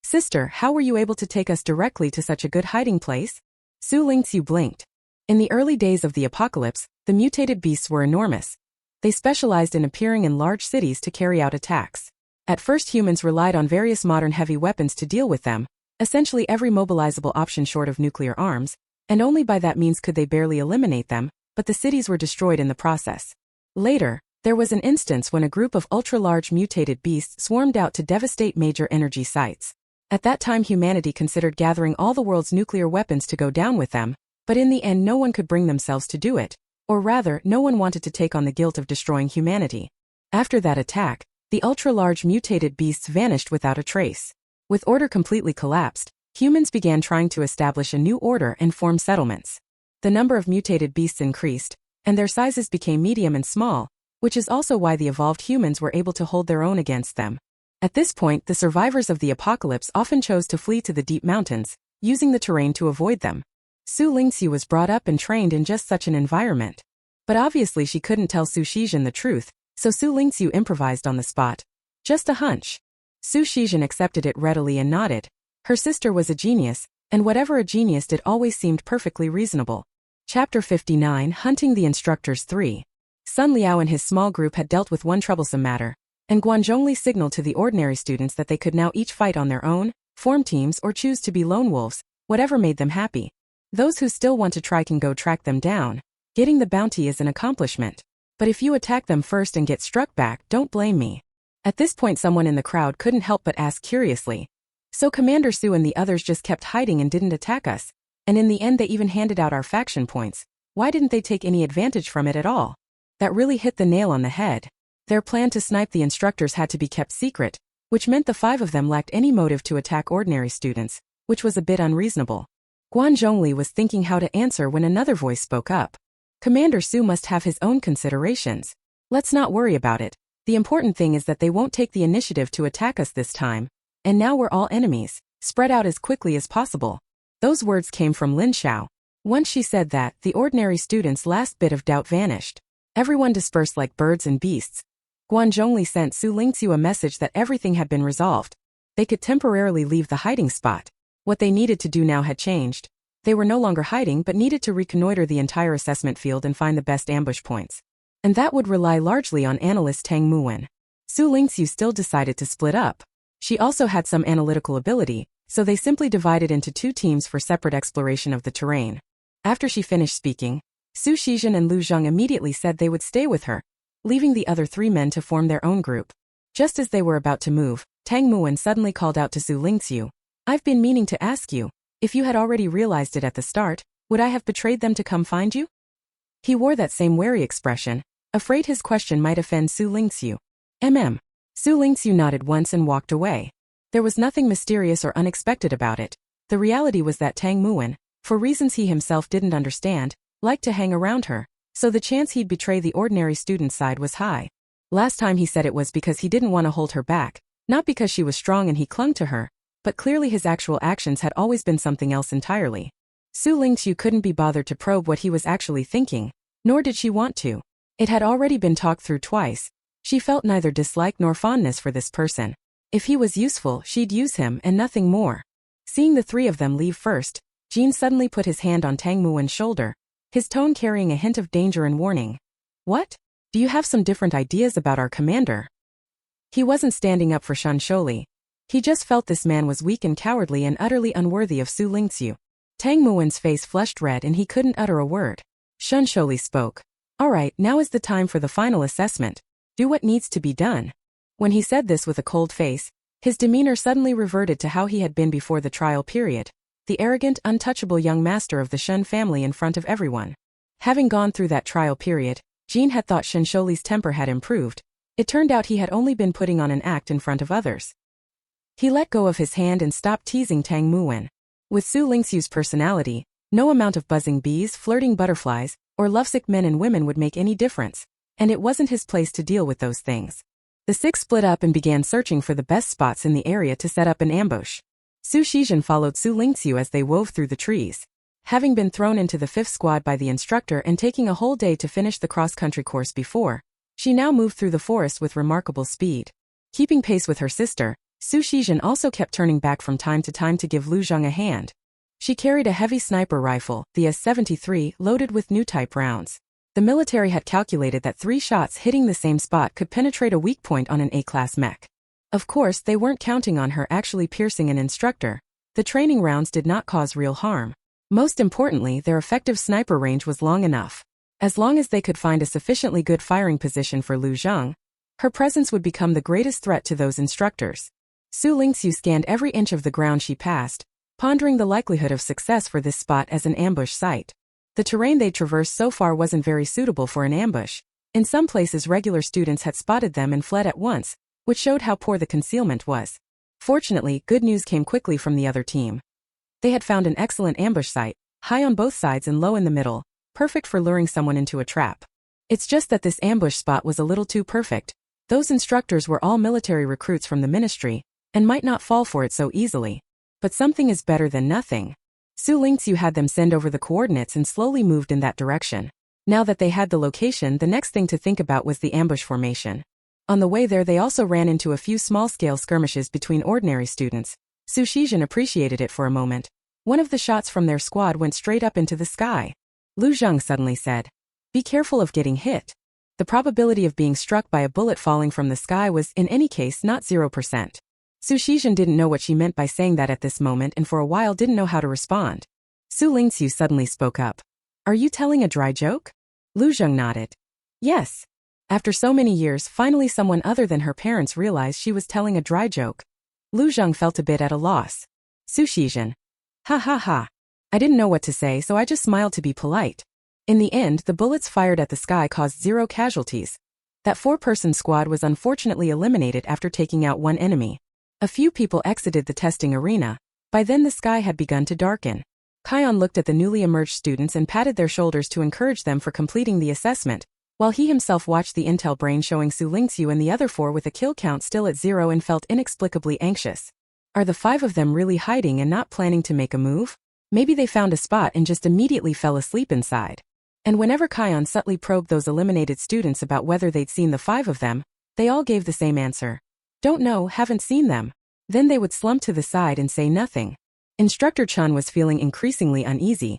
Sister, how were you able to take us directly to such a good hiding place? Xu Lingqu blinked. In the early days of the apocalypse, the mutated beasts were enormous. They specialized in appearing in large cities to carry out attacks. At first humans relied on various modern heavy weapons to deal with them, essentially every mobilizable option short of nuclear arms, and only by that means could they barely eliminate them, but the cities were destroyed in the process. Later, there was an instance when a group of ultra-large mutated beasts swarmed out to devastate major energy sites. At that time humanity considered gathering all the world's nuclear weapons to go down with them, but in the end no one could bring themselves to do it, or rather, no one wanted to take on the guilt of destroying humanity. After that attack, the ultra-large mutated beasts vanished without a trace. With order completely collapsed, humans began trying to establish a new order and form settlements. The number of mutated beasts increased, and their sizes became medium and small, which is also why the evolved humans were able to hold their own against them. At this point, the survivors of the apocalypse often chose to flee to the deep mountains, using the terrain to avoid them. Xu Lingqu was brought up and trained in just such an environment. But obviously she couldn't tell Su Shizhen the truth, so Xu Lingqu improvised on the spot. Just a hunch. Su Shizhen accepted it readily and nodded. Her sister was a genius, and whatever a genius did always seemed perfectly reasonable. Chapter 59, Hunting the Instructors 3. Sun Liao and his small group had dealt with one troublesome matter, and Guanzhongli signaled to the ordinary students that they could now each fight on their own, form teams or choose to be lone wolves, whatever made them happy. Those who still want to try can go track them down. Getting the bounty is an accomplishment. But if you attack them first and get struck back, don't blame me. At this point someone in the crowd couldn't help but ask curiously. So Commander Su and the others just kept hiding and didn't attack us, and in the end they even handed out our faction points. Why didn't they take any advantage from it at all? That really hit the nail on the head. Their plan to snipe the instructors had to be kept secret, which meant the 5 of them lacked any motive to attack ordinary students, which was a bit unreasonable. Guanzhongli was thinking how to answer when another voice spoke up. Commander Su must have his own considerations. Let's not worry about it. The important thing is that they won't take the initiative to attack us this time. And now we're all enemies. Spread out as quickly as possible. Those words came from Lin Xiao. Once she said that, the ordinary students' last bit of doubt vanished. Everyone dispersed like birds and beasts. Guanzhongli sent Xu Lingqu a message that everything had been resolved. They could temporarily leave the hiding spot. What they needed to do now had changed. They were no longer hiding but needed to reconnoiter the entire assessment field and find the best ambush points. And that would rely largely on analyst Tang Muwen. Xu Lingqu still decided to split up. She also had some analytical ability, so they simply divided into 2 teams for separate exploration of the terrain. After she finished speaking, Su Shizhen and Lu Zheng immediately said they would stay with her, leaving the other 3 men to form their own group. Just as they were about to move, Tang Muwen suddenly called out to Xu Lingqu. I've been meaning to ask you, if you had already realized it at the start, would I have betrayed them to come find you? He wore that same wary expression, afraid his question might offend Xu Lingqu. Xu Lingqu nodded once and walked away. There was nothing mysterious or unexpected about it. The reality was that Tang Muwen, for reasons he himself didn't understand, liked to hang around her, so the chance he'd betray the ordinary student side was high. Last time he said it was because he didn't want to hold her back, not because she was strong and he clung to her, but clearly his actual actions had always been something else entirely. Xu Lingqu couldn't be bothered to probe what he was actually thinking, nor did she want to. It had already been talked through twice. She felt neither dislike nor fondness for this person. If he was useful, she'd use him and nothing more. Seeing the 3 of them leave first, Jean suddenly put his hand on Tang Muwen's shoulder, his tone carrying a hint of danger and warning. What? Do you have some different ideas about our commander? He wasn't standing up for Shen Sholi. He just felt this man was weak and cowardly and utterly unworthy of Xu Lingqu. Tang Muwen's face flushed red and he couldn't utter a word. Shen Sholi spoke. All right, now is the time for the final assessment. Do what needs to be done. When he said this with a cold face, his demeanor suddenly reverted to how he had been before the trial period, the arrogant, untouchable young master of the Shen family in front of everyone. Having gone through that trial period, Jean had thought Shen Sholi's temper had improved. It turned out he had only been putting on an act in front of others. He let go of his hand and stopped teasing Tang Muwen. With Xu Lingqu's personality, no amount of buzzing bees, flirting butterflies, or lovesick men and women would make any difference, and it wasn't his place to deal with those things. The six split up and began searching for the best spots in the area to set up an ambush. Xu Shizhen followed Xu Lingqu as they wove through the trees. Having been thrown into the 5th squad by the instructor and taking a whole day to finish the cross-country course before, she now moved through the forest with remarkable speed. Keeping pace with her sister, Xu Shizhen also kept turning back from time to time to give Lu Zheng a hand. She carried a heavy sniper rifle, the S-73, loaded with new type rounds. The military had calculated that 3 shots hitting the same spot could penetrate a weak point on an A-class mech. Of course, they weren't counting on her actually piercing an instructor. The training rounds did not cause real harm. Most importantly, their effective sniper range was long enough. As long as they could find a sufficiently good firing position for Lu Zheng, her presence would become the greatest threat to those instructors. Xu Lingqu scanned every inch of the ground she passed, pondering the likelihood of success for this spot as an ambush site. The terrain they'd traversed so far wasn't very suitable for an ambush. In some places regular students had spotted them and fled at once, which showed how poor the concealment was. Fortunately, good news came quickly from the other team. They had found an excellent ambush site, high on both sides and low in the middle, perfect for luring someone into a trap. It's just that this ambush spot was a little too perfect. Those instructors were all military recruits from the ministry, and might not fall for it so easily. But something is better than nothing. Xu Lingqu had them send over the coordinates and slowly moved in that direction. Now that they had the location, the next thing to think about was the ambush formation. On the way there they also ran into a few small-scale skirmishes between ordinary students. Xu Shizhen appreciated it for a moment. One of the shots from their squad went straight up into the sky. Lu Zheng suddenly said, "Be careful of getting hit." The probability of being struck by a bullet falling from the sky was, in any case, not 0%. Xu Shizhen didn't know what she meant by saying that at this moment and for a while didn't know how to respond. Xu Lingqu suddenly spoke up. "Are you telling a dry joke?" Lu Zheng nodded. "Yes." After so many years, finally someone other than her parents realized she was telling a dry joke. Lu Zheng felt a bit at a loss. Xu Shizhen. "Ha ha ha. I didn't know what to say so I just smiled to be polite." In the end, the bullets fired at the sky caused 0 casualties. That 4-person squad was unfortunately eliminated after taking out 1 enemy. A few people exited the testing arena. By then the sky had begun to darken. Kion looked at the newly emerged students and patted their shoulders to encourage them for completing the assessment, while he himself watched the intel brain showing Xu Lingqu and the other 4 with a kill count still at 0 and felt inexplicably anxious. Are the 5 of them really hiding and not planning to make a move? Maybe they found a spot and just immediately fell asleep inside. And whenever Kion subtly probed those eliminated students about whether they'd seen the 5 of them, they all gave the same answer. "Don't know, haven't seen them." Then they would slump to the side and say nothing. Instructor Chun was feeling increasingly uneasy.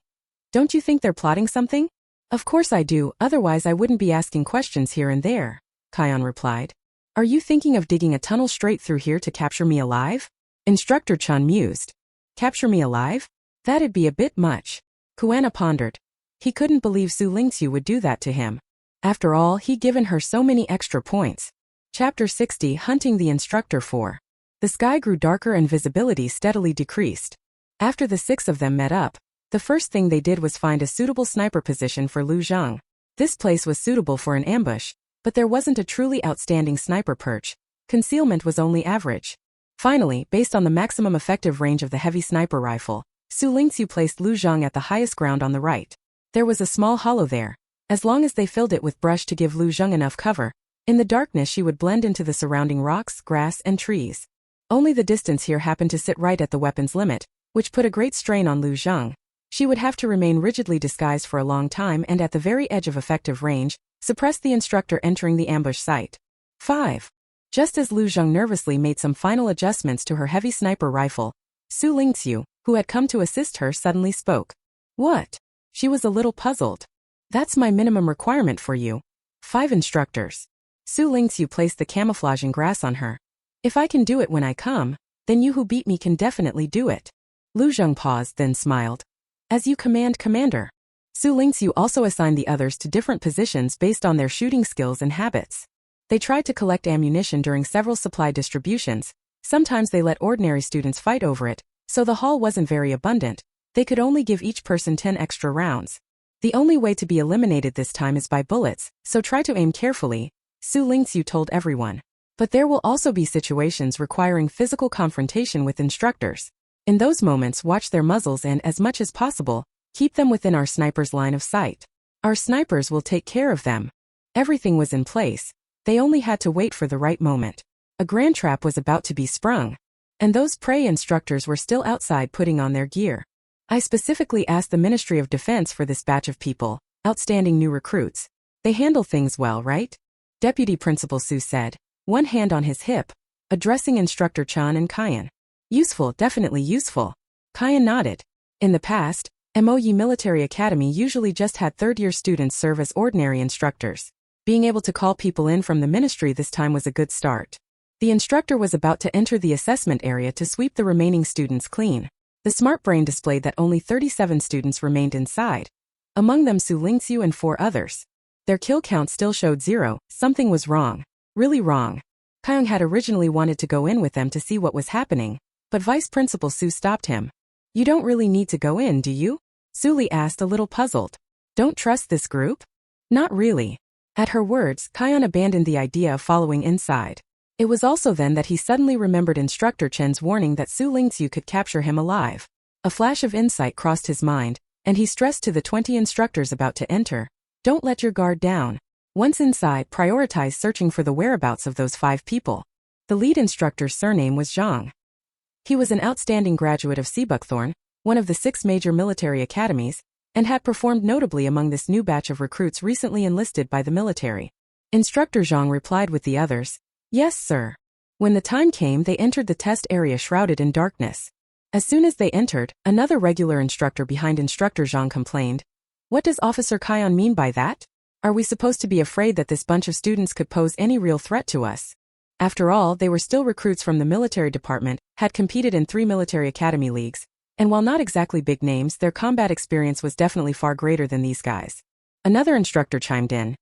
"Don't you think they're plotting something?" "Of course I do, otherwise I wouldn't be asking questions here and there," Kion replied. "Are you thinking of digging a tunnel straight through here to capture me alive?" Instructor Chun mused. "Capture me alive? That'd be a bit much." Kuana pondered. He couldn't believe Xu Lingqu would do that to him. After all, he'd given her so many extra points. Chapter 60, Hunting the Instructor 4. The sky grew darker and visibility steadily decreased. After the 6 of them met up, the first thing they did was find a suitable sniper position for Lu Zheng. This place was suitable for an ambush, but there wasn't a truly outstanding sniper perch. Concealment was only average. Finally, based on the maximum effective range of the heavy sniper rifle, Xu Lingqu placed Lu Zheng at the highest ground on the right. There was a small hollow there. As long as they filled it with brush to give Lu Zheng enough cover, in the darkness she would blend into the surrounding rocks, grass, and trees. Only the distance here happened to sit right at the weapon's limit, which put a great strain on Lu Zheng. She would have to remain rigidly disguised for a long time and at the very edge of effective range, suppress the instructor entering the ambush site. 5. Just as Lu Zheng nervously made some final adjustments to her heavy sniper rifle, Xu Lingqu, who had come to assist her, suddenly spoke. What? She was a little puzzled. That's my minimum requirement for you. 5 instructors. Xu Lingqu placed the camouflaging grass on her. If I can do it when I come, then you who beat me can definitely do it. Lu Zheng paused, then smiled. As you command, Commander. Xu Lingqu also assigned the others to different positions based on their shooting skills and habits. They tried to collect ammunition during several supply distributions. Sometimes they let ordinary students fight over it, so the haul wasn't very abundant. They could only give each person 10 extra rounds. The only way to be eliminated this time is by bullets, so try to aim carefully, Xu Lingqu told everyone. But there will also be situations requiring physical confrontation with instructors. In those moments, watch their muzzles and, as much as possible, keep them within our sniper's line of sight. Our snipers will take care of them. Everything was in place. They only had to wait for the right moment. A grand trap was about to be sprung. And those prey instructors were still outside putting on their gear. I specifically asked the Ministry of Defense for this batch of people, outstanding new recruits. They handle things well, right? Deputy Principal Su said, one hand on his hip, addressing Instructor Chan and Kyan. Useful, definitely useful. Kyan nodded. In the past, Imperial Military Academy usually just had third-year students serve as ordinary instructors. Being able to call people in from the ministry this time was a good start. The instructor was about to enter the assessment area to sweep the remaining students clean. The smart brain displayed that only 37 students remained inside. Among them Xu Lingqu and 4 others. Their kill count still showed 0, something was wrong. Really wrong. Kyung had originally wanted to go in with them to see what was happening, but Vice Principal Su stopped him. You don't really need to go in, do you? Su Li asked, a little puzzled. Don't trust this group? Not really. At her words, Kyan abandoned the idea of following inside. It was also then that he suddenly remembered Instructor Chen's warning that Xu Lingqu could capture him alive. A flash of insight crossed his mind, and he stressed to the 20 instructors about to enter, don't let your guard down. Once inside, prioritize searching for the whereabouts of those 5 people. The lead instructor's surname was Zhang. He was an outstanding graduate of Seabuckthorn, one of the 6 major military academies, and had performed notably among this new batch of recruits recently enlisted by the military. Instructor Zhang replied with the others, yes, sir. When the time came, they entered the test area shrouded in darkness. As soon as they entered, another regular instructor behind Instructor Zhang complained, what does Officer Kyan mean by that? Are we supposed to be afraid that this bunch of students could pose any real threat to us? After all, they were still recruits from the military department, had competed in 3 military academy leagues, and while not exactly big names, their combat experience was definitely far greater than these guys. Another instructor chimed in.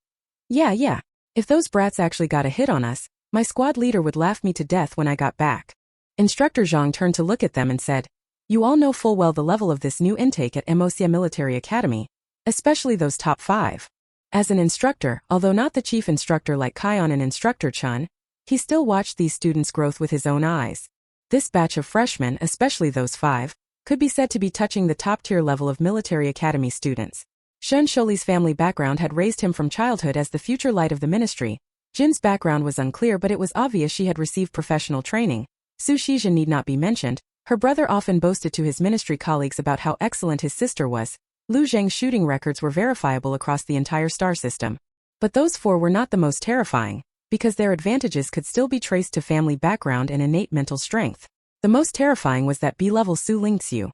Yeah. If those brats actually got a hit on us, my squad leader would laugh me to death when I got back. Instructor Zhang turned to look at them and said, you all know full well the level of this new intake at Imperial Military Academy, especially those top 5. As an instructor, although not the chief instructor like Kyan and Instructor Chun, he still watched these students' growth with his own eyes. This batch of freshmen, especially those 5, could be said to be touching the top-tier level of military academy students. Shun Sholi's family background had raised him from childhood as the future light of the ministry. Jin's background was unclear, but it was obvious she had received professional training. Su Shizhen need not be mentioned. Her brother often boasted to his ministry colleagues about how excellent his sister was. Lu Zheng's shooting records were verifiable across the entire star system. But those 4 were not the most terrifying, because their advantages could still be traced to family background and innate mental strength. The most terrifying was that B-level Xu Lingqu.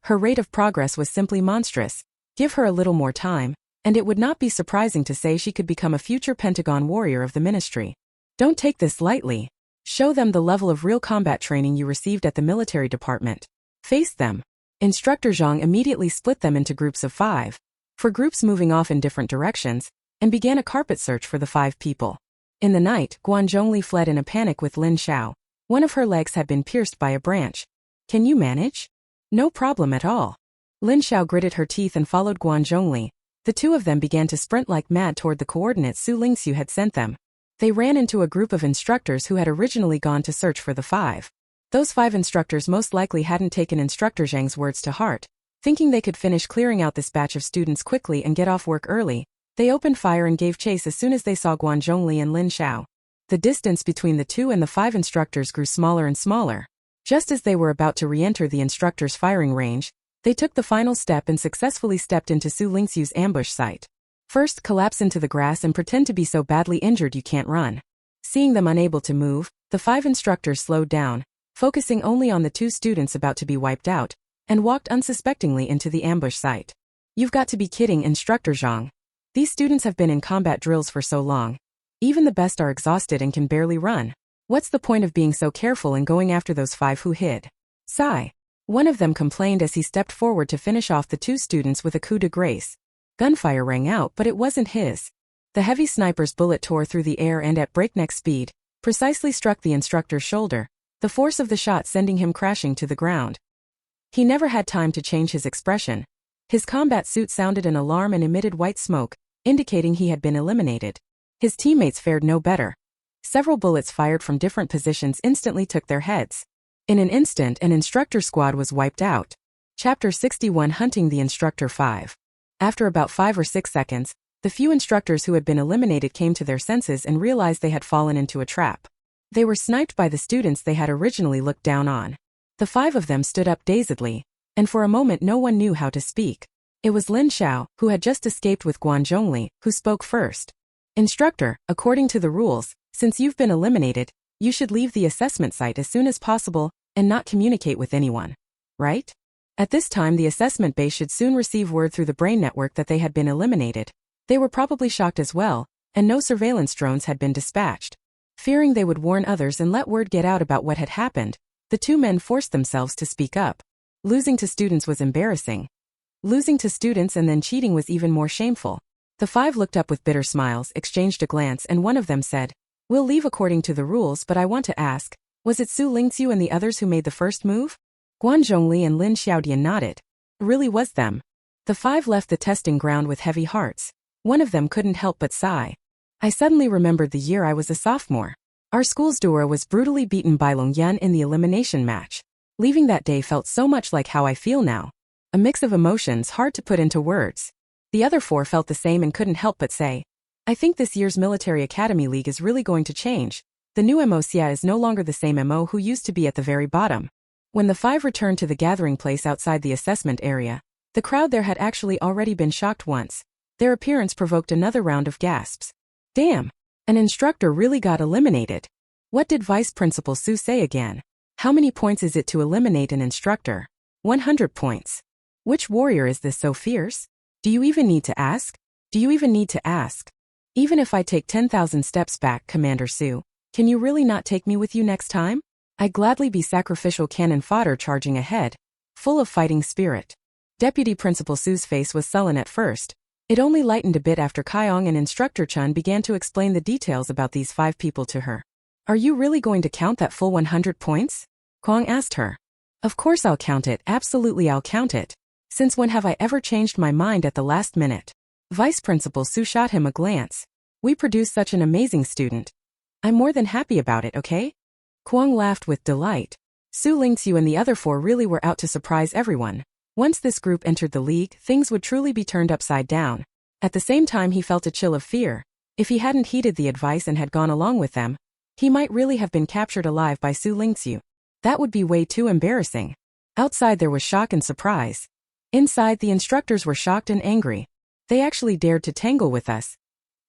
Her rate of progress was simply monstrous. Give her a little more time, and it would not be surprising to say she could become a future Pentagon warrior of the ministry. Don't take this lightly. Show them the level of real combat training you received at the military department. Face them. Instructor Zhang immediately split them into groups of 5, for groups moving off in different directions, and began a carpet search for the 5 people. In the night, Guan Zhongli fled in a panic with Lin Xiao. One of her legs had been pierced by a branch. Can you manage? No problem at all. Lin Xiao gritted her teeth and followed Guan Zhongli. The 2 of them began to sprint like mad toward the coordinates Xu Lingqu had sent them. They ran into a group of instructors who had originally gone to search for the 5. Those 5 instructors most likely hadn't taken Instructor Zhang's words to heart. Thinking they could finish clearing out this batch of students quickly and get off work early, they opened fire and gave chase as soon as they saw Guan Zhongli and Lin Xiao. The distance between the 2 and the 5 instructors grew smaller and smaller. Just as they were about to re-enter the instructor's firing range, they took the final step and successfully stepped into Xu Lingqu's ambush site. First, collapse into the grass and pretend to be so badly injured you can't run. Seeing them unable to move, the 5 instructors slowed down, focusing only on the 2 students about to be wiped out. and walked unsuspectingly into the ambush site. You've got to be kidding, Instructor Zhang. These students have been in combat drills for so long. Even the best are exhausted and can barely run. What's the point of being so careful and going after those 5 who hid? Sigh. One of them complained as he stepped forward to finish off the 2 students with a coup de grace. Gunfire rang out, but it wasn't his. The heavy sniper's bullet tore through the air and at breakneck speed, precisely struck the instructor's shoulder, the force of the shot sending him crashing to the ground. He never had time to change his expression. His combat suit sounded an alarm and emitted white smoke, indicating he had been eliminated. His teammates fared no better. Several bullets fired from different positions instantly took their heads. In an instant, an instructor squad was wiped out. Chapter 61 Hunting the Instructor 5. After about 5 or 6 seconds, the few instructors who had been eliminated came to their senses and realized they had fallen into a trap. They were sniped by the students they had originally looked down on. The 5 of them stood up dazedly, and for a moment no one knew how to speak. It was Lin Xiao, who had just escaped with Guan Zhongli, who spoke first. Instructor, according to the rules, since you've been eliminated, you should leave the assessment site as soon as possible and not communicate with anyone. Right? At this time the assessment base should soon receive word through the brain network that they had been eliminated. They were probably shocked as well, and no surveillance drones had been dispatched. Fearing they would warn others and let word get out about what had happened, the 2 men forced themselves to speak up. Losing to students was embarrassing. Losing to students and then cheating was even more shameful. The 5 looked up with bitter smiles, exchanged a glance, and one of them said, "We'll leave according to the rules, but I want to ask, was it Xu Lingqu and the others who made the first move?" Guan Zhongli and Lin Xiaodian nodded. It really was them. The 5 left the testing ground with heavy hearts. One of them couldn't help but sigh. I suddenly remembered the year I was a sophomore. Our school's duo was brutally beaten by Long Yun in the elimination match. Leaving that day felt so much like how I feel now. A mix of emotions hard to put into words. The other 4 felt the same and couldn't help but say, I think this year's Military Academy League is really going to change. The new MO Xia is no longer the same MO who used to be at the very bottom. When the 5 returned to the gathering place outside the assessment area, the crowd there had actually already been shocked once. Their appearance provoked another round of gasps. Damn! An instructor really got eliminated. What did Vice Principal Su say again? How many points is it to eliminate an instructor? 100 points. Which warrior is this so fierce? Do you even need to ask? Do you even need to ask? Even if I take 10,000 steps back, Commander Su, can you really not take me with you next time? I'd gladly be sacrificial cannon fodder charging ahead, full of fighting spirit. Deputy Principal Su's face was sullen at first. It only lightened a bit after Kaiyong and Instructor Chun began to explain the details about these 5 people to her. Are you really going to count that full 100 points? Kwong asked her. Of course I'll count it, absolutely I'll count it. Since when have I ever changed my mind at the last minute? Vice Principal Su shot him a glance. We produced such an amazing student. I'm more than happy about it, okay? Kwong laughed with delight. Xu Lingqu and the other 4 really were out to surprise everyone. Once this group entered the league, things would truly be turned upside down. At the same time he felt a chill of fear. If he hadn't heeded the advice and had gone along with them, he might really have been captured alive by Xu Lingqu. That would be way too embarrassing. Outside there was shock and surprise. Inside the instructors were shocked and angry. They actually dared to tangle with us.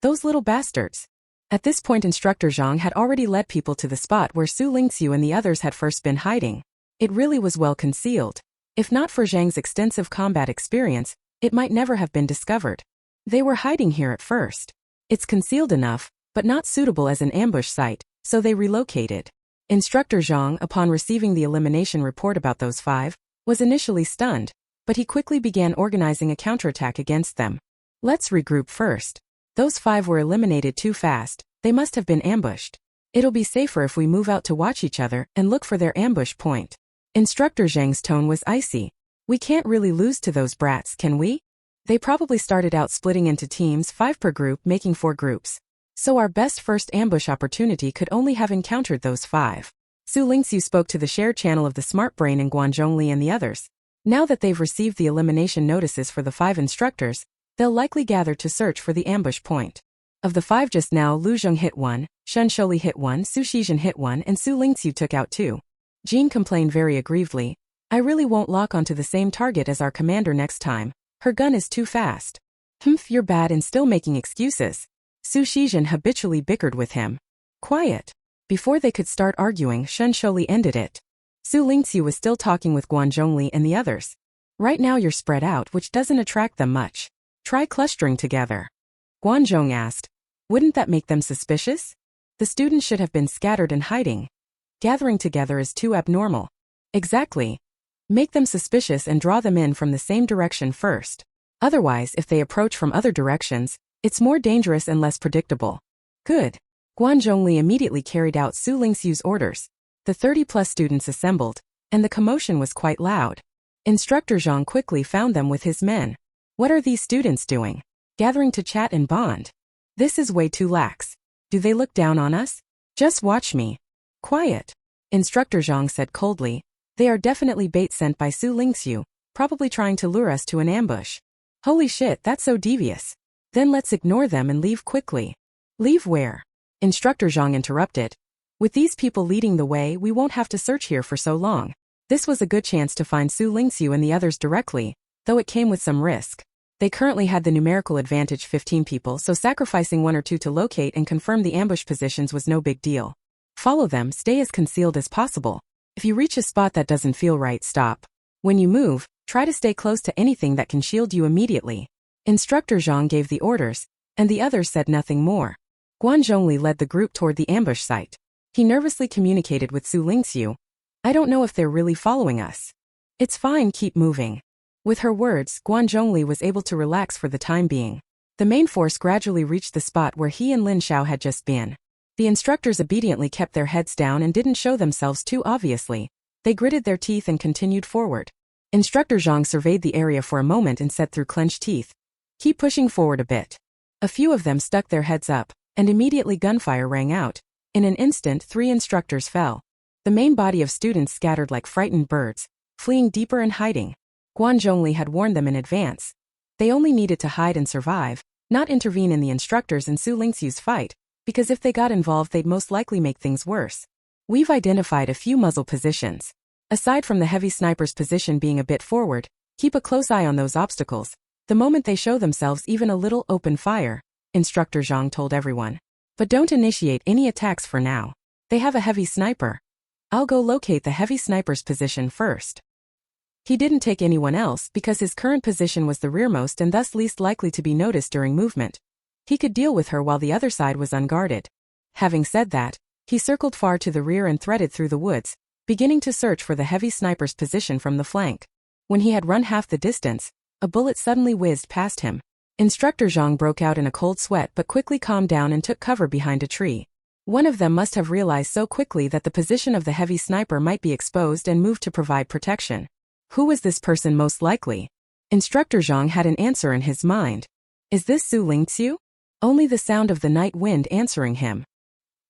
Those little bastards. At this point Instructor Zhang had already led people to the spot where Xu Lingqu and the others had first been hiding. It really was well concealed. If not for Zhang's extensive combat experience, it might never have been discovered. They were hiding here at first. It's concealed enough, but not suitable as an ambush site, so they relocated. Instructor Zhang, upon receiving the elimination report about those 5, was initially stunned, but he quickly began organizing a counterattack against them. Let's regroup first. Those 5 were eliminated too fast, they must have been ambushed. It'll be safer if we move out to watch each other and look for their ambush point. Instructor Zhang's tone was icy. We can't really lose to those brats, can we? They probably started out splitting into teams 5 per group, making 4 groups. So our best first ambush opportunity could only have encountered those 5. Xu Lingqu spoke to the shared channel of the Smart Brain and Guan Zhongli and the others. Now that they've received the elimination notices for the 5 instructors, they'll likely gather to search for the ambush point. Of the 5 just now, Lu Zheng hit 1, Shen Sholi hit 1, Su Shizhen hit 1, and Xu Lingqu took out 2. Jean complained very aggrievedly. I really won't lock onto the same target as our commander next time. Her gun is too fast. Humph, you're bad and still making excuses. Su Shizhen habitually bickered with him. Quiet. Before they could start arguing, Shen Sholi ended it. Xu Lingqu was still talking with Guan Zhongli and the others. Right now you're spread out, which doesn't attract them much. Try clustering together. Guan Zhong asked. Wouldn't that make them suspicious? The students should have been scattered and hiding. Gathering together is too abnormal. Exactly. Make them suspicious and draw them in from the same direction first. Otherwise, if they approach from other directions, it's more dangerous and less predictable. Good. Guan Zhongli immediately carried out Xu Lingqu's orders. The 30-plus students assembled, and the commotion was quite loud. Instructor Zhang quickly found them with his men. What are these students doing? Gathering to chat and bond. This is way too lax. Do they look down on us? Just watch me. Quiet. Instructor Zhang said coldly. They are definitely bait sent by Xu Lingqu, probably trying to lure us to an ambush. Holy shit, that's so devious. Then let's ignore them and leave quickly. Leave where? Instructor Zhang interrupted. With these people leading the way, we won't have to search here for so long. This was a good chance to find Xu Lingqu and the others directly, though it came with some risk. They currently had the numerical advantage 15 people, so sacrificing 1 or 2 to locate and confirm the ambush positions was no big deal. Follow them, stay as concealed as possible. If you reach a spot that doesn't feel right, stop. When you move, try to stay close to anything that can shield you immediately. Instructor Zhang gave the orders, and the others said nothing more. Guan Zhongli led the group toward the ambush site. He nervously communicated with Xu Lingqu. I don't know if they're really following us. It's fine, keep moving. With her words, Guan Zhongli was able to relax for the time being. The main force gradually reached the spot where he and Lin Xiao had just been. The instructors obediently kept their heads down and didn't show themselves too obviously. They gritted their teeth and continued forward. Instructor Zhang surveyed the area for a moment and said through clenched teeth, keep pushing forward a bit. A few of them stuck their heads up, and immediately gunfire rang out. In an instant, 3 instructors fell. The main body of students scattered like frightened birds, fleeing deeper and hiding. Guan Zhongli had warned them in advance. They only needed to hide and survive, not intervene in the instructors and Xu Lingqu's fight, because if they got involved they'd most likely make things worse. We've identified a few muzzle positions. Aside from the heavy sniper's position being a bit forward, keep a close eye on those obstacles. The moment they show themselves, even a little, open fire, Instructor Zhang told everyone. But don't initiate any attacks for now. They have a heavy sniper. I'll go locate the heavy sniper's position first. He didn't take anyone else because his current position was the rearmost and thus least likely to be noticed during movement. He could deal with her while the other side was unguarded. Having said that, he circled far to the rear and threaded through the woods, beginning to search for the heavy sniper's position from the flank. When he had run half the distance, a bullet suddenly whizzed past him. Instructor Zhang broke out in a cold sweat but quickly calmed down and took cover behind a tree. One of them must have realized so quickly that the position of the heavy sniper might be exposed and moved to provide protection. Who was this person most likely? Instructor Zhang had an answer in his mind. Is this Xu Lingqu? Only the sound of the night wind answering him.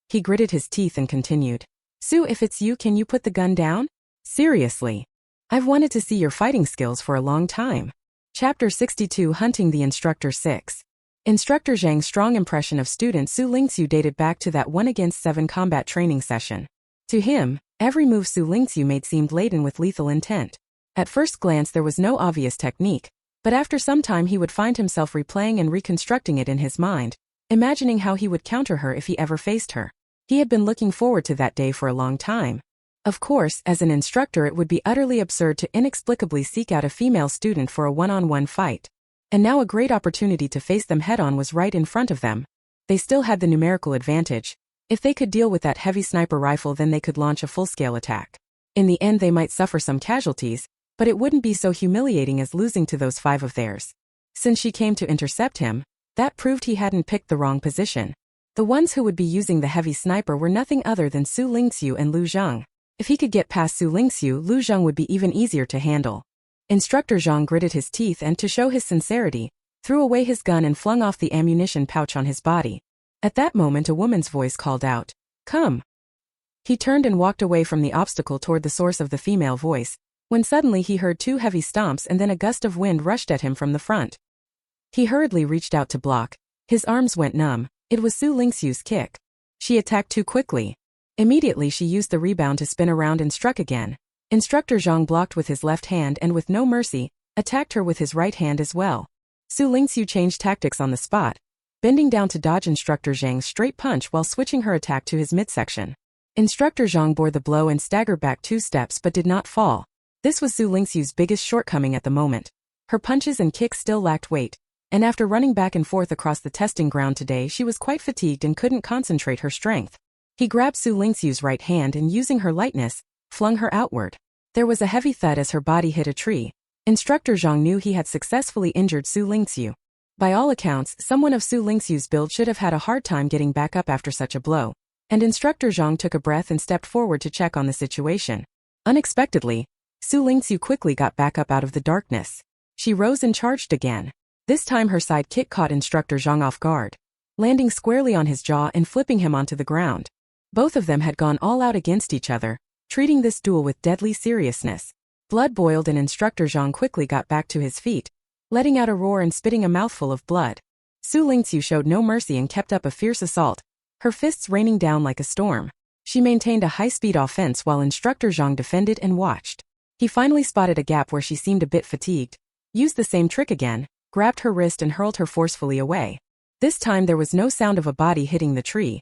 He gritted his teeth and continued. Xu, if it's you, can you put the gun down? Seriously. I've wanted to see your fighting skills for a long time. Chapter 62 Hunting the Instructor 6. Instructor Zhang's strong impression of student Xu Lingqu dated back to that 1-against-7 combat training session. To him, every move Xu Lingqu made seemed laden with lethal intent. At first glance there was no obvious technique, but after some time he would find himself replaying and reconstructing it in his mind, imagining how he would counter her if he ever faced her. He had been looking forward to that day for a long time. Of course, as an instructor it would be utterly absurd to inexplicably seek out a female student for a one-on-one fight. And now a great opportunity to face them head-on was right in front of them. They still had the numerical advantage. If they could deal with that heavy sniper rifle, then they could launch a full-scale attack. In the end they might suffer some casualties, but it wouldn't be so humiliating as losing to those 5 of theirs. Since she came to intercept him, that proved he hadn't picked the wrong position. The ones who would be using the heavy sniper were nothing other than Xu Lingqu and Lu Zheng. If he could get past Xu Lingqu, Lu Zheng would be even easier to handle. Instructor Zhang gritted his teeth and, to show his sincerity, threw away his gun and flung off the ammunition pouch on his body. At that moment a woman's voice called out, "Come." He turned and walked away from the obstacle toward the source of the female voice, when suddenly he heard 2 heavy stomps and then a gust of wind rushed at him from the front. He hurriedly reached out to block. His arms went numb. It was Xu Lingqu's kick. She attacked too quickly. Immediately she used the rebound to spin around and struck again. Instructor Zhang blocked with his left hand and with no mercy, attacked her with his right hand as well. Xu Lingqu changed tactics on the spot, bending down to dodge Instructor Zhang's straight punch while switching her attack to his midsection. Instructor Zhang bore the blow and staggered back 2 steps but did not fall. This was Xu Lingqu's biggest shortcoming at the moment. Her punches and kicks still lacked weight, and after running back and forth across the testing ground today, she was quite fatigued and couldn't concentrate her strength. He grabbed Xu Lingqu's right hand and, using her lightness, flung her outward. There was a heavy thud as her body hit a tree. Instructor Zhang knew he had successfully injured Xu Lingqu. By all accounts, someone of Xu Lingqu's build should have had a hard time getting back up after such a blow. And Instructor Zhang took a breath and stepped forward to check on the situation. Unexpectedly, Xu Lingqu quickly got back up out of the darkness. She rose and charged again. This time her side kick caught Instructor Zhang off guard, landing squarely on his jaw and flipping him onto the ground. Both of them had gone all out against each other, treating this duel with deadly seriousness. Blood boiled and Instructor Zhang quickly got back to his feet, letting out a roar and spitting a mouthful of blood. Xu Lingqu showed no mercy and kept up a fierce assault, her fists raining down like a storm. She maintained a high-speed offense while Instructor Zhang defended and watched. He finally spotted a gap where she seemed a bit fatigued, used the same trick again, grabbed her wrist and hurled her forcefully away. This time there was no sound of a body hitting the tree.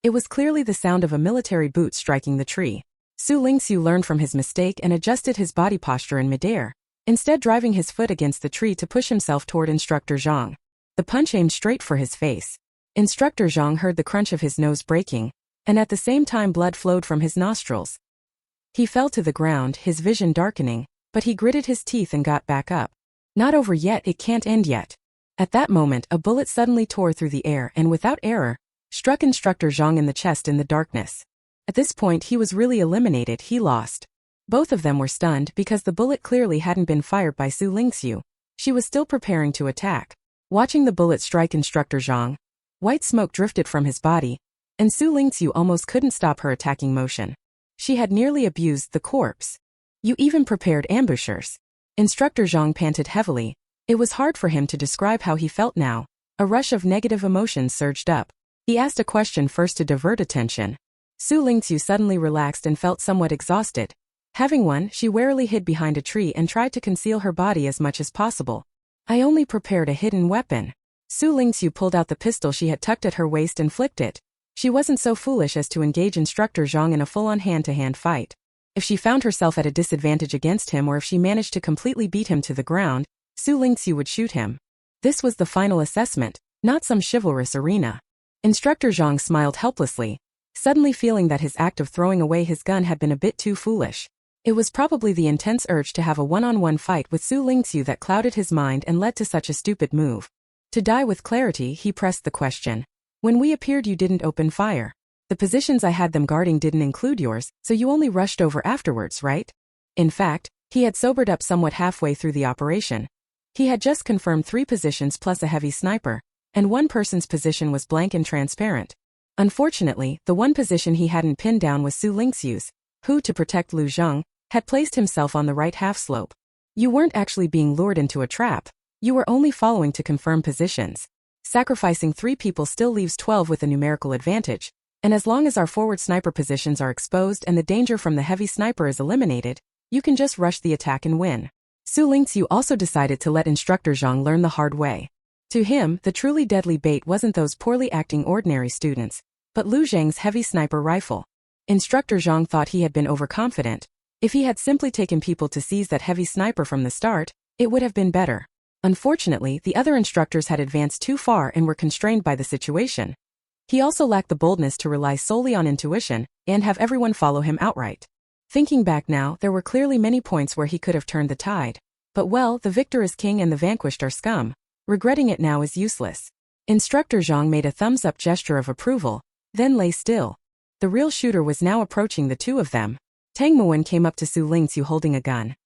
It was clearly the sound of a military boot striking the tree. Xu Lingqu learned from his mistake and adjusted his body posture in midair, instead driving his foot against the tree to push himself toward Instructor Zhang. The punch aimed straight for his face. Instructor Zhang heard the crunch of his nose breaking, and at the same time blood flowed from his nostrils. He fell to the ground, his vision darkening, but he gritted his teeth and got back up. Not over yet, it can't end yet. At that moment, a bullet suddenly tore through the air and, without error, struck Instructor Zhang in the chest in the darkness. At this point he was really eliminated, he lost. Both of them were stunned because the bullet clearly hadn't been fired by Xu Lingqu. She was still preparing to attack. Watching the bullet strike Instructor Zhang, white smoke drifted from his body, and Xu Lingqu almost couldn't stop her attacking motion. She had nearly abused the corpse. You even prepared ambushers. Instructor Zhang panted heavily. It was hard for him to describe how he felt now. A rush of negative emotions surged up. He asked a question first to divert attention. Xu Lingqu suddenly relaxed and felt somewhat exhausted. Having won, she warily hid behind a tree and tried to conceal her body as much as possible. I only prepared a hidden weapon. Xu Lingqu pulled out the pistol she had tucked at her waist and flicked it. She wasn't so foolish as to engage Instructor Zhang in a full-on hand-to-hand fight. If she found herself at a disadvantage against him or if she managed to completely beat him to the ground, Xu Lingqu would shoot him. This was the final assessment, not some chivalrous arena. Instructor Zhang smiled helplessly, suddenly feeling that his act of throwing away his gun had been a bit too foolish. It was probably the intense urge to have a one-on-one fight with Xu Lingqu that clouded his mind and led to such a stupid move. To die with clarity, he pressed the question. When we appeared, you didn't open fire. The positions I had them guarding didn't include yours, so you only rushed over afterwards, right? In fact, he had sobered up somewhat halfway through the operation. He had just confirmed 3 positions plus a heavy sniper, and one person's position was blank and transparent. Unfortunately, the one position he hadn't pinned down was Xu Lingqu's, who, to protect Lu Zheng, had placed himself on the right half-slope. You weren't actually being lured into a trap. You were only following to confirm positions. Sacrificing 3 people still leaves 12 with a numerical advantage, and as long as our forward sniper positions are exposed and the danger from the heavy sniper is eliminated, you can just rush the attack and win. Xu Lingqu also decided to let Instructor Zhang learn the hard way. To him, the truly deadly bait wasn't those poorly acting ordinary students, but Lu Zheng's heavy sniper rifle. Instructor Zhang thought he had been overconfident. If he had simply taken people to seize that heavy sniper from the start, it would have been better. Unfortunately, the other instructors had advanced too far and were constrained by the situation. He also lacked the boldness to rely solely on intuition and have everyone follow him outright. Thinking back now, there were clearly many points where he could have turned the tide. But well, the victor is king and the vanquished are scum. Regretting it now is useless. Instructor Zhang made a thumbs-up gesture of approval, then lay still. The real shooter was now approaching the two of them. Tang Muwen came up to Xu Lingqu holding a gun.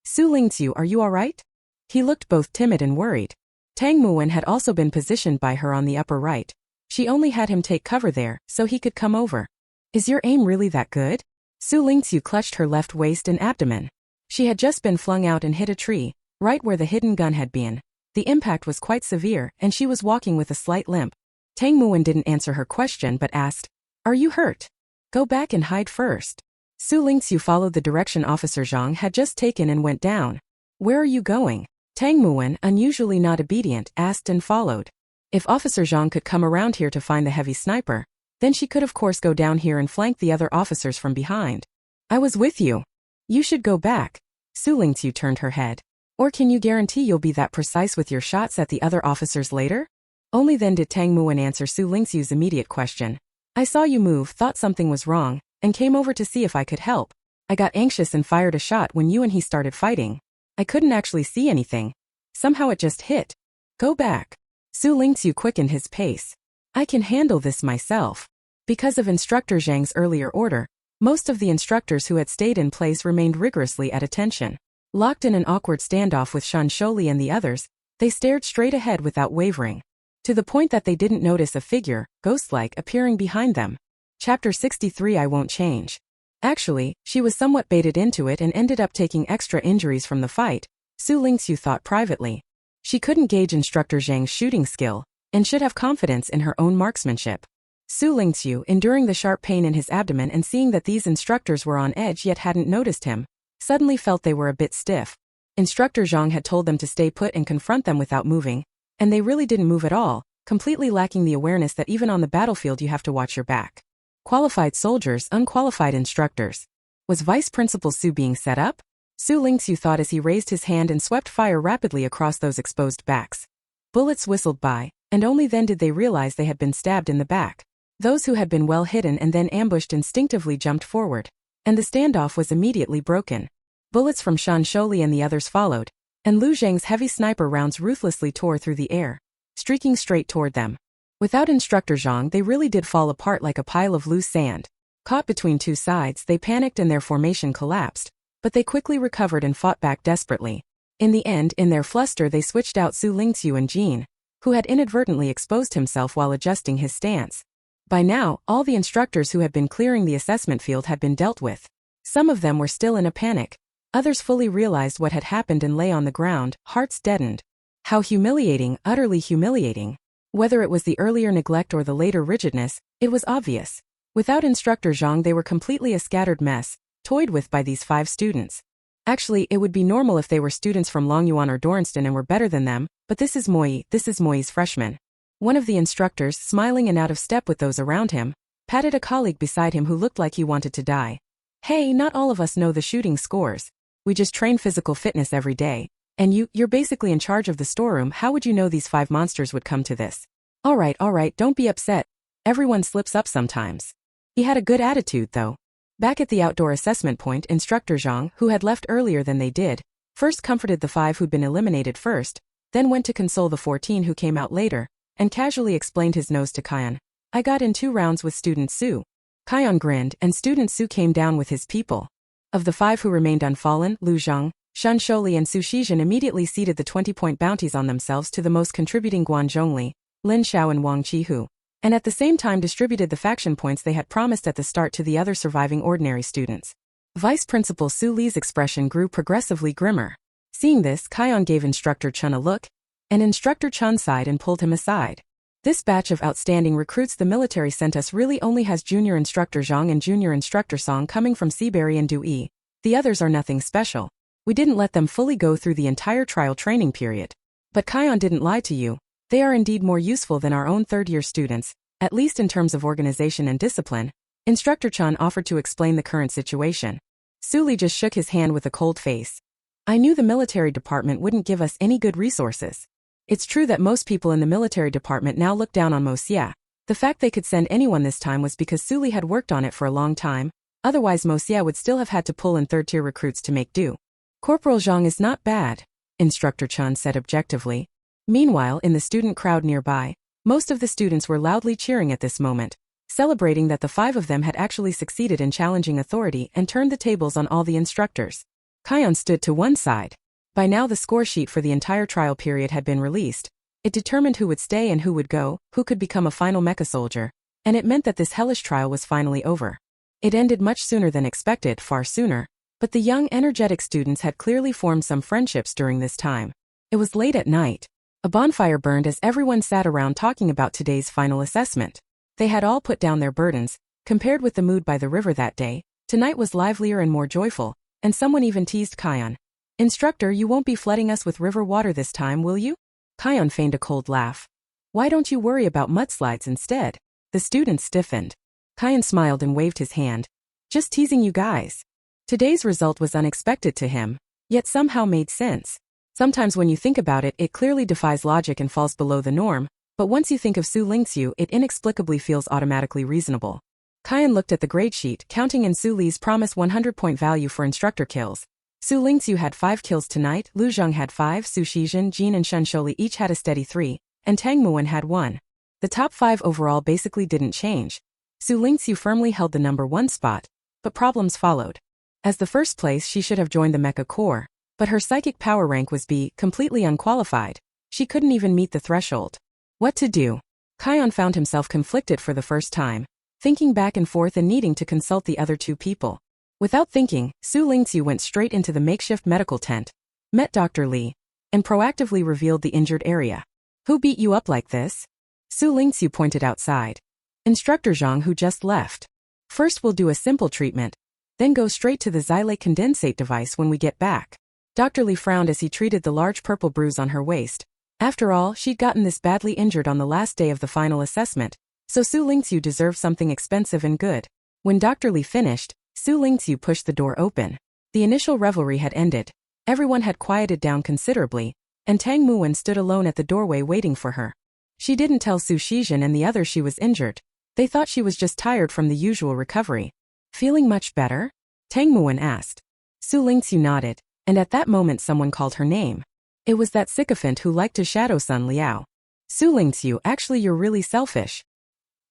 Xu Lingqu, are you alright? He looked both timid and worried. Tang Muwen had also been positioned by her on the upper right. She only had him take cover there, so he could come over. Is your aim really that good? Xu Lingqu clutched her left waist and abdomen. She had just been flung out and hit a tree, right where the hidden gun had been. The impact was quite severe, and she was walking with a slight limp. Tang Muwen didn't answer her question but asked, are you hurt? Go back and hide first. Xu Lingqu followed the direction Officer Zhang had just taken and went down. Where are you going? Tang Muwen, unusually not obedient, asked and followed. If Officer Zhang could come around here to find the heavy sniper, Then she could of course go down here and flank the other officers from behind. I was with you. You should go back. Xu Lingqu turned her head. Or can you guarantee you'll be that precise with your shots at the other officers later? Only then did Tang Muan answer Xu Lingqu's immediate question. I saw you move, thought something was wrong, and came over to see if I could help. I got anxious and fired a shot when you and he started fighting. I couldn't actually see anything. Somehow it just hit. Go back. Xu Lingqu quickened his pace. I can handle this myself. Because of Instructor Zhang's earlier order, most of the instructors who had stayed in place remained rigorously at attention. Locked in an awkward standoff with Shan Sholi and the others, they stared straight ahead without wavering. To the point that they didn't notice a figure, ghost-like, appearing behind them. Chapter 63 I Won't Change. Actually, she was somewhat baited into it and ended up taking extra injuries from the fight, Xu Lingqu thought privately. She couldn't gauge Instructor Zhang's shooting skill, and should have confidence in her own marksmanship. Xu Lingqu, enduring the sharp pain in his abdomen and seeing that these instructors were on edge yet hadn't noticed him, suddenly felt they were a bit stiff. Instructor Zhang had told them to stay put and confront them without moving, and they really didn't move at all, completely lacking the awareness that even on the battlefield you have to watch your back. Qualified soldiers, unqualified instructors. Was Vice Principal Xu being set up? Xu Lingqu thought as he raised his hand and swept fire rapidly across those exposed backs. Bullets whistled by, and only then did they realize they had been stabbed in the back. Those who had been well hidden and then ambushed instinctively jumped forward, and the standoff was immediately broken. Bullets from Shan Sholi and the others followed, and Lu Zhang's heavy sniper rounds ruthlessly tore through the air, streaking straight toward them. Without Instructor Zhang, they really did fall apart like a pile of loose sand. Caught between two sides, they panicked and their formation collapsed, but they quickly recovered and fought back desperately. In the end, in their fluster, they switched out Xu Lingqu and Jean, who had inadvertently exposed himself while adjusting his stance. By now, all the instructors who had been clearing the assessment field had been dealt with. Some of them were still in a panic. Others fully realized what had happened and lay on the ground, hearts deadened. How humiliating, utterly humiliating. Whether it was the earlier neglect or the later rigidness, it was obvious. Without Instructor Zhang, they were completely a scattered mess, toyed with by these 5 students. Actually, it would be normal if they were students from Longyuan or Dornston and were better than them, but this is Moi's freshman. One of the instructors, smiling and out of step with those around him, patted a colleague beside him who looked like he wanted to die. Hey, not all of us know the shooting scores. We just train physical fitness every day. And you're basically in charge of the storeroom. How would you know these 5 monsters would come to this? All right, don't be upset. Everyone slips up sometimes. He had a good attitude, though. Back at the outdoor assessment point, Instructor Zhang, who had left earlier than they did, first comforted the 5 who'd been eliminated first, then went to console the 14 who came out later, and casually explained his nose to Kion. I got in 2 rounds with Student Xu. Kion grinned, and Student Xu came down with his people. Of the 5 who remained unfallen, Lu Zhang, Shan Sholi and Su Shizhen immediately ceded the 20-point bounties on themselves to the most contributing Guan Zhongli, Lin Xiao and Wang Qihu, and at the same time distributed the faction points they had promised at the start to the other surviving ordinary students. Vice Principal Su Li's expression grew progressively grimmer. Seeing this, Kion gave Instructor Chun a look, and Instructor Chun sighed and pulled him aside. This batch of outstanding recruits the military sent us really only has Junior Instructor Zhang and Junior Instructor Song coming from Seaberry and Dui. The others are nothing special. We didn't let them fully go through the entire trial training period. But Kion didn't lie to you. They are indeed more useful than our own third-year students, at least in terms of organization and discipline. Instructor Chun offered to explain the current situation. Su Li just shook his hand with a cold face. I knew the military department wouldn't give us any good resources. It's true that most people in the military department now look down on Mo Xia. The fact they could send anyone this time was because Su Li had worked on it for a long time, otherwise Mo Xia would still have had to pull in third-tier recruits to make do. Corporal Zhang is not bad, Instructor Chun said objectively. Meanwhile, in the student crowd nearby, most of the students were loudly cheering at this moment, celebrating that the 5 of them had actually succeeded in challenging authority and turned the tables on all the instructors. Kion stood to one side. By now the score sheet for the entire trial period had been released. It determined who would stay and who would go, who could become a final mecha soldier, and it meant that this hellish trial was finally over. It ended much sooner than expected, far sooner, but the young, energetic students had clearly formed some friendships during this time. It was late at night. A bonfire burned as everyone sat around talking about today's final assessment. They had all put down their burdens. Compared with the mood by the river that day, tonight was livelier and more joyful, and someone even teased Kion. Instructor, you won't be flooding us with river water this time, will you? Kion feigned a cold laugh. Why don't you worry about mudslides instead? The students stiffened. Kyan smiled and waved his hand. Just teasing you guys. Today's result was unexpected to him, yet somehow made sense. Sometimes when you think about it, it clearly defies logic and falls below the norm, but once you think of Xu Lingqu, it inexplicably feels automatically reasonable. Kyan looked at the grade sheet, counting in Su Li's promised 100-point value for instructor kills. Xu Lingqu had 5 kills tonight, Lu Zheng had 5, Su Shizhen, Jin and Shen Sholi each had a steady 3, and Tang Muwen had 1. The top 5 overall basically didn't change. Xu Lingqu firmly held the number 1 spot, but problems followed. As the first place, she should have joined the Mecha Corps, but her psychic power rank was B, completely unqualified. She couldn't even meet the threshold. What to do? Kyan found himself conflicted for the first time, thinking back and forth and needing to consult the other 2 people. Without thinking, Xu Lingqu went straight into the makeshift medical tent, met Dr. Li, and proactively revealed the injured area. Who beat you up like this? Xu Lingqu pointed outside. Instructor Zhang, who just left. First we'll do a simple treatment, then go straight to the xylate condensate device when we get back. Dr. Li frowned as he treated the large purple bruise on her waist. After all, she'd gotten this badly injured on the last day of the final assessment, so Xu Lingqu deserved something expensive and good. When Dr. Li finished, Xu Lingqu pushed the door open. The initial revelry had ended. Everyone had quieted down considerably, and Tang Muwen stood alone at the doorway waiting for her. She didn't tell Su Shizhen and the others she was injured. They thought she was just tired from the usual recovery. Feeling much better? Tang Muwen asked. Xu Lingqu nodded, and at that moment someone called her name. It was that sycophant who liked to shadow Sun Liao. Xu Lingqu, actually you're really selfish.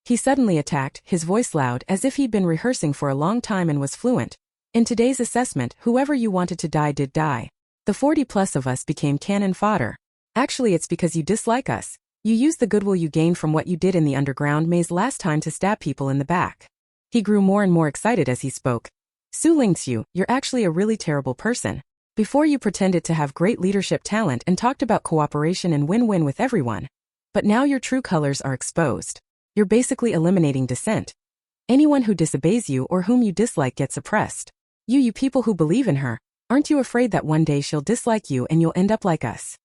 He suddenly attacked, his voice loud as if he'd been rehearsing for a long time and was fluent. In today's assessment, whoever you wanted to die did die. The 40+ of us became cannon fodder. Actually it's because you dislike us. You used the goodwill you gained from what you did in the underground maze last time to stab people in the back. He grew more and more excited as he spoke. Xu Lingqu, you're actually a really terrible person. Before you pretended to have great leadership talent and talked about cooperation and win-win with everyone. But now your true colors are exposed. You're basically eliminating dissent. Anyone who disobeys you or whom you dislike gets oppressed. You people who believe in her, aren't you afraid that one day she'll dislike you and you'll end up like us?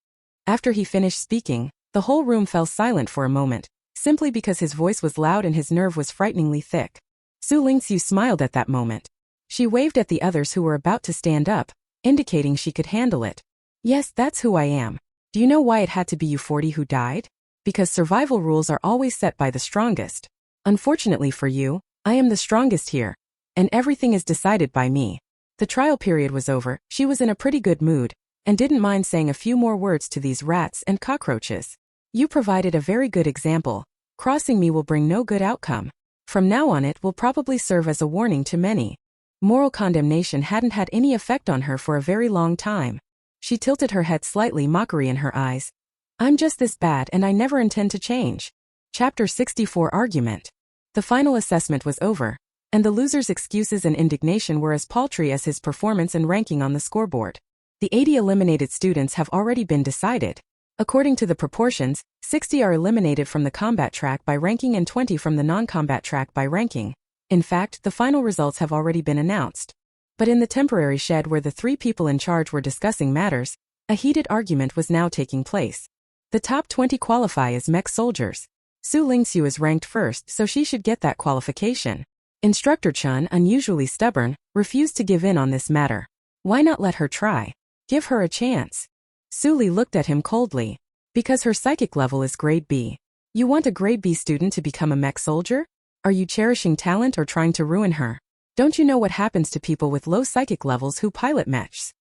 After he finished speaking, the whole room fell silent for a moment, simply because his voice was loud and his nerve was frighteningly thick. Xu Lingqu smiled at that moment. She waved at the others who were about to stand up, indicating she could handle it. Yes, that's who I am. Do you know why it had to be you 40 who died? Because survival rules are always set by the strongest. Unfortunately for you, I am the strongest here, and everything is decided by me. The trial period was over, she was in a pretty good mood, and didn't mind saying a few more words to these rats and cockroaches. You provided a very good example. Crossing me will bring no good outcome. From now on it will probably serve as a warning to many. Moral condemnation hadn't had any effect on her for a very long time. She tilted her head slightly, mockery in her eyes. I'm just this bad and I never intend to change. Chapter 64 Argument. The final assessment was over, and the loser's excuses and indignation were as paltry as his performance and ranking on the scoreboard. The 80 eliminated students have already been decided. According to the proportions, 60 are eliminated from the combat track by ranking and 20 from the non-combat track by ranking. In fact, the final results have already been announced. But in the temporary shed where the 3 people in charge were discussing matters, a heated argument was now taking place. The top 20 qualify as mech soldiers. Xu Lingqu is ranked first, so she should get that qualification. Instructor Chun, unusually stubborn, refused to give in on this matter. Why not let her try? Give her a chance. Su Li looked at him coldly. Because her psychic level is grade B. You want a grade B student to become a mech soldier? Are you cherishing talent or trying to ruin her? Don't you know what happens to people with low psychic levels who pilot mechs?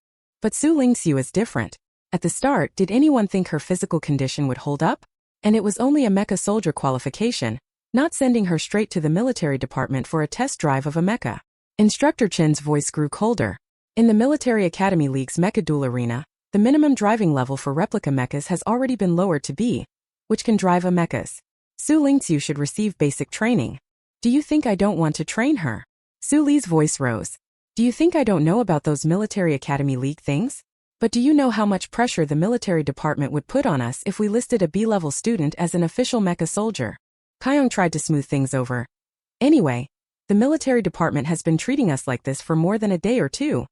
But Xu Lingqu is different. At the start, did anyone think her physical condition would hold up? And it was only a mecha soldier qualification, not sending her straight to the military department for a test drive of a mecha. Instructor Chen's voice grew colder. In the Military Academy League's mecha duel arena, the minimum driving level for replica mechas has already been lowered to B, which can drive a mechas. Xu Lingqu should receive basic training. Do you think I don't want to train her? Su Li's voice rose. Do you think I don't know about those Military Academy League things? But do you know how much pressure the military department would put on us if we listed a B-level student as an official mecha soldier? Kyung tried to smooth things over. Anyway, the military department has been treating us like this for more than a day or two.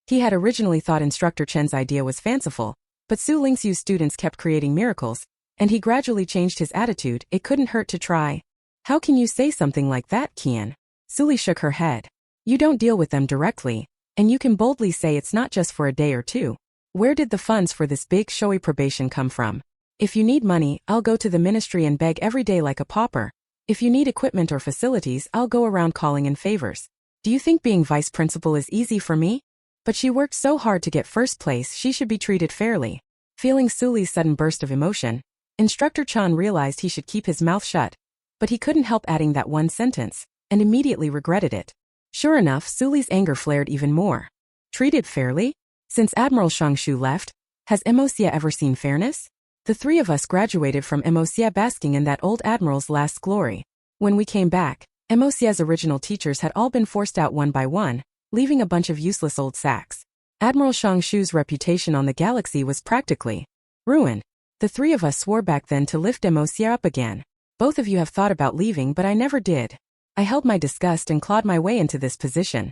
He had originally thought Instructor Chen's idea was fanciful, but Xu Lingqu's students kept creating miracles, and he gradually changed his attitude. It couldn't hurt to try. How can you say something like that, Qian? Suli shook her head. You don't deal with them directly, and you can boldly say it's not just for a day or two. Where did the funds for this big showy probation come from? If you need money, I'll go to the ministry and beg every day like a pauper. If you need equipment or facilities, I'll go around calling in favors. Do you think being vice principal is easy for me? But she worked so hard to get first place, she should be treated fairly. Feeling Suli's sudden burst of emotion, Instructor Chan realized he should keep his mouth shut, but he couldn't help adding that one sentence, and immediately regretted it. Sure enough, Suli's anger flared even more. Treated fairly? Since Admiral Shangshu left, has Emosia ever seen fairness? The three of us graduated from Emosia basking in that old admiral's last glory. When we came back, Emosia's original teachers had all been forced out one by one, leaving a bunch of useless old sacks. Admiral Shangshu's reputation on the galaxy was practically ruined. The three of us swore back then to lift Emosia up again. Both of you have thought about leaving, but I never did. I held my disgust and clawed my way into this position.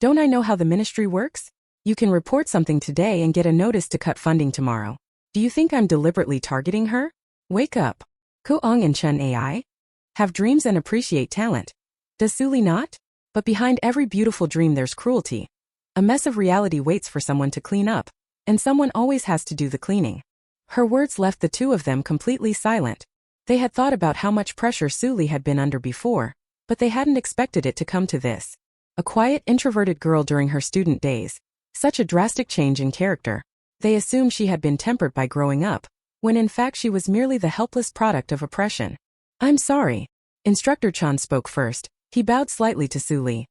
Don't I know how the ministry works? You can report something today and get a notice to cut funding tomorrow. Do you think I'm deliberately targeting her? Wake up. Kuong and Chen Ai have dreams and appreciate talent. Does Suli not? But behind every beautiful dream there's cruelty. A mess of reality waits for someone to clean up, and someone always has to do the cleaning. Her words left the two of them completely silent. They had thought about how much pressure Suli had been under before, but they hadn't expected it to come to this. A quiet, introverted girl during her student days. Such a drastic change in character. They assumed she had been tempered by growing up, when in fact she was merely the helpless product of oppression. I'm sorry. Instructor Chan spoke first. He bowed slightly to Suli.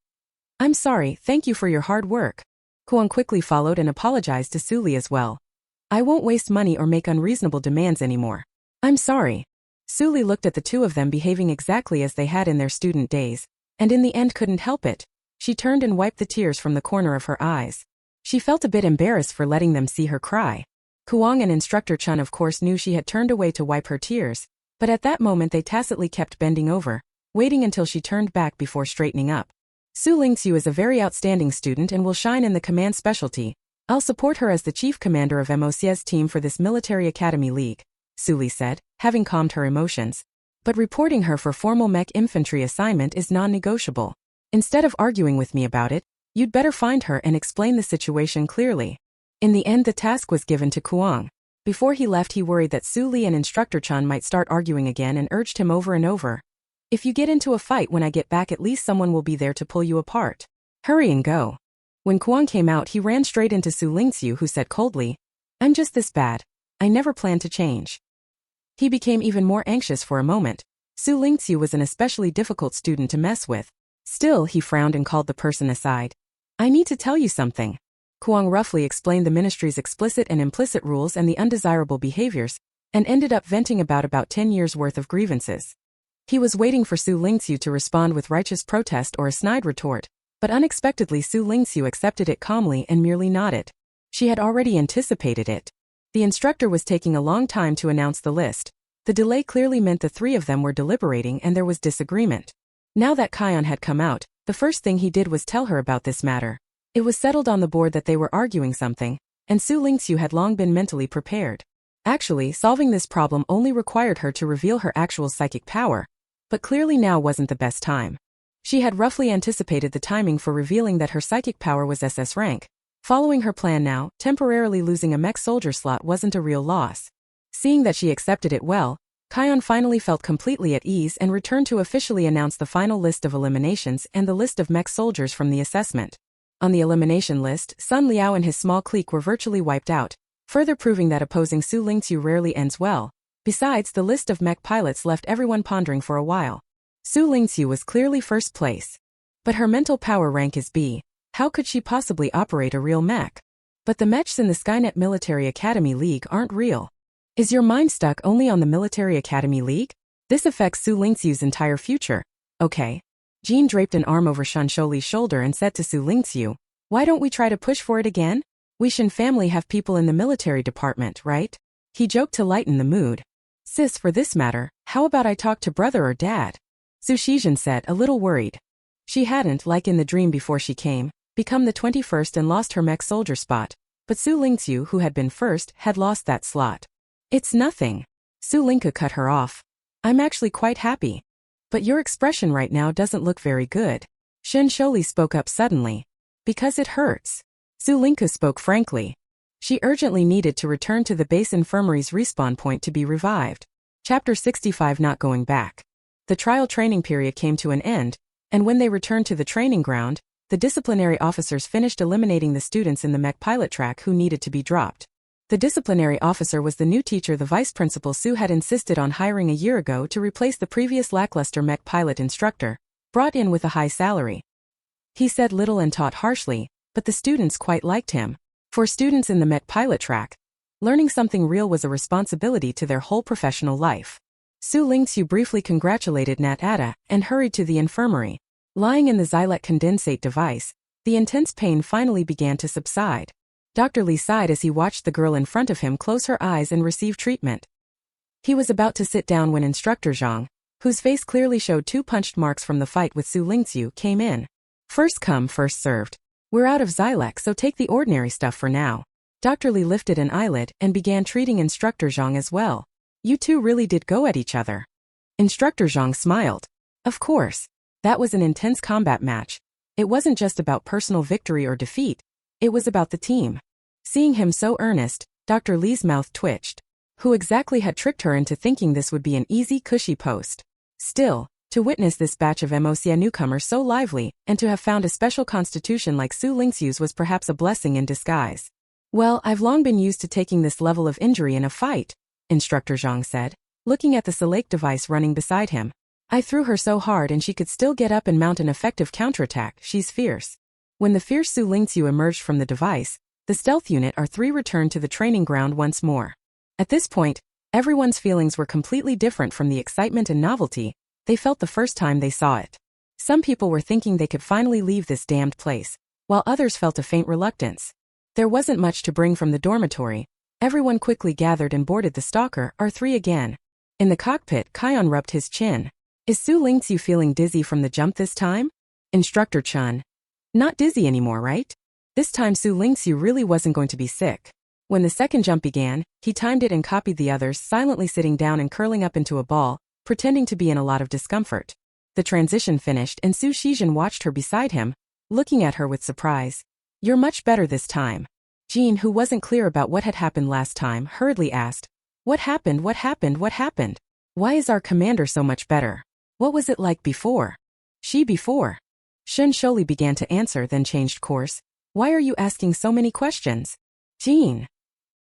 I'm sorry, thank you for your hard work. Kuang quickly followed and apologized to Suli as well. I won't waste money or make unreasonable demands anymore. I'm sorry. Suli looked at the two of them behaving exactly as they had in their student days, and in the end couldn't help it. She turned and wiped the tears from the corner of her eyes. She felt a bit embarrassed for letting them see her cry. Kuang and Instructor Chun of course knew she had turned away to wipe her tears, but at that moment they tacitly kept bending over, waiting until she turned back before straightening up. Xu Lingqu is a very outstanding student and will shine in the command specialty. I'll support her as the chief commander of Emosia's team for this military academy league, Suli said, having calmed her emotions. But reporting her for formal mech infantry assignment is non-negotiable. Instead of arguing with me about it, you'd better find her and explain the situation clearly. In the end the task was given to Kuang. Before he left he worried that Suli and Instructor Chan might start arguing again and urged him over and over. If you get into a fight when I get back at least someone will be there to pull you apart. Hurry and go. When Kuang came out he ran straight into Xu Lingqu who said coldly, I'm just this bad. I never planned to change. He became even more anxious for a moment. Xu Lingqu was an especially difficult student to mess with. Still he frowned and called the person aside. I need to tell you something. Kuang roughly explained the ministry's explicit and implicit rules and the undesirable behaviors, and ended up venting about 10 years' worth of grievances. He was waiting for Xu Lingqu to respond with righteous protest or a snide retort, but unexpectedly Xu Lingqu accepted it calmly and merely nodded. She had already anticipated it. The instructor was taking a long time to announce the list. The delay clearly meant the three of them were deliberating and there was disagreement. Now that Kion had come out, the first thing he did was tell her about this matter. It was settled on the board that they were arguing something, and Xu Lingqu had long been mentally prepared. Actually, solving this problem only required her to reveal her actual psychic power, but clearly now wasn't the best time. She had roughly anticipated the timing for revealing that her psychic power was SS rank. Following her plan now, temporarily losing a mech soldier slot wasn't a real loss. Seeing that she accepted it well, Kion finally felt completely at ease and returned to officially announce the final list of eliminations and the list of mech soldiers from the assessment. On the elimination list, Sun Liao and his small clique were virtually wiped out, further proving that opposing Xu Lingqu rarely ends well. Besides, the list of mech pilots left everyone pondering for a while. Xu Lingqu was clearly first place. But her mental power rank is B. How could she possibly operate a real mech? But the mechs in the Skynet Military Academy League aren't real. Is your mind stuck only on the Military Academy League? This affects Xu Lingqu's entire future. Okay. Jean draped an arm over Shan Shouli's shoulder and said to Xu Lingqu, why don't we try to push for it again? We Shan family have people in the military department, right? He joked to lighten the mood. Sis, for this matter, how about I talk to brother or dad? Xu Shizhen said, a little worried. She hadn't, like in the dream before she came, become the 21st and lost her mech soldier spot, but Xu Lingqu, who had been first, had lost that slot. It's nothing. Xu Lingqu cut her off. I'm actually quite happy. But your expression right now doesn't look very good. Xu spoke up suddenly. Because it hurts. Xu Lingqu spoke frankly. She urgently needed to return to the base infirmary's respawn point to be revived. Chapter 65 Not Going Back. The trial training period came to an end, and when they returned to the training ground, the disciplinary officers finished eliminating the students in the mech pilot track who needed to be dropped. The disciplinary officer was the new teacher the vice principal Xu had insisted on hiring a year ago to replace the previous lackluster mech pilot instructor, brought in with a high salary. He said little and taught harshly, but the students quite liked him. For students in the mech pilot track, learning something real was a responsibility to their whole professional life. Xu Lingqu briefly congratulated Nat Ada and hurried to the infirmary. Lying in the xylate condensate device, the intense pain finally began to subside. Dr. Li sighed as he watched the girl in front of him close her eyes and receive treatment. He was about to sit down when Instructor Zhang, whose face clearly showed 2 punched marks from the fight with Xu Lingqu, came in. First come, first served. We're out of Xylex, so take the ordinary stuff for now. Dr. Li lifted an eyelid and began treating Instructor Zhang as well. You two really did go at each other. Instructor Zhang smiled. Of course. That was an intense combat match. It wasn't just about personal victory or defeat. It was about the team. Seeing him so earnest, Dr. Li's mouth twitched. Who exactly had tricked her into thinking this would be an easy, cushy post? Still, to witness this batch of MOCA newcomers so lively, and to have found a special constitution like Xu Lingqu's was perhaps a blessing in disguise. Well, I've long been used to taking this level of injury in a fight, Instructor Zhang said, looking at the Select device running beside him. I threw her so hard and she could still get up and mount an effective counterattack. She's fierce. When the fierce Xu Lingqu emerged from the device, the stealth unit R3 returned to the training ground once more. At this point, everyone's feelings were completely different from the excitement and novelty they felt the first time they saw it. Some people were thinking they could finally leave this damned place, while others felt a faint reluctance. There wasn't much to bring from the dormitory. Everyone quickly gathered and boarded the Stalker R3 again. In the cockpit, Kion rubbed his chin. Is Xu Lingqu feeling dizzy from the jump this time? Instructor Chun. Not dizzy anymore, right? This time Xu Lingqu really wasn't going to be sick. When the second jump began, he timed it and copied the others, silently sitting down and curling up into a ball, pretending to be in a lot of discomfort. The transition finished and Xu Shizhen watched her beside him, looking at her with surprise. You're much better this time. Jean, who wasn't clear about what had happened last time, hurriedly asked. What happened? What happened? What happened? Why is our commander so much better? What was it like before? Before. Shun began to answer, then changed course. Why are you asking so many questions? Jean.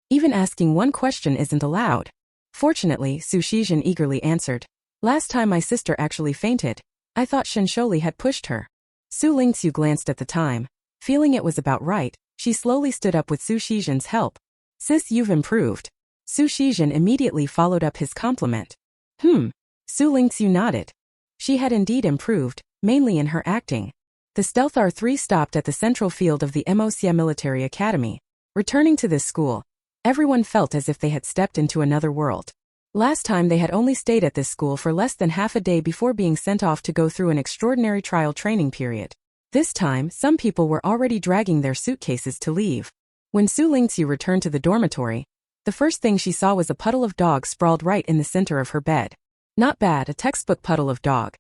Even asking one question isn't allowed. Fortunately, Xu Shizhen eagerly answered. Last time my sister actually fainted. I thought Shun had pushed her. Xu Lingqu glanced at the time. Feeling it was about right, she slowly stood up with Xu Shizhen's help. Sis, you've improved. Xu Shizhen immediately followed up his compliment. Xu Lingqu nodded. She had indeed improved, mainly in her acting. The Stealth R3 stopped at the central field of the Imperial Military Academy. Returning to this school, everyone felt as if they had stepped into another world. Last time they had only stayed at this school for less than half a day before being sent off to go through an extraordinary trial training period. This time, some people were already dragging their suitcases to leave. When Xu Lingqu returned to the dormitory, the first thing she saw was a puddle of dog sprawled right in the center of her bed. Not bad, a textbook puddle of dog.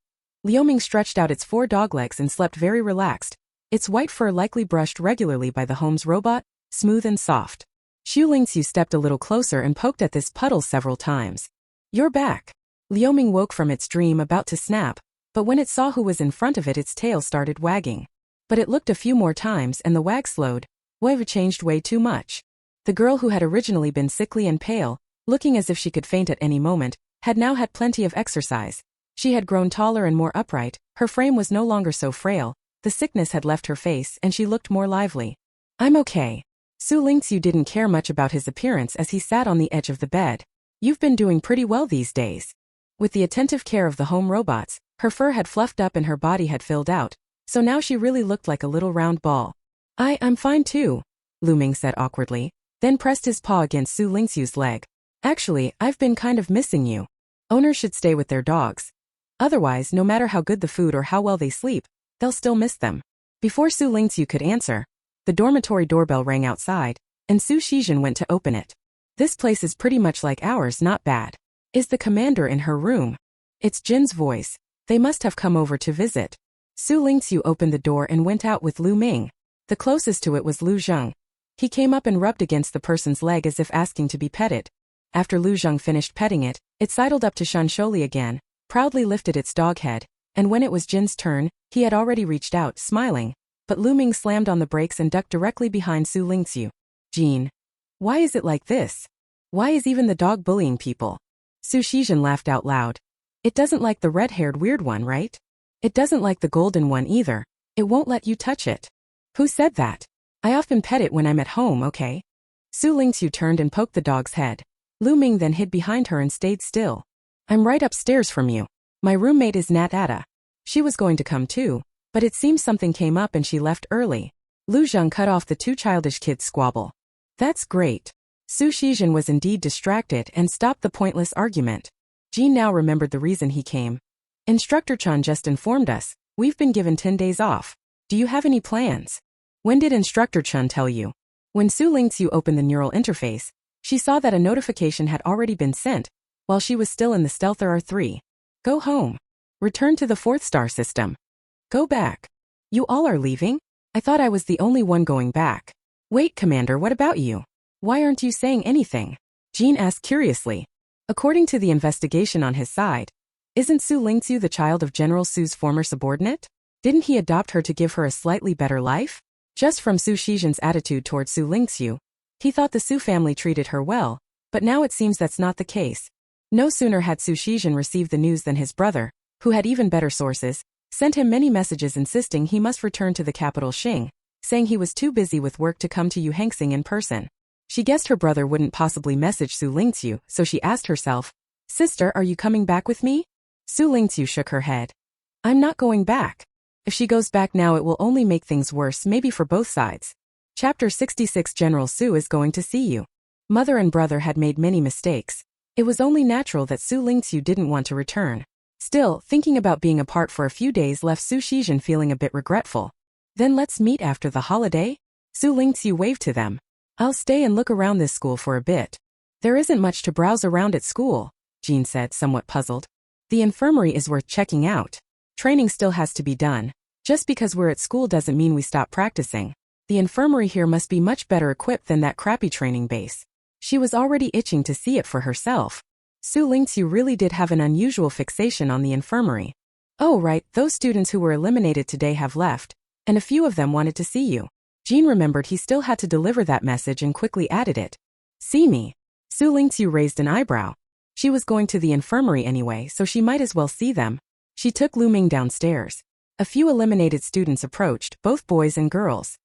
Liuming stretched out its 4 dog legs and slept very relaxed, its white fur likely brushed regularly by the home's robot, smooth and soft. Xu Lingqu stepped a little closer and poked at this puddle several times. You're back. Liuming woke from its dream about to snap, but when it saw who was in front of it, its tail started wagging. But it looked a few more times and the wag slowed. Wave changed way too much. The girl who had originally been sickly and pale, looking as if she could faint at any moment, had now had plenty of exercise. She had grown taller and more upright, her frame was no longer so frail, the sickness had left her face and she looked more lively. I'm okay. Xu Lingqu didn't care much about his appearance as he sat on the edge of the bed. You've been doing pretty well these days. With the attentive care of the home robots, her fur had fluffed up and her body had filled out, so now she really looked like a little round ball. I'm fine too, Liuming said awkwardly, then pressed his paw against Xu Lingqu's leg. Actually, I've been kind of missing you. Owners should stay with their dogs. Otherwise, no matter how good the food or how well they sleep, they'll still miss them. Before Xu Lingqu could answer, the dormitory doorbell rang outside, and Xu Shizhen went to open it. This place is pretty much like ours, not bad. Is the commander in her room? It's Jin's voice. They must have come over to visit. Xu Lingqu opened the door and went out with Lu Ming. The closest to it was Lu Zheng. He came up and rubbed against the person's leg as if asking to be petted. After Lu Zheng finished petting it, it sidled up to Shan Sholi again, proudly lifted its dog head, and when it was Jin's turn, he had already reached out, smiling. But Lu Ming slammed on the brakes and ducked directly behind Xu Lingqu. Jin. Why is it like this? Why is even the dog bullying people? Su Shizhen laughed out loud. It doesn't like the red-haired weird one, right? It doesn't like the golden one either. It won't let you touch it. Who said that? I often pet it when I'm at home, okay? Xu Lingqu turned and poked the dog's head. Lu Ming then hid behind her and stayed still. I'm right upstairs from you. My roommate is Nat Ada. She was going to come too, but it seems something came up and she left early. Lu Zheng cut off the two childish kids' squabble. That's great. Su Shizhen was indeed distracted and stopped the pointless argument. Jin now remembered the reason he came. Instructor Chan just informed us, we've been given 10 days off. Do you have any plans? When did Instructor Chan tell you? When Xu Lingqu opened the neural interface, she saw that a notification had already been sent, while she was still in the Stealther R3. Go home. Return to the 4th star system. Go back. You all are leaving? I thought I was the only one going back. Wait, Commander, what about you? Why aren't you saying anything? Jin asked curiously. According to the investigation on his side, isn't Xu Lingqu the child of General Su's former subordinate? Didn't he adopt her to give her a slightly better life? Just from Su Shizhen's attitude toward Xu Lingqu, he thought the Su family treated her well, but now it seems that's not the case. No sooner had Su Shizhen received the news than his brother, who had even better sources, sent him many messages insisting he must return to the capital Xing, saying he was too busy with work to come to Yuhangsing in person. She guessed her brother wouldn't possibly message Xu Lingqu, so she asked herself, Sister, are you coming back with me? Xu Lingqu shook her head. I'm not going back. If she goes back now it will only make things worse, maybe for both sides. Chapter 66 General Su is going to see you. Mother and brother had made many mistakes. It was only natural that Xu Lingqu didn't want to return. Still, thinking about being apart for a few days left Su Shizhen feeling a bit regretful. Then let's meet after the holiday? Xu Lingqu waved to them. I'll stay and look around this school for a bit. There isn't much to browse around at school, Jean said, somewhat puzzled. The infirmary is worth checking out. Training still has to be done. Just because we're at school doesn't mean we stop practicing. The infirmary here must be much better equipped than that crappy training base. She was already itching to see it for herself. Xu Lingqu really did have an unusual fixation on the infirmary. Oh right, those students who were eliminated today have left, and a few of them wanted to see you. Jean remembered he still had to deliver that message and quickly added it. See me? Xu Lingqu raised an eyebrow. She was going to the infirmary anyway, so she might as well see them. She took Lu Ming downstairs. A few eliminated students approached, both boys and girls.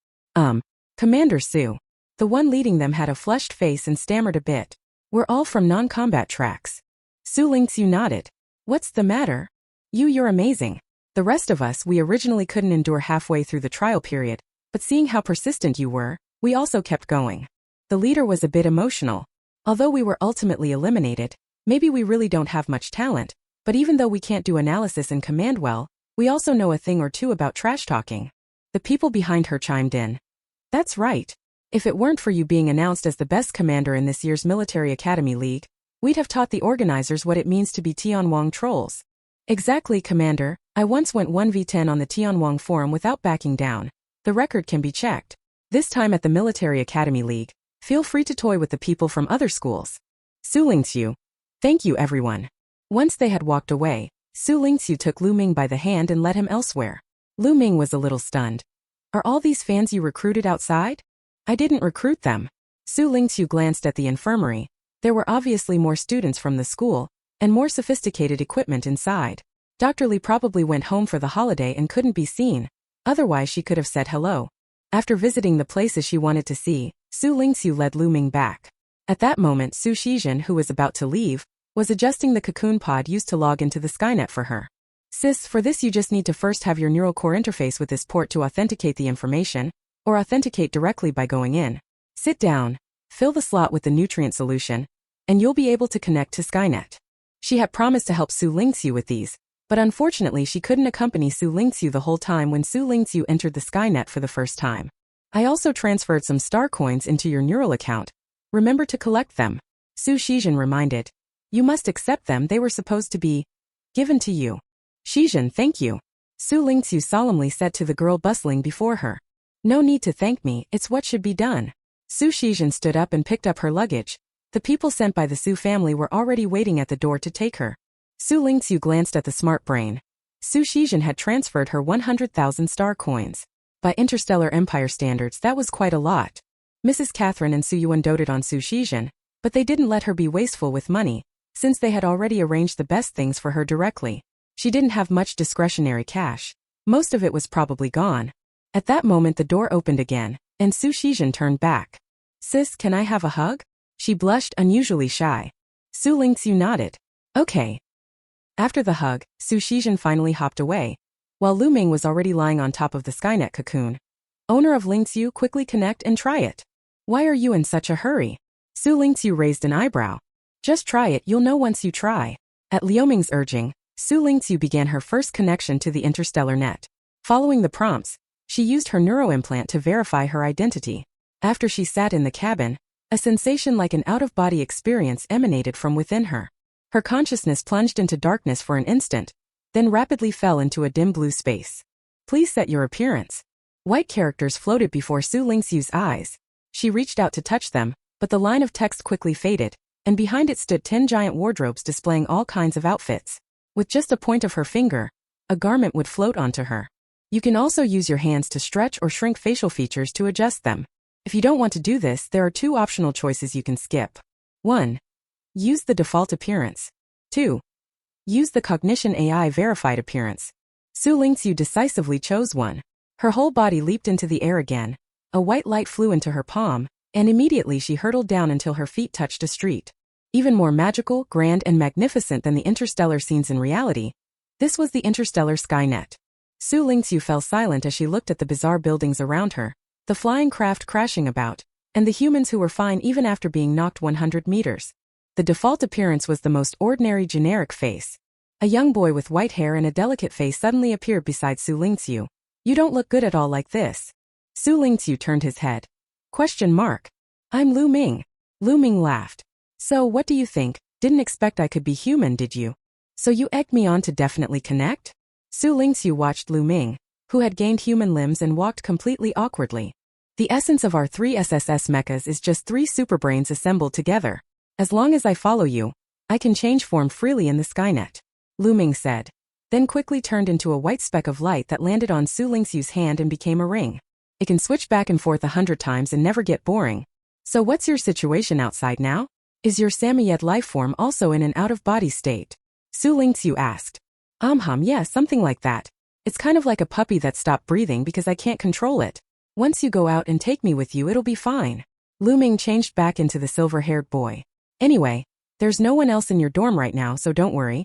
Commander Su. The one leading them had a flushed face and stammered a bit. We're all from non-combat tracks. Xu Lingqu nodded. What's the matter? You're amazing. The rest of us, we originally couldn't endure halfway through the trial period, but seeing how persistent you were, we also kept going. The leader was a bit emotional. Although we were ultimately eliminated, maybe we really don't have much talent, but even though we can't do analysis and command well, we also know a thing or two about trash talking. The people behind her chimed in. That's right. If it weren't for you being announced as the best commander in this year's Military Academy League, we'd have taught the organizers what it means to be Tianwang trolls. Exactly, Commander. I once went 1v10 on the Tianwang forum without backing down. The record can be checked. This time at the Military Academy League, feel free to toy with the people from other schools. Xu Lingqu. Thank you, everyone. Once they had walked away, Xu Lingqu took Lu Ming by the hand and led him elsewhere. Lu Ming was a little stunned. Are all these fans you recruited outside? I didn't recruit them. Xu Lingqu glanced at the infirmary. There were obviously more students from the school, and more sophisticated equipment inside. Dr. Li probably went home for the holiday and couldn't be seen. Otherwise she could have said hello. After visiting the places she wanted to see, Xu Lingqu led Lu Ming back. At that moment Su Shizhen, who was about to leave, was adjusting the cocoon pod used to log into the Skynet for her. Sis, for this you just need to first have your neural core interface with this port to authenticate the information, or authenticate directly by going in. Sit down, fill the slot with the nutrient solution, and you'll be able to connect to Skynet. She had promised to help Xu Lingqu with these, but unfortunately she couldn't accompany Xu Lingqu the whole time when Xu Lingqu entered the Skynet for the first time. I also transferred some star coins into your neural account. Remember to collect them. Su Shizhen reminded. You must accept them, they were supposed to be given to you. Xijin, thank you. Xu Lingqu solemnly said to the girl bustling before her. No need to thank me, it's what should be done. Xu Xijin stood up and picked up her luggage. The people sent by the Xu family were already waiting at the door to take her. Xu Lingqu glanced at the smart brain. Xu Xijin had transferred her 100,000 star coins. By Interstellar Empire standards, that was quite a lot. Mrs. Catherine and Xu Yuan doted on Xu Xijin, but they didn't let her be wasteful with money, since they had already arranged the best things for her directly. She didn't have much discretionary cash. Most of it was probably gone. At that moment the door opened again, and Xu Xijin turned back. Sis, can I have a hug? She blushed, unusually shy. Xu Lingqu nodded. Okay. After the hug, Xu Xijin finally hopped away, while Lu Ming was already lying on top of the Skynet cocoon. Owner of Lingqu, quickly connect and try it. Why are you in such a hurry? Xu Lingqu raised an eyebrow. Just try it, you'll know once you try. At Liu Ming's urging, Xu Lingqu began her first connection to the interstellar net. Following the prompts, she used her neuroimplant to verify her identity. After she sat in the cabin, a sensation like an out-of-body experience emanated from within her. Her consciousness plunged into darkness for an instant, then rapidly fell into a dim blue space. Please set your appearance. White characters floated before Xu Lingqu's eyes. She reached out to touch them, but the line of text quickly faded, and behind it stood 10 giant wardrobes displaying all kinds of outfits. With just a point of her finger, a garment would float onto her. You can also use your hands to stretch or shrink facial features to adjust them. If you don't want to do this, there are 2 optional choices you can skip. 1. Use the default appearance. 2. Use the Cognition AI verified appearance. Xu Lingqu decisively chose 1. Her whole body leaped into the air again. A white light flew into her palm, and immediately she hurtled down until her feet touched a street. Even more magical, grand, and magnificent than the interstellar scenes in reality, this was the interstellar Skynet. Xu Lingqu fell silent as she looked at the bizarre buildings around her, the flying craft crashing about, and the humans who were fine even after being knocked 100 meters. The default appearance was the most ordinary generic face. A young boy with white hair and a delicate face suddenly appeared beside Xu Lingqu. You don't look good at all like this. Xu Lingqu turned his head. Question mark. I'm Lu Ming. Lu Ming laughed. So what do you think? Didn't expect I could be human, did you? So you egged me on to definitely connect? Xu Lingqu watched Lu Ming, who had gained human limbs and walked completely awkwardly. The essence of our 3 SSS mechas is just 3 superbrains assembled together. As long as I follow you, I can change form freely in the Skynet. Lu Ming said, then quickly turned into a white speck of light that landed on Xu Lingqu's hand and became a ring. It can switch back and forth 100 times and never get boring. So what's your situation outside now? Is your Samoyed life form also in an out-of-body state? Xu Lingqu asked. Yes, something like that. It's kind of like a puppy that stopped breathing because I can't control it. Once you go out and take me with you, it'll be fine. Lu Ming changed back into the silver-haired boy. Anyway, there's no one else in your dorm right now, so don't worry.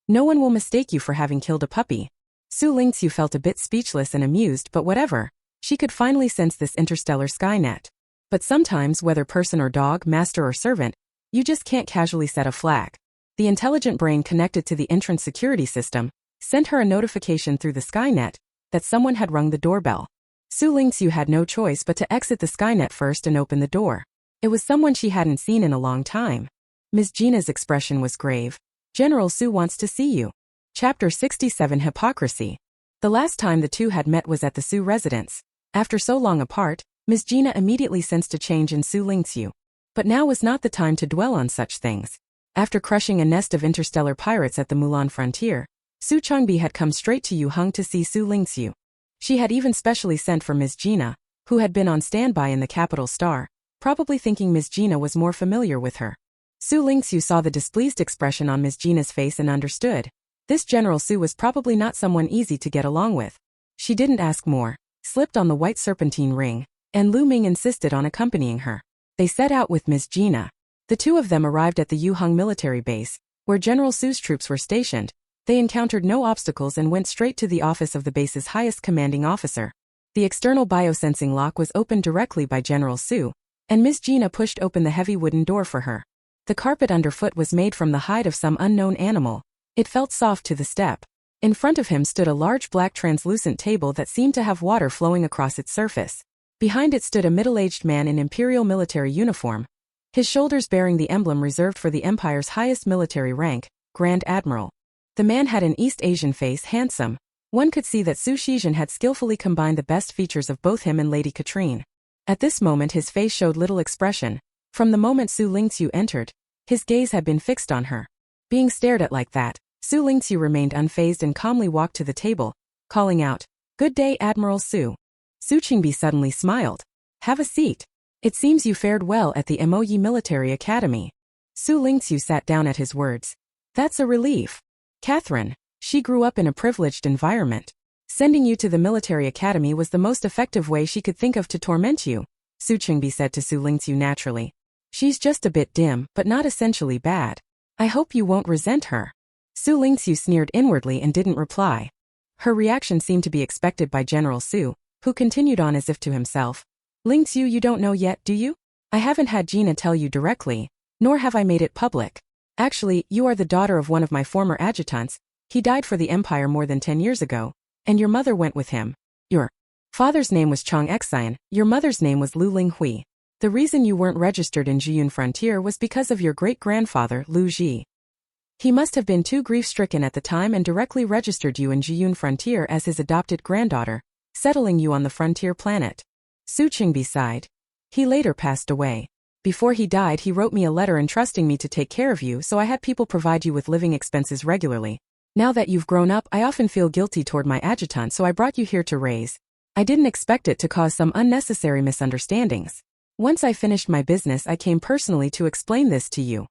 No one will mistake you for having killed a puppy. Xu Lingqu felt a bit speechless and amused, but whatever. She could finally sense this interstellar Skynet. But sometimes, whether person or dog, master or servant, you just can't casually set a flag. The intelligent brain connected to the entrance security system sent her a notification through the Skynet that someone had rung the doorbell. Xu Lingqu had no choice but to exit the Skynet first and open the door. It was someone she hadn't seen in a long time. Ms. Gina's expression was grave. General Xu wants to see you. Chapter 67 Hypocrisy. The last time the two had met was at the Xu residence. After so long apart, Ms. Gina immediately sensed a change in Xu Lingqu. But now was not the time to dwell on such things. After crushing a nest of interstellar pirates at the Mulan frontier, Xu Changbi had come straight to Yuheng to see Xu Lingqu. She had even specially sent for Ms. Gina, who had been on standby in the capital star, probably thinking Ms. Gina was more familiar with her. Xu Lingqu saw the displeased expression on Ms. Gina's face and understood. This General Xu was probably not someone easy to get along with. She didn't ask more, slipped on the white serpentine ring, and Lu Ming insisted on accompanying her. They set out with Ms. Gina. The two of them arrived at the Yuheng military base, where General Xu's troops were stationed. They encountered no obstacles and went straight to the office of the base's highest commanding officer. The external biosensing lock was opened directly by General Xu, and Ms. Gina pushed open the heavy wooden door for her. The carpet underfoot was made from the hide of some unknown animal. It felt soft to the step. In front of him stood a large black translucent table that seemed to have water flowing across its surface. Behind it stood a middle-aged man in Imperial military uniform, his shoulders bearing the emblem reserved for the Empire's highest military rank, Grand Admiral. The man had an East Asian face, handsome. One could see that Xu Lingqu had skillfully combined the best features of both him and Lady Katrine. At this moment his face showed little expression. From the moment Xu Lingqu entered, his gaze had been fixed on her. Being stared at like that, Xu Lingqu remained unfazed and calmly walked to the table, calling out, "Good day, Admiral Xu." Xu Lingqu suddenly smiled. "Have a seat. It seems you fared well at the Imperial Military Academy." Xu Lingqu sat down at his words. "That's a relief. Catherine, she grew up in a privileged environment. Sending you to the military academy was the most effective way she could think of to torment you," Xu Lingqu said to Xu Lingqu naturally. "She's just a bit dim, but not essentially bad. I hope you won't resent her." Xu Lingqu sneered inwardly and didn't reply. Her reaction seemed to be expected by General Xu, who continued on as if to himself. "Lingqu, you don't know yet, do you? I haven't had Gina tell you directly, nor have I made it public. Actually, you are the daughter of one of my former adjutants. He died for the Empire more than 10 years ago, and your mother went with him. Your father's name was Chang Xian, your mother's name was Lu Linghui. The reason you weren't registered in Zhiyun Frontier was because of your great-grandfather, Lu Ji. He must have been too grief-stricken at the time and directly registered you in Zhiyun Frontier as his adopted granddaughter, settling you on the frontier planet." Xu Lingqu sighed. "He later passed away. Before he died he wrote me a letter entrusting me to take care of you, so I had people provide you with living expenses regularly. Now that you've grown up I often feel guilty toward my adjutant, so I brought you here to raise. I didn't expect it to cause some unnecessary misunderstandings. Once I finished my business I came personally to explain this to you."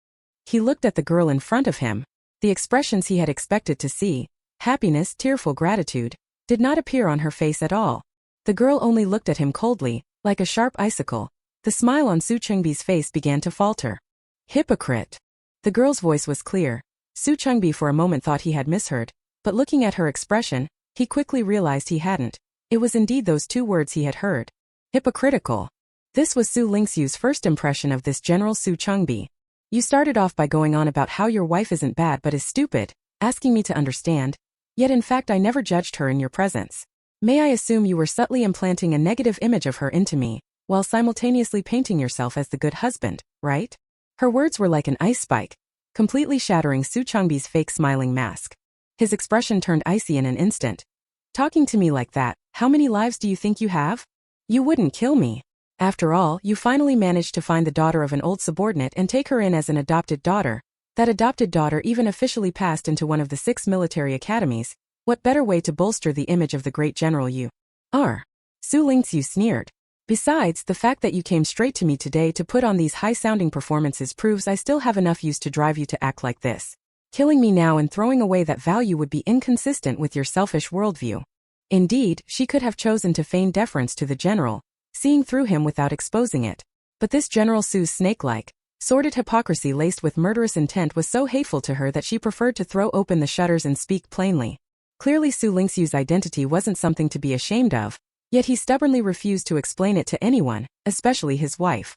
He looked at the girl in front of him. The expressions he had expected to see, happiness, tearful gratitude, did not appear on her face at all. The girl only looked at him coldly, like a sharp icicle. The smile on Xu Lingqu's face began to falter. "Hypocrite." The girl's voice was clear. Xu Lingqu for a moment thought he had misheard, but looking at her expression, he quickly realized he hadn't. It was indeed those two words he had heard. Hypocritical. This was Xu Lingqu's first impression of this General Xu Lingqu. "You started off by going on about how your wife isn't bad but is stupid, asking me to understand. Yet in fact I never judged her in your presence. May I assume you were subtly implanting a negative image of her into me, while simultaneously painting yourself as the good husband, right?" Her words were like an ice spike, completely shattering Xu Lingqu's fake smiling mask. His expression turned icy in an instant. "Talking to me like that, how many lives do you think you have? You wouldn't kill me. After all, you finally managed to find the daughter of an old subordinate and take her in as an adopted daughter. That adopted daughter even officially passed into one of the 6 military academies. What better way to bolster the image of the great general you are?" Xu Lingqu sneered. "Besides, the fact that you came straight to me today to put on these high-sounding performances proves I still have enough use to drive you to act like this. Killing me now and throwing away that value would be inconsistent with your selfish worldview." Indeed, she could have chosen to feign deference to the general, seeing through him without exposing it. But this General Xu's snake-like, sordid hypocrisy laced with murderous intent was so hateful to her that she preferred to throw open the shutters and speak plainly. Clearly Xu Lingqu's identity wasn't something to be ashamed of, yet he stubbornly refused to explain it to anyone, especially his wife.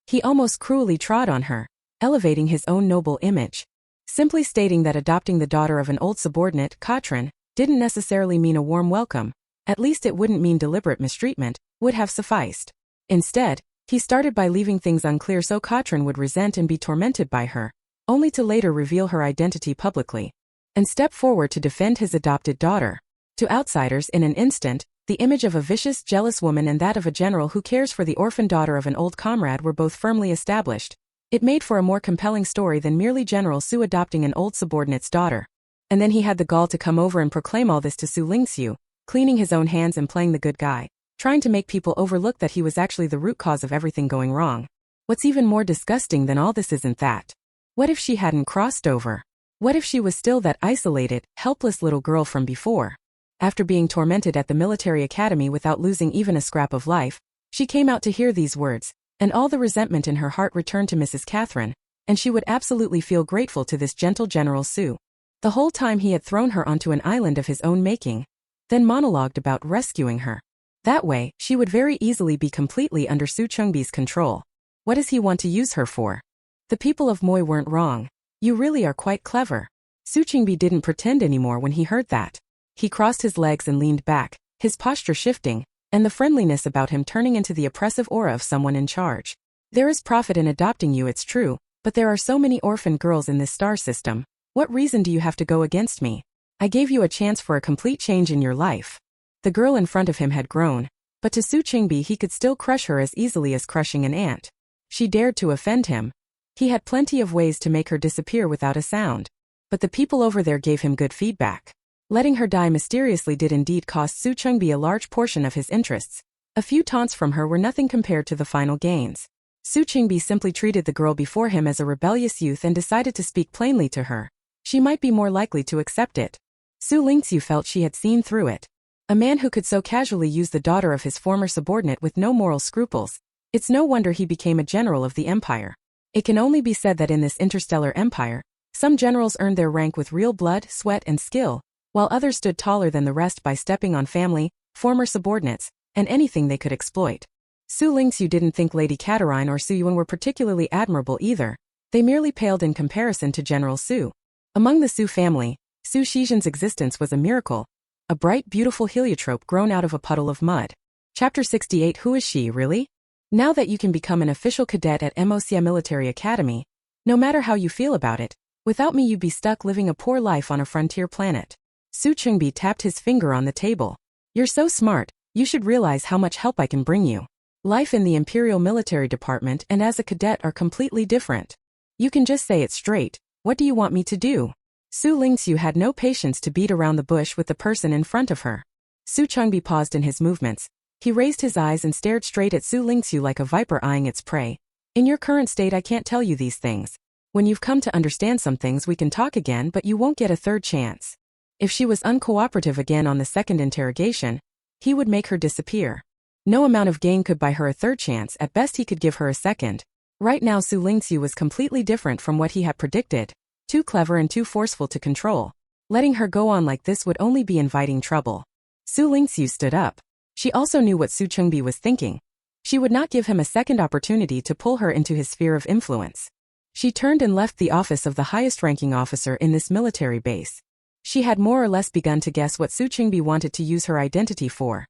He almost cruelly trod on her, elevating his own noble image. Simply stating that adopting the daughter of an old subordinate, Katrin, didn't necessarily mean a warm welcome, at least it wouldn't mean deliberate mistreatment, would have sufficed. Instead, he started by leaving things unclear so Katrin would resent and be tormented by her, only to later reveal her identity publicly, and step forward to defend his adopted daughter. To outsiders, in an instant, the image of a vicious, jealous woman and that of a general who cares for the orphan daughter of an old comrade were both firmly established. It made for a more compelling story than merely General Xu adopting an old subordinate's daughter. And then he had the gall to come over and proclaim all this to Xu Lingqu, cleaning his own hands and playing the good guy, trying to make people overlook that he was actually the root cause of everything going wrong. What's even more disgusting than all this isn't that. What if she hadn't crossed over? What if she was still that isolated, helpless little girl from before? After being tormented at the military academy without losing even a scrap of life, she came out to hear these words, and all the resentment in her heart returned to Mrs. Catherine, and she would absolutely feel grateful to this gentle General Xu. The whole time he had thrown her onto an island of his own making, then monologued about rescuing her. That way, she would very easily be completely under Xu Lingqu's control. What does he want to use her for? The people of Moy weren't wrong. You really are quite clever. Xu Lingqu didn't pretend anymore when he heard that. He crossed his legs and leaned back, his posture shifting, and the friendliness about him turning into the oppressive aura of someone in charge. There is profit in adopting you, it's true, but there are so many orphan girls in this star system. What reason do you have to go against me? I gave you a chance for a complete change in your life. The girl in front of him had grown, but to Xu Qingbi he could still crush her as easily as crushing an ant. She dared to offend him. He had plenty of ways to make her disappear without a sound. But the people over there gave him good feedback. Letting her die mysteriously did indeed cost Xu Qingbi a large portion of his interests. A few taunts from her were nothing compared to the final gains. Xu Qingbi simply treated the girl before him as a rebellious youth and decided to speak plainly to her. She might be more likely to accept it. Xu Lingqu felt she had seen through it. A man who could so casually use the daughter of his former subordinate with no moral scruples. It's no wonder he became a general of the empire. It can only be said that in this interstellar empire, some generals earned their rank with real blood, sweat, and skill, while others stood taller than the rest by stepping on family, former subordinates, and anything they could exploit. Xu Lingqu didn't think Lady Catarine or Xu Yuan were particularly admirable either. They merely paled in comparison to General Xu. Among the Xu family, Xu Shizhen's existence was a miracle. A bright, beautiful heliotrope grown out of a puddle of mud. Chapter 68. Who is she, really? Now that you can become an official cadet at Imperial Military Academy, no matter how you feel about it, without me you'd be stuck living a poor life on a frontier planet. Xu Qingbi tapped his finger on the table. You're so smart, you should realize how much help I can bring you. Life in the Imperial Military Department and as a cadet are completely different. You can just say it straight. What do you want me to do? Xu Lingqu had no patience to beat around the bush with the person in front of her. Xu Qingbi paused in his movements. He raised his eyes and stared straight at Xu Lingqu like a viper eyeing its prey. In your current state I can't tell you these things. When you've come to understand some things we can talk again, but you won't get a third chance. If she was uncooperative again on the second interrogation, he would make her disappear. No amount of gain could buy her a third chance, at best he could give her a second. Right now Xu Lingqu was completely different from what he had predicted. Too clever and too forceful to control. Letting her go on like this would only be inviting trouble. Xu Lingqu stood up. She also knew what Xu Qingbi was thinking. She would not give him a second opportunity to pull her into his sphere of influence. She turned and left the office of the highest-ranking officer in this military base. She had more or less begun to guess what Xu Qingbi wanted to use her identity for.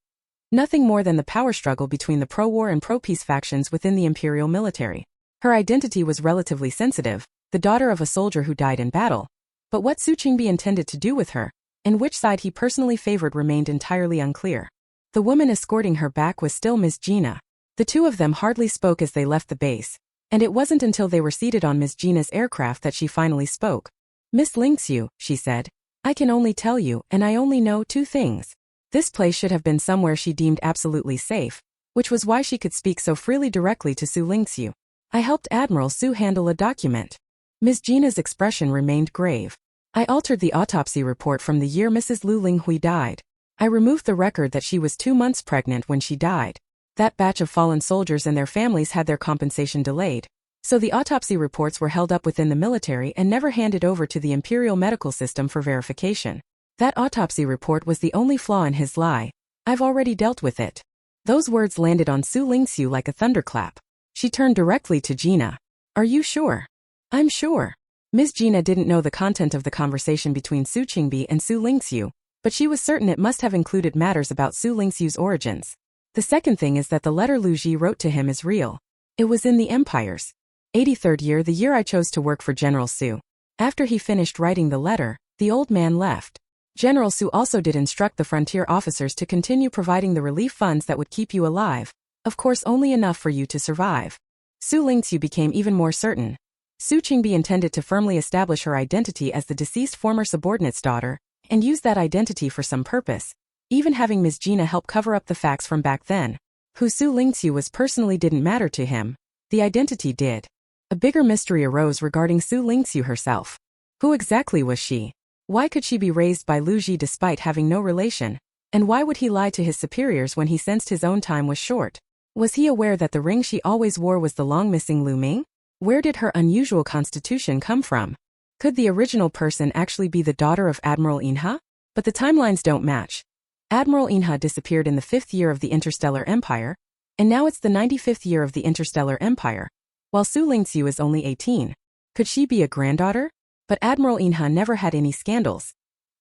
Nothing more than the power struggle between the pro-war and pro-peace factions within the imperial military. Her identity was relatively sensitive, the daughter of a soldier who died in battle. But what Xu Qingbi intended to do with her, and which side he personally favored remained entirely unclear. The woman escorting her back was still Miss Gina. The two of them hardly spoke as they left the base, and it wasn't until they were seated on Miss Gina's aircraft that she finally spoke. Miss Lingqu, she said, I can only tell you, and I only know two things. This place should have been somewhere she deemed absolutely safe, which was why she could speak so freely directly to Xu Lingqu. I helped Admiral Xu handle a document. Miss Gina's expression remained grave. I altered the autopsy report from the year Mrs. Lu Linghui died. I removed the record that she was 2 months pregnant when she died. That batch of fallen soldiers and their families had their compensation delayed. So the autopsy reports were held up within the military and never handed over to the imperial medical system for verification. That autopsy report was the only flaw in his lie. I've already dealt with it. Those words landed on Xu Lingqu like a thunderclap. She turned directly to Gina. Are you sure? I'm sure. Miss Gina didn't know the content of the conversation between Xu Qingbi and Xu Lingqu, but she was certain it must have included matters about Xu Lingqiu's origins. The second thing is that the letter Lu Ji wrote to him is real. It was in the Empire's 83rd year, the year I chose to work for General Xu. After he finished writing the letter, the old man left. General Xu also did instruct the frontier officers to continue providing the relief funds that would keep you alive, of course only enough for you to survive. Xu Lingqu became even more certain. Xu Qingbi intended to firmly establish her identity as the deceased former subordinate's daughter, and use that identity for some purpose, even having Ms. Gina help cover up the facts from back then. Who Xu Lingqu was personally didn't matter to him. The identity did. A bigger mystery arose regarding Xu Lingqu herself. Who exactly was she? Why could she be raised by Lu Ji despite having no relation? And why would he lie to his superiors when he sensed his own time was short? Was he aware that the ring she always wore was the long-missing Lu Ming? Where did her unusual constitution come from? Could the original person actually be the daughter of Admiral Inha? But the timelines don't match. Admiral Inha disappeared in the 5th year of the Interstellar Empire, and now it's the 95th year of the Interstellar Empire, while Xu Lingqu is only 18. Could she be a granddaughter? But Admiral Inha never had any scandals.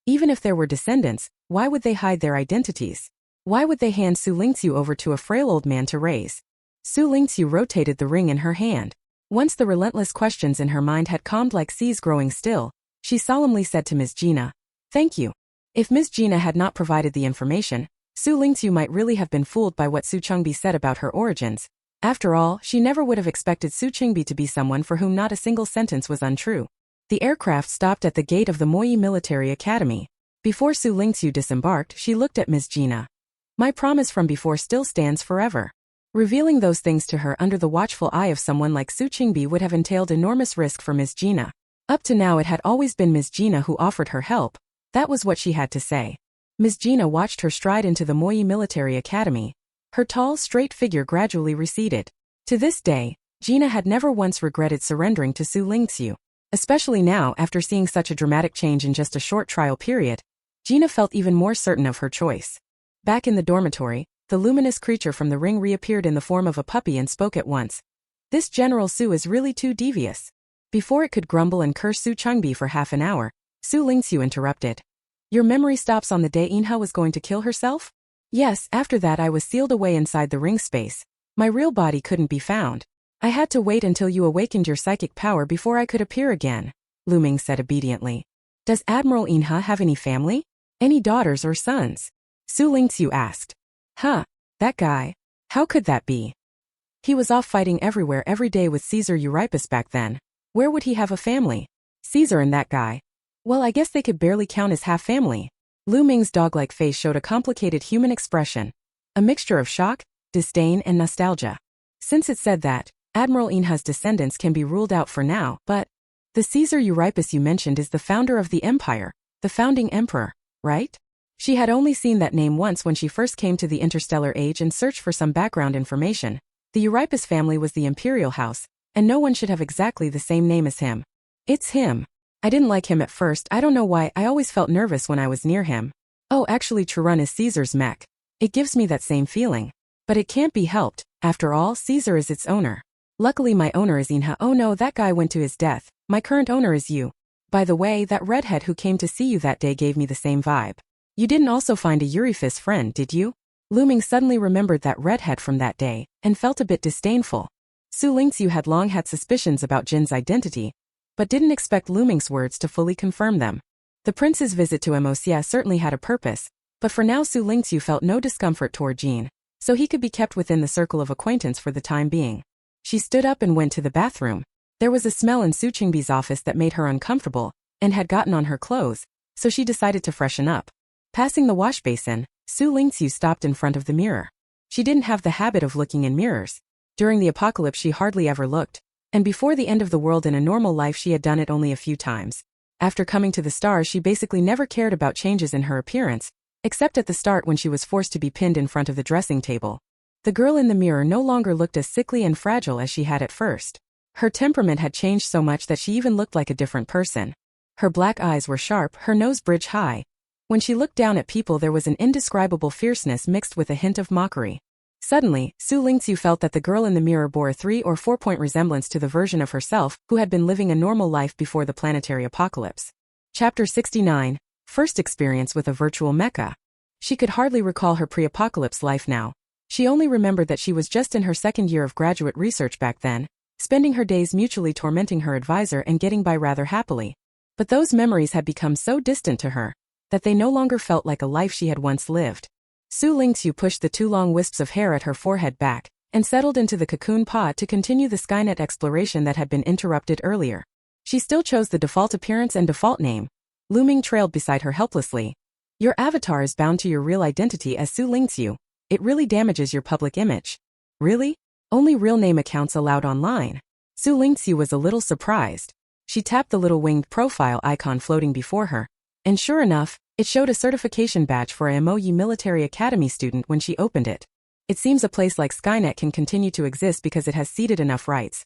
Even if there were descendants, why would they hide their identities? Why would they hand Xu Lingqu over to a frail old man to raise? Xu Lingqu rotated the ring in her hand. Once the relentless questions in her mind had calmed like seas growing still, She solemnly said to Ms. Gina. Thank you. If Ms. Gina had not provided the information, Xu Lingqu might really have been fooled by what Su Chengbi said about her origins. After all, she never would have expected Su Chengbi to be someone for whom not a single sentence was untrue. The aircraft stopped at the gate of the Imperial Military Academy. Before Xu Lingqu disembarked, she looked at Ms. Gina. My promise from before still stands forever. Revealing those things to her under the watchful eye of someone like Su Chengbi would have entailed enormous risk for Ms. Gina. Up to now it had always been Ms. Gina who offered her help. That was what she had to say. Ms. Gina watched her stride into the Imperial Military Academy. Her tall, straight figure gradually receded. To this day, Gina had never once regretted surrendering to Xu Lingqu. Especially now, after seeing such a dramatic change in just a short trial period, Gina felt even more certain of her choice. Back in the dormitory, the luminous creature from the ring reappeared in the form of a puppy and spoke at once. This General Su is really too devious. Before it could grumble and curse Su Chengbi for half an hour, Xu Lingqu interrupted. Your memory stops on the day Inha was going to kill herself? Yes, after that I was sealed away inside the ring space. My real body couldn't be found. I had to wait until you awakened your psychic power before I could appear again, Lu Ming said obediently. Does Admiral Inha have any family? Any daughters or sons? Xu Lingqu asked. Huh, that guy. How could that be? He was off fighting everywhere every day with Caesar Euripus back then. Where would he have a family? Caesar and that guy. Well, I guess they could barely count as half family. Lu Ming's dog-like face showed a complicated human expression. A mixture of shock, disdain and nostalgia. Since it said that, Admiral Inha's descendants can be ruled out for now, but the Caesar Euripus you mentioned is the founder of the empire, the founding emperor, right? She had only seen that name once when she first came to the Interstellar Age and searched for some background information. The Euripus family was the imperial house, and no one should have exactly the same name as him. It's him. I didn't like him at first. I don't know why. I always felt nervous when I was near him. Oh, actually Chirun is Caesar's mech. It gives me that same feeling. But it can't be helped. After all, Caesar is its owner. Luckily my owner is Inha. Oh no, that guy went to his death. My current owner is you. By the way, that redhead who came to see you that day gave me the same vibe. You didn't also find a Euripus friend, did you? Lu Ming suddenly remembered that redhead from that day, and felt a bit disdainful. Xu Lingqu had long had suspicions about Jin's identity, but didn't expect Lu Ming's words to fully confirm them. The prince's visit to Mosia certainly had a purpose, but for now Xu Lingqu felt no discomfort toward Jin, so he could be kept within the circle of acquaintance for the time being. She stood up and went to the bathroom. There was a smell in Su Chengbi's office that made her uncomfortable, and had gotten on her clothes, so she decided to freshen up. Passing the wash basin, Xu Lingqu stopped in front of the mirror. She didn't have the habit of looking in mirrors. During the apocalypse she hardly ever looked, and before the end of the world in a normal life she had done it only a few times. After coming to the stars she basically never cared about changes in her appearance, except at the start when she was forced to be pinned in front of the dressing table. The girl in the mirror no longer looked as sickly and fragile as she had at first. Her temperament had changed so much that she even looked like a different person. Her black eyes were sharp, her nose bridge high. When she looked down at people there was an indescribable fierceness mixed with a hint of mockery. Suddenly, Xu Lingqu felt that the girl in the mirror bore a 3 or 4 point resemblance to the version of herself who had been living a normal life before the planetary apocalypse. Chapter 69, First Experience with a Virtual Mecha. She could hardly recall her pre-apocalypse life now. She only remembered that she was just in her second year of graduate research back then, spending her days mutually tormenting her advisor and getting by rather happily. But those memories had become so distant to her that they no longer felt like a life she had once lived. Xu Lingqu pushed the 2 long wisps of hair at her forehead back and settled into the cocoon pod to continue the Skynet exploration that had been interrupted earlier. She still chose the default appearance and default name. Lu Ming trailed beside her helplessly. Your avatar is bound to your real identity as Xu Lingqu. It really damages your public image. Really? Only real name accounts allowed online. Xu Lingqu was a little surprised. She tapped the little winged profile icon floating before her, and sure enough, it showed a certification badge for a Imperial Military Academy student when she opened it. It seems a place like Skynet can continue to exist because it has ceded enough rights.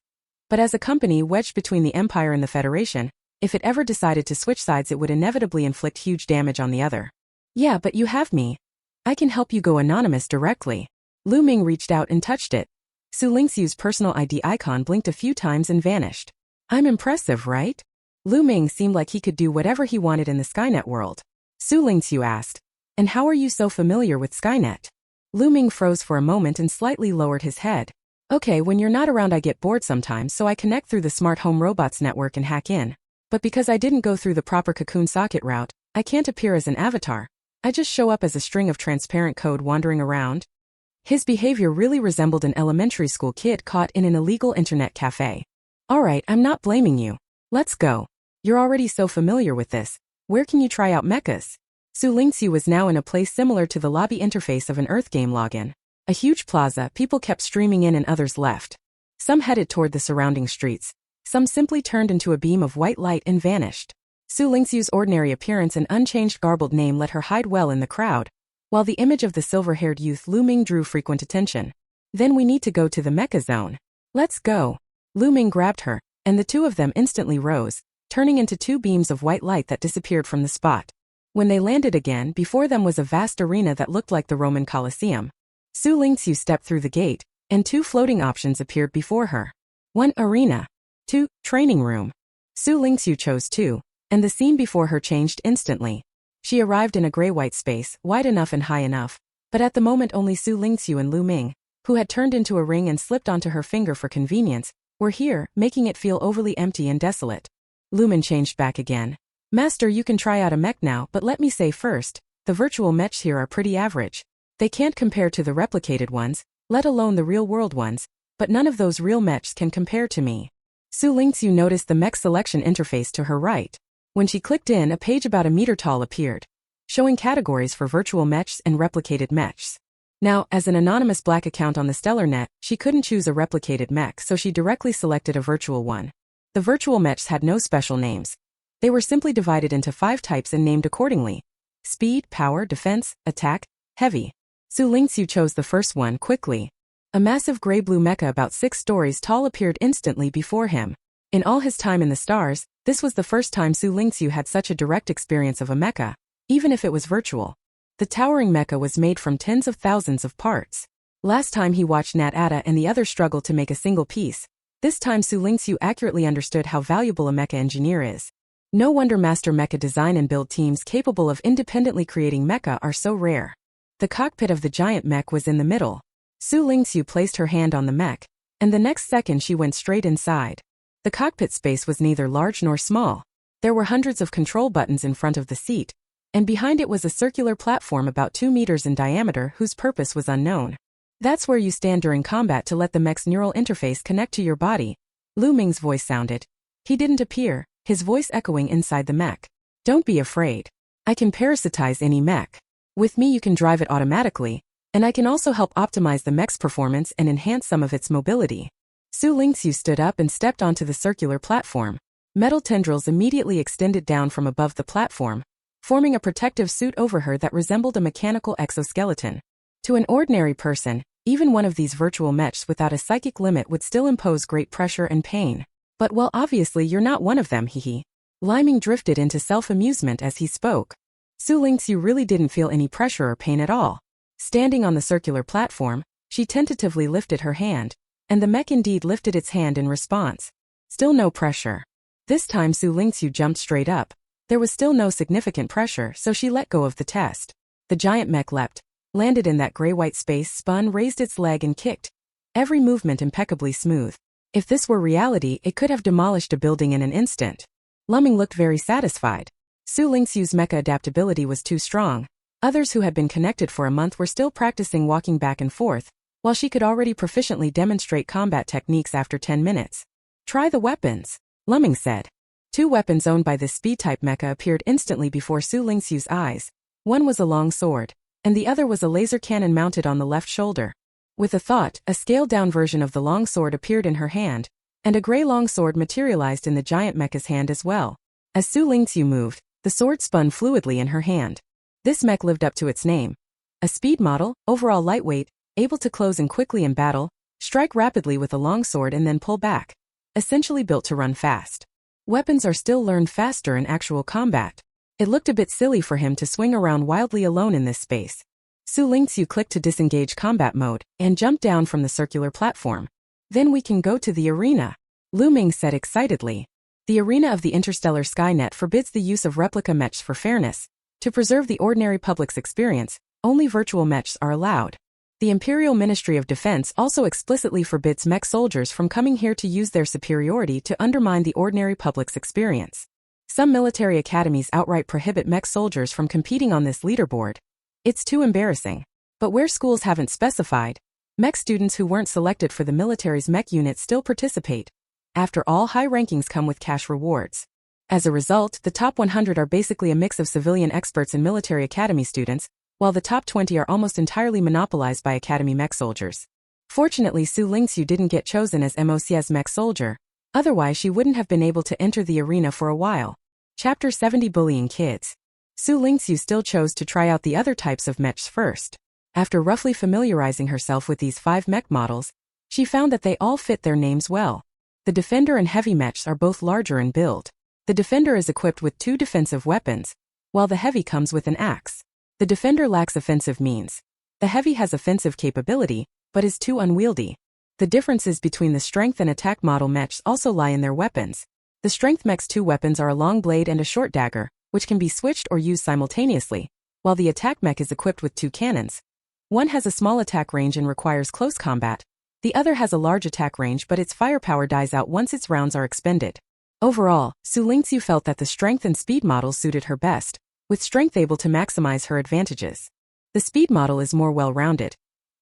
But as a company wedged between the Empire and the Federation, if it ever decided to switch sides it would inevitably inflict huge damage on the other. Yeah, but you have me. I can help you go anonymous directly. Lu Ming reached out and touched it. Xu Lingqu's personal ID icon blinked a few times and vanished. I'm impressive, right? Lu Ming seemed like he could do whatever he wanted in the Skynet world. Xu Lingqu asked. And how are you so familiar with Skynet? Lu Ming froze for a moment and slightly lowered his head. Okay, when you're not around I get bored sometimes so I connect through the smart home robots network and hack in. But because I didn't go through the proper cocoon socket route, I can't appear as an avatar. I just show up as a string of transparent code wandering around. His behavior really resembled an elementary school kid caught in an illegal internet cafe. Alright, I'm not blaming you. Let's go. You're already so familiar with this. Where can you try out mechas? Xu Lingqu was now in a place similar to the lobby interface of an Earth game login. A huge plaza, people kept streaming in and others left. Some headed toward the surrounding streets. Some simply turned into a beam of white light and vanished. Xu Lingqu's ordinary appearance and unchanged garbled name let her hide well in the crowd, while the image of the silver-haired youth Lu Ming drew frequent attention. Then we need to go to the mecha zone. Let's go. Lu Ming grabbed her, and the two of them instantly rose, turning into two beams of white light that disappeared from the spot. When they landed again, before them was a vast arena that looked like the Roman Colosseum. Xu Lingqu stepped through the gate, and two floating options appeared before her. 1. Arena. 2. Training room. Xu Lingqu chose 2, and the scene before her changed instantly. She arrived in a gray-white space, wide enough and high enough, but at the moment only Xu Lingqu and Lu Ming, who had turned into a ring and slipped onto her finger for convenience, were here, making it feel overly empty and desolate. Lu Ming changed back again. Master, you can try out a mech now, but let me say first, the virtual mechs here are pretty average. They can't compare to the replicated ones, let alone the real-world ones, but none of those real mechs can compare to me. Xu Lingqu noticed the mech selection interface to her right. When she clicked in, a page about a meter tall appeared, showing categories for virtual mechs and replicated mechs. Now, as an anonymous black account on the StellarNet, she couldn't choose a replicated mech, so she directly selected a virtual one. The virtual mechs had no special names. They were simply divided into 5 types and named accordingly: speed, power, defense, attack, heavy. Xu Lingqu chose the first one quickly. A massive gray-blue mecha about 6 stories tall appeared instantly before him. In all his time in the stars, this was the first time Xu Lingqu had such a direct experience of a mecha, even if it was virtual. The towering mecha was made from tens of thousands of parts. Last time he watched Nat Atta and the others struggle to make a single piece. This time Xu Lingqu accurately understood how valuable a mecha engineer is. No wonder master mecha design and build teams capable of independently creating mecha are so rare. The cockpit of the giant mech was in the middle. Xu Lingqu placed her hand on the mech, and the next second she went straight inside. The cockpit space was neither large nor small. There were hundreds of control buttons in front of the seat, and behind it was a circular platform about 2 meters in diameter whose purpose was unknown. That's where you stand during combat to let the mech's neural interface connect to your body. Lu Ming's voice sounded. He didn't appear, his voice echoing inside the mech. Don't be afraid. I can parasitize any mech. With me you can drive it automatically, and I can also help optimize the mech's performance and enhance some of its mobility. Xu Lingqu stood up and stepped onto the circular platform. Metal tendrils immediately extended down from above the platform, forming a protective suit over her that resembled a mechanical exoskeleton. To an ordinary person, even one of these virtual mechs without a psychic limit would still impose great pressure and pain. But well, obviously you're not one of them, hehe. Lu Ming drifted into self-amusement as he spoke. Xu Lingqu really didn't feel any pressure or pain at all. Standing on the circular platform, she tentatively lifted her hand, and the mech indeed lifted its hand in response. Still no pressure. This time Xu Lingqu jumped straight up. There was still no significant pressure, so she let go of the test. The giant mech leapt, landed in that gray-white space, spun, raised its leg and kicked. Every movement impeccably smooth. If this were reality, it could have demolished a building in an instant. Lu Ming looked very satisfied. Xu Lingqu's mecha adaptability was too strong. Others who had been connected for a month were still practicing walking back and forth, while she could already proficiently demonstrate combat techniques after 10 minutes. Try the weapons, Lu Ming said. 2 weapons owned by this speed-type mecha appeared instantly before Xu Lingqu's eyes. One was a long sword, and the other was a laser cannon mounted on the left shoulder. With a thought, a scaled-down version of the long sword appeared in her hand, and a gray long sword materialized in the giant mecha's hand as well. As Xu Lingqu moved, the sword spun fluidly in her hand. This mech lived up to its name. A speed model, overall lightweight, able to close in quickly in battle, strike rapidly with a long sword and then pull back. Essentially built to run fast. Weapons are still learned faster in actual combat. It looked a bit silly for him to swing around wildly alone in this space. Xu Lingqu clicked to disengage combat mode, and jumped down from the circular platform. Then we can go to the arena, Lu Ming said excitedly. The arena of the Interstellar Skynet forbids the use of replica mechs for fairness. To preserve the ordinary public's experience, only virtual mechs are allowed. The Imperial Ministry of Defense also explicitly forbids mech soldiers from coming here to use their superiority to undermine the ordinary public's experience. Some military academies outright prohibit mech soldiers from competing on this leaderboard. It's too embarrassing. But where schools haven't specified, mech students who weren't selected for the military's mech unit still participate. After all, high rankings come with cash rewards. As a result, the top 100 are basically a mix of civilian experts and military academy students, while the top 20 are almost entirely monopolized by academy mech soldiers. Fortunately, Xu Lingqu didn't get chosen as MOC's mech soldier, otherwise she wouldn't have been able to enter the arena for a while. Chapter 70 Bullying Kids. Xu Lingqu still chose to try out the other types of mechs first. After roughly familiarizing herself with these 5 mech models, she found that they all fit their names well. The Defender and Heavy mechs are both larger in build. The Defender is equipped with 2 defensive weapons, while the Heavy comes with an axe. The Defender lacks offensive means. The Heavy has offensive capability, but is too unwieldy. The differences between the Strength and Attack model mechs also lie in their weapons. The Strength mech's 2 weapons are a long blade and a short dagger, which can be switched or used simultaneously, while the Attack mech is equipped with 2 cannons. One has a small attack range and requires close combat. The other has a large attack range, but its firepower dies out once its rounds are expended. Overall, Xu Lingqu felt that the Strength and Speed models suited her best, with Strength able to maximize her advantages. The Speed model is more well-rounded.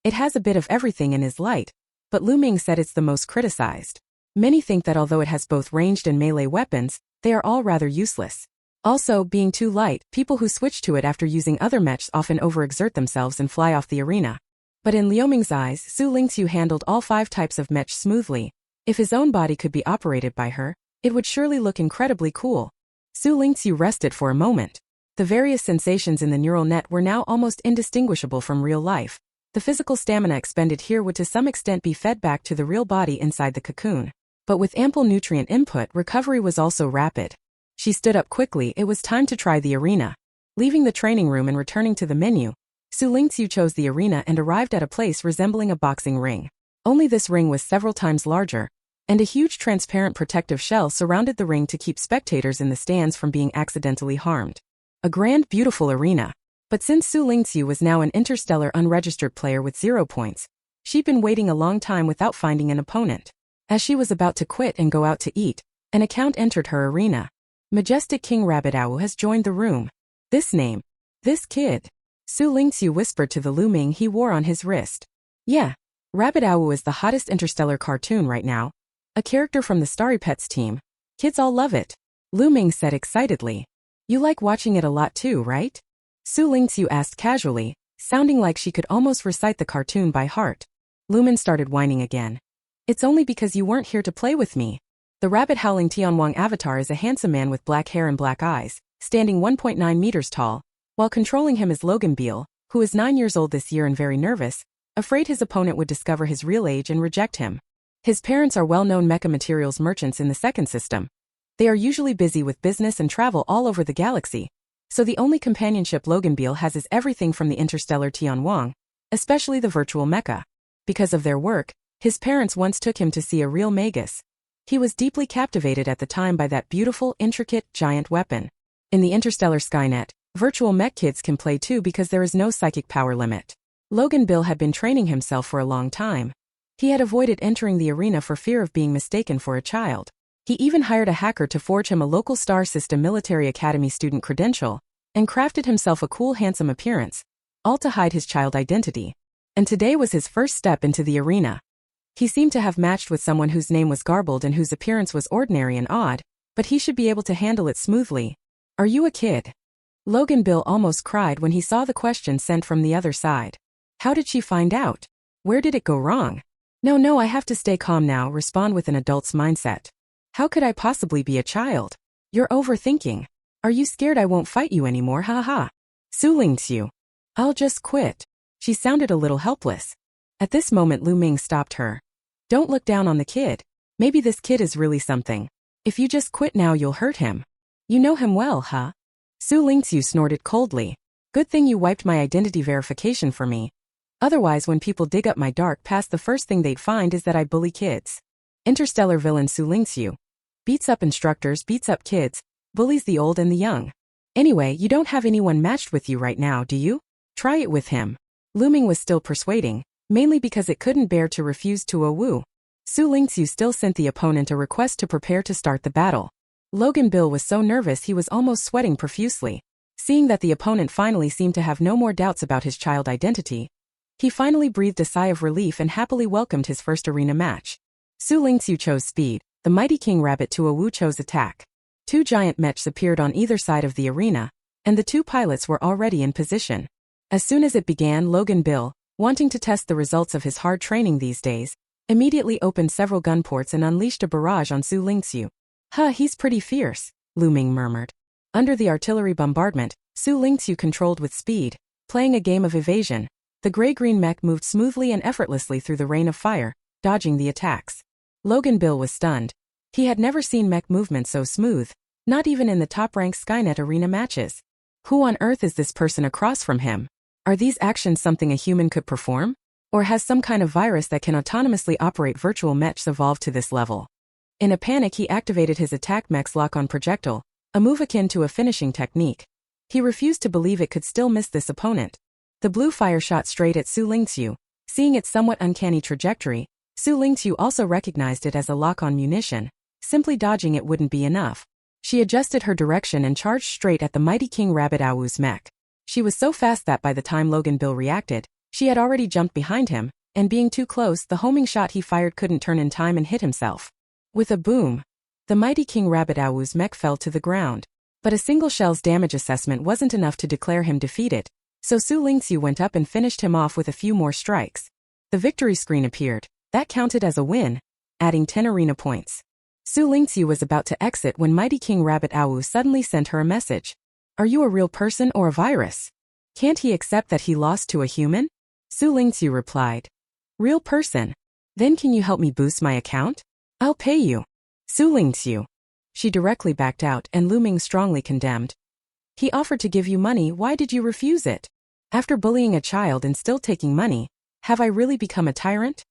It has a bit of everything and is light, but Lu Ming said it's the most criticized. Many think that although it has both ranged and melee weapons, they are all rather useless. Also, being too light, people who switch to it after using other mechs often overexert themselves and fly off the arena. But in Liu Ming's eyes, Xu Lingqu handled all 5 types of mech smoothly. If his own body could be operated by her, it would surely look incredibly cool. Xu Lingqu rested for a moment. The various sensations in the neural net were now almost indistinguishable from real life. The physical stamina expended here would to some extent be fed back to the real body inside the cocoon. But with ample nutrient input, recovery was also rapid. She stood up quickly. It was time to try the arena. Leaving the training room and returning to the menu, Xu Lingqu chose the arena and arrived at a place resembling a boxing ring. Only this ring was several times larger, and a huge transparent protective shell surrounded the ring to keep spectators in the stands from being accidentally harmed. A grand, beautiful arena. But since Xu Lingqu was now an Interstellar unregistered player with 0 points, she'd been waiting a long time without finding an opponent. As she was about to quit and go out to eat, an account entered her arena. Majestic King Rabbitow has joined the room. This name. This kid. Xu Lingqu whispered to the Lu Ming he wore on his wrist. Yeah. Rabbitow is the hottest Interstellar cartoon right now. A character from the Starry Pets team. Kids all love it. Lu Ming said excitedly. You like watching it a lot too, right? Xu Lingqu asked casually, sounding like she could almost recite the cartoon by heart. Lu Ming started whining again. It's only because you weren't here to play with me. The rabbit-howling Tianwang avatar is a handsome man with black hair and black eyes, standing 1.9 meters tall, while controlling him is Logan Beale, who is 9 years old this year and very nervous, afraid his opponent would discover his real age and reject him. His parents are well-known mecha materials merchants in the second system. They are usually busy with business and travel all over the galaxy, so the only companionship Logan Beale has is everything from the interstellar Tianwang, especially the virtual Mecha. Because of their work, his parents once took him to see a real Magus. He was deeply captivated at the time by that beautiful, intricate, giant weapon. In the interstellar Skynet, virtual mech kids can play too because there is no psychic power limit. Logan Beale had been training himself for a long time. He had avoided entering the arena for fear of being mistaken for a child. He even hired a hacker to forge him a local Star System Military Academy student credential, and crafted himself a cool, handsome appearance, all to hide his child identity. And today was his first step into the arena. He seemed to have matched with someone whose name was garbled and whose appearance was ordinary and odd, but he should be able to handle it smoothly. Are you a kid? Logan Beale almost cried when he saw the question sent from the other side. How did she find out? Where did it go wrong? No, I have to stay calm now, respond with an adult's mindset. How could I possibly be a child? You're overthinking. Are you scared I won't fight you anymore? Ha. Xu Lingqu. I'll just quit. She sounded a little helpless. At this moment Lu Ming stopped her. Don't look down on the kid. Maybe this kid is really something. If you just quit now you'll hurt him. You know him well, huh? Xu Lingqu snorted coldly. Good thing you wiped my identity verification for me. Otherwise when people dig up my dark past the first thing they'd find is that I bully kids. Interstellar villain Xu Lingqu. Beats up instructors, beats up kids, bullies the old and the young. Anyway, you don't have anyone matched with you right now, do you? Try it with him. Lu Ming was still persuading, mainly because it couldn't bear to refuse to Wu. Xu Lingqu still sent the opponent a request to prepare to start the battle. Logan Bill was so nervous he was almost sweating profusely. Seeing that the opponent finally seemed to have no more doubts about his child identity, he finally breathed a sigh of relief and happily welcomed his first arena match. Xu Lingqu chose speed, the mighty King Rabbit Tuawu chose attack. Two giant mechs appeared on either side of the arena, and the two pilots were already in position. As soon as it began, Logan Bill, wanting to test the results of his hard training these days, immediately opened several gun ports and unleashed a barrage on Xu Lingqu. "Huh, he's pretty fierce," Lu Ming murmured. Under the artillery bombardment, Xu Lingqu controlled with speed, playing a game of evasion. The gray-green mech moved smoothly and effortlessly through the rain of fire, dodging the attacks. Logan Bill was stunned. He had never seen mech movement so smooth, not even in the top-ranked Skynet arena matches. Who on earth is this person across from him? Are these actions something a human could perform? Or has some kind of virus that can autonomously operate virtual mechs evolved to this level? In a panic, he activated his attack mech's lock-on projectile, a move akin to a finishing technique. He refused to believe it could still miss this opponent. The blue fire shot straight at Xu Lingqu. Seeing its somewhat uncanny trajectory, Xu Lingqu also recognized it as a lock-on munition. Simply dodging it wouldn't be enough. She adjusted her direction and charged straight at the mighty King Rabbit Awu's mech. She was so fast that by the time Logan Bill reacted, she had already jumped behind him, and being too close, the homing shot he fired couldn't turn in time and hit himself. With a boom, the mighty King Rabbit Awu's mech fell to the ground. But a single shell's damage assessment wasn't enough to declare him defeated, so Xu Lingqu went up and finished him off with a few more strikes. The victory screen appeared. That counted as a win, adding 10 arena points. Xu Lingqu was about to exit when mighty King Rabbit Awu suddenly sent her a message. "Are you a real person or a virus? Can't he accept that he lost to a human?" Xu Lingqu replied. "Real person. Then can you help me boost my account? I'll pay you." Xu Lingqu. She directly backed out, and Lu Ming strongly condemned. "He offered to give you money, why did you refuse it? After bullying a child and still taking money, have I really become a tyrant?"